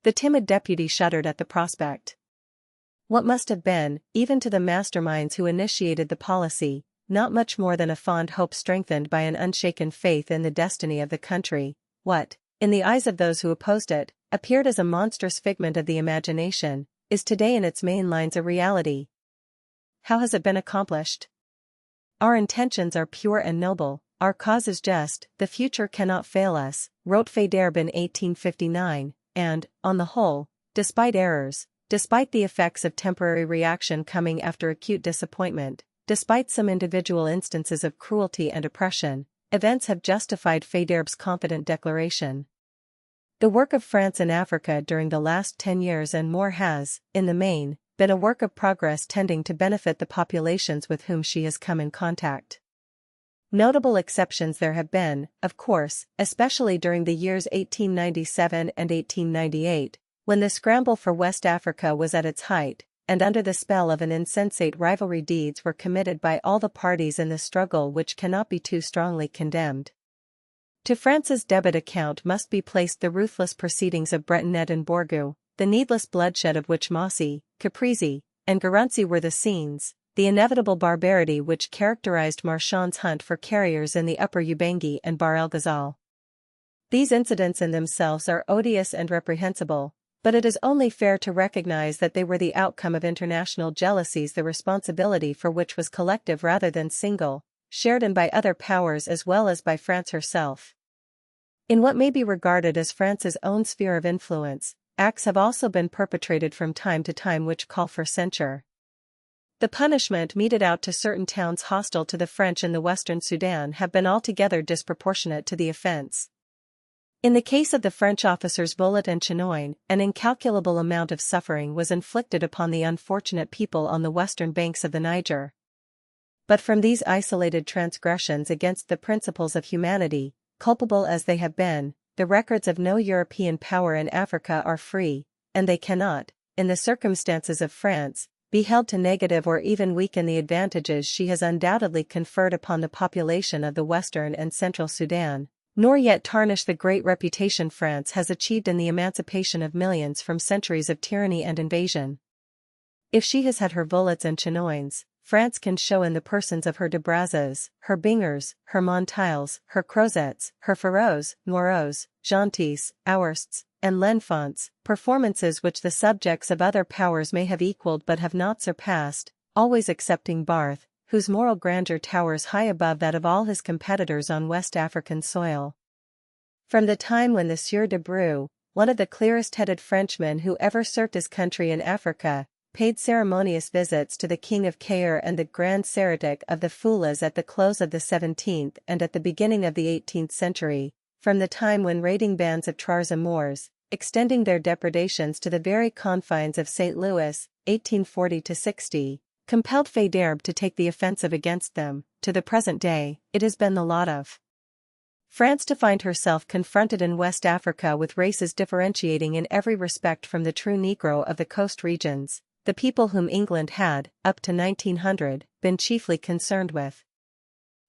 The timid deputy shuddered at the prospect. What must have been, even to the masterminds who initiated the policy, not much more than a fond hope strengthened by an unshaken faith in the destiny of the country, what, in the eyes of those who opposed it, appeared as a monstrous figment of the imagination, is today in its main lines a reality. How has it been accomplished? Our intentions are pure and noble, our cause is just, the future cannot fail us, wrote Faidherbe in 1859, and, on the whole, despite errors, despite the effects of temporary reaction coming after acute disappointment, despite some individual instances of cruelty and oppression, events have justified Faidherbe's confident declaration. The work of France in Africa during the last 10 years and more has, in the main, been a work of progress tending to benefit the populations with whom she has come in contact. Notable exceptions there have been, of course, especially during the years 1897 and 1898, when the scramble for West Africa was at its height, and under the spell of an insensate rivalry deeds were committed by all the parties in the struggle which cannot be too strongly condemned. To France's debit account must be placed the ruthless proceedings of Bretonnet and Borgu, the needless bloodshed of which Mossy, Caprizi, and Garunzi were the scenes, the inevitable barbarity which characterized Marchand's hunt for carriers in the upper Ubangi and Bahr el Ghazal. These incidents in themselves are odious and reprehensible, but it is only fair to recognize that they were the outcome of international jealousies, the responsibility for which was collective rather than single, shared in by other powers as well as by France herself. In what may be regarded as France's own sphere of influence, acts have also been perpetrated from time to time which call for censure. The punishment meted out to certain towns hostile to the French in the Western Sudan have been altogether disproportionate to the offense. In the case of the French officers Bullet and Chenoine, an incalculable amount of suffering was inflicted upon the unfortunate people on the western banks of the Niger. But from these isolated transgressions against the principles of humanity, culpable as they have been, the records of no European power in Africa are free, and they cannot, in the circumstances of France, be held to negative or even weaken the advantages she has undoubtedly conferred upon the population of the Western and Central Sudan, nor yet tarnish the great reputation France has achieved in the emancipation of millions from centuries of tyranny and invasion. If she has had her Bullets and Chenoines, France can show in the persons of her de Brazas, her Bingers, her Montiles, her Crozettes, her Farots, Moreaus, Gentils, Auersts, and L'Enfants, performances which the subjects of other powers may have equaled but have not surpassed, always excepting Barth, whose moral grandeur towers high above that of all his competitors on West African soil. From the time when the Sieur de Brou, one of the clearest-headed Frenchmen who ever served his country in Africa, paid ceremonious visits to the King of Caire and the Grand Seratic of the Foulas at the close of the 17th and at the beginning of the 18th century, from the time when raiding bands of Trarza Moors, extending their depredations to the very confines of St. Louis, 1840–60, compelled Faidherbe to take the offensive against them, to the present day, it has been the lot of France to find herself confronted in West Africa with races differentiating in every respect from the true Negro of the coast regions, the people whom England had, up to 1900, been chiefly concerned with.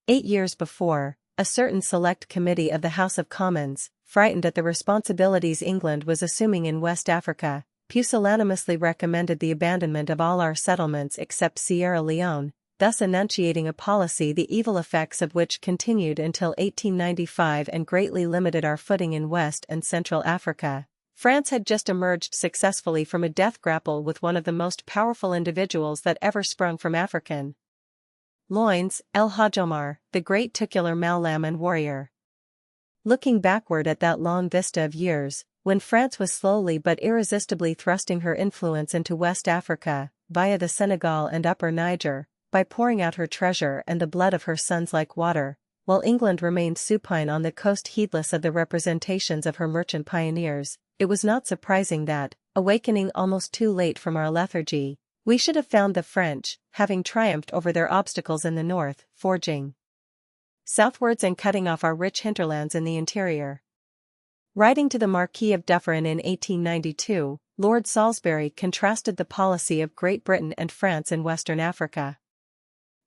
8 years before, a certain select committee of the House of Commons, frightened at the responsibilities England was assuming in West Africa, pusillanimously recommended the abandonment of all our settlements except Sierra Leone, thus enunciating a policy the evil effects of which continued until 1895 and greatly limited our footing in West and Central Africa. France had just emerged successfully from a death grapple with one of the most powerful individuals that ever sprung from African loins, El Hadj Omar, the great titular Maulam and warrior. Looking backward at that long vista of years, when France was slowly but irresistibly thrusting her influence into West Africa, via the Senegal and Upper Niger, by pouring out her treasure and the blood of her sons like water, while England remained supine on the coast heedless of the representations of her merchant pioneers, it was not surprising that, awakening almost too late from our lethargy, we should have found the French, having triumphed over their obstacles in the north, forging southwards and cutting off our rich hinterlands in the interior. Writing to the Marquis of Dufferin in 1892, Lord Salisbury contrasted the policy of Great Britain and France in Western Africa.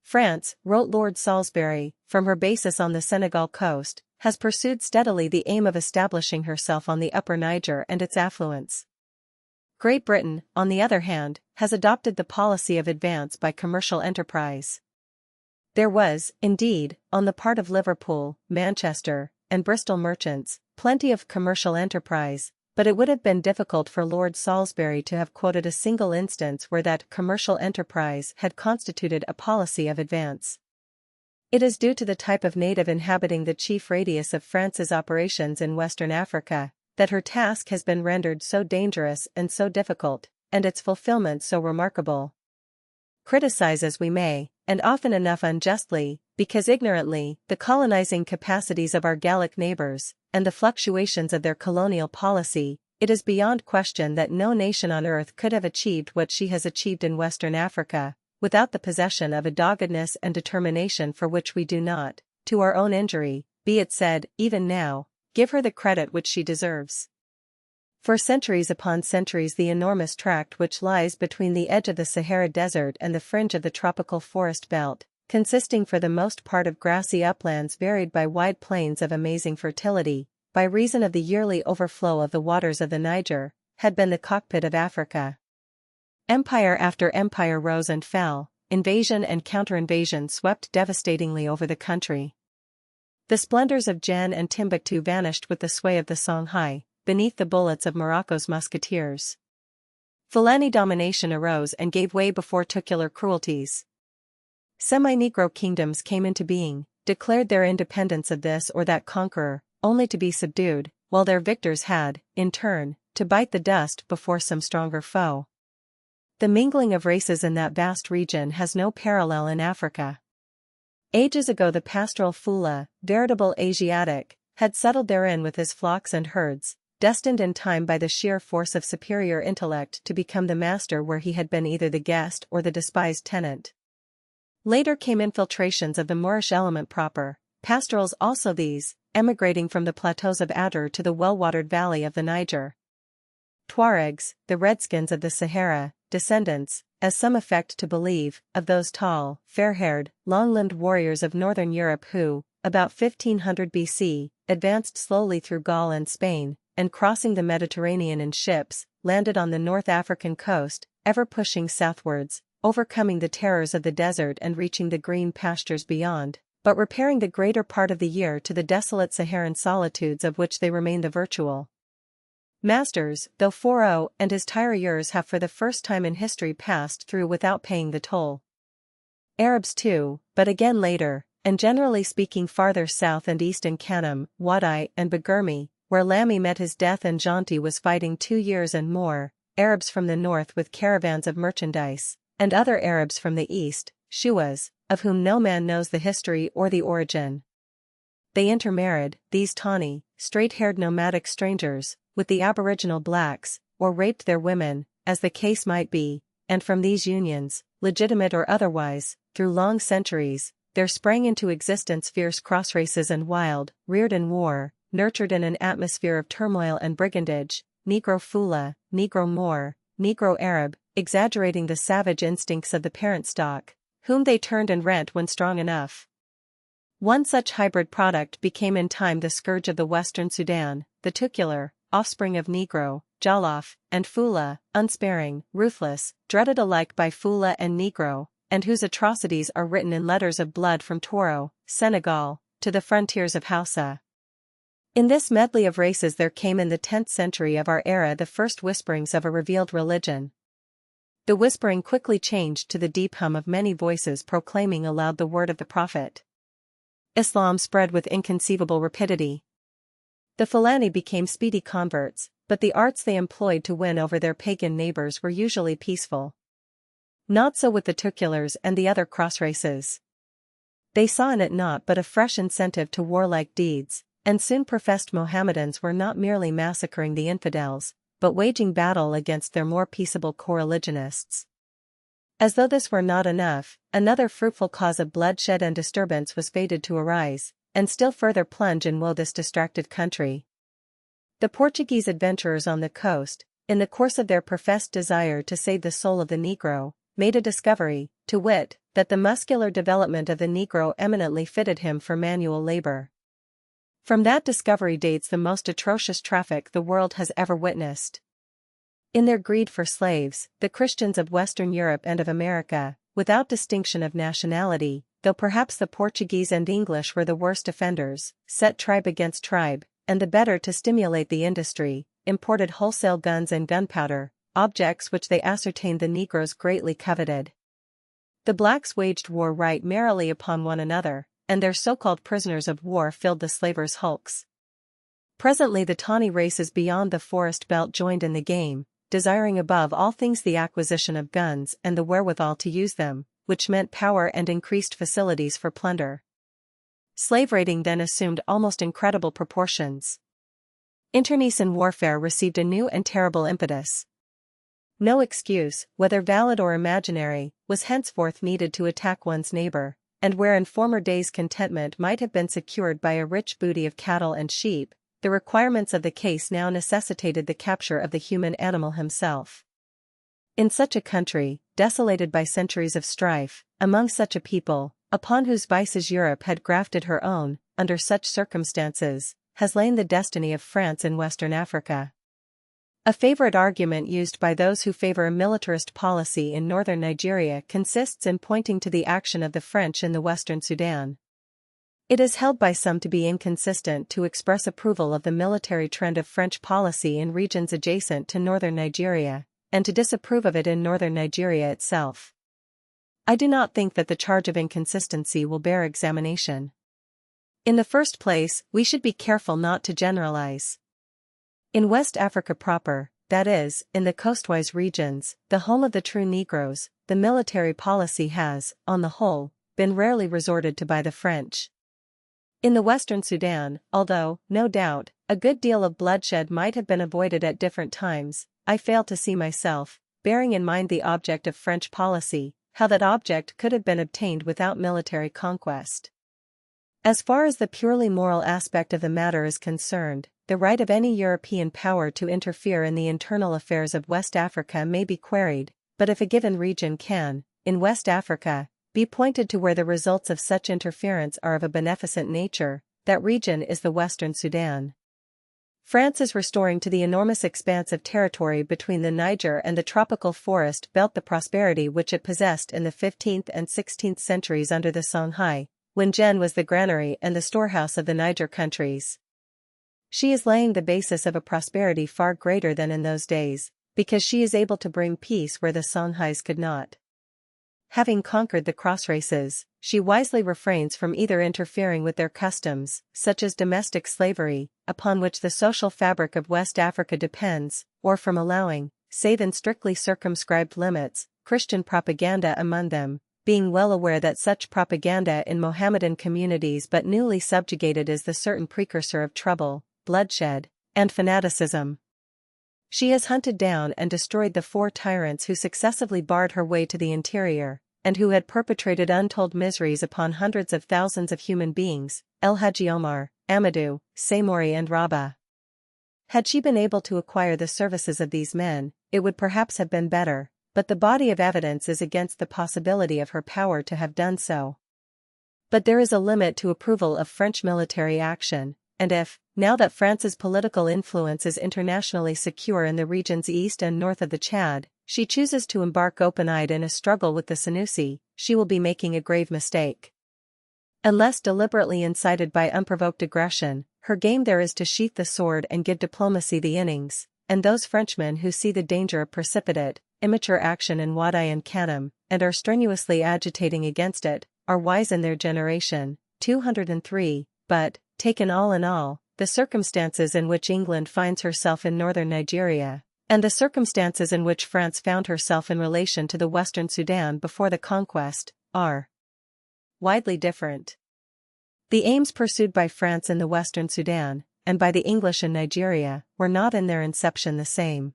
France, wrote Lord Salisbury, from her basis on the Senegal coast, has pursued steadily the aim of establishing herself on the Upper Niger and its affluents. Great Britain, on the other hand, has adopted the policy of advance by commercial enterprise. There was, indeed, on the part of Liverpool, Manchester, and Bristol merchants, plenty of commercial enterprise, but it would have been difficult for Lord Salisbury to have quoted a single instance where that commercial enterprise had constituted a policy of advance. It is due to the type of native inhabiting the chief radius of France's operations in Western Africa, that her task has been rendered so dangerous and so difficult, and its fulfillment so remarkable. Criticize as we may, and often enough unjustly, because ignorantly, the colonizing capacities of our Gallic neighbors, and the fluctuations of their colonial policy, it is beyond question that no nation on earth could have achieved what she has achieved in Western Africa, without the possession of a doggedness and determination for which we do not, to our own injury, be it said, even now, give her the credit which she deserves. For centuries upon centuries the enormous tract which lies between the edge of the Sahara Desert and the fringe of the tropical forest belt, consisting for the most part of grassy uplands varied by wide plains of amazing fertility, by reason of the yearly overflow of the waters of the Niger, had been the cockpit of Africa. Empire after empire rose and fell, invasion and counter-invasion swept devastatingly over the country. The splendors of Jan and Timbuktu vanished with the sway of the Songhai, beneath the bullets of Morocco's musketeers. Fulani domination arose and gave way before tutelar cruelties. Semi-Negro kingdoms came into being, declared their independence of this or that conqueror, only to be subdued, while their victors had, in turn, to bite the dust before some stronger foe. The mingling of races in that vast region has no parallel in Africa. Ages ago the pastoral Fula, veritable Asiatic, had settled therein with his flocks and herds, destined in time by the sheer force of superior intellect to become the master where he had been either the guest or the despised tenant. Later came infiltrations of the Moorish element proper, pastorals also these, emigrating from the plateaus of Adur to the well-watered valley of the Niger. Tuaregs, the redskins of the Sahara, descendants, as some affect to believe, of those tall, fair-haired, long-limbed warriors of northern Europe who, about 1500 BC, advanced slowly through Gaul and Spain, and crossing the Mediterranean in ships, landed on the North African coast, ever pushing southwards, overcoming the terrors of the desert and reaching the green pastures beyond, but repairing the greater part of the year to the desolate Saharan solitudes of which they remain the virtual masters, though Fourreau and his tirailleurs have for the first time in history passed through without paying the toll. Arabs too, but again later, and generally speaking farther south and east in Kanem, Wadai and Bagurmi, where Lamy met his death and Jonti was fighting 2 years and more, Arabs from the north with caravans of merchandise, and other Arabs from the east, Shuas, of whom no man knows the history or the origin. They intermarried, these tawny, straight-haired nomadic strangers, with the aboriginal blacks, or raped their women, as the case might be, and from these unions, legitimate or otherwise, through long centuries, there sprang into existence fierce cross-races and wild, reared in war, nurtured in an atmosphere of turmoil and brigandage, Negro Fula, Negro Moor, Negro Arab, exaggerating the savage instincts of the parent stock, whom they turned and rent when strong enough. One such hybrid product became in time the scourge of the Western Sudan, the tucular, offspring of Negro, Jollof, and Fula, unsparing, ruthless, dreaded alike by Fula and Negro, and whose atrocities are written in letters of blood from Toro, Senegal, to the frontiers of Hausa. In this medley of races there came in the 10th century of our era the first whisperings of a revealed religion. The whispering quickly changed to the deep hum of many voices proclaiming aloud the word of the prophet. Islam spread with inconceivable rapidity. The Fulani became speedy converts, but the arts they employed to win over their pagan neighbors were usually peaceful. Not so with the Tukulars and the other cross races. They saw in it naught but a fresh incentive to warlike deeds, and soon professed Mohammedans were not merely massacring the infidels, but waging battle against their more peaceable co-religionists. As though this were not enough, another fruitful cause of bloodshed and disturbance was fated to arise, and still further plunge in woe this distracted country. The Portuguese adventurers on the coast, in the course of their professed desire to save the soul of the Negro, made a discovery, to wit, that the muscular development of the Negro eminently fitted him for manual labor. From that discovery dates the most atrocious traffic the world has ever witnessed. In their greed for slaves, the Christians of Western Europe and of America, without distinction of nationality, though perhaps the Portuguese and English were the worst offenders, set tribe against tribe, and the better to stimulate the industry, imported wholesale guns and gunpowder, objects which they ascertained the Negroes greatly coveted. The blacks waged war right merrily upon one another, and their so-called prisoners of war filled the slavers' hulks. Presently the tawny races beyond the forest belt joined in the game, desiring above all things the acquisition of guns and the wherewithal to use them, which meant power and increased facilities for plunder. Slave raiding then assumed almost incredible proportions. Internecine warfare received a new and terrible impetus. No excuse, whether valid or imaginary, was henceforth needed to attack one's neighbor, and where in former days contentment might have been secured by a rich booty of cattle and sheep, the requirements of the case now necessitated the capture of the human animal himself. In such a country, desolated by centuries of strife, among such a people, upon whose vices Europe had grafted her own, under such circumstances, has lain the destiny of France in Western Africa. A favorite argument used by those who favor a militarist policy in northern Nigeria consists in pointing to the action of the French in the Western Sudan. It is held by some to be inconsistent to express approval of the military trend of French policy in regions adjacent to northern Nigeria, and to disapprove of it in northern Nigeria itself. I do not think that the charge of inconsistency will bear examination. In the first place, we should be careful not to generalize. In West Africa proper, that is, in the coastwise regions, the home of the true Negroes, the military policy has, on the whole, been rarely resorted to by the French. In the Western Sudan, although, no doubt, a good deal of bloodshed might have been avoided at different times, I fail to see myself, bearing in mind the object of French policy, how that object could have been obtained without military conquest. As far as the purely moral aspect of the matter is concerned, the right of any European power to interfere in the internal affairs of West Africa may be queried, but if a given region can, in West Africa, be pointed to where the results of such interference are of a beneficent nature, that region is the Western Sudan. France is restoring to the enormous expanse of territory between the Niger and the tropical forest belt the prosperity which it possessed in the 15th and 16th centuries under the Songhai, when Jen was the granary and the storehouse of the Niger countries. She is laying the basis of a prosperity far greater than in those days, because she is able to bring peace where the Songhais could not. Having conquered the cross races, she wisely refrains from either interfering with their customs, such as domestic slavery, upon which the social fabric of West Africa depends, or from allowing, save in strictly circumscribed limits, Christian propaganda among them, being well aware that such propaganda in Mohammedan communities but newly subjugated is the certain precursor of trouble, bloodshed, and fanaticism. She has hunted down and destroyed the 4 tyrants who successively barred her way to the interior, and who had perpetrated untold miseries upon hundreds of thousands of human beings, El Hadji Omar, Amadou, Samori and Rabah. Had she been able to acquire the services of these men, it would perhaps have been better, but the body of evidence is against the possibility of her power to have done so. But there is a limit to approval of French military action, and if, now that France's political influence is internationally secure in the regions east and north of the Chad, she chooses to embark open-eyed in a struggle with the Senussi, she will be making a grave mistake. Unless deliberately incited by unprovoked aggression, her game there is to sheath the sword and give diplomacy the innings, and those Frenchmen who see the danger of precipitate, immature action in Wadi and Kanem, and are strenuously agitating against it, are wise in their generation. 203, but, taken all in all, the circumstances in which England finds herself in northern Nigeria, and the circumstances in which France found herself in relation to the Western Sudan before the conquest, are widely different. The aims pursued by France in the Western Sudan, and by the English in Nigeria, were not in their inception the same.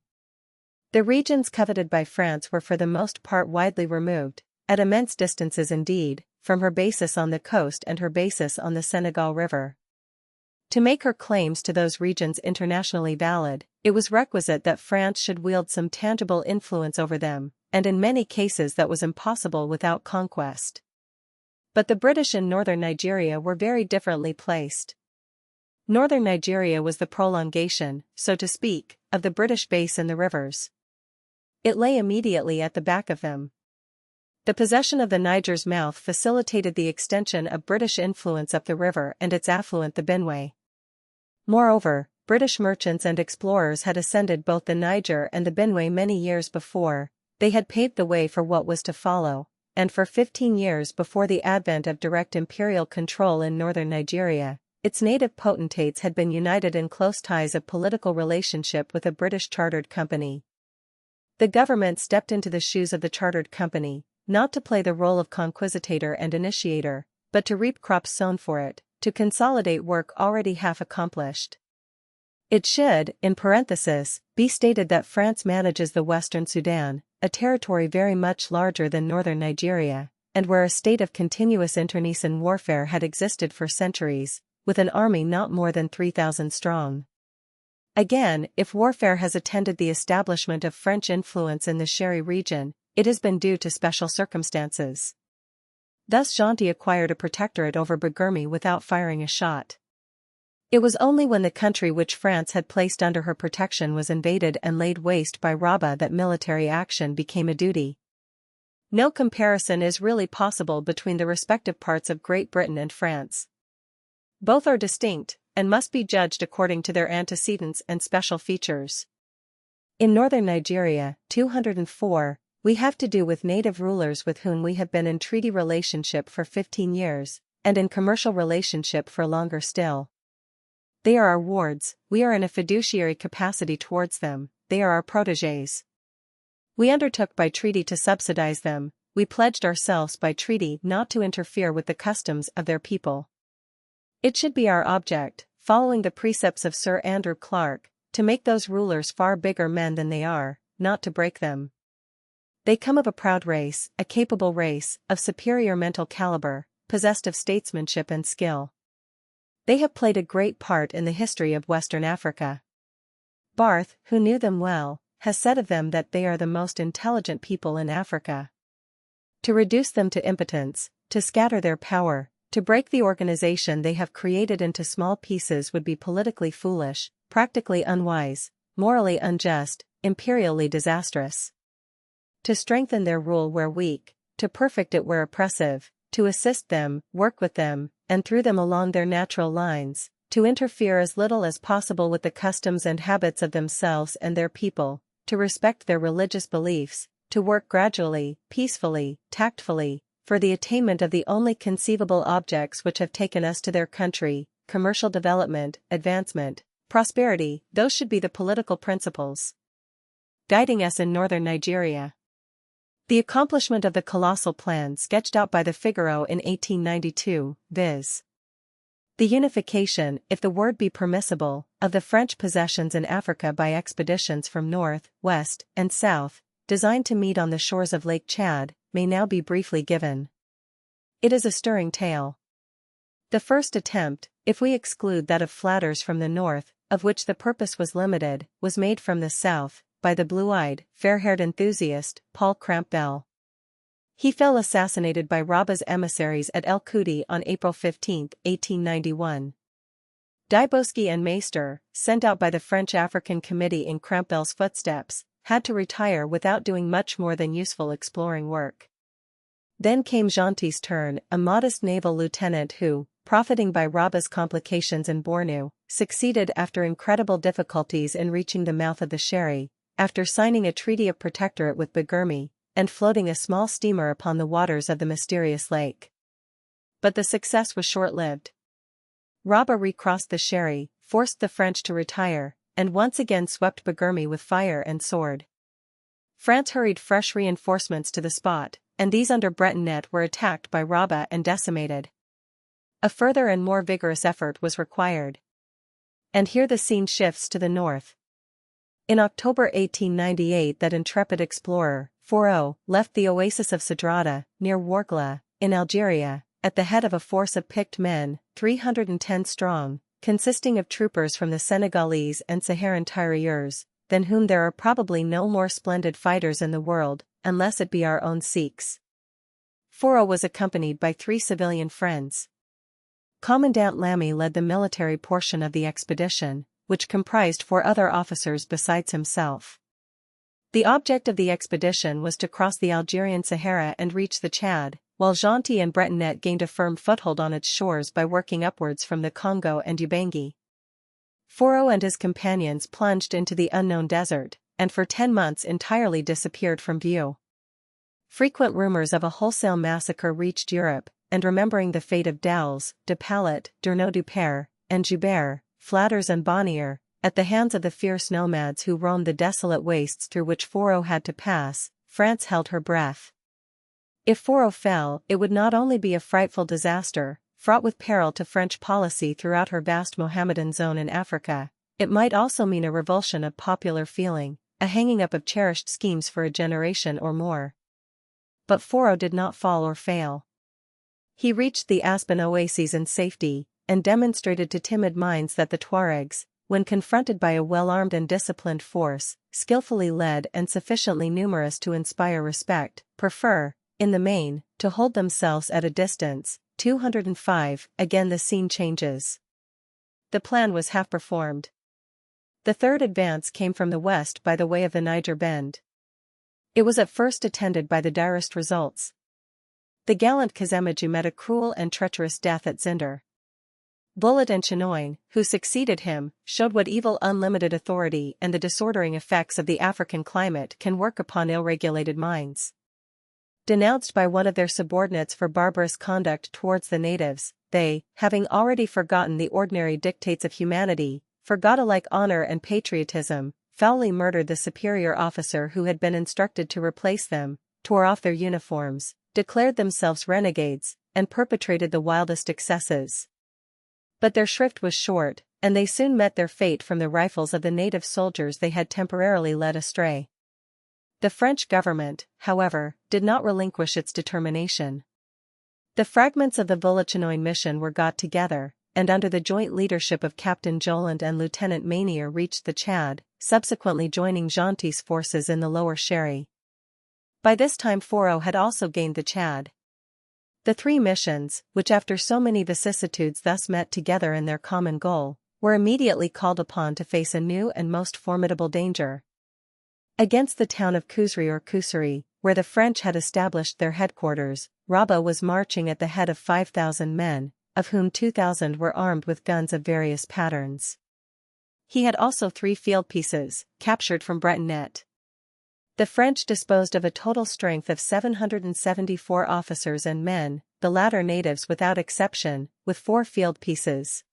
The regions coveted by France were for the most part widely removed, at immense distances indeed, from her basis on the coast and her basis on the Senegal River. To make her claims to those regions internationally valid, it was requisite that France should wield some tangible influence over them, and in many cases that was impossible without conquest. But the British in northern Nigeria were very differently placed. Northern Nigeria was the prolongation, so to speak, of the British base in the rivers. It lay immediately at the back of them. The possession of the Niger's mouth facilitated the extension of British influence up the river and its affluent the Benue. Moreover, British merchants and explorers had ascended both the Niger and the Benue many years before. They had paved the way for what was to follow, and for 15 years before the advent of direct imperial control in northern Nigeria, its native potentates had been united in close ties of political relationship with a British chartered company. The government stepped into the shoes of the chartered company, not to play the role of conquistador and initiator, but to reap crops sown for it, to consolidate work already half accomplished. It should, in parenthesis, be stated that France manages the Western Sudan, a territory very much larger than northern Nigeria, and where a state of continuous internecine warfare had existed for centuries, with an army not more than 3,000 strong. Again, if warfare has attended the establishment of French influence in the Sherry region, it has been due to special circumstances. Thus Gentil acquired a protectorate over Bagirmi without firing a shot. It was only when the country which France had placed under her protection was invaded and laid waste by Rabat that military action became a duty. No comparison is really possible between the respective parts of Great Britain and France. Both are distinct, and must be judged according to their antecedents and special features. In northern Nigeria, 204, we have to do with native rulers with whom we have been in treaty relationship for 15 years, and in commercial relationship for longer still. They are our wards, we are in a fiduciary capacity towards them, they are our protégés. We undertook by treaty to subsidize them, we pledged ourselves by treaty not to interfere with the customs of their people. It should be our object, following the precepts of Sir Andrew Clarke, to make those rulers far bigger men than they are, not to break them. They come of a proud race, a capable race, of superior mental caliber, possessed of statesmanship and skill. They have played a great part in the history of Western Africa. Barth, who knew them well, has said of them that they are the most intelligent people in Africa. To reduce them to impotence, to scatter their power, to break the organization they have created into small pieces would be politically foolish, practically unwise, morally unjust, imperially disastrous. To strengthen their rule where weak, to perfect it where oppressive, to assist them, work with them, and through them along their natural lines, to interfere as little as possible with the customs and habits of themselves and their people, to respect their religious beliefs, to work gradually, peacefully, tactfully, for the attainment of the only conceivable objects which have taken us to their country, commercial development, advancement, prosperity. Those should be the political principles guiding us in northern Nigeria. The accomplishment of the colossal plan sketched out by the Figaro in 1892, viz. the unification, if the word be permissible, of the French possessions in Africa by expeditions from north, west, and south, designed to meet on the shores of Lake Chad, may now be briefly given. It is a stirring tale. The first attempt, if we exclude that of Flatters from the north, of which the purpose was limited, was made from the south, by the blue-eyed, fair-haired enthusiast, Paul Crampbell. He fell assassinated by Raba's emissaries at El Kudi on April 15, 1891. Dybowski and Meister, sent out by the French African Committee in Campbell's footsteps, had to retire without doing much more than useful exploring work. Then came Gentil's turn, a modest naval lieutenant who, profiting by Raba's complications in Bornu, succeeded after incredible difficulties in reaching the mouth of the Sherry, after signing a treaty of protectorate with Bagirmi, and floating a small steamer upon the waters of the mysterious lake. But the success was short-lived. Raba recrossed the Sherry, forced the French to retire, and once again swept Bagirmi with fire and sword. France hurried fresh reinforcements to the spot, and these under Bretonnet were attacked by Raba and decimated. A further and more vigorous effort was required. And here the scene shifts to the north. In October 1898 that intrepid explorer, Fourreau, left the oasis of Sadrada, near Ouargla, in Algeria, at the head of a force of picked men, 310 strong, consisting of troopers from the Senegalese and Saharan tirailleurs, than whom there are probably no more splendid fighters in the world, unless it be our own Sikhs. Fourreau was accompanied by 3 civilian friends. Commandant Lamy led the military portion of the expedition, which comprised 4 other officers besides himself. The object of the expedition was to cross the Algerian Sahara and reach the Chad, while Gentil and Bretonnet gained a firm foothold on its shores by working upwards from the Congo and Ubangi. Fourreau and his companions plunged into the unknown desert, and for 10 months entirely disappeared from view. Frequent rumors of a wholesale massacre reached Europe, and remembering the fate of Dowles, de Pallet, Durnot du Père, and Joubert, Flatters and Bonnier, at the hands of the fierce nomads who roamed the desolate wastes through which Fourreau had to pass, France held her breath. If Fourreau fell, it would not only be a frightful disaster, fraught with peril to French policy throughout her vast Mohammedan zone in Africa, it might also mean a revulsion of popular feeling, a hanging up of cherished schemes for a generation or more. But Fourreau did not fall or fail. He reached the Aspen oases in safety, and demonstrated to timid minds that the Tuaregs, when confronted by a well-armed and disciplined force, skillfully led and sufficiently numerous to inspire respect, prefer, in the main, to hold themselves at a distance. 205. Again the scene changes. The plan was half performed. The third advance came from the west by the way of the Niger Bend. It was at first attended by the direst results. The gallant Kazemaju met a cruel and treacherous death at Zinder. Bullet and Chinoin, who succeeded him, showed what evil unlimited authority and the disordering effects of the African climate can work upon ill-regulated minds. Denounced by one of their subordinates for barbarous conduct towards the natives, they, having already forgotten the ordinary dictates of humanity, forgot alike honor and patriotism, foully murdered the superior officer who had been instructed to replace them, tore off their uniforms, declared themselves renegades, and perpetrated the wildest excesses. But their shrift was short, and they soon met their fate from the rifles of the native soldiers they had temporarily led astray. The French government, however, did not relinquish its determination. The fragments of the Villechinois mission were got together, and under the joint leadership of Captain Joland and Lieutenant Mainier reached the Chad, subsequently joining Gentil's forces in the lower Sherry. By this time Fourreau had also gained the Chad. The 3 missions, which after so many vicissitudes thus met together in their common goal, were immediately called upon to face a new and most formidable danger. Against the town of Kousri or Kousri, where the French had established their headquarters, Raba was marching at the head of 5,000 men, of whom 2,000 were armed with guns of various patterns. He had also 3 field pieces, captured from Bretonnet. The French disposed of a total strength of 774 officers and men, the latter natives without exception, with 4 field pieces.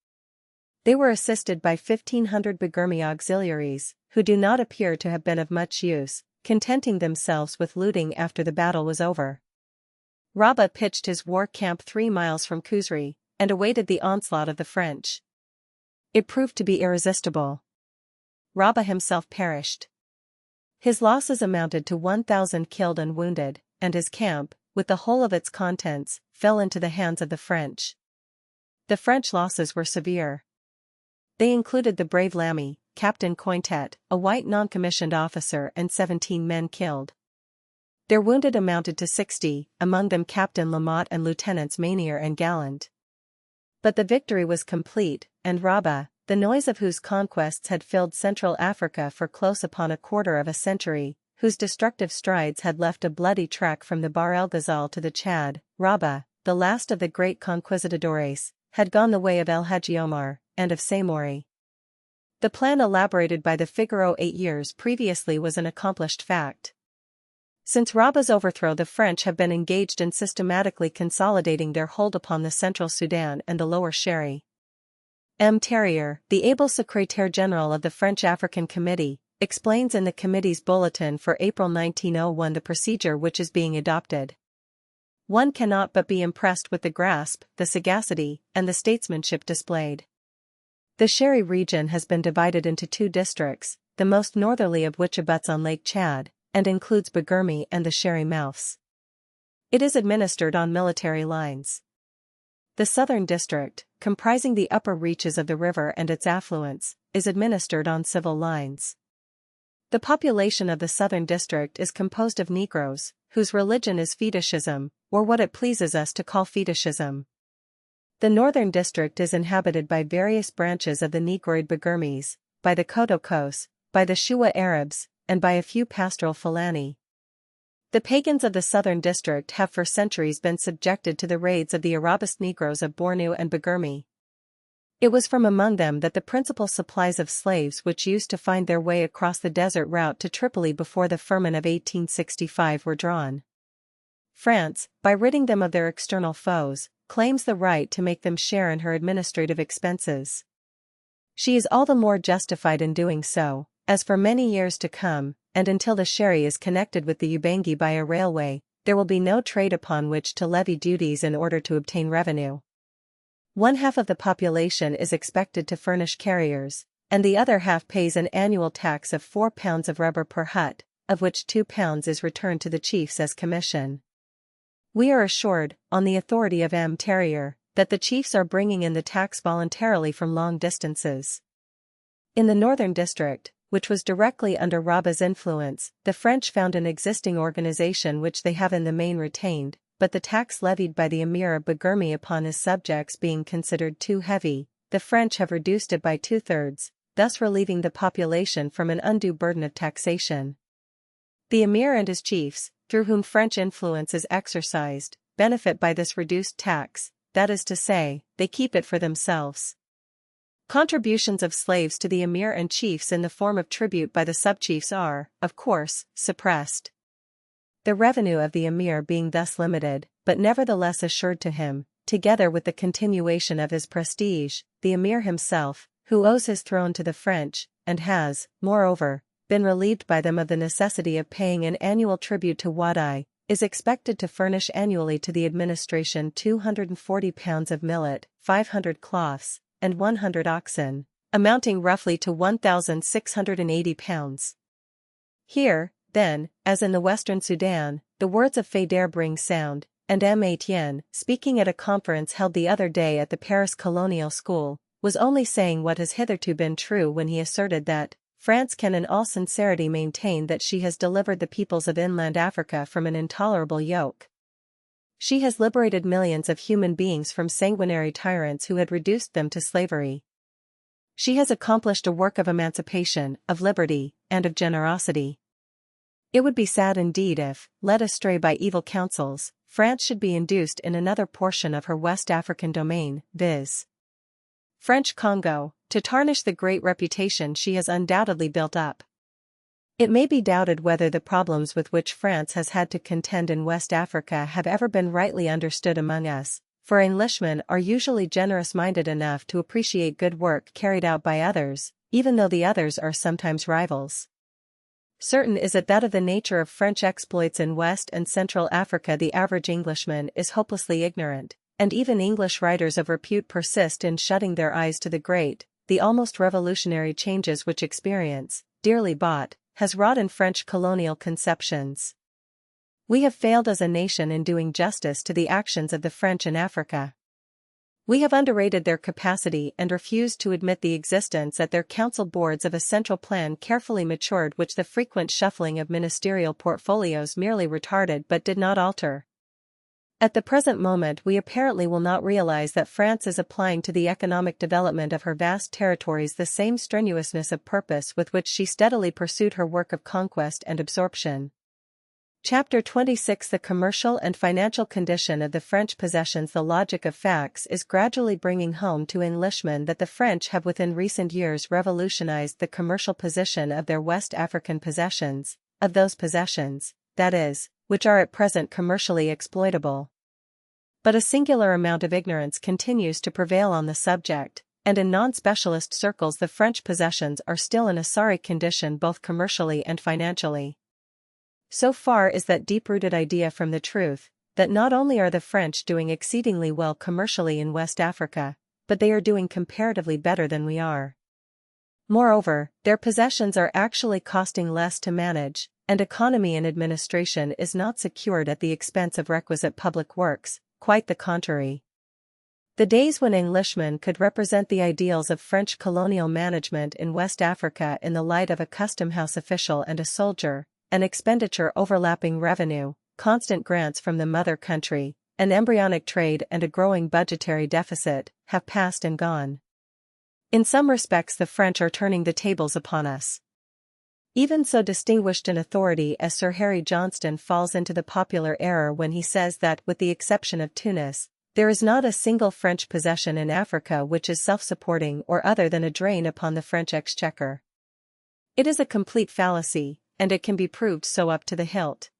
They were assisted by 1,500 Bagirmi auxiliaries, who do not appear to have been of much use, contenting themselves with looting after the battle was over. Raba pitched his war camp 3 miles from Kousri, and awaited the onslaught of the French. It proved to be irresistible. Raba himself perished. His losses amounted to 1,000 killed and wounded, and his camp, with the whole of its contents, fell into the hands of the French. The French losses were severe. They included the brave Lamy, Captain Cointet, a white non-commissioned officer, and 17 men killed. Their wounded amounted to 60, among them Captain Lamotte and Lieutenants Manier and Galland. But the victory was complete, and Rabba, the noise of whose conquests had filled Central Africa for close upon a quarter of a century, whose destructive strides had left a bloody track from the Bahr el Ghazal to the Chad, Rabba, the last of the great conquistadores, had gone the way of El Hadji Omar, and of Samori. The plan elaborated by the Figaro 8 years previously was an accomplished fact. Since Rabba's overthrow, the French have been engaged in systematically consolidating their hold upon the Central Sudan and the Lower Sherry. M. Terrier, the able Secrétaire General of the French African Committee, explains in the committee's bulletin for April 1901 the procedure which is being adopted. One cannot but be impressed with the grasp, the sagacity, and the statesmanship displayed. The Sherry region has been divided into 2 districts, the most northerly of which abuts on Lake Chad, and includes Bagirmi and the Sherry mouths. It is administered on military lines. The southern district, comprising the upper reaches of the river and its affluents, is administered on civil lines. The population of the southern district is composed of Negroes, whose religion is fetishism, or what it pleases us to call fetishism. The northern district is inhabited by various branches of the Negroid Bagirmis, by the Kodokos, by the Shua Arabs, and by a few pastoral Fulani. The pagans of the southern district have for centuries been subjected to the raids of the Arabist Negroes of Bornu and Bagirmi. It was from among them that the principal supplies of slaves which used to find their way across the desert route to Tripoli before the firman of 1865 were drawn. France, by ridding them of their external foes, claims the right to make them share in her administrative expenses. She is all the more justified in doing so, as for many years to come, and until the Sherry is connected with the Ubangi by a railway, there will be no trade upon which to levy duties in order to obtain revenue. 1/2 of the population is expected to furnish carriers, and the other half pays an annual tax of 4 pounds of rubber per hut, of which 2 pounds is returned to the chiefs as commission. We are assured, on the authority of M. Terrier, that the chiefs are bringing in the tax voluntarily from long distances. In the northern district, which was directly under Rabba's influence, the French found an existing organization which they have in the main retained, but the tax levied by the Emir of Bagirmi upon his subjects being considered too heavy, the French have reduced it by 2/3, thus relieving the population from an undue burden of taxation. The Emir and his chiefs, through whom French influence is exercised, benefit by this reduced tax, that is to say, they keep it for themselves. Contributions of slaves to the Emir and chiefs in the form of tribute by the subchiefs are, of course, suppressed. The revenue of the Emir being thus limited, but nevertheless assured to him, together with the continuation of his prestige, the Emir himself, who owes his throne to the French, and has, moreover, been relieved by them of the necessity of paying an annual tribute to Wadai, is expected to furnish annually to the administration 240 pounds of millet, 500 cloths, and 100 oxen, amounting roughly to 1,680 pounds. Here, then, as in the Western Sudan, the words of Faidherbe ring sound, and M. Etienne, speaking at a conference held the other day at the Paris Colonial School, was only saying what has hitherto been true when he asserted that France can in all sincerity maintain that she has delivered the peoples of inland Africa from an intolerable yoke. She has liberated millions of human beings from sanguinary tyrants who had reduced them to slavery. She has accomplished a work of emancipation, of liberty, and of generosity. It would be sad indeed if, led astray by evil counsels, France should be induced in another portion of her West African domain, viz. French Congo, to tarnish the great reputation she has undoubtedly built up. It may be doubted whether the problems with which France has had to contend in West Africa have ever been rightly understood among us, for Englishmen are usually generous-minded enough to appreciate good work carried out by others, even though the others are sometimes rivals. Certain is it that of the nature of French exploits in West and Central Africa the average Englishman is hopelessly ignorant, and even English writers of repute persist in shutting their eyes to the great, the almost revolutionary changes which experience, dearly bought, has wrought in French colonial conceptions. We have failed as a nation in doing justice to the actions of the French in Africa. We have underrated their capacity and refused to admit the existence at their council boards of a central plan carefully matured which the frequent shuffling of ministerial portfolios merely retarded but did not alter. At the present moment we apparently will not realize that France is applying to the economic development of her vast territories the same strenuousness of purpose with which she steadily pursued her work of conquest and absorption. Chapter 26 The commercial and financial condition of the French possessions. The logic of facts is gradually bringing home to Englishmen that the French have within recent years revolutionized the commercial position of their West African possessions, of those possessions, that is, which are at present commercially exploitable. But a singular amount of ignorance continues to prevail on the subject, and in non-specialist circles the French possessions are still in a sorry condition both commercially and financially. So far is that deep-rooted idea from the truth, that not only are the French doing exceedingly well commercially in West Africa, but they are doing comparatively better than we are. Moreover, their possessions are actually costing less to manage, and economy in administration is not secured at the expense of requisite public works, quite the contrary. The days when Englishmen could represent the ideals of French colonial management in West Africa in the light of a custom house official and a soldier, an expenditure overlapping revenue, constant grants from the mother country, an embryonic trade and a growing budgetary deficit, have passed and gone. In some respects the French are turning the tables upon us. Even so distinguished an authority as Sir Harry Johnston falls into the popular error when he says that, with the exception of Tunis, there is not a single French possession in Africa which is self-supporting or other than a drain upon the French exchequer. It is a complete fallacy, and it can be proved so up to the hilt.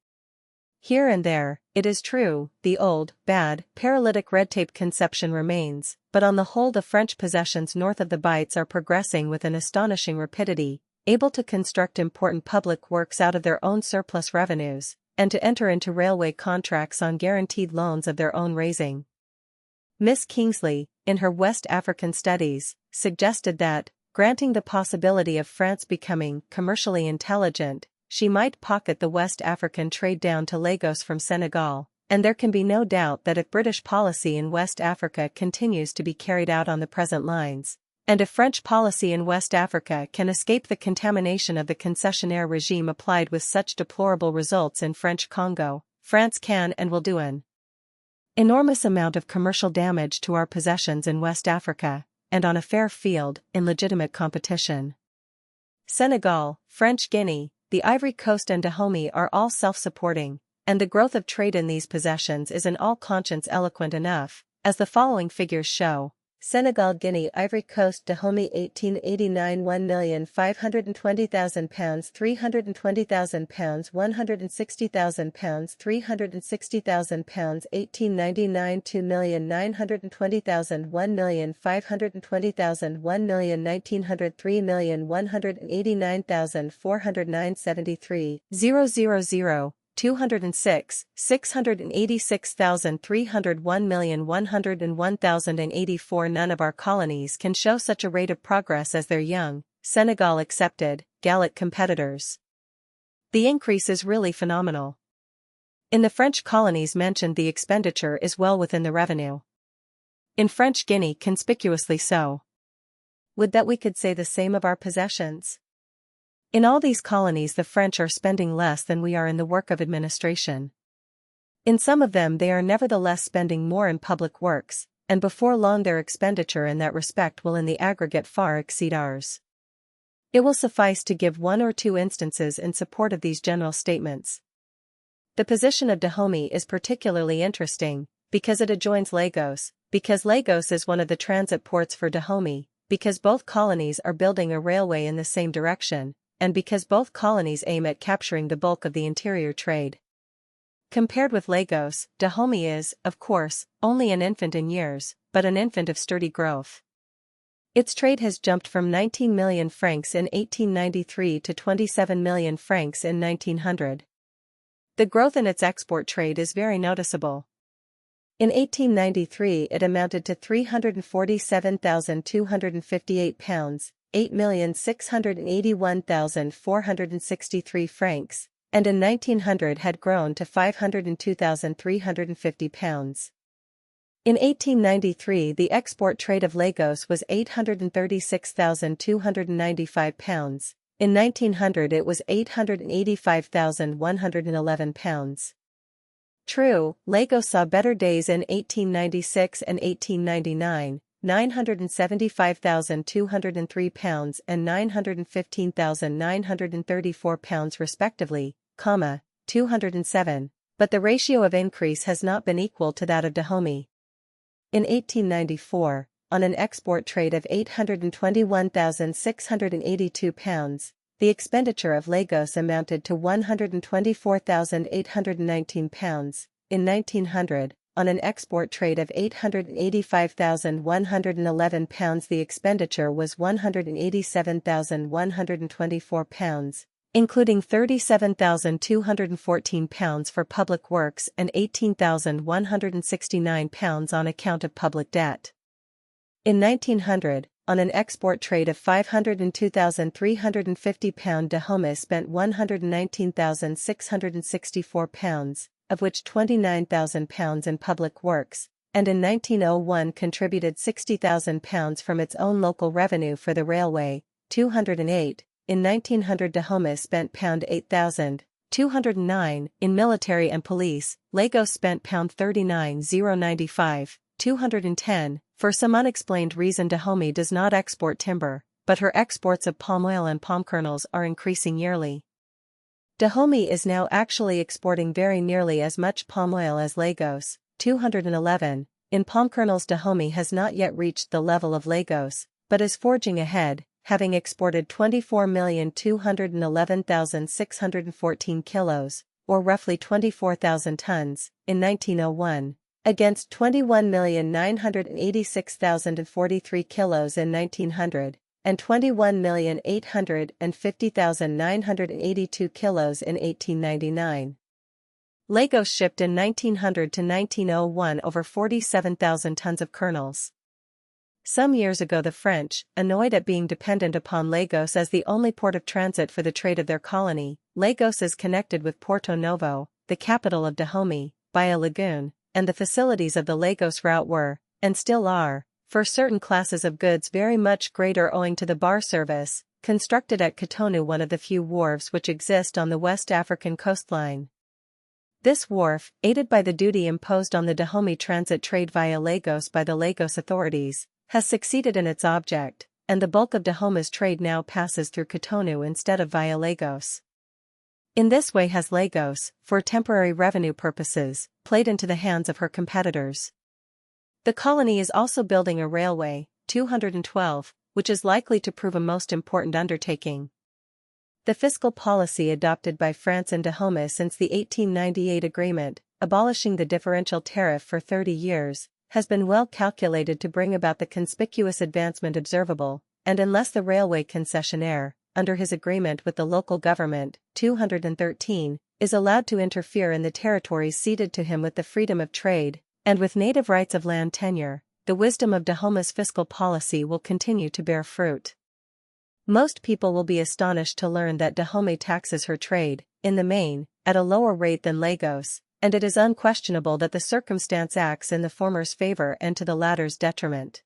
Here and there, it is true, the old, bad, paralytic red tape conception remains, but on the whole the French possessions north of the Bights are progressing with an astonishing rapidity, able to construct important public works out of their own surplus revenues, and to enter into railway contracts on guaranteed loans of their own raising. Miss Kingsley, in her West African Studies, suggested that, granting the possibility of France becoming commercially intelligent, she might pocket the West African trade down to Lagos from Senegal, and there can be no doubt that if British policy in West Africa continues to be carried out on the present lines, and if French policy in West Africa can escape the contamination of the concessionaire regime applied with such deplorable results in French Congo, France can and will do an enormous amount of commercial damage to our possessions in West Africa, and on a fair field, in legitimate competition. Senegal, French Guinea, the Ivory Coast and Dahomey are all self-supporting, and the growth of trade in these possessions is in all conscience eloquent enough, as the following figures show. Senegal, Guinea, Ivory Coast, Dahomey 1889 £1,520,000, £320,000, £160,000, £360,000, 1899 $2,920,000, $1,520,000, $1,1900, $3,189,409.73, 000. 206, 686,300, 1,101,084. None of our colonies can show such a rate of progress as their young, Senegal excepted, Gallic competitors. The increase is really phenomenal. In the French colonies mentioned the expenditure is well within the revenue. In French Guinea conspicuously so. Would that we could say the same of our possessions? In all these colonies the French are spending less than we are in the work of administration. In some of them they are nevertheless spending more in public works, and before long their expenditure in that respect will in the aggregate far exceed ours. It will suffice to give one or two instances in support of these general statements. The position of Dahomey is particularly interesting, because it adjoins Lagos, because Lagos is one of the transit ports for Dahomey, because both colonies are building a railway in the same direction, and because both colonies aim at capturing the bulk of the interior trade. Compared with Lagos, Dahomey is, of course, only an infant in years, but an infant of sturdy growth. Its trade has jumped from 19 million francs in 1893 to 27 million francs in 1900. The growth in its export trade is very noticeable. In 1893 it amounted to £347,258, £8,681,463 francs, and in 1900 had grown to £502,350. In 1893 the export trade of Lagos was £836,295. In 1900 it was £885,111. True, Lagos saw better days in 1896 and 1899, £975,203 and £915,934 respectively, 207, but the ratio of increase has not been equal to that of Dahomey. In 1894, on an export trade of £821,682, the expenditure of Lagos amounted to £124,819. In 1900, on an export trade of £885,111 the expenditure was £187,124, including £37,214 for public works and £18,169 on account of public debt. In 1900, on an export trade of £502,350 Dahomey spent £119,664, of which £29,000 in public works, and in 1901 contributed £60,000 from its own local revenue for the railway, 208. In 1900 Dahomey spent £8,209 in military and police. Lagos spent £39,095, 210. For some unexplained reason Dahomey does not export timber, but her exports of palm oil and palm kernels are increasing yearly. Dahomey is now actually exporting very nearly as much palm oil as Lagos, 211. In palm kernels Dahomey has not yet reached the level of Lagos, but is forging ahead, having exported 24,211,614 kilos, or roughly 24,000 tons, in 1901. Against 21,986,043 kilos in 1900, and 21,850,982 kilos in 1899. Lagos shipped in 1900 to 1901 over 47,000 tons of kernels. Some years ago the French, annoyed at being dependent upon Lagos as the only port of transit for the trade of their colony, Lagos is connected with Porto Novo, the capital of Dahomey, by a lagoon, and the facilities of the Lagos route were, and still are, for certain classes of goods very much greater owing to the bar service, constructed at Cotonou, one of the few wharves which exist on the West African coastline. This wharf, aided by the duty imposed on the Dahomey transit trade via Lagos by the Lagos authorities, has succeeded in its object, and the bulk of Dahomey's trade now passes through Cotonou instead of via Lagos. In this way has Lagos, for temporary revenue purposes, played into the hands of her competitors. The colony is also building a railway, 212, which is likely to prove a most important undertaking. The fiscal policy adopted by France and Dahomey since the 1898 agreement, abolishing the differential tariff for 30 years, has been well calculated to bring about the conspicuous advancement observable, and unless the railway concessionaire, under his agreement with the local government, 213, is allowed to interfere in the territories ceded to him with the freedom of trade, and with native rights of land tenure, the wisdom of Dahomey's fiscal policy will continue to bear fruit. Most people will be astonished to learn that Dahomey taxes her trade, in the main, at a lower rate than Lagos, and it is unquestionable that the circumstance acts in the former's favor and to the latter's detriment.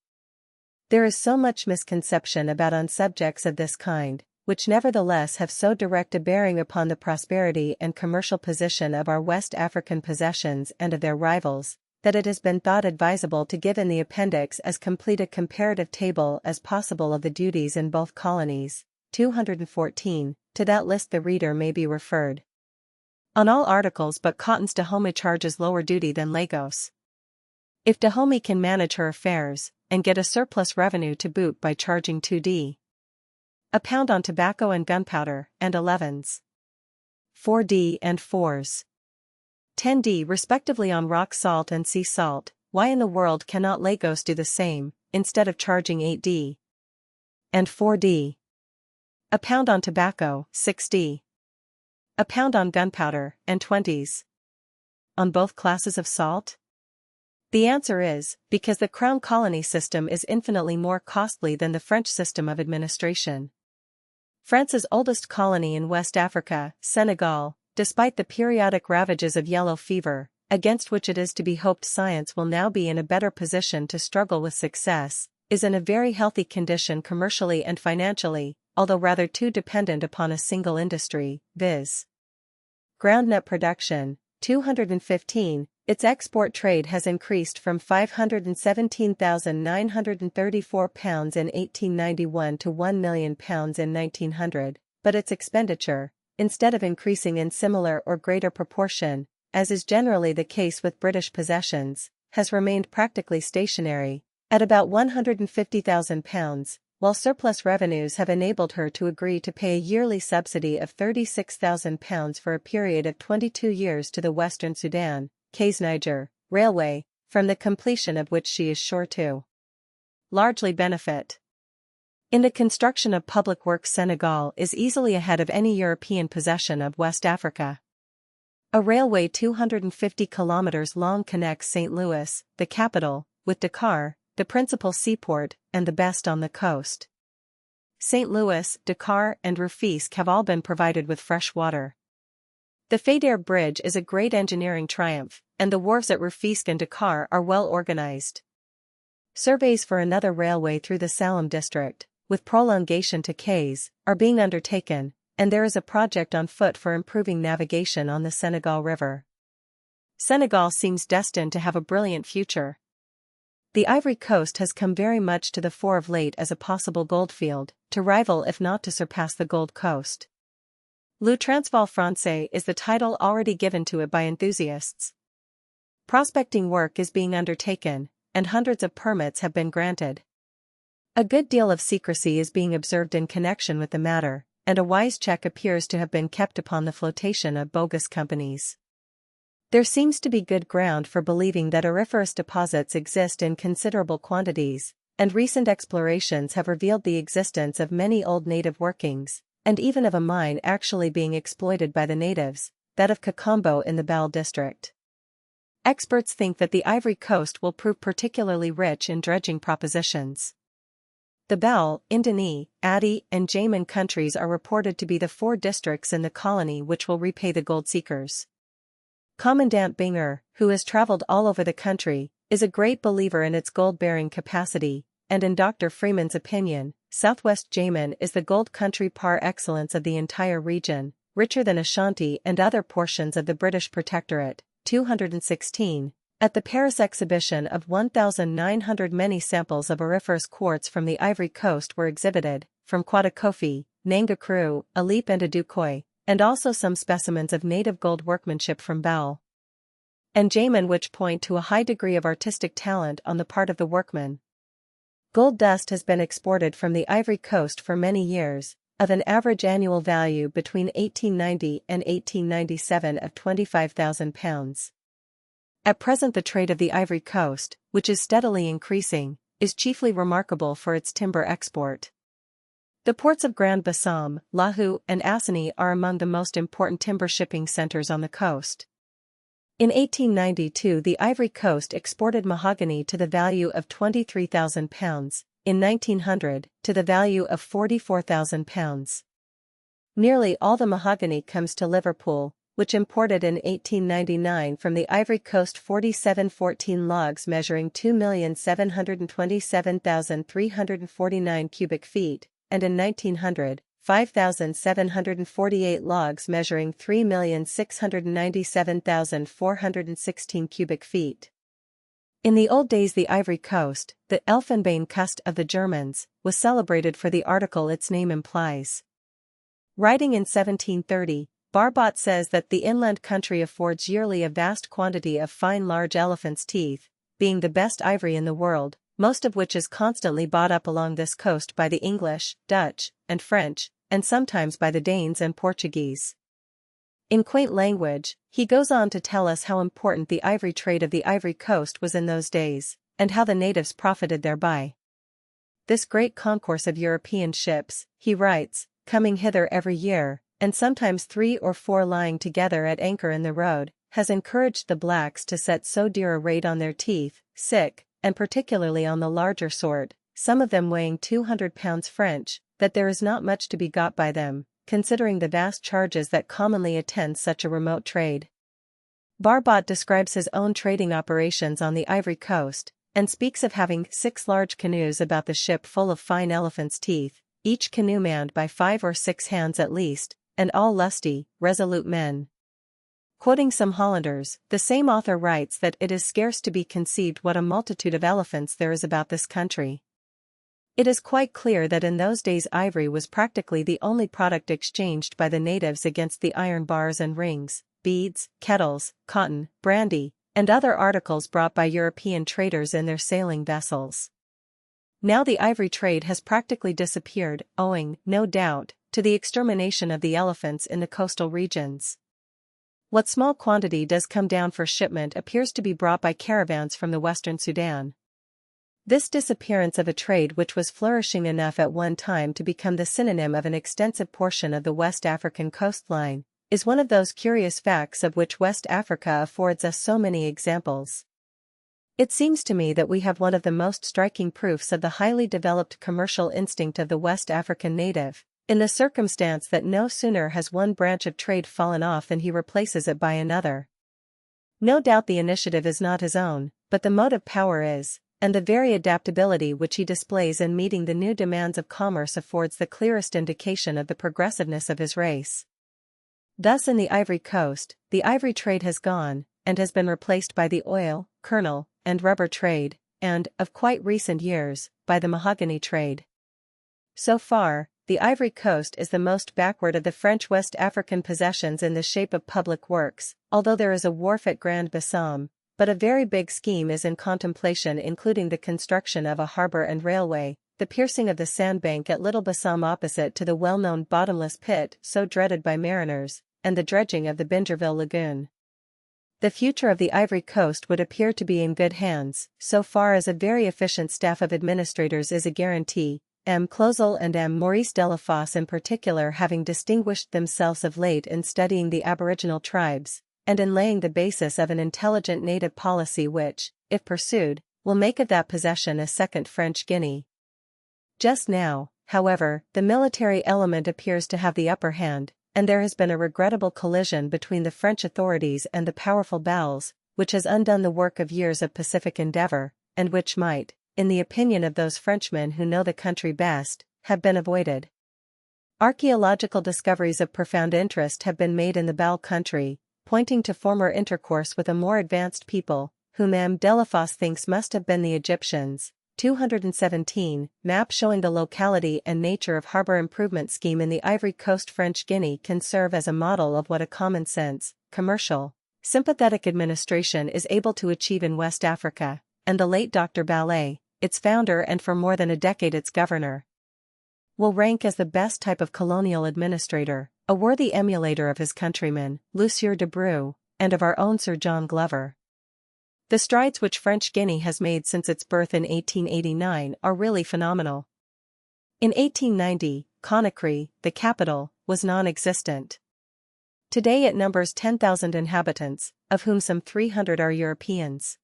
There is so much misconception about on subjects of this kind, which nevertheless have so direct a bearing upon the prosperity and commercial position of our West African possessions and of their rivals, that it has been thought advisable to give in the appendix as complete a comparative table as possible of the duties in both colonies. 214, to that list the reader may be referred. On all articles but cottons Dahomey charges lower duty than Lagos. If Dahomey can manage her affairs, and get a surplus revenue to boot by charging 2d. a pound on tobacco and gunpowder, and 11s. 4d and 4s. 10d respectively on rock salt and sea salt, why in the world cannot Lagos do the same, instead of charging 8d. and 4d. a pound on tobacco, 6d. a pound on gunpowder, and 20s. on both classes of salt? The answer is, because the Crown Colony system is infinitely more costly than the French system of administration. France's oldest colony in West Africa, Senegal, despite the periodic ravages of yellow fever, against which it is to be hoped science will now be in a better position to struggle with success, is in a very healthy condition commercially and financially, although rather too dependent upon a single industry, viz. groundnut production. 215. Its export trade has increased from £517,934 in 1891 to £1 million in 1900, but its expenditure, instead of increasing in similar or greater proportion, as is generally the case with British possessions, has remained practically stationary, at about £150,000, while surplus revenues have enabled her to agree to pay a yearly subsidy of £36,000 for a period of 22 years to the Western Sudan, Niger Railway, from the completion of which she is sure to largely benefit. In the construction of public works, Senegal is easily ahead of any European possession of West Africa. A railway 250 kilometers long connects St. Louis, the capital, with Dakar, the principal seaport, and the best on the coast. St. Louis, Dakar, and Rufisque have all been provided with fresh water. The Faidherbe Bridge is a great engineering triumph, and the wharves at Rufisque and Dakar are well organized. Surveys for another railway through the Salem district, with prolongation to Kays, are being undertaken, and there is a project on foot for improving navigation on the Senegal River. Senegal seems destined to have a brilliant future. The Ivory Coast has come very much to the fore of late as a possible goldfield, to rival if not to surpass the Gold Coast. Le Transvaal Francais is the title already given to it by enthusiasts. Prospecting work is being undertaken, and hundreds of permits have been granted. A good deal of secrecy is being observed in connection with the matter, and a wise check appears to have been kept upon the flotation of bogus companies. There seems to be good ground for believing that auriferous deposits exist in considerable quantities, and recent explorations have revealed the existence of many old native workings, and even of a mine actually being exploited by the natives, that of Kakombo in the Bal district. Experts think that the Ivory Coast will prove particularly rich in dredging propositions. The Bal, Indani, Adi, and Jaman countries are reported to be the 4 districts in the colony which will repay the gold seekers. Commandant Binger, who has traveled all over the country, is a great believer in its gold-bearing capacity, and in Dr. Freeman's opinion, Southwest Jaman is the gold country par excellence of the entire region, richer than Ashanti and other portions of the British Protectorate. 216. At the Paris exhibition of 1,900 many samples of auriferous quartz from the Ivory Coast were exhibited, from Quadakofi, Nangakru, Alip and Adukoy, and also some specimens of native gold workmanship from Bal and Jaman which point to a high degree of artistic talent on the part of the workmen. Gold dust has been exported from the Ivory Coast for many years, of an average annual value between 1890 and 1897 of £25,000. At present the trade of the Ivory Coast, which is steadily increasing, is chiefly remarkable for its timber export. The ports of Grand Bassam, Lahu, and Assini are among the most important timber shipping centers on the coast. In 1892 the Ivory Coast exported mahogany to the value of £23,000, in 1900, to the value of £44,000. Nearly all the mahogany comes to Liverpool, which imported in 1899 from the Ivory Coast 4714 logs measuring 2,727,349 cubic feet, and in 1900, 5,748 logs measuring 3,697,416 cubic feet. In the old days the Ivory Coast, the Elfenbein Kust of the Germans, was celebrated for the article its name implies. Writing in 1730, Barbot says that the inland country affords yearly a vast quantity of fine large elephant's teeth, being the best ivory in the world, most of which is constantly bought up along this coast by the English, Dutch, and French, and sometimes by the Danes and Portuguese. In quaint language, he goes on to tell us how important the ivory trade of the Ivory Coast was in those days, and how the natives profited thereby. This great concourse of European ships, he writes, coming hither every year, and sometimes 3 or 4 lying together at anchor in the road, has encouraged the blacks to set so dear a rate on their teeth, and particularly on the larger sort, some of them weighing 200 pounds French, that there is not much to be got by them, considering the vast charges that commonly attend such a remote trade. Barbot describes his own trading operations on the Ivory Coast, and speaks of having 6 large canoes about the ship full of fine elephant's teeth, each canoe manned by 5 or 6 hands at least, and all lusty, resolute men. Quoting some Hollanders, the same author writes that it is scarce to be conceived what a multitude of elephants there is about this country. It is quite clear that in those days ivory was practically the only product exchanged by the natives against the iron bars and rings, beads, kettles, cotton, brandy, and other articles brought by European traders in their sailing vessels. Now the ivory trade has practically disappeared, owing, no doubt, to the extermination of the elephants in the coastal regions. What small quantity does come down for shipment appears to be brought by caravans from the western Sudan. This disappearance of a trade which was flourishing enough at one time to become the synonym of an extensive portion of the West African coastline, is one of those curious facts of which West Africa affords us so many examples. It seems to me that we have one of the most striking proofs of the highly developed commercial instinct of the West African native, in the circumstance that no sooner has one branch of trade fallen off than he replaces it by another. No doubt the initiative is not his own, but the motive power is, and the very adaptability which he displays in meeting the new demands of commerce affords the clearest indication of the progressiveness of his race. Thus in the Ivory Coast, the ivory trade has gone, and has been replaced by the oil, kernel, and rubber trade, and, of quite recent years, by the mahogany trade. So far, the Ivory Coast is the most backward of the French West African possessions in the shape of public works, although there is a wharf at Grand Bassam, but a very big scheme is in contemplation including the construction of a harbor and railway, the piercing of the sandbank at Little Bassam opposite to the well-known bottomless pit so dreaded by mariners, and the dredging of the Bingerville Lagoon. The future of the Ivory Coast would appear to be in good hands, so far as a very efficient staff of administrators is a guarantee, M. Clozel and M. Maurice Delafosse in particular having distinguished themselves of late in studying the aboriginal tribes, and in laying the basis of an intelligent native policy which, if pursued, will make of that possession a second French Guinea. Just now, however, the military element appears to have the upper hand, and there has been a regrettable collision between the French authorities and the powerful Bowels, which has undone the work of years of pacific endeavor, and which might, in the opinion of those Frenchmen who know the country best, have been avoided. Archaeological discoveries of profound interest have been made in the Bowel country, pointing to former intercourse with a more advanced people, whom M. Delafosse thinks must have been the Egyptians. 217, map showing the locality and nature of harbor improvement scheme in the Ivory Coast French Guinea can serve as a model of what a common-sense, commercial, sympathetic administration is able to achieve in West Africa, and the late Dr. Ballet, its founder and for more than a decade its governor, will rank as the best type of colonial administrator, a worthy emulator of his countryman, Lucier de Brou, and of our own Sir John Glover. The strides which French Guinea has made since its birth in 1889 are really phenomenal. In 1890, Conakry, the capital, was non-existent. Today it numbers 10,000 inhabitants, of whom some 300 are Europeans.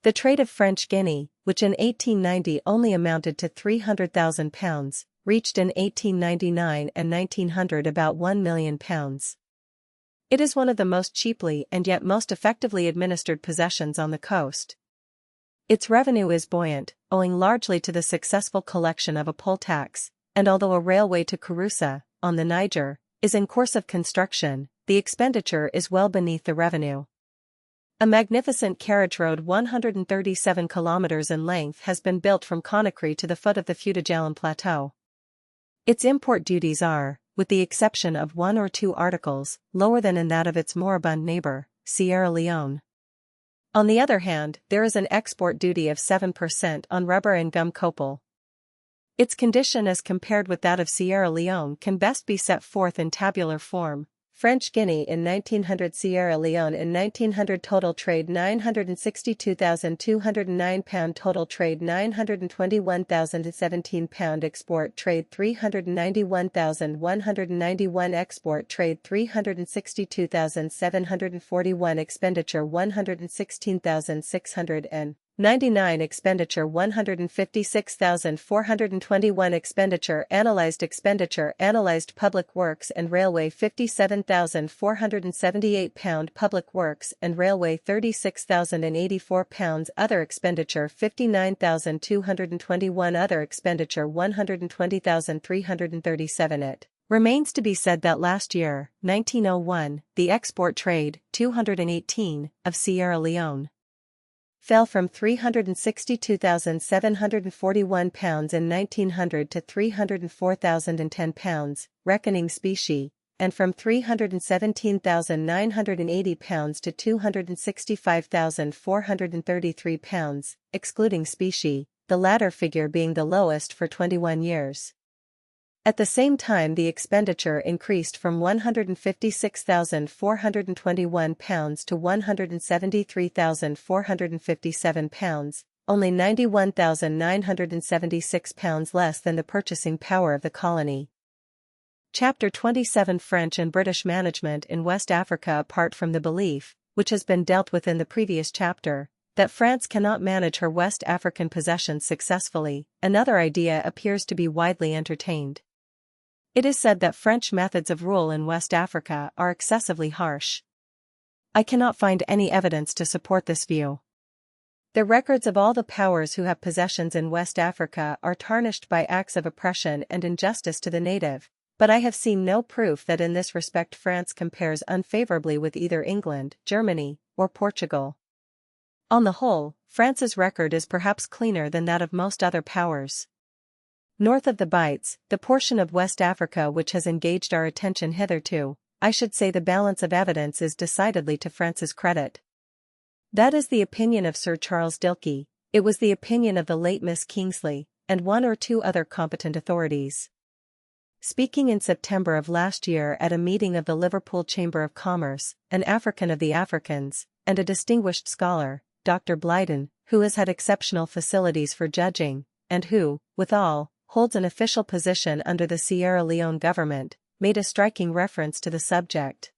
The trade of French Guinea, which in 1890 only amounted to £300,000, reached in 1899 and 1900 about £1 million. It is one of the most cheaply and yet most effectively administered possessions on the coast. Its revenue is buoyant, owing largely to the successful collection of a poll tax, and although a railway to Kouroussa, on the Niger, is in course of construction, the expenditure is well beneath the revenue. A magnificent carriage road 137 kilometers in length has been built from Conakry to the foot of the Fouta-Djallon Plateau. Its import duties are, with the exception of 1 or 2 articles, lower than in that of its moribund neighbor, Sierra Leone. On the other hand, there is an export duty of 7% on rubber and gum copal. Its condition as compared with that of Sierra Leone can best be set forth in tabular form. French Guinea in 1900, Sierra Leone in 1900, total trade £962,209, total trade £921,017, export trade £391,191, export trade £362,741, expenditure £116,600 and 99 expenditure 156,421 expenditure analyzed public works and railway £57,478 public works and railway £36,084 other expenditure 59,221 other expenditure 120,337 It remains to be said that last year, 1901, the export trade, 218, of Sierra Leone fell from £362,741 in 1900 to £304,010, reckoning specie, and from £317,980 to £265,433, excluding specie, the latter figure being the lowest for 21 years. At the same time, the expenditure increased from £156,421 to £173,457, only £91,976 less than the purchasing power of the colony. Chapter 27 French and British Management in West Africa. Apart from the belief, which has been dealt with in the previous chapter, that France cannot manage her West African possessions successfully, another idea appears to be widely entertained. It is said that French methods of rule in West Africa are excessively harsh. I cannot find any evidence to support this view. The records of all the powers who have possessions in West Africa are tarnished by acts of oppression and injustice to the native, but I have seen no proof that in this respect France compares unfavorably with either England, Germany, or Portugal. On the whole, France's record is perhaps cleaner than that of most other powers. North of the Bights, the portion of West Africa which has engaged our attention hitherto, I should say the balance of evidence is decidedly to France's credit. That is the opinion of Sir Charles Dilke, it was the opinion of the late Miss Kingsley, and one or two other competent authorities. Speaking in September of last year at a meeting of the Liverpool Chamber of Commerce, an African of the Africans, and a distinguished scholar, Dr. Blyden, who has had exceptional facilities for judging, and who, withal, holds an official position under the Sierra Leone government, made a striking reference to the subject.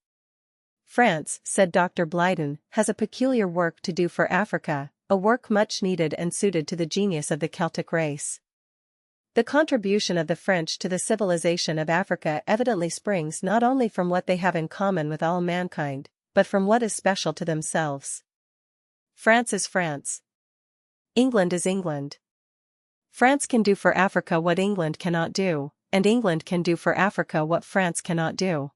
France, said Dr. Blyden, has a peculiar work to do for Africa, a work much needed and suited to the genius of the Celtic race. The contribution of the French to the civilization of Africa evidently springs not only from what they have in common with all mankind, but from what is special to themselves. France is France. England is England. France can do for Africa what England cannot do, and England can do for Africa what France cannot do.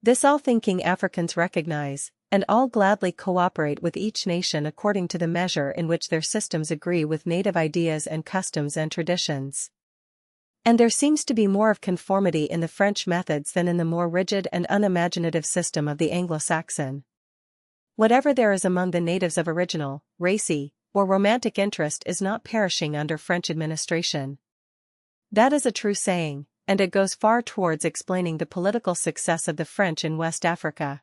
This all thinking Africans recognize, and all gladly cooperate with each nation according to the measure in which their systems agree with native ideas and customs and traditions. And there seems to be more of conformity in the French methods than in the more rigid and unimaginative system of the Anglo-Saxon. Whatever there is among the natives of original, racy, or romantic interest is not perishing under French administration. That is a true saying, and it goes far towards explaining the political success of the French in West Africa.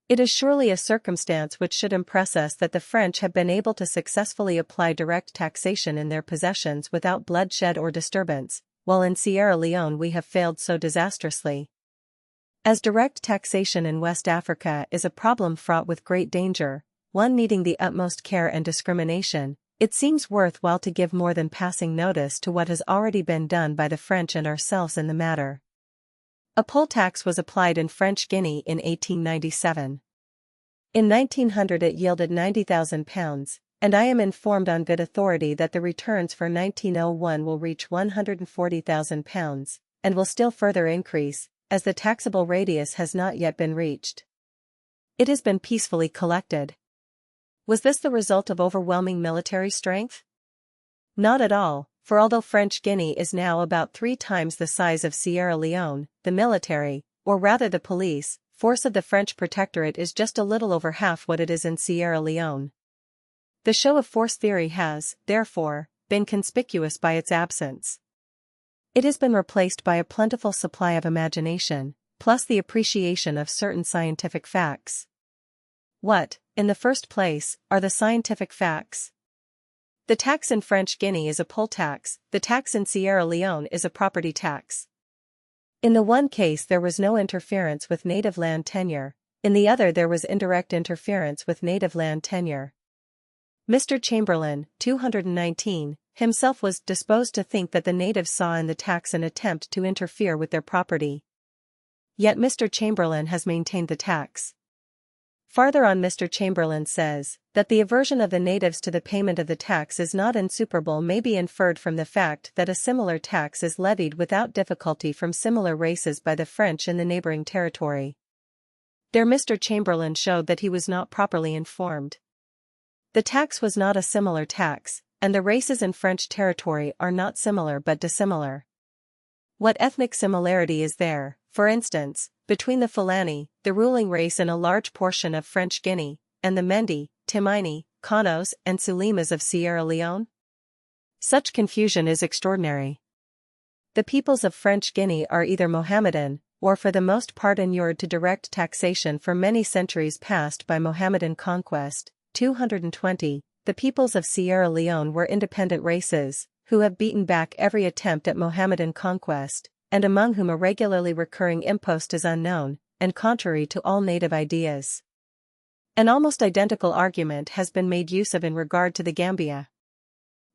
It is surely a circumstance which should impress us that the French have been able to successfully apply direct taxation in their possessions without bloodshed or disturbance, while in Sierra Leone we have failed so disastrously. As direct taxation in West Africa is a problem fraught with great danger, one needing the utmost care and discrimination, it seems worthwhile to give more than passing notice to what has already been done by the French and ourselves in the matter. A poll tax was applied in French Guinea in 1897. In 1900 it yielded £90,000, and I am informed on good authority that the returns for 1901 will reach £140,000, and will still further increase, as the taxable radius has not yet been reached. It has been peacefully collected. Was this the result of overwhelming military strength? Not at all, for although French Guinea is now about 3 times the size of Sierra Leone, the military, or rather the police, force of the French protectorate is just a little over half what it is in Sierra Leone. The show of force theory has, therefore, been conspicuous by its absence. It has been replaced by a plentiful supply of imagination, plus the appreciation of certain scientific facts. What, in the first place, are the scientific facts? The tax in French Guinea is a poll tax, the tax in Sierra Leone is a property tax. In the one case there was no interference with native land tenure, in the other there was indirect interference with native land tenure. Mr. Chamberlain, 219, himself was disposed to think that the natives saw in the tax an attempt to interfere with their property. Yet Mr. Chamberlain has maintained the tax. Farther on, Mr. Chamberlain says that the aversion of the natives to the payment of the tax is not insuperable may be inferred from the fact that a similar tax is levied without difficulty from similar races by the French in the neighboring territory. There Mr. Chamberlain showed that he was not properly informed. The tax was not a similar tax, and the races in French territory are not similar but dissimilar. What ethnic similarity is there, for instance, between the Fulani, the ruling race in a large portion of French Guinea, and the Mendi, Timini, Kanos and Sulimas of Sierra Leone? Such confusion is extraordinary. The peoples of French Guinea are either Mohammedan, or for the most part inured to direct taxation for many centuries past by Mohammedan conquest. 220, the peoples of Sierra Leone were independent races, who have beaten back every attempt at Mohammedan conquest, and among whom a regularly recurring impost is unknown, and contrary to all native ideas. An almost identical argument has been made use of in regard to the Gambia.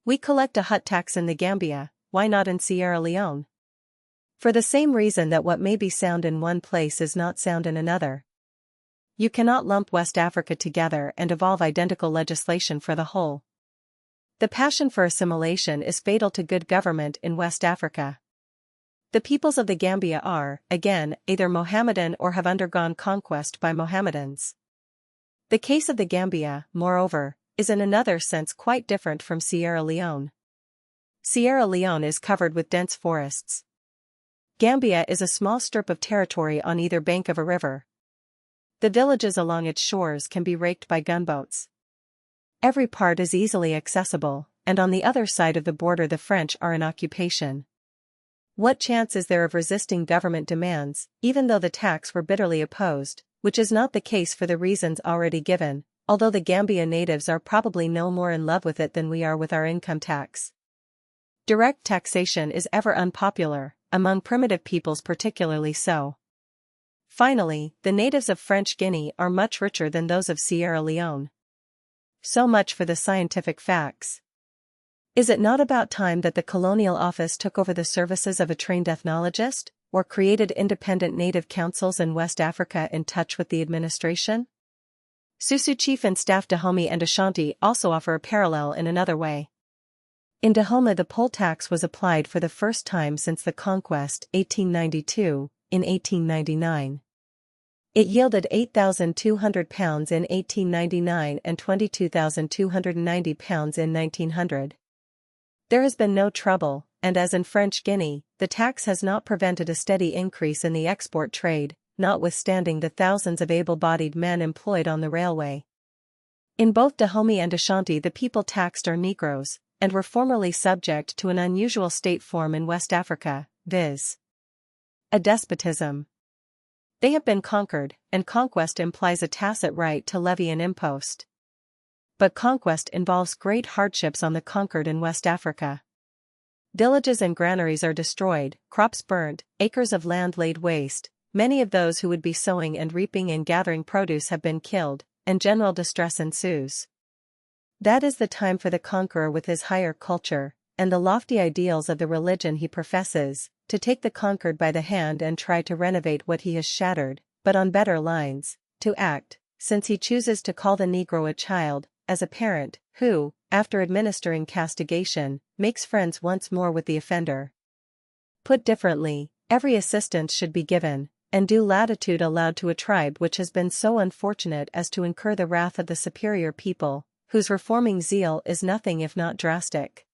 We collect a hut tax in the Gambia, why not in Sierra Leone? For the same reason that what may be sound in one place is not sound in another. You cannot lump West Africa together and evolve identical legislation for the whole. The passion for assimilation is fatal to good government in West Africa. The peoples of the Gambia are, again, either Mohammedan or have undergone conquest by Mohammedans. The case of the Gambia, moreover, is in another sense quite different from Sierra Leone. Sierra Leone is covered with dense forests. Gambia is a small strip of territory on either bank of a river. The villages along its shores can be raked by gunboats. Every part is easily accessible, and on the other side of the border the French are in occupation. What chance is there of resisting government demands, even though the tax were bitterly opposed, which is not the case for the reasons already given, although the Gambia natives are probably no more in love with it than we are with our income tax. Direct taxation is ever unpopular, among primitive peoples particularly so. Finally, the natives of French Guinea are much richer than those of Sierra Leone. So much for the scientific facts. Is it not about time that the Colonial Office took over the services of a trained ethnologist, or created independent native councils in West Africa in touch with the administration? Susu Chief and Staff Dahomey and Ashanti also offer a parallel in another way. In Dahomey the poll tax was applied for the first time since the conquest 1892, in 1899. It yielded £8,200 in 1899 and £22,290 in 1900. There has been no trouble, and as in French Guinea, the tax has not prevented a steady increase in the export trade, notwithstanding the thousands of able-bodied men employed on the railway. In both Dahomey and Ashanti the people taxed are Negroes, and were formerly subject to an unusual state form in West Africa, viz. a despotism. They have been conquered, and conquest implies a tacit right to levy an impost. But conquest involves great hardships on the conquered in West Africa. Villages and granaries are destroyed, crops burnt, acres of land laid waste, many of those who would be sowing and reaping and gathering produce have been killed, and general distress ensues. That is the time for the conqueror with his higher culture, and the lofty ideals of the religion he professes, to take the conquered by the hand and try to renovate what he has shattered, but on better lines, to act, since he chooses to call the Negro a child, as a parent, who, after administering castigation, makes friends once more with the offender. Put differently, every assistance should be given, and due latitude allowed to a tribe which has been so unfortunate as to incur the wrath of the superior people, whose reforming zeal is nothing if not drastic.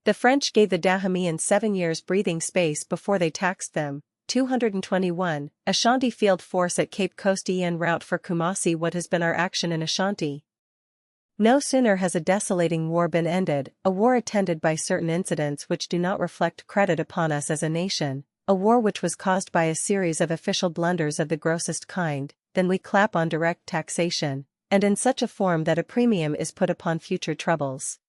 The French gave the Dahameans 7 years breathing space before they taxed them. 221, Ashanti Field Force at Cape Coast en route for Kumasi. What has been our action in Ashanti? No sooner has a desolating war been ended, a war attended by certain incidents which do not reflect credit upon us as a nation, a war which was caused by a series of official blunders of the grossest kind, than we clap on direct taxation, and in such a form that a premium is put upon future troubles.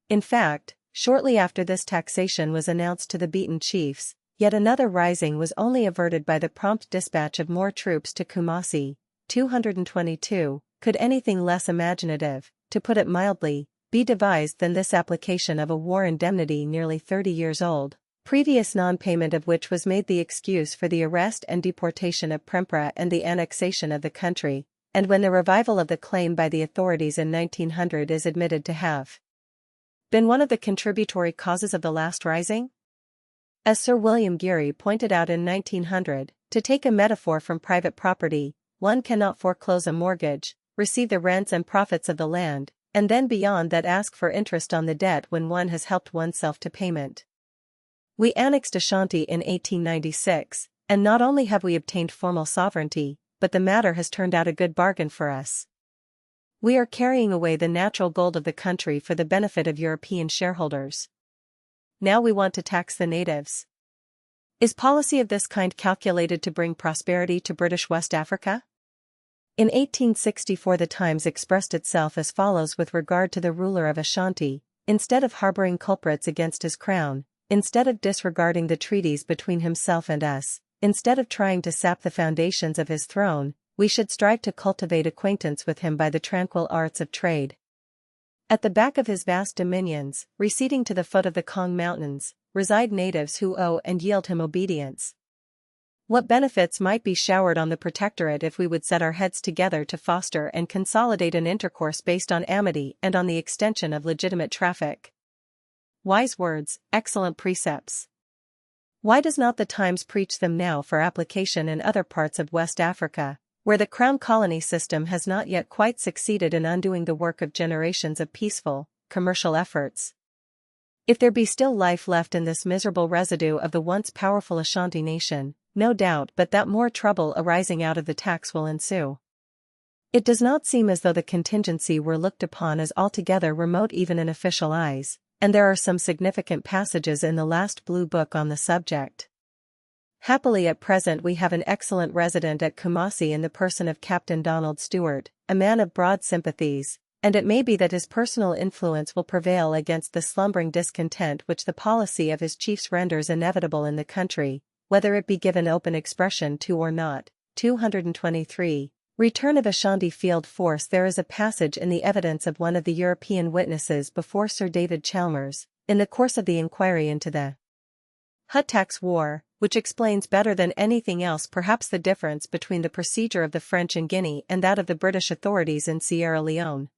In fact, shortly after this taxation was announced to the beaten chiefs, yet another rising was only averted by the prompt dispatch of more troops to Kumasi. 222, could anything less imaginative, to put it mildly, be devised than this application of a war indemnity nearly 30 years old, previous non-payment of which was made the excuse for the arrest and deportation of Prempeh and the annexation of the country, and when the revival of the claim by the authorities in 1900 is admitted to have been one of the contributory causes of the last rising? As Sir William Geary pointed out in 1900, to take a metaphor from private property, one cannot foreclose a mortgage, receive the rents and profits of the land, and then beyond that ask for interest on the debt when one has helped oneself to payment. We annexed Ashanti in 1896, and not only have we obtained formal sovereignty, but the matter has turned out a good bargain for us. We are carrying away the natural gold of the country for the benefit of European shareholders. Now we want to tax the natives. Is policy of this kind calculated to bring prosperity to British West Africa? In 1864 the Times expressed itself as follows with regard to the ruler of Ashanti: instead of harboring culprits against his crown, instead of disregarding the treaties between himself and us, instead of trying to sap the foundations of his throne, we should strive to cultivate acquaintance with him by the tranquil arts of trade. At the back of his vast dominions, receding to the foot of the Kong Mountains, reside natives who owe and yield him obedience. What benefits might be showered on the Protectorate if we would set our heads together to foster and consolidate an intercourse based on amity and on the extension of legitimate traffic. Wise words, excellent precepts. Why does not the Times preach them now for application in other parts of West Africa, where the Crown Colony system has not yet quite succeeded in undoing the work of generations of peaceful, commercial efforts? If there be still life left in this miserable residue of the once powerful Ashanti nation, no doubt but that more trouble arising out of the tax will ensue. It does not seem as though the contingency were looked upon as altogether remote even in official eyes, and there are some significant passages in the last Blue Book on the subject. Happily at present we have an excellent resident at Kumasi in the person of Captain Donald Stewart, a man of broad sympathies, and it may be that his personal influence will prevail against the slumbering discontent which the policy of his chiefs renders inevitable in the country, whether it be given open expression to or not. 223. Return of Ashanti Field Force. There is a passage in the evidence of one of the European witnesses before Sir David Chalmers, in the course of the inquiry into the Hut Tax War, which explains better than anything else perhaps the difference between the procedure of the French in Guinea and that of the British authorities in Sierra Leone.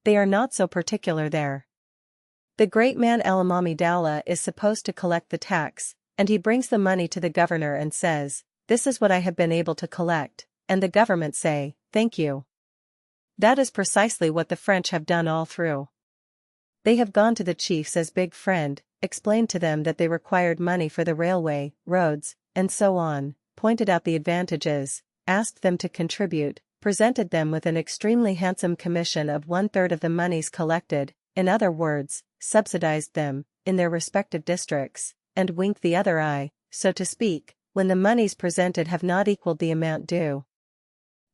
They are not so particular there. The great man Alamami Dowla is supposed to collect the tax, and he brings the money to the governor and says, "This is what I have been able to collect," and the government say, "Thank you." That is precisely what the French have done all through. They have gone to the chiefs as big friend, explained to them that they required money for the railway, roads, and so on, pointed out the advantages, asked them to contribute, presented them with an extremely handsome commission of 1/3 of the monies collected, in other words, subsidized them, in their respective districts, and winked the other eye, so to speak, when the monies presented have not equaled the amount due.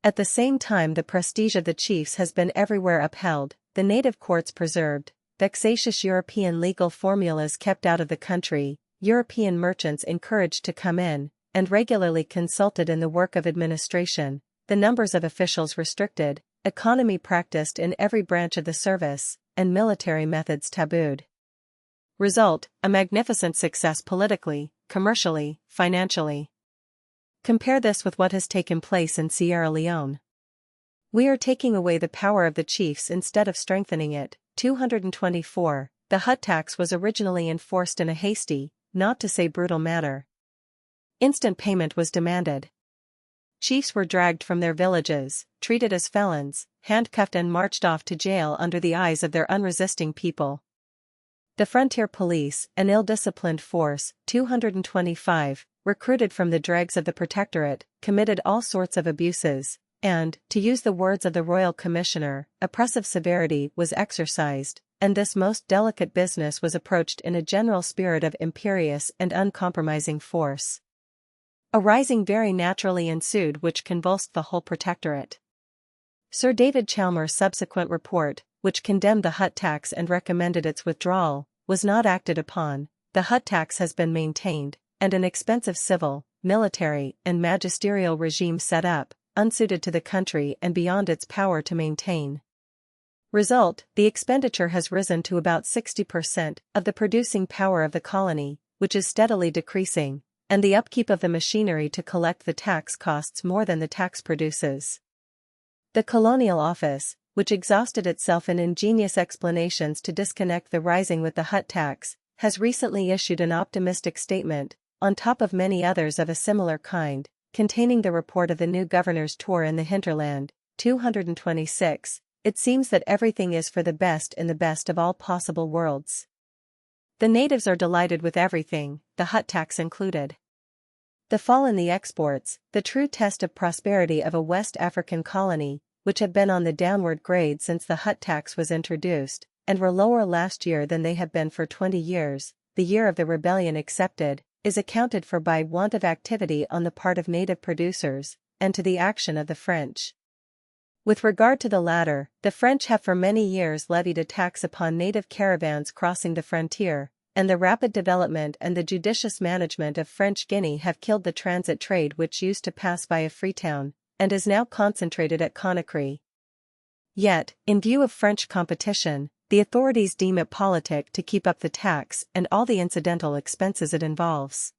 At the same time the prestige of the chiefs has been everywhere upheld, the native courts preserved, vexatious European legal formulas kept out of the country, European merchants encouraged to come in, and regularly consulted in the work of administration, the numbers of officials restricted, economy practiced in every branch of the service, and military methods tabooed. Result, a magnificent success politically, commercially, financially. Compare this with what has taken place in Sierra Leone. We are taking away the power of the chiefs instead of strengthening it. 224. The hut tax was originally enforced in a hasty, not to say brutal manner. Instant payment was demanded. Chiefs were dragged from their villages, treated as felons, handcuffed and marched off to jail under the eyes of their unresisting people. The frontier police, an ill-disciplined force, 225, recruited from the dregs of the Protectorate, committed all sorts of abuses, and, to use the words of the Royal Commissioner, oppressive severity was exercised, and this most delicate business was approached in a general spirit of imperious and uncompromising force. A rising very naturally ensued which convulsed the whole Protectorate. Sir David Chalmers' subsequent report, which condemned the hut tax and recommended its withdrawal, was not acted upon. The hut tax has been maintained, and an expensive civil, military, and magisterial regime set up, unsuited to the country and beyond its power to maintain. Result, the expenditure has risen to about 60% of the producing power of the colony, which is steadily decreasing, and the upkeep of the machinery to collect the tax costs more than the tax produces. The Colonial Office, which exhausted itself in ingenious explanations to disconnect the rising with the hut tax, has recently issued an optimistic statement, on top of many others of a similar kind, containing the report of the new governor's tour in the hinterland. 226. It seems that everything is for the best in the best of all possible worlds. The natives are delighted with everything, the hut tax included. The fall in the exports, the true test of prosperity of a West African colony, which have been on the downward grade since the hut tax was introduced, and were lower last year than they have been for 20 years, the year of the rebellion excepted, is accounted for by want of activity on the part of native producers, and to the action of the French. With regard to the latter, the French have for many years levied a tax upon native caravans crossing the frontier, and the rapid development and the judicious management of French Guinea have killed the transit trade which used to pass via Freetown, and is now concentrated at Conakry. Yet, in view of French competition, the authorities deem it politic to keep up the tax and all the incidental expenses it involves.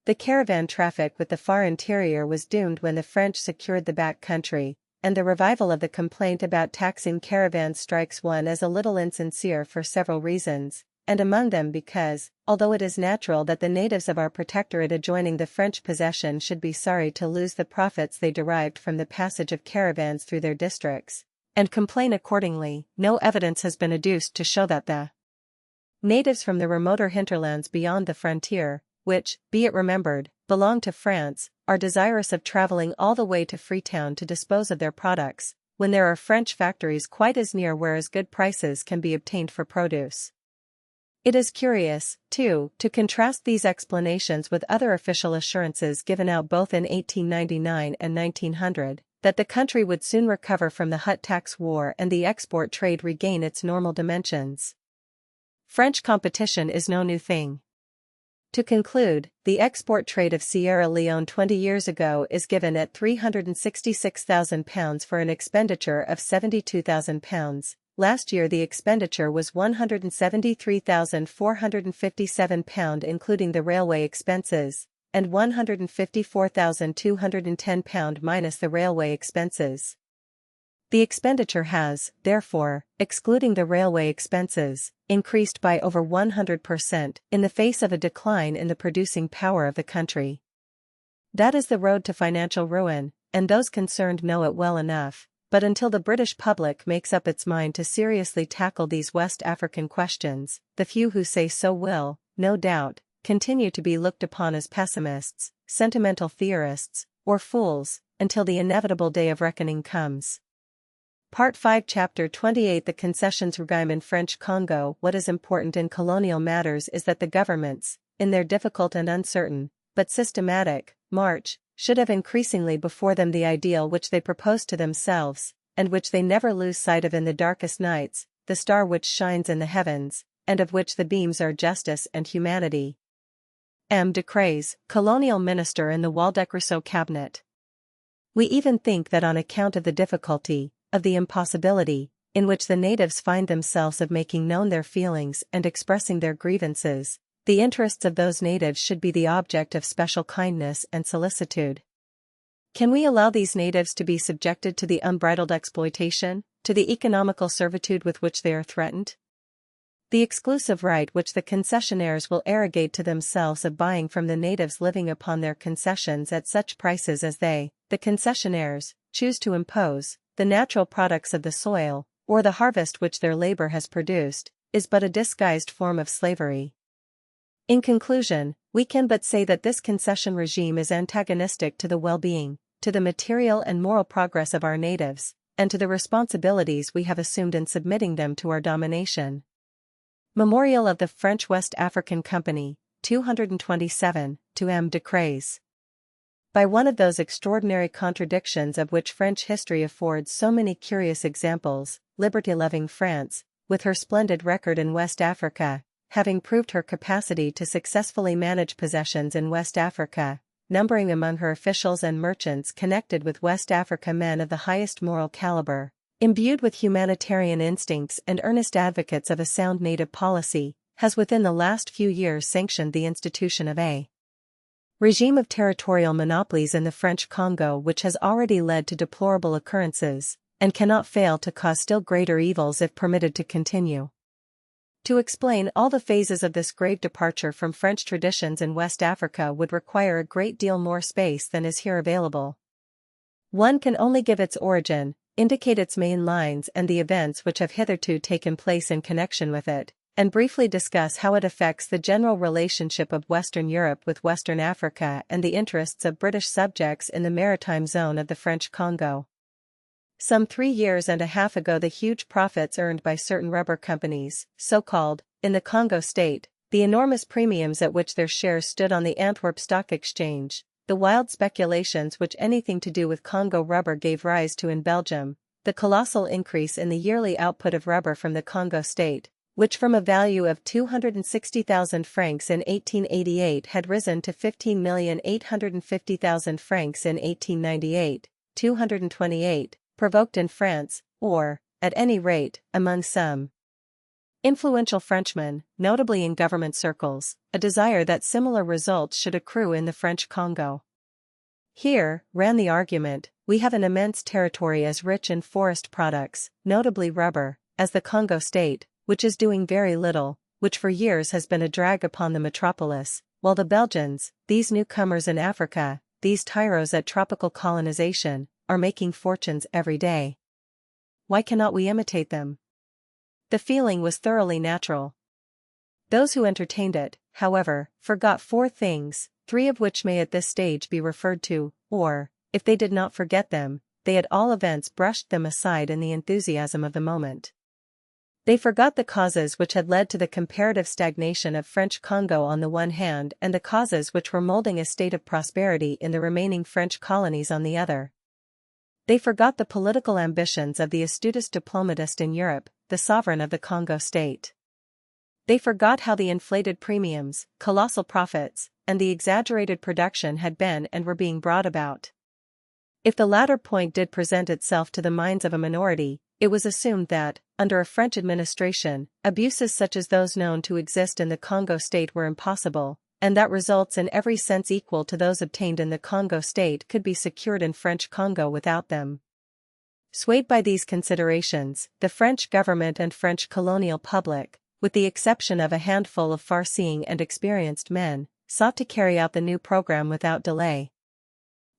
The caravan traffic with the far interior was doomed when the French secured the back country, and the revival of the complaint about taxing caravans strikes one as a little insincere for several reasons, and among them because, although it is natural that the natives of our protectorate adjoining the French possession should be sorry to lose the profits they derived from the passage of caravans through their districts, and complain accordingly, no evidence has been adduced to show that the natives from the remoter hinterlands beyond the frontier, which, be it remembered, belong to France, are desirous of traveling all the way to Freetown to dispose of their products, when there are French factories quite as near where as good prices can be obtained for produce. It is curious, too, to contrast these explanations with other official assurances given out both in 1899 and 1900, that the country would soon recover from the hut tax war and the export trade regain its normal dimensions. French competition is no new thing. To conclude, the export trade of Sierra Leone 20 years ago is given at £366,000 for an expenditure of £72,000. Last year the expenditure was £173,457 including the railway expenses, and £154,210 minus the railway expenses. The expenditure has, therefore, excluding the railway expenses, increased by over 100% in the face of a decline in the producing power of the country. That is the road to financial ruin, and those concerned know it well enough, but until the British public makes up its mind to seriously tackle these West African questions, the few who say so will, no doubt, continue to be looked upon as pessimists, sentimental theorists, or fools, until the inevitable day of reckoning comes. Part 5 Chapter 28 The Concessions Regime in French Congo. What is important in colonial matters is that the governments, in their difficult and uncertain, but systematic, march, should have increasingly before them the ideal which they propose to themselves, and which they never lose sight of in the darkest nights, the star which shines in the heavens, and of which the beams are justice and humanity. M. de Crez, colonial minister in the Waldeck-Rousseau cabinet. We even think that on account of the difficulty, of the impossibility, in which the natives find themselves of making known their feelings and expressing their grievances, the interests of those natives should be the object of special kindness and solicitude. Can we allow these natives to be subjected to the unbridled exploitation, to the economical servitude with which they are threatened? The exclusive right which the concessionaires will arrogate to themselves of buying from the natives living upon their concessions at such prices as they, the concessionaires, choose to impose, the natural products of the soil, or the harvest which their labor has produced, is but a disguised form of slavery. In conclusion, we can but say that this concession regime is antagonistic to the well-being, to the material and moral progress of our natives, and to the responsibilities we have assumed in submitting them to our domination. Memorial of the French West African Company, 227, to M. de Crez. By one of those extraordinary contradictions of which French history affords so many curious examples, liberty-loving France, with her splendid record in West Africa, having proved her capacity to successfully manage possessions in West Africa, numbering among her officials and merchants connected with West Africa men of the highest moral caliber, imbued with humanitarian instincts and earnest advocates of a sound native policy, has within the last few years sanctioned the institution of a regime of territorial monopolies in the French Congo, which has already led to deplorable occurrences, and cannot fail to cause still greater evils if permitted to continue. To explain all the phases of this grave departure from French traditions in West Africa would require a great deal more space than is here available. One can only give its origin, indicate its main lines and the events which have hitherto taken place in connection with it, and briefly discuss how it affects the general relationship of Western Europe with Western Africa and the interests of British subjects in the maritime zone of the French Congo. Some 3 years and a half ago, the huge profits earned by certain rubber companies, so-called, in the Congo state, the enormous premiums at which their shares stood on the Antwerp Stock Exchange, the wild speculations which anything to do with Congo rubber gave rise to in Belgium, the colossal increase in the yearly output of rubber from the Congo state, which from a value of 260,000 francs in 1888 had risen to 15,850,000 francs in 1898, 228, provoked in France, or, at any rate, among some influential Frenchmen, notably in government circles, a desire that similar results should accrue in the French Congo. Here, ran the argument, we have an immense territory as rich in forest products, notably rubber, as the Congo state, which is doing very little, which for years has been a drag upon the metropolis, while the Belgians, these newcomers in Africa, these tyros at tropical colonization, are making fortunes every day. Why cannot we imitate them? The feeling was thoroughly natural. Those who entertained it, however, forgot 4 things, 3 of which may at this stage be referred to, or, if they did not forget them, they at all events brushed them aside in the enthusiasm of the moment. They forgot the causes which had led to the comparative stagnation of French Congo on the one hand and the causes which were molding a state of prosperity in the remaining French colonies on the other. They forgot the political ambitions of the astutest diplomatist in Europe, the sovereign of the Congo state. They forgot how the inflated premiums, colossal profits, and the exaggerated production had been and were being brought about. If the latter point did present itself to the minds of a minority, it was assumed that, under a French administration, abuses such as those known to exist in the Congo state were impossible, and that results in every sense equal to those obtained in the Congo state could be secured in French Congo without them. Swayed by these considerations, the French government and French colonial public, with the exception of a handful of far-seeing and experienced men, sought to carry out the new program without delay.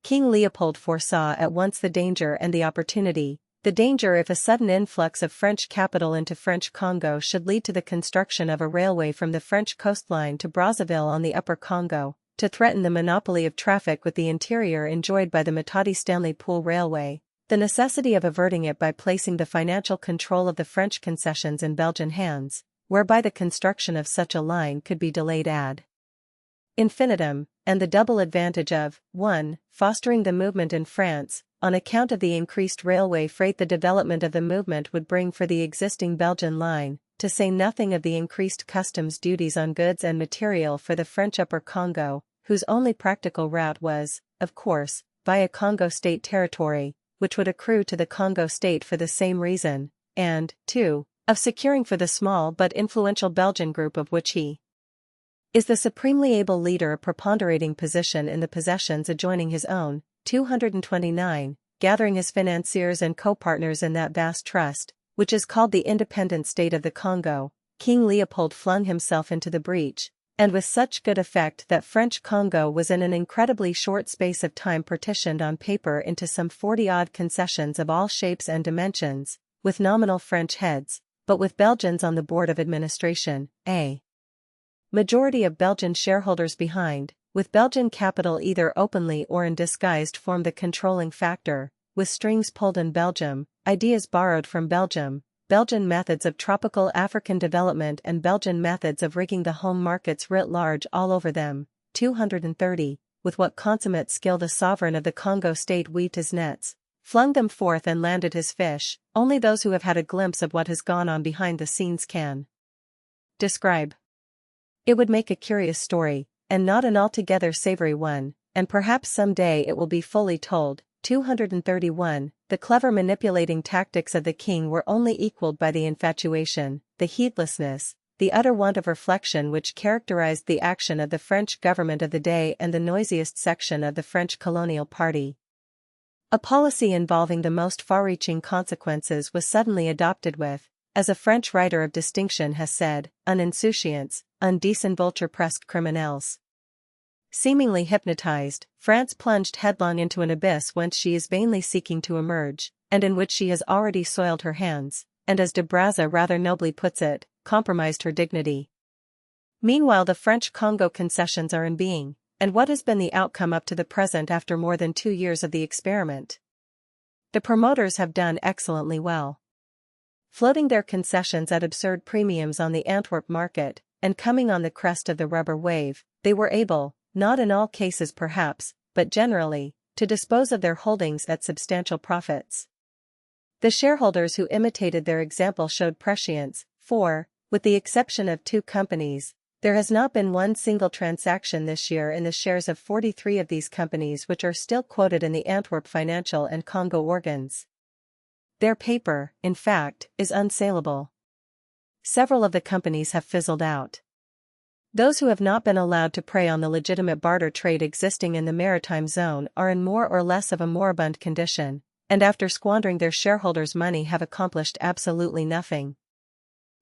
King Leopold foresaw at once the danger and the opportunity. The danger if a sudden influx of French capital into French Congo should lead to the construction of a railway from the French coastline to Brazzaville on the Upper Congo, to threaten the monopoly of traffic with the interior enjoyed by the Matadi-Stanley Pool Railway, the necessity of averting it by placing the financial control of the French concessions in Belgian hands, whereby the construction of such a line could be delayed ad infinitum, and the double advantage of, 1. Fostering the movement in France. On account of the increased railway freight the development of the movement would bring for the existing Belgian line, to say nothing of the increased customs duties on goods and material for the French Upper Congo, whose only practical route was, of course, via Congo state territory, which would accrue to the Congo state for the same reason, and, 2. Of securing for the small but influential Belgian group of which he is the supremely able leader a preponderating position in the possessions adjoining his own, 229, gathering his financiers and co-partners in that vast trust, which is called the independent state of the Congo. King Leopold flung himself into the breach, and with such good effect that French Congo was in an incredibly short space of time partitioned on paper into some 40-odd concessions of all shapes and dimensions, with nominal French heads, but with Belgians on the board of administration, a majority of Belgian shareholders behind, with Belgian capital either openly or in disguised form the controlling factor, with strings pulled in Belgium, ideas borrowed from Belgium, Belgian methods of tropical African development and Belgian methods of rigging the home markets writ large all over them, 230, with what consummate skill the sovereign of the Congo state weaved his nets, flung them forth and landed his fish. Only those who have had a glimpse of what has gone on behind the scenes can describe. It would make a curious story, and not an altogether savory one, and perhaps some day it will be fully told. 231. the clever manipulating tactics of the king were only equaled by the infatuation, the heedlessness, the utter want of reflection which characterized the action of the French government of the day and the noisiest section of the French colonial party. A policy involving the most far-reaching consequences was suddenly adopted with, as a French writer of distinction has said, un insouciance, un désinvolture presque criminels. Seemingly hypnotized, France plunged headlong into an abyss whence she is vainly seeking to emerge, and in which she has already soiled her hands, and as de Brazza rather nobly puts it, compromised her dignity. Meanwhile the French Congo concessions are in being, and what has been the outcome up to the present after more than 2 years of the experiment? The promoters have done excellently well. Floating their concessions at absurd premiums on the Antwerp market, and coming on the crest of the rubber wave, they were able, not in all cases perhaps, but generally, to dispose of their holdings at substantial profits. The shareholders who imitated their example showed prescience, for, with the exception of 2 companies, there has not been one single transaction this year in the shares of 43 of these companies which are still quoted in the Antwerp financial and Congo organs. Their paper, in fact, is unsaleable. Several of the companies have fizzled out. Those who have not been allowed to prey on the legitimate barter trade existing in the maritime zone are in more or less of a moribund condition, and after squandering their shareholders' money have accomplished absolutely nothing.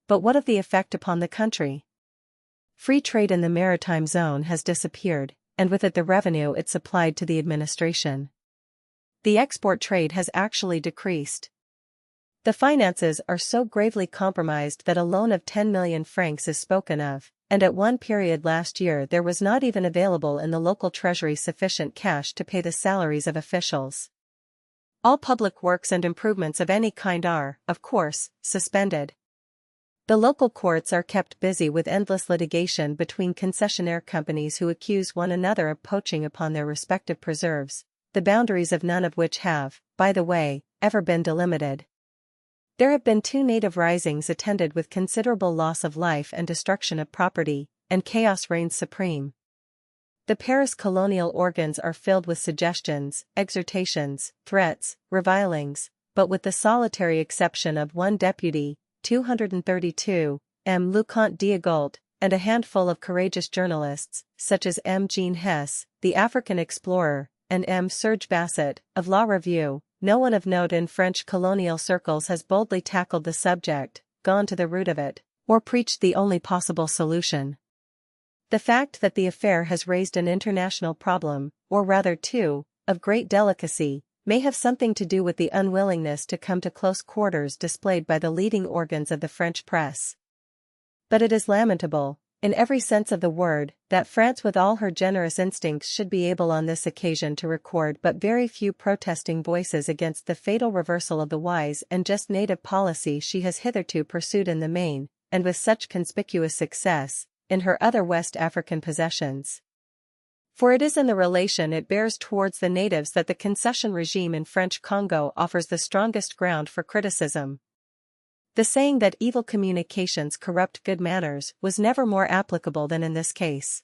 But what of the effect upon the country? Free trade in the maritime zone has disappeared, and with it the revenue it supplied to the administration. The export trade has actually decreased. The finances are so gravely compromised that a loan of 10 million francs is spoken of, and at one period last year there was not even available in the local treasury sufficient cash to pay the salaries of officials. All public works and improvements of any kind are, of course, suspended. The local courts are kept busy with endless litigation between concessionaire companies who accuse one another of poaching upon their respective preserves, the boundaries of none of which have, by the way, ever been delimited. There have been 2 native risings attended with considerable loss of life and destruction of property, and chaos reigns supreme. The Paris colonial organs are filled with suggestions, exhortations, threats, revilings, but with the solitary exception of one deputy, 232, M. Leconte Diagault, and a handful of courageous journalists, such as M. Jean Hess, the African explorer, and M. Serge Bassett, of La Revue, no one of note in French colonial circles has boldly tackled the subject, gone to the root of it, or preached the only possible solution. The fact that the affair has raised an international problem, or rather 2, of great delicacy, may have something to do with the unwillingness to come to close quarters displayed by the leading organs of the French press. But it is lamentable, in every sense of the word, that France with all her generous instincts should be able on this occasion to record but very few protesting voices against the fatal reversal of the wise and just native policy she has hitherto pursued in the main, and with such conspicuous success, in her other West African possessions. For it is in the relation it bears towards the natives that the concession regime in French Congo offers the strongest ground for criticism. The saying that evil communications corrupt good manners was never more applicable than in this case.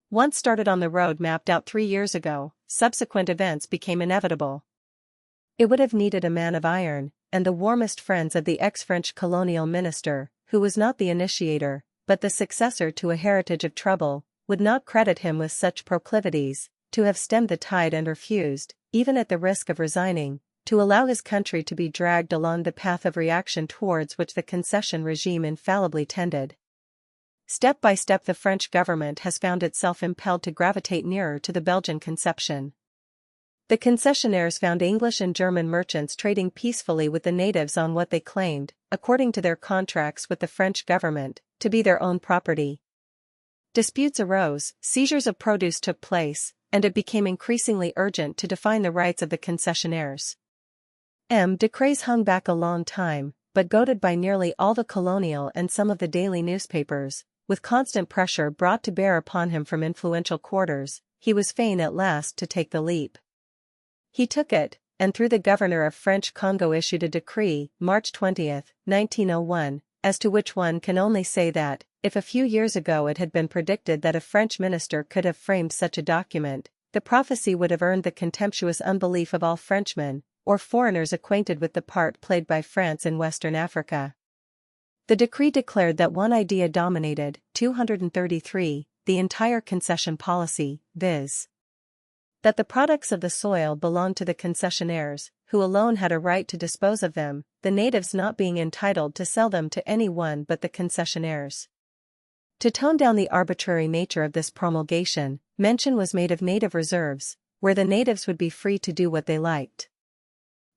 Once started on the road mapped out 3 years ago, subsequent events became inevitable. It would have needed a man of iron, and the warmest friends of the ex-French colonial minister, who was not the initiator, but the successor to a heritage of trouble, would not credit him with such proclivities, to have stemmed the tide and refused, even at the risk of resigning, to allow his country to be dragged along the path of reaction towards which the concession regime infallibly tended. Step by step the French government has found itself impelled to gravitate nearer to the Belgian conception. The concessionaires found English and German merchants trading peacefully with the natives on what they claimed, according to their contracts with the French government, to be their own property. Disputes arose, seizures of produce took place, and it became increasingly urgent to define the rights of the concessionaires. Decrets hung back a long time, but goaded by nearly all the colonial and some of the daily newspapers, with constant pressure brought to bear upon him from influential quarters, he was fain at last to take the leap. He took it, and through the governor of French Congo issued a decree, March 20, 1901, as to which one can only say that, if a few years ago it had been predicted that a French minister could have framed such a document, the prophecy would have earned the contemptuous unbelief of all Frenchmen, or foreigners acquainted with the part played by France in Western Africa. The decree declared that one idea dominated, 233, the entire concession policy, viz. that the products of the soil belonged to the concessionaires, who alone had a right to dispose of them, the natives not being entitled to sell them to any one but the concessionaires. To tone down the arbitrary nature of this promulgation, mention was made of native reserves, where the natives would be free to do what they liked.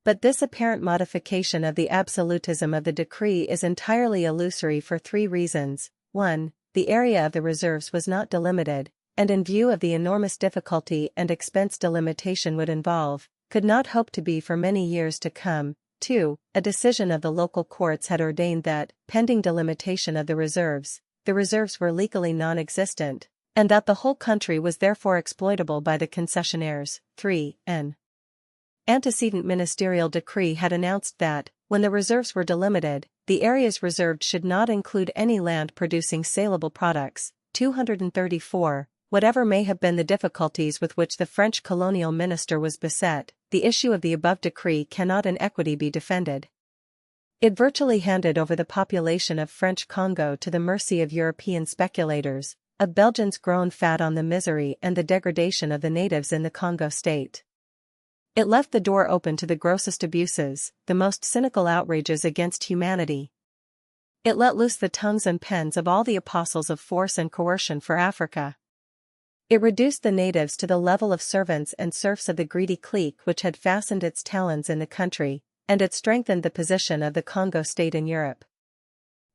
But this apparent modification of the absolutism of the decree is entirely illusory for three reasons. 1. The area of the reserves was not delimited, and in view of the enormous difficulty and expense delimitation would involve, could not hope to be for many years to come. 2. A decision of the local courts had ordained that, pending delimitation of the reserves were legally non-existent, and that the whole country was therefore exploitable by the concessionaires. 3. An antecedent ministerial decree had announced that, when the reserves were delimited, the areas reserved should not include any land producing saleable products. 234. Whatever may have been the difficulties with which the French colonial minister was beset, the issue of the above decree cannot in equity be defended. It virtually handed over the population of French Congo to the mercy of European speculators, of Belgians grown fat on the misery and the degradation of the natives in the Congo state. It left the door open to the grossest abuses, the most cynical outrages against humanity. It let loose the tongues and pens of all the apostles of force and coercion for Africa. It reduced the natives to the level of servants and serfs of the greedy clique which had fastened its talons in the country, and it strengthened the position of the Congo state in Europe.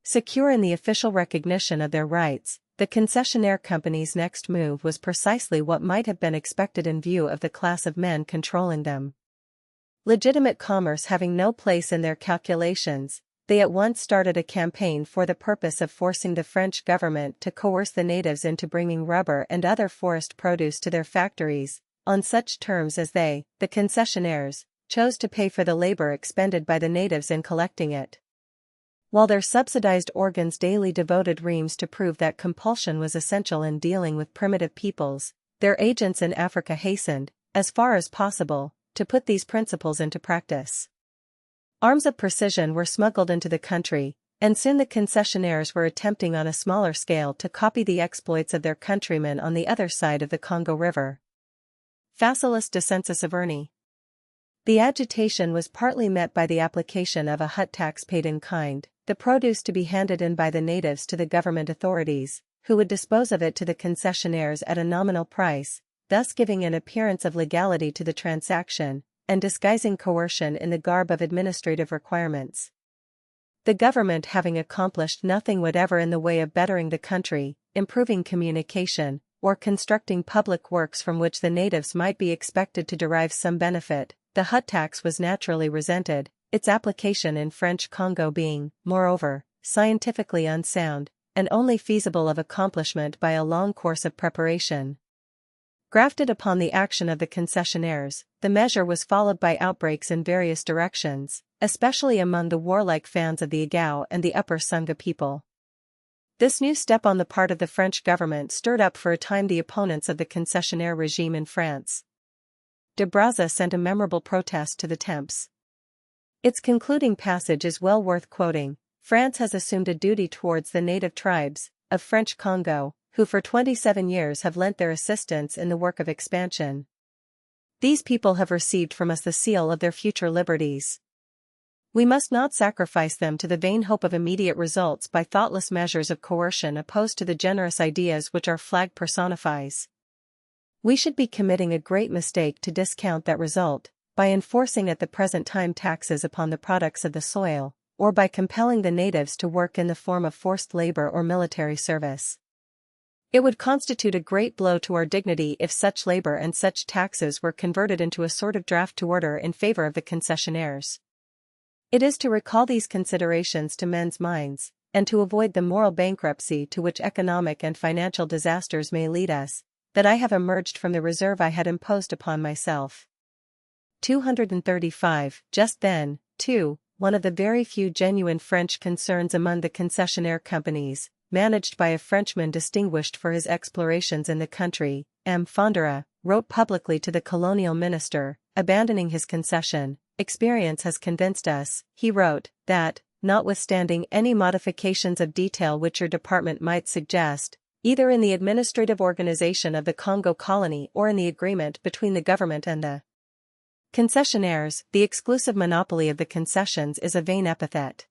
Secure in the official recognition of their rights, the concessionaire company's next move was precisely what might have been expected in view of the class of men controlling them. Legitimate commerce having no place in their calculations, they at once started a campaign for the purpose of forcing the French government to coerce the natives into bringing rubber and other forest produce to their factories, on such terms as they, the concessionaires, chose to pay for the labor expended by the natives in collecting it. While their subsidized organs daily devoted reams to prove that compulsion was essential in dealing with primitive peoples, their agents in Africa hastened, as far as possible, to put these principles into practice. Arms of precision were smuggled into the country, and soon the concessionaires were attempting on a smaller scale to copy the exploits of their countrymen on the other side of the Congo River. Facilis descensus Averni. The agitation was partly met by the application of a hut tax paid in kind, the produce to be handed in by the natives to the government authorities, who would dispose of it to the concessionaires at a nominal price, thus giving an appearance of legality to the transaction, and disguising coercion in the garb of administrative requirements. The government having accomplished nothing whatever in the way of bettering the country, improving communication, or constructing public works from which the natives might be expected to derive some benefit, the hut tax was naturally resented, its application in French Congo being, moreover, scientifically unsound, and only feasible of accomplishment by a long course of preparation. Grafted upon the action of the concessionaires, the measure was followed by outbreaks in various directions, especially among the warlike fans of the Igao and the Upper Sunga people. This new step on the part of the French government stirred up for a time the opponents of the concessionaire regime in France. De Brazza sent a memorable protest to the Temps. Its concluding passage is well worth quoting. France has assumed a duty towards the native tribes of French Congo, who for 27 years have lent their assistance in the work of expansion. These people have received from us the seal of their future liberties. We must not sacrifice them to the vain hope of immediate results by thoughtless measures of coercion opposed to the generous ideas which our flag personifies. We should be committing a great mistake to discount that result, by enforcing at the present time taxes upon the products of the soil, or by compelling the natives to work in the form of forced labor or military service. It would constitute a great blow to our dignity if such labor and such taxes were converted into a sort of draft to order in favor of the concessionaires. It is to recall these considerations to men's minds, and to avoid the moral bankruptcy to which economic and financial disasters may lead us, that I have emerged from the reserve I had imposed upon myself. 235. Just then, too, one of the very few genuine French concerns among the concessionaire companies, managed by a Frenchman distinguished for his explorations in the country, M. Fondera, wrote publicly to the colonial minister, abandoning his concession, experience has convinced us, he wrote, that, notwithstanding any modifications of detail which your department might suggest, either in the administrative organization of the Congo colony or in the agreement between the government and the concessionaires, the exclusive monopoly of the concessions is a vain epithet.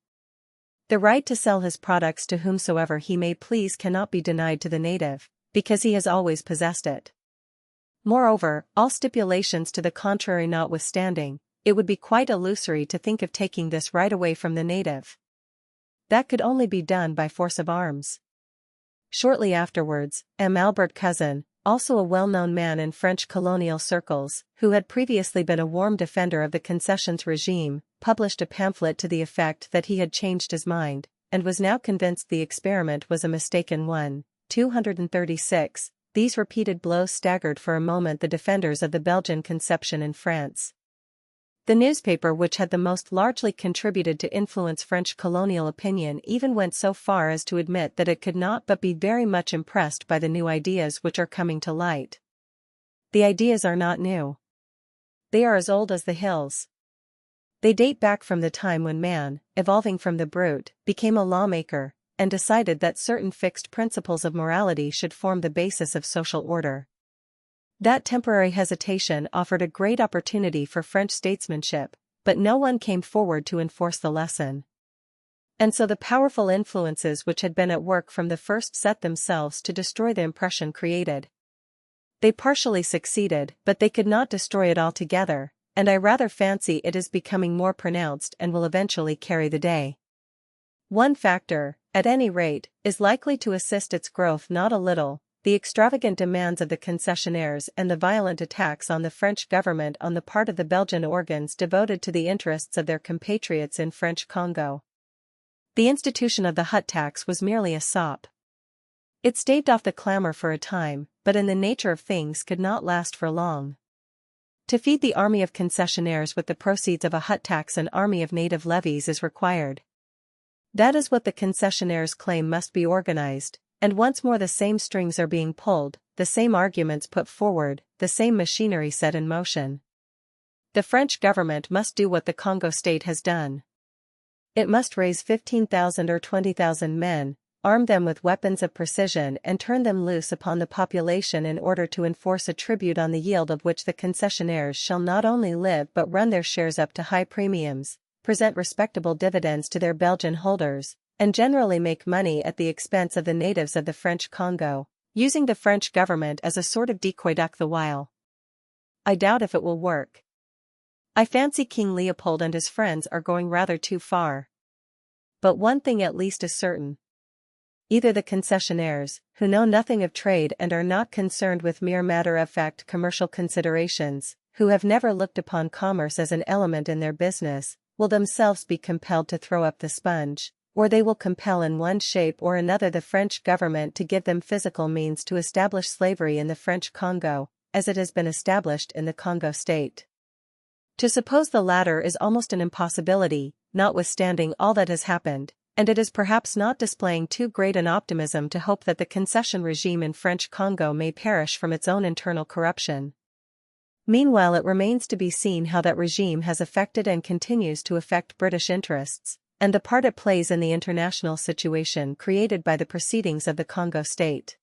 The right to sell his products to whomsoever he may please cannot be denied to the native, because he has always possessed it. Moreover, all stipulations to the contrary notwithstanding, it would be quite illusory to think of taking this right away from the native. That could only be done by force of arms. Shortly afterwards, M. Albert Cousin, also a well-known man in French colonial circles, who had previously been a warm defender of the concessions regime, published a pamphlet to the effect that he had changed his mind, and was now convinced the experiment was a mistaken one. 236. These repeated blows staggered for a moment the defenders of the Belgian conception in France. The newspaper which had the most largely contributed to influence French colonial opinion even went so far as to admit that it could not but be very much impressed by the new ideas which are coming to light. The ideas are not new. They are as old as the hills. They date back from the time when man, evolving from the brute, became a lawmaker, and decided that certain fixed principles of morality should form the basis of social order. That temporary hesitation offered a great opportunity for French statesmanship, but no one came forward to enforce the lesson. And so the powerful influences which had been at work from the first set themselves to destroy the impression created. They partially succeeded, but they could not destroy it altogether, and I rather fancy it is becoming more pronounced and will eventually carry the day. One factor, at any rate, is likely to assist its growth not a little: the extravagant demands of the concessionaires and the violent attacks on the French government on the part of the Belgian organs devoted to the interests of their compatriots in French Congo. The institution of the hut tax was merely a sop. It staved off the clamor for a time, but in the nature of things could not last for long. To feed the army of concessionaires with the proceeds of a hut tax, an army of native levies is required. That is what the concessionaires claim must be organized. And once more the same strings are being pulled, the same arguments put forward, the same machinery set in motion. The French government must do what the Congo state has done. It must raise 15,000 or 20,000 men, arm them with weapons of precision and turn them loose upon the population in order to enforce a tribute on the yield of which the concessionaires shall not only live but run their shares up to high premiums, present respectable dividends to their Belgian holders, and generally make money at the expense of the natives of the French Congo, using the French government as a sort of decoy duck the while. I doubt if it will work. I fancy King Leopold and his friends are going rather too far. But one thing at least is certain. Either the concessionaires, who know nothing of trade and are not concerned with mere matter-of-fact commercial considerations, who have never looked upon commerce as an element in their business, will themselves be compelled to throw up the sponge, or they will compel in one shape or another the French government to give them physical means to establish slavery in the French Congo, as it has been established in the Congo state. To suppose the latter is almost an impossibility, notwithstanding all that has happened, and it is perhaps not displaying too great an optimism to hope that the concession regime in French Congo may perish from its own internal corruption. Meanwhile, it remains to be seen how that regime has affected and continues to affect British interests, and the part it plays in the international situation created by the proceedings of the Congo state.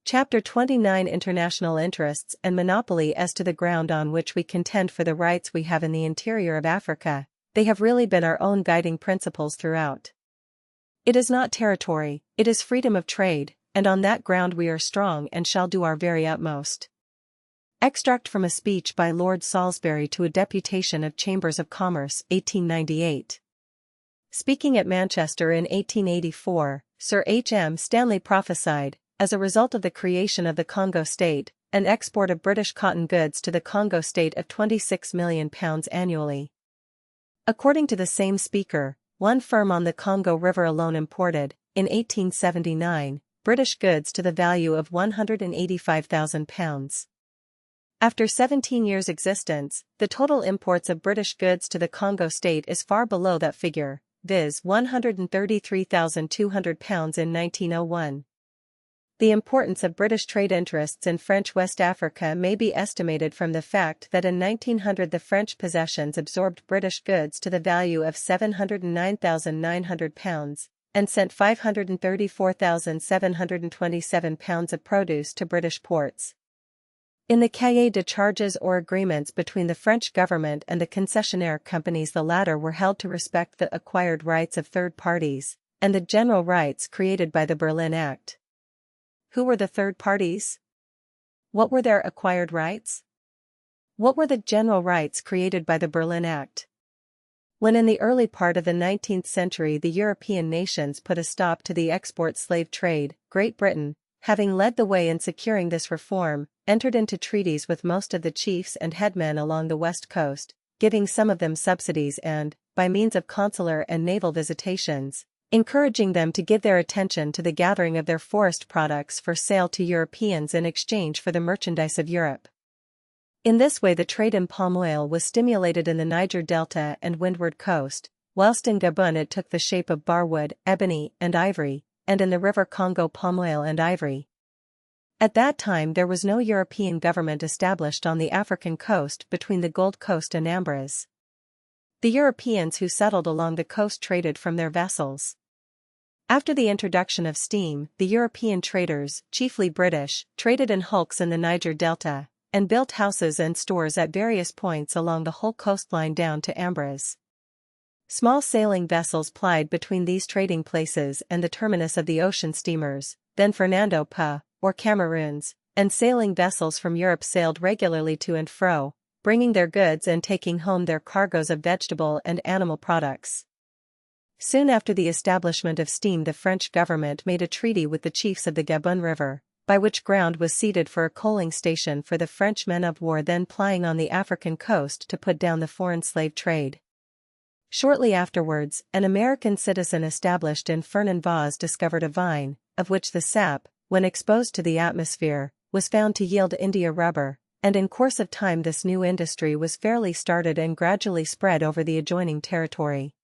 Chapter 29: International Interests and Monopoly. As to the ground on which we contend for the rights we have in the interior of Africa, they have really been our own guiding principles throughout. It is not territory, it is freedom of trade, and on that ground we are strong and shall do our very utmost. Extract from a speech by Lord Salisbury to a deputation of Chambers of Commerce, 1898. Speaking at Manchester in 1884, Sir H. M. Stanley prophesied, as a result of the creation of the Congo state, an export of British cotton goods to the Congo state of £26 million annually. According to the same speaker, one firm on the Congo River alone imported, in 1879, British goods to the value of £185,000. After 17 years' existence, the total imports of British goods to the Congo state is far below that figure, viz. £133,200 in 1901. The importance of British trade interests in French West Africa may be estimated from the fact that in 1900 the French possessions absorbed British goods to the value of £709,900 and sent £534,727 of produce to British ports. In the cahiers de charges or agreements between the French government and the concessionaire companies, the latter were held to respect the acquired rights of third parties and the general rights created by the Berlin Act. Who were the third parties? What were their acquired rights? What were the general rights created by the Berlin Act? When in the early part of the 19th century the European nations put a stop to the export slave trade, Great Britain, having led the way in securing this reform, entered into treaties with most of the chiefs and headmen along the west coast, giving some of them subsidies and, by means of consular and naval visitations, encouraging them to give their attention to the gathering of their forest products for sale to Europeans in exchange for the merchandise of Europe. In this way the trade in palm oil was stimulated in the Niger Delta and windward coast, whilst in Gabon it took the shape of barwood, ebony, and ivory, and in the river Congo palm oil and ivory. At that time there was no European government established on the African coast between the Gold Coast and Ambras. The Europeans who settled along the coast traded from their vessels. After the introduction of steam, the European traders, chiefly British, traded in hulks in the Niger Delta, and built houses and stores at various points along the whole coastline down to Ambras. Small sailing vessels plied between these trading places and the terminus of the ocean steamers, then Fernando Po, or Cameroons, and sailing vessels from Europe sailed regularly to and fro, bringing their goods and taking home their cargoes of vegetable and animal products. Soon after the establishment of steam the French government made a treaty with the chiefs of the Gabon River, by which ground was ceded for a coaling station for the French men of war then plying on the African coast to put down the foreign slave trade. Shortly afterwards, an American citizen established in Fernand-Vaz discovered a vine, of which the sap, when exposed to the atmosphere, was found to yield India rubber, and in course of time this new industry was fairly started and gradually spread over the adjoining territory.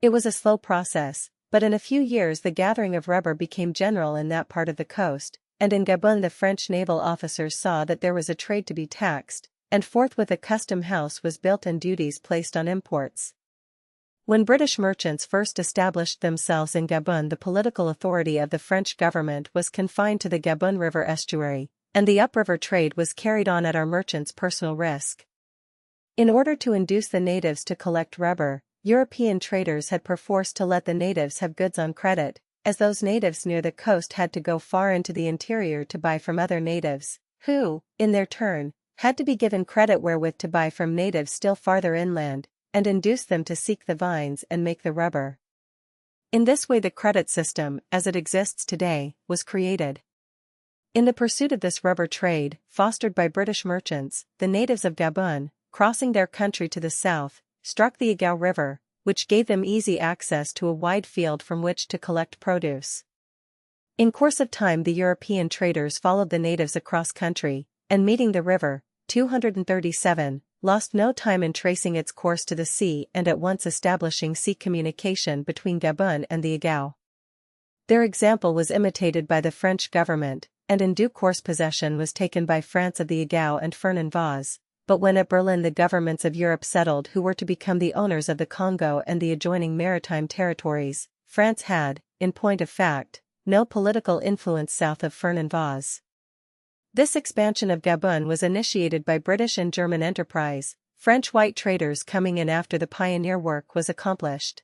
It was a slow process, but in a few years the gathering of rubber became general in that part of the coast, and in Gabon the French naval officers saw that there was a trade to be taxed, and forthwith a custom house was built and duties placed on imports. When British merchants first established themselves in Gabon the political authority of the French government was confined to the Gabon River estuary, and the upriver trade was carried on at our merchants' personal risk. In order to induce the natives to collect rubber, European traders had perforce to let the natives have goods on credit, as those natives near the coast had to go far into the interior to buy from other natives, who, in their turn, had to be given credit wherewith to buy from natives still farther inland, and induce them to seek the vines and make the rubber. In this way the credit system, as it exists today, was created. In the pursuit of this rubber trade, fostered by British merchants, the natives of Gabon, crossing their country to the south, struck the Igao River, which gave them easy access to a wide field from which to collect produce. In course of time the European traders followed the natives across country, and meeting the river, 237, lost no time in tracing its course to the sea and at once establishing sea communication between Gabon and the Igao. Their example was imitated by the French government, and in due course possession was taken by France of the Igao and Fernand-Vaz. But when at Berlin the governments of Europe settled who were to become the owners of the Congo and the adjoining maritime territories, France had, in point of fact, no political influence south of Fernand-Vaz. This expansion of Gabon was initiated by British and German enterprise, French white traders coming in after the pioneer work was accomplished.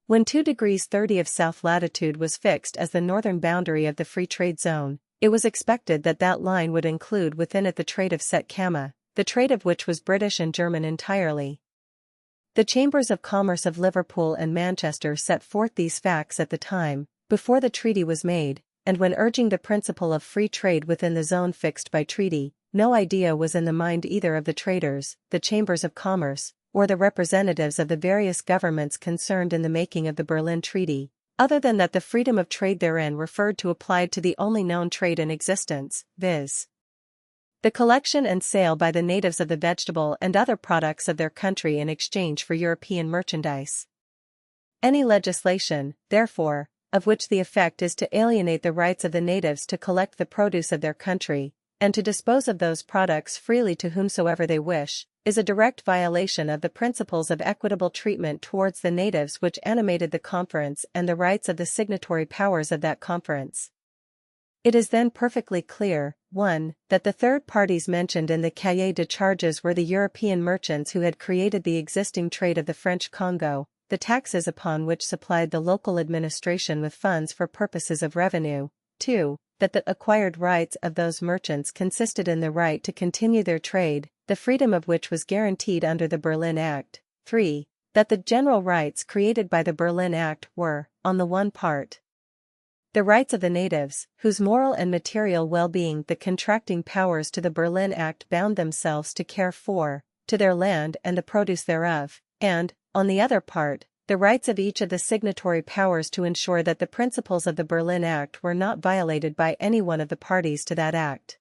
When 2 degrees 30 of south latitude was fixed as the northern boundary of the free trade zone, it was expected that that line would include within it the trade of Set Kama, the trade of which was British and German entirely. The Chambers of Commerce of Liverpool and Manchester set forth these facts at the time, before the treaty was made, and when urging the principle of free trade within the zone fixed by treaty, no idea was in the mind either of the traders, the Chambers of Commerce, or the representatives of the various governments concerned in the making of the Berlin Treaty, other than that the freedom of trade therein referred to applied to the only known trade in existence, viz. the collection and sale by the natives of the vegetable and other products of their country in exchange for European merchandise. Any legislation, therefore, of which the effect is to alienate the rights of the natives to collect the produce of their country, and to dispose of those products freely to whomsoever they wish, is a direct violation of the principles of equitable treatment towards the natives which animated the conference and the rights of the signatory powers of that conference. It is then perfectly clear, 1. That the third parties mentioned in the cahier de charges were the European merchants who had created the existing trade of the French Congo, the taxes upon which supplied the local administration with funds for purposes of revenue. 2. That the acquired rights of those merchants consisted in the right to continue their trade, the freedom of which was guaranteed under the Berlin Act. 3. That the general rights created by the Berlin Act were, on the one part, the rights of the natives, whose moral and material well-being the contracting powers to the Berlin Act bound themselves to care for, to their land and the produce thereof, and, on the other part, the rights of each of the signatory powers to ensure that the principles of the Berlin Act were not violated by any one of the parties to that act.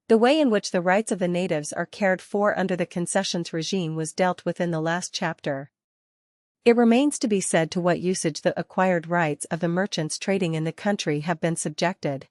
The way in which the rights of the natives are cared for under the concessions regime was dealt with in the last chapter. It remains to be said to what usage the acquired rights of the merchants trading in the country have been subjected.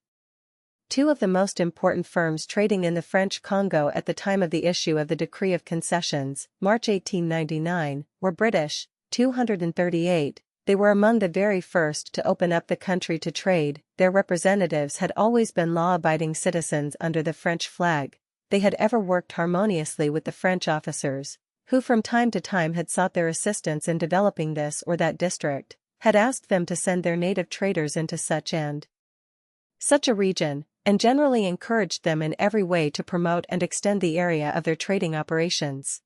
Two of the most important firms trading in the French Congo at the time of the issue of the Decree of Concessions, March 1899, were British. 238. They were among the very first to open up the country to trade. Their representatives had always been law-abiding citizens under the French flag. They had ever worked harmoniously with the French officers, who from time to time had sought their assistance in developing this or that district, had asked them to send their native traders into such and such a region, and generally encouraged them in every way to promote and extend the area of their trading operations.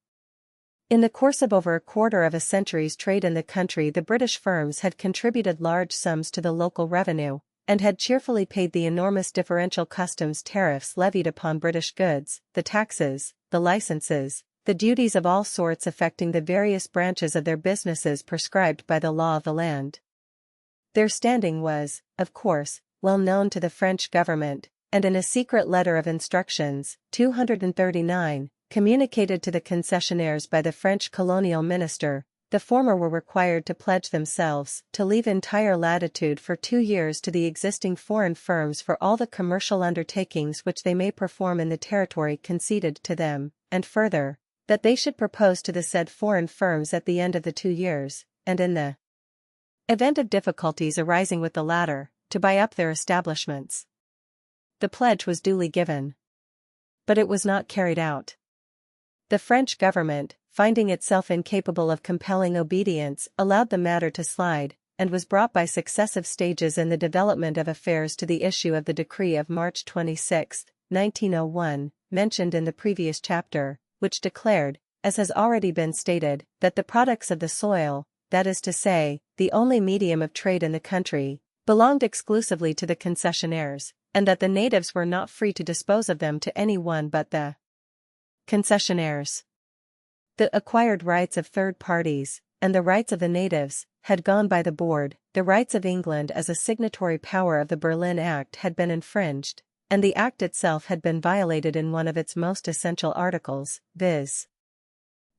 In the course of over a quarter of a century's trade in the country, the British firms had contributed large sums to the local revenue, and had cheerfully paid the enormous differential customs tariffs levied upon British goods, the taxes, the licenses, the duties of all sorts affecting the various branches of their businesses prescribed by the law of the land. Their standing was, of course, well known to the French government, and in a secret letter of instructions, 239, communicated to the concessionaires by the French colonial minister, the former were required to pledge themselves to leave entire latitude for 2 years to the existing foreign firms for all the commercial undertakings which they may perform in the territory conceded to them, and further, that they should propose to the said foreign firms at the end of the 2 years, and in the event of difficulties arising with the latter, to buy up their establishments. The pledge was duly given, but it was not carried out. The French government, finding itself incapable of compelling obedience, allowed the matter to slide, and was brought by successive stages in the development of affairs to the issue of the decree of March 26, 1901, mentioned in the previous chapter, which declared, as has already been stated, that the products of the soil, that is to say, the only medium of trade in the country, belonged exclusively to the concessionaires, and that the natives were not free to dispose of them to any one but the concessionaires. The acquired rights of third parties, and the rights of the natives, had gone by the board. The rights of England as a signatory power of the Berlin Act had been infringed, and the Act itself had been violated in one of its most essential articles, viz.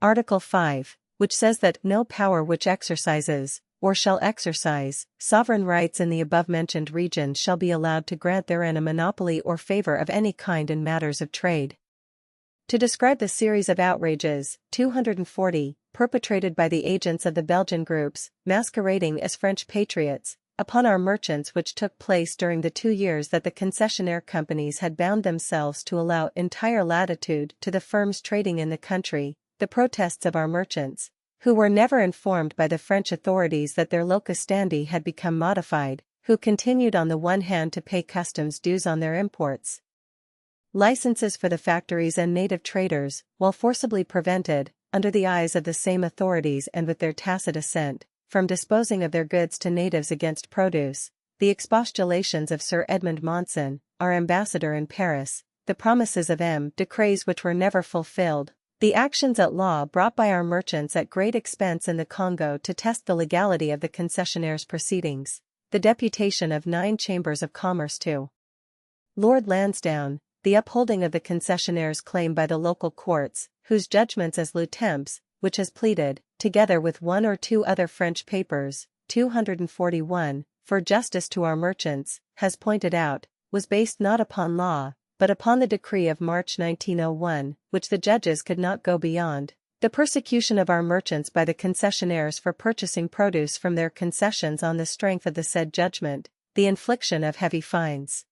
Article 5, which says that no power which exercises, or shall exercise, sovereign rights in the above-mentioned region shall be allowed to grant therein a monopoly or favor of any kind in matters of trade. To describe the series of outrages, 240, perpetrated by the agents of the Belgian groups, masquerading as French patriots, upon our merchants which took place during the 2 years that the concessionaire companies had bound themselves to allow entire latitude to the firms trading in the country, the protests of our merchants, who were never informed by the French authorities that their locus standi had become modified, who continued on the one hand to pay customs dues on their imports, licenses for the factories and native traders, while forcibly prevented, under the eyes of the same authorities and with their tacit assent, from disposing of their goods to natives against produce, the expostulations of Sir Edmund Monson, our ambassador in Paris, the promises of M. Decrès which were never fulfilled, the actions at law brought by our merchants at great expense in the Congo to test the legality of the concessionaire's proceedings, the deputation of 9 chambers of commerce to Lord Lansdowne, the upholding of the concessionaire's claim by the local courts, whose judgments as lieutenants, which has pleaded, together with 1 or 2 other French papers, 241, for justice to our merchants, has pointed out, was based not upon law, but upon the decree of March 1901, which the judges could not go beyond. The persecution of our merchants by the concessionaires for purchasing produce from their concessions on the strength of the said judgment, the infliction of heavy fines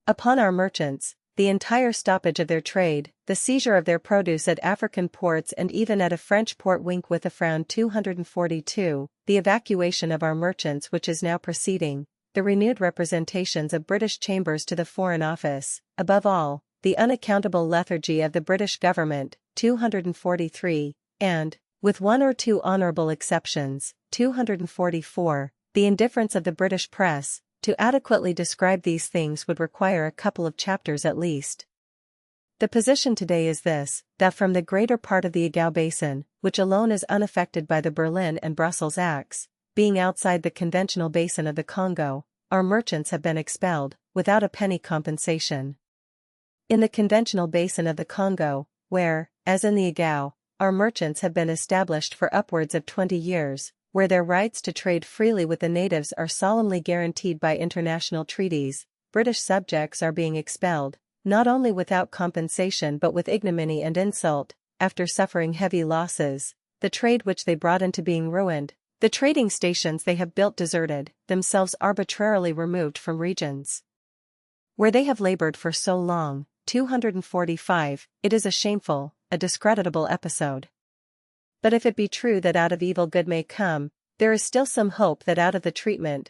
upon our merchants, the entire stoppage of their trade, the seizure of their produce at African ports and even at a French port. Wink with a frown. 242, the evacuation of our merchants which is now proceeding, the renewed representations of British chambers to the Foreign Office, above all, the unaccountable lethargy of the British government. 243, and, with one or two honourable exceptions, 244, the indifference of the British press. To adequately describe these things would require a couple of chapters at least. The position today is this, that from the greater part of the Egao Basin, which alone is unaffected by the Berlin and Brussels Acts, being outside the conventional basin of the Congo, our merchants have been expelled, without a penny compensation. In the conventional basin of the Congo, where, as in the Egao, our merchants have been established for upwards of 20 years, where their rights to trade freely with the natives are solemnly guaranteed by international treaties, British subjects are being expelled, not only without compensation but with ignominy and insult, after suffering heavy losses, the trade which they brought into being ruined, the trading stations they have built deserted, themselves arbitrarily removed from regions where they have labored for so long. 245, it is a shameful, a discreditable episode. But if it be true that out of evil good may come, there is still some hope that out of the treatment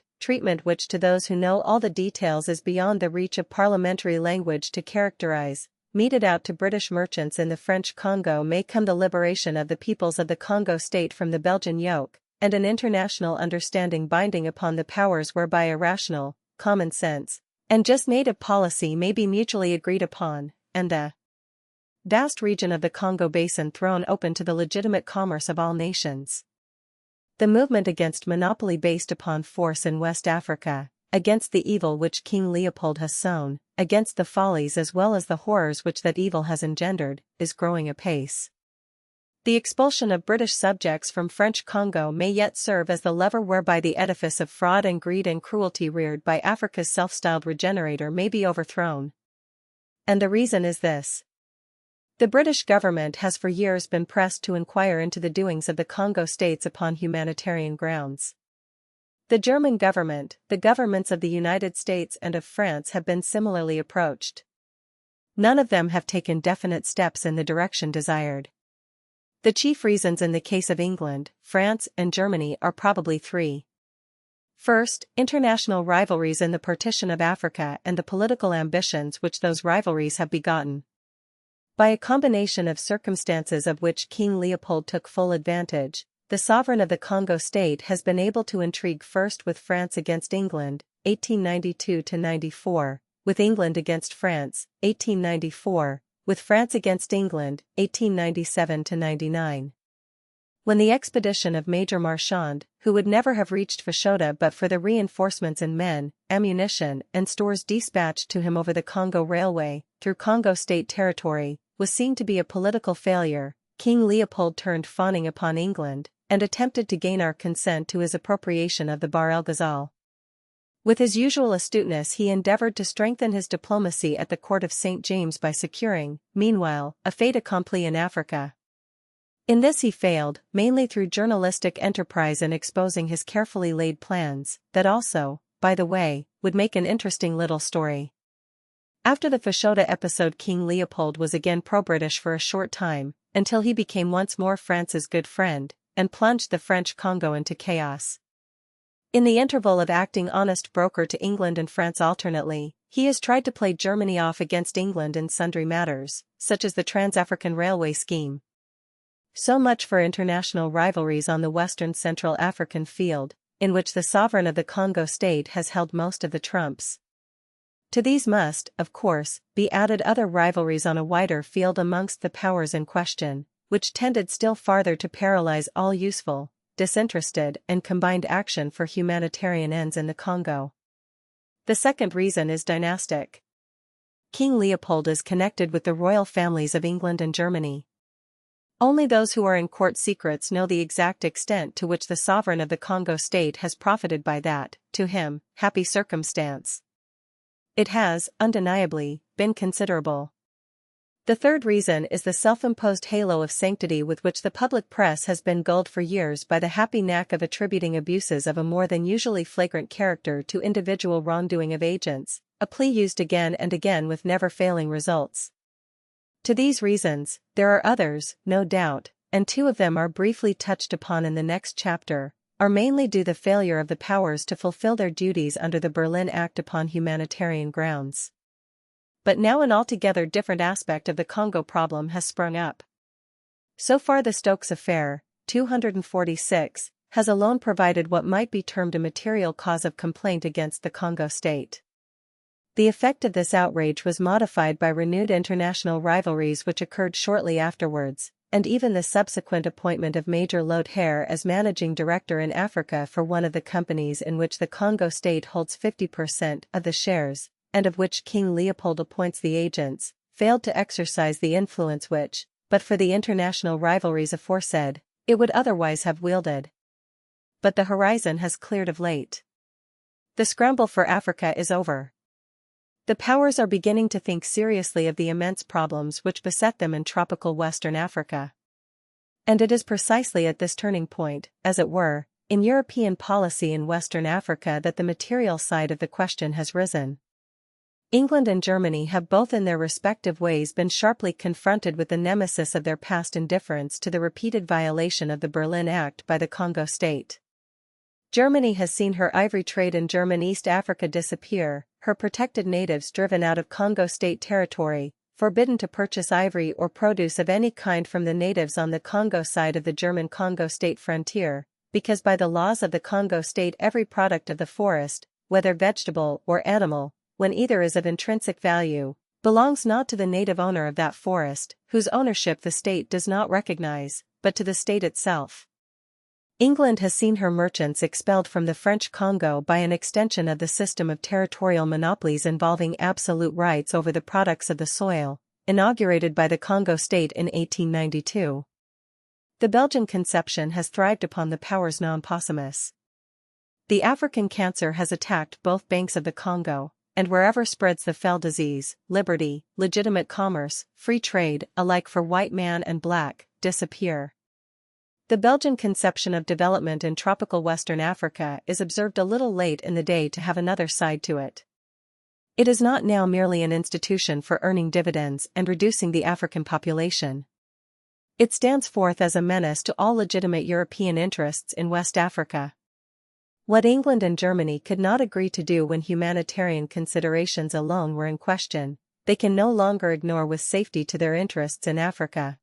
which to those who know all the details is beyond the reach of parliamentary language to characterize, meted out to British merchants in the French Congo may come the liberation of the peoples of the Congo state from the Belgian yoke, and an international understanding binding upon the powers whereby a rational, common sense, and just native policy may be mutually agreed upon, and the vast region of the Congo Basin thrown open to the legitimate commerce of all nations. The movement against monopoly based upon force in West Africa, against the evil which King Leopold has sown, against the follies as well as the horrors which that evil has engendered, is growing apace. The expulsion of British subjects from French Congo may yet serve as the lever whereby the edifice of fraud and greed and cruelty reared by Africa's self-styled regenerator may be overthrown. And the reason is this. The British government has for years been pressed to inquire into the doings of the Congo states upon humanitarian grounds. The German government, the governments of the United States and of France have been similarly approached. None of them have taken definite steps in the direction desired. The chief reasons in the case of England, France, and Germany are probably three. First, international rivalries in the partition of Africa and the political ambitions which those rivalries have begotten. By a combination of circumstances of which King Leopold took full advantage, the sovereign of the Congo state has been able to intrigue first with France against England, 1892–94, with England against France, 1894, with France against England, 1897–99. When the expedition of Major Marchand, who would never have reached Fashoda but for the reinforcements in men, ammunition, and stores dispatched to him over the Congo Railway, through Congo state territory, was seen to be a political failure, King Leopold turned fawning upon England, and attempted to gain our consent to his appropriation of the Bahr el Ghazal. With his usual astuteness he endeavoured to strengthen his diplomacy at the court of St. James by securing, meanwhile, a fait accompli in Africa. In this he failed, mainly through journalistic enterprise in exposing his carefully laid plans, that also, by the way, would make an interesting little story. After the Fashoda episode King Leopold was again pro-British for a short time, until he became once more France's good friend, and plunged the French Congo into chaos. In the interval of acting honest broker to England and France alternately, he has tried to play Germany off against England in sundry matters, such as the Trans-African Railway scheme. So much for international rivalries on the Western Central African field, in which the sovereign of the Congo state has held most of the trumps. To these must, of course, be added other rivalries on a wider field amongst the powers in question, which tended still farther to paralyze all useful, disinterested, and combined action for humanitarian ends in the Congo. The second reason is dynastic. King Leopold is connected with the royal families of England and Germany. Only those who are in court secrets know the exact extent to which the sovereign of the Congo state has profited by that, to him, happy circumstance. It has, undeniably, been considerable. The third reason is the self-imposed halo of sanctity with which the public press has been gulled for years by the happy knack of attributing abuses of a more than usually flagrant character to individual wrongdoing of agents, a plea used again and again with never-failing results. To these reasons, there are others, no doubt, and two of them are briefly touched upon in the next chapter, are mainly due the failure of the powers to fulfill their duties under the Berlin Act upon humanitarian grounds. But now an altogether different aspect of the Congo problem has sprung up. So far the Stokes affair, 246, has alone provided what might be termed a material cause of complaint against the Congo state. The effect of this outrage was modified by renewed international rivalries which occurred shortly afterwards, and even the subsequent appointment of Major Lodhare as managing director in Africa for one of the companies in which the Congo state holds 50% of the shares, and of which King Leopold appoints the agents, failed to exercise the influence which, but for the international rivalries aforesaid, it would otherwise have wielded. But the horizon has cleared of late. The scramble for Africa is over. The powers are beginning to think seriously of the immense problems which beset them in tropical Western Africa. And it is precisely at this turning point, as it were, in European policy in Western Africa that the material side of the question has risen. England and Germany have both in their respective ways been sharply confronted with the nemesis of their past indifference to the repeated violation of the Berlin Act by the Congo state. Germany has seen her ivory trade in German East Africa disappear, her protected natives driven out of Congo state territory, forbidden to purchase ivory or produce of any kind from the natives on the Congo side of the German Congo state frontier, because by the laws of the Congo state every product of the forest, whether vegetable or animal, when either is of intrinsic value, belongs not to the native owner of that forest, whose ownership the state does not recognize, but to the state itself. England has seen her merchants expelled from the French Congo by an extension of the system of territorial monopolies involving absolute rights over the products of the soil, inaugurated by the Congo state in 1892. The Belgian conception has thrived upon the powers non possumus. The African cancer has attacked both banks of the Congo, and wherever spreads the fell disease, liberty, legitimate commerce, free trade, alike for white man and black, disappear. The Belgian conception of development in tropical Western Africa is observed a little late in the day to have another side to it. It is not now merely an institution for earning dividends and reducing the African population. It stands forth as a menace to all legitimate European interests in West Africa. What England and Germany could not agree to do when humanitarian considerations alone were in question, they can no longer ignore with safety to their interests in Africa.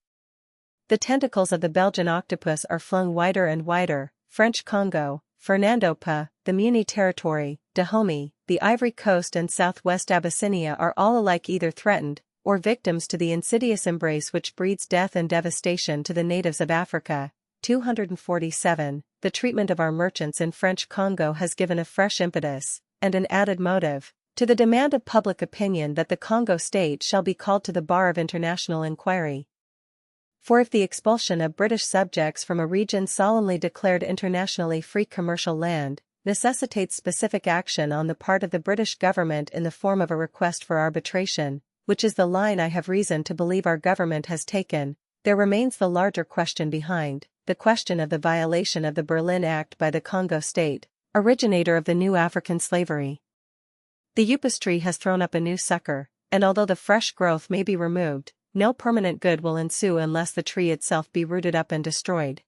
The tentacles of the Belgian octopus are flung wider and wider. French Congo, Fernando-Pa, the Muni territory, Dahomey, the Ivory Coast and southwest Abyssinia are all alike either threatened, or victims to the insidious embrace which breeds death and devastation to the natives of Africa. 247. The treatment of our merchants in French Congo has given a fresh impetus, and an added motive, to the demand of public opinion that the Congo state shall be called to the bar of international inquiry. For if the expulsion of British subjects from a region solemnly declared internationally free commercial land necessitates specific action on the part of the British government in the form of a request for arbitration, which is the line I have reason to believe our government has taken, there remains the larger question behind, the question of the violation of the Berlin Act by the Congo state, originator of the new African slavery. The Upas tree has thrown up a new sucker, and although the fresh growth may be removed, no permanent good will ensue unless the tree itself be rooted up and destroyed.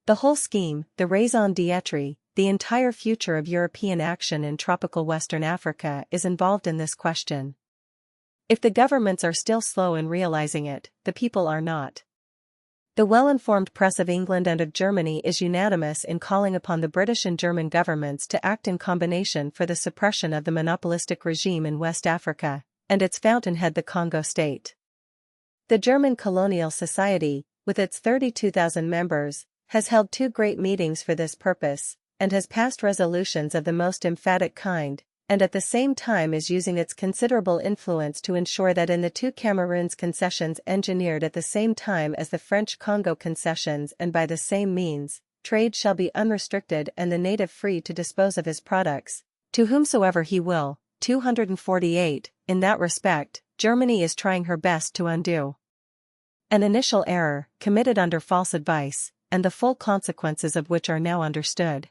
The whole scheme, the raison d'être, the entire future of European action in tropical Western Africa is involved in this question. If the governments are still slow in realizing it, the people are not. The well-informed press of England and of Germany is unanimous in calling upon the British and German governments to act in combination for the suppression of the monopolistic regime in West Africa, and its fountainhead the Congo state. The German Colonial Society, with its 32,000 members, has held 2 great meetings for this purpose, and has passed resolutions of the most emphatic kind, and at the same time is using its considerable influence to ensure that in the two Cameroons concessions engineered at the same time as the French Congo concessions and by the same means, trade shall be unrestricted and the native free to dispose of his products, to whomsoever he will. 248, in that respect, Germany is trying her best to undo an initial error, committed under false advice, and the full consequences of which are now understood.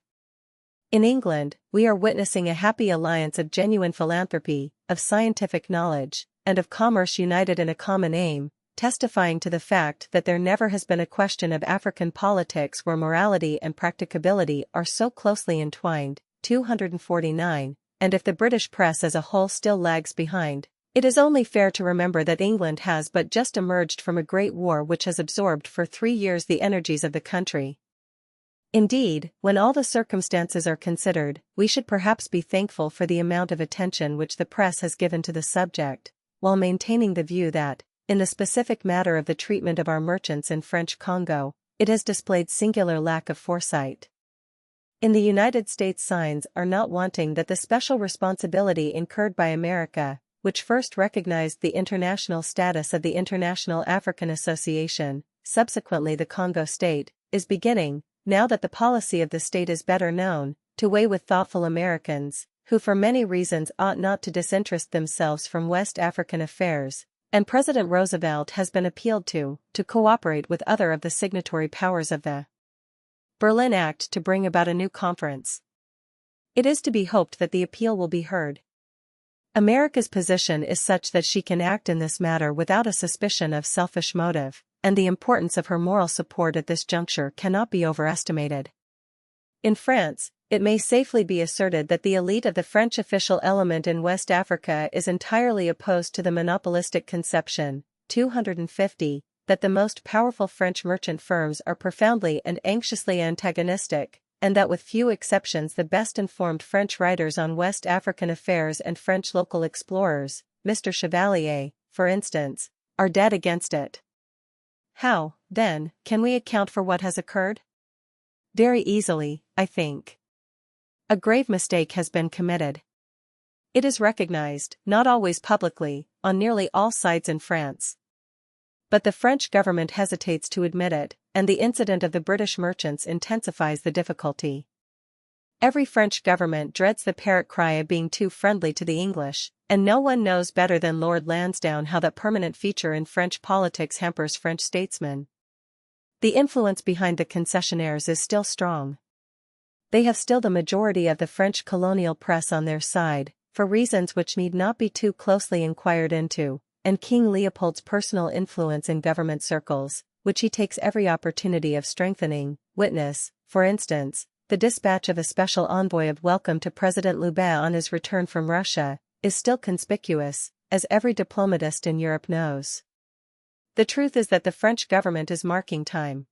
In England, we are witnessing a happy alliance of genuine philanthropy, of scientific knowledge, and of commerce united in a common aim, testifying to the fact that there never has been a question of African politics where morality and practicability are so closely entwined. 249, and if the British press as a whole still lags behind, it is only fair to remember that England has but just emerged from a great war which has absorbed for 3 years the energies of the country. Indeed, when all the circumstances are considered, we should perhaps be thankful for the amount of attention which the press has given to the subject, while maintaining the view that, in the specific matter of the treatment of our merchants in French Congo, it has displayed singular lack of foresight. In the United States, signs are not wanting that the special responsibility incurred by America, which first recognized the international status of the International African Association, subsequently the Congo State, is beginning, now that the policy of the state is better known, to weigh with thoughtful Americans, who for many reasons ought not to disinterest themselves from West African affairs, and President Roosevelt has been appealed to cooperate with other of the signatory powers of the Berlin Act to bring about a new conference. It is to be hoped that the appeal will be heard. America's position is such that she can act in this matter without a suspicion of selfish motive, and the importance of her moral support at this juncture cannot be overestimated. In France, it may safely be asserted that the elite of the French official element in West Africa is entirely opposed to the monopolistic conception. 250, that the most powerful French merchant firms are profoundly and anxiously antagonistic, and that with few exceptions the best-informed French writers on West African affairs and French local explorers, Mr. Chevalier, for instance, are dead against it. How, then, can we account for what has occurred? Very easily, I think. A grave mistake has been committed. It is recognized, not always publicly, on nearly all sides in France. But the French government hesitates to admit it, and the incident of the British merchants intensifies the difficulty. Every French government dreads the parrot cry of being too friendly to the English, and no one knows better than Lord Lansdowne how that permanent feature in French politics hampers French statesmen. The influence behind the concessionaires is still strong. They have still the majority of the French colonial press on their side, for reasons which need not be too closely inquired into, and King Leopold's personal influence in government circles, which he takes every opportunity of strengthening. Witness, for instance, the dispatch of a special envoy of welcome to President Lubin on his return from Russia, is still conspicuous, as every diplomatist in Europe knows. The truth is that the French government is marking time.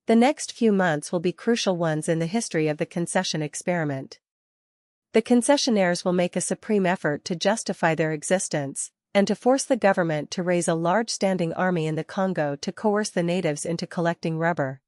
The next few months will be crucial ones in the history of the concession experiment. The concessionaires will make a supreme effort to justify their existence, and to force the government to raise a large standing army in the Congo to coerce the natives into collecting rubber.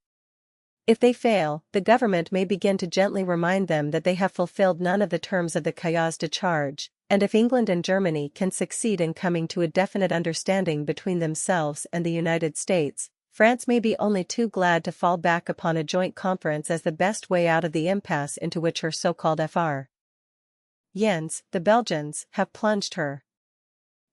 If they fail, the government may begin to gently remind them that they have fulfilled none of the terms of the cahiers de charge, and if England and Germany can succeed in coming to a definite understanding between themselves and the United States, France may be only too glad to fall back upon a joint conference as the best way out of the impasse into which her so-called Fr. Jens, the Belgians, have plunged her.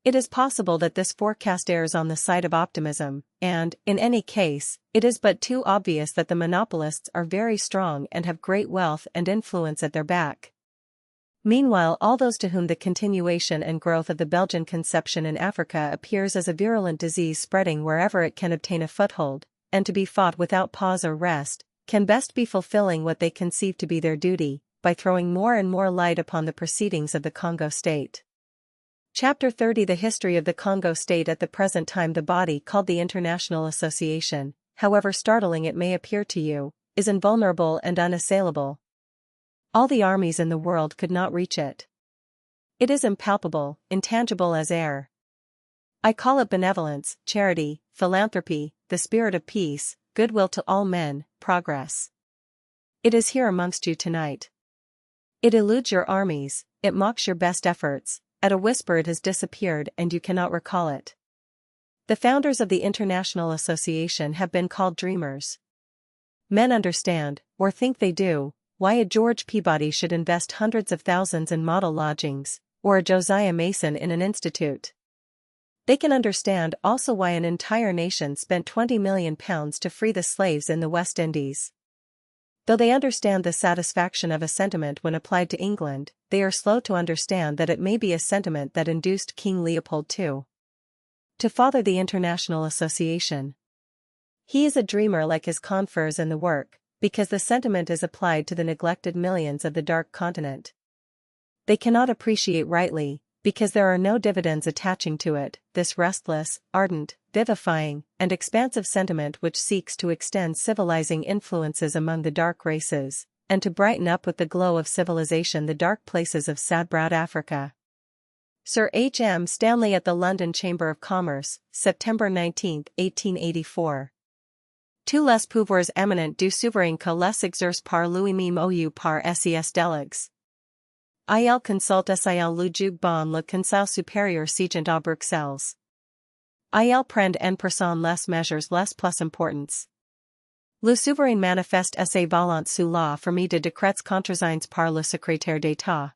It is possible that this forecast errs on the side of optimism, and, in any case, it is but too obvious that the monopolists are very strong and have great wealth and influence at their back. Meanwhile, all those to whom the continuation and growth of the Belgian conception in Africa appears as a virulent disease spreading wherever it can obtain a foothold, and to be fought without pause or rest, can best be fulfilling what they conceive to be their duty, by throwing more and more light upon the proceedings of the Congo State. Chapter 30. The history of the Congo State. At the present time, the body called the International Association, however startling it may appear to you, is invulnerable and unassailable. All the armies in the world could not reach it. It is impalpable, intangible as air. I call it benevolence, charity, philanthropy, the spirit of peace, goodwill to all men, progress. It is here amongst you tonight. It eludes your armies, it mocks your best efforts, at a whisper it has disappeared and you cannot recall it. The founders of the International Association have been called dreamers. Men understand, or think they do, why a George Peabody should invest hundreds of thousands in model lodgings, or a Josiah Mason in an institute. They can understand also why an entire nation spent £20 million to free the slaves in the West Indies. Though they understand the satisfaction of a sentiment when applied to England, they are slow to understand that it may be a sentiment that induced King Leopold to father the International Association. He is a dreamer like his confreres in the work, because the sentiment is applied to the neglected millions of the Dark Continent. They cannot appreciate rightly, because there are no dividends attaching to it, this restless, ardent, vivifying, and expansive sentiment which seeks to extend civilizing influences among the dark races, and to brighten up with the glow of civilization the dark places of sad-browed Africa. Sir H. M. Stanley at the London Chamber of Commerce, September 19, 1884. Tous les pouvoirs éminents du souverain que les exerce par lui-même ou par ses delegues. Il consulte sil le jug bon le conseil supérieur sigent à Bruxelles. Il prend en personne les mesures les plus importantes. Le souverain manifeste sa volonté sous la forme de décrets contrasignes par le secrétaire d'État.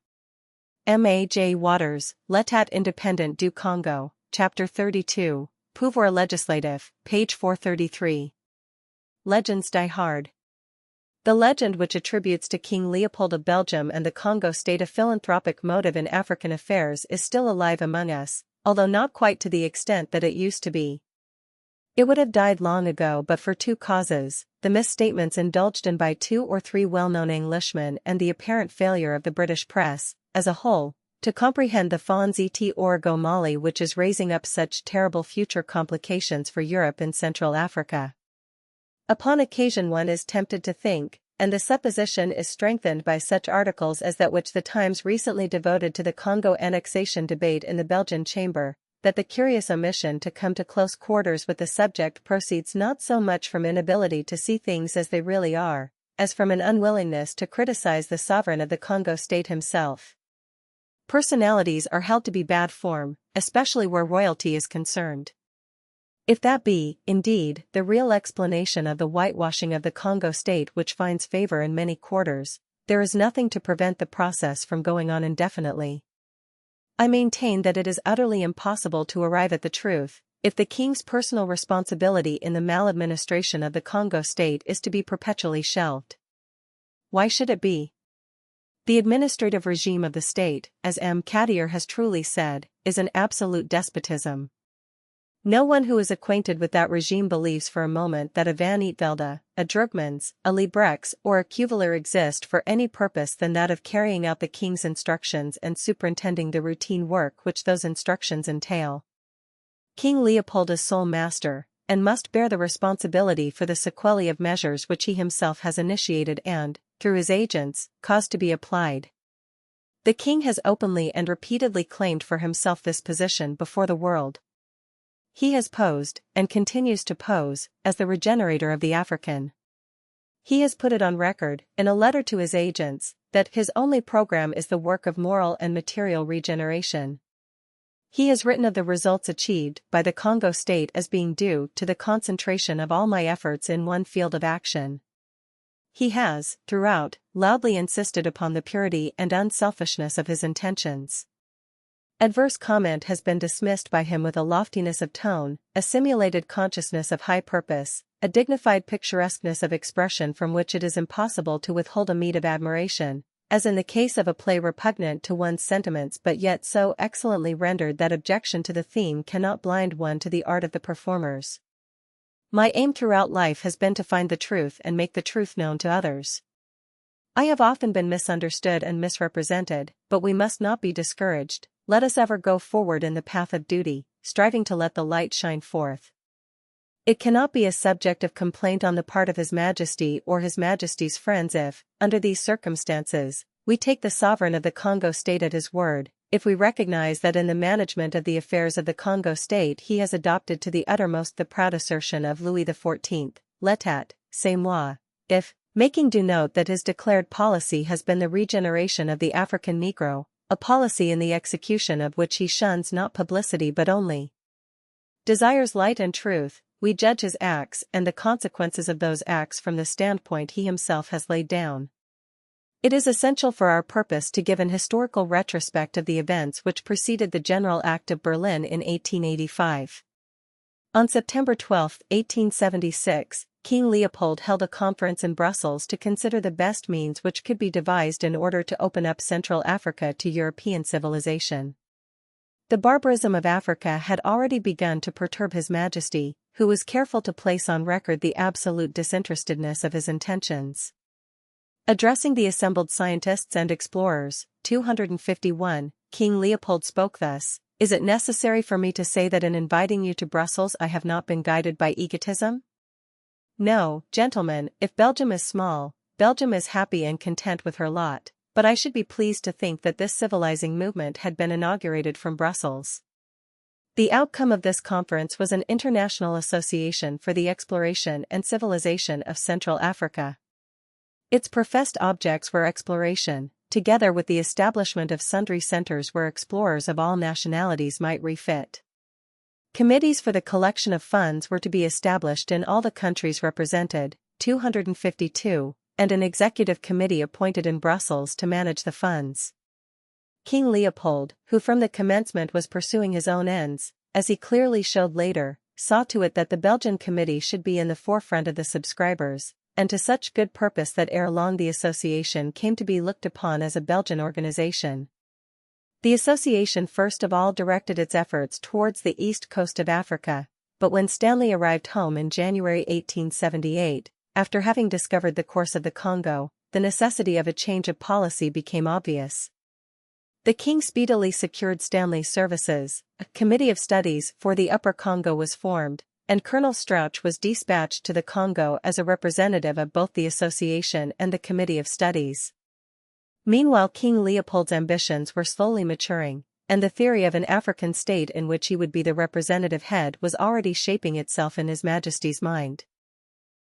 M. A. J. Waters, L'État indépendant du Congo, Chapter 32, Pouvoir législatif, page 433. Legends die hard. The legend which attributes to King Leopold of Belgium and the Congo state a philanthropic motive in African affairs is still alive among us, although not quite to the extent that it used to be. It would have died long ago but for two causes: the misstatements indulged in by 2 or 3 well-known Englishmen and the apparent failure of the British press, as a whole, to comprehend the Fonds et Origo Mali which is raising up such terrible future complications for Europe and Central Africa. Upon occasion one is tempted to think, and the supposition is strengthened by such articles as that which the Times recently devoted to the Congo annexation debate in the Belgian chamber, that the curious omission to come to close quarters with the subject proceeds not so much from inability to see things as they really are, as from an unwillingness to criticize the sovereign of the Congo state himself. Personalities are held to be bad form, especially where royalty is concerned. If that be, indeed, the real explanation of the whitewashing of the Congo state which finds favor in many quarters, there is nothing to prevent the process from going on indefinitely. I maintain that it is utterly impossible to arrive at the truth, if the king's personal responsibility in the maladministration of the Congo state is to be perpetually shelved. Why should it be? The administrative regime of the state, as M. Cadier has truly said, is an absolute despotism. No one who is acquainted with that regime believes for a moment that a Van Eitvelde, a Drugmans, a Liebrechts or a Cuvelier exist for any purpose than that of carrying out the king's instructions and superintending the routine work which those instructions entail. King Leopold is sole master, and must bear the responsibility for the sequelae of measures which he himself has initiated and, through his agents, caused to be applied. The king has openly and repeatedly claimed for himself this position before the world. He has posed, and continues to pose, as the regenerator of the African. He has put it on record, in a letter to his agents, that his only program is the work of moral and material regeneration. He has written of the results achieved by the Congo state as being due to the concentration of all my efforts in one field of action. He has, throughout, loudly insisted upon the purity and unselfishness of his intentions. Adverse comment has been dismissed by him with a loftiness of tone, a simulated consciousness of high purpose, a dignified picturesqueness of expression from which it is impossible to withhold a meed of admiration, as in the case of a play repugnant to one's sentiments but yet so excellently rendered that objection to the theme cannot blind one to the art of the performers. My aim throughout life has been to find the truth and make the truth known to others. I have often been misunderstood and misrepresented, but we must not be discouraged. Let us ever go forward in the path of duty, striving to let the light shine forth. It cannot be a subject of complaint on the part of His Majesty or His Majesty's friends if, under these circumstances, we take the sovereign of the Congo state at his word, if we recognize that in the management of the affairs of the Congo state he has adopted to the uttermost the proud assertion of Louis XIV, L'État, c'est moi, if, making due note that his declared policy has been the regeneration of the African Negro, a policy in the execution of which he shuns not publicity but only desires light and truth. We judge his acts and the consequences of those acts from the standpoint he himself has laid down. It is essential for our purpose to give an historical retrospect of the events which preceded the General Act of Berlin in 1885. On September 12, 1876, King Leopold held a conference in Brussels to consider the best means which could be devised in order to open up Central Africa to European civilization. The barbarism of Africa had already begun to perturb His Majesty, who was careful to place on record the absolute disinterestedness of his intentions. Addressing the assembled scientists and explorers, 251, King Leopold spoke thus: "Is it necessary for me to say that in inviting you to Brussels I have not been guided by egotism? No, gentlemen, if Belgium is small, Belgium is happy and content with her lot, but I should be pleased to think that this civilizing movement had been inaugurated from Brussels." The outcome of this conference was an international association for the exploration and civilization of Central Africa. Its professed objects were exploration, together with the establishment of sundry centers where explorers of all nationalities might refit. Committees for the collection of funds were to be established in all the countries represented, 252, and an executive committee appointed in Brussels to manage the funds. King Leopold, who from the commencement was pursuing his own ends, as he clearly showed later, saw to it that the Belgian committee should be in the forefront of the subscribers, and to such good purpose that ere long the association came to be looked upon as a Belgian organization. The association first of all directed its efforts towards the east coast of Africa, but when Stanley arrived home in January 1878, after having discovered the course of the Congo, the necessity of a change of policy became obvious. The king speedily secured Stanley's services, a committee of studies for the Upper Congo was formed, and Colonel Strauch was dispatched to the Congo as a representative of both the association and the committee of studies. Meanwhile, King Leopold's ambitions were slowly maturing, and the theory of an African state in which he would be the representative head was already shaping itself in His Majesty's mind.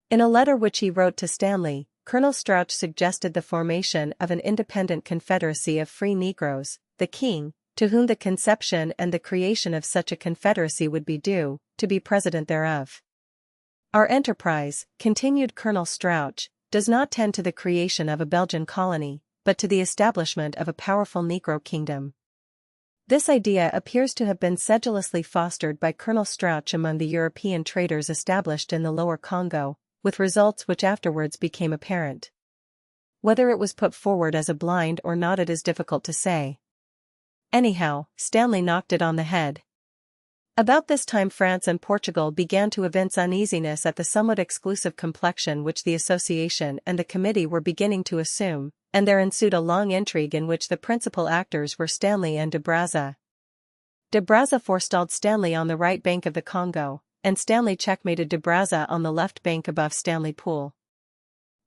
In a letter which he wrote to Stanley, Colonel Strauch suggested the formation of an independent confederacy of free Negroes, the king, to whom the conception and the creation of such a confederacy would be due, to be president thereof. "Our enterprise," continued Colonel Strauch, "does not tend to the creation of a Belgian colony, but to the establishment of a powerful Negro kingdom." This idea appears to have been sedulously fostered by Colonel Strauch among the European traders established in the Lower Congo, with results which afterwards became apparent. Whether it was put forward as a blind or not it is difficult to say. Anyhow, Stanley knocked it on the head. About this time France and Portugal began to evince uneasiness at the somewhat exclusive complexion which the association and the committee were beginning to assume, and there ensued a long intrigue in which the principal actors were Stanley and de Brazza. De Brazza forestalled Stanley on the right bank of the Congo, and Stanley checkmated de Brazza on the left bank above Stanley Pool.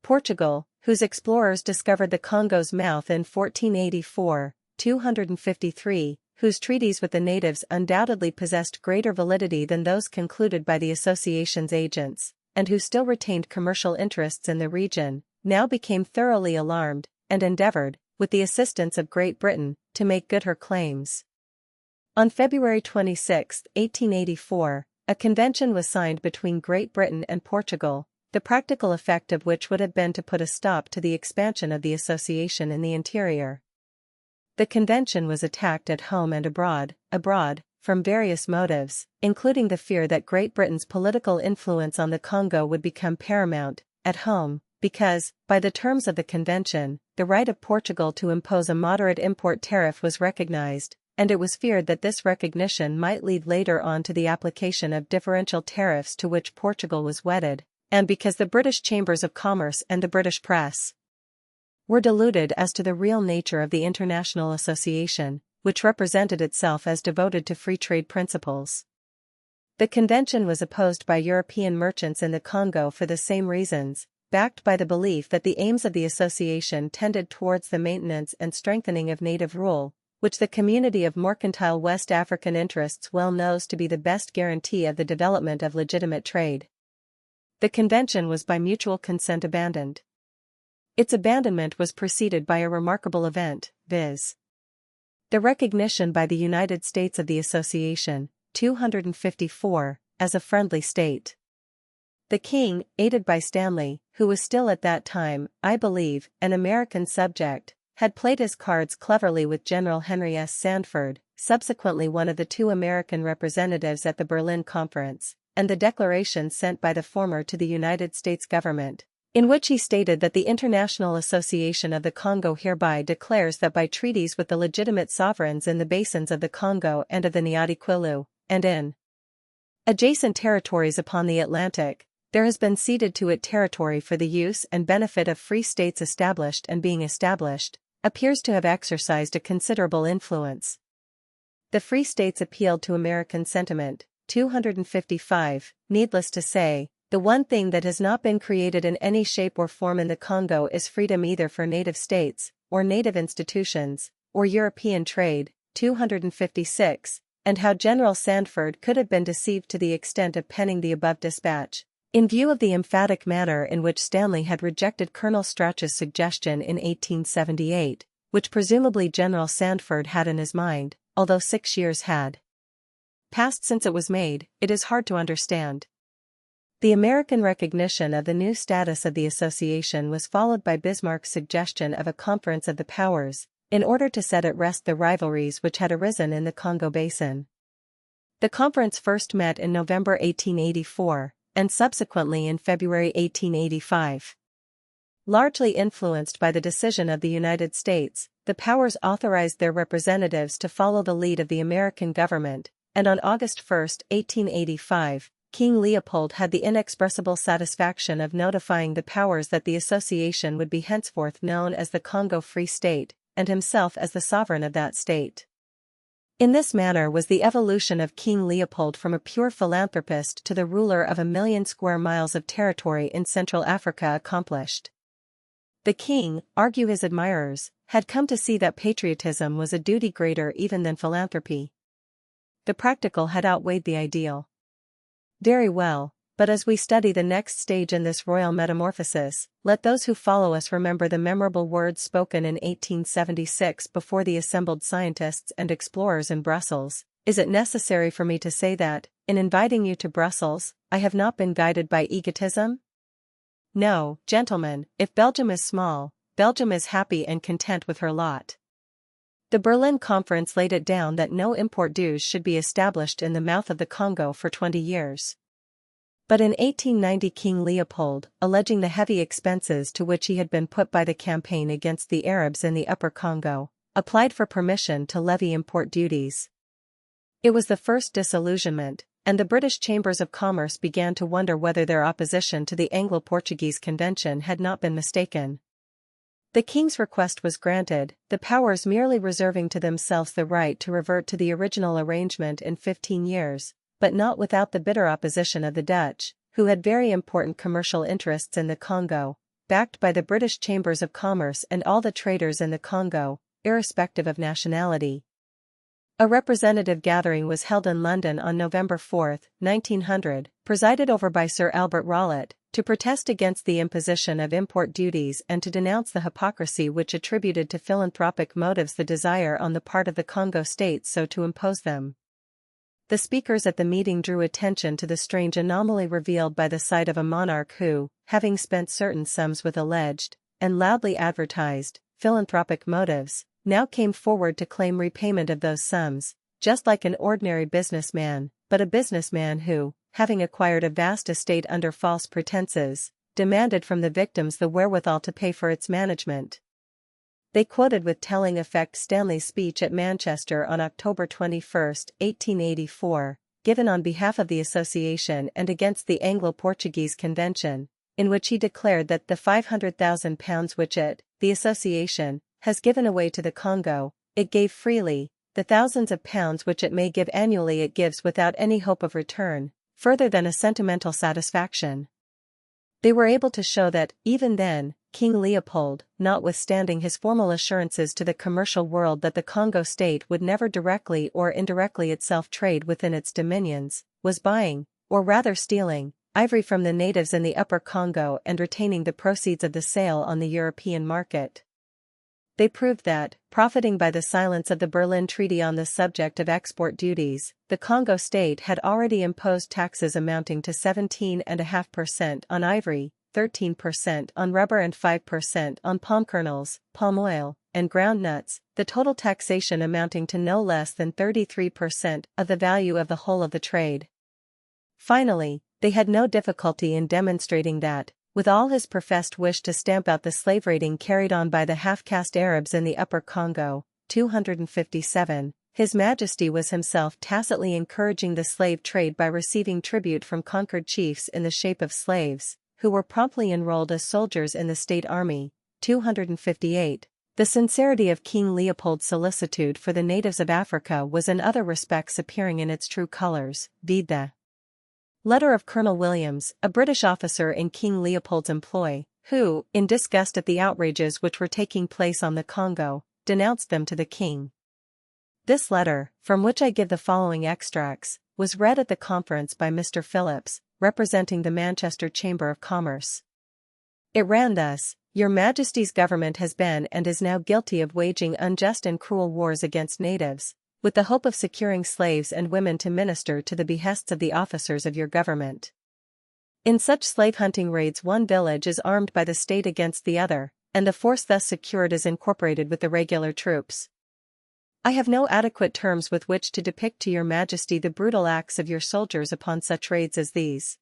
Portugal, whose explorers discovered the Congo's mouth in 1484, 253, whose treaties with the natives undoubtedly possessed greater validity than those concluded by the association's agents, and who still retained commercial interests in the region, now became thoroughly alarmed, and endeavored, with the assistance of Great Britain, to make good her claims. On February 26, 1884, a convention was signed between Great Britain and Portugal, the practical effect of which would have been to put a stop to the expansion of the association in the interior. The convention was attacked at home and abroad, from various motives, including the fear that Great Britain's political influence on the Congo would become paramount, at home, because, by the terms of the convention, the right of Portugal to impose a moderate import tariff was recognized, and it was feared that this recognition might lead later on to the application of differential tariffs to which Portugal was wedded, and because the British Chambers of Commerce and the British press were deluded as to the real nature of the international association, which represented itself as devoted to free trade principles. The convention was opposed by European merchants in the Congo for the same reasons, backed by the belief that the aims of the association tended towards the maintenance and strengthening of native rule, which the community of mercantile West African interests well knows to be the best guarantee of the development of legitimate trade. The convention was by mutual consent abandoned. Its abandonment was preceded by a remarkable event, viz. The recognition by the United States of the association, 254, as a friendly state. The king, aided by Stanley, who was still at that time, I believe, an American subject, had played his cards cleverly with General Henry S. Sanford, subsequently one of the two American representatives at the Berlin Conference, and the declaration sent by the former to the United States government, in which he stated that the International Association of the Congo hereby declares that by treaties with the legitimate sovereigns in the basins of the Congo and of the Nyadi-Kwilu, and in adjacent territories upon the Atlantic, there has been ceded to it territory for the use and benefit of free states established and being established, appears to have exercised a considerable influence. The Free States appealed to American sentiment, 255, needless to say, the one thing that has not been created in any shape or form in the Congo is freedom either for native states, or native institutions, or European trade, 256, and how General Sanford could have been deceived to the extent of penning the above dispatch, in view of the emphatic manner in which Stanley had rejected Colonel Strach's suggestion in 1878, which presumably General Sanford had in his mind, although 6 years had passed since it was made, it is hard to understand. The American recognition of the new status of the association was followed by Bismarck's suggestion of a conference of the powers, in order to set at rest the rivalries which had arisen in the Congo basin. The conference first met in November 1884, and subsequently in February 1885. Largely influenced by the decision of the United States, the powers authorized their representatives to follow the lead of the American government, and on August 1, 1885, King Leopold had the inexpressible satisfaction of notifying the powers that the association would be henceforth known as the Congo Free State, and himself as the sovereign of that state. In this manner was the evolution of King Leopold from a pure philanthropist to the ruler of 1,000,000 square miles of territory in Central Africa accomplished. The king, argue his admirers, had come to see that patriotism was a duty greater even than philanthropy. The practical had outweighed the ideal. Very well, but as we study the next stage in this royal metamorphosis, let those who follow us remember the memorable words spoken in 1876 before the assembled scientists and explorers in Brussels. Is it necessary for me to say that, in inviting you to Brussels, I have not been guided by egotism? No, gentlemen, if Belgium is small, Belgium is happy and content with her lot. The Berlin Conference laid it down that no import dues should be established in the mouth of the Congo for 20 years. But in 1890 King Leopold, alleging the heavy expenses to which he had been put by the campaign against the Arabs in the Upper Congo, applied for permission to levy import duties. It was the first disillusionment, and the British Chambers of Commerce began to wonder whether their opposition to the Anglo-Portuguese Convention had not been mistaken. The king's request was granted, the powers merely reserving to themselves the right to revert to the original arrangement in 15 years, but not without the bitter opposition of the Dutch, who had very important commercial interests in the Congo, backed by the British Chambers of Commerce and all the traders in the Congo, irrespective of nationality. A representative gathering was held in London on November 4, 1900, presided over by Sir Albert Rowlett, to protest against the imposition of import duties and to denounce the hypocrisy which attributed to philanthropic motives the desire on the part of the Congo states so to impose them. The speakers at the meeting drew attention to the strange anomaly revealed by the sight of a monarch who, having spent certain sums with alleged, and loudly advertised, philanthropic motives, now came forward to claim repayment of those sums, just like an ordinary businessman, but a businessman who, having acquired a vast estate under false pretenses, demanded from the victims the wherewithal to pay for its management. They quoted with telling effect Stanley's speech at Manchester on October 21, 1884, given on behalf of the association and against the Anglo-Portuguese Convention, in which he declared that the £500,000 which it, the association, has given away to the Congo, it gave freely, the thousands of pounds which it may give annually it gives without any hope of return, further than a sentimental satisfaction. They were able to show that, even then, King Leopold, notwithstanding his formal assurances to the commercial world that the Congo state would never directly or indirectly itself trade within its dominions, was buying, or rather stealing, ivory from the natives in the Upper Congo and retaining the proceeds of the sale on the European market. They proved that, profiting by the silence of the Berlin Treaty on the subject of export duties, the Congo state had already imposed taxes amounting to 17.5% on ivory, 13% on rubber and 5% on palm kernels, palm oil, and ground nuts, the total taxation amounting to no less than 33% of the value of the whole of the trade. Finally, they had no difficulty in demonstrating that, with all his professed wish to stamp out the slave raiding carried on by the half-caste Arabs in the Upper Congo, 257, His Majesty was himself tacitly encouraging the slave trade by receiving tribute from conquered chiefs in the shape of slaves, who were promptly enrolled as soldiers in the state army, 258. The sincerity of King Leopold's solicitude for the natives of Africa was in other respects appearing in its true colors, vide the letter of Colonel Williams, a British officer in King Leopold's employ, who, in disgust at the outrages which were taking place on the Congo, denounced them to the king. This letter, from which I give the following extracts, was read at the conference by Mr. Phillips, representing the Manchester Chamber of Commerce. It ran thus: Your Majesty's government has been and is now guilty of waging unjust and cruel wars against natives, with the hope of securing slaves and women to minister to the behests of the officers of your government. In such slave-hunting raids one village is armed by the state against the other, and the force thus secured is incorporated with the regular troops. I have no adequate terms with which to depict to your Majesty the brutal acts of your soldiers upon such raids as these.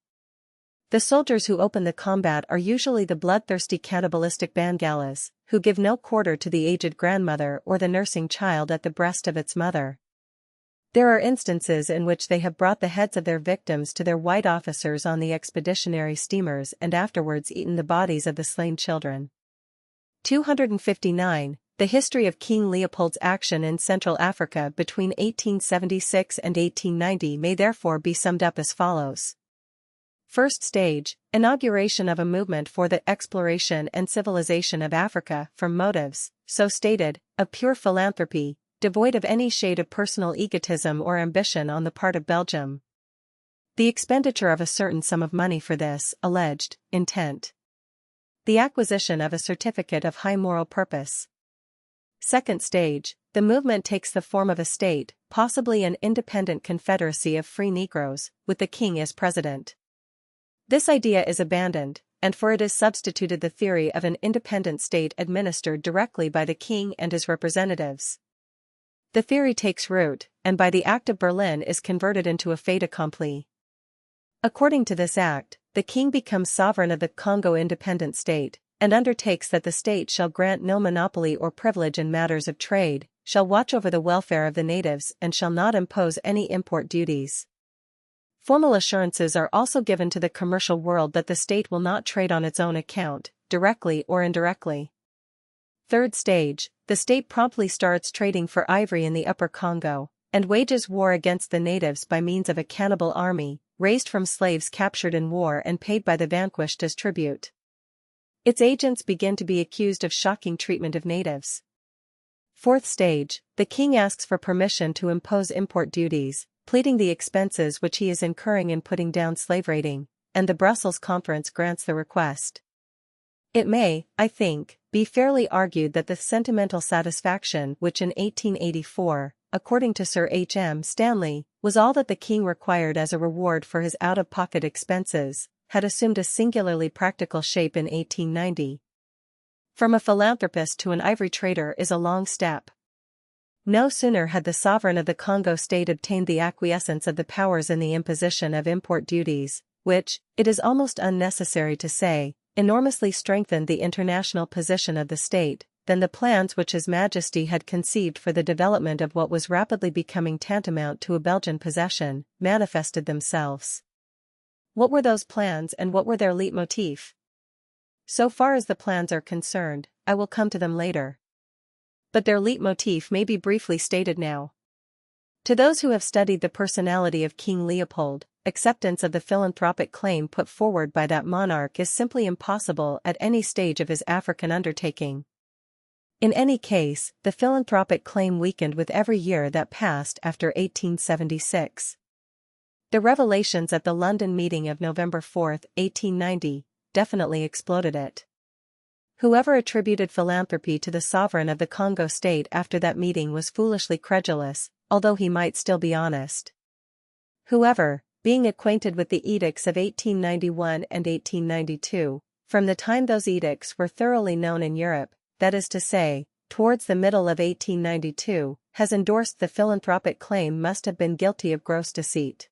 The soldiers who open the combat are usually the bloodthirsty cannibalistic Bangalas, who give no quarter to the aged grandmother or the nursing child at the breast of its mother. There are instances in which they have brought the heads of their victims to their white officers on the expeditionary steamers and afterwards eaten the bodies of the slain children. 259. The history of King Leopold's action in Central Africa between 1876 and 1890 may therefore be summed up as follows. First stage, inauguration of a movement for the exploration and civilization of Africa from motives, so stated, of pure philanthropy, devoid of any shade of personal egotism or ambition on the part of Belgium. The expenditure of a certain sum of money for this alleged intent. The acquisition of a certificate of high moral purpose. Second stage, the movement takes the form of a state, possibly an independent confederacy of free Negroes, with the king as president. This idea is abandoned, and for it is substituted the theory of an independent state administered directly by the king and his representatives. The theory takes root, and by the Act of Berlin is converted into a fait accompli. According to this act, the king becomes sovereign of the Congo independent state, and undertakes that the state shall grant no monopoly or privilege in matters of trade, shall watch over the welfare of the natives and shall not impose any import duties. Formal assurances are also given to the commercial world that the state will not trade on its own account, directly or indirectly. Third stage, the state promptly starts trading for ivory in the Upper Congo, and wages war against the natives by means of a cannibal army, raised from slaves captured in war and paid by the vanquished as tribute. Its agents begin to be accused of shocking treatment of natives. Fourth stage, the king asks for permission to impose import duties, pleading the expenses which he is incurring in putting down slave raiding, and the Brussels Conference grants the request. It may, I think, be fairly argued that the sentimental satisfaction which in 1884, according to Sir H. M. Stanley, was all that the king required as a reward for his out-of-pocket expenses, had assumed a singularly practical shape in 1890. From a philanthropist to an ivory trader is a long step. No sooner had the sovereign of the Congo state obtained the acquiescence of the powers in the imposition of import duties, which, it is almost unnecessary to say, enormously strengthened the international position of the state, than the plans which His Majesty had conceived for the development of what was rapidly becoming tantamount to a Belgian possession, manifested themselves. What were those plans and what were their leitmotif? So far as the plans are concerned, I will come to them later. But their leitmotif may be briefly stated now. To those who have studied the personality of King Leopold, acceptance of the philanthropic claim put forward by that monarch is simply impossible at any stage of his African undertaking. In any case, the philanthropic claim weakened with every year that passed after 1876. The revelations at the London meeting of November 4, 1890, definitely exploded it. Whoever attributed philanthropy to the sovereign of the Congo state after that meeting was foolishly credulous, although he might still be honest. Whoever, being acquainted with the edicts of 1891 and 1892, from the time those edicts were thoroughly known in Europe, that is to say, towards the middle of 1892, has endorsed the philanthropic claim must have been guilty of gross deceit.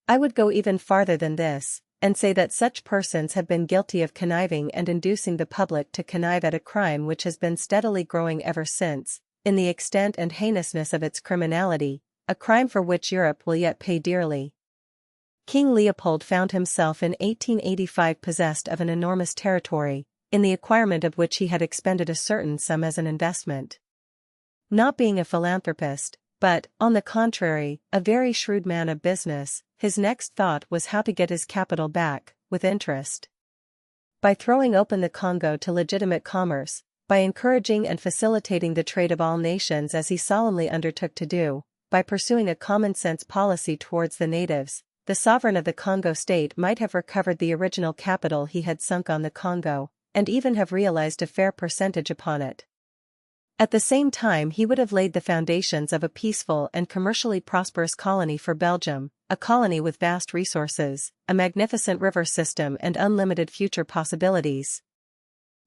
I would go even farther than this, and say that such persons have been guilty of conniving and inducing the public to connive at a crime which has been steadily growing ever since, in the extent and heinousness of its criminality, a crime for which Europe will yet pay dearly. King Leopold found himself in 1885 possessed of an enormous territory, in the acquirement of which he had expended a certain sum as an investment. Not being a philanthropist, but, on the contrary, a very shrewd man of business, his next thought was how to get his capital back, with interest. By throwing open the Congo to legitimate commerce, by encouraging and facilitating the trade of all nations as he solemnly undertook to do, by pursuing a common-sense policy towards the natives, the sovereign of the Congo state might have recovered the original capital he had sunk on the Congo, and even have realized a fair percentage upon it. At the same time he would have laid the foundations of a peaceful and commercially prosperous colony for Belgium, a colony with vast resources, a magnificent river system and unlimited future possibilities.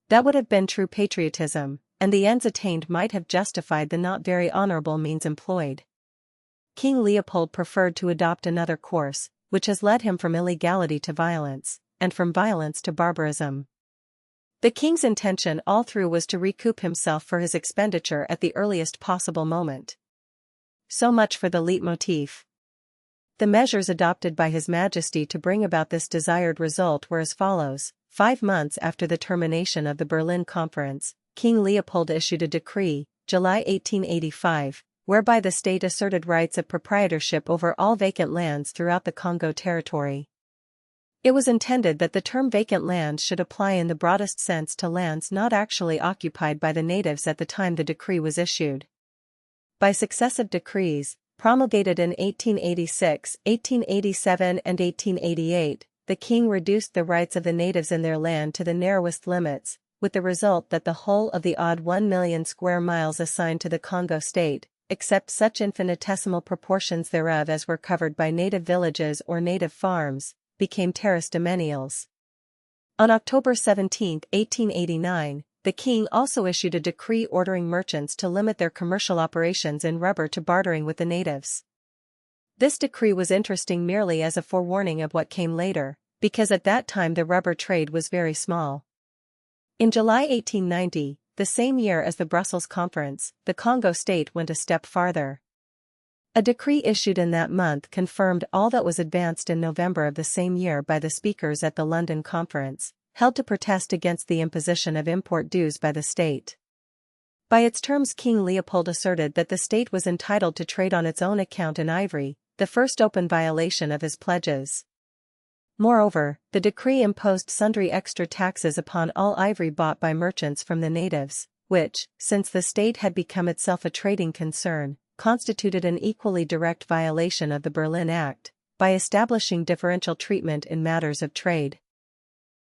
That would have been true patriotism, and the ends attained might have justified the not very honorable means employed. King Leopold preferred to adopt another course, which has led him from illegality to violence, and from violence to barbarism. The king's intention all through was to recoup himself for his expenditure at the earliest possible moment. So much for the leitmotif. The measures adopted by His Majesty to bring about this desired result were as follows. 5 months after the termination of the Berlin Conference, King Leopold issued a decree, July 1885, whereby the state asserted rights of proprietorship over all vacant lands throughout the Congo territory. It was intended that the term vacant land should apply in the broadest sense to lands not actually occupied by the natives at the time the decree was issued. By successive decrees, promulgated in 1886, 1887 and 1888, the king reduced the rights of the natives in their land to the narrowest limits, with the result that the whole of the odd 1 million square miles assigned to the Congo state, except such infinitesimal proportions thereof as were covered by native villages or native farms, became terrace domanials. On October 17, 1889, the king also issued a decree ordering merchants to limit their commercial operations in rubber to bartering with the natives. This decree was interesting merely as a forewarning of what came later, because at that time the rubber trade was very small. In July 1890, the same year as the Brussels Conference, the Congo state went a step farther. A decree issued in that month confirmed all that was advanced in November of the same year by the speakers at the London Conference, held to protest against the imposition of import dues by the state. By its terms King Leopold asserted that the state was entitled to trade on its own account in ivory, the first open violation of his pledges. Moreover, the decree imposed sundry extra taxes upon all ivory bought by merchants from the natives, which, since the state had become itself a trading concern, constituted an equally direct violation of the Berlin Act, by establishing differential treatment in matters of trade.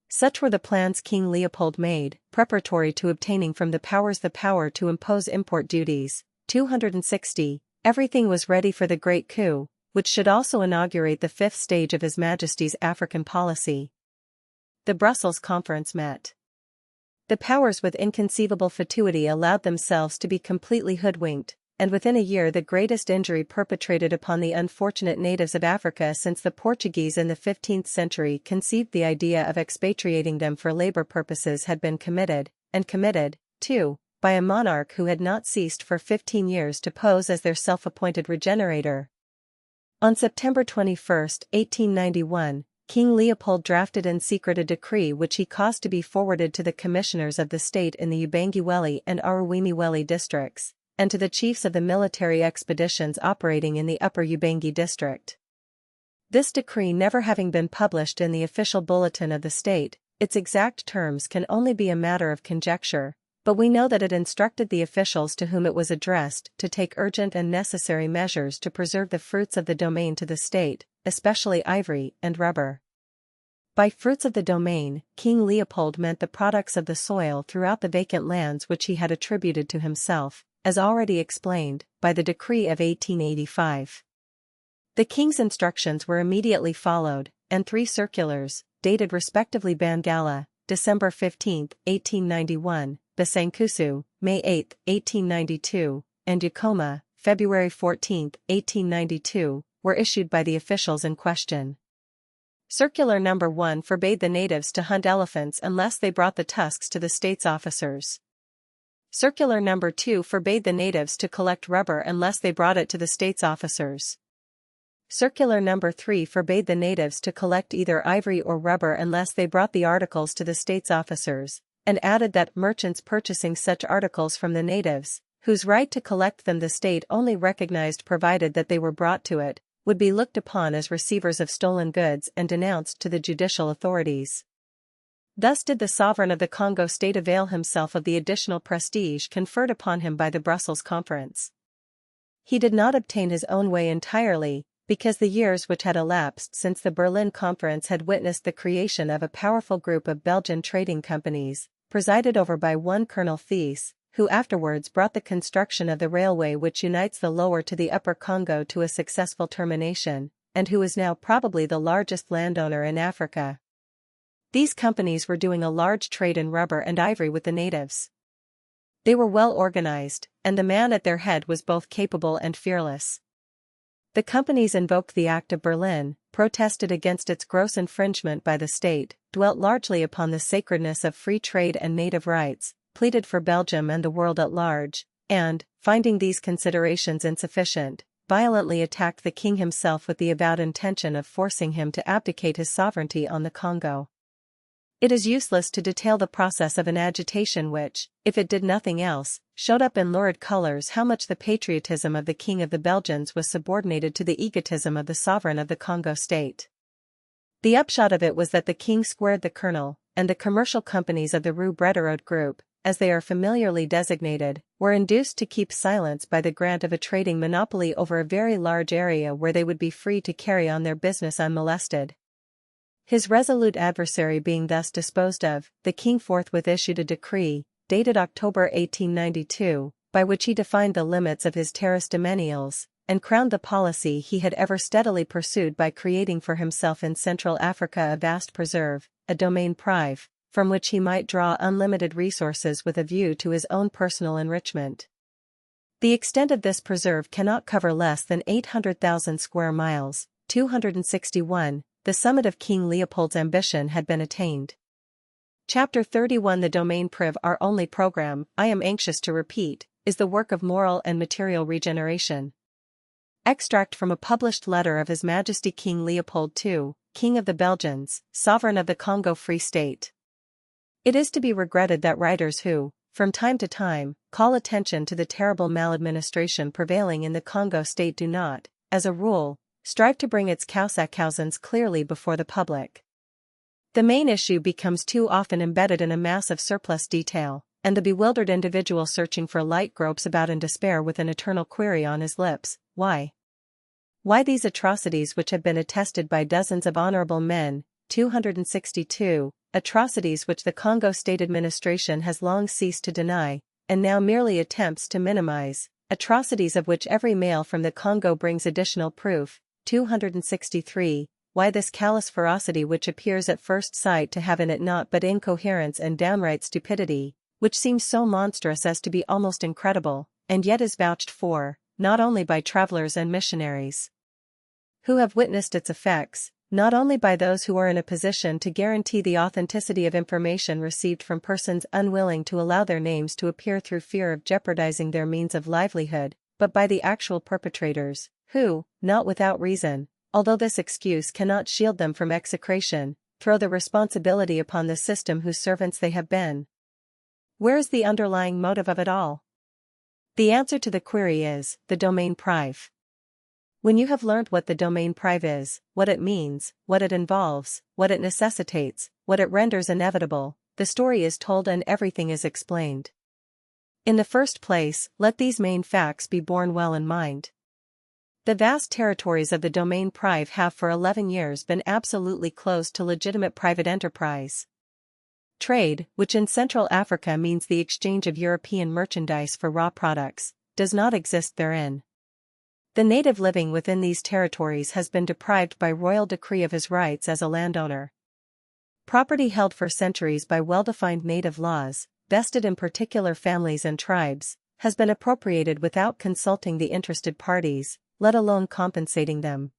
Such were the plans King Leopold made, preparatory to obtaining from the powers the power to impose import duties. 260, everything was ready for the great coup, which should also inaugurate the 5th stage of His Majesty's African policy. The Brussels Conference met. The powers with inconceivable fatuity allowed themselves to be completely hoodwinked, and within a year the greatest injury perpetrated upon the unfortunate natives of Africa since the Portuguese in the 15th century conceived the idea of expatriating them for labor purposes had been committed, and committed, too, by a monarch who had not ceased for 15 years to pose as their self-appointed regenerator. On September 21, 1891, King Leopold drafted in secret a decree which he caused to be forwarded to the commissioners of the state in the Ubangi-Weli and Aruwimi-Weli districts, and to the chiefs of the military expeditions operating in the Upper Ubangi district. This decree never having been published in the official bulletin of the state, its exact terms can only be a matter of conjecture, but we know that it instructed the officials to whom it was addressed to take urgent and necessary measures to preserve the fruits of the domain to the state, especially ivory and rubber. By fruits of the domain, King Leopold meant the products of the soil throughout the vacant lands which he had attributed to himself, as already explained, by the decree of 1885. The king's instructions were immediately followed, and 3 circulars, dated respectively Bangala, December 15, 1891, Bisangkusu, May 8, 1892, and Yukoma, February 14, 1892, were issued by the officials in question. Circular No. 1 forbade the natives to hunt elephants unless they brought the tusks to the state's officers. Circular No. 2 forbade the natives to collect rubber unless they brought it to the state's officers. Circular No. 3 forbade the natives to collect either ivory or rubber unless they brought the articles to the state's officers, and added that merchants purchasing such articles from the natives, whose right to collect them the state only recognized provided that they were brought to it, would be looked upon as receivers of stolen goods and denounced to the judicial authorities. Thus did the sovereign of the Congo state avail himself of the additional prestige conferred upon him by the Brussels Conference. He did not obtain his own way entirely, because the years which had elapsed since the Berlin Conference had witnessed the creation of a powerful group of Belgian trading companies, presided over by one Colonel Thies, who afterwards brought the construction of the railway which unites the Lower to the Upper Congo to a successful termination, and who is now probably the largest landowner in Africa. These companies were doing a large trade in rubber and ivory with the natives. They were well organized, and the man at their head was both capable and fearless. The companies invoked the Act of Berlin, protested against its gross infringement by the state, dwelt largely upon the sacredness of free trade and native rights, pleaded for Belgium and the world at large, and, finding these considerations insufficient, violently attacked the king himself with the avowed intention of forcing him to abdicate his sovereignty on the Congo. It is useless to detail the process of an agitation which, if it did nothing else, showed up in lurid colors how much the patriotism of the king of the Belgians was subordinated to the egotism of the sovereign of the Congo state. The upshot of it was that the king squared the colonel, and the commercial companies of the Rue Brederode group, as they are familiarly designated, were induced to keep silence by the grant of a trading monopoly over a very large area where they would be free to carry on their business unmolested. His resolute adversary being thus disposed of, the king forthwith issued a decree, dated October 1892, by which he defined the limits of his terres domaniales, and crowned the policy he had ever steadily pursued by creating for himself in Central Africa a vast preserve, a domaine prive, from which he might draw unlimited resources with a view to his own personal enrichment. The extent of this preserve cannot cover less than 800,000 square miles, 261. The summit of King Leopold's ambition had been attained. Chapter 31. The Domaine Prive. Our only program, I am anxious to repeat, is the work of moral and material regeneration. Extract from a published letter of His Majesty King Leopold II, King of the Belgians, Sovereign of the Congo Free State. It is to be regretted that writers who, from time to time, call attention to the terrible maladministration prevailing in the Congo state do not, as a rule, strive to bring its Causacausans clearly before the public. The main issue becomes too often embedded in a mass of surplus detail, and the bewildered individual searching for light gropes about in despair with an eternal query on his lips: why? Why these atrocities which have been attested by dozens of honorable men, 262, atrocities which the Congo State administration has long ceased to deny, and now merely attempts to minimize, atrocities of which every mail from the Congo brings additional proof, 263, why this callous ferocity which appears at first sight to have in it naught but incoherence and downright stupidity, which seems so monstrous as to be almost incredible, and yet is vouched for, not only by travelers and missionaries who have witnessed its effects, not only by those who are in a position to guarantee the authenticity of information received from persons unwilling to allow their names to appear through fear of jeopardizing their means of livelihood, but by the actual perpetrators, who, not without reason, although this excuse cannot shield them from execration, throw the responsibility upon the system whose servants they have been. Where is the underlying motive of it all? The answer to the query is, the domaine prive. When you have learned what the domaine prive is, what it means, what it involves, what it necessitates, what it renders inevitable, the story is told and everything is explained. In the first place, let these main facts be borne well in mind. The vast territories of the domaine prive have for 11 years been absolutely closed to legitimate private enterprise. Trade, which in Central Africa means the exchange of European merchandise for raw products, does not exist therein. The native living within these territories has been deprived by royal decree of his rights as a landowner. Property held for centuries by well-defined native laws, vested in particular families and tribes, has been appropriated without consulting the interested parties, let alone compensating them.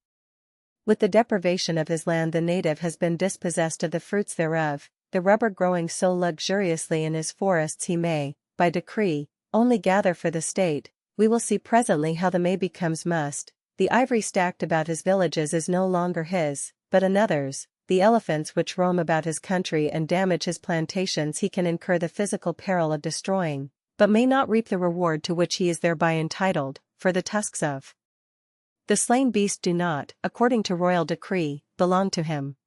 With the deprivation of his land, the native has been dispossessed of the fruits thereof, the rubber growing so luxuriously in his forests he may, by decree, only gather for the state. We will see presently how the may becomes must. The ivory stacked about his villages is no longer his, but another's. The elephants which roam about his country and damage his plantations he can incur the physical peril of destroying, but may not reap the reward to which he is thereby entitled, for the tusks of the slain beast do not, according to royal decree, belong to him.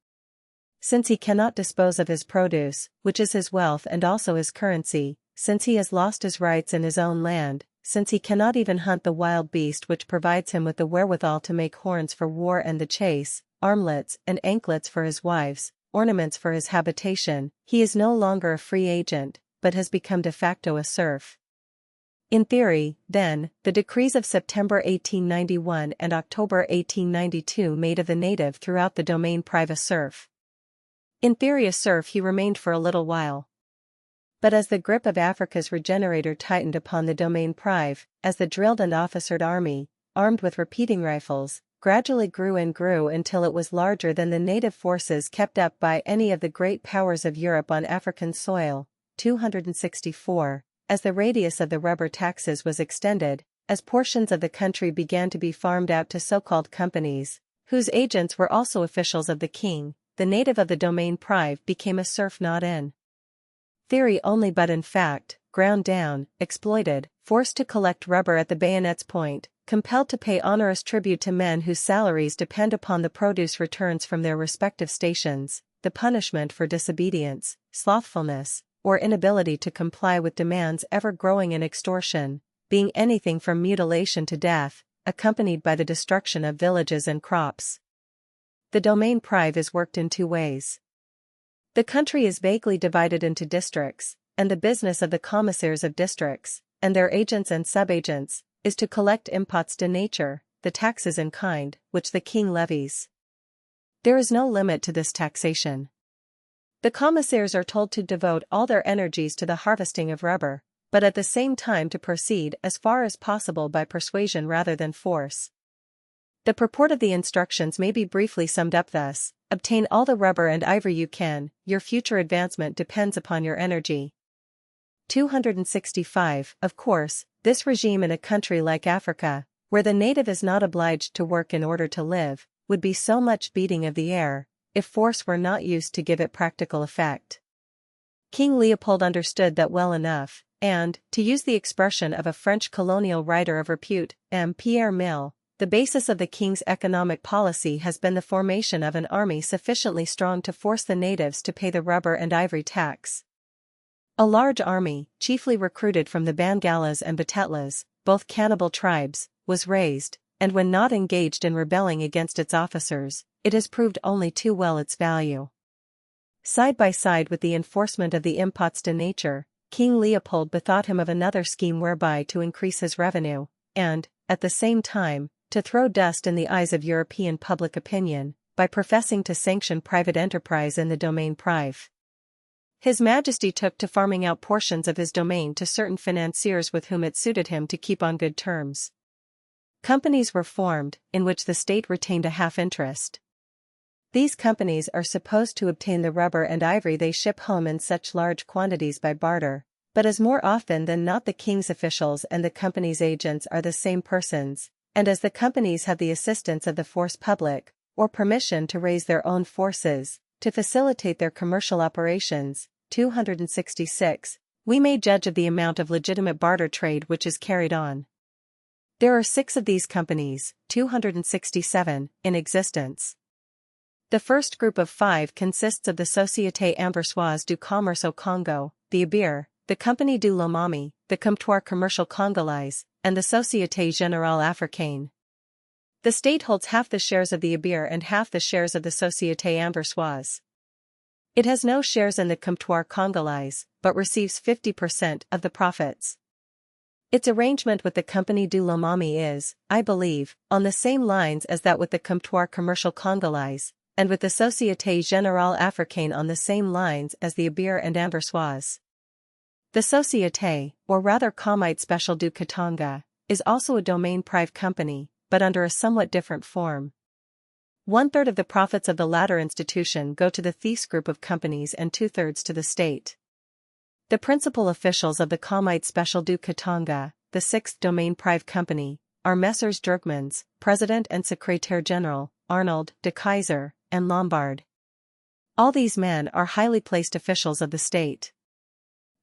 Since he cannot dispose of his produce, which is his wealth and also his currency, since he has lost his rights in his own land, since he cannot even hunt the wild beast which provides him with the wherewithal to make horns for war and the chase, armlets and anklets for his wives, ornaments for his habitation, he is no longer a free agent, but has become de facto a serf. In theory, then, the decrees of September 1891 and October 1892 made of the native throughout the domaine prive a serf. In theory a serf he remained for a little while. But as the grip of Africa's regenerator tightened upon the domaine prive, as the drilled and officered army, armed with repeating rifles, gradually grew and grew until it was larger than the native forces kept up by any of the great powers of Europe on African soil, 264, as the radius of the rubber taxes was extended, as portions of the country began to be farmed out to so-called companies, whose agents were also officials of the king, the native of the domaine prive became a serf not in theory only but in fact, ground down, exploited, forced to collect rubber at the bayonet's point, compelled to pay onerous tribute to men whose salaries depend upon the produce returns from their respective stations, the punishment for disobedience, slothfulness, or inability to comply with demands ever growing in extortion, being anything from mutilation to death, accompanied by the destruction of villages and crops. The domaine prive is worked in two ways. The country is vaguely divided into districts, and the business of the commissaires of districts, and their agents and subagents, is to collect impots de nature, the taxes in kind, which the king levies. There is no limit to this taxation. The commissaires are told to devote all their energies to the harvesting of rubber, but at the same time to proceed as far as possible by persuasion rather than force. The purport of the instructions may be briefly summed up thus: obtain all the rubber and ivory you can, your future advancement depends upon your energy. 265. Of course, this regime in a country like Africa, where the native is not obliged to work in order to live, would be so much beating of the air, if force were not used to give it practical effect. King Leopold understood that well enough, and, to use the expression of a French colonial writer of repute, M. Pierre Mill, the basis of the king's economic policy has been the formation of an army sufficiently strong to force the natives to pay the rubber and ivory tax. A large army, chiefly recruited from the Bangalas and Batetlas, both cannibal tribes, was raised, and when not engaged in rebelling against its officers, it has proved only too well its value. Side by side with the enforcement of the impots de nature, King Leopold bethought him of another scheme whereby to increase his revenue, and, at the same time, to throw dust in the eyes of European public opinion, by professing to sanction private enterprise in the domaine prive. His Majesty took to farming out portions of his domain to certain financiers with whom it suited him to keep on good terms. Companies were formed, in which the state retained a half-interest. These companies are supposed to obtain the rubber and ivory they ship home in such large quantities by barter, but as more often than not the king's officials and the company's agents are the same persons, and as the companies have the assistance of the force public, or permission to raise their own forces, to facilitate their commercial operations, 266, we may judge of the amount of legitimate barter trade which is carried on. There are 6 of these companies, 267, in existence. The first group of 5 consists of the Société Anversoise du Commerce au Congo, the ABIR, the Compagnie du Lomami, the Comptoir Commercial Congolais, and the Société Générale Africaine. The state holds half the shares of the Ibir and half the shares of the Société Anversoise. It has no shares in the Comptoir Congolais, but receives 50% of the profits. Its arrangement with the Compagnie du Lomami is, I believe, on the same lines as that with the Comptoir Commercial Congolais, and with the Société Générale Africaine on the same lines as the Ibir and Anversoise. The Société, or rather Comite Special du Katanga, is also a domain prive company, but under a somewhat different form. 1/3 of the profits of the latter institution go to the Thiess group of companies and 2/3 to the state. The principal officials of the Comite Special du Katanga, the sixth domain prive company, are Messrs. Drugmans, President and Secrétaire General, Arnold, de Keyser, and Lombard. All these men are highly placed officials of the state.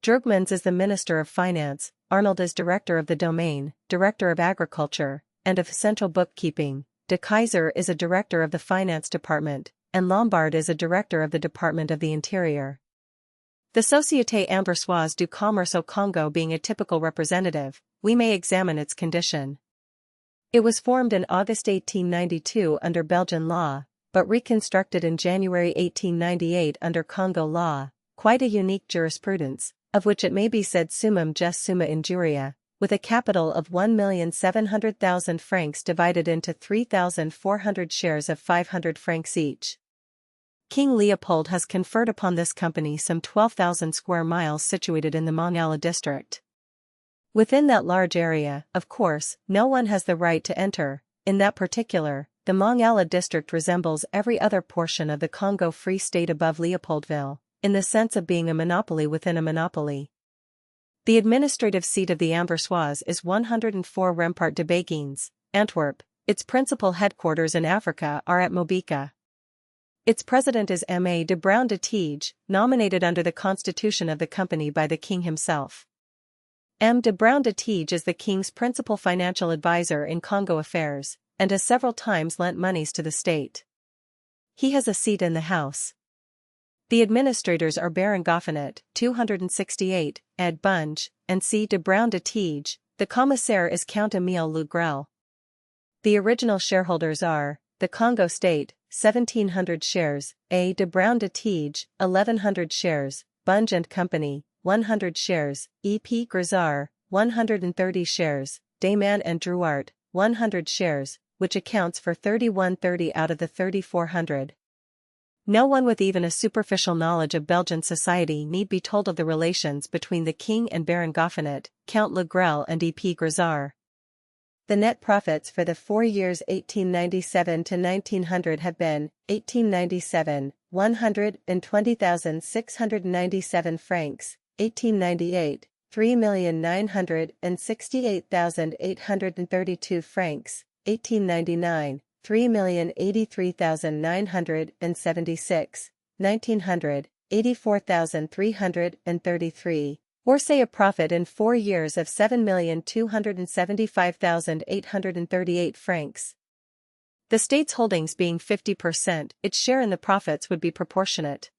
Drugmans is the Minister of Finance, Arnold is Director of the Domain, Director of Agriculture, and of Central Bookkeeping, de Keyser is a Director of the Finance Department, and Lombard is a Director of the Department of the Interior. The Société Anversoise du Commerce au Congo being a typical representative, we may examine its condition. It was formed in August 1892 under Belgian law, but reconstructed in January 1898 under Congo law, quite a unique jurisprudence, of which it may be said summum jus summa injuria, with a capital of 1,700,000 francs divided into 3,400 shares of 500 francs each. King Leopold has conferred upon this company some 12,000 square miles situated in the Mongala district. Within that large area, of course, no one has the right to enter. In that particular, the Mongala district resembles every other portion of the Congo Free State above Leopoldville, in the sense of being a monopoly within a monopoly. The administrative seat of the Anversoise is 104 Rempart de Béguines, Antwerp. Its principal headquarters in Africa are at Mobika. Its president is M.A. de Brown de Tige, nominated under the constitution of the company by the king himself. M. de Brown de Tige is the king's principal financial advisor in Congo affairs, and has several times lent monies to the state. He has a seat in the House. The administrators are Baron Goffinet, 268, Ed Bunge, and C. de Brown de Tige. The commissaire is Count Emile Lugrel. The original shareholders are, the Congo State, 1,700 shares, A. de Brown de Tige, 1,100 shares, Bunge and Company, 100 shares, E. P. Grisard, 130 shares, Dayman and Drouart, 100 shares, which accounts for 3,130 out of the 3,400. No one with even a superficial knowledge of Belgian society need be told of the relations between the king and Baron Goffinet, Count Lugrel and E. P. Grisard. The net profits for the 4 years 1897 to 1900 have been, 1897, 120,697 francs, 1898, 3,968,832 francs, 1899, 3,083,976, 1900, 84,333. Or say a profit in 4 years of 7,275,838 francs. The state's holdings being 50%, its share in the profits would be proportionate.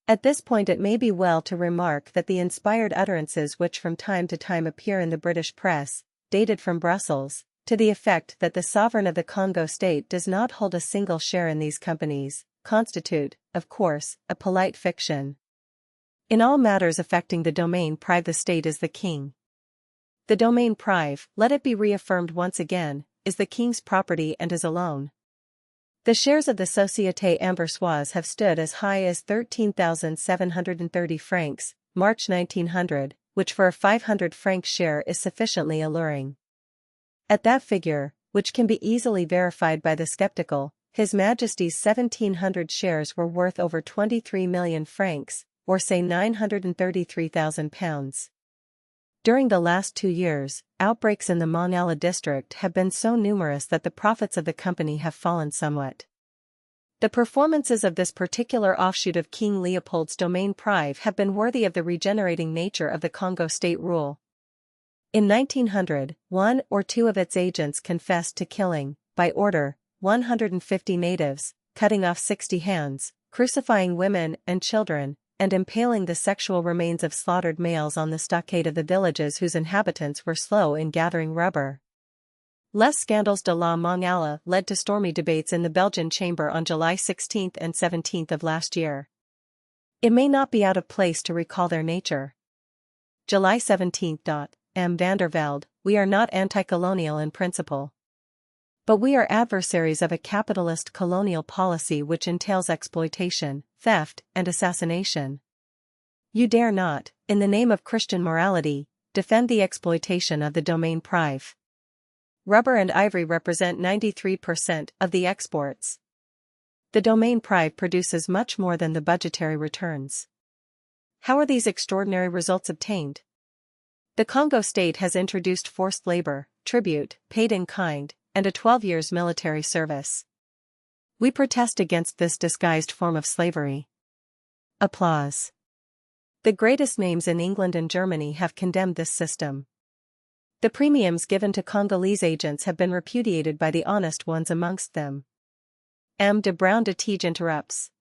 At this point it may be well to remark that the inspired utterances which from time to time appear in the British press, dated from Brussels, to the effect that the sovereign of the Congo state does not hold a single share in these companies, constitute, of course, a polite fiction. In all matters affecting the domain prive the state is the king. The domain prive, let it be reaffirmed once again, is the king's property and is alone. The shares of the Société Anversoise have stood as high as 13,730 francs, March 1900, which for a 500 franc share is sufficiently alluring. At that figure, which can be easily verified by the skeptical, His Majesty's 1,700 shares were worth over 23 million francs, or say £933,000. During the last 2 years, outbreaks in the Mongala district have been so numerous that the profits of the company have fallen somewhat. The performances of this particular offshoot of King Leopold's domain prive have been worthy of the regenerating nature of the Congo state rule. In 1900, 1 or 2 of its agents confessed to killing, by order, 150 natives, cutting off 60 hands, crucifying women and children, and impaling the sexual remains of slaughtered males on the stockade of the villages whose inhabitants were slow in gathering rubber. Les scandales de la monnaie led to stormy debates in the Belgian chamber on July 16 and 17 of last year. It may not be out of place to recall their nature. July 17. M. van der Velde, we are not anti-colonial in principle. But we are adversaries of a capitalist colonial policy which entails exploitation, theft, and assassination. You dare not, in the name of Christian morality, defend the exploitation of the domaine privé. Rubber and ivory represent 93% of the exports. The domaine privé produces much more than the budgetary returns. How are these extraordinary results obtained? The Congo state has introduced forced labor, tribute, paid in kind, and a 12 years military service. We protest against this disguised form of slavery. Applause. The greatest names in England and Germany have condemned this system. The premiums given to Congolese agents have been repudiated by the honest ones amongst them. M. de Brown de Tige interrupts.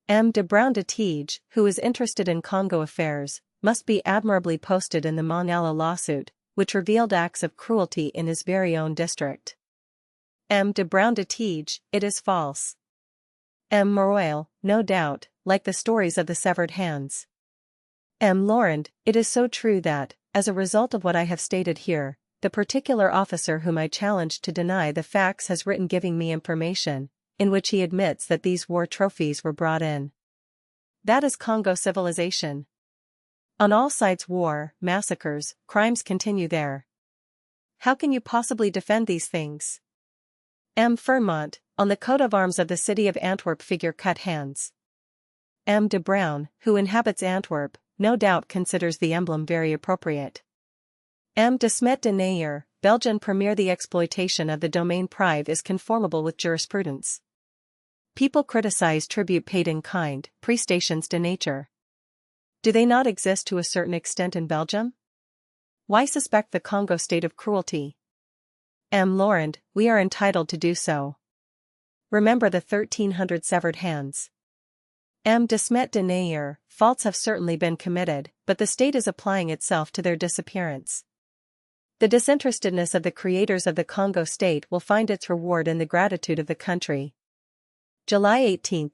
M. de Brown de Tige, who is interested in Congo affairs, must be admirably posted in the Monella lawsuit, which revealed acts of cruelty in his very own district. M. de Brown de Tige, it is false. M. Morel, no doubt, like the stories of the severed hands. M. Laurent, it is so true that, as a result of what I have stated here, the particular officer whom I challenged to deny the facts has written giving me information, in which he admits that these war trophies were brought in. That is Congo civilization. On all sides war, massacres, crimes continue there. How can you possibly defend these things? M. Fernmont, on the coat of arms of the city of Antwerp figure cut hands. M. de Brown, who inhabits Antwerp, no doubt considers the emblem very appropriate. M. de Smet de Neyer, Belgian premier, the exploitation of the domaine privé is conformable with jurisprudence. People criticize tribute paid in kind, prestations de nature. Do they not exist to a certain extent in Belgium? Why suspect the Congo state of cruelty? M. Laurent, we are entitled to do so. Remember the 1300 severed hands. M. de Smet de Neyer, faults have certainly been committed, but the state is applying itself to their disappearance. The disinterestedness of the creators of the Congo state will find its reward in the gratitude of the country. July 18.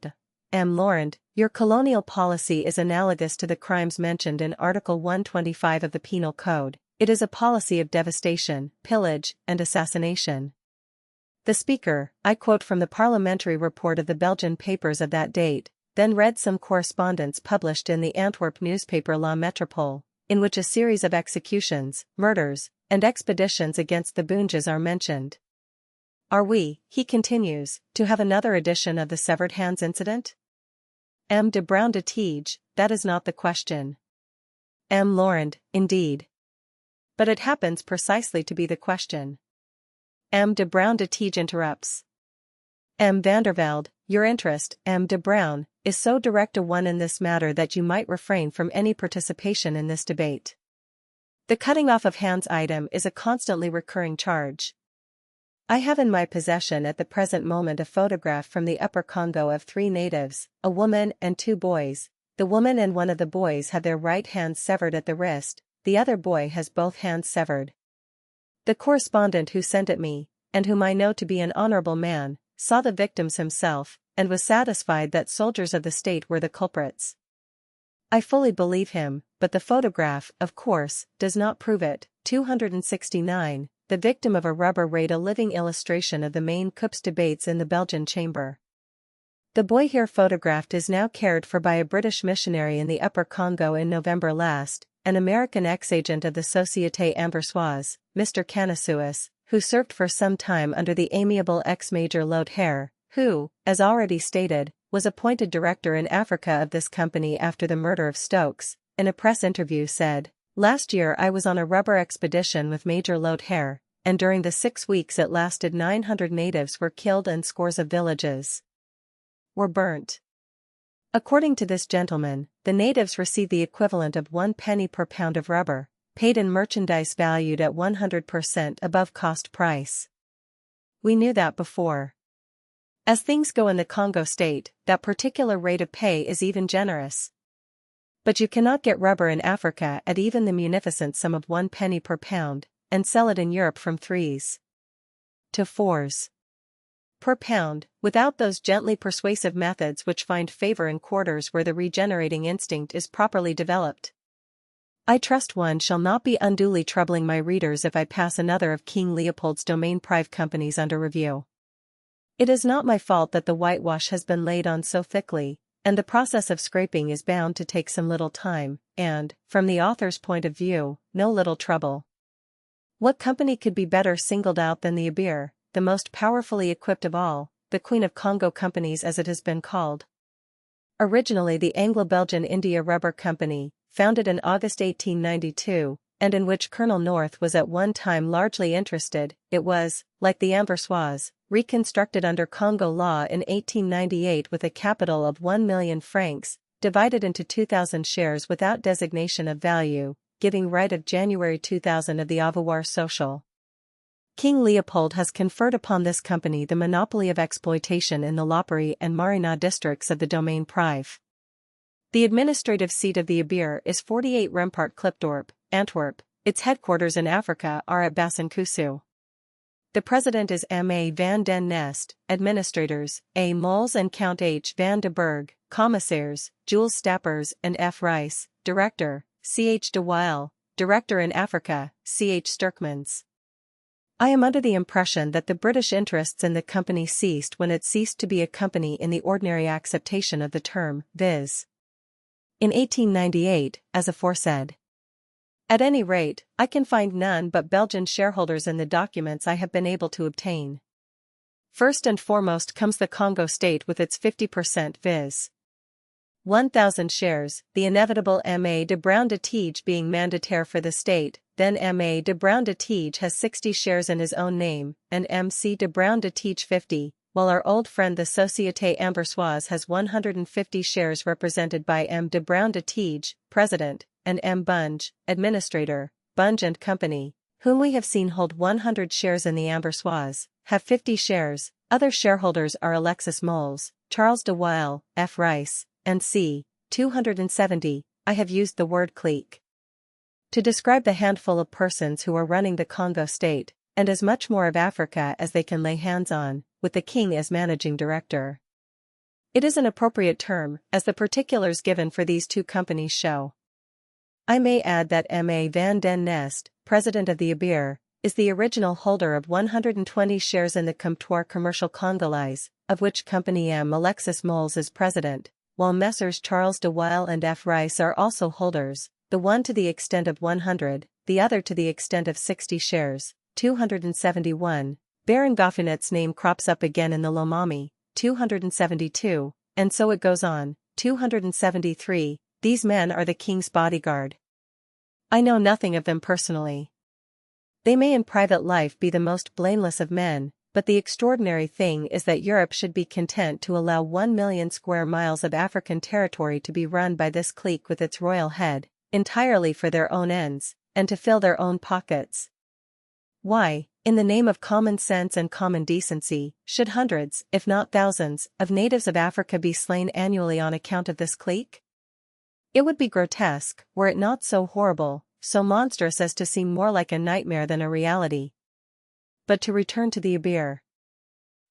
M. Laurent, your colonial policy is analogous to the crimes mentioned in Article 125 of the Penal Code. It is a policy of devastation, pillage, and assassination. The speaker, I quote from the parliamentary report of the Belgian papers of that date, then read some correspondence published in the Antwerp newspaper La Métropole, in which a series of executions, murders, and expeditions against the Bunges are mentioned. Are we, he continues, to have another edition of the severed hands incident? M. de Brown de Tige, that is not the question. M. Laurent, indeed. But it happens precisely to be the question. M. de Brown de Tige interrupts. M. van der Velde, your interest, M. de Brown, is so direct a one in this matter that you might refrain from any participation in this debate. The cutting off of hands item is a constantly recurring charge. I have in my possession at the present moment a photograph from the Upper Congo of 3 natives, a woman and 2 boys. The woman and one of the boys have their right hands severed at the wrist, the other boy has both hands severed. The correspondent who sent it me, and whom I know to be an honorable man, saw the victims himself, and was satisfied that soldiers of the state were the culprits. I fully believe him, but the photograph, of course, does not prove it. 269. The victim of a rubber raid, a living illustration of the main coup's debates in the Belgian chamber. The boy here photographed is now cared for by a British missionary in the Upper Congo. In November last, an American ex-agent of the Société Anversoise, Mr. Canisuis, who served for some time under the amiable ex-Major Lodhare, who, as already stated, was appointed director in Africa of this company after the murder of Stokes, in a press interview said, "Last year I was on a rubber expedition with Major Lodhare, and during the 6 weeks it lasted 900 natives were killed and scores of villages were burnt." According to this gentleman, the natives received the equivalent of 1 penny per pound of rubber, paid in merchandise valued at 100% above cost price. We knew that before. As things go in the Congo state, that particular rate of pay is even generous. But you cannot get rubber in Africa at even the munificent sum of 1 penny per pound, and sell it in Europe from 3s. to 4s per pound, without those gently persuasive methods which find favor in quarters where the regenerating instinct is properly developed. I trust one shall not be unduly troubling my readers if I pass another of King Leopold's domain prive companies under review. It is not my fault that the whitewash has been laid on so thickly, and the process of scraping is bound to take some little time, and, from the author's point of view, no little trouble. What company could be better singled out than the Ibir, the most powerfully equipped of all, the Queen of Congo companies as it has been called? Originally the Anglo-Belgian India Rubber Company, founded in August 1892, and in which Colonel North was at one time largely interested, it was, like the Anversoise, reconstructed under Congo law in 1898 with a capital of 1 million francs, divided into 2,000 shares without designation of value, giving right of January 2000 of the avoir social. King Leopold has conferred upon this company the monopoly of exploitation in the Loppery and Marina districts of the domain prive. The administrative seat of the Ibir is 48 Rempart Klipdorp, Antwerp. Its headquarters in Africa are at Basankusu. The president is M.A. van den Nest, administrators, A. Mols and Count H. van de Berg, commissaires, Jules Stappers and F. Rice, director, C.H. de Weil, director in Africa, C.H. Sturkmans. I am under the impression that the British interests in the company ceased when it ceased to be a company in the ordinary acceptation of the term, viz. in 1898, as aforesaid. At any rate, I can find none but Belgian shareholders in the documents I have been able to obtain. First and foremost comes the Congo state with its 50%, viz. 1,000 shares, the inevitable M.A. de Brown de Tige being mandataire for the state, then M.A. de Brown de Tige has 60 shares in his own name, and M.C. de Brown de Tige 50, while our old friend the Société Anversoise has 150 shares represented by M. de Brown de Tige, president, and M. Bunge, administrator, Bunge and Company, whom we have seen hold 100 shares in the Anversoise, have 50 shares. Other shareholders are Alexis Moles, Charles de Weil, F. Rice, and c. 270, I have used the word clique to describe the handful of persons who are running the Congo state, and as much more of Africa as they can lay hands on, with the king as managing director. It is an appropriate term, as the particulars given for these two companies show. I may add that M.A. van den Nest, president of the Ibir, is the original holder of 120 shares in the Comptoir Commercial Congolais, of which Company M. Alexis Moles is president, while Messrs. Charles de Weil and F. Rice are also holders, the one to the extent of 100, the other to the extent of 60 shares, 271. Baron Goffinet's name crops up again in the Lomami, 272, and so it goes on, 273. These men are the king's bodyguard. I know nothing of them personally. They may in private life be the most blameless of men, but the extraordinary thing is that Europe should be content to allow 1 million square miles of African territory to be run by this clique with its royal head, entirely for their own ends, and to fill their own pockets. Why, in the name of common sense and common decency, should hundreds, if not thousands, of natives of Africa be slain annually on account of this clique? It would be grotesque, were it not so horrible, so monstrous as to seem more like a nightmare than a reality. But to return to the Ibir.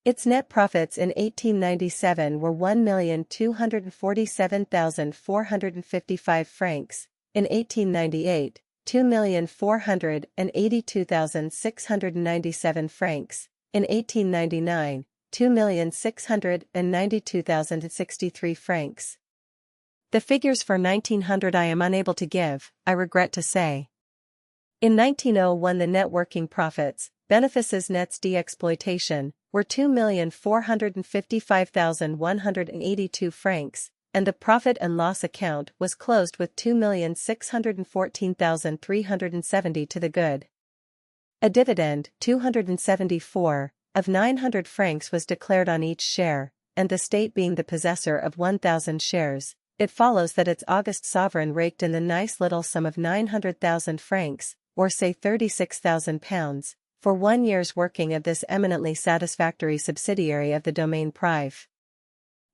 Its net profits in 1897 were 1,247,455 francs, in 1898, 2,482,697 francs, in 1899, 2,692,063 francs. The figures for 1900 I am unable to give, I regret to say. In 1901 the net working profits, benefices nets de-exploitation, were 2,455,182 francs, and the profit and loss account was closed with 2,614,370 to the good. A dividend, 274, of 900 francs was declared on each share, and the state being the possessor of 1,000 shares, it follows that its august sovereign raked in the nice little sum of 900,000 francs, or say 36,000 pounds, for 1 year's working of this eminently satisfactory subsidiary of the domain prive.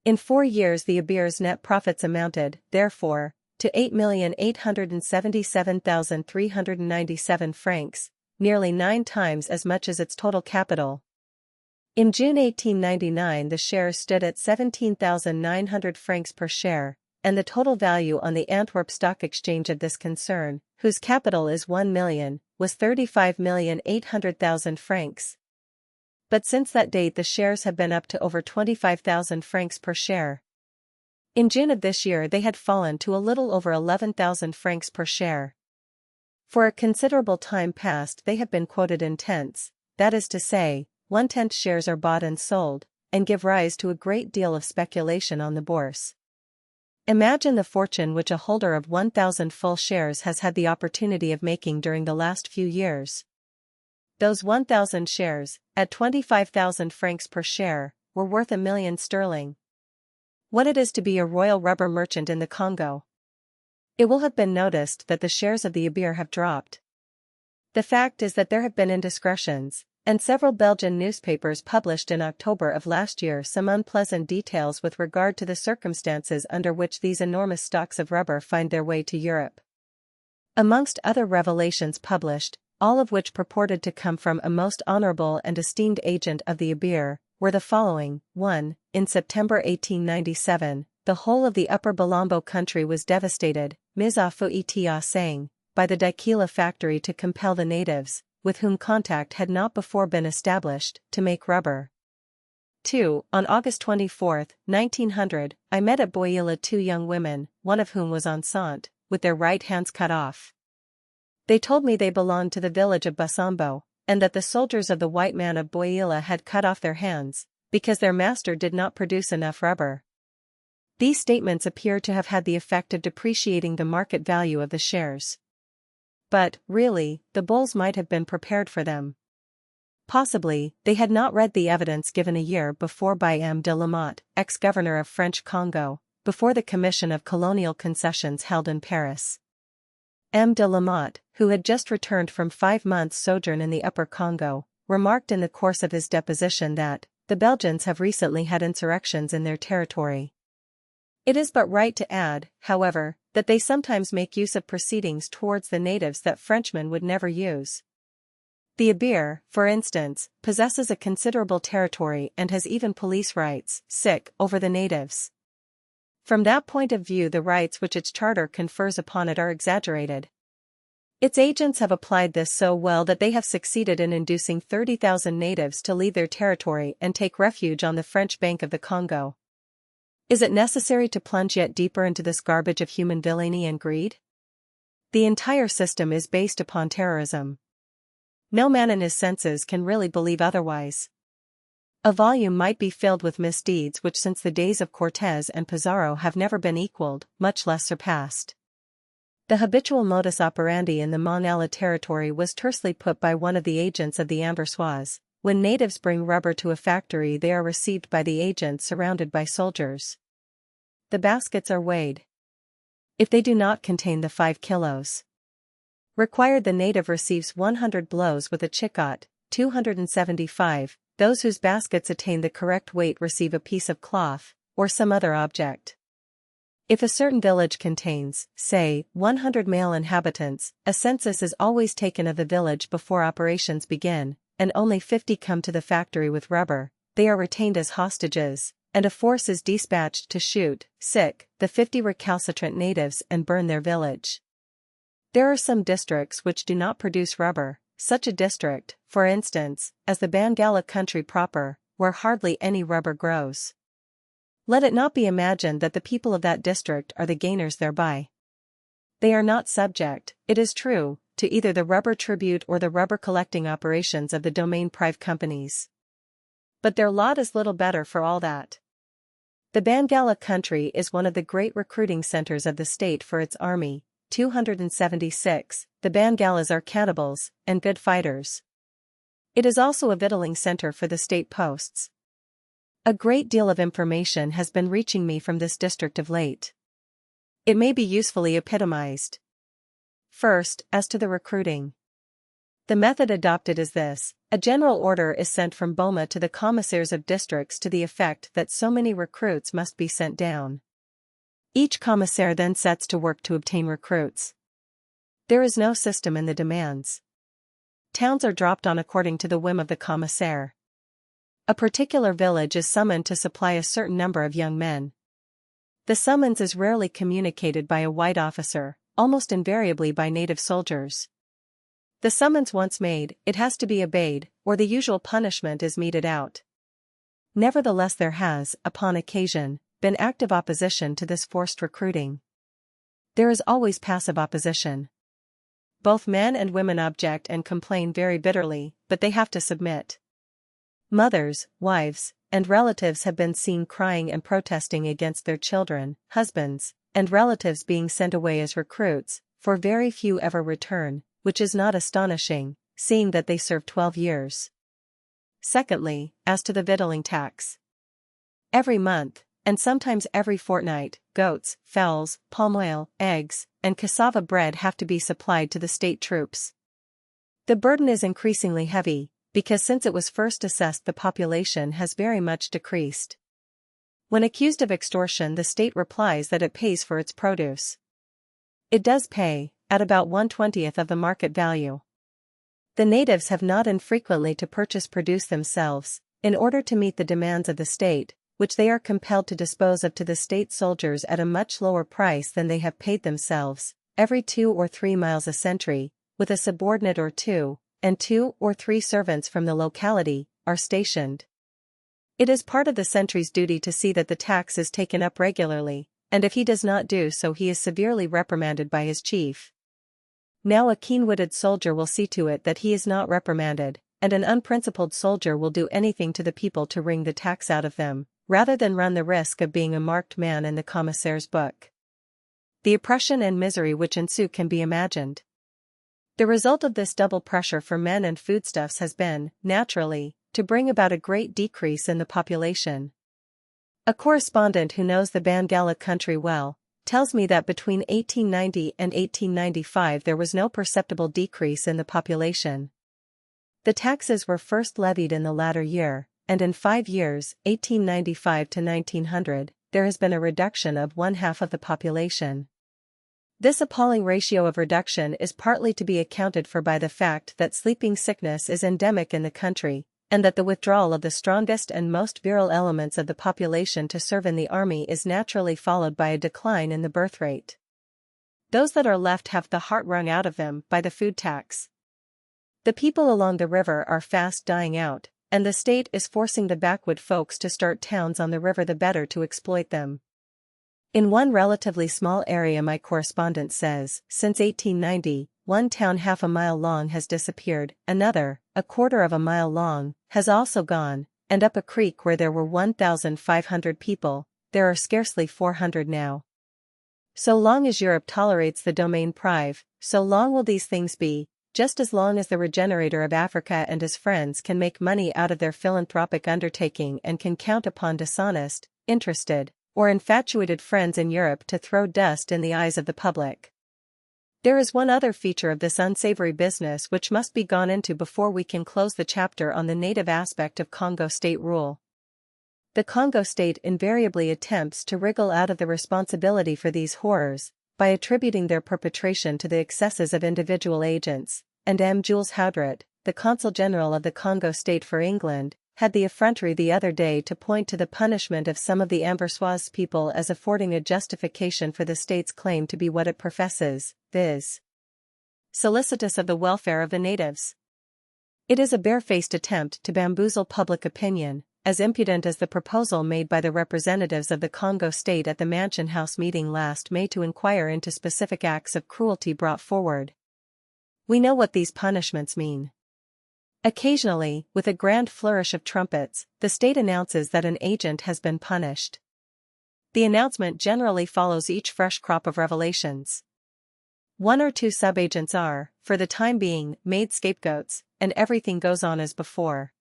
In 4 years the Ibir's net profits amounted, therefore, to 8,877,397 francs, nearly 9 times as much as its total capital, In June 1899 the shares stood at 17,900 francs per share, and the total value on the Antwerp Stock Exchange of this concern, whose capital is 1 million, was 35,800,000 francs. But since that date the shares have been up to over 25,000 francs per share. In June of this year they had fallen to a little over 11,000 francs per share. For a considerable time past they have been quoted in tenths, that is to say, 1/10 shares are bought and sold, and give rise to a great deal of speculation on the bourse. Imagine the fortune which a holder of 1,000 full shares has had the opportunity of making during the last few years. Those 1,000 shares, at 25,000 francs per share, were worth 1 million sterling. What it is to be a royal rubber merchant in the Congo. It will have been noticed that the shares of the Abir have dropped. The fact is that there have been indiscretions, and several Belgian newspapers published in October of last year some unpleasant details with regard to the circumstances under which these enormous stocks of rubber find their way to Europe. Amongst other revelations published, all of which purported to come from a most honorable and esteemed agent of the Abir, were the following. 1. In September 1897, the whole of the Upper Balambo country was devastated, mise à feu et à sang, by the Daquila factory to compel the natives, with whom contact had not before been established, to make rubber. 2. On August 24, 1900, I met at Boyila 2 young women, one of whom was enceinte, with their right hands cut off. They told me they belonged to the village of Basambo, and that the soldiers of the white man of Boyila had cut off their hands, because their master did not produce enough rubber. These statements appear to have had the effect of depreciating the market value of the shares. But, really, the bulls might have been prepared for them. Possibly, they had not read the evidence given a year before by M. de Lamotte, ex-governor of French Congo, before the Commission of Colonial Concessions held in Paris. M. de Lamotte, who had just returned from 5 months' sojourn in the Upper Congo, remarked in the course of his deposition that, the Belgians have recently had insurrections in their territory. It is but right to add, however, that they sometimes make use of proceedings towards the natives that Frenchmen would never use. The Abir, for instance, possesses a considerable territory and has even police rights, over the natives. From that point of view the rights which its charter confers upon it are exaggerated. Its agents have applied this so well that they have succeeded in inducing 30,000 natives to leave their territory and take refuge on the French bank of the Congo. Is it necessary to plunge yet deeper into this garbage of human villainy and greed? The entire system is based upon terrorism. No man in his senses can really believe otherwise. A volume might be filled with misdeeds which since the days of Cortés and Pizarro have never been equaled, much less surpassed. The habitual modus operandi in the Morel territory was tersely put by one of the agents of the Ambersoise. When natives bring rubber to a factory they are received by the agent surrounded by soldiers. The baskets are weighed. If they do not contain the 5 kilos required the native receives 100 blows with a chicotte, 275, those whose baskets attain the correct weight receive a piece of cloth, or some other object. If a certain village contains, say, 100 male inhabitants, a census is always taken of the village before operations begin, and only 50 come to the factory with rubber, they are retained as hostages, and a force is dispatched to shoot, the 50 recalcitrant natives and burn their village. There are some districts which do not produce rubber, such a district, for instance, as the Bangala country proper, where hardly any rubber grows. Let it not be imagined that the people of that district are the gainers thereby. They are not subject, it is true, to either the rubber tribute or the rubber collecting operations of the domain prive companies. But their lot is little better for all that. The Bangala country is one of the great recruiting centers of the state for its army, 276, the Bangalas are cannibals, and good fighters. It is also a victualling center for the state posts. A great deal of information has been reaching me from this district of late. It may be usefully epitomized. First, as to the recruiting. The method adopted is this: a general order is sent from Boma to the commissaires of districts to the effect that so many recruits must be sent down. Each commissaire then sets to work to obtain recruits. There is no system in the demands. Towns are dropped on according to the whim of the commissaire. A particular village is summoned to supply a certain number of young men. The summons is rarely communicated by a white officer, almost invariably by native soldiers. The summons once made, it has to be obeyed, or the usual punishment is meted out. Nevertheless, there has, upon occasion, been active opposition to this forced recruiting. There is always passive opposition. Both men and women object and complain very bitterly, but they have to submit. Mothers, wives, and relatives have been seen crying and protesting against their children, husbands, and relatives being sent away as recruits, for very few ever return, which is not astonishing, seeing that they serve 12 years. Secondly, as to the victualling tax. Every month, and sometimes every fortnight, goats, fowls, palm oil, eggs, and cassava bread have to be supplied to the state troops. The burden is increasingly heavy, because since it was first assessed the population has very much decreased. When accused of extortion, the state replies that it pays for its produce. It does pay, at about 1/20th of the market value. The natives have not infrequently to purchase produce themselves, in order to meet the demands of the state, which they are compelled to dispose of to the state soldiers at a much lower price than they have paid themselves, every 2 or 3 miles a sentry, with a subordinate or 2, and 2 or 3 servants from the locality, are stationed. It is part of the sentry's duty to see that the tax is taken up regularly, and if he does not do so he is severely reprimanded by his chief. Now a keen-witted soldier will see to it that he is not reprimanded, and an unprincipled soldier will do anything to the people to wring the tax out of them, rather than run the risk of being a marked man in the commissaire's book. The oppression and misery which ensue can be imagined. The result of this double pressure for men and foodstuffs has been, naturally, to bring about a great decrease in the population. A correspondent who knows the Bangala country well, tells me that between 1890 and 1895 there was no perceptible decrease in the population. The taxes were first levied in the latter year, and in 5 years, 1895 to 1900, there has been a reduction of 1/2 of the population. This appalling ratio of reduction is partly to be accounted for by the fact that sleeping sickness is endemic in the country, and that the withdrawal of the strongest and most virile elements of the population to serve in the army is naturally followed by a decline in the birth rate. Those that are left have the heart wrung out of them by the food tax. The people along the river are fast dying out, and the state is forcing the backwood folks to start towns on the river the better to exploit them. In one relatively small area, my correspondent says, since 1890, one town half a mile long has disappeared, another, 1/4 of a mile long, has also gone, and up a creek where there were 1,500 people, there are scarcely 400 now. So long as Europe tolerates the domaine prive, so long will these things be, just as long as the regenerator of Africa and his friends can make money out of their philanthropic undertaking and can count upon dishonest, interested, or infatuated friends in Europe to throw dust in the eyes of the public. There is one other feature of this unsavory business which must be gone into before we can close the chapter on the native aspect of Congo state rule. The Congo state invariably attempts to wriggle out of the responsibility for these horrors, by attributing their perpetration to the excesses of individual agents, and M. Jules Houdret, the Consul General of the Congo state for England, had the effrontery the other day to point to the punishment of some of the Anversois people as affording a justification for the state's claim to be what it professes, viz. solicitous of the welfare of the natives. It is a barefaced attempt to bamboozle public opinion, as impudent as the proposal made by the representatives of the Congo state at the Mansion House meeting last May to inquire into specific acts of cruelty brought forward. We know what these punishments mean. Occasionally, with a grand flourish of trumpets, the state announces that an agent has been punished. The announcement generally follows each fresh crop of revelations. 1 or 2 subagents are, for the time being, made scapegoats, and everything goes on as before.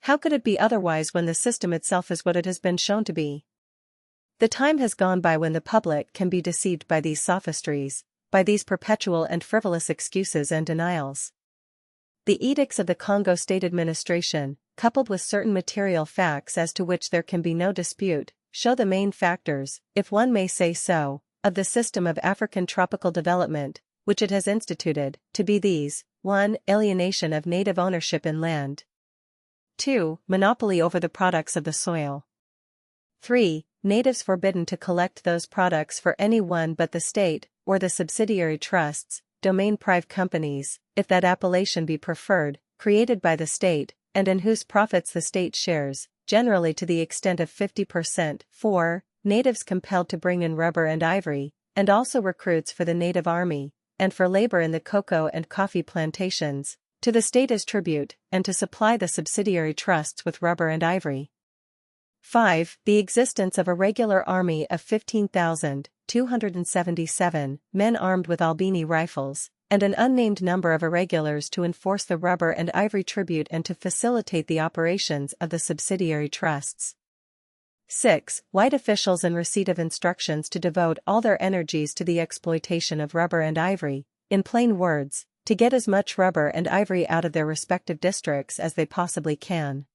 How could it be otherwise when the system itself is what it has been shown to be? The time has gone by when the public can be deceived by these sophistries, by these perpetual and frivolous excuses and denials. The edicts of the Congo State administration, coupled with certain material facts as to which there can be no dispute, show the main factors, if one may say so, of the system of African tropical development, which it has instituted, to be these: 1. Alienation of native ownership in land. 2. Monopoly over the products of the soil. 3. Natives forbidden to collect those products for anyone but the state, or the subsidiary trusts, domain-prive companies, if that appellation be preferred, created by the state, and in whose profits the state shares, generally to the extent of 50%. 4. Natives compelled to bring in rubber and ivory, and also recruits for the native army, and for labor in the cocoa and coffee plantations, to the state as tribute, and to supply the subsidiary trusts with rubber and ivory. 5. The existence of a regular army of 15,277 men armed with Albini rifles, and an unnamed number of irregulars to enforce the rubber and ivory tribute and to facilitate the operations of the subsidiary trusts. 6. White officials in receipt of instructions to devote all their energies to the exploitation of rubber and ivory, in plain words, to get as much rubber and ivory out of their respective districts as they possibly can.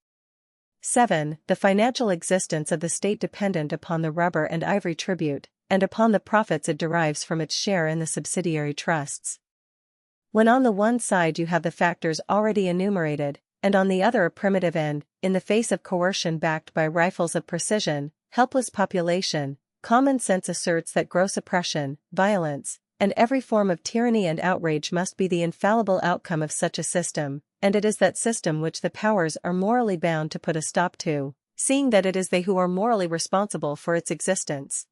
7. The financial existence of the state dependent upon the rubber and ivory tribute, and upon the profits it derives from its share in the subsidiary trusts. When on the one side you have the factors already enumerated, and on the other a primitive and, in the face of coercion backed by rifles of precision, helpless population, common sense asserts that gross oppression, violence, and every form of tyranny and outrage must be the infallible outcome of such a system, and it is that system which the powers are morally bound to put a stop to, seeing that it is they who are morally responsible for its existence.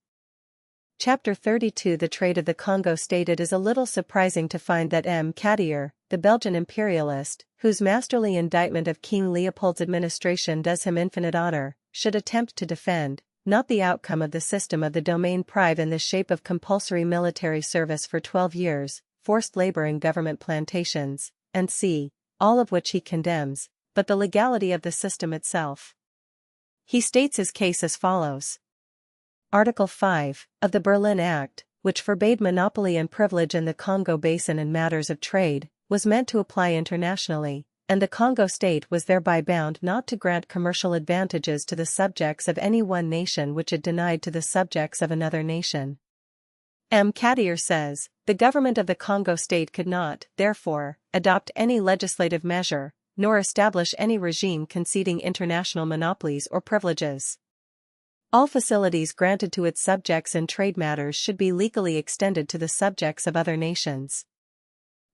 Chapter 32 The Trade of the Congo State. It is a little surprising to find that M. Cadier, the Belgian imperialist, whose masterly indictment of King Leopold's administration does him infinite honor, should attempt to defend, not the outcome of the system of the domain-prive in the shape of compulsory military service for 12 years, forced labor in government plantations, and c. all of which he condemns, but the legality of the system itself. He states his case as follows. Article 5, of the Berlin Act, which forbade monopoly and privilege in the Congo Basin in matters of trade, was meant to apply internationally, and the Congo state was thereby bound not to grant commercial advantages to the subjects of any one nation which it denied to the subjects of another nation. M. Cadier says, the government of the Congo state could not, therefore, adopt any legislative measure, nor establish any regime conceding international monopolies or privileges. All facilities granted to its subjects in trade matters should be legally extended to the subjects of other nations.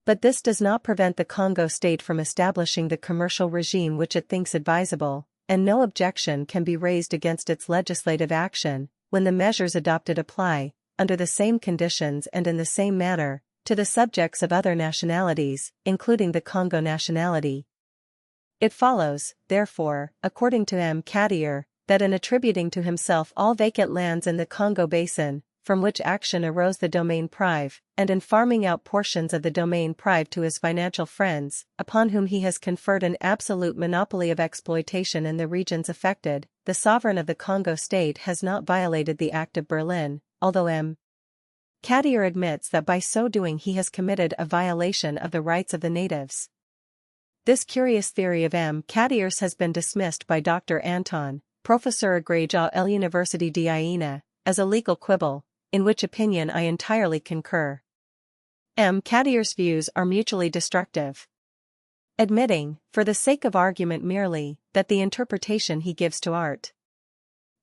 But this does not prevent the Congo state from establishing the commercial regime which it thinks advisable, and no objection can be raised against its legislative action, when the measures adopted apply, under the same conditions and in the same manner, to the subjects of other nationalities, including the Congo nationality. It follows, therefore, according to M. Cadier, that in attributing to himself all vacant lands in the Congo Basin, from which action arose the domain-prive, and in farming out portions of the domain-prive to his financial friends, upon whom he has conferred an absolute monopoly of exploitation in the regions affected, the sovereign of the Congo state has not violated the Act of Berlin, although M. Cadier admits that by so doing he has committed a violation of the rights of the natives. This curious theory of M. Cadier's has been dismissed by Dr. Anton, Professor agrégé à l'Université d'Iéna, as a legal quibble, in which opinion I entirely concur. M. Cadier's views are mutually destructive. Admitting, for the sake of argument merely, that the interpretation he gives to Art.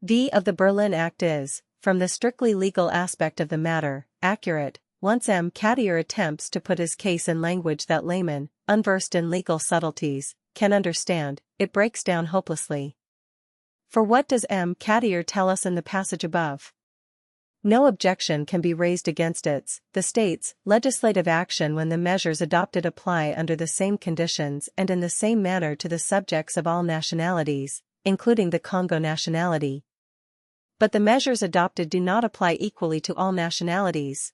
V. of the Berlin Act is, from the strictly legal aspect of the matter, accurate, once M. Cadier attempts to put his case in language that laymen, unversed in legal subtleties, can understand, it breaks down hopelessly. For what does M. Cadier tell us in the passage above? No objection can be raised against the state's, legislative action when the measures adopted apply under the same conditions and in the same manner to the subjects of all nationalities, including the Congo nationality. But the measures adopted do not apply equally to all nationalities.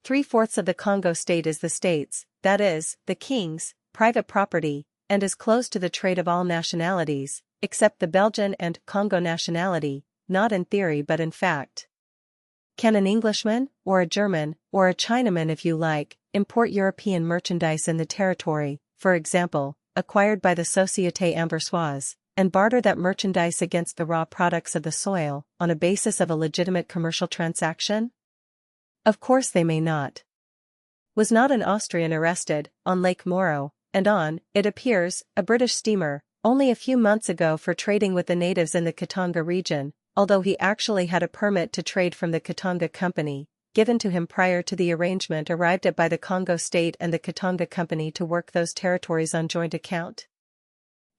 3/4 of the Congo state is the state's, that is, the king's, private property, and is closed to the trade of all nationalities, except the Belgian and Congo nationality, not in theory but in fact. Can an Englishman, or a German, or a Chinaman if you like, import European merchandise in the territory, for example, acquired by the Société Anversoise, and barter that merchandise against the raw products of the soil, on a basis of a legitimate commercial transaction? Of course they may not. Was not an Austrian arrested, on Lake Morel, and on, it appears, a British steamer, only a few months ago for trading with the natives in the Katanga region, although he actually had a permit to trade from the Katanga Company, given to him prior to the arrangement arrived at by the Congo State and the Katanga Company to work those territories on joint account.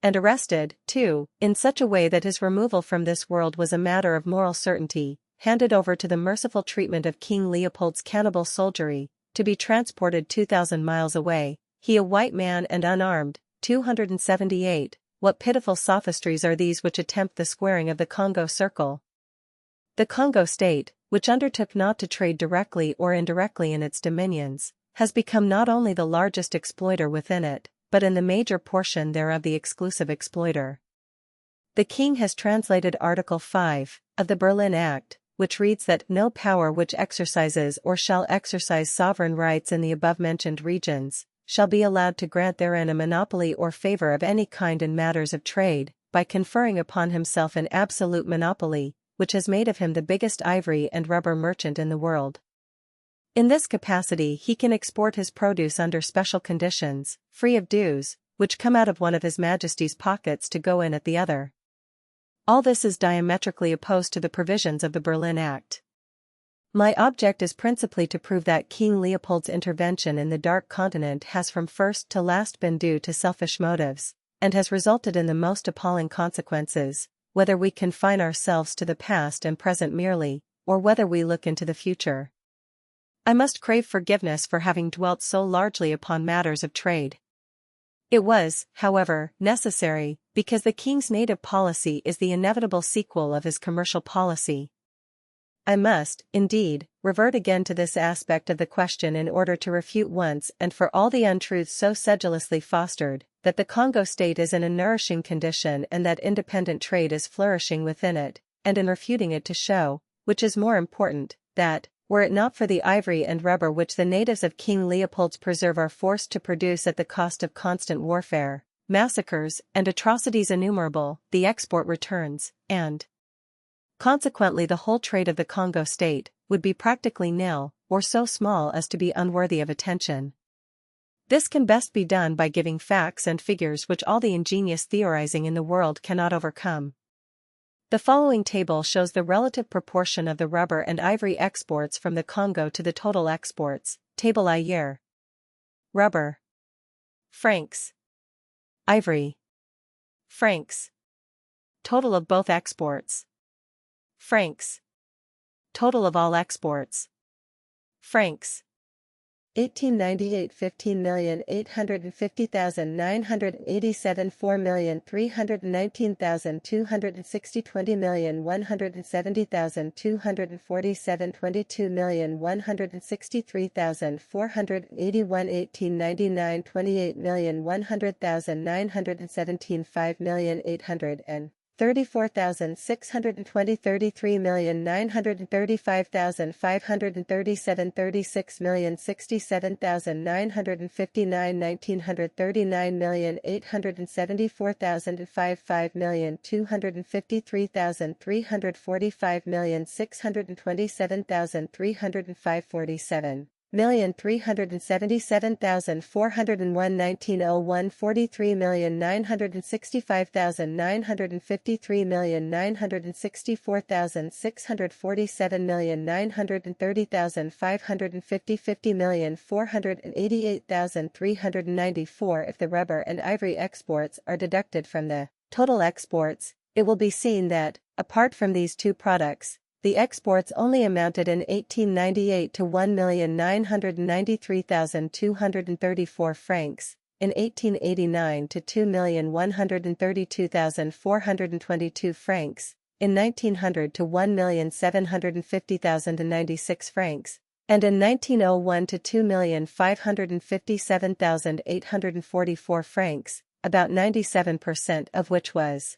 And arrested, too, in such a way that his removal from this world was a matter of moral certainty, handed over to the merciful treatment of King Leopold's cannibal soldiery, to be transported 2,000 miles away, he a white man and unarmed. 278. What pitiful sophistries are these which attempt the squaring of the Congo Circle? The Congo State, which undertook not to trade directly or indirectly in its dominions, has become not only the largest exploiter within it, but in the major portion thereof the exclusive exploiter. The King has translated Article 5 of the Berlin Act, which reads that no power which exercises or shall exercise sovereign rights in the above-mentioned regions shall be allowed to grant therein a monopoly or favor of any kind in matters of trade, by conferring upon himself an absolute monopoly, which has made of him the biggest ivory and rubber merchant in the world. In this capacity he can export his produce under special conditions, free of dues, which come out of one of His Majesty's pockets to go in at the other. All this is diametrically opposed to the provisions of the Berlin Act. My object is principally to prove that King Leopold's intervention in the Dark Continent has from first to last been due to selfish motives, and has resulted in the most appalling consequences, whether we confine ourselves to the past and present merely, or whether we look into the future. I must crave forgiveness for having dwelt so largely upon matters of trade. It was, however, necessary, because the King's native policy is the inevitable sequel of his commercial policy. I must, indeed, revert again to this aspect of the question in order to refute once and for all the untruths so sedulously fostered, that the Congo State is in a nourishing condition and that independent trade is flourishing within it, and in refuting it to show, which is more important, that, were it not for the ivory and rubber which the natives of King Leopold's preserve are forced to produce at the cost of constant warfare, massacres, and atrocities innumerable, the export returns, and consequently the whole trade of the Congo State, would be practically nil, or so small as to be unworthy of attention. This can best be done by giving facts and figures which all the ingenious theorizing in the world cannot overcome. The following table shows the relative proportion of the rubber and ivory exports from the Congo to the total exports. Table I year. Rubber. Francs. Ivory. Francs. Total of both exports. Francs. Total of all exports. Francs. 1898 15,850,987 4,319,260 20,170,247 22,163,481 1899 28,100,917 5,800 34,620 33,935,537 36,067,959 1939,874,005 5,253,345,627,305 47,377,401 1901 43,965,954,964,647,930,550 50,488,394 If the rubber and ivory exports are deducted from the total exports, it will be seen that, apart from these two products, the exports only amounted in 1898 to 1,993,234 francs, in 1889 to 2,132,422 francs, in 1900 to 1,750,096 francs, and in 1901 to 2,557,844 francs, about 97% of which was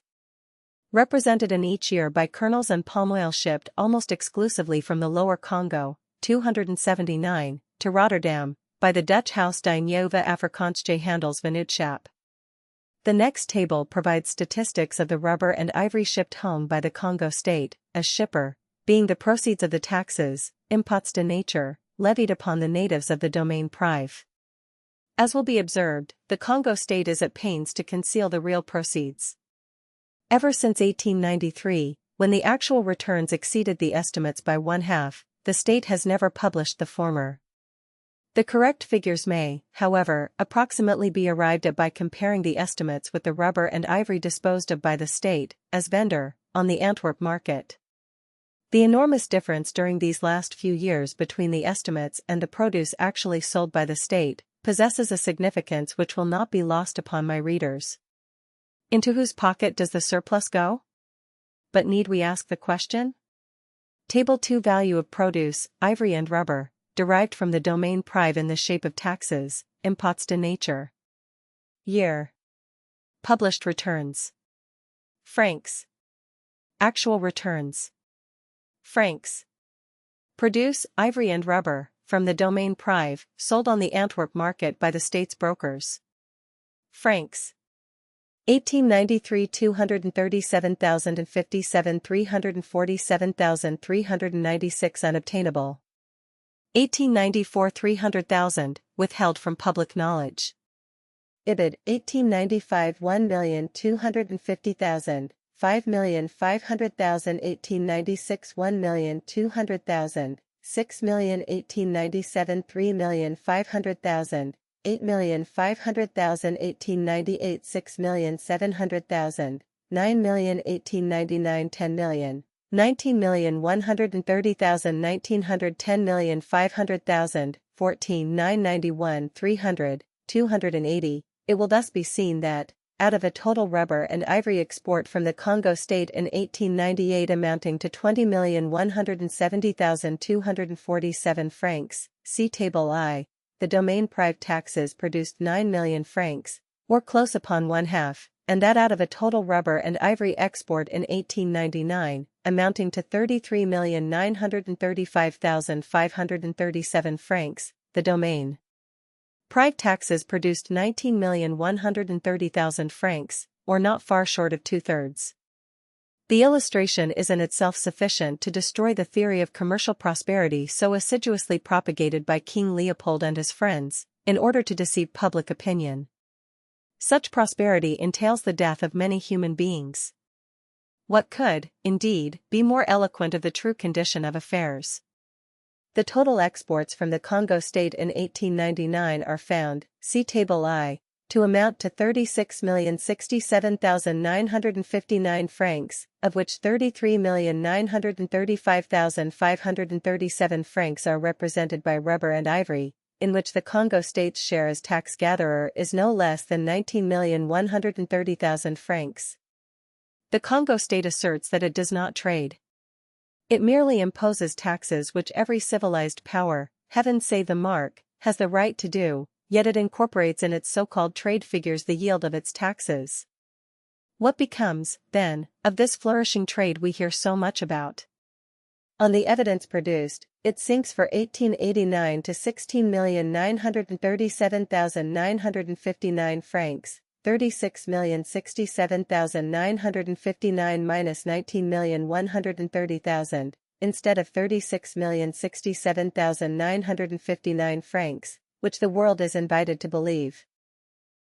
represented in each year by kernels and palm oil shipped almost exclusively from the Lower Congo, 279, to Rotterdam, by the Dutch house Die Nieuwe Afrikaanse Handelsvennootschap. The next table provides statistics of the rubber and ivory shipped home by the Congo State, as shipper, being the proceeds of the taxes, impots de nature, levied upon the natives of the domaine prive. As will be observed, the Congo state is at pains to conceal the real proceeds. Ever since 1893, when the actual returns exceeded the estimates by one-half, the state has never published the former. The correct figures may, however, approximately be arrived at by comparing the estimates with the rubber and ivory disposed of by the state, as vendor, on the Antwerp market. The enormous difference during these last few years between the estimates and the produce actually sold by the state possesses a significance which will not be lost upon my readers. Into whose pocket does the surplus go? But need we ask the question? Table 2 Value of produce, ivory and rubber, derived from the domaine prive in the shape of taxes, impots de nature. Year. Published returns. Francs. Actual returns. Francs. Produce, ivory and rubber, from the domaine prive, sold on the Antwerp market by the state's brokers. Francs. 1893 237,057 347,396 unobtainable. 1894 300,000, withheld from public knowledge. Ibid 1895 1,250,000, 5,500,000 1896 1,200,000, 6,000,1897 3,500,000, 8,500,000 1898 6,700,000, 9,000,1899 10,000,000, 19,130,000 1910,500,000, 14,991 300, 280. It will thus be seen that, out of a total rubber and ivory export from the Congo state in 1898 amounting to 20,170,247 francs, see Table I, the domaine prive taxes produced 9 million francs, or close upon one-half, and that out of a total rubber and ivory export in 1899, amounting to 33,935,537 francs, the domaine prive taxes produced 19,130,000 francs, or not far short of two-thirds. The illustration is in itself sufficient to destroy the theory of commercial prosperity so assiduously propagated by King Leopold and his friends, in order to deceive public opinion. Such prosperity entails the death of many human beings. What could, indeed, be more eloquent of the true condition of affairs? The total exports from the Congo state in 1899 are found, see Table I, to amount to 36,067,959 francs, of which 33,935,537 francs are represented by rubber and ivory, in which the Congo state's share as tax gatherer is no less than 19,130,000 francs. The Congo state asserts that it does not trade. It merely imposes taxes which every civilized power, heaven save the mark, has the right to do, yet it incorporates in its so-called trade figures the yield of its taxes. What becomes, then, of this flourishing trade we hear so much about? On the evidence produced, it sinks for 1889 to 16,937,959 francs, 36,067,959 minus 19,130,000, instead of 36,067,959 francs, which the world is invited to believe.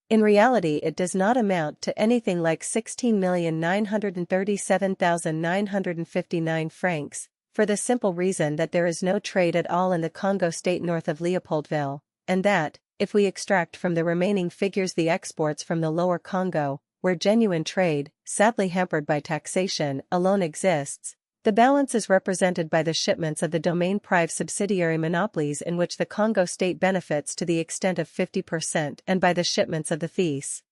In reality it does not amount to anything like 16,937,959 francs, for the simple reason that there is no trade at all in the Congo state north of Leopoldville, and that, if we extract from the remaining figures the exports from the lower Congo, where genuine trade, sadly hampered by taxation, alone exists, the balance is represented by the shipments of the domaine prive subsidiary monopolies in which the Congo state benefits to the extent of 50% and by the shipments of the Thies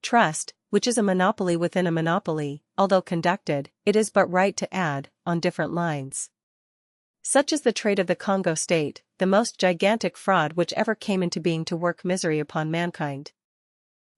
Trust, which is a monopoly within a monopoly, although conducted, it is but right to add, on different lines. Such is the trade of the Congo state, the most gigantic fraud which ever came into being to work misery upon mankind.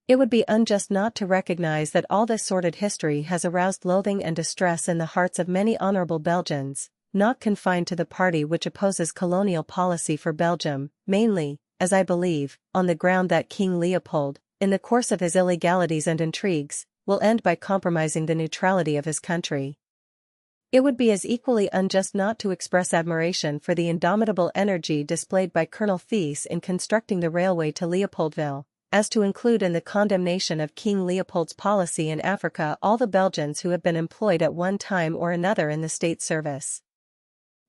It would be unjust not to recognize that all this sordid history has aroused loathing and distress in the hearts of many honorable Belgians, not confined to the party which opposes colonial policy for Belgium, mainly, as I believe, on the ground that King Leopold, in the course of his illegalities and intrigues, will end by compromising the neutrality of his country. It would be as equally unjust not to express admiration for the indomitable energy displayed by Colonel Thiess in constructing the railway to Leopoldville, as to include in the condemnation of King Leopold's policy in Africa all the Belgians who have been employed at one time or another in the state service.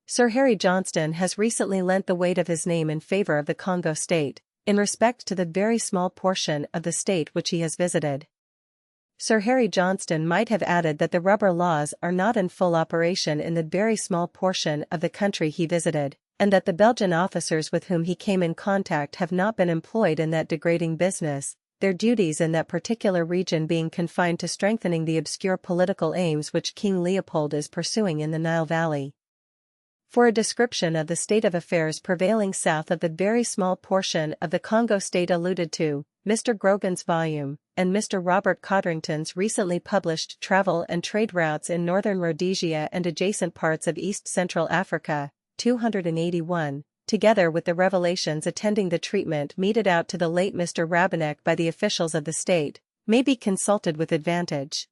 Sir Harry Johnston has recently lent the weight of his name in favor of the Congo state, in respect to the very small portion of the state which he has visited. Sir Harry Johnston might have added that the rubber laws are not in full operation in the very small portion of the country he visited, and that the Belgian officers with whom he came in contact have not been employed in that degrading business, their duties in that particular region being confined to strengthening the obscure political aims which King Leopold is pursuing in the Nile Valley. For a description of the state of affairs prevailing south of the very small portion of the Congo state alluded to, Mr. Grogan's volume, and Mr. Robert Codrington's recently published Travel and Trade Routes in Northern Rhodesia and Adjacent Parts of East Central Africa, 281, together with the revelations attending the treatment meted out to the late Mr. Rabenek by the officials of the state, may be consulted with advantage.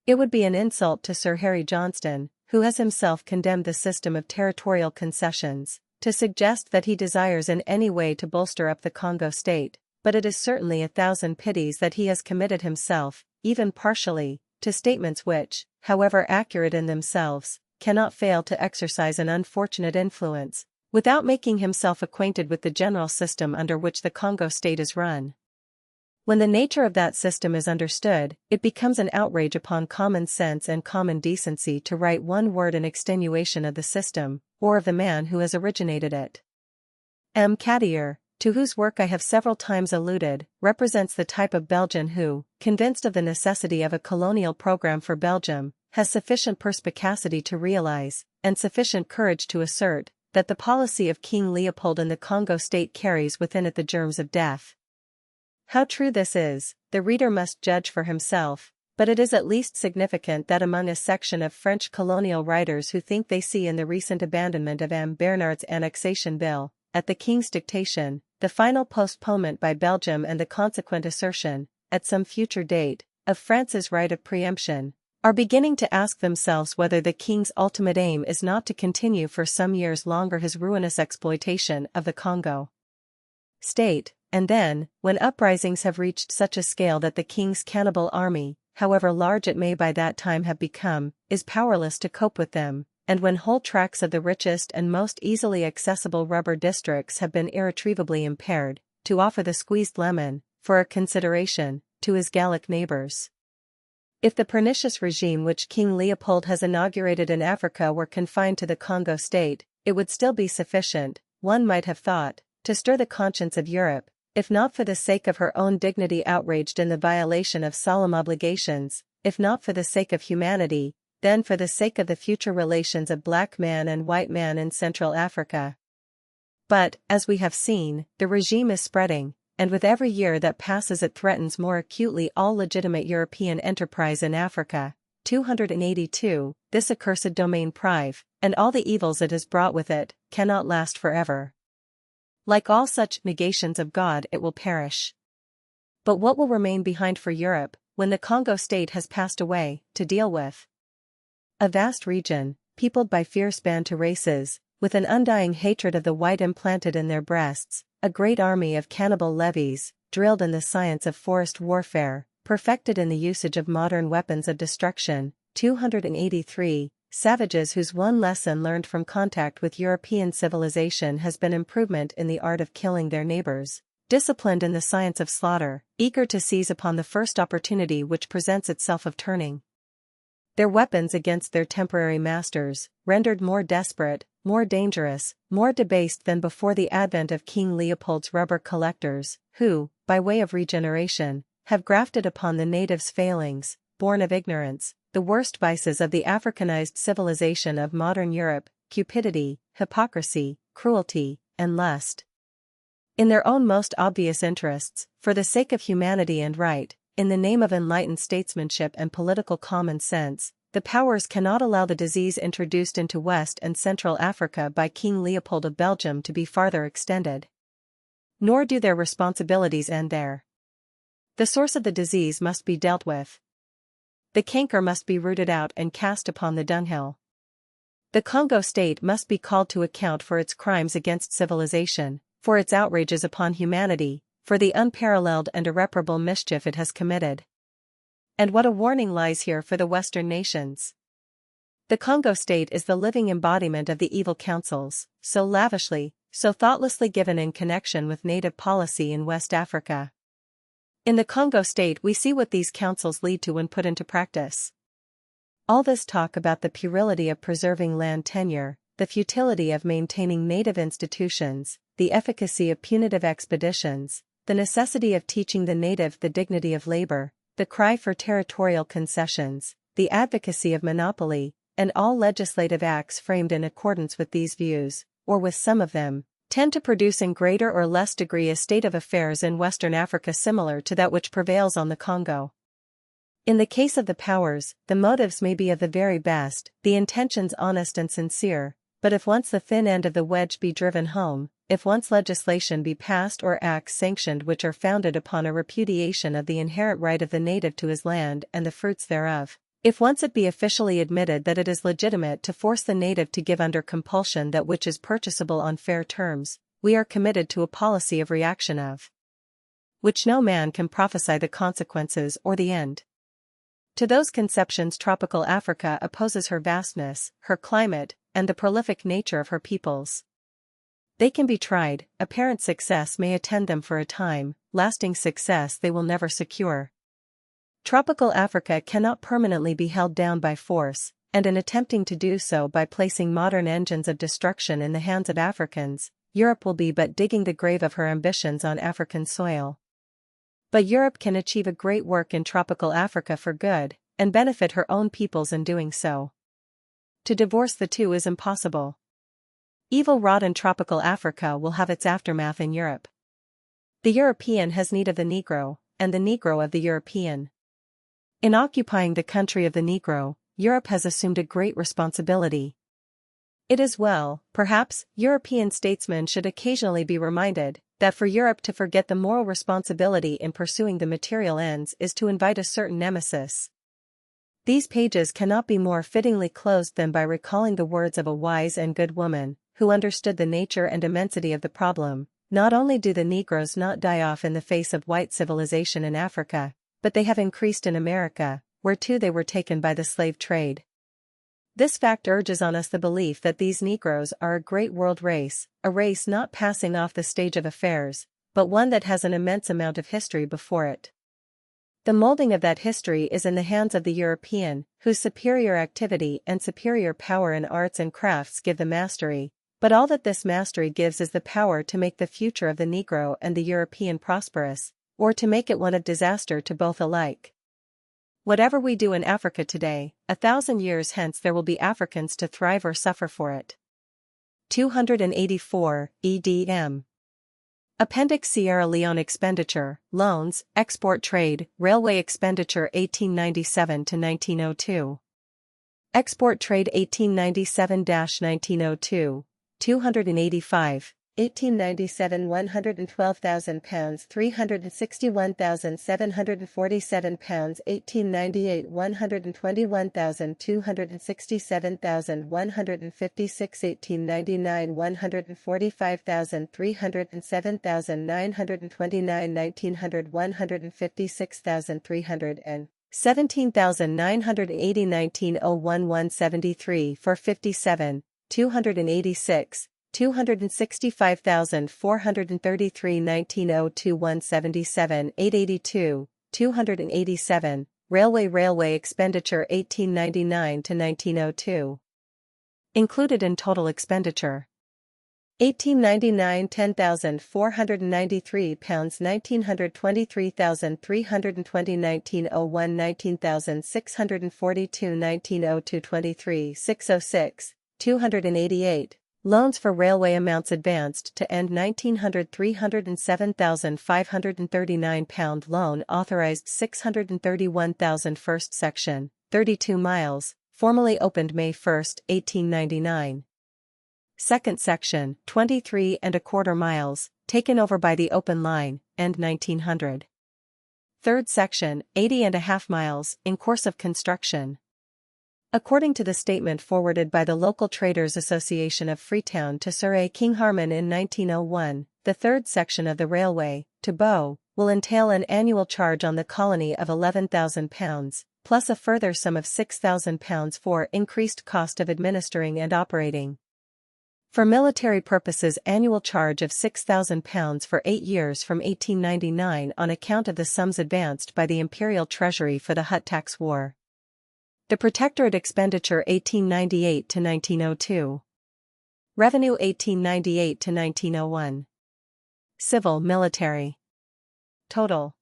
It would be an insult to Sir Harry Johnston, who has himself condemned the system of territorial concessions, to suggest that he desires in any way to bolster up the Congo state, but it is certainly 1,000 pities that he has committed himself, even partially, to statements which, however accurate in themselves, cannot fail to exercise an unfortunate influence, without making himself acquainted with the general system under which the Congo state is run. When the nature of that system is understood, it becomes an outrage upon common sense and common decency to write one word in extenuation of the system, or of the man who has originated it. M. Cadier, to whose work I have several times alluded, represents the type of Belgian who, convinced of the necessity of a colonial program for Belgium, has sufficient perspicacity to realize, and sufficient courage to assert, that the policy of King Leopold in the Congo state carries within it the germs of death. How true this is, the reader must judge for himself, but it is at least significant that among a section of French colonial writers who think they see in the recent abandonment of M. Bernard's annexation bill, at the King's dictation, the final postponement by Belgium and the consequent assertion, at some future date, of France's right of preemption, are beginning to ask themselves whether the King's ultimate aim is not to continue for some years longer his ruinous exploitation of the Congo state, and then, when uprisings have reached such a scale that the King's cannibal army, however large it may by that time have become, is powerless to cope with them, and when whole tracts of the richest and most easily accessible rubber districts have been irretrievably impaired, to offer the squeezed lemon, for a consideration, to his Gallic neighbors. If the pernicious regime which King Leopold has inaugurated in Africa were confined to the Congo state, it would still be sufficient, one might have thought, to stir the conscience of Europe, if not for the sake of her own dignity outraged in the violation of solemn obligations, if not for the sake of humanity, then for the sake of the future relations of black man and white man in Central Africa. But, as we have seen, the regime is spreading, and with every year that passes it threatens more acutely all legitimate European enterprise in Africa. 282, this accursed domaine prive, and all the evils it has brought with it, cannot last forever. Like all such negations of God, it will perish. But what will remain behind for Europe, when the Congo state has passed away, to deal with? A vast region, peopled by fierce Bantu races, with an undying hatred of the white implanted in their breasts, a great army of cannibal levies, drilled in the science of forest warfare, perfected in the usage of modern weapons of destruction. 283, savages whose one lesson learned from contact with European civilization has been improvement in the art of killing their neighbors, disciplined in the science of slaughter, eager to seize upon the first opportunity which presents itself of turning their weapons against their temporary masters, rendered more desperate, more dangerous, more debased than before the advent of King Leopold's rubber collectors, who, by way of regeneration, have grafted upon the natives' failings, born of ignorance, the worst vices of the Africanized civilization of modern Europe, cupidity, hypocrisy, cruelty, and lust. In their own most obvious interests, for the sake of humanity and right, in the name of enlightened statesmanship and political common sense, the powers cannot allow the disease introduced into West and Central Africa by King Leopold of Belgium to be farther extended. Nor do their responsibilities end there. The source of the disease must be dealt with. The canker must be rooted out and cast upon the dunghill. The Congo state must be called to account for its crimes against civilization, for its outrages upon humanity, for the unparalleled and irreparable mischief it has committed. And what a warning lies here for the Western nations! The Congo state is the living embodiment of the evil counsels, so lavishly, so thoughtlessly given in connection with native policy in West Africa. In the Congo state we see what these counsels lead to when put into practice. All this talk about the puerility of preserving land tenure, the futility of maintaining native institutions, the efficacy of punitive expeditions, the necessity of teaching the native the dignity of labor, the cry for territorial concessions, the advocacy of monopoly, and all legislative acts framed in accordance with these views, or with some of them, tend to produce in greater or less degree a state of affairs in Western Africa similar to that which prevails on the Congo. In the case of the powers, the motives may be of the very best, the intentions honest and sincere, but if once the thin end of the wedge be driven home, if once legislation be passed or acts sanctioned which are founded upon a repudiation of the inherent right of the native to his land and the fruits thereof, if once it be officially admitted that it is legitimate to force the native to give under compulsion that which is purchasable on fair terms, we are committed to a policy of reaction of which no man can prophesy the consequences or the end. To those conceptions tropical Africa opposes her vastness, her climate, and the prolific nature of her peoples. They can be tried, apparent success may attend them for a time, lasting success they will never secure. Tropical Africa cannot permanently be held down by force, and in attempting to do so by placing modern engines of destruction in the hands of Africans, Europe will be but digging the grave of her ambitions on African soil. But Europe can achieve a great work in tropical Africa for good, and benefit her own peoples in doing so. To divorce the two is impossible. Evil wrought in tropical Africa will have its aftermath in Europe. The European has need of the Negro, and the Negro of the European. In occupying the country of the Negro, Europe has assumed a great responsibility. It is well, perhaps, European statesmen should occasionally be reminded that for Europe to forget the moral responsibility in pursuing the material ends is to invite a certain nemesis. These pages cannot be more fittingly closed than by recalling the words of a wise and good woman, who understood the nature and immensity of the problem. Not only do the Negroes not die off in the face of white civilization in Africa, but they have increased in America, whereto they were taken by the slave trade. This fact urges on us the belief that these Negroes are a great world race, a race not passing off the stage of affairs, but one that has an immense amount of history before it. The molding of that history is in the hands of the European, whose superior activity and superior power in arts and crafts give the mastery, but all that this mastery gives is the power to make the future of the Negro and the European prosperous, or to make it one of disaster to both alike. Whatever we do in Africa today, 1,000 years hence there will be Africans to thrive or suffer for it. 284, EDM. Appendix Sierra Leone Expenditure, Loans, Export Trade, Railway Expenditure 1897 to 1902. Export Trade 1897-1902, 285. 1897 £112,000 £361,747 1898 £121,267,156 1899 £145,307,929 1900 £156,300 and $17,980 1901 173 457 286 $265,433 1902 177 882 287 Railway Expenditure 1899 to 1902. Included in total expenditure. 1899 £10,493 £1,923,320 1901 $19,642 1902 23 606 288 Loans for railway amounts advanced to end 1900 £307,539 loan authorized 631,000 first section, 32 miles, formally opened May 1, 1899. Second section, 23 and a quarter miles, taken over by the open line, end 1900. Third section, 80 and a half miles, in course of construction. According to the statement forwarded by the local Traders Association of Freetown to Sir A. Kingharman in 1901, the third section of the railway, to Bow, will entail an annual charge on the colony of £11,000, plus a further sum of £6,000 for increased cost of administering and operating. For military purposes, annual charge of £6,000 for 8 years from 1899 on account of the sums advanced by the Imperial Treasury for the Hutt Tax War. The Protectorate expenditure 1898 to 1902. Revenue 1898 to 1901. Civil Military. Total.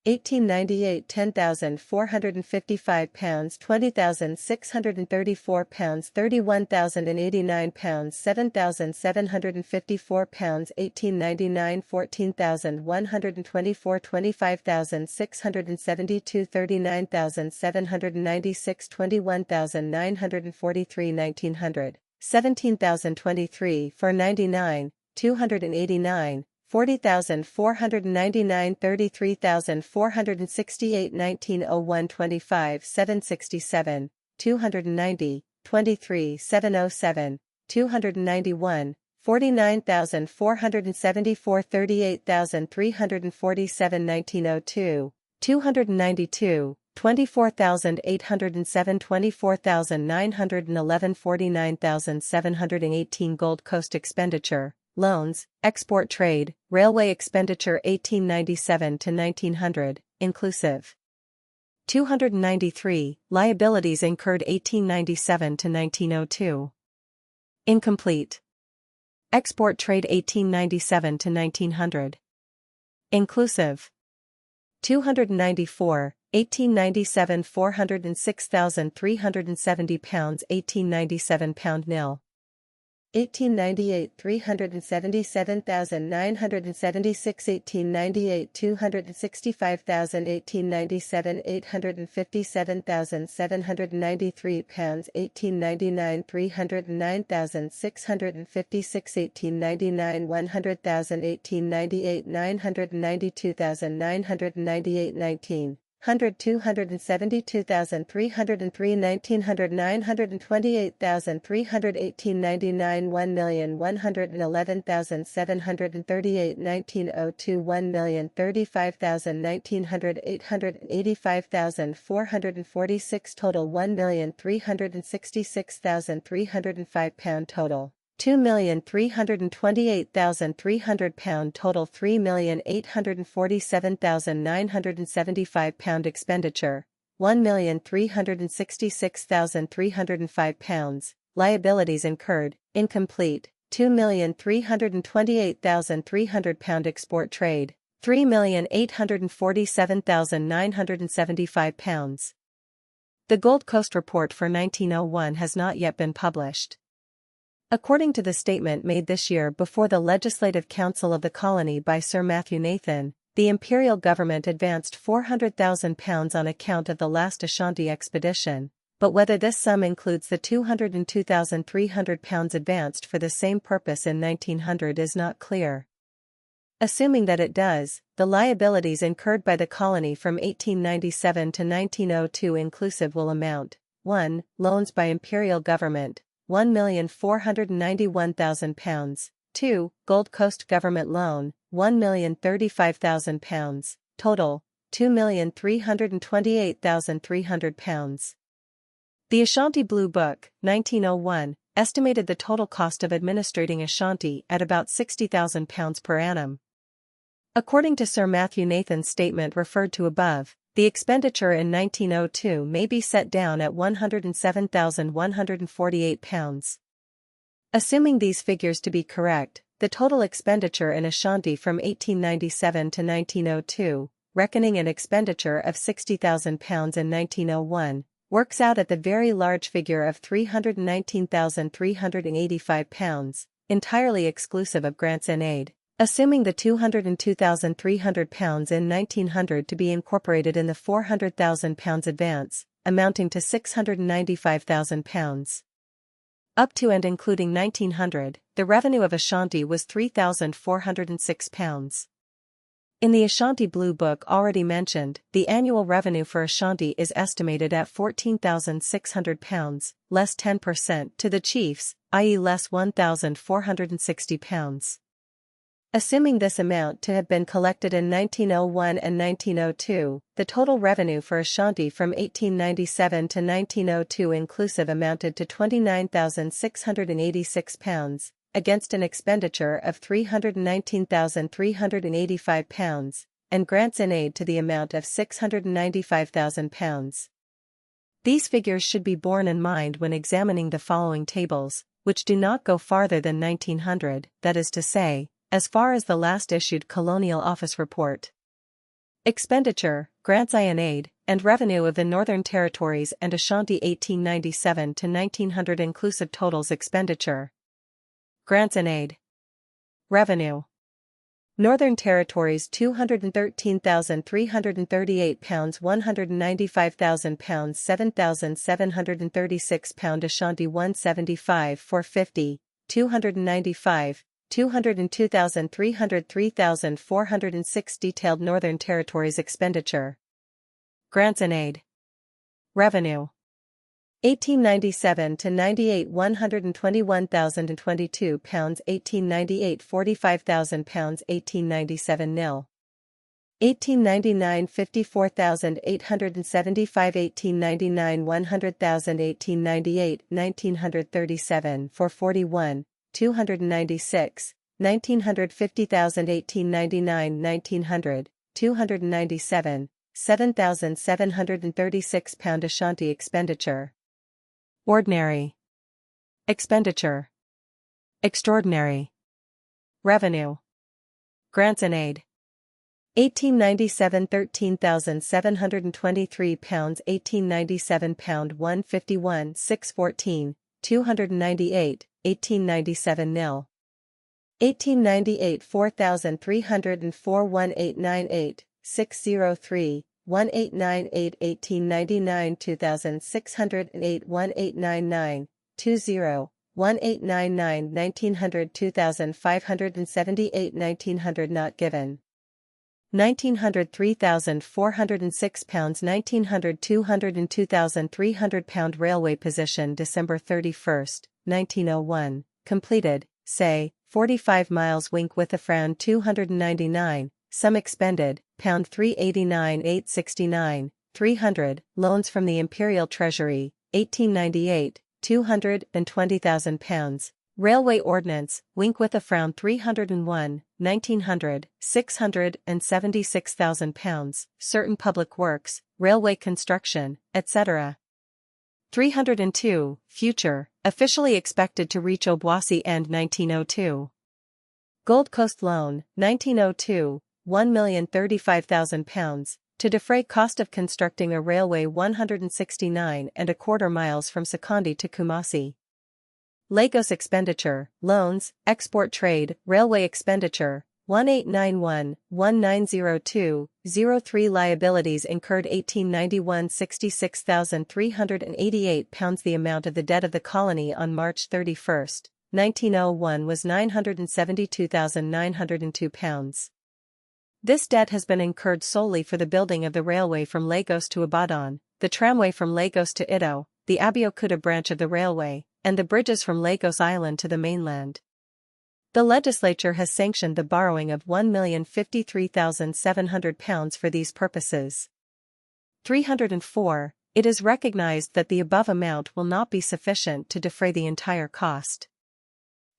1898 £10,455, £20,634, £31,089, £7,754, 1899 £14,124, £25,672, £39,796, £21,943, 1900, £17,023 for 99, £289, $40,499, $33,468, 1901 25 767, 290, 23,707, 291, 49,474, 38,347, 1902, 292, 24,807, 24,911, 49,718. Gold Coast expenditure, loans, export trade, railway expenditure 1897 to 1900, inclusive. 293, liabilities incurred 1897 to 1902. Incomplete. Export trade 1897 to 1900. Inclusive. 294, 1897 £406,370, £1897 nil. 1898 $377,976, 1898 $265,000, 1897 $857,793, 1899 $309,656, 1899 $100,000, 1898 $992,998, 1900 $272,303, 1900 $928,318, 99 $1,111,738, 1902 $1,035,000, 1900 $885,446, total £1,366,305 total. £2,328,300 total. £3,847,975 expenditure. £1,366,305. Liabilities incurred, incomplete. £2,328,300 export trade. £3,847,975. The Gold Coast Report for 1901 has not yet been published. According to the statement made this year before the Legislative Council of the colony by Sir Matthew Nathan, the Imperial Government advanced £400,000 on account of the last Ashanti expedition, but whether this sum includes the £202,300 advanced for the same purpose in 1900 is not clear. Assuming that it does, the liabilities incurred by the colony from 1897 to 1902 inclusive will amount: 1. Loans by Imperial Government, £1,491,000. 2. Gold Coast Government Loan, £1,035,000. Total, £2,328,300. The Ashanti Blue Book, 1901, estimated the total cost of administrating Ashanti at about £60,000 per annum. According to Sir Matthew Nathan's statement referred to above, the expenditure in 1902 may be set down at £107,148. Assuming these figures to be correct, the total expenditure in Ashanti from 1897 to 1902, reckoning an expenditure of £60,000 in 1901, works out at the very large figure of £319,385, entirely exclusive of grants and aid. Assuming the £202,300 in 1900 to be incorporated in the £400,000 advance, amounting to £695,000. Up to and including 1900, the revenue of Ashanti was £3,406. In the Ashanti Blue Book already mentioned, the annual revenue for Ashanti is estimated at £14,600, less 10% to the chiefs, i.e. less £1,460. Assuming this amount to have been collected in 1901 and 1902, the total revenue for Ashanti from 1897 to 1902 inclusive amounted to £29,686, against an expenditure of £319,385, and grants in aid to the amount of £695,000. These figures should be borne in mind when examining the following tables, which do not go farther than 1900, that is to say, as far as the last issued Colonial Office report. Expenditure, grants in aid, and revenue of the Northern Territories and Ashanti 1897 to 1900 inclusive totals. Expenditure, grants in aid, revenue. Northern Territories £213,338, £195,000, £7,736, Ashanti £175,450, £295, £202,300, £3,406. Detailed Northern Territories expenditure, grants in aid, revenue. 1897 to 98 £121,022, £1898 £45,000, £1897 nil. 1899 £54,875, 1899 £100,000, 1898 $1,937 for 41, $296, 1900 $50,000, 1899 $1,900, $297, £7,736. Ashanti expenditure, ordinary, expenditure, extraordinary, revenue, grants and aid. 1897 £13,723, 1897 £151 614, 298, 1897 nil. 1898 $4,304, 1898, 603, 1898, 1899 $2,608, 1899, 20, 1899 1900 $2,578, 1900 not given. 1900 £3,406, 1900 £202,300. Railway position December 31, 1901, completed, say, 45 miles. Wink with a frown 299, some expended, £389 869, 300, loans from the Imperial Treasury, 1898, £220,000. Railway Ordnance, wink with a frown 301, 1900, £676,000, certain public works, railway construction, etc. 302, future, officially expected to reach Obuasi end 1902. Gold Coast Loan, 1902, £1,035,000, to defray cost of constructing a railway 169 and a quarter miles from Sekondi to Kumasi. Lagos expenditure, loans, export trade, railway expenditure, 1891-1902-03 liabilities incurred 1891 £66,388. The amount of the debt of the colony on March 31, 1901 was £972,902. This debt has been incurred solely for the building of the railway from Lagos to Ibadan, the tramway from Lagos to Ito, the Abeokuta branch of the railway, and the bridges from Lagos Island to the mainland. The legislature has sanctioned the borrowing of £1,053,700 for these purposes. 304. It is recognized that the above amount will not be sufficient to defray the entire cost.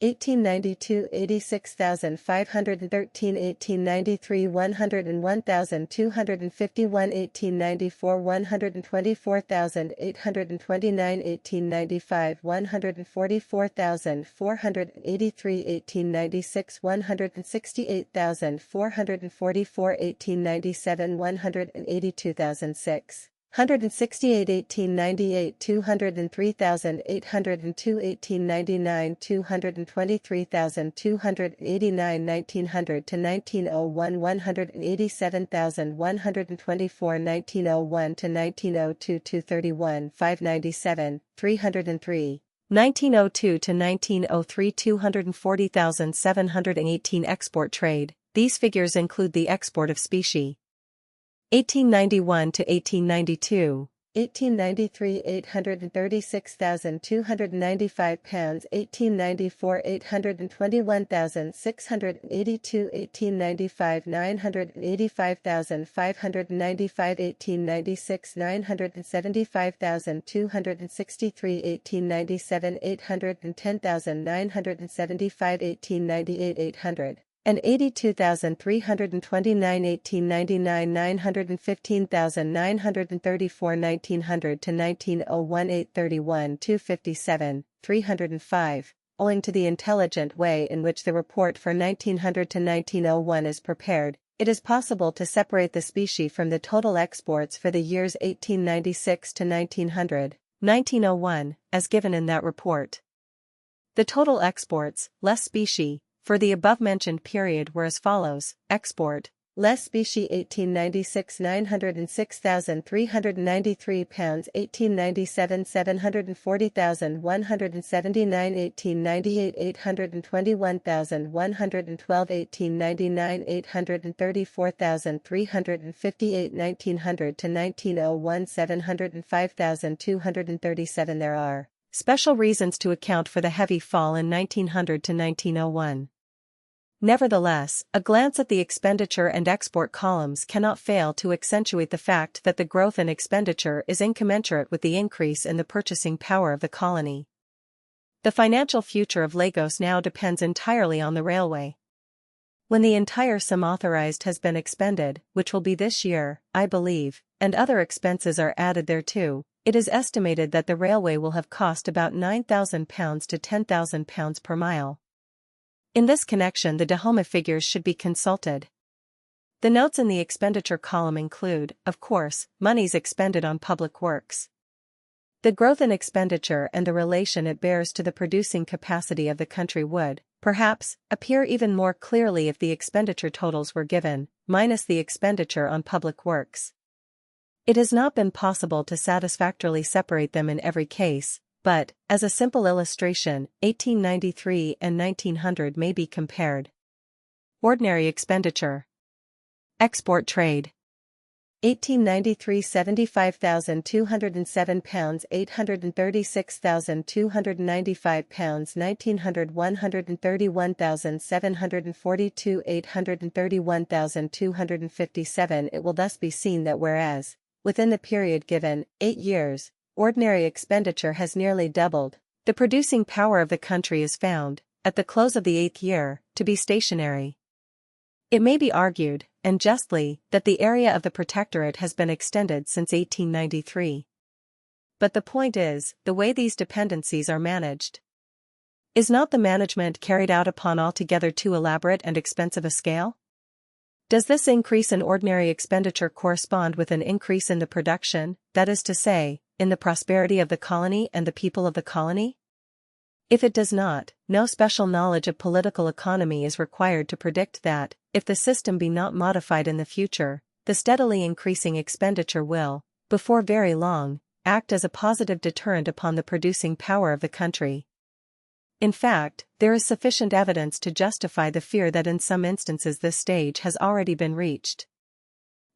1892 $86,513, 1893 $101,251, 1894 $124,829, 1895 $144,483, 1896 $168,444, 1897 $182,006. 168 1898 $203,802, 1899 $223,289, 1900 to 1901 $187,124, 1901 to 1902 $231,597, 303. 1902 to 1903 $240,718. Export trade, These figures include the export of specie. 1891 to 1892. 1893 £836,295, 1894 £821,682, 1895 £985,595, 1896 £975,263, 1897 £810,975, 1898 $882,329, 1899 $915,934, 1900 to 1901 $831,257, 305. Owing to the intelligent way in which the report for 1900 to 1901 is prepared, it is possible to separate the specie from the total exports for the years 1896 to 1900, 1901, as given in that report. The total exports, less specie, for the above-mentioned period were as follows: export, less specie 1896 £906,393, 1897 £740,179, 1898 $821,112, 1899 $834,358, 1900 to 1901 $705,237. There are special reasons to account for the heavy fall in 1900 to 1901. Nevertheless, a glance at the expenditure and export columns cannot fail to accentuate the fact that the growth in expenditure is incommensurate with the increase in the purchasing power of the colony. The financial future of Lagos now depends entirely on the railway. When the entire sum authorized has been expended, which will be this year, I believe, and other expenses are added thereto, it is estimated that the railway will have cost about £9,000 to £10,000 per mile. In this connection, the Dahomey figures should be consulted. The notes in the expenditure column include, of course, monies expended on public works. The growth in expenditure and the relation it bears to the producing capacity of the country would, perhaps, appear even more clearly if the expenditure totals were given, minus the expenditure on public works. It has not been possible to satisfactorily separate them in every case, but, as a simple illustration, 1893 and 1900 may be compared. Ordinary expenditure. Export trade. 1893 £75,207, £836,295, 1900 £131,742, $831,257. It will thus be seen that whereas, within the period given, 8 years, ordinary expenditure has nearly doubled, the producing power of the country is found, at the close of the 8th year, to be stationary. It may be argued, and justly, that the area of the protectorate has been extended since 1893. But the point is, the way these dependencies are managed. Is not the management carried out upon altogether too elaborate and expensive a scale? Does this increase in ordinary expenditure correspond with an increase in the production, that is to say, in the prosperity of the colony and the people of the colony? If it does not, no special knowledge of political economy is required to predict that, if the system be not modified in the future, the steadily increasing expenditure will, before very long, act as a positive deterrent upon the producing power of the country. In fact, there is sufficient evidence to justify the fear that in some instances this stage has already been reached.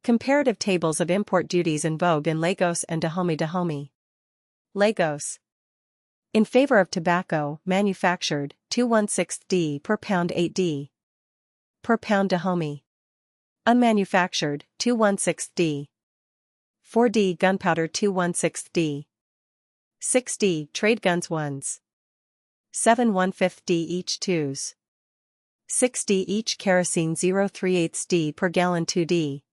Comparative tables of import duties in vogue in Lagos and Dahomey. Lagos. In favor of tobacco, manufactured, 2/16d per pound 8d. Per pound Dahomey. Unmanufactured, 2/16d. 4d gunpowder 2/16d. 6d trade guns 1s. 7/1/5d each 2s. 6d each kerosene 0.38d per gallon 2d.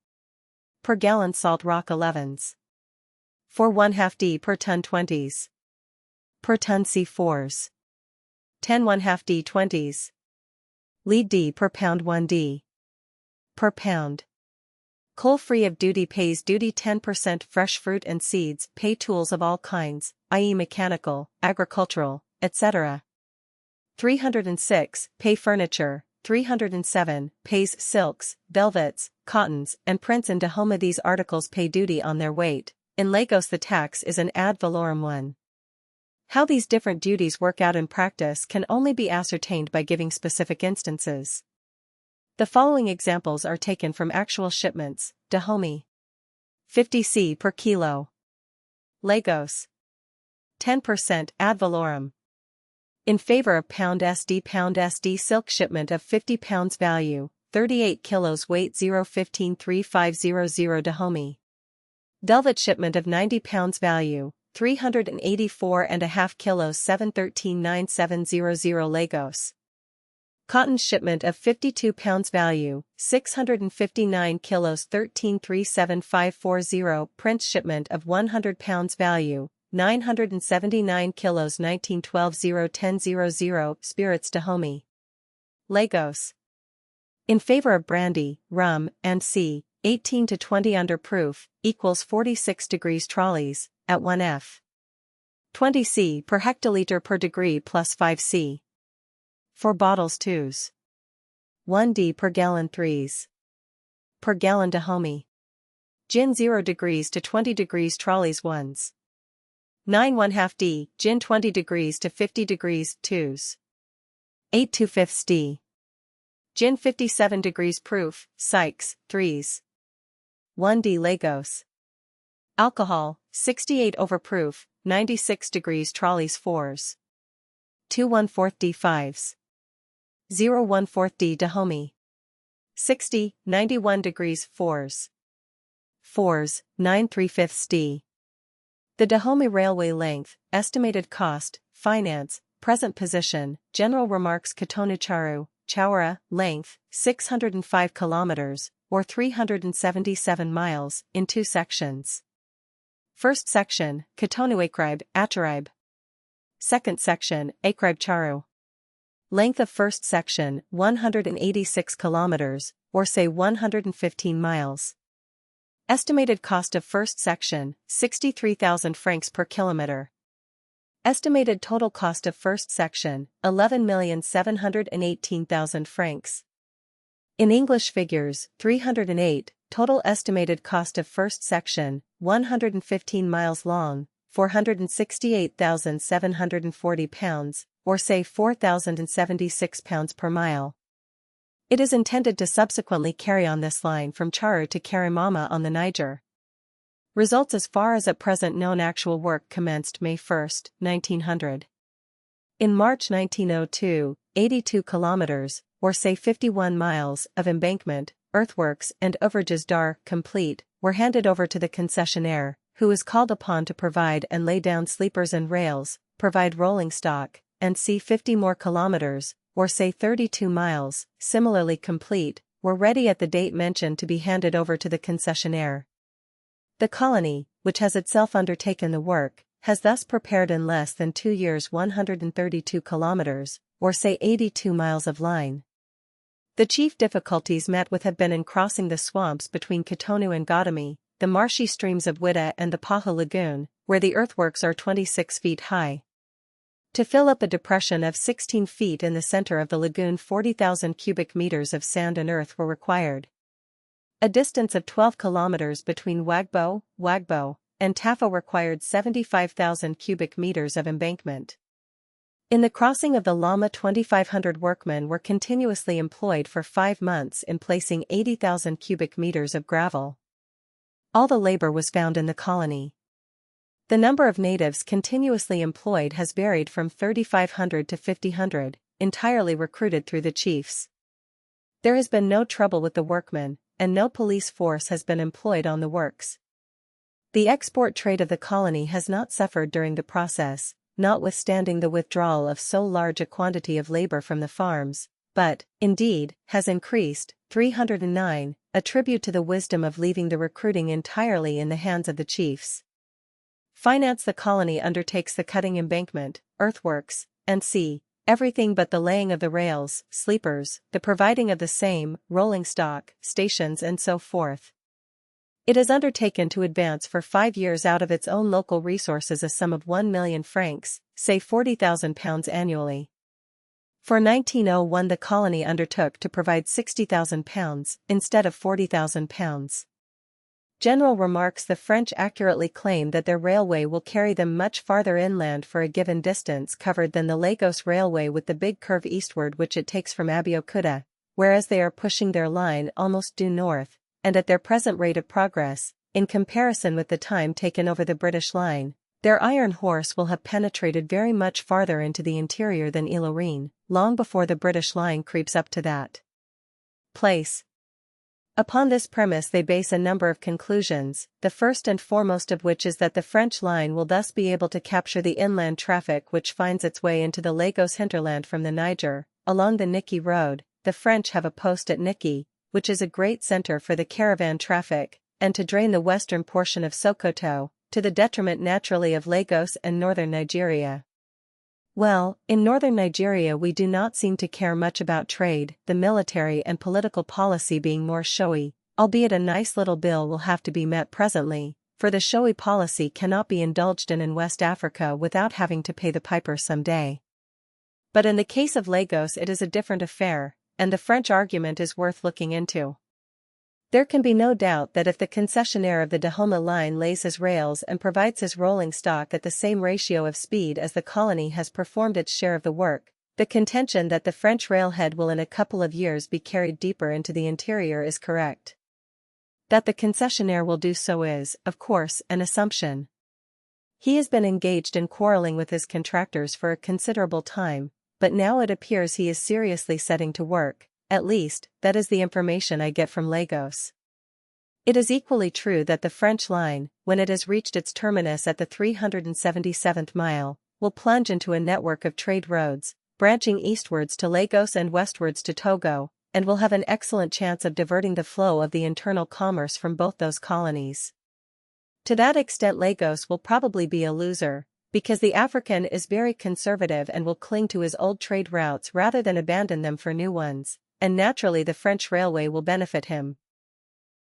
Per gallon salt rock 11s. 4/1/2d per ton 20s. Per ton C4s. 10/1/2d 20s. Lead D per pound 1d. Per pound. Coal free of duty pays duty 10%. Fresh fruit and seeds pay tools of all kinds, i.e. mechanical, agricultural, etc. 306 pay furniture. 307 pays silks, velvets, cottons, and prints. In Dahomey these articles pay duty on their weight. In Lagos the tax is an ad valorem one. How these different duties work out in practice can only be ascertained by giving specific instances. The following examples are taken from actual shipments. Dahomey. 50 C per kilo. Lagos. 10% ad valorem. In favor of pound SD silk shipment of 50 pounds value, 38 kilos weight 0153500 Dahomey. Velvet shipment of 90 pounds value, 384.5 kilos 7139700 Lagos. Cotton shipment of 52 pounds value, 659 kilos 1337,540 Prince shipment of 100 pounds value, 979 kilos 1912,010 Spirits Dahomey. Lagos. In favor of brandy, rum, and C, 18 to 20 under proof, equals 46 degrees trolleys, at 1F. 20 C per hectoliter per degree plus 5 C. For bottles 2s. 1 D per gallon 3s. Per gallon Dahomey. Gin 0 degrees to 20 degrees trolleys 1s. 9 1/2 D, gin 20 degrees to 50 degrees 2s. 8 2/5 D. Gin 57 degrees proof, Sykes, 3s. 1 D Lagos. Alcohol, 68 over proof, 96 degrees trolleys 4s. 2 1/4 D 5s. 0 1/4 D Dahomey. 60, 91 degrees 4s. 4s, 9 3/5 D. The Dahomey Railway length, estimated cost, finance, present position, general remarks Cotonou Chowra, length, 605 kilometers, or 377 miles, in 2 sections. First section, Cotonou Acraib. Second section, Acraib Charu. Length of first section, 186 kilometers, or say 115 miles. Estimated cost of first section, 63,000 francs per kilometer. Estimated total cost of first section, 11,718,000 francs. In English figures, 308, total estimated cost of first section, 115 miles long, 468,740 pounds, or say 4,076 pounds per mile. It is intended to subsequently carry on this line from Charu to Karimama on the Niger. Results as far as at present known. Actual work commenced May 1, 1900. In March 1902, 82 kilometers, or say 51 miles, of embankment, earthworks and overages complete, were handed over to the concessionaire, who was called upon to provide and lay down sleepers and rails, provide rolling stock, and see 50 more kilometers, or say 32 miles, similarly complete, were ready at the date mentioned to be handed over to the concessionaire. The colony, which has itself undertaken the work, has thus prepared in less than 2 years 132 kilometers, or say 82 miles of line. The chief difficulties met with have been in crossing the swamps between Cotonou and Godemy, the marshy streams of Witta and the Paha Lagoon, where the earthworks are 26 feet high. To fill up a depression of 16 feet in the center of the lagoon, 40,000 cubic meters of sand and earth were required. A distance of 12 kilometers between Wagbo, and Tafa required 75,000 cubic meters of embankment. In the crossing of the Lama, 2,500 workmen were continuously employed for 5 months in placing 80,000 cubic meters of gravel. All the labor was found in the colony. The number of natives continuously employed has varied from 3,500 to 5,000, entirely recruited through the chiefs. There has been no trouble with the workmen, and no police force has been employed on the works. The export trade of the colony has not suffered during the process, notwithstanding the withdrawal of so large a quantity of labor from the farms, but, indeed, has increased. 309, a tribute to the wisdom of leaving the recruiting entirely in the hands of the chiefs. Finance. The colony undertakes the cutting embankment, earthworks, and c. everything but the laying of the rails, sleepers, the providing of the same, rolling stock, stations and so forth. It has undertaken to advance for 5 years out of its own local resources a sum of 1 million francs, say 40,000 pounds annually. For 1901 the colony undertook to provide 60,000 pounds, instead of 40,000 pounds. General remarks. The French accurately claim that their railway will carry them much farther inland for a given distance covered than the Lagos Railway with the big curve eastward which it takes from Abeokuta, whereas they are pushing their line almost due north, and at their present rate of progress, in comparison with the time taken over the British line, their iron horse will have penetrated very much farther into the interior than Île-aux-Rens, long before the British line creeps up to that place. Upon this premise they base a number of conclusions, the first and foremost of which is that the French line will thus be able to capture the inland traffic which finds its way into the Lagos hinterland from the Niger. Along the Niki road, the French have a post at Niki, which is a great center for the caravan traffic, and to drain the western portion of Sokoto, to the detriment naturally of Lagos and northern Nigeria. Well, in northern Nigeria we do not seem to care much about trade, the military and political policy being more showy, albeit a nice little bill will have to be met presently, for the showy policy cannot be indulged in West Africa without having to pay the piper some day. But in the case of Lagos it is a different affair, and the French argument is worth looking into. There can be no doubt that if the concessionaire of the Dahomey line lays his rails and provides his rolling stock at the same ratio of speed as the colony has performed its share of the work, the contention that the French railhead will in a couple of years be carried deeper into the interior is correct. That the concessionaire will do so is, of course, an assumption. He has been engaged in quarreling with his contractors for a considerable time, but now it appears he is seriously setting to work. At least, that is the information I get from Lagos. It is equally true that the French line, when it has reached its terminus at the 377th mile, will plunge into a network of trade roads, branching eastwards to Lagos and westwards to Togo, and will have an excellent chance of diverting the flow of the internal commerce from both those colonies. To that extent Lagos will probably be a loser, because the African is very conservative and will cling to his old trade routes rather than abandon them for new ones. And naturally the French railway will benefit him.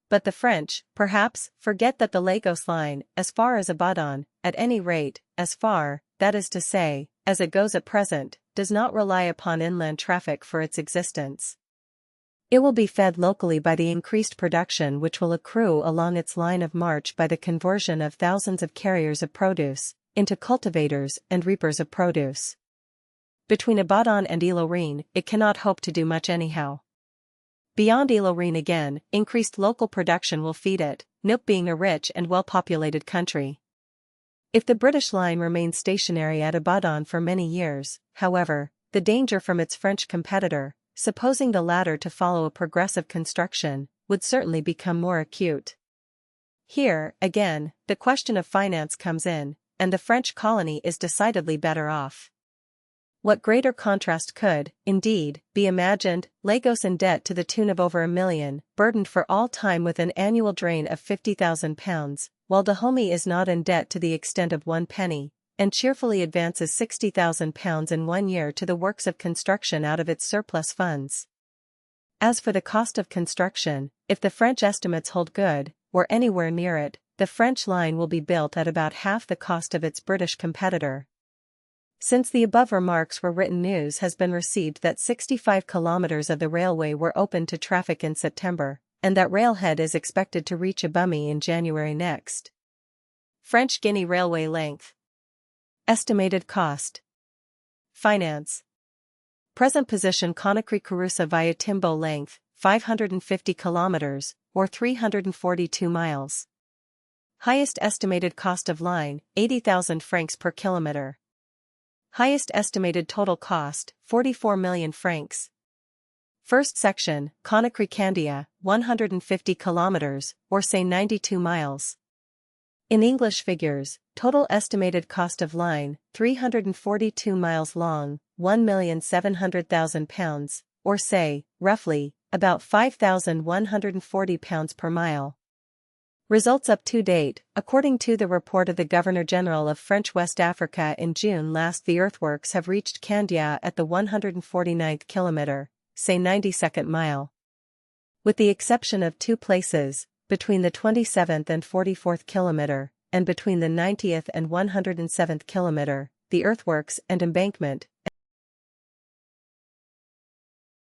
But the French, perhaps, forget that the Lagos line, as far as Ibadan, at any rate, as far, that is to say, as it goes at present, does not rely upon inland traffic for its existence. It will be fed locally by the increased production which will accrue along its line of march by the conversion of thousands of carriers of produce into cultivators and reapers of produce. Between Ibadan and Île-aux-Rens, it cannot hope to do much anyhow. Beyond Île-aux-Rens again, increased local production will feed it, Nupe being a rich and well-populated country. If the British line remains stationary at Ibadan for many years, however, the danger from its French competitor, supposing the latter to follow a progressive construction, would certainly become more acute. Here, again, the question of finance comes in, and the French colony is decidedly better off. What greater contrast could, indeed, be imagined? Lagos in debt to the tune of over £1 million, burdened for all time with an annual drain of £50,000, while Dahomey is not in debt to the extent of 1 penny, and cheerfully advances £60,000 in 1 year to the works of construction out of its surplus funds. As for the cost of construction, if the French estimates hold good, or anywhere near it, the French line will be built at about half the cost of its British competitor. Since the above remarks were written, news has been received that 65 kilometers of the railway were opened to traffic in September, and that railhead is expected to reach Abumi in January next. French Guinea railway length. Estimated cost. Finance. Present position Conakry-Kouroussa via Timbo length, 550 kilometers, or 342 miles. Highest estimated cost of line, 80,000 francs per kilometer. Highest estimated total cost, 44 million francs. First section, Conakry-Kandia, 150 kilometers, or say 92 miles. In English figures, total estimated cost of line, 342 miles long, £1,700,000, or say, roughly, about £5,140 per mile. Results up to date. According to the report of the Governor-General of French West Africa in June last, the earthworks have reached Kandia at the 149th kilometer, say 92nd mile. With the exception of 2 places, between the 27th and 44th kilometer, and between the 90th and 107th kilometer, the earthworks and embankment